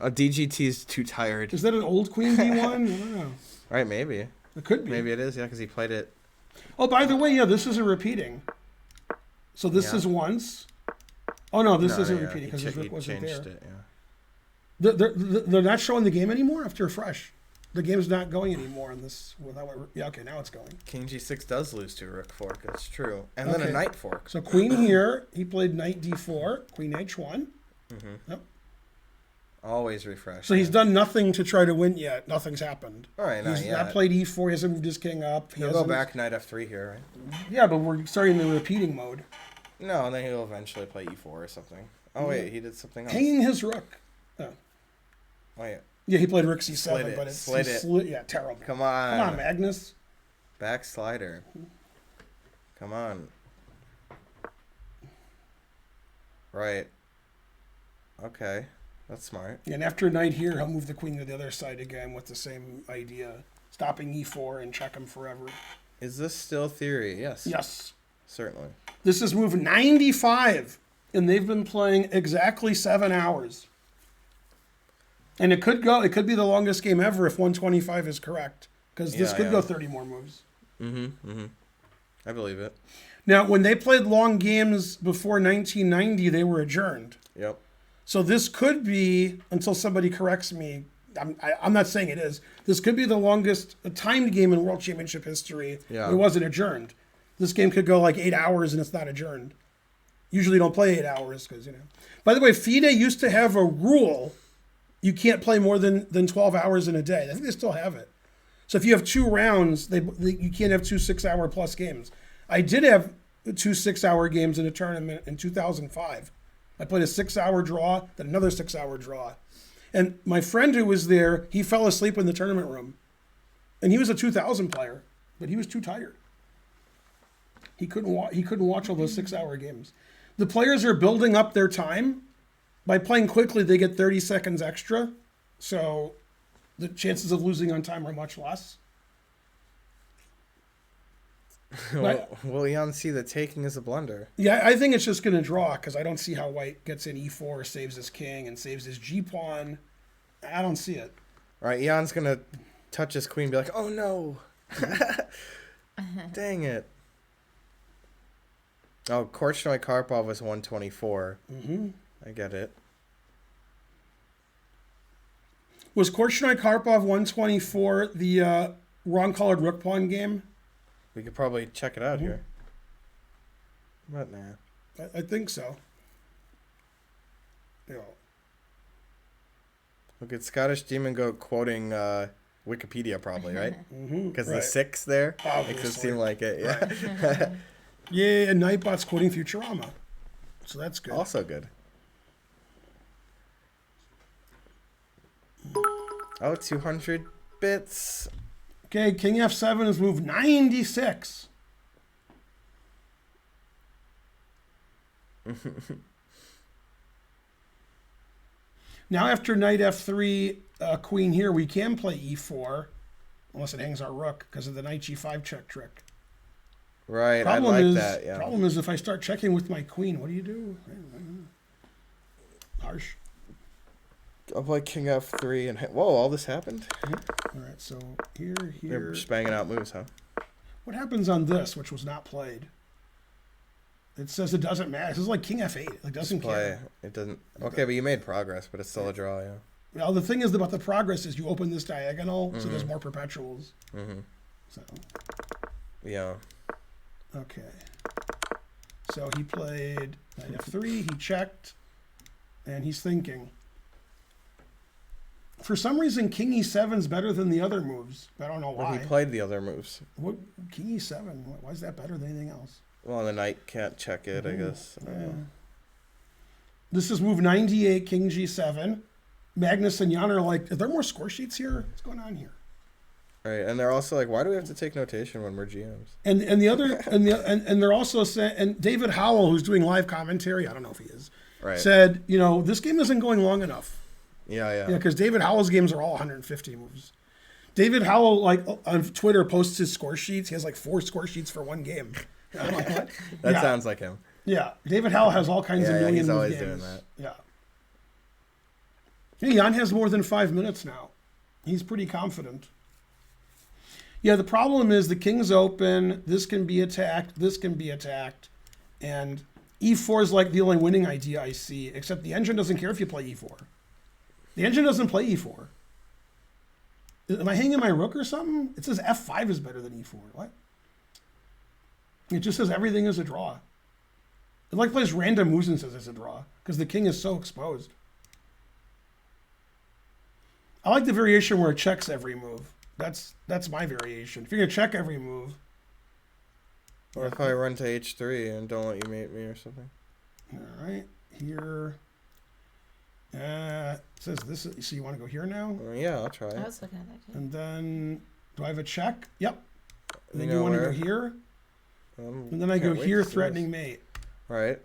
DGT's too tired. Is that an old Queen B1? I don't know. Right, maybe. It could be. Maybe it is, yeah, because he played it. Oh, by the way, yeah, this is a repeating. So this Yeah. is once. Oh, no, this No, isn't yeah, repeating he because his he rook wasn't there. changed it, yeah. They're not showing the game anymore after refresh. The game's not going anymore on this. Yeah, okay, now it's going. King G6 does lose to Rook fork, that's true. And then a Okay. Knight fork. So Queen here, he played Knight D4, Queen H1. Mm-hmm. Yep. Always refresh. So he's done nothing to try to win yet. Nothing's happened. All right, not He's yet. not played E4. He hasn't moved his king up. He'll go back Knight F3 here, right? Yeah, but we're starting the repeating mode. No, and then he'll eventually play E4 or something. Oh, wait, he did something else. Hanging his rook. Oh, yeah. Yeah, he played Rook C7, Slid it, but it's slid it. yeah, terrible. Come on. Come on, Magnus. Back slider. Come on. Right. Okay. That's smart. And after knight here, he'll move the queen to the other side again with the same idea. Stopping E4 and check him forever. Is this still theory? Yes. Yes. Certainly. This is move 95, and they've been playing exactly 7 hours. And it could be the longest game ever if 125 is correct, because this Yeah, could yeah. go 30 more moves. I believe it. Now, when they played long games before 1990, they were adjourned. Yep. So this could be, until somebody corrects me, I'm not saying it is, this could be the longest timed game in World Championship history. Yeah. It wasn't adjourned. This game could go like 8 hours and it's not adjourned. Usually don't play 8 hours because, you know. By the way, FIDE used to have a rule you can't play more than 12 hours in a day. I think they still have it. So if you have 2 rounds, you can't have 2 6-hour plus games. I did have 2 6-hour games in a tournament in 2005. I played a 6-hour draw, then another 6-hour draw. And my friend who was there, he fell asleep in the tournament room. And he was a 2000 player, but he was too tired. He couldn't watch all those 6-hour games. The players are building up their time. By playing quickly, they get 30 seconds extra. So the chances of losing on time are much less. Will Eon see that taking is a blunder? Yeah, I think it's just going to draw because I don't see how white gets in E4, saves his king, and saves his G-pawn. I don't see it. All right, Eon's going to touch his queen and be like, oh no. Dang it. Oh, Korchnoi Karpov was 124. I get it. Was Korchnoi Karpov 124 the wrong-colored rook pawn game? We could probably check it out here. But nah. I think so. Yeah. Look at Scottish Demon Goat quoting Wikipedia probably, right? Because Right. the 6 there makes it Obviously. seem like it. Yeah. Yeah, and Nightbot's quoting Futurama. So that's good. Also good. Oh, 200 bits. Okay, king f7 is move 96. Now after knight f3, queen here, we can play e4, unless it hangs our rook because of the knight g5 check trick. Right, I like that, yeah. Problem is if I start checking with my queen, what do you do? Harsh. I'll play king f3 and... Whoa, all this happened? All right, so here. They're just banging out moves, huh? What happens on this, which was not played? It says it doesn't matter. This is like king f8. It doesn't care. It doesn't... Okay, but you made progress, but it's still a draw, yeah. Well, the thing is about the progress is you open this diagonal, so there's more perpetuals. Mm-hmm. So, yeah. okay. So he played knight f3, he checked, and he's thinking. For some reason, king e7 is better than the other moves. I don't know why. Well, he played the other moves. What, king e7, why is that better than anything else? Well, the knight can't check it, I guess. This is move 98, king g7. Magnus and Jan are like, are there more score sheets here? What's going on here? Right, and they're also like, why do we have to take notation when we're GMs? And the other and they're also saying, and David Howell, who's doing live commentary, I don't know if he is, Right. said, this game isn't going long enough. Yeah. Yeah, because David Howell's games are all 150 moves. David Howell, like on Twitter, posts his score sheets. He has like 4 score sheets for one game. I'm like, what? That sounds like him. Yeah, David Howell has all kinds of million he's move always games. doing that. Yeah. Hey, Jan has more than 5 minutes now. He's pretty confident. Yeah, the problem is the king's open. This can be attacked. This can be attacked. And e4 is like the only winning idea I see, except the engine doesn't care if you play e4. The engine doesn't play e4. Am I hanging my rook or something? It says f5 is better than e4. What? It just says everything is a draw. It like plays random moves and says it's a draw because the king is so exposed. I like the variation where it checks every move. That's my variation. If you're gonna check every move. Or if I run to h3 and don't let you mate me or something. All right, here. It says this. So you want to go here now? Yeah, I'll try I it. was looking at that too. And then, do I have a check? Yep. And then You you know want to go where? here? And then I go Can't wait here, to see threatening this. mate. Right.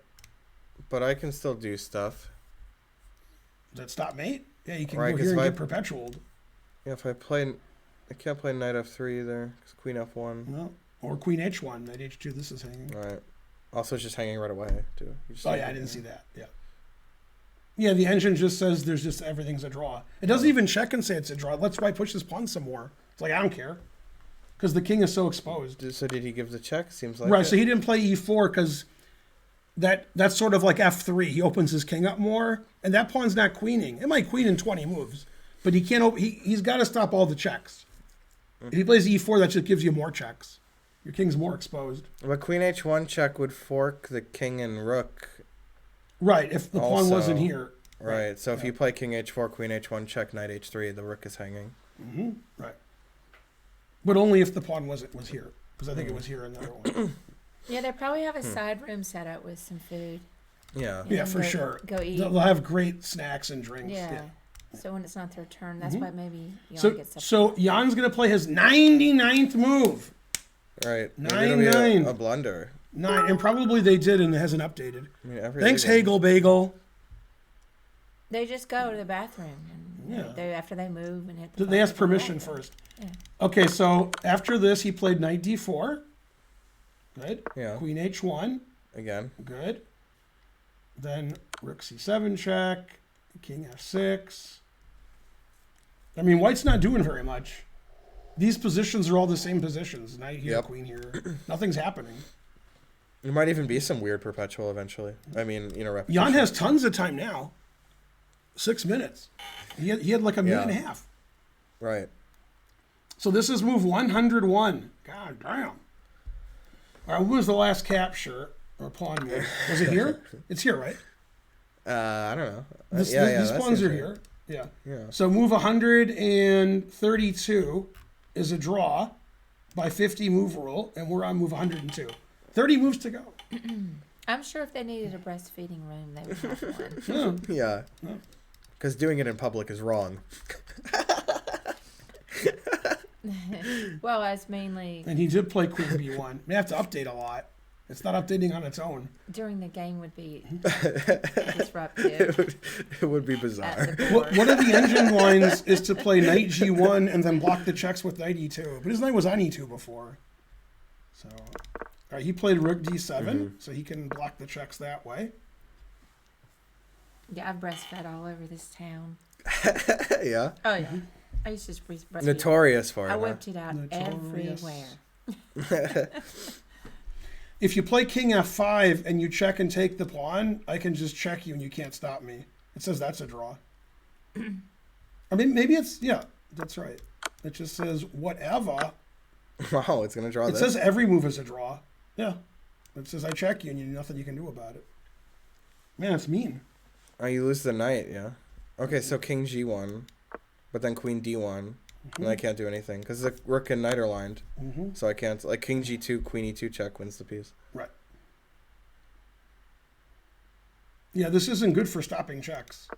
But I can still do stuff. Does that stop mate? Yeah, you can Right, go 'cause here and if get perpetualed. Yeah, if I play... I can't play knight f3 either, because queen f1. No. Or queen h1, knight h2, this is hanging. Right. Also, it's just hanging right away, too. Oh, yeah, I didn't see that. Yeah. Yeah, the engine just says there's just everything's a draw. It doesn't even check and say it's a draw. Let's why push this pawn some more. It's like, I don't care. Because the king is so exposed. So did he give the check? Seems like Right, it. so he didn't play e4 because that's sort of like f3. He opens his king up more, and that pawn's not queening. It might queen in 20 moves, but he can't. He's got to stop all the checks. If he plays e4, that just gives you more checks. Your king's more exposed. But queen h1 check would fork the king and rook. Right, if the pawn Also, wasn't here. Right, so if you play king h4, queen h1 check, knight h3, the rook is hanging. Mm-hmm. Right. But only if the pawn was here, because I think it was here in the other one. Yeah, they probably have a side room set up with some food. Yeah. Yeah, And for go- sure. Go eat. They'll have great snacks and drinks. Yeah. So when it's not their turn, that's why maybe Jan So, gets up. so Jan's going to play his 99th move. Right. Nine, Maybe it'll be nine. a blunder. 9, and probably they did and it hasn't updated. I mean, every Thanks, league- Hagel Bagel. They just go to the bathroom and Yeah. they after they move and hit the They phone, asked they come permission back. first. Yeah. Okay, so after this, he played knight d4. Good. Yeah. Queen h1. Again. Good. Then rook c7 check. King f6. I mean, white's not doing very much. These positions are all the same positions. Knight here, Yep. queen here. Nothing's happening. There might even be some weird perpetual eventually. I mean, repetition. Jan has tons of time now. 6 minutes. He had like a minute and a half. Right. So this is move 101. God damn. All right, when was the last capture or pawn move? Was it here? It's here, right? I don't know. These that pawns seems are right. here. Yeah. Yeah. So move 132 is a draw by 50 move rule, and we're on move 102. 30 moves to go. I'm sure if they needed a breastfeeding room, they would have one. Yeah. Because doing it in public is wrong. Well, that's mainly And he did play Queen B1. They have to update a lot. It's not updating on its own. during the game would be disruptive. It would be At bizarre. the board. One of the engine lines is to play knight G1 and then block the checks with knight E2. But his knight was on E2 before. So, all right, he played rook D7, so he can block the checks that way. Yeah, I've breastfed all over this town. Yeah. Oh yeah, I used to just breastfeed. Notorious for it. I huh? whipped it out Notorious. everywhere. If you play king F5 and you check and take the pawn, I can just check you and you can't stop me. It says that's a draw. I mean, maybe it's, yeah, that's right. It just says whatever. Wow, it's gonna draw It this. says every move is a draw. Yeah. It says I check you and you nothing you can do about it. Man, it's mean. Oh, you lose the knight, yeah. Okay, so king G1, but then queen D1, and I can't do anything because the rook and knight are lined, so I can't. Like king G2, queen E2 check wins the piece. Right. Yeah, this isn't good for stopping checks.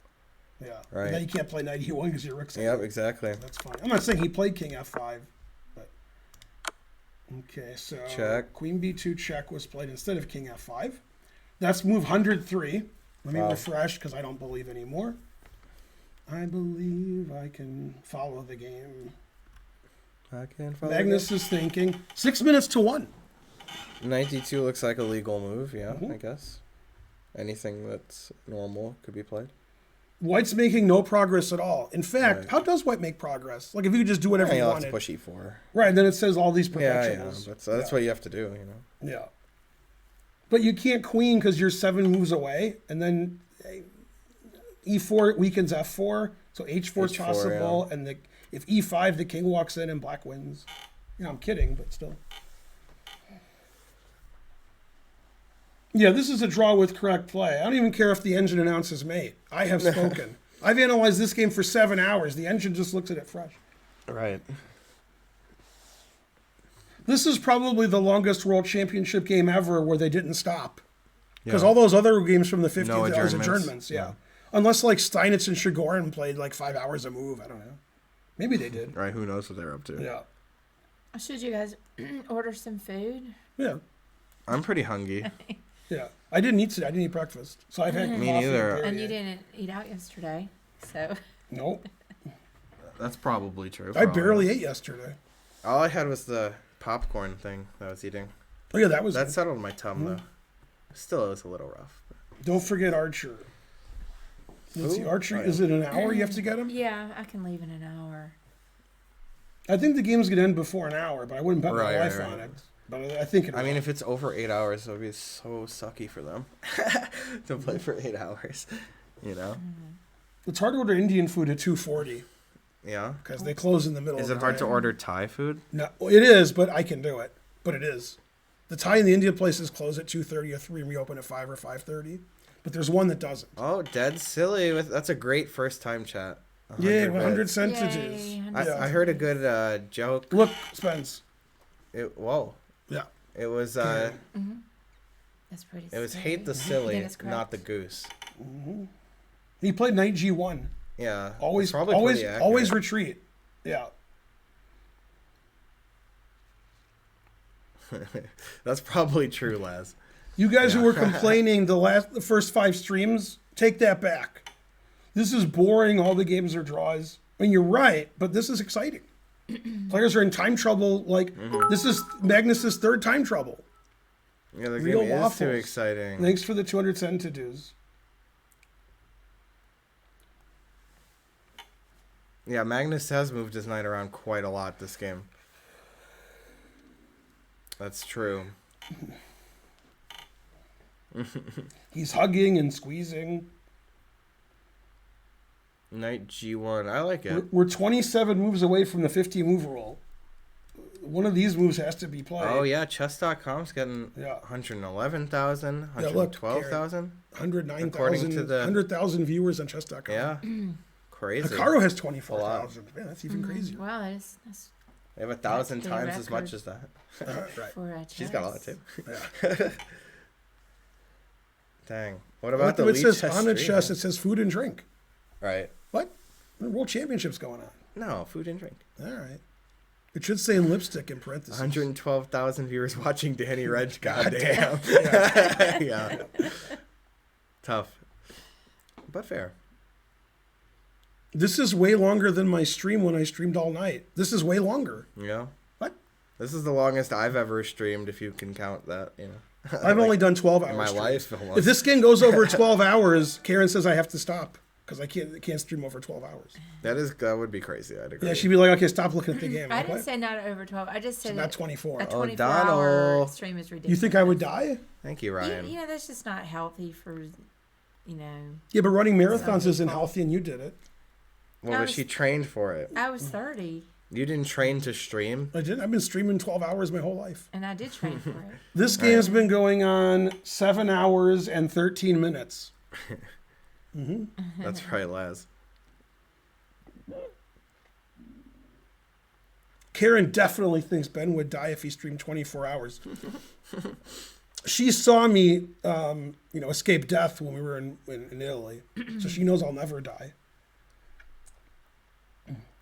Yeah. Right. Now you can't play knight E1 because your rook's in. Yep, exactly. That's fine. I'm not saying he played king F5, but okay. So Check. queen B2 check was played instead of king F5. That's move 103. Let me Wow. refresh because I don't believe anymore. I believe I can follow the game. I can't follow. Magnus is thinking 6 minutes to 1. Knight D2 looks like a legal move, yeah, Mhm. I guess. Anything that's normal could be played. White's making no progress at all. In fact, Right. how does White make progress? Like if you could just do whatever Yeah, you you'll have to wanted. push E4. Right, then it says all these Yeah, yeah, protections. that's what you have to do, you know. Yeah. But you can't queen because you're 7 moves away, and then E4 weakens F4, so H4 is H4, possible, and if E5, the king walks in and black wins. You know, I'm kidding, but still. Yeah, this is a draw with correct play. I don't even care if the engine announces mate. I have spoken. I've analyzed this game for 7 hours. The engine just looks at it fresh. Right. This is probably the longest world championship game ever where they didn't stop. Because Yeah. all those other games from the 50s, No there was adjournments. adjournments. Yeah. Unless like Steinitz and Shigorin played like 5 hours a move. I don't know. Maybe they did. Right, who knows what they're up to. Yeah. Should you guys order some food? Yeah. I'm pretty hungry. Yeah. I didn't eat today. I didn't eat breakfast. So I've had Me coffee neither. and And you Perrier. didn't eat out yesterday, so Nope. That's probably true. I barely ate yesterday. All I had was the popcorn thing that I was eating. Oh, yeah, that was That good. settled my tum, though. Still, it was a little rough. Don't forget Archer. Let's see, Who? Archer, Oh, yeah. is it an hour you have to get him? yeah, I can leave in an hour. I think the game's going to end before an hour, but I wouldn't bet my Right, life right, on right. it. But I think it I mean, will. if it's over 8 hours, it would be so sucky for them to play for 8 hours. You know? It's hard to order Indian food at 2:40 Yeah. because they close in the middle Is of it the hard day. to order Thai food? No, it is, but I can do it. But it is. The Thai and the Indian places close at 2:30 or 3 and reopen at 5 or 5:30. But there's one that doesn't. Oh, dead silly. That's a great first time chat. Yeah, 100 100 bits. centages. Yay, 100 I, Yeah. I heard a good joke. Look, Spence. Whoa. Yeah. It was That's pretty. it was scary. hate the You think silly, it's not the correct? goose. He played knight G1. Yeah. Always, it's probably always, pretty always accurate. retreat. Yeah. That's probably true, Laz. You guys who were complaining the first 5 streams, take that back. This is boring. All the games are draws. I mean, you're right, but this is exciting. Players are in time trouble. Like this is Magnus's 3rd time trouble. Yeah, the Real game is too waffles. exciting. Thanks for the 200 centages. Yeah, Magnus has moved his knight around quite a lot this game. That's true. He's hugging and squeezing. Knight G1. I like it. We're 27 moves away from the 50 move rule. One of these moves has to be played. Oh, yeah. Chess.com's getting Yeah. 111,000, Yeah, look, 112,000. 109,000, According to the- 100,000 viewers on chess.com. Yeah. Crazy. Hikaru has 24,000. Man, that's even Mhm. crazier. Wow, that's They have 1,000 That's times their as much record. as that. Right. for a She's got a lot chess. too. Yeah. Dang. What about the it lead says chess on the stream? chess, it says food and drink. Right. What? The World Championship's going on. No, food and drink. All right. It should say in lipstick in parentheses. 112,000 viewers watching Danny Reg. Goddamn. Yeah. Tough. But fair. This is way longer than my stream when I streamed all night. This is way longer. Yeah. What? This is the longest I've ever streamed, if you can count that, you know. I've only done 12 hours. In my streams. life. If this game goes over 12 hours, Karen says I have to stop because I can't stream over 12 hours. That would be crazy. I'd agree. Yeah, she'd be like, okay, stop looking at the game. I Like, didn't what? say not over 12. I just said Not 24. a Oh, 24-hour Donald. stream is ridiculous. You think I would die? Thank you, Ryan. You know, that's just not healthy for, you know. Yeah, but running marathons Some isn't people. healthy, and you did it. Well, I but was- she trained for it. I was 30, You didn't train to stream? I did. I've been streaming 12 hours my whole life. and I did train for it. This game's been going on 7 hours and 13 minutes. That's right, Les. Karen definitely thinks Ben would die if he streamed 24 hours. She saw me, escape death when we were in Italy, so she knows I'll never die.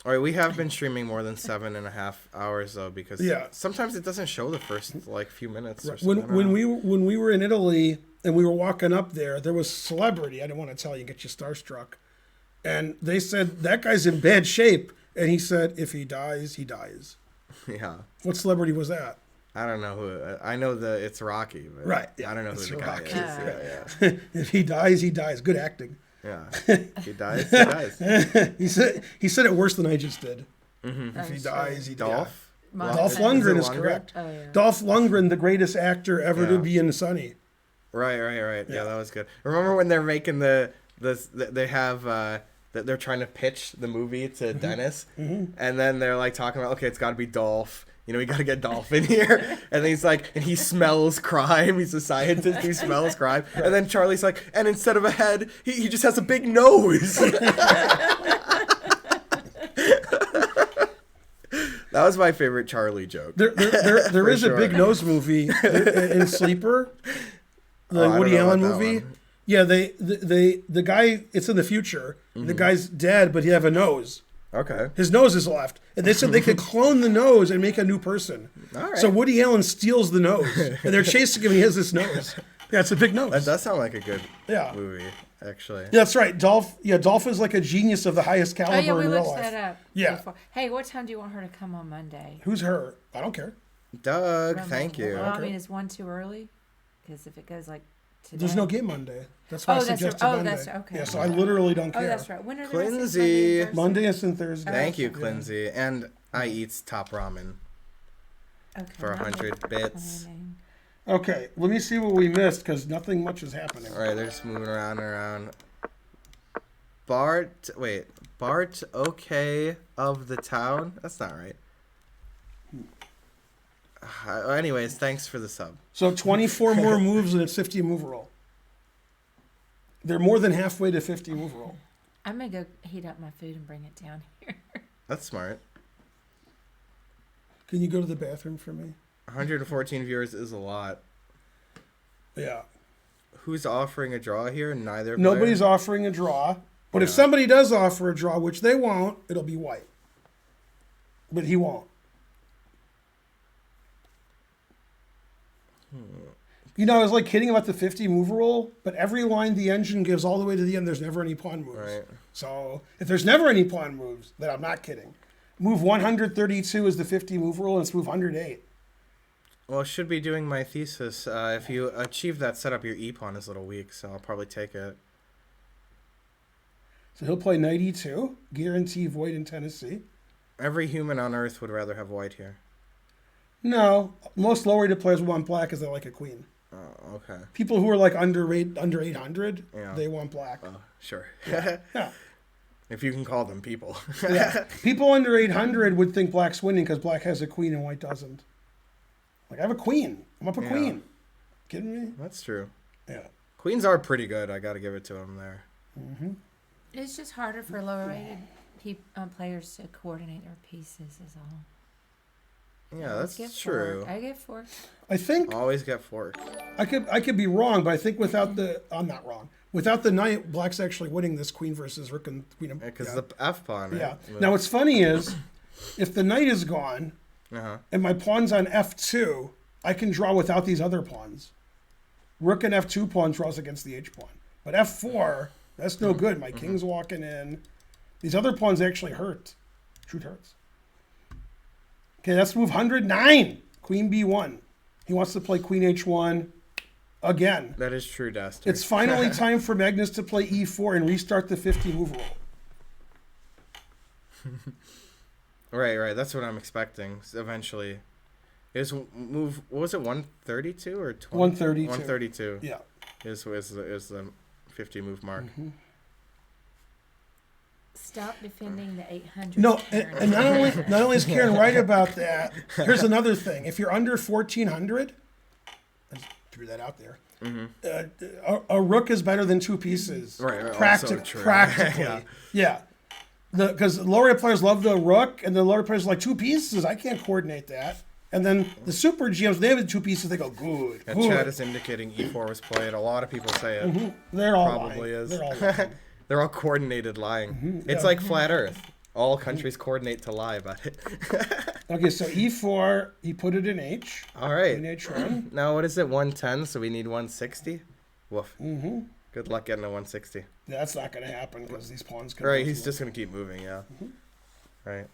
All right, we have been streaming more than 7.5 hours though, because Yeah. sometimes it doesn't show the first few minutes. Or something. When we were in Italy and we were walking up there was celebrity. I didn't want to tell you, get you starstruck, and they said that guy's in bad shape, and he said if he dies, he dies. Yeah, What celebrity was that? I don't know who. I know it's Rocky, but Right, I don't know who it's the Rocky. guy is. Yeah, If he dies, he dies. Good acting. yeah. He dies. He dies. He said it worse than I just did. Mm-hmm. If he dies, he dies. Dolph. Dolph Is it Lundgren is Lundgren? correct. Oh, yeah. Dolph Lundgren, the greatest actor ever Yeah. to be in Sunny. Right. Yeah. Yeah, that was good. Remember when they're making they have that they're trying to pitch the movie to Dennis, and then they're like talking about, okay, it's got to be Dolph. You know, we got to get Dolph in here. And then he's like, and he smells crime. He's a scientist who smells crime. And then Charlie's like, and instead of a head, he just has a big nose. That was my favorite Charlie joke. There is sure. a big nose movie in Sleeper, the Oh, I don't Woody know Allen about that movie. one. Yeah, the guy, it's in the future. The guy's dead, but he have a nose. Okay. His nose is left. And they said they could clone the nose and make a new person. All right. So Woody Allen steals the nose. And they're chasing him and he has this nose. Yeah, it's a big nose. That does sound like a good Yeah. movie, actually. Yeah, that's right. Dolph is like a genius of the highest caliber Oh, yeah, we in real looked life. that up. Yeah. before. Hey, what time do you want her to come on Monday? Who's her? I don't care. Doug, Around thank Monday. you. Well, I Okay. mean, is one too early? Because if it goes like today. There's no game Monday. That's why I Oh, that's right. suggested Oh, Monday. that's okay. Yeah, so I literally don't Oh, care. that's right. When are the Clinzy. races? Monday and Thursday. Thank you, Yeah. Clinzy. And I eats top ramen Okay, for 100 bits. planning. Okay, let me see what we missed because nothing much is happening. All right, they're just moving around and around. Bart, okay, of the town? That's not right. Anyways, thanks for the sub. So 24 more moves and it's 50 move roll. They're more than halfway to 50 move roll. I'm going to go heat up my food and bring it down here. That's smart. Can you go to the bathroom for me? 114 viewers is a lot. Yeah. Who's offering a draw here? Neither Nobody's player? offering a draw. But if Yeah. somebody does offer a draw, which they won't, it'll be white. But he won't. You know, I was like kidding about the 50 move roll, but every line the engine gives all the way to the end, there's never any pawn moves. Right. So if there's never any pawn moves, then I'm not kidding. Move 132 is the 50 move roll, and it's move 108. Well, I should be doing my thesis. If you achieve that setup, your e-pawn is a little weak, so I'll probably take it. So he'll play knight e2, guarantee void in Tennessee. Every human on Earth would rather have white here. No, most low rated players want black because they like a queen. Oh, okay. People who are like under 800, Yeah. they want black. Oh, sure. Yeah. If you can call them people. Yeah. People under 800 would think black's winning because black has a queen and white doesn't. Like, I have a queen. I'm up a Yeah. queen. Kidding me? That's true. Yeah. Queens are pretty good. I got to give it to them there. It's just harder for lower rated players to coordinate their pieces, is all. Yeah, Let's that's get true. fork. I get fork. I think Always get fork. I could be wrong, but I think I'm not wrong. Without the knight, black's actually winning this queen versus rook and queen. Because Yeah. the F pawn. Right? Yeah. Move. Now what's funny is If the knight is gone and my pawn's on f2, I can draw without these other pawns. Rook and f2 pawn draws against the h pawn. But f4, that's no good. My king's walking in. These other pawns actually hurt. Shoot hurts. Okay, let's move 109. Queen b1. He wants to play queen h1 again. That is true, Dastard. It's finally time for Magnus to play e4 and restart the 50 move rule. Right. That's what I'm expecting. Eventually, is move. What was it? 132 or 20? 132. 132. Yeah. Is the 50 move mark. Stop defending the 800. No, and not only is Karen right about that. Here's another thing: if you're under 1400, I just threw that out there. A rook is better than two pieces. Right. Practically. Also true. Practically. Yeah. Because lower players love the rook, and the lower players are like, two pieces. I can't coordinate that. And then the super GMs, they have the two pieces. They go good. Yeah, good. Chad is indicating e4 was played. A lot of people say it. They're all Probably lying. is. They're all lying. They're all coordinated lying. It's like flat Earth. All countries coordinate to lie about it. Okay, so e4, he put it in h. All right. In h1. Now what is it? 110. So we need 160. Woof. Good luck getting a 160. That's not going to happen because these pawns can. Right. move He's forward. just gonna keep moving. Yeah. Right.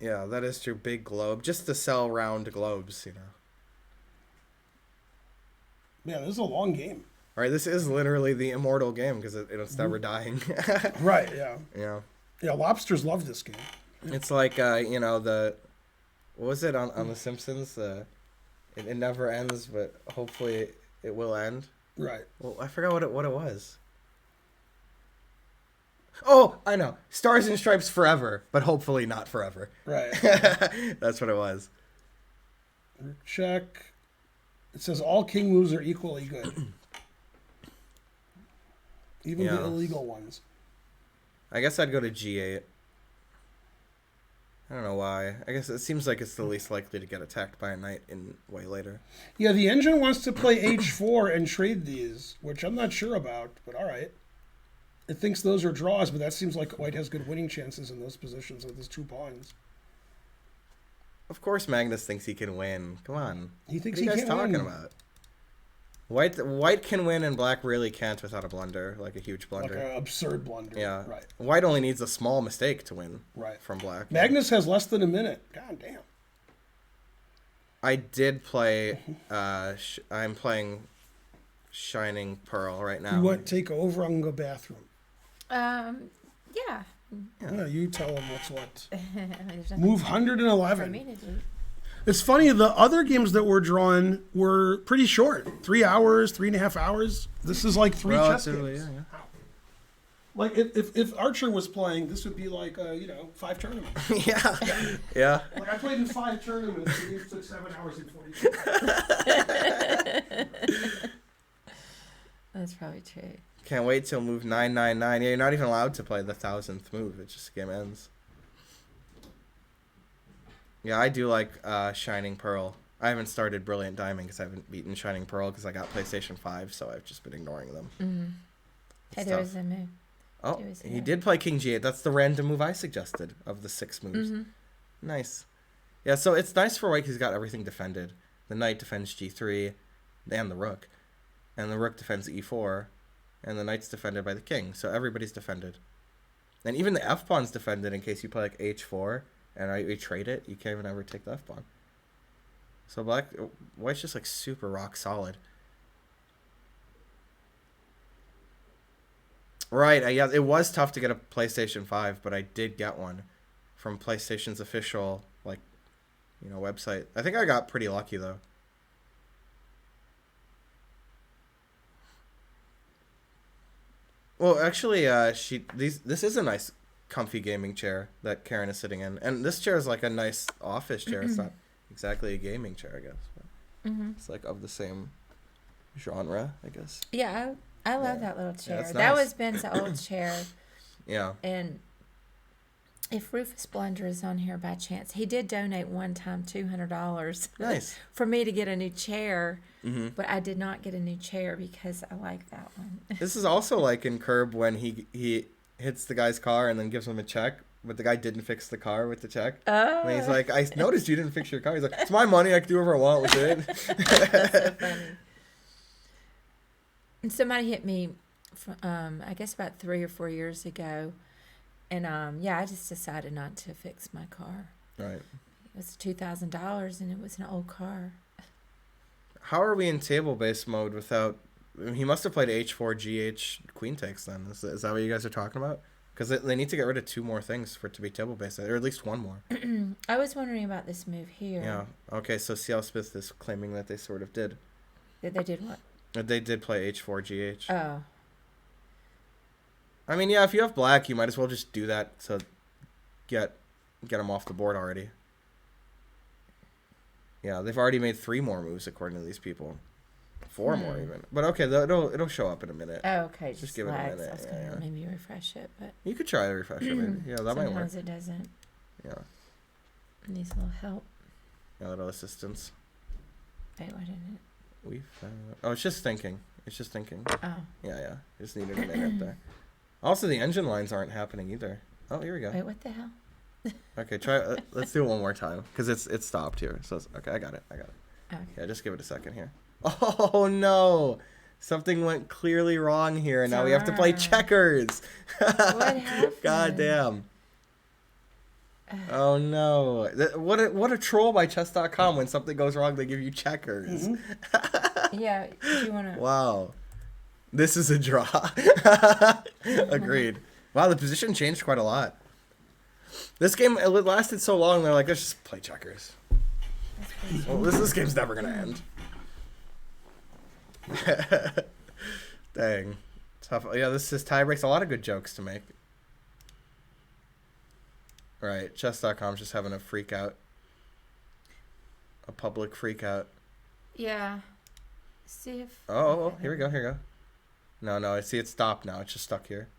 Yeah, that is true. Big globe, just to sell round globes, you know. Yeah, this is a long game. Right. This is literally the immortal game because it's never dying. Right. Yeah. Yeah. Yeah. Lobsters love this game. It's like you know, the what was it on The Simpsons? It never ends, but hopefully it will end. Right. Well, I forgot what it was. Oh, I know. Stars and Stripes forever, but hopefully not forever. Right. That's what it was. Check. It says all king moves are equally good. Even the Yeah. illegal ones. I guess I'd go to G8. I don't know why. I guess it seems like it's the least likely to get attacked by a knight in way later. Yeah, the engine wants to play h4 and trade these, which I'm not sure about, but all right. It thinks those are draws, but that seems like white has good winning chances in those positions with his two pawns. Of course Magnus thinks he can win. Come on. He thinks What are he you guys can't talking win. about? White can win and black really can't without a blunder, like a huge Like blunder. an absurd blunder. Yeah. Right. White only needs a small mistake to win Right. from black. Magnus has less than a minute. God damn. I did play I'm playing Shining Pearl right now. You want to take over? I'm going to go bathroom. Yeah. No, you tell him what's what. There's nothing Move for 111. me to do. It's funny, the other games that were drawn were pretty short. 3 hours, 3.5 hours. This is like three chess Relatively, games. yeah. Like if Archer was playing, this would be like 5 tournaments. Yeah. Like I played in 5 tournaments, and these took 7 hours and 40 minutes. That's probably true. Can't wait till move 999. Yeah, you're not even allowed to play the 1000th move. It just game ends. Yeah, I do like Shining Pearl. I haven't started Brilliant Diamond because I haven't beaten Shining Pearl because I got PlayStation 5, so I've just been ignoring them. Hey, It's there tough. was a move. Oh, There was he a- did play King G8. That's the random move I suggested of the 6 moves. Nice. Yeah, so it's nice for white because he's got everything defended. The knight defends G3 and the rook. And the rook defends E4. And the knight's defended by the king. So everybody's defended. And even the F-pawn's defended in case you play like H4 and you trade it. You can't even ever take the F-pawn. So white's just like super rock solid. Right, yeah, it was tough to get a PlayStation 5, but I did get one from PlayStation's official, website. I think I got pretty lucky, though. Well, actually, this is a nice, comfy gaming chair that Karen is sitting in. And this chair is like a nice office chair. It's not exactly a gaming chair, I guess. But it's like of the same genre, I guess. Yeah, I love that little chair. it's That nice. was Ben's old chair. Yeah. And if Rufus Blunder is on here by chance, he did donate one time $200 Nice. for me to get a new chair, but I did not get a new chair because I like that one. This is also like in Curb when he hits the guy's car and then gives him a check, but the guy didn't fix the car with the check. Oh. And he's like, I noticed you didn't fix your car. He's like, it's my money. I can do whatever I want with it. That's so funny. And somebody hit me, I guess about 3 or 4 years ago, and I just decided not to fix my car. Right. It was $2,000, and it was an old car. How are we in table-based mode without... He must have played H4GH queen takes then. Is that what you guys are talking about? Because they need to get rid of 2 more things for it to be table-based, or at least 1 more. I was wondering about this move here. Yeah. Okay, so CL Smith is claiming that they sort of did. That they did what? They did play H4GH. Oh. I mean, yeah, if you have black, you might as well just do that to get them off the board already. Yeah, they've already made 3 more moves according to these people. 4 more even. But okay, it'll show up in a minute. Oh, okay. Just give it a lags. minute. I was gonna maybe refresh it, but You could try to refresh it maybe. Yeah, that might work. sometimes it doesn't. Yeah. It needs a little help. A little assistance. Wait, why didn't it? We found... Oh, it's just thinking. It's just thinking. Oh. Yeah. Just needed a minute there. Also, the engine lines aren't happening either. Oh, here we go. Wait, what the hell? Okay, try. Let's do it one more time because it's stopped here. So okay, I got it. Okay. Yeah, just give it a second here. Oh no, something went clearly wrong here, and now we have to play Darn. checkers. What happened? God damn. Oh no! What a troll by chess.com. When something goes wrong, they give you checkers. Yeah, do you want to... Wow. This is a draw. Agreed. Wow, the position changed quite a lot. This game, it lasted so long, they're like, let's just play checkers. Well, this game's never going to end. Dang. Tough. Yeah, this tie breaks. A lot of good jokes to make. Right, chess.com's just having a freak out. A public freak out. Yeah. See if... Oh, here we go. No, I see it stopped now. It's just stuck here.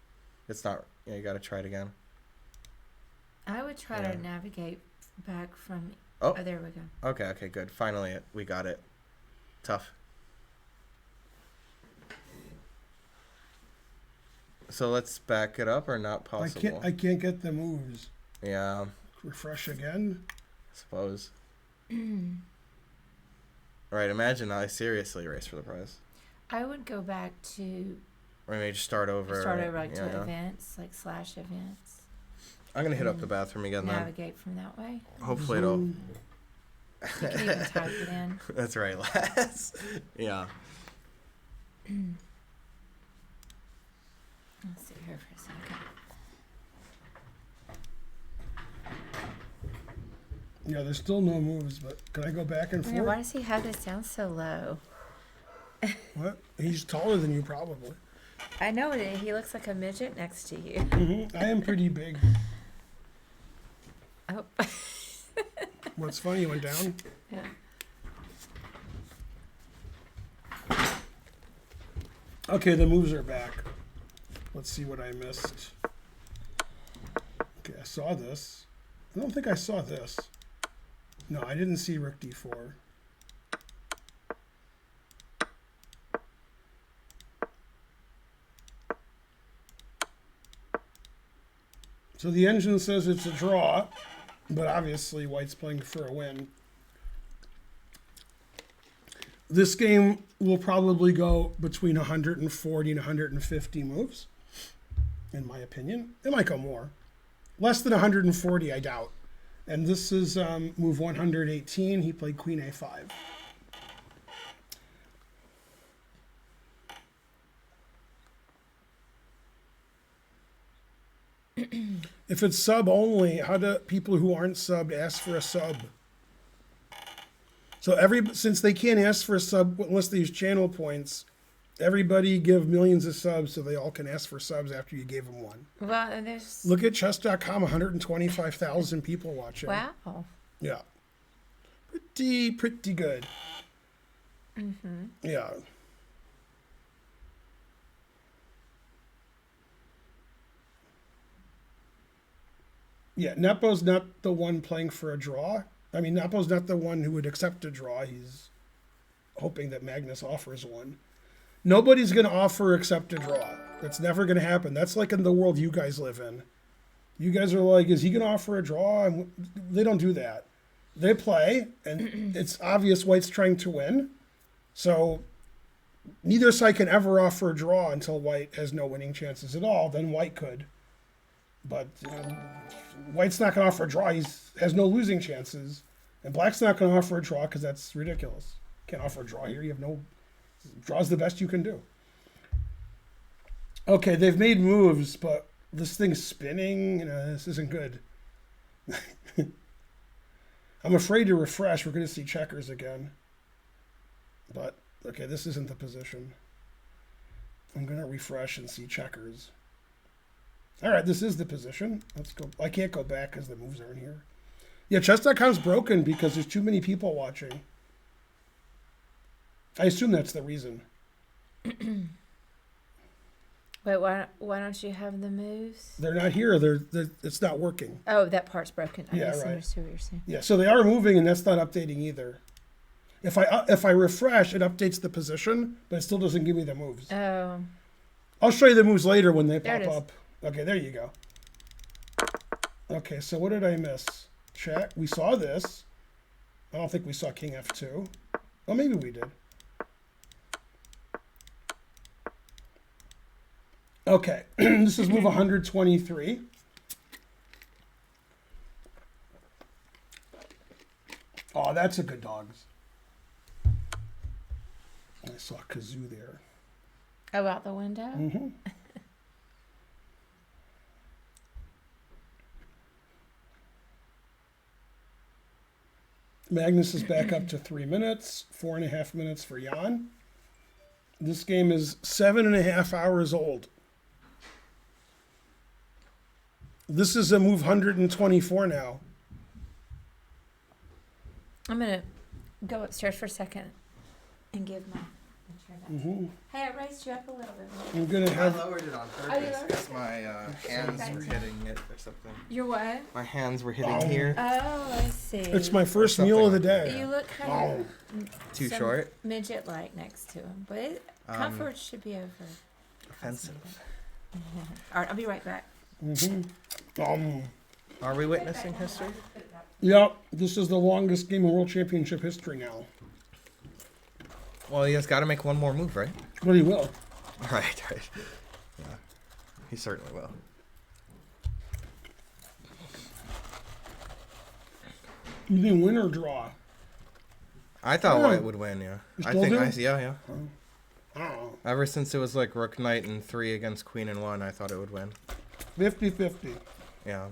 It's not... Yeah, you gotta try it again. I would try to navigate back from... Oh, there we go. Okay, good. Finally, we got it. Tough. So let's back it up or not possible? I can't get the moves. Yeah. Refresh again. I suppose. Alright, imagine I seriously race for the prize. I would go back to... Or maybe just start over. to events, like / events. I'm going to hit up the bathroom again then. Navigate from that way. Hopefully it'll... You can even type it in. That's right, Les. Yeah. Let's see here for a second. Yeah, there's still no moves, but can I go back and Yeah, why forth? does he have this down so low? What? He's taller than you, probably. I know that he looks like a midget next to you. I am pretty big. Oh. What's funny, you went down? Yeah. Okay, the moves are back. Let's see what I missed. Okay, I saw this. I don't think I saw this. No, I didn't see Rook D4. So the engine says it's a draw, but obviously White's playing for a win. This game will probably go between 140 and 150 moves, in my opinion. It might go more. Less than 140, I doubt. And this is move 118. He played Queen A5. If it's sub only, how do people who aren't subbed ask for a sub? So since they can't ask for a sub unless they use channel points, everybody give millions of subs so they all can ask for subs after you gave them one. Well, and there's... Look at chess.com, 125,000 people watching. Wow. Yeah. Pretty good. Mm-hmm. Yeah. Yeah, Nepo's not the one playing for a draw. I mean, Nepo's not the one who would accept a draw. He's hoping that Magnus offers one. Nobody's going to offer or accept a draw. That's never going to happen. That's like in the world you guys live in. You guys are like, is he going to offer a draw? And they don't do that. They play, and it's obvious White's trying to win. So neither side can ever offer a draw until White has no winning chances at all. Then White could. But White's not going to offer a draw. He has no losing chances. And Black's not going to offer a draw because that's ridiculous. Can't offer a draw here. You have no... Draw's the best you can do. Okay, they've made moves, but this thing's spinning. This isn't good. I'm afraid to refresh. We're going to see checkers again. But, okay, this isn't the position. I'm going to refresh and see checkers. All right, this is the position. Let's go. I can't go back because the moves aren't here. Yeah, chess.com's broken because there's too many people watching. I assume that's the reason. Wait, why don't you have the moves? They're not here. It's not working. Oh, that part's broken. I Yeah, misunderstood what you're saying. Yeah, so they are moving, and that's not updating either. If I refresh, it updates the position, but it still doesn't give me the moves. Oh. I'll show you the moves later when they There it pop is. up. Okay, there you go. Okay, so what did I miss? Check. We saw this. I don't think we saw King F2. Oh, maybe we did. Okay, this is move 123. Oh, that's a good dogs. I saw Kazoo there. Oh, out the window? Mm-hmm. Magnus is back up to 3 minutes, 4.5 minutes for Jan. This game is 7.5 hours old. This is a move 124 now. I'm going to go upstairs for a second and give my... Mm-hmm. Hey, I raised you up a little bit. I'm gonna have. lowered it on Oh, you lowered because my hands Okay. were hitting it or something. You're what? My hands were hitting Oh. here. Oh, I see. It's my first meal of the day. You look kind Oh. of... Too some short? midget-like next to him. But comfort should be over. Offensive. All right, I'll be right back. Mm-hmm. Are we witnessing history? Yep, this is the longest game in World Championship history now. Well, he has got to make one more move, right? But he will. Right. Yeah, he certainly will. You didn't win or draw? I thought Oh. White would win, yeah. You I still think, do? yeah. Oh, Ever since it was like Rook, Knight, and 3 against Queen and 1, I thought it would win. 50-50. Yeah.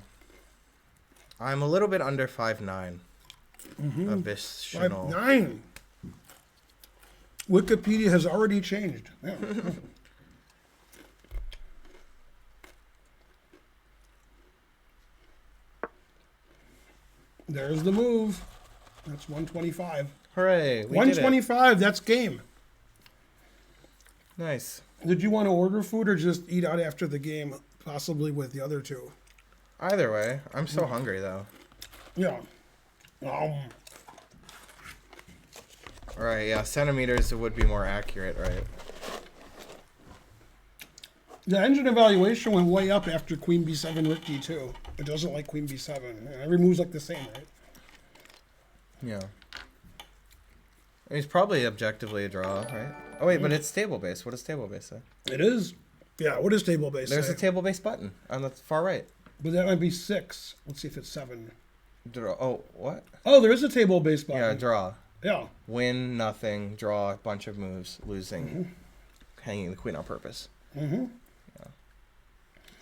I'm a little bit under 5'9". Additional. 5'9". Wikipedia has already changed. Yeah. There's the move. That's 125. Hooray! We did it. 125, that's game. Nice. Did you want to order food or just eat out after the game, possibly with the other two? Either way, I'm so hungry though. Yeah. Right, yeah, centimeters would be more accurate, right? The engine evaluation went way up after Queen B7, Rook D2. It doesn't like Queen B7. Every move's like the same, right? Yeah. It's probably objectively a draw, right? Oh wait, but it's table based. What does table based say? It is. Yeah, what is table base There's say? a table based button on the far right. But that might be 6. Let's see if it's 7. Draw. Oh, what? Oh, there is a table base button. Yeah, draw. Yeah. Win, nothing, draw a bunch of moves, losing, hanging the queen on purpose. Mm-hmm.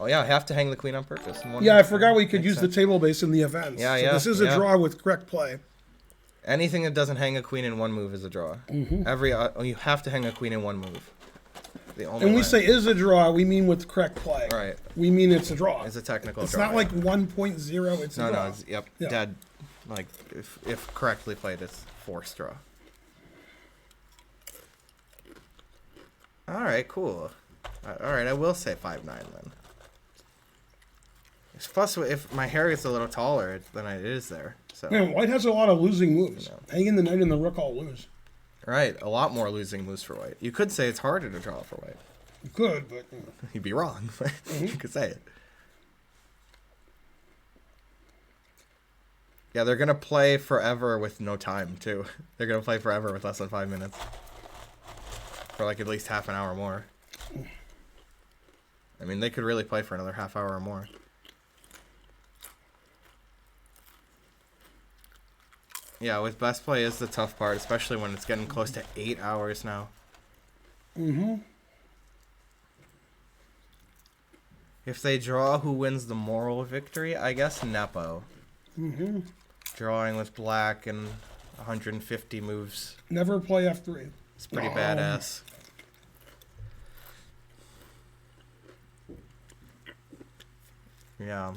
Oh yeah, I have to hang the queen on purpose. Yeah, I forgot we could Makes use sense. the table base in the events. Yeah, So yeah, this is a yeah. draw with correct play. Anything that doesn't hang a queen in one move is a draw. You have to hang a queen in one move. The only When we way. say is a draw, we mean with correct play. Right. We mean it's a draw. It's a technical It's draw. not like 1.0, it's a No, draw. no, it's, yep, Yeah. dead. Like, if correctly played, it's forced draw. Alright, cool. Alright, I will say 5'9" then. Plus, if my hair gets a little taller, then it is there. So, Man, White has a lot of losing moves. No. Hanging the knight and the rook all lose. right, a lot more losing moves for White. You could say it's harder to draw for White. You could, but... You'd be wrong, but you could say it. Yeah, they're gonna play forever with no time too. They're gonna play forever with less than 5 minutes. For like at least half an hour more. I mean, they could really play for another half hour or more. Yeah, with best play is the tough part, especially when it's getting close to 8 hours now. Mm-hmm. If they draw, who wins the moral victory? I guess Nepo. Mm-hmm. Drawing with black and 150 moves. Never play F3. It's pretty badass. Yeah.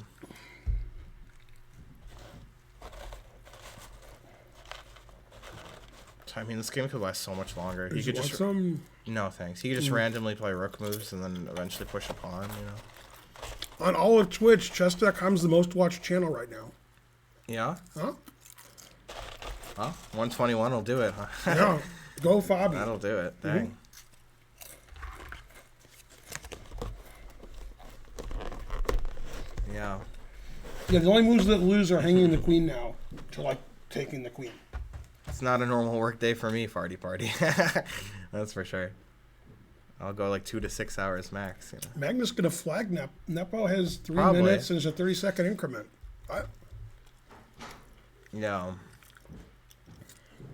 I mean, this game could last so much longer. You could Want just some? no thanks. You could just randomly play rook moves and then eventually push a pawn. You know. On all of Twitch, chess.com's the most watched channel right now. Yeah. Huh? Well, 121 will do it. Huh? Yeah. Go Fabi. That'll do it. Dang. Yeah. Yeah, the only moves that lose are hanging the queen now to like taking the queen. It's not a normal work day for me, farty party. That's for sure. I'll go like 2 to 6 hours max. You know. Magnus gonna flag Nepo has 3 Probably. minutes and it's a 30-second increment. Yeah.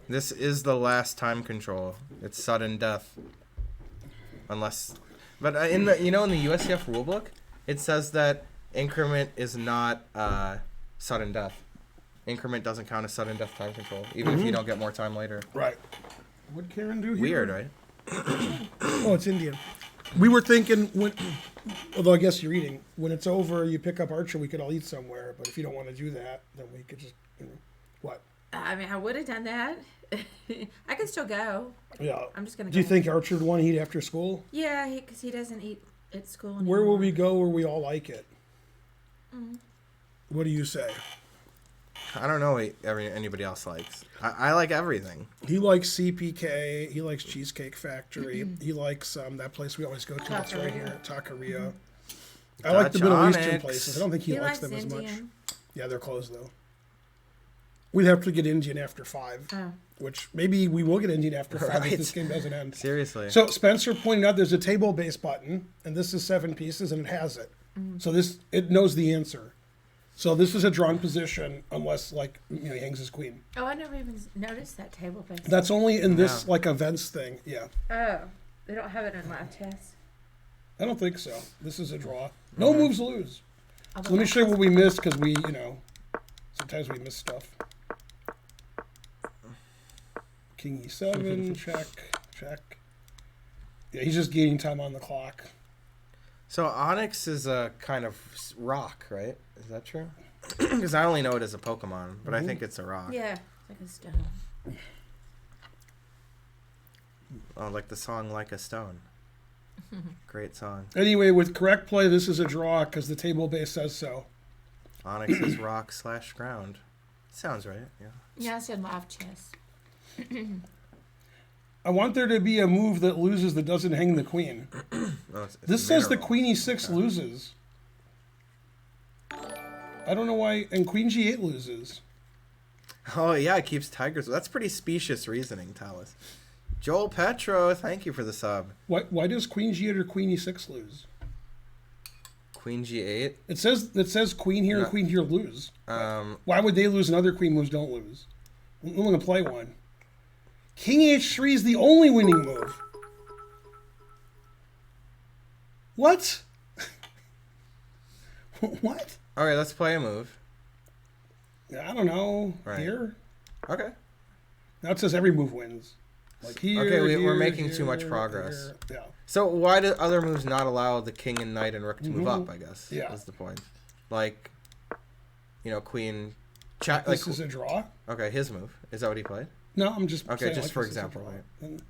This is the last time control. It's sudden death. Unless, but in the in the USCF rulebook, it says that increment is not sudden death. Increment doesn't count as sudden death time control, even if you don't get more time later. Right. What'd Karen do here? Weird, right? Oh, it's Indian. We were thinking, although I guess you're eating, when it's over, you pick up Archer, we could all eat somewhere. But if you don't want to do that, then we could just, what? I mean, I would have done that. I could still go. Yeah. I'm just gonna. Do you think Archer would want to eat after school? Yeah, because he doesn't eat at school anymore. Where will we go where we all like it? What do you say? I don't know what anybody else likes. I like everything. He likes CPK. He likes Cheesecake Factory. He likes that place we always go to. That's right here, Taqueria. I like the Middle Eastern Onyx. places. I don't think he likes them as much. Indian. Yeah, they're closed though. We'd have to get Indian after 5, which maybe we will get Indian after 5 Right. if this game doesn't end. Seriously. So Spencer pointed out there's a table-based button, and this is 7 pieces, and it has it. So it knows the answer. So this is a drawn position unless he hangs his queen. Oh, I never even noticed that table base. That's only in this events thing. Yeah, Oh, they don't have it in live chess. I don't think so. This is a draw. No moves lose. Although So let me show you what we missed because we sometimes we miss stuff. King E7, check. Yeah, he's just gaining time on the clock. So Onyx is a kind of rock, right? Is that true? Because I only know it as a Pokemon, but I think it's a rock. Yeah, it's like a stone. Oh, like the song "Like a Stone." Great song. Anyway, with correct play, this is a draw because the table base says so. Onyx is rock / ground. Sounds right. Yeah. Yeah, I said live chess. I want there to be a move that loses that doesn't hang the queen. Oh, it's This says the mineral. queen E6 loses. I don't know why, and queen G8 loses. Oh yeah, it keeps tigers. That's pretty specious reasoning, Talus. Joel Petro, thank you for the sub. Why does queen G8 or queen E6 lose? Queen G8. It says queen here and No. queen here lose. Um, Why would they lose and other queen moves don't lose? I'm going to play one. King H3 is the only winning move. What? What? all right, let's play a move. I don't know. Right. Here? Okay. Now it says every move wins. Like here. Okay, we're here, making too here, much progress. here. Yeah. So why do other moves not allow the king and knight and rook to move up? I guess. Yeah. Is the point. Like, queen. This is a draw? Okay, his move. Is that what he played? No, I'm just Okay, saying, just like, for this is a example, draw. right. And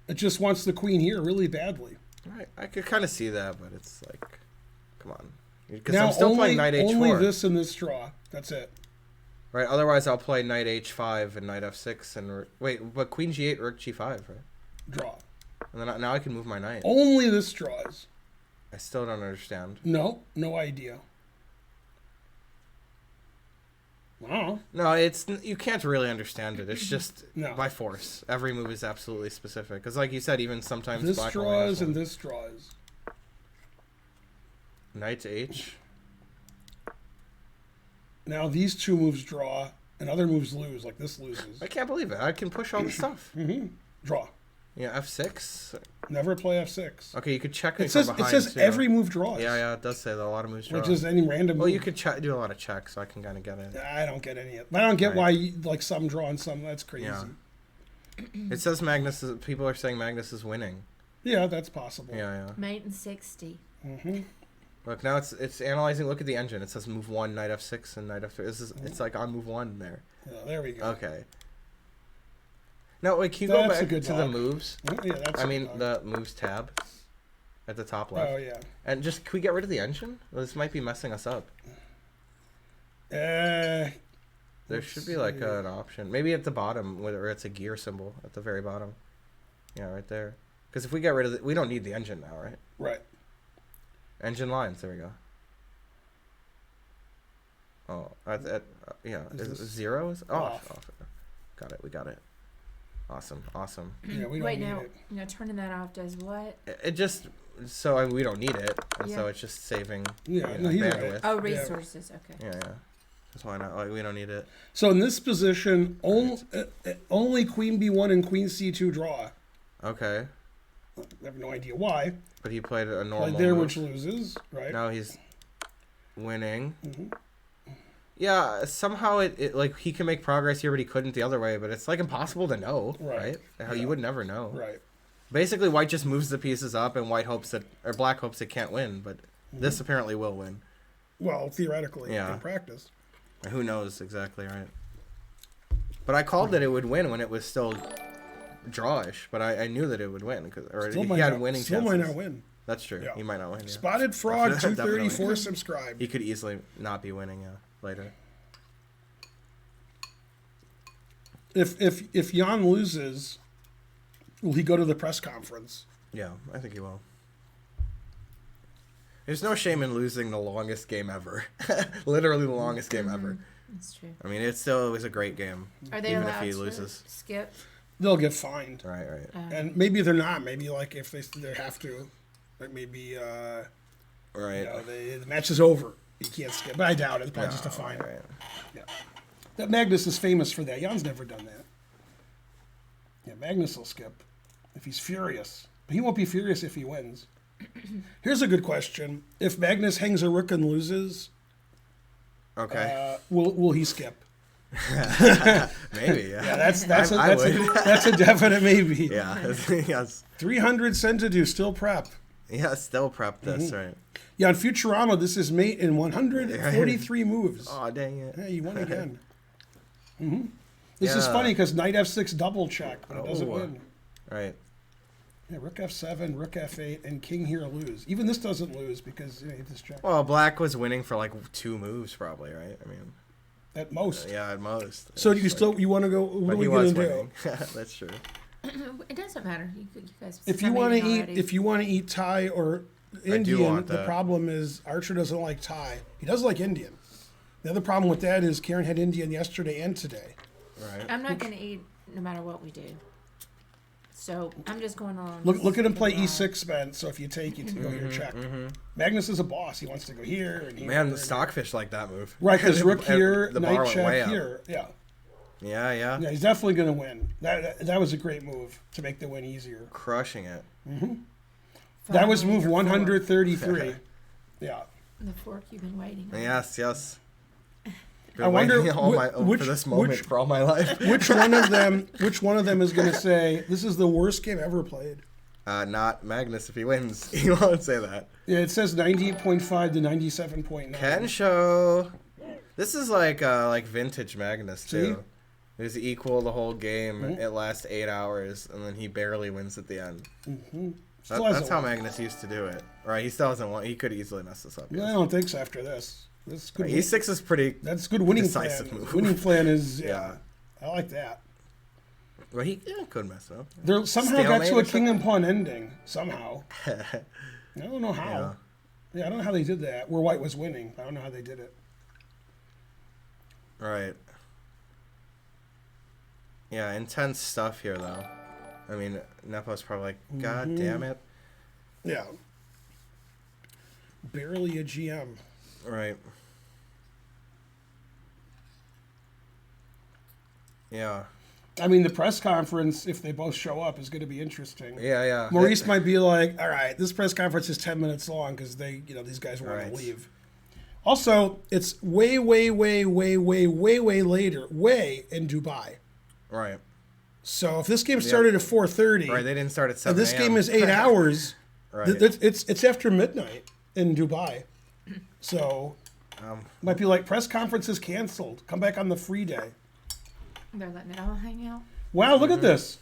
it just wants the queen here really badly. Right. I could kind of see that, but it's like, come on. Because Now I'm still playing knight h4. only this and this draw. That's it. Right. Otherwise, I'll play knight h5 and knight f6 and wait, but queen g8, rook g5, right? Draw. And then now I can move my knight. Only this draws. I still don't understand. No idea. Wow. No, you can't really understand it. It's just No. by force. Every move is absolutely specific. Because like you said, even sometimes This black only has draws and one. this draws. Knight to H. Now these two moves draw, and other moves lose. Like this loses. I can't believe it. I can push all the stuff. Draw. Yeah, F6. Never play F6. Okay, you could check me It says from behind too. every move draws. Yeah, it does say that a lot of moves draw. Which is any random Well, move. you could do a lot of checks, so I can kind of get it. I don't get any of it. I don't get Right. why like some draw and some. That's crazy. Yeah. It says Magnus is. People are saying Magnus is winning. Yeah, that's possible. Yeah. Mate and 60. Look, now it's analyzing. Look at the engine. It says move 1, knight F6, and knight F3. It's like on move 1 there. Yeah, there we go. Okay. Now, wait, can you go That's a back good to the dog. moves? Yeah, that's. I mean, the moves tab at the top left. Oh yeah. And just, can we get rid of the engine? This might be messing us up. Uh, There should be like an option. Maybe at the bottom, where it's a gear symbol at the very bottom. Yeah, right there. Because if we get rid of it, we don't need the engine now, right? right. Engine lines, there we go. Oh, yeah. Is Is it this zeros? off? Off. Got it, we got it. Awesome. Yeah, we don't Wait, need now, it. turning that off does what? It just, so we don't need it, and so Yeah. it's just saving Yeah, you no, know, he's right. bandwidth. Oh, resources. Okay. Yeah. That's why not. Like, we don't need it. So in this position, only Queen B1 and Queen C2 draw. Okay. I have no idea why. But he played a normal Played there, move. which loses, right? Now he's winning. Mm-hmm. Yeah, somehow it like he can make progress here, but he couldn't the other way. But it's like impossible to know, right? How Yeah. you would never know. Right. Basically, white just moves the pieces up, and white hopes that, or black hopes it can't win. But this apparently will win. Well, theoretically, Yeah. in practice. Who knows exactly, right? But I called that it would win when it was still drawish. But I knew that it would win or Still he might had not, winning still chances. might not win. That's true. Yeah. He might not win. Yeah. Spotted Fraud Definitely. 234 subscribed. He could easily not be winning. Yeah, later. If Jan loses, will he go to the press conference? Yeah, I think he will. There's no shame in losing the longest game ever. Literally the longest game ever. That's true. I mean, it's still always a great game. Are they even allowed if he to loses. skip? They'll get fined. Right. And maybe they're not. Maybe like if they have to, like maybe Right. you know, the match is over. You can't skip. But I doubt it. It's probably just a No, fine. right. Yeah. That Magnus is famous for that. Jan's never done that. Yeah, Magnus will skip if he's furious. But he won't be furious if he wins. Here's a good question. If Magnus hangs a rook and loses, Okay. will he skip? Maybe. Yeah. Yeah, that's I a would. that's a definite maybe. Yeah. yes. 300 cent to do, still prep. Yeah. Still prep this, right? Yeah, on Futurama, this is mate in 143 moves. Oh dang it. Yeah, you won again. This is Yeah. funny because knight f6 double check, but it doesn't Oh. win. Right. Yeah, rook f7, rook f8, and king here lose. Even this doesn't lose because you just check Well, black was winning for like 2 moves, probably, right? I mean, at most. yeah, at most. So It's you like- still you want to go? What But are we he gonna was do? winning. That's true. It doesn't matter. You guys. If you want to eat Thai or Indian, want the that. problem is Archer doesn't like Thai. He does like Indian. The other problem with that is Karen had Indian yesterday and today. Right. I'm not going to eat no matter what we do. So I'm just going on. Look at him play the vibe. e6, Ben. So if you take, you go your check. Magnus is a boss. He wants to go here and here. Man, the and stockfish like that move. Right, because rook here, The bar knight went way check up. here. Yeah. Yeah. Yeah, he's definitely going to win. That was a great move to make the win easier. Crushing it. That was Finally, move your 133. Yeah. The fork you've been waiting on. Yes. Been I wonder waiting all my, which- for this moment which- for all my life. Which one of them is going to say this is the worst game ever played? Not Magnus if he wins. He won't say that. Yeah, it says 98.5 to 97.9. Kensho. This is like vintage Magnus too. See? It was equal the whole game. It lasts 8 hours, and then he barely wins at the end. Still hasn't That's how won. Magnus used to do it. Right? He still hasn't won. He could easily mess this up. Yeah, I Yes. don't think so after this. This is good. E6 is pretty. That's good winning decisive plan. move. Winning plan is Yeah. I like that. Well, he could mess it up. They somehow got Stalemate to a or king and pawn ending somehow. I don't know how. Yeah, I don't know how they did that. Where white was winning. I don't know how they did it. Right. Yeah, intense stuff here, though. I mean, Nepo's probably like, God damn it. Yeah. Barely a GM. Right. Yeah. I mean, the press conference, if they both show up, is going to be interesting. Yeah, yeah. Maurice might be like, all right, this press conference is 10 minutes long because these guys want Right. to leave. Also, it's way later, way in Dubai. Right. So if this game started at 4:30, Right, they didn't start at 7 and this a.m. game is 8 hours, Right. it's after midnight in Dubai. So might be like press conference is canceled. Come back on the free day. They're letting it all hang out. Wow, look at this.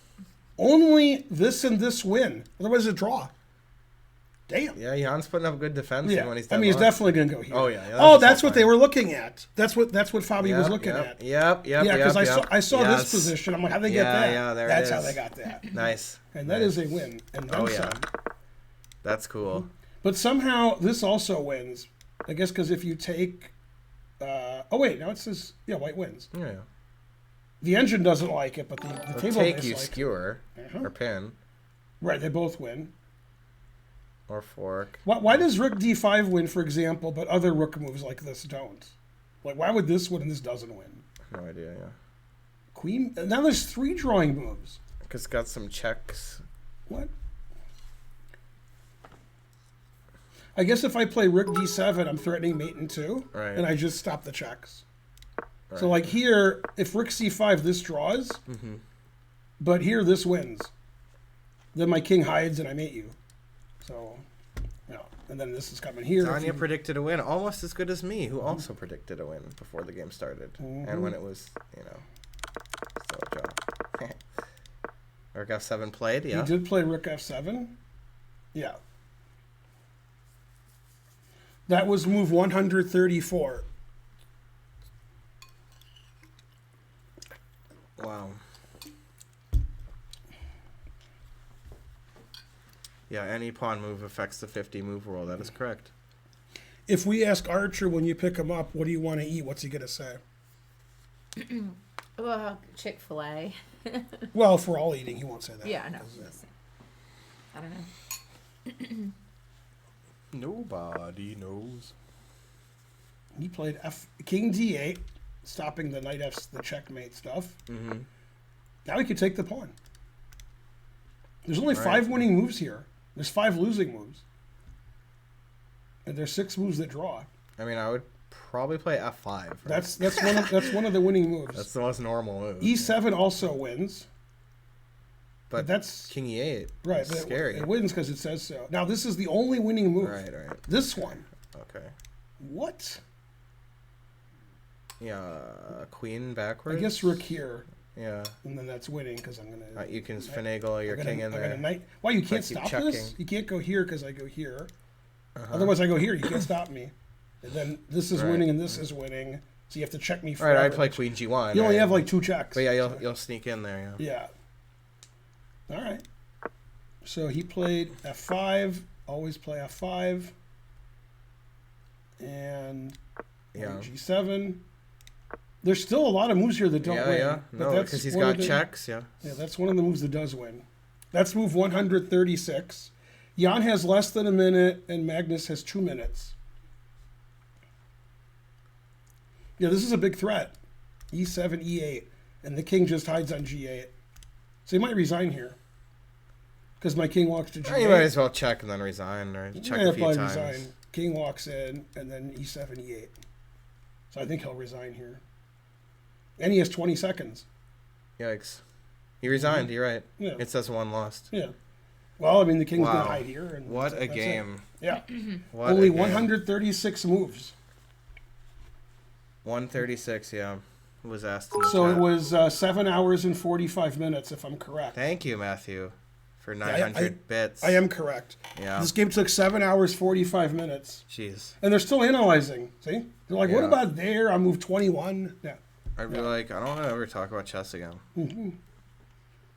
Only this and this win. Otherwise, a draw. Damn. Yeah, Jan's putting up good defense Yeah, when he's I mean, he's deadlocked. definitely going to go here. Oh, yeah, yeah, Oh, that's that's what they fine. were looking at. That's what Fabi was looking Yep, at. Yep, Yeah, because I saw Yes. this position. I'm like, how'd they get that? Yeah, there That's it how is. they got that. Nice. And that is a win. And then Oh, yeah. some. That's cool. But somehow this also wins. I guess because if you take. Oh, wait. Now it says, white wins. Yeah. The engine doesn't like it, but the Well, table take base you like it. skewer Uh-huh. or pin Right, they both win. or fork. Why does Rook D5 win, for example, but other Rook moves like this don't? Like, why would this win and this doesn't win? No idea, yeah. Queen. Now there's 3 drawing moves. Because it's got some checks. What? I guess if I play Rook D7, I'm threatening mate in 2, Right. and I just stop the checks. Right. So, like here, if Rook C5, this draws, but here this wins. Then my king hides and I mate you. So, and then this is coming here. if Tanya you- predicted a win, almost as good as me, who also predicted a win before the game started. And when it was, still a draw. Rook F7 played, yeah. He did play Rook F7. Yeah. That was move 134. Wow. Yeah, any pawn move affects the 50 move rule. That is correct. If we ask Archer when you pick him up, what do you want to eat? What's he going to say? Well, Chick-fil-A. Well, if we're all eating, he won't say that. Yeah, I know. I don't know. Nobody knows. He played King D8, stopping the knight F, the checkmate stuff. Mm-hmm. Now he could take the pawn. There's only Right. 5 winning moves here. There's 5 losing moves. And there's 6 moves that draw. I mean, I would probably play F5. Right? That's one of the winning moves. That's the most normal move. E7 also wins. but that's King E8. right. It's But scary. it wins because it says so. Now this is the only winning move. Right, right. This one. Okay. What? Yeah, Queen backwards. I guess Rook here, Yeah. and then that's winning because I'm gonna. You can finagle your king in I got a there. knight. Why you can't keep stop checking. this? You can't go here because I go here. Uh-huh. Otherwise, I go here. You can't stop me. And then this is Right. winning and this is winning. So you have to check me All forever. right, I'd play Queen G1. You only right? have like 2 checks. But yeah, you'll sneak in there. Yeah. Yeah. All right. So he played F5. Always play F5. And Yeah. G7. There's still a lot of moves here that don't Yeah, win. yeah. but No, that's because he's one of got the- checks. Yeah. Yeah, that's one of the moves that does win. That's move 136. Jan has less than a minute, and Magnus has 2 minutes. Yeah, this is a big threat. E7, E8, and the king just hides on G8. So he might resign here. Because my king walks to G8. You might as well check and then resign, or check Yeah, a few probably times. resign. King walks in, and then E7, E8. So I think he'll resign here. And he has 20 seconds. Yikes. He resigned, you're right. Yeah. It says 1 lost. Yeah. Well, I mean, the king's going Wow. to hide here. And What a that's it. game. Yeah. What Only a game. 136 moves. 136, yeah. Was asked in the So it chat. was 7 hours and 45 minutes, if I'm correct. Thank you, Matthew, for I- 900 bits. I am correct. Yeah. This game took 7 hours, 45 minutes. Jeez. And they're still analyzing. See? They're like, what Yeah. about there on move 21? Yeah. I'd be like, I don't want to ever talk about chess again.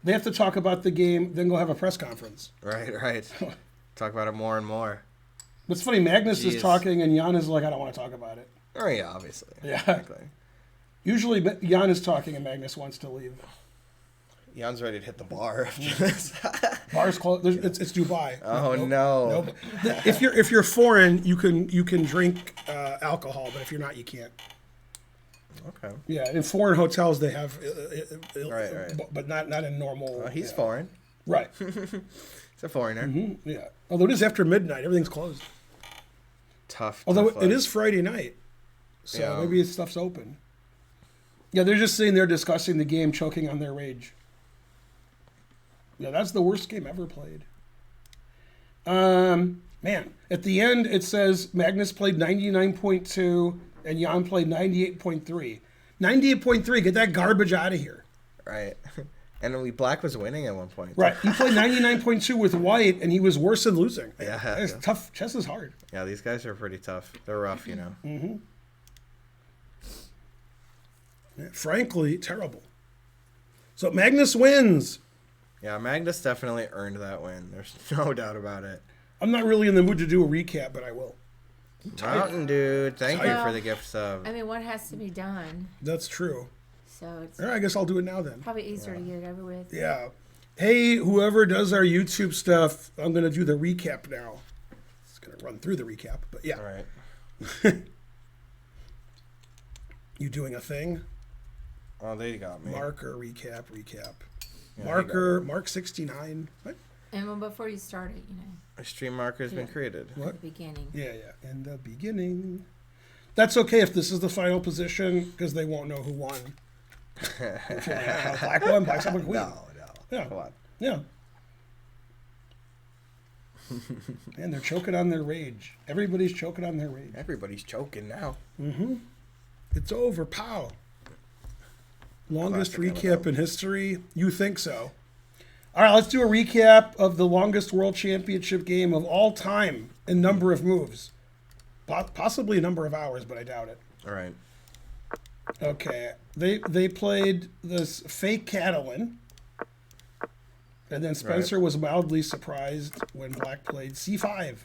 They have to talk about the game, then go have a press conference. Right, right. Talk about it more and more. But it's funny, Magnus Jeez. is talking, and Jan is like, I don't want to talk about it. Oh, yeah, obviously. Yeah. Exactly. Usually Jan is talking and Magnus wants to leave. Jan's ready to hit the bar after this. Bars closed. It's Dubai. Oh Nope. no. Nope. If you're foreign, you can drink alcohol, but if you're not, you can't. Okay. Yeah, in foreign hotels they have, Right. but not in normal. He's yeah. foreign. Right. He's a foreigner. Yeah. Although it is after midnight, everything's closed. Tough. Although tough it life. is Friday night, so Yeah. maybe stuff's open. Yeah, they're just sitting there discussing the game, choking on their rage. Yeah, that's the worst game ever played. Man, at the end it says Magnus played 99.2 and Jan played 98.3. 98.3, get that garbage out of here. Right. And Black was winning at one point. Right, he played 99.2 with White, and he was worse than losing. Yeah. It's tough. Chess is hard. Yeah, these guys are pretty tough. They're rough, you know. Yeah, frankly, terrible. So Magnus wins. Yeah, Magnus definitely earned that win. There's no doubt about it. I'm not really in the mood to do a recap, but I will. Mountain Dude, thank you Well, for the gift sub. I mean, what has to be done? That's true. So it's All right, I guess I'll do it now then. probably easier to get it over with. Yeah. Hey, whoever does our YouTube stuff, I'm going to do the recap now. It's going to run through the recap, but yeah. All right. You doing a thing? Oh, they got me. Marker, recap. Yeah, Mark 69. What? And well, before you start it, A stream marker has been Yeah. created. at the beginning. Yeah. In the beginning. That's okay if this is the final position, because they won't know who won. Black one, black someone queen. No. Yeah. Come on. Yeah. Man, they're choking on their rage. Everybody's choking on their rage. Everybody's choking now. It's over, pow. Longest Classic recap in history? You think so? All right, let's do a recap of the longest world championship game of all time in number of moves. Possibly a number of hours, but I doubt it. All right. Okay, they played this fake Catalan, and then Spencer was mildly surprised when Black played C5.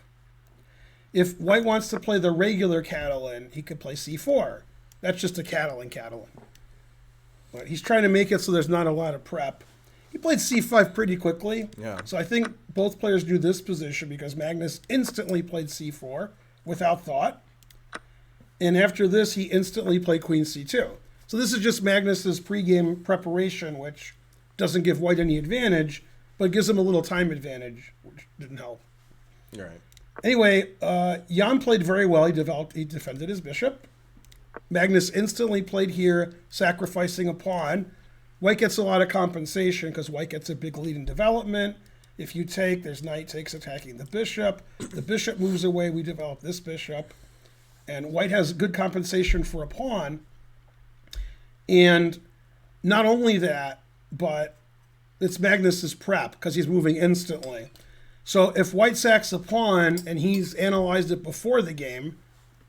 If White wants to play the regular Catalan, he could play C4. That's just a Catalan. But he's trying to make it so there's not a lot of prep. He played C5 pretty quickly. Yeah. So I think both players knew this position because Magnus instantly played C4 without thought. And after this, he instantly played Queen C2. So this is just Magnus's pregame preparation, which doesn't give White any advantage, but gives him a little time advantage, which didn't help. All right. Anyway, Jan played very well. He defended his bishop. Magnus instantly played here, sacrificing a pawn. White gets a lot of compensation because White gets a big lead in development. If you take, there's knight takes attacking the bishop. The bishop moves away. We develop this bishop. And White has good compensation for a pawn. And not only that, but it's Magnus's prep because he's moving instantly. So if White sacks a pawn and he's analyzed it before the game,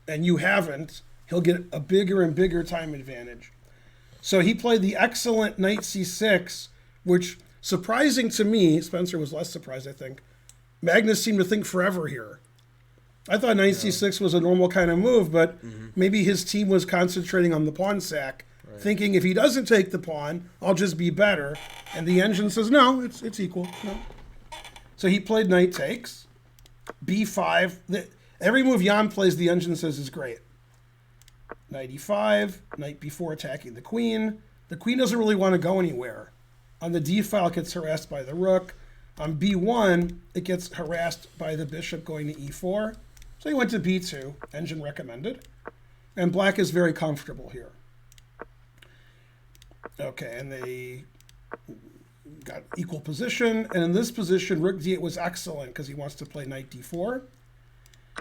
and you haven't, he'll get a bigger and bigger time advantage. So he played the excellent knight c6, which, surprising to me, Spencer was less surprised, I think. Magnus seemed to think forever here. I thought knight c6 was a normal kind of move, but maybe his team was concentrating on the pawn sack, thinking if he doesn't take the pawn, I'll just be better. And the engine says, no, it's equal. No. So he played knight takes, b5. Every move Jan plays, the engine says is great. Knight e5, knight b4 attacking the queen. The queen doesn't really want to go anywhere. On the d file, it gets harassed by the rook. On b1, it gets harassed by the bishop going to e4. So he went to b2, engine recommended. And Black is very comfortable here. Okay, and they got equal position. And in this position, rook d8 was excellent because he wants to play knight d4.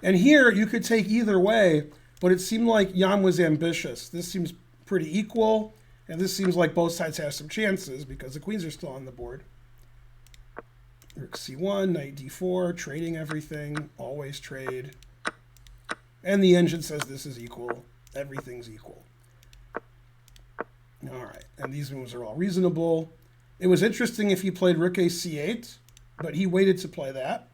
And here, you could take either way, but it seemed like Jan was ambitious. This seems pretty equal, and this seems like both sides have some chances because the queens are still on the board. Rook c1, knight d4, trading everything, always trade. And the engine says this is equal. Everything's equal. All right, and these moves are all reasonable. It was interesting if he played rook a c8, but he waited to play that.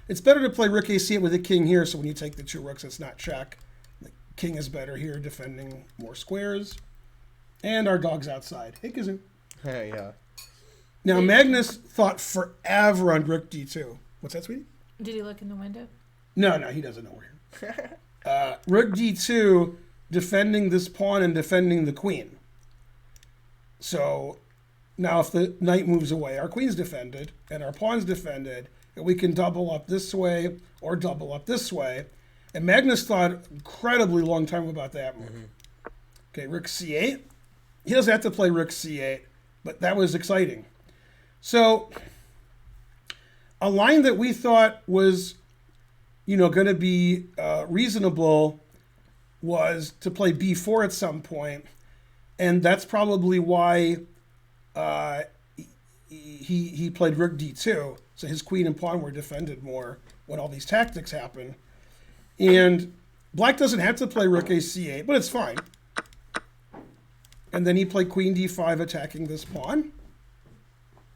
It's better to play rook a c8 with a king here, so when you take the two rooks, it's not check. The king is better here, defending more squares. And our dog's outside. Hey, Kazoo. Yeah. Now, Magnus thought forever on rook d2. What's that, sweetie? Did he look in the window? No, he doesn't know we're here. Rook d2, defending this pawn and defending the queen. So now if the knight moves away, our queen's defended and our pawn's defended, and we can double up this way or double up this way. And Magnus thought an incredibly long time about that move. Mm-hmm. Okay, rook c8. He doesn't have to play rook c8, but that was exciting. So a line that we thought was, going to be reasonable was to play b4 at some point, and that's probably why he played rook d2. So his queen and pawn were defended more when all these tactics happen. And black doesn't have to play rook a c8, but it's fine. And then he played queen d5, attacking this pawn.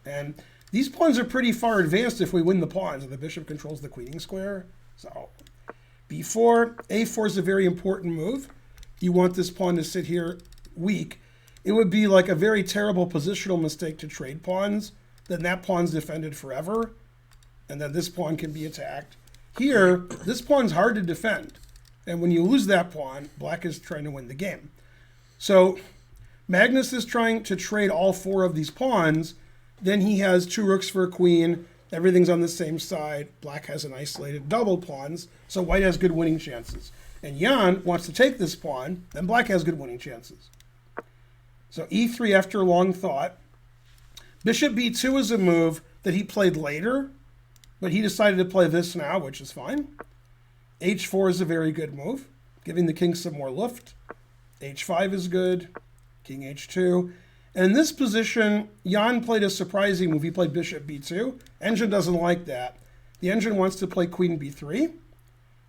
And these pawns are pretty far advanced if we win the pawns, and the bishop controls the queening square. So b4, a4 is a very important move. You want this pawn to sit here weak. It would be like a very terrible positional mistake to trade pawns. Then that pawn's defended forever, and then this pawn can be attacked. Here, this pawn's hard to defend. And when you lose that pawn, black is trying to win the game. So Magnus is trying to trade all four of these pawns. Then he has two rooks for a queen. Everything's on the same side. Black has an isolated double pawns, so white has good winning chances. And Jan wants to take this pawn, then black has good winning chances. So e3 after long thought. Bishop b2 is a move that he played later, but he decided to play this now, which is fine. h4 is a very good move, giving the king some more lift. h5 is good. King h2. And in this position, Jan played a surprising move. He played bishop b2. Engine doesn't like that. The engine wants to play queen b3,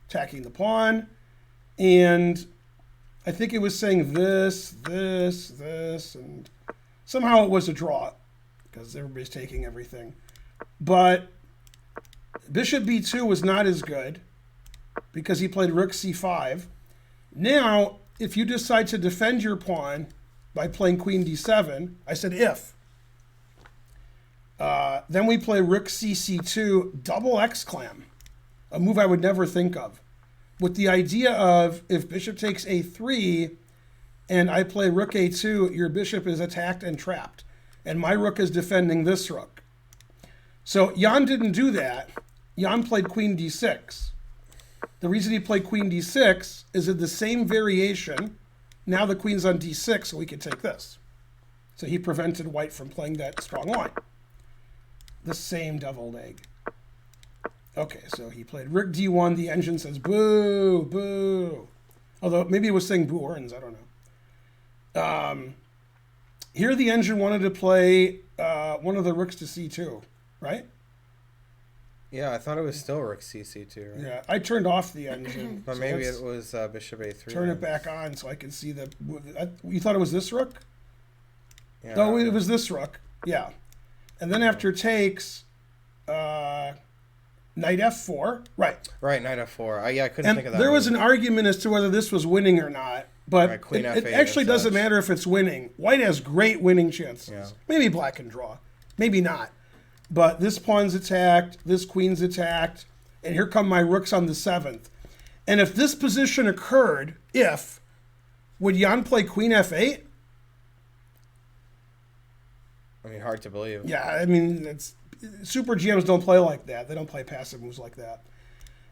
attacking the pawn. And I think it was saying this, and somehow it was a draw because everybody's taking everything. But bishop b2 was not as good because he played rook c5. Now, if you decide to defend your pawn by playing queen d7, I said if. Then we play rook cc2, double X-clam, a move I would never think of, with the idea of if bishop takes a3 and I play rook a2, your bishop is attacked and trapped, and my rook is defending this rook. So Jan didn't do that. Jan played queen d6. The reason he played queen d6 is in the same variation. Now the queen's on d6, so we could take this. So he prevented white from playing that strong line. The same deviled egg. Okay, so he played rook d1. The engine says boo, boo. Although maybe it was saying boo orange, I don't know. Here the engine wanted to play one of the rooks to c2, right? Yeah, I thought it was still rook cc2, right? Yeah, I turned off the engine. But so maybe let's it was bishop a3. turn it back on so I can see the... You thought it was this rook? Yeah, No, it was this rook. Yeah. And then after takes, knight f4. Right. Right, knight f4. Yeah, I couldn't think of that. There was an argument as to whether this was winning or not. But Right, queen it f8 actually and doesn't such. matter if it's winning. White has great winning chances. Yeah. Maybe black can draw. Maybe not. But this pawn's attacked. This queen's attacked. And here come my rooks on the 7th. And if this position occurred, would Jan play queen f8? I mean, hard to believe. Yeah, I mean, super GMs don't play like that. They don't play passive moves like that.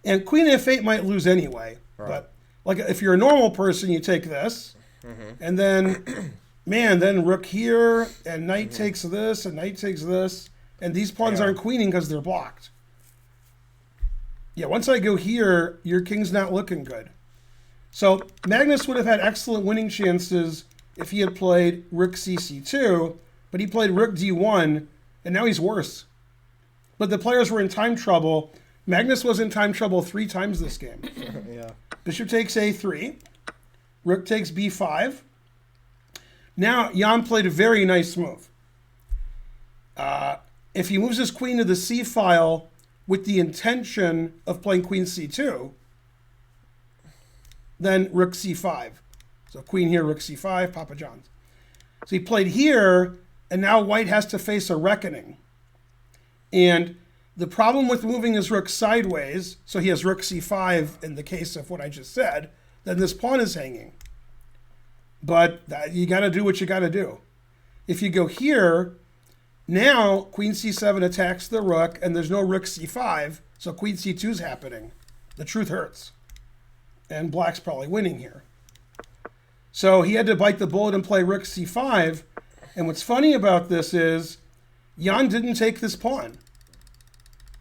And queen f8 might lose anyway. Right. But like if you're a normal person, you take this. And then, then rook here, and knight takes this, and knight takes this. And these pawns aren't queening because they're blocked. Yeah, once I go here, your king's not looking good. So Magnus would have had excellent winning chances if he had played rook cc2, but he played rook d1, and now he's worse. But the players were in time trouble. Magnus was in time trouble 3 times this game. Yeah. Bishop takes a3. Rook takes b5. Now Jan played a very nice move. If he moves his queen to the c file with the intention of playing queen c2, then rook c5. So queen here, rook c5, Papa John's. So he played here, and now white has to face a reckoning. And the problem with moving his rook sideways, so he has rook c5 in the case of what I just said, then this pawn is hanging. But you got to do what you got to do. If you go here, now queen c7 attacks the rook, and there's no rook c5, so queen c2 is happening. The truth hurts. And black's probably winning here. So he had to bite the bullet and play rook c5. And what's funny about this is Jan didn't take this pawn,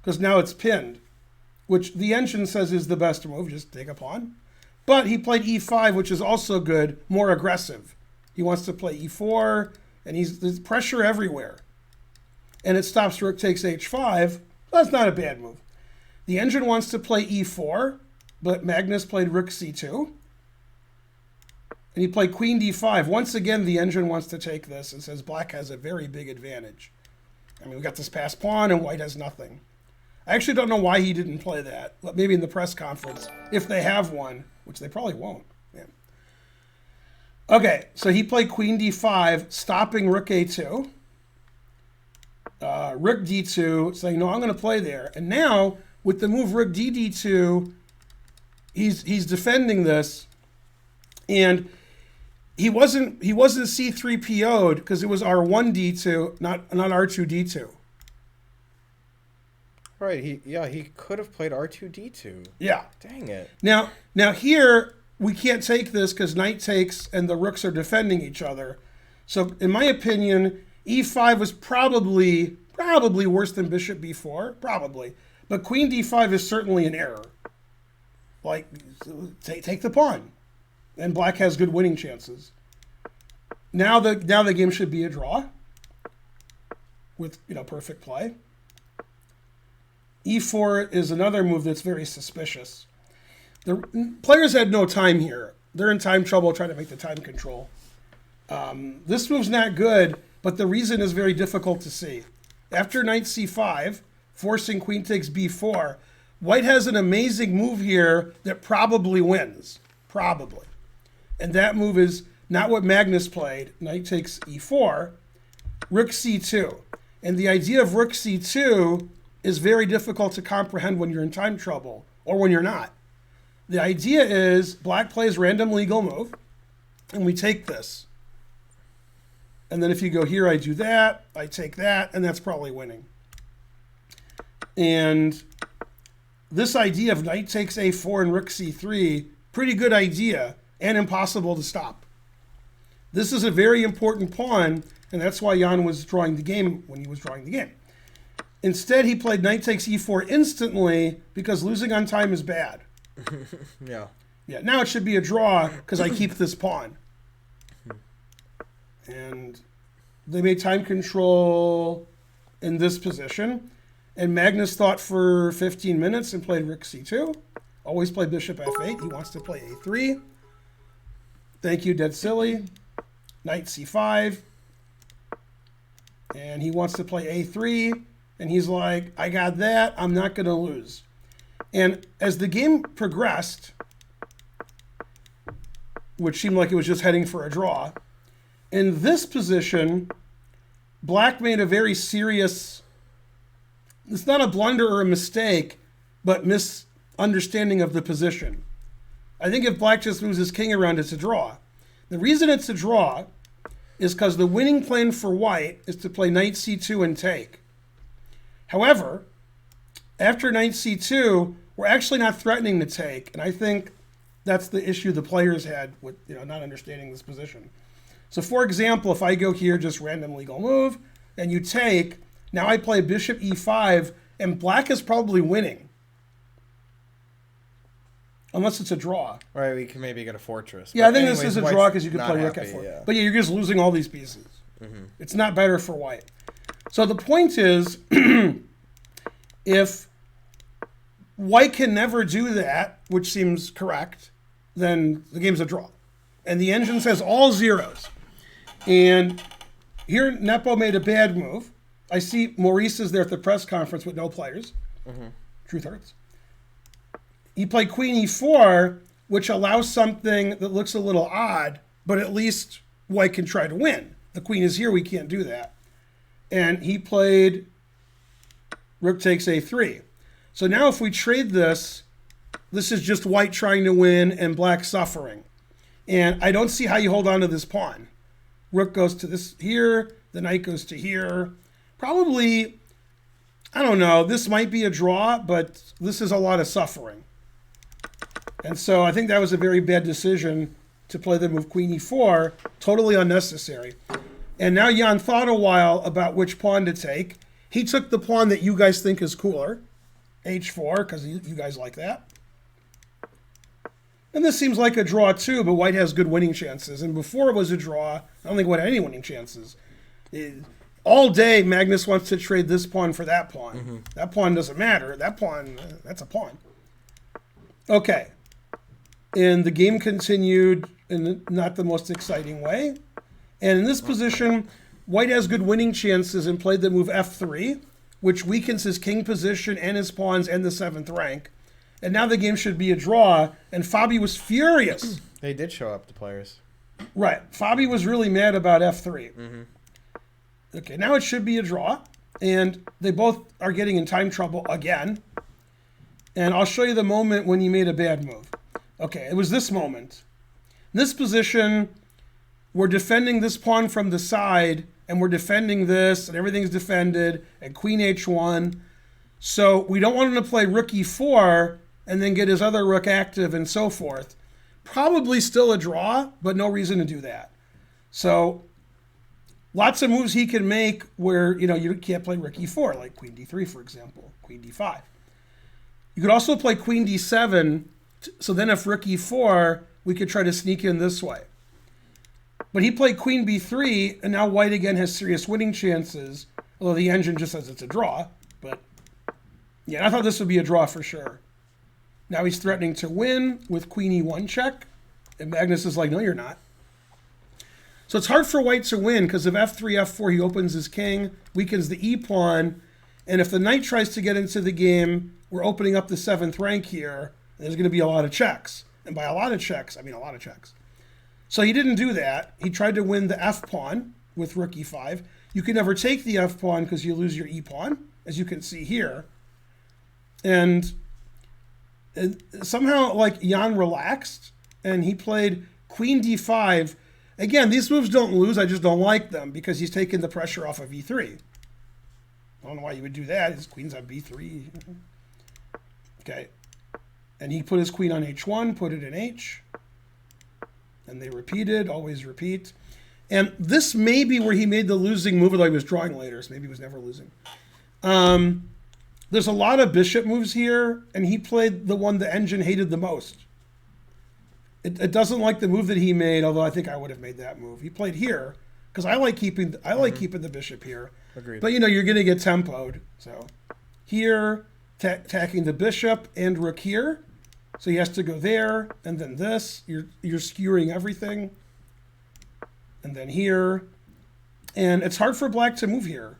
because now it's pinned, which the engine says is the best move, just take a pawn. But he played e5, which is also good, more aggressive. He wants to play e4, and there's pressure everywhere. And it stops rook takes h5. That's not a bad move. The engine wants to play e4, but Magnus played rook c2. And he played queen d5. Once again, the engine wants to take this and says black has a very big advantage. I mean, we got this passed pawn, and white has nothing. I actually don't know why he didn't play that. Maybe in the press conference, if they have one, which they probably won't. Yeah. Okay, so he played queen d5, stopping rook a2. Rook d2, saying, no, I'm going to play there. And now, with the move rook d2, he's defending this. And he wasn't c3 PO'd because it was r1 d2, not r2 d2. Right, he could have played r2 d2. Yeah. Dang it. Now here, we can't take this because knight takes and the rooks are defending each other. So in my opinion, e5 was probably worse than bishop b4, probably. But queen d5 is certainly an error. Like, take the pawn. And black has good winning chances. Now the game should be a draw with perfect play. e4 is another move that's very suspicious. The players had no time here. They're in time trouble trying to make the time control. This move's not good, but the reason is very difficult to see. After knight c5, forcing queen takes b4, white has an amazing move here that probably wins. Probably. And that move is not what Magnus played. Knight takes e4, rook c2. And the idea of rook c2 is very difficult to comprehend when you're in time trouble or when you're not. The idea is black plays random legal move, and we take this. And then if you go here, I do that, I take that, and that's probably winning. And this idea of knight takes a4 and rook c3, pretty good idea and impossible to stop. This is a very important pawn, and that's why Jan was drawing the game when he was drawing the game. Instead, he played knight takes e4 instantly because losing on time is bad. Yeah. Yeah, now it should be a draw because I keep this pawn. And they made time control in this position. And Magnus thought for 15 minutes and played rook c2. Always play bishop f8. He wants to play a3. Thank you, dead silly. Knight c5. And he wants to play a3. And he's like, I got that. I'm not going to lose. And as the game progressed, which seemed like it was just heading for a draw, in this position, black made a very serious, it's not a blunder or a mistake, but misunderstanding of the position. I think if black just moves his king around, it's a draw. The reason it's a draw is because the winning plan for white is to play knight c2 and take. However, after knight c2, we're actually not threatening to take, and I think that's the issue the players had with not understanding this position. So for example, if I go here, just random legal move, and you take, now I play bishop e5, and black is probably winning. Unless it's a draw. Right, we can maybe get a fortress. Yeah, I think this is a draw because you could play rook f4. Yeah. But yeah, you're just losing all these pieces. Mm-hmm. It's not better for white. So the point is, if white can never do that, which seems correct, then the game's a draw. And the engine says all zeros. And here Nepo made a bad move. I see Maurice is there at the press conference with no players. Mm-hmm. Truth hurts. He played queen e4, which allows something that looks a little odd, but at least white can try to win. the queen is here, we can't do that. And he played rook takes a3. So now if we trade this, this is just white trying to win and black suffering. And I don't see how you hold on to this pawn. Rook goes to this here, the knight goes to here. Probably, I don't know, this might be a draw, but this is a lot of suffering. And so I think that was a very bad decision to play the move queen e4, totally unnecessary. And now Jan thought a while about which pawn to take. He took the pawn that you guys think is cooler, h4, because you guys like that. And this seems like a draw too, but white has good winning chances. And before it was a draw, I don't think white had any winning chances. All day, Magnus wants to trade this pawn for that pawn. Mm-hmm. That pawn doesn't matter. That pawn, that's a pawn. Okay. And the game continued in not the most exciting way. And in this position, white has good winning chances and played the move f3, which weakens his king position and his pawns and the 7th rank. And now the game should be a draw, and Fabi was furious. They did show up, the players. Right. Fabi was really mad about f3. Mm-hmm. Okay, now it should be a draw, and they both are getting in time trouble again. And I'll show you the moment when he made a bad move. Okay, it was this moment. In this position, we're defending this pawn from the side, and we're defending this, and everything's defended, and queen h1. So we don't want him to play rook e4 and then get his other rook active and so forth. Probably still a draw, but no reason to do that. So lots of moves he can make where, you can't play rook e4, like queen d3, for example, queen d5. You could also play queen d7, so then if rook e4, we could try to sneak in this way. But he played queen b3, and now white again has serious winning chances, although the engine just says it's a draw. But yeah, I thought this would be a draw for sure. Now he's threatening to win with queen e1 check, and Magnus is like, no, you're not. So it's hard for white to win, because if f3, f4, he opens his king, weakens the e-pawn, and if the knight tries to get into the game, we're opening up the 7th rank here, and there's going to be a lot of checks. And by a lot of checks, I mean a lot of checks. So he didn't do that. He tried to win the f-pawn with rook e5. You can never take the f-pawn because you lose your e-pawn, as you can see here. And somehow, like, Jan relaxed, and he played queen d5. Again, these moves don't lose. I just don't like them because he's taking the pressure off of e3. I don't know why you would do that. His queen's on b3. Okay. And he put his queen on h1, put it in h. And they repeated, always repeat. And this may be where he made the losing move, although he was drawing later, so maybe he was never losing. There's a lot of bishop moves here, and he played the one the engine hated the most. It doesn't like the move that he made, although I think I would have made that move. He played here, because I like keeping the bishop here. Agreed. But, you're going to get tempoed. So here, attacking the bishop and rook here. So he has to go there, and then this. You're skewering everything. And then here. And it's hard for black to move here.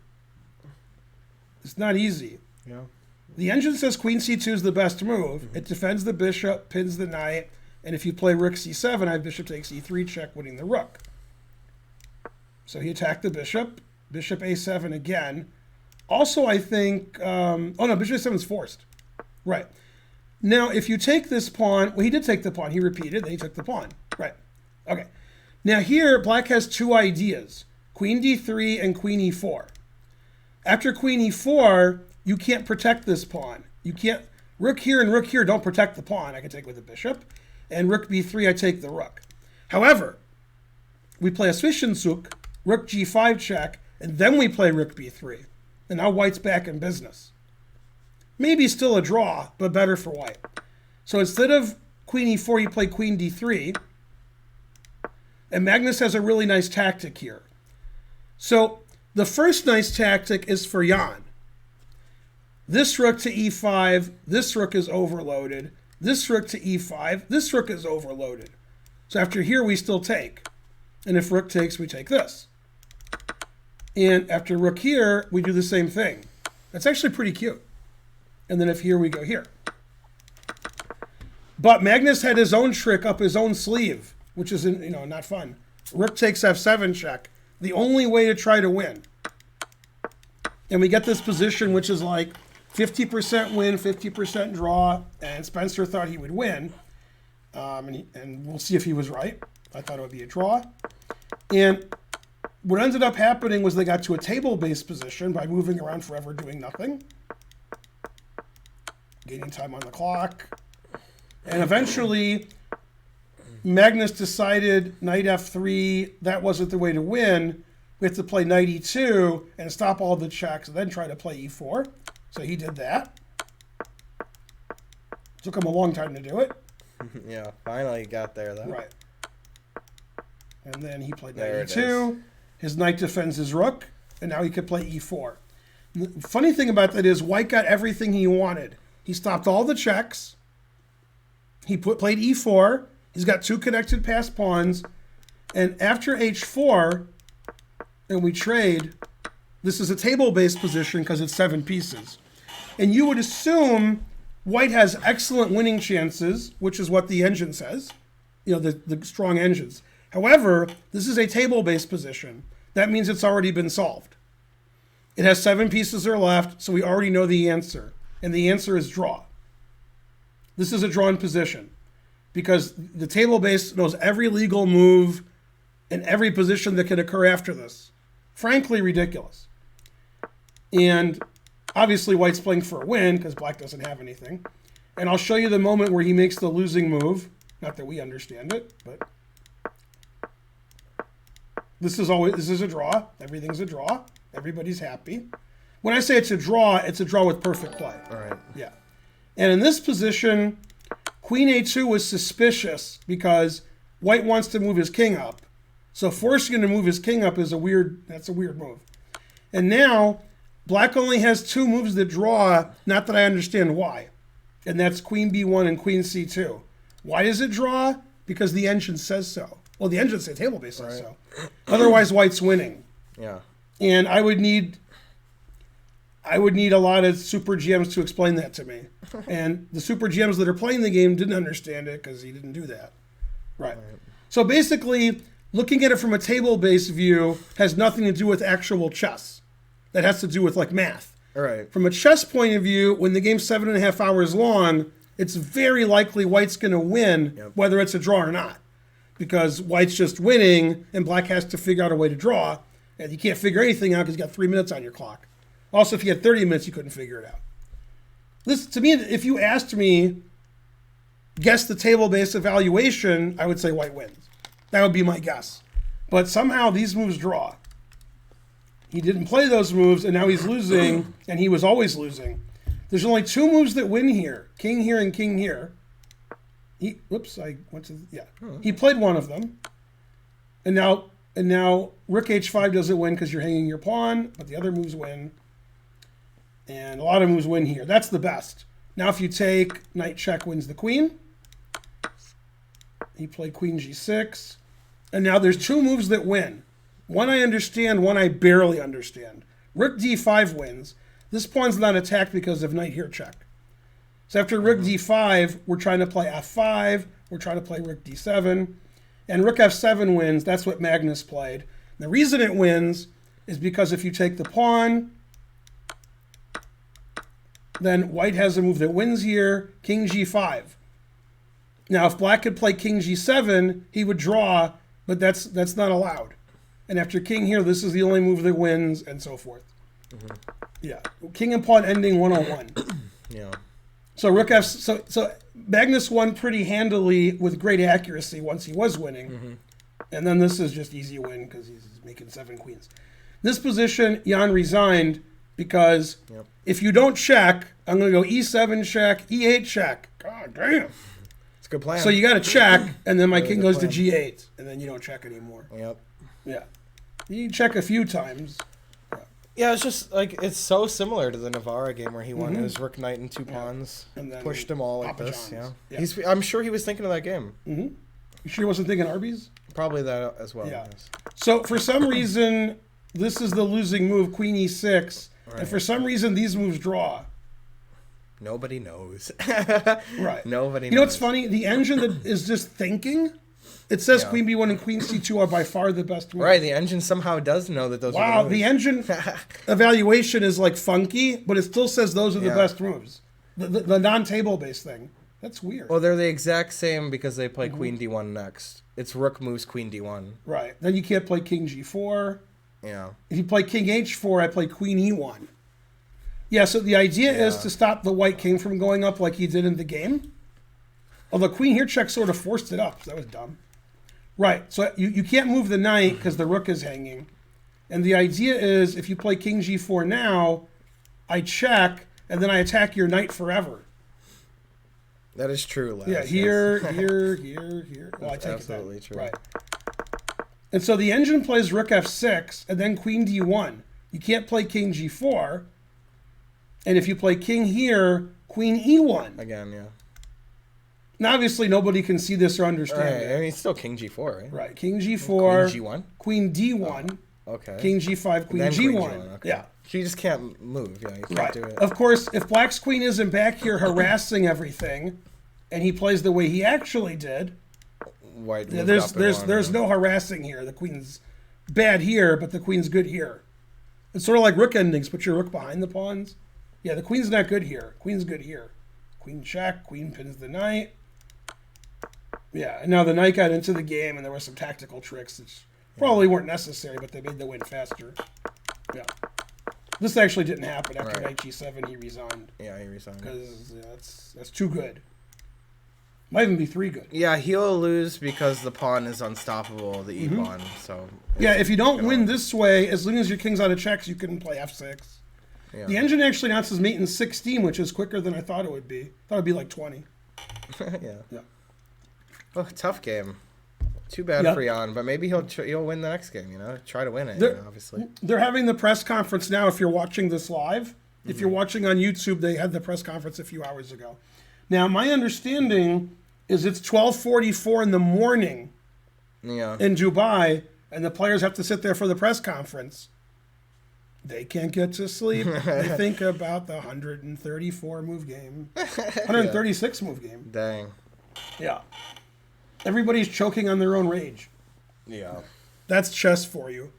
It's not easy. Yeah. The engine says queen c2 is the best move. Mm-hmm. It defends the bishop, pins the knight, and if you play rook c7, I have bishop takes e3 check, winning the rook. So he attacked the bishop. Bishop a7 again. Also, I think... bishop a7 is forced. Right. Now, if you take this pawn... Well, he did take the pawn. He repeated, then he took the pawn. Right. Okay. Now here, black has two ideas. Queen d3 and queen e4. After queen e4, you can't protect this pawn. You can't... Rook here and rook here don't protect the pawn. I can take with the bishop. And rook b3, I take the rook. However, we play a Zwischenzug, rook g5 check, and then we play rook b3. And now white's back in business. Maybe still a draw, but better for white. So instead of queen e4, you play queen d3. And Magnus has a really nice tactic here. So the first nice tactic is for Jan. This rook to e5, this rook is overloaded. This rook to e5, this rook is overloaded. So after here, we still take. And if rook takes, we take this. And after rook here, we do the same thing. That's actually pretty cute. And then if here, we go here. But Magnus had his own trick up his own sleeve, which is, not fun. Rook takes f7 check. the only way to try to win. And we get this position, which is like 50% win, 50% draw, and Spencer thought he would win. And we'll see if he was right. I thought it would be a draw. And what ended up happening was they got to a table-based position by moving around forever doing nothing. Gaining time on the clock. And eventually, Magnus decided knight f3, that wasn't the way to win. We have to play knight e2 and stop all the checks and then try to play e4. So he did that. Took him a long time to do it. Yeah, finally got there, though. Right. And then he played There knight it e2. His knight defends his rook, and now he could play e4. The funny thing about that is White got everything he wanted. He stopped all the checks. He played e4. He's got 2 connected passed pawns. And after h4, and we trade, this is a table-based position because it's 7 pieces. And you would assume White has excellent winning chances, which is what the engine says, the strong engines. However, this is a table-based position. That means it's already been solved. It has 7 pieces are left, so we already know the answer. And the answer is draw. This is a drawn position because the table-based knows every legal move and every position that can occur after this. Frankly, ridiculous. And obviously, White's playing for a win because Black doesn't have anything. And I'll show you the moment where he makes the losing move. Not that we understand it, but this is a draw. Everything's a draw. Everybody's happy. When I say it's a draw with perfect play. All right. Yeah. And in this position, Queen A2 was suspicious because White wants to move his king up. So forcing him to move his king up is a weird move. And now Black only has 2 moves that draw, not that I understand why. And that's Queen B1 and Queen C2. Why does it draw? Because the engine says so. Well, the engine says table base says so. Otherwise, White's winning. Yeah. And I would need a lot of super GMs to explain that to me. And the super GMs that are playing the game didn't understand it because he didn't do that. Right. So basically, looking at it from a table-based view has nothing to do with actual chess. That has to do with like math. All right. From a chess point of view, when the game's 7.5 hours long, it's very likely White's going to win, whether it's a draw or not. Because White's just winning, and Black has to figure out a way to draw. And you can't figure anything out because you got 3 minutes on your clock. Also, if you had 30 minutes, you couldn't figure it out. This, to me, if you asked me, guess the table-based evaluation, I would say White wins. That would be my guess. But somehow these moves draw. He didn't play those moves, and now he's losing, and he was always losing. There's only 2 moves that win here. King here and king here. He played one of them. And now Rook H5 doesn't win because you're hanging your pawn, but the other moves win. And a lot of moves win here. That's the best. Now if you take knight check wins the queen. He played queen g6. And now there's 2 moves that win. One I understand, one I barely understand. Rook d5 wins. This pawn's not attacked because of knight here check. So after rook d5, we're trying to play f5. We're trying to play rook d7. And rook f7 wins. That's what Magnus played. The reason it wins is because if you take the pawn, then White has a move that wins here, king g5. Now, if Black could play king g7, he would draw, but that's not allowed. And after king here, this is the only move that wins, and so forth. Mm-hmm. Yeah, king and pawn ending 101. Yeah. So rook f. So Magnus won pretty handily with great accuracy once he was winning, and then this is just easy win because he's making 7 queens. This position, Jan resigned because if you don't check, I'm going to go e7 check, e8 check. God damn. It's a good plan. So you got to check, and then my king goes to g8, and then you don't check anymore. Yep. Yeah. You check a few times. Yeah, it's just like it's so similar to the Navarra game where he won his rook knight and 2 pawns, And then pushed them all like Papa this. John's. Yeah. I'm sure he was thinking of that game. You sure he wasn't thinking Arby's? Probably that as well. Yeah. Yes. So for some reason, this is the losing move, queen e6. Right. And for some reason, these moves draw. Nobody knows. Right. Nobody knows. You know what's funny? The engine that is just thinking It says Yeah. queen b1 and queen c2 are by far the best moves. Right, the engine somehow does know that those are Wow, the the moves. engine evaluation is like funky, but it still says those are the Yeah. best moves. The non-table based thing. That's weird. Well, they're the exact same because they Mm-hmm. play queen d1 next. It's rook moves queen d1. Right. Then you can't play king g4. Yeah. If you play king h4, I play queen e1. Yeah, so the idea is Yeah. to stop the white king from going up like he did in the game. Although queen here check sort of forced it up, so that was dumb. Right, so you can't move the knight because the rook is hanging. And the idea is if you play king g4 now, I check, and then I attack your knight forever. That is true, Les. Yeah, yes. here. Well, I That's take absolutely it then. true. Right. And so the engine plays rook f6 and then queen d1. You can't play king g4. And if you play king here, queen e1. Again, yeah. Now, obviously, nobody can see this or understand Right, it. I mean, it's still king g4, right? Right. King g4. Queen g1? Queen d1. Okay. King g5, queen Then g1. Okay. Yeah. So you just can't move. Yeah, you can't Right. do it. Of course, if black's queen isn't back here harassing everything, and he plays the way he actually did, White yeah, moved up and there's won, no harassing here. The queen's bad here, but the queen's good here. It's sort of like rook endings. Put your rook behind the pawns. Yeah, the queen's not good here. Queen's good here. Queen check. Queen pins the knight. Yeah, and now the knight got into the game, and there were some tactical tricks that probably weren't necessary, but they made the win faster. Yeah. This actually didn't happen after Right. knight g7. He resigned Yeah, he resigned. because that's too good. Might even be 3 good. Yeah, he'll lose because the pawn is unstoppable, the e pawn. So Yeah, if you don't win this way, as long as your king's out of checks, you can play f6. yeah. The engine actually announces mate in 16, which is quicker than I thought it would be. I thought it'd be like 20. yeah. Yeah. Oh, tough game. Too bad Yeah. for Jan, but maybe he'll win the next game. You know, try to win it. There- You know, obviously. They're having the press conference now if you're watching this live. If you're watching on YouTube, they had the press conference a few hours ago. Now, my understanding is it's 12:44 in the morning Yeah. in Dubai, and the players have to sit there for the press conference. They can't get to sleep. They think about the 134 move game, 136 move game. Dang. Yeah. Everybody's choking on their own rage. Yeah. That's chess for you.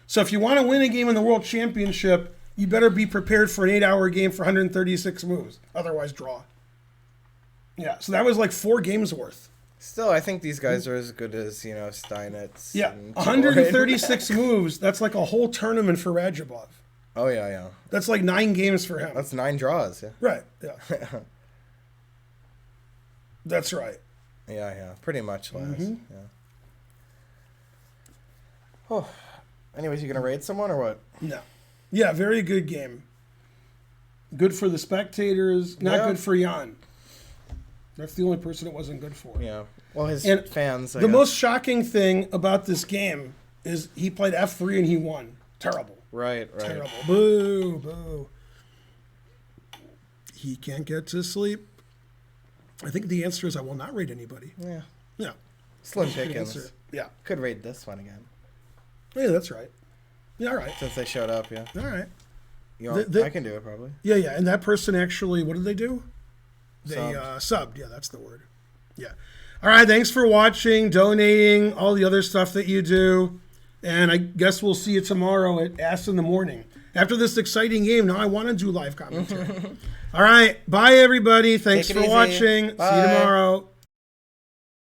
So if you want to win a game in the World Championship, you better be prepared for an 8-hour game for 136 moves. Otherwise, draw. Yeah, so that was like 4 games worth. Still, I think these guys are as good as Steinitz. Yeah, and 136 moves. That's like a whole tournament for Radjabov. Oh yeah, yeah. That's like 9 games for him. That's 9 draws. Yeah. Right, yeah. That's right. Yeah, yeah. Pretty much last. Mm-hmm. Yeah. Oh. Anyways, you gonna raid someone or what? No. Yeah, very good game. Good for the spectators, not Yeah. good for Jan. That's the only person it wasn't good for. Yeah. Well, his And fans. I The guess. most shocking thing about this game is he played f3 and he won. Terrible. Right. Right. Terrible. Boo, boo. He can't get to sleep. I think the answer is I will not rate anybody. Yeah. Yeah. Slim Good pickings. answer. Yeah. Could raid this one again Yeah, that's right. Yeah, all right. since they showed up. Yeah. All right. You know, The- I can do it probably. Yeah, yeah. And that person actually, what did they do? They Subbed. subbed. Yeah, that's the word. Yeah. All right. Thanks for watching, donating, all the other stuff that you do. And I guess we'll see you tomorrow at Ask in the Morning. After this exciting game, now I want to do live commentary. All right. Bye, everybody. Thanks Take it for easy. watching. See you Bye. tomorrow.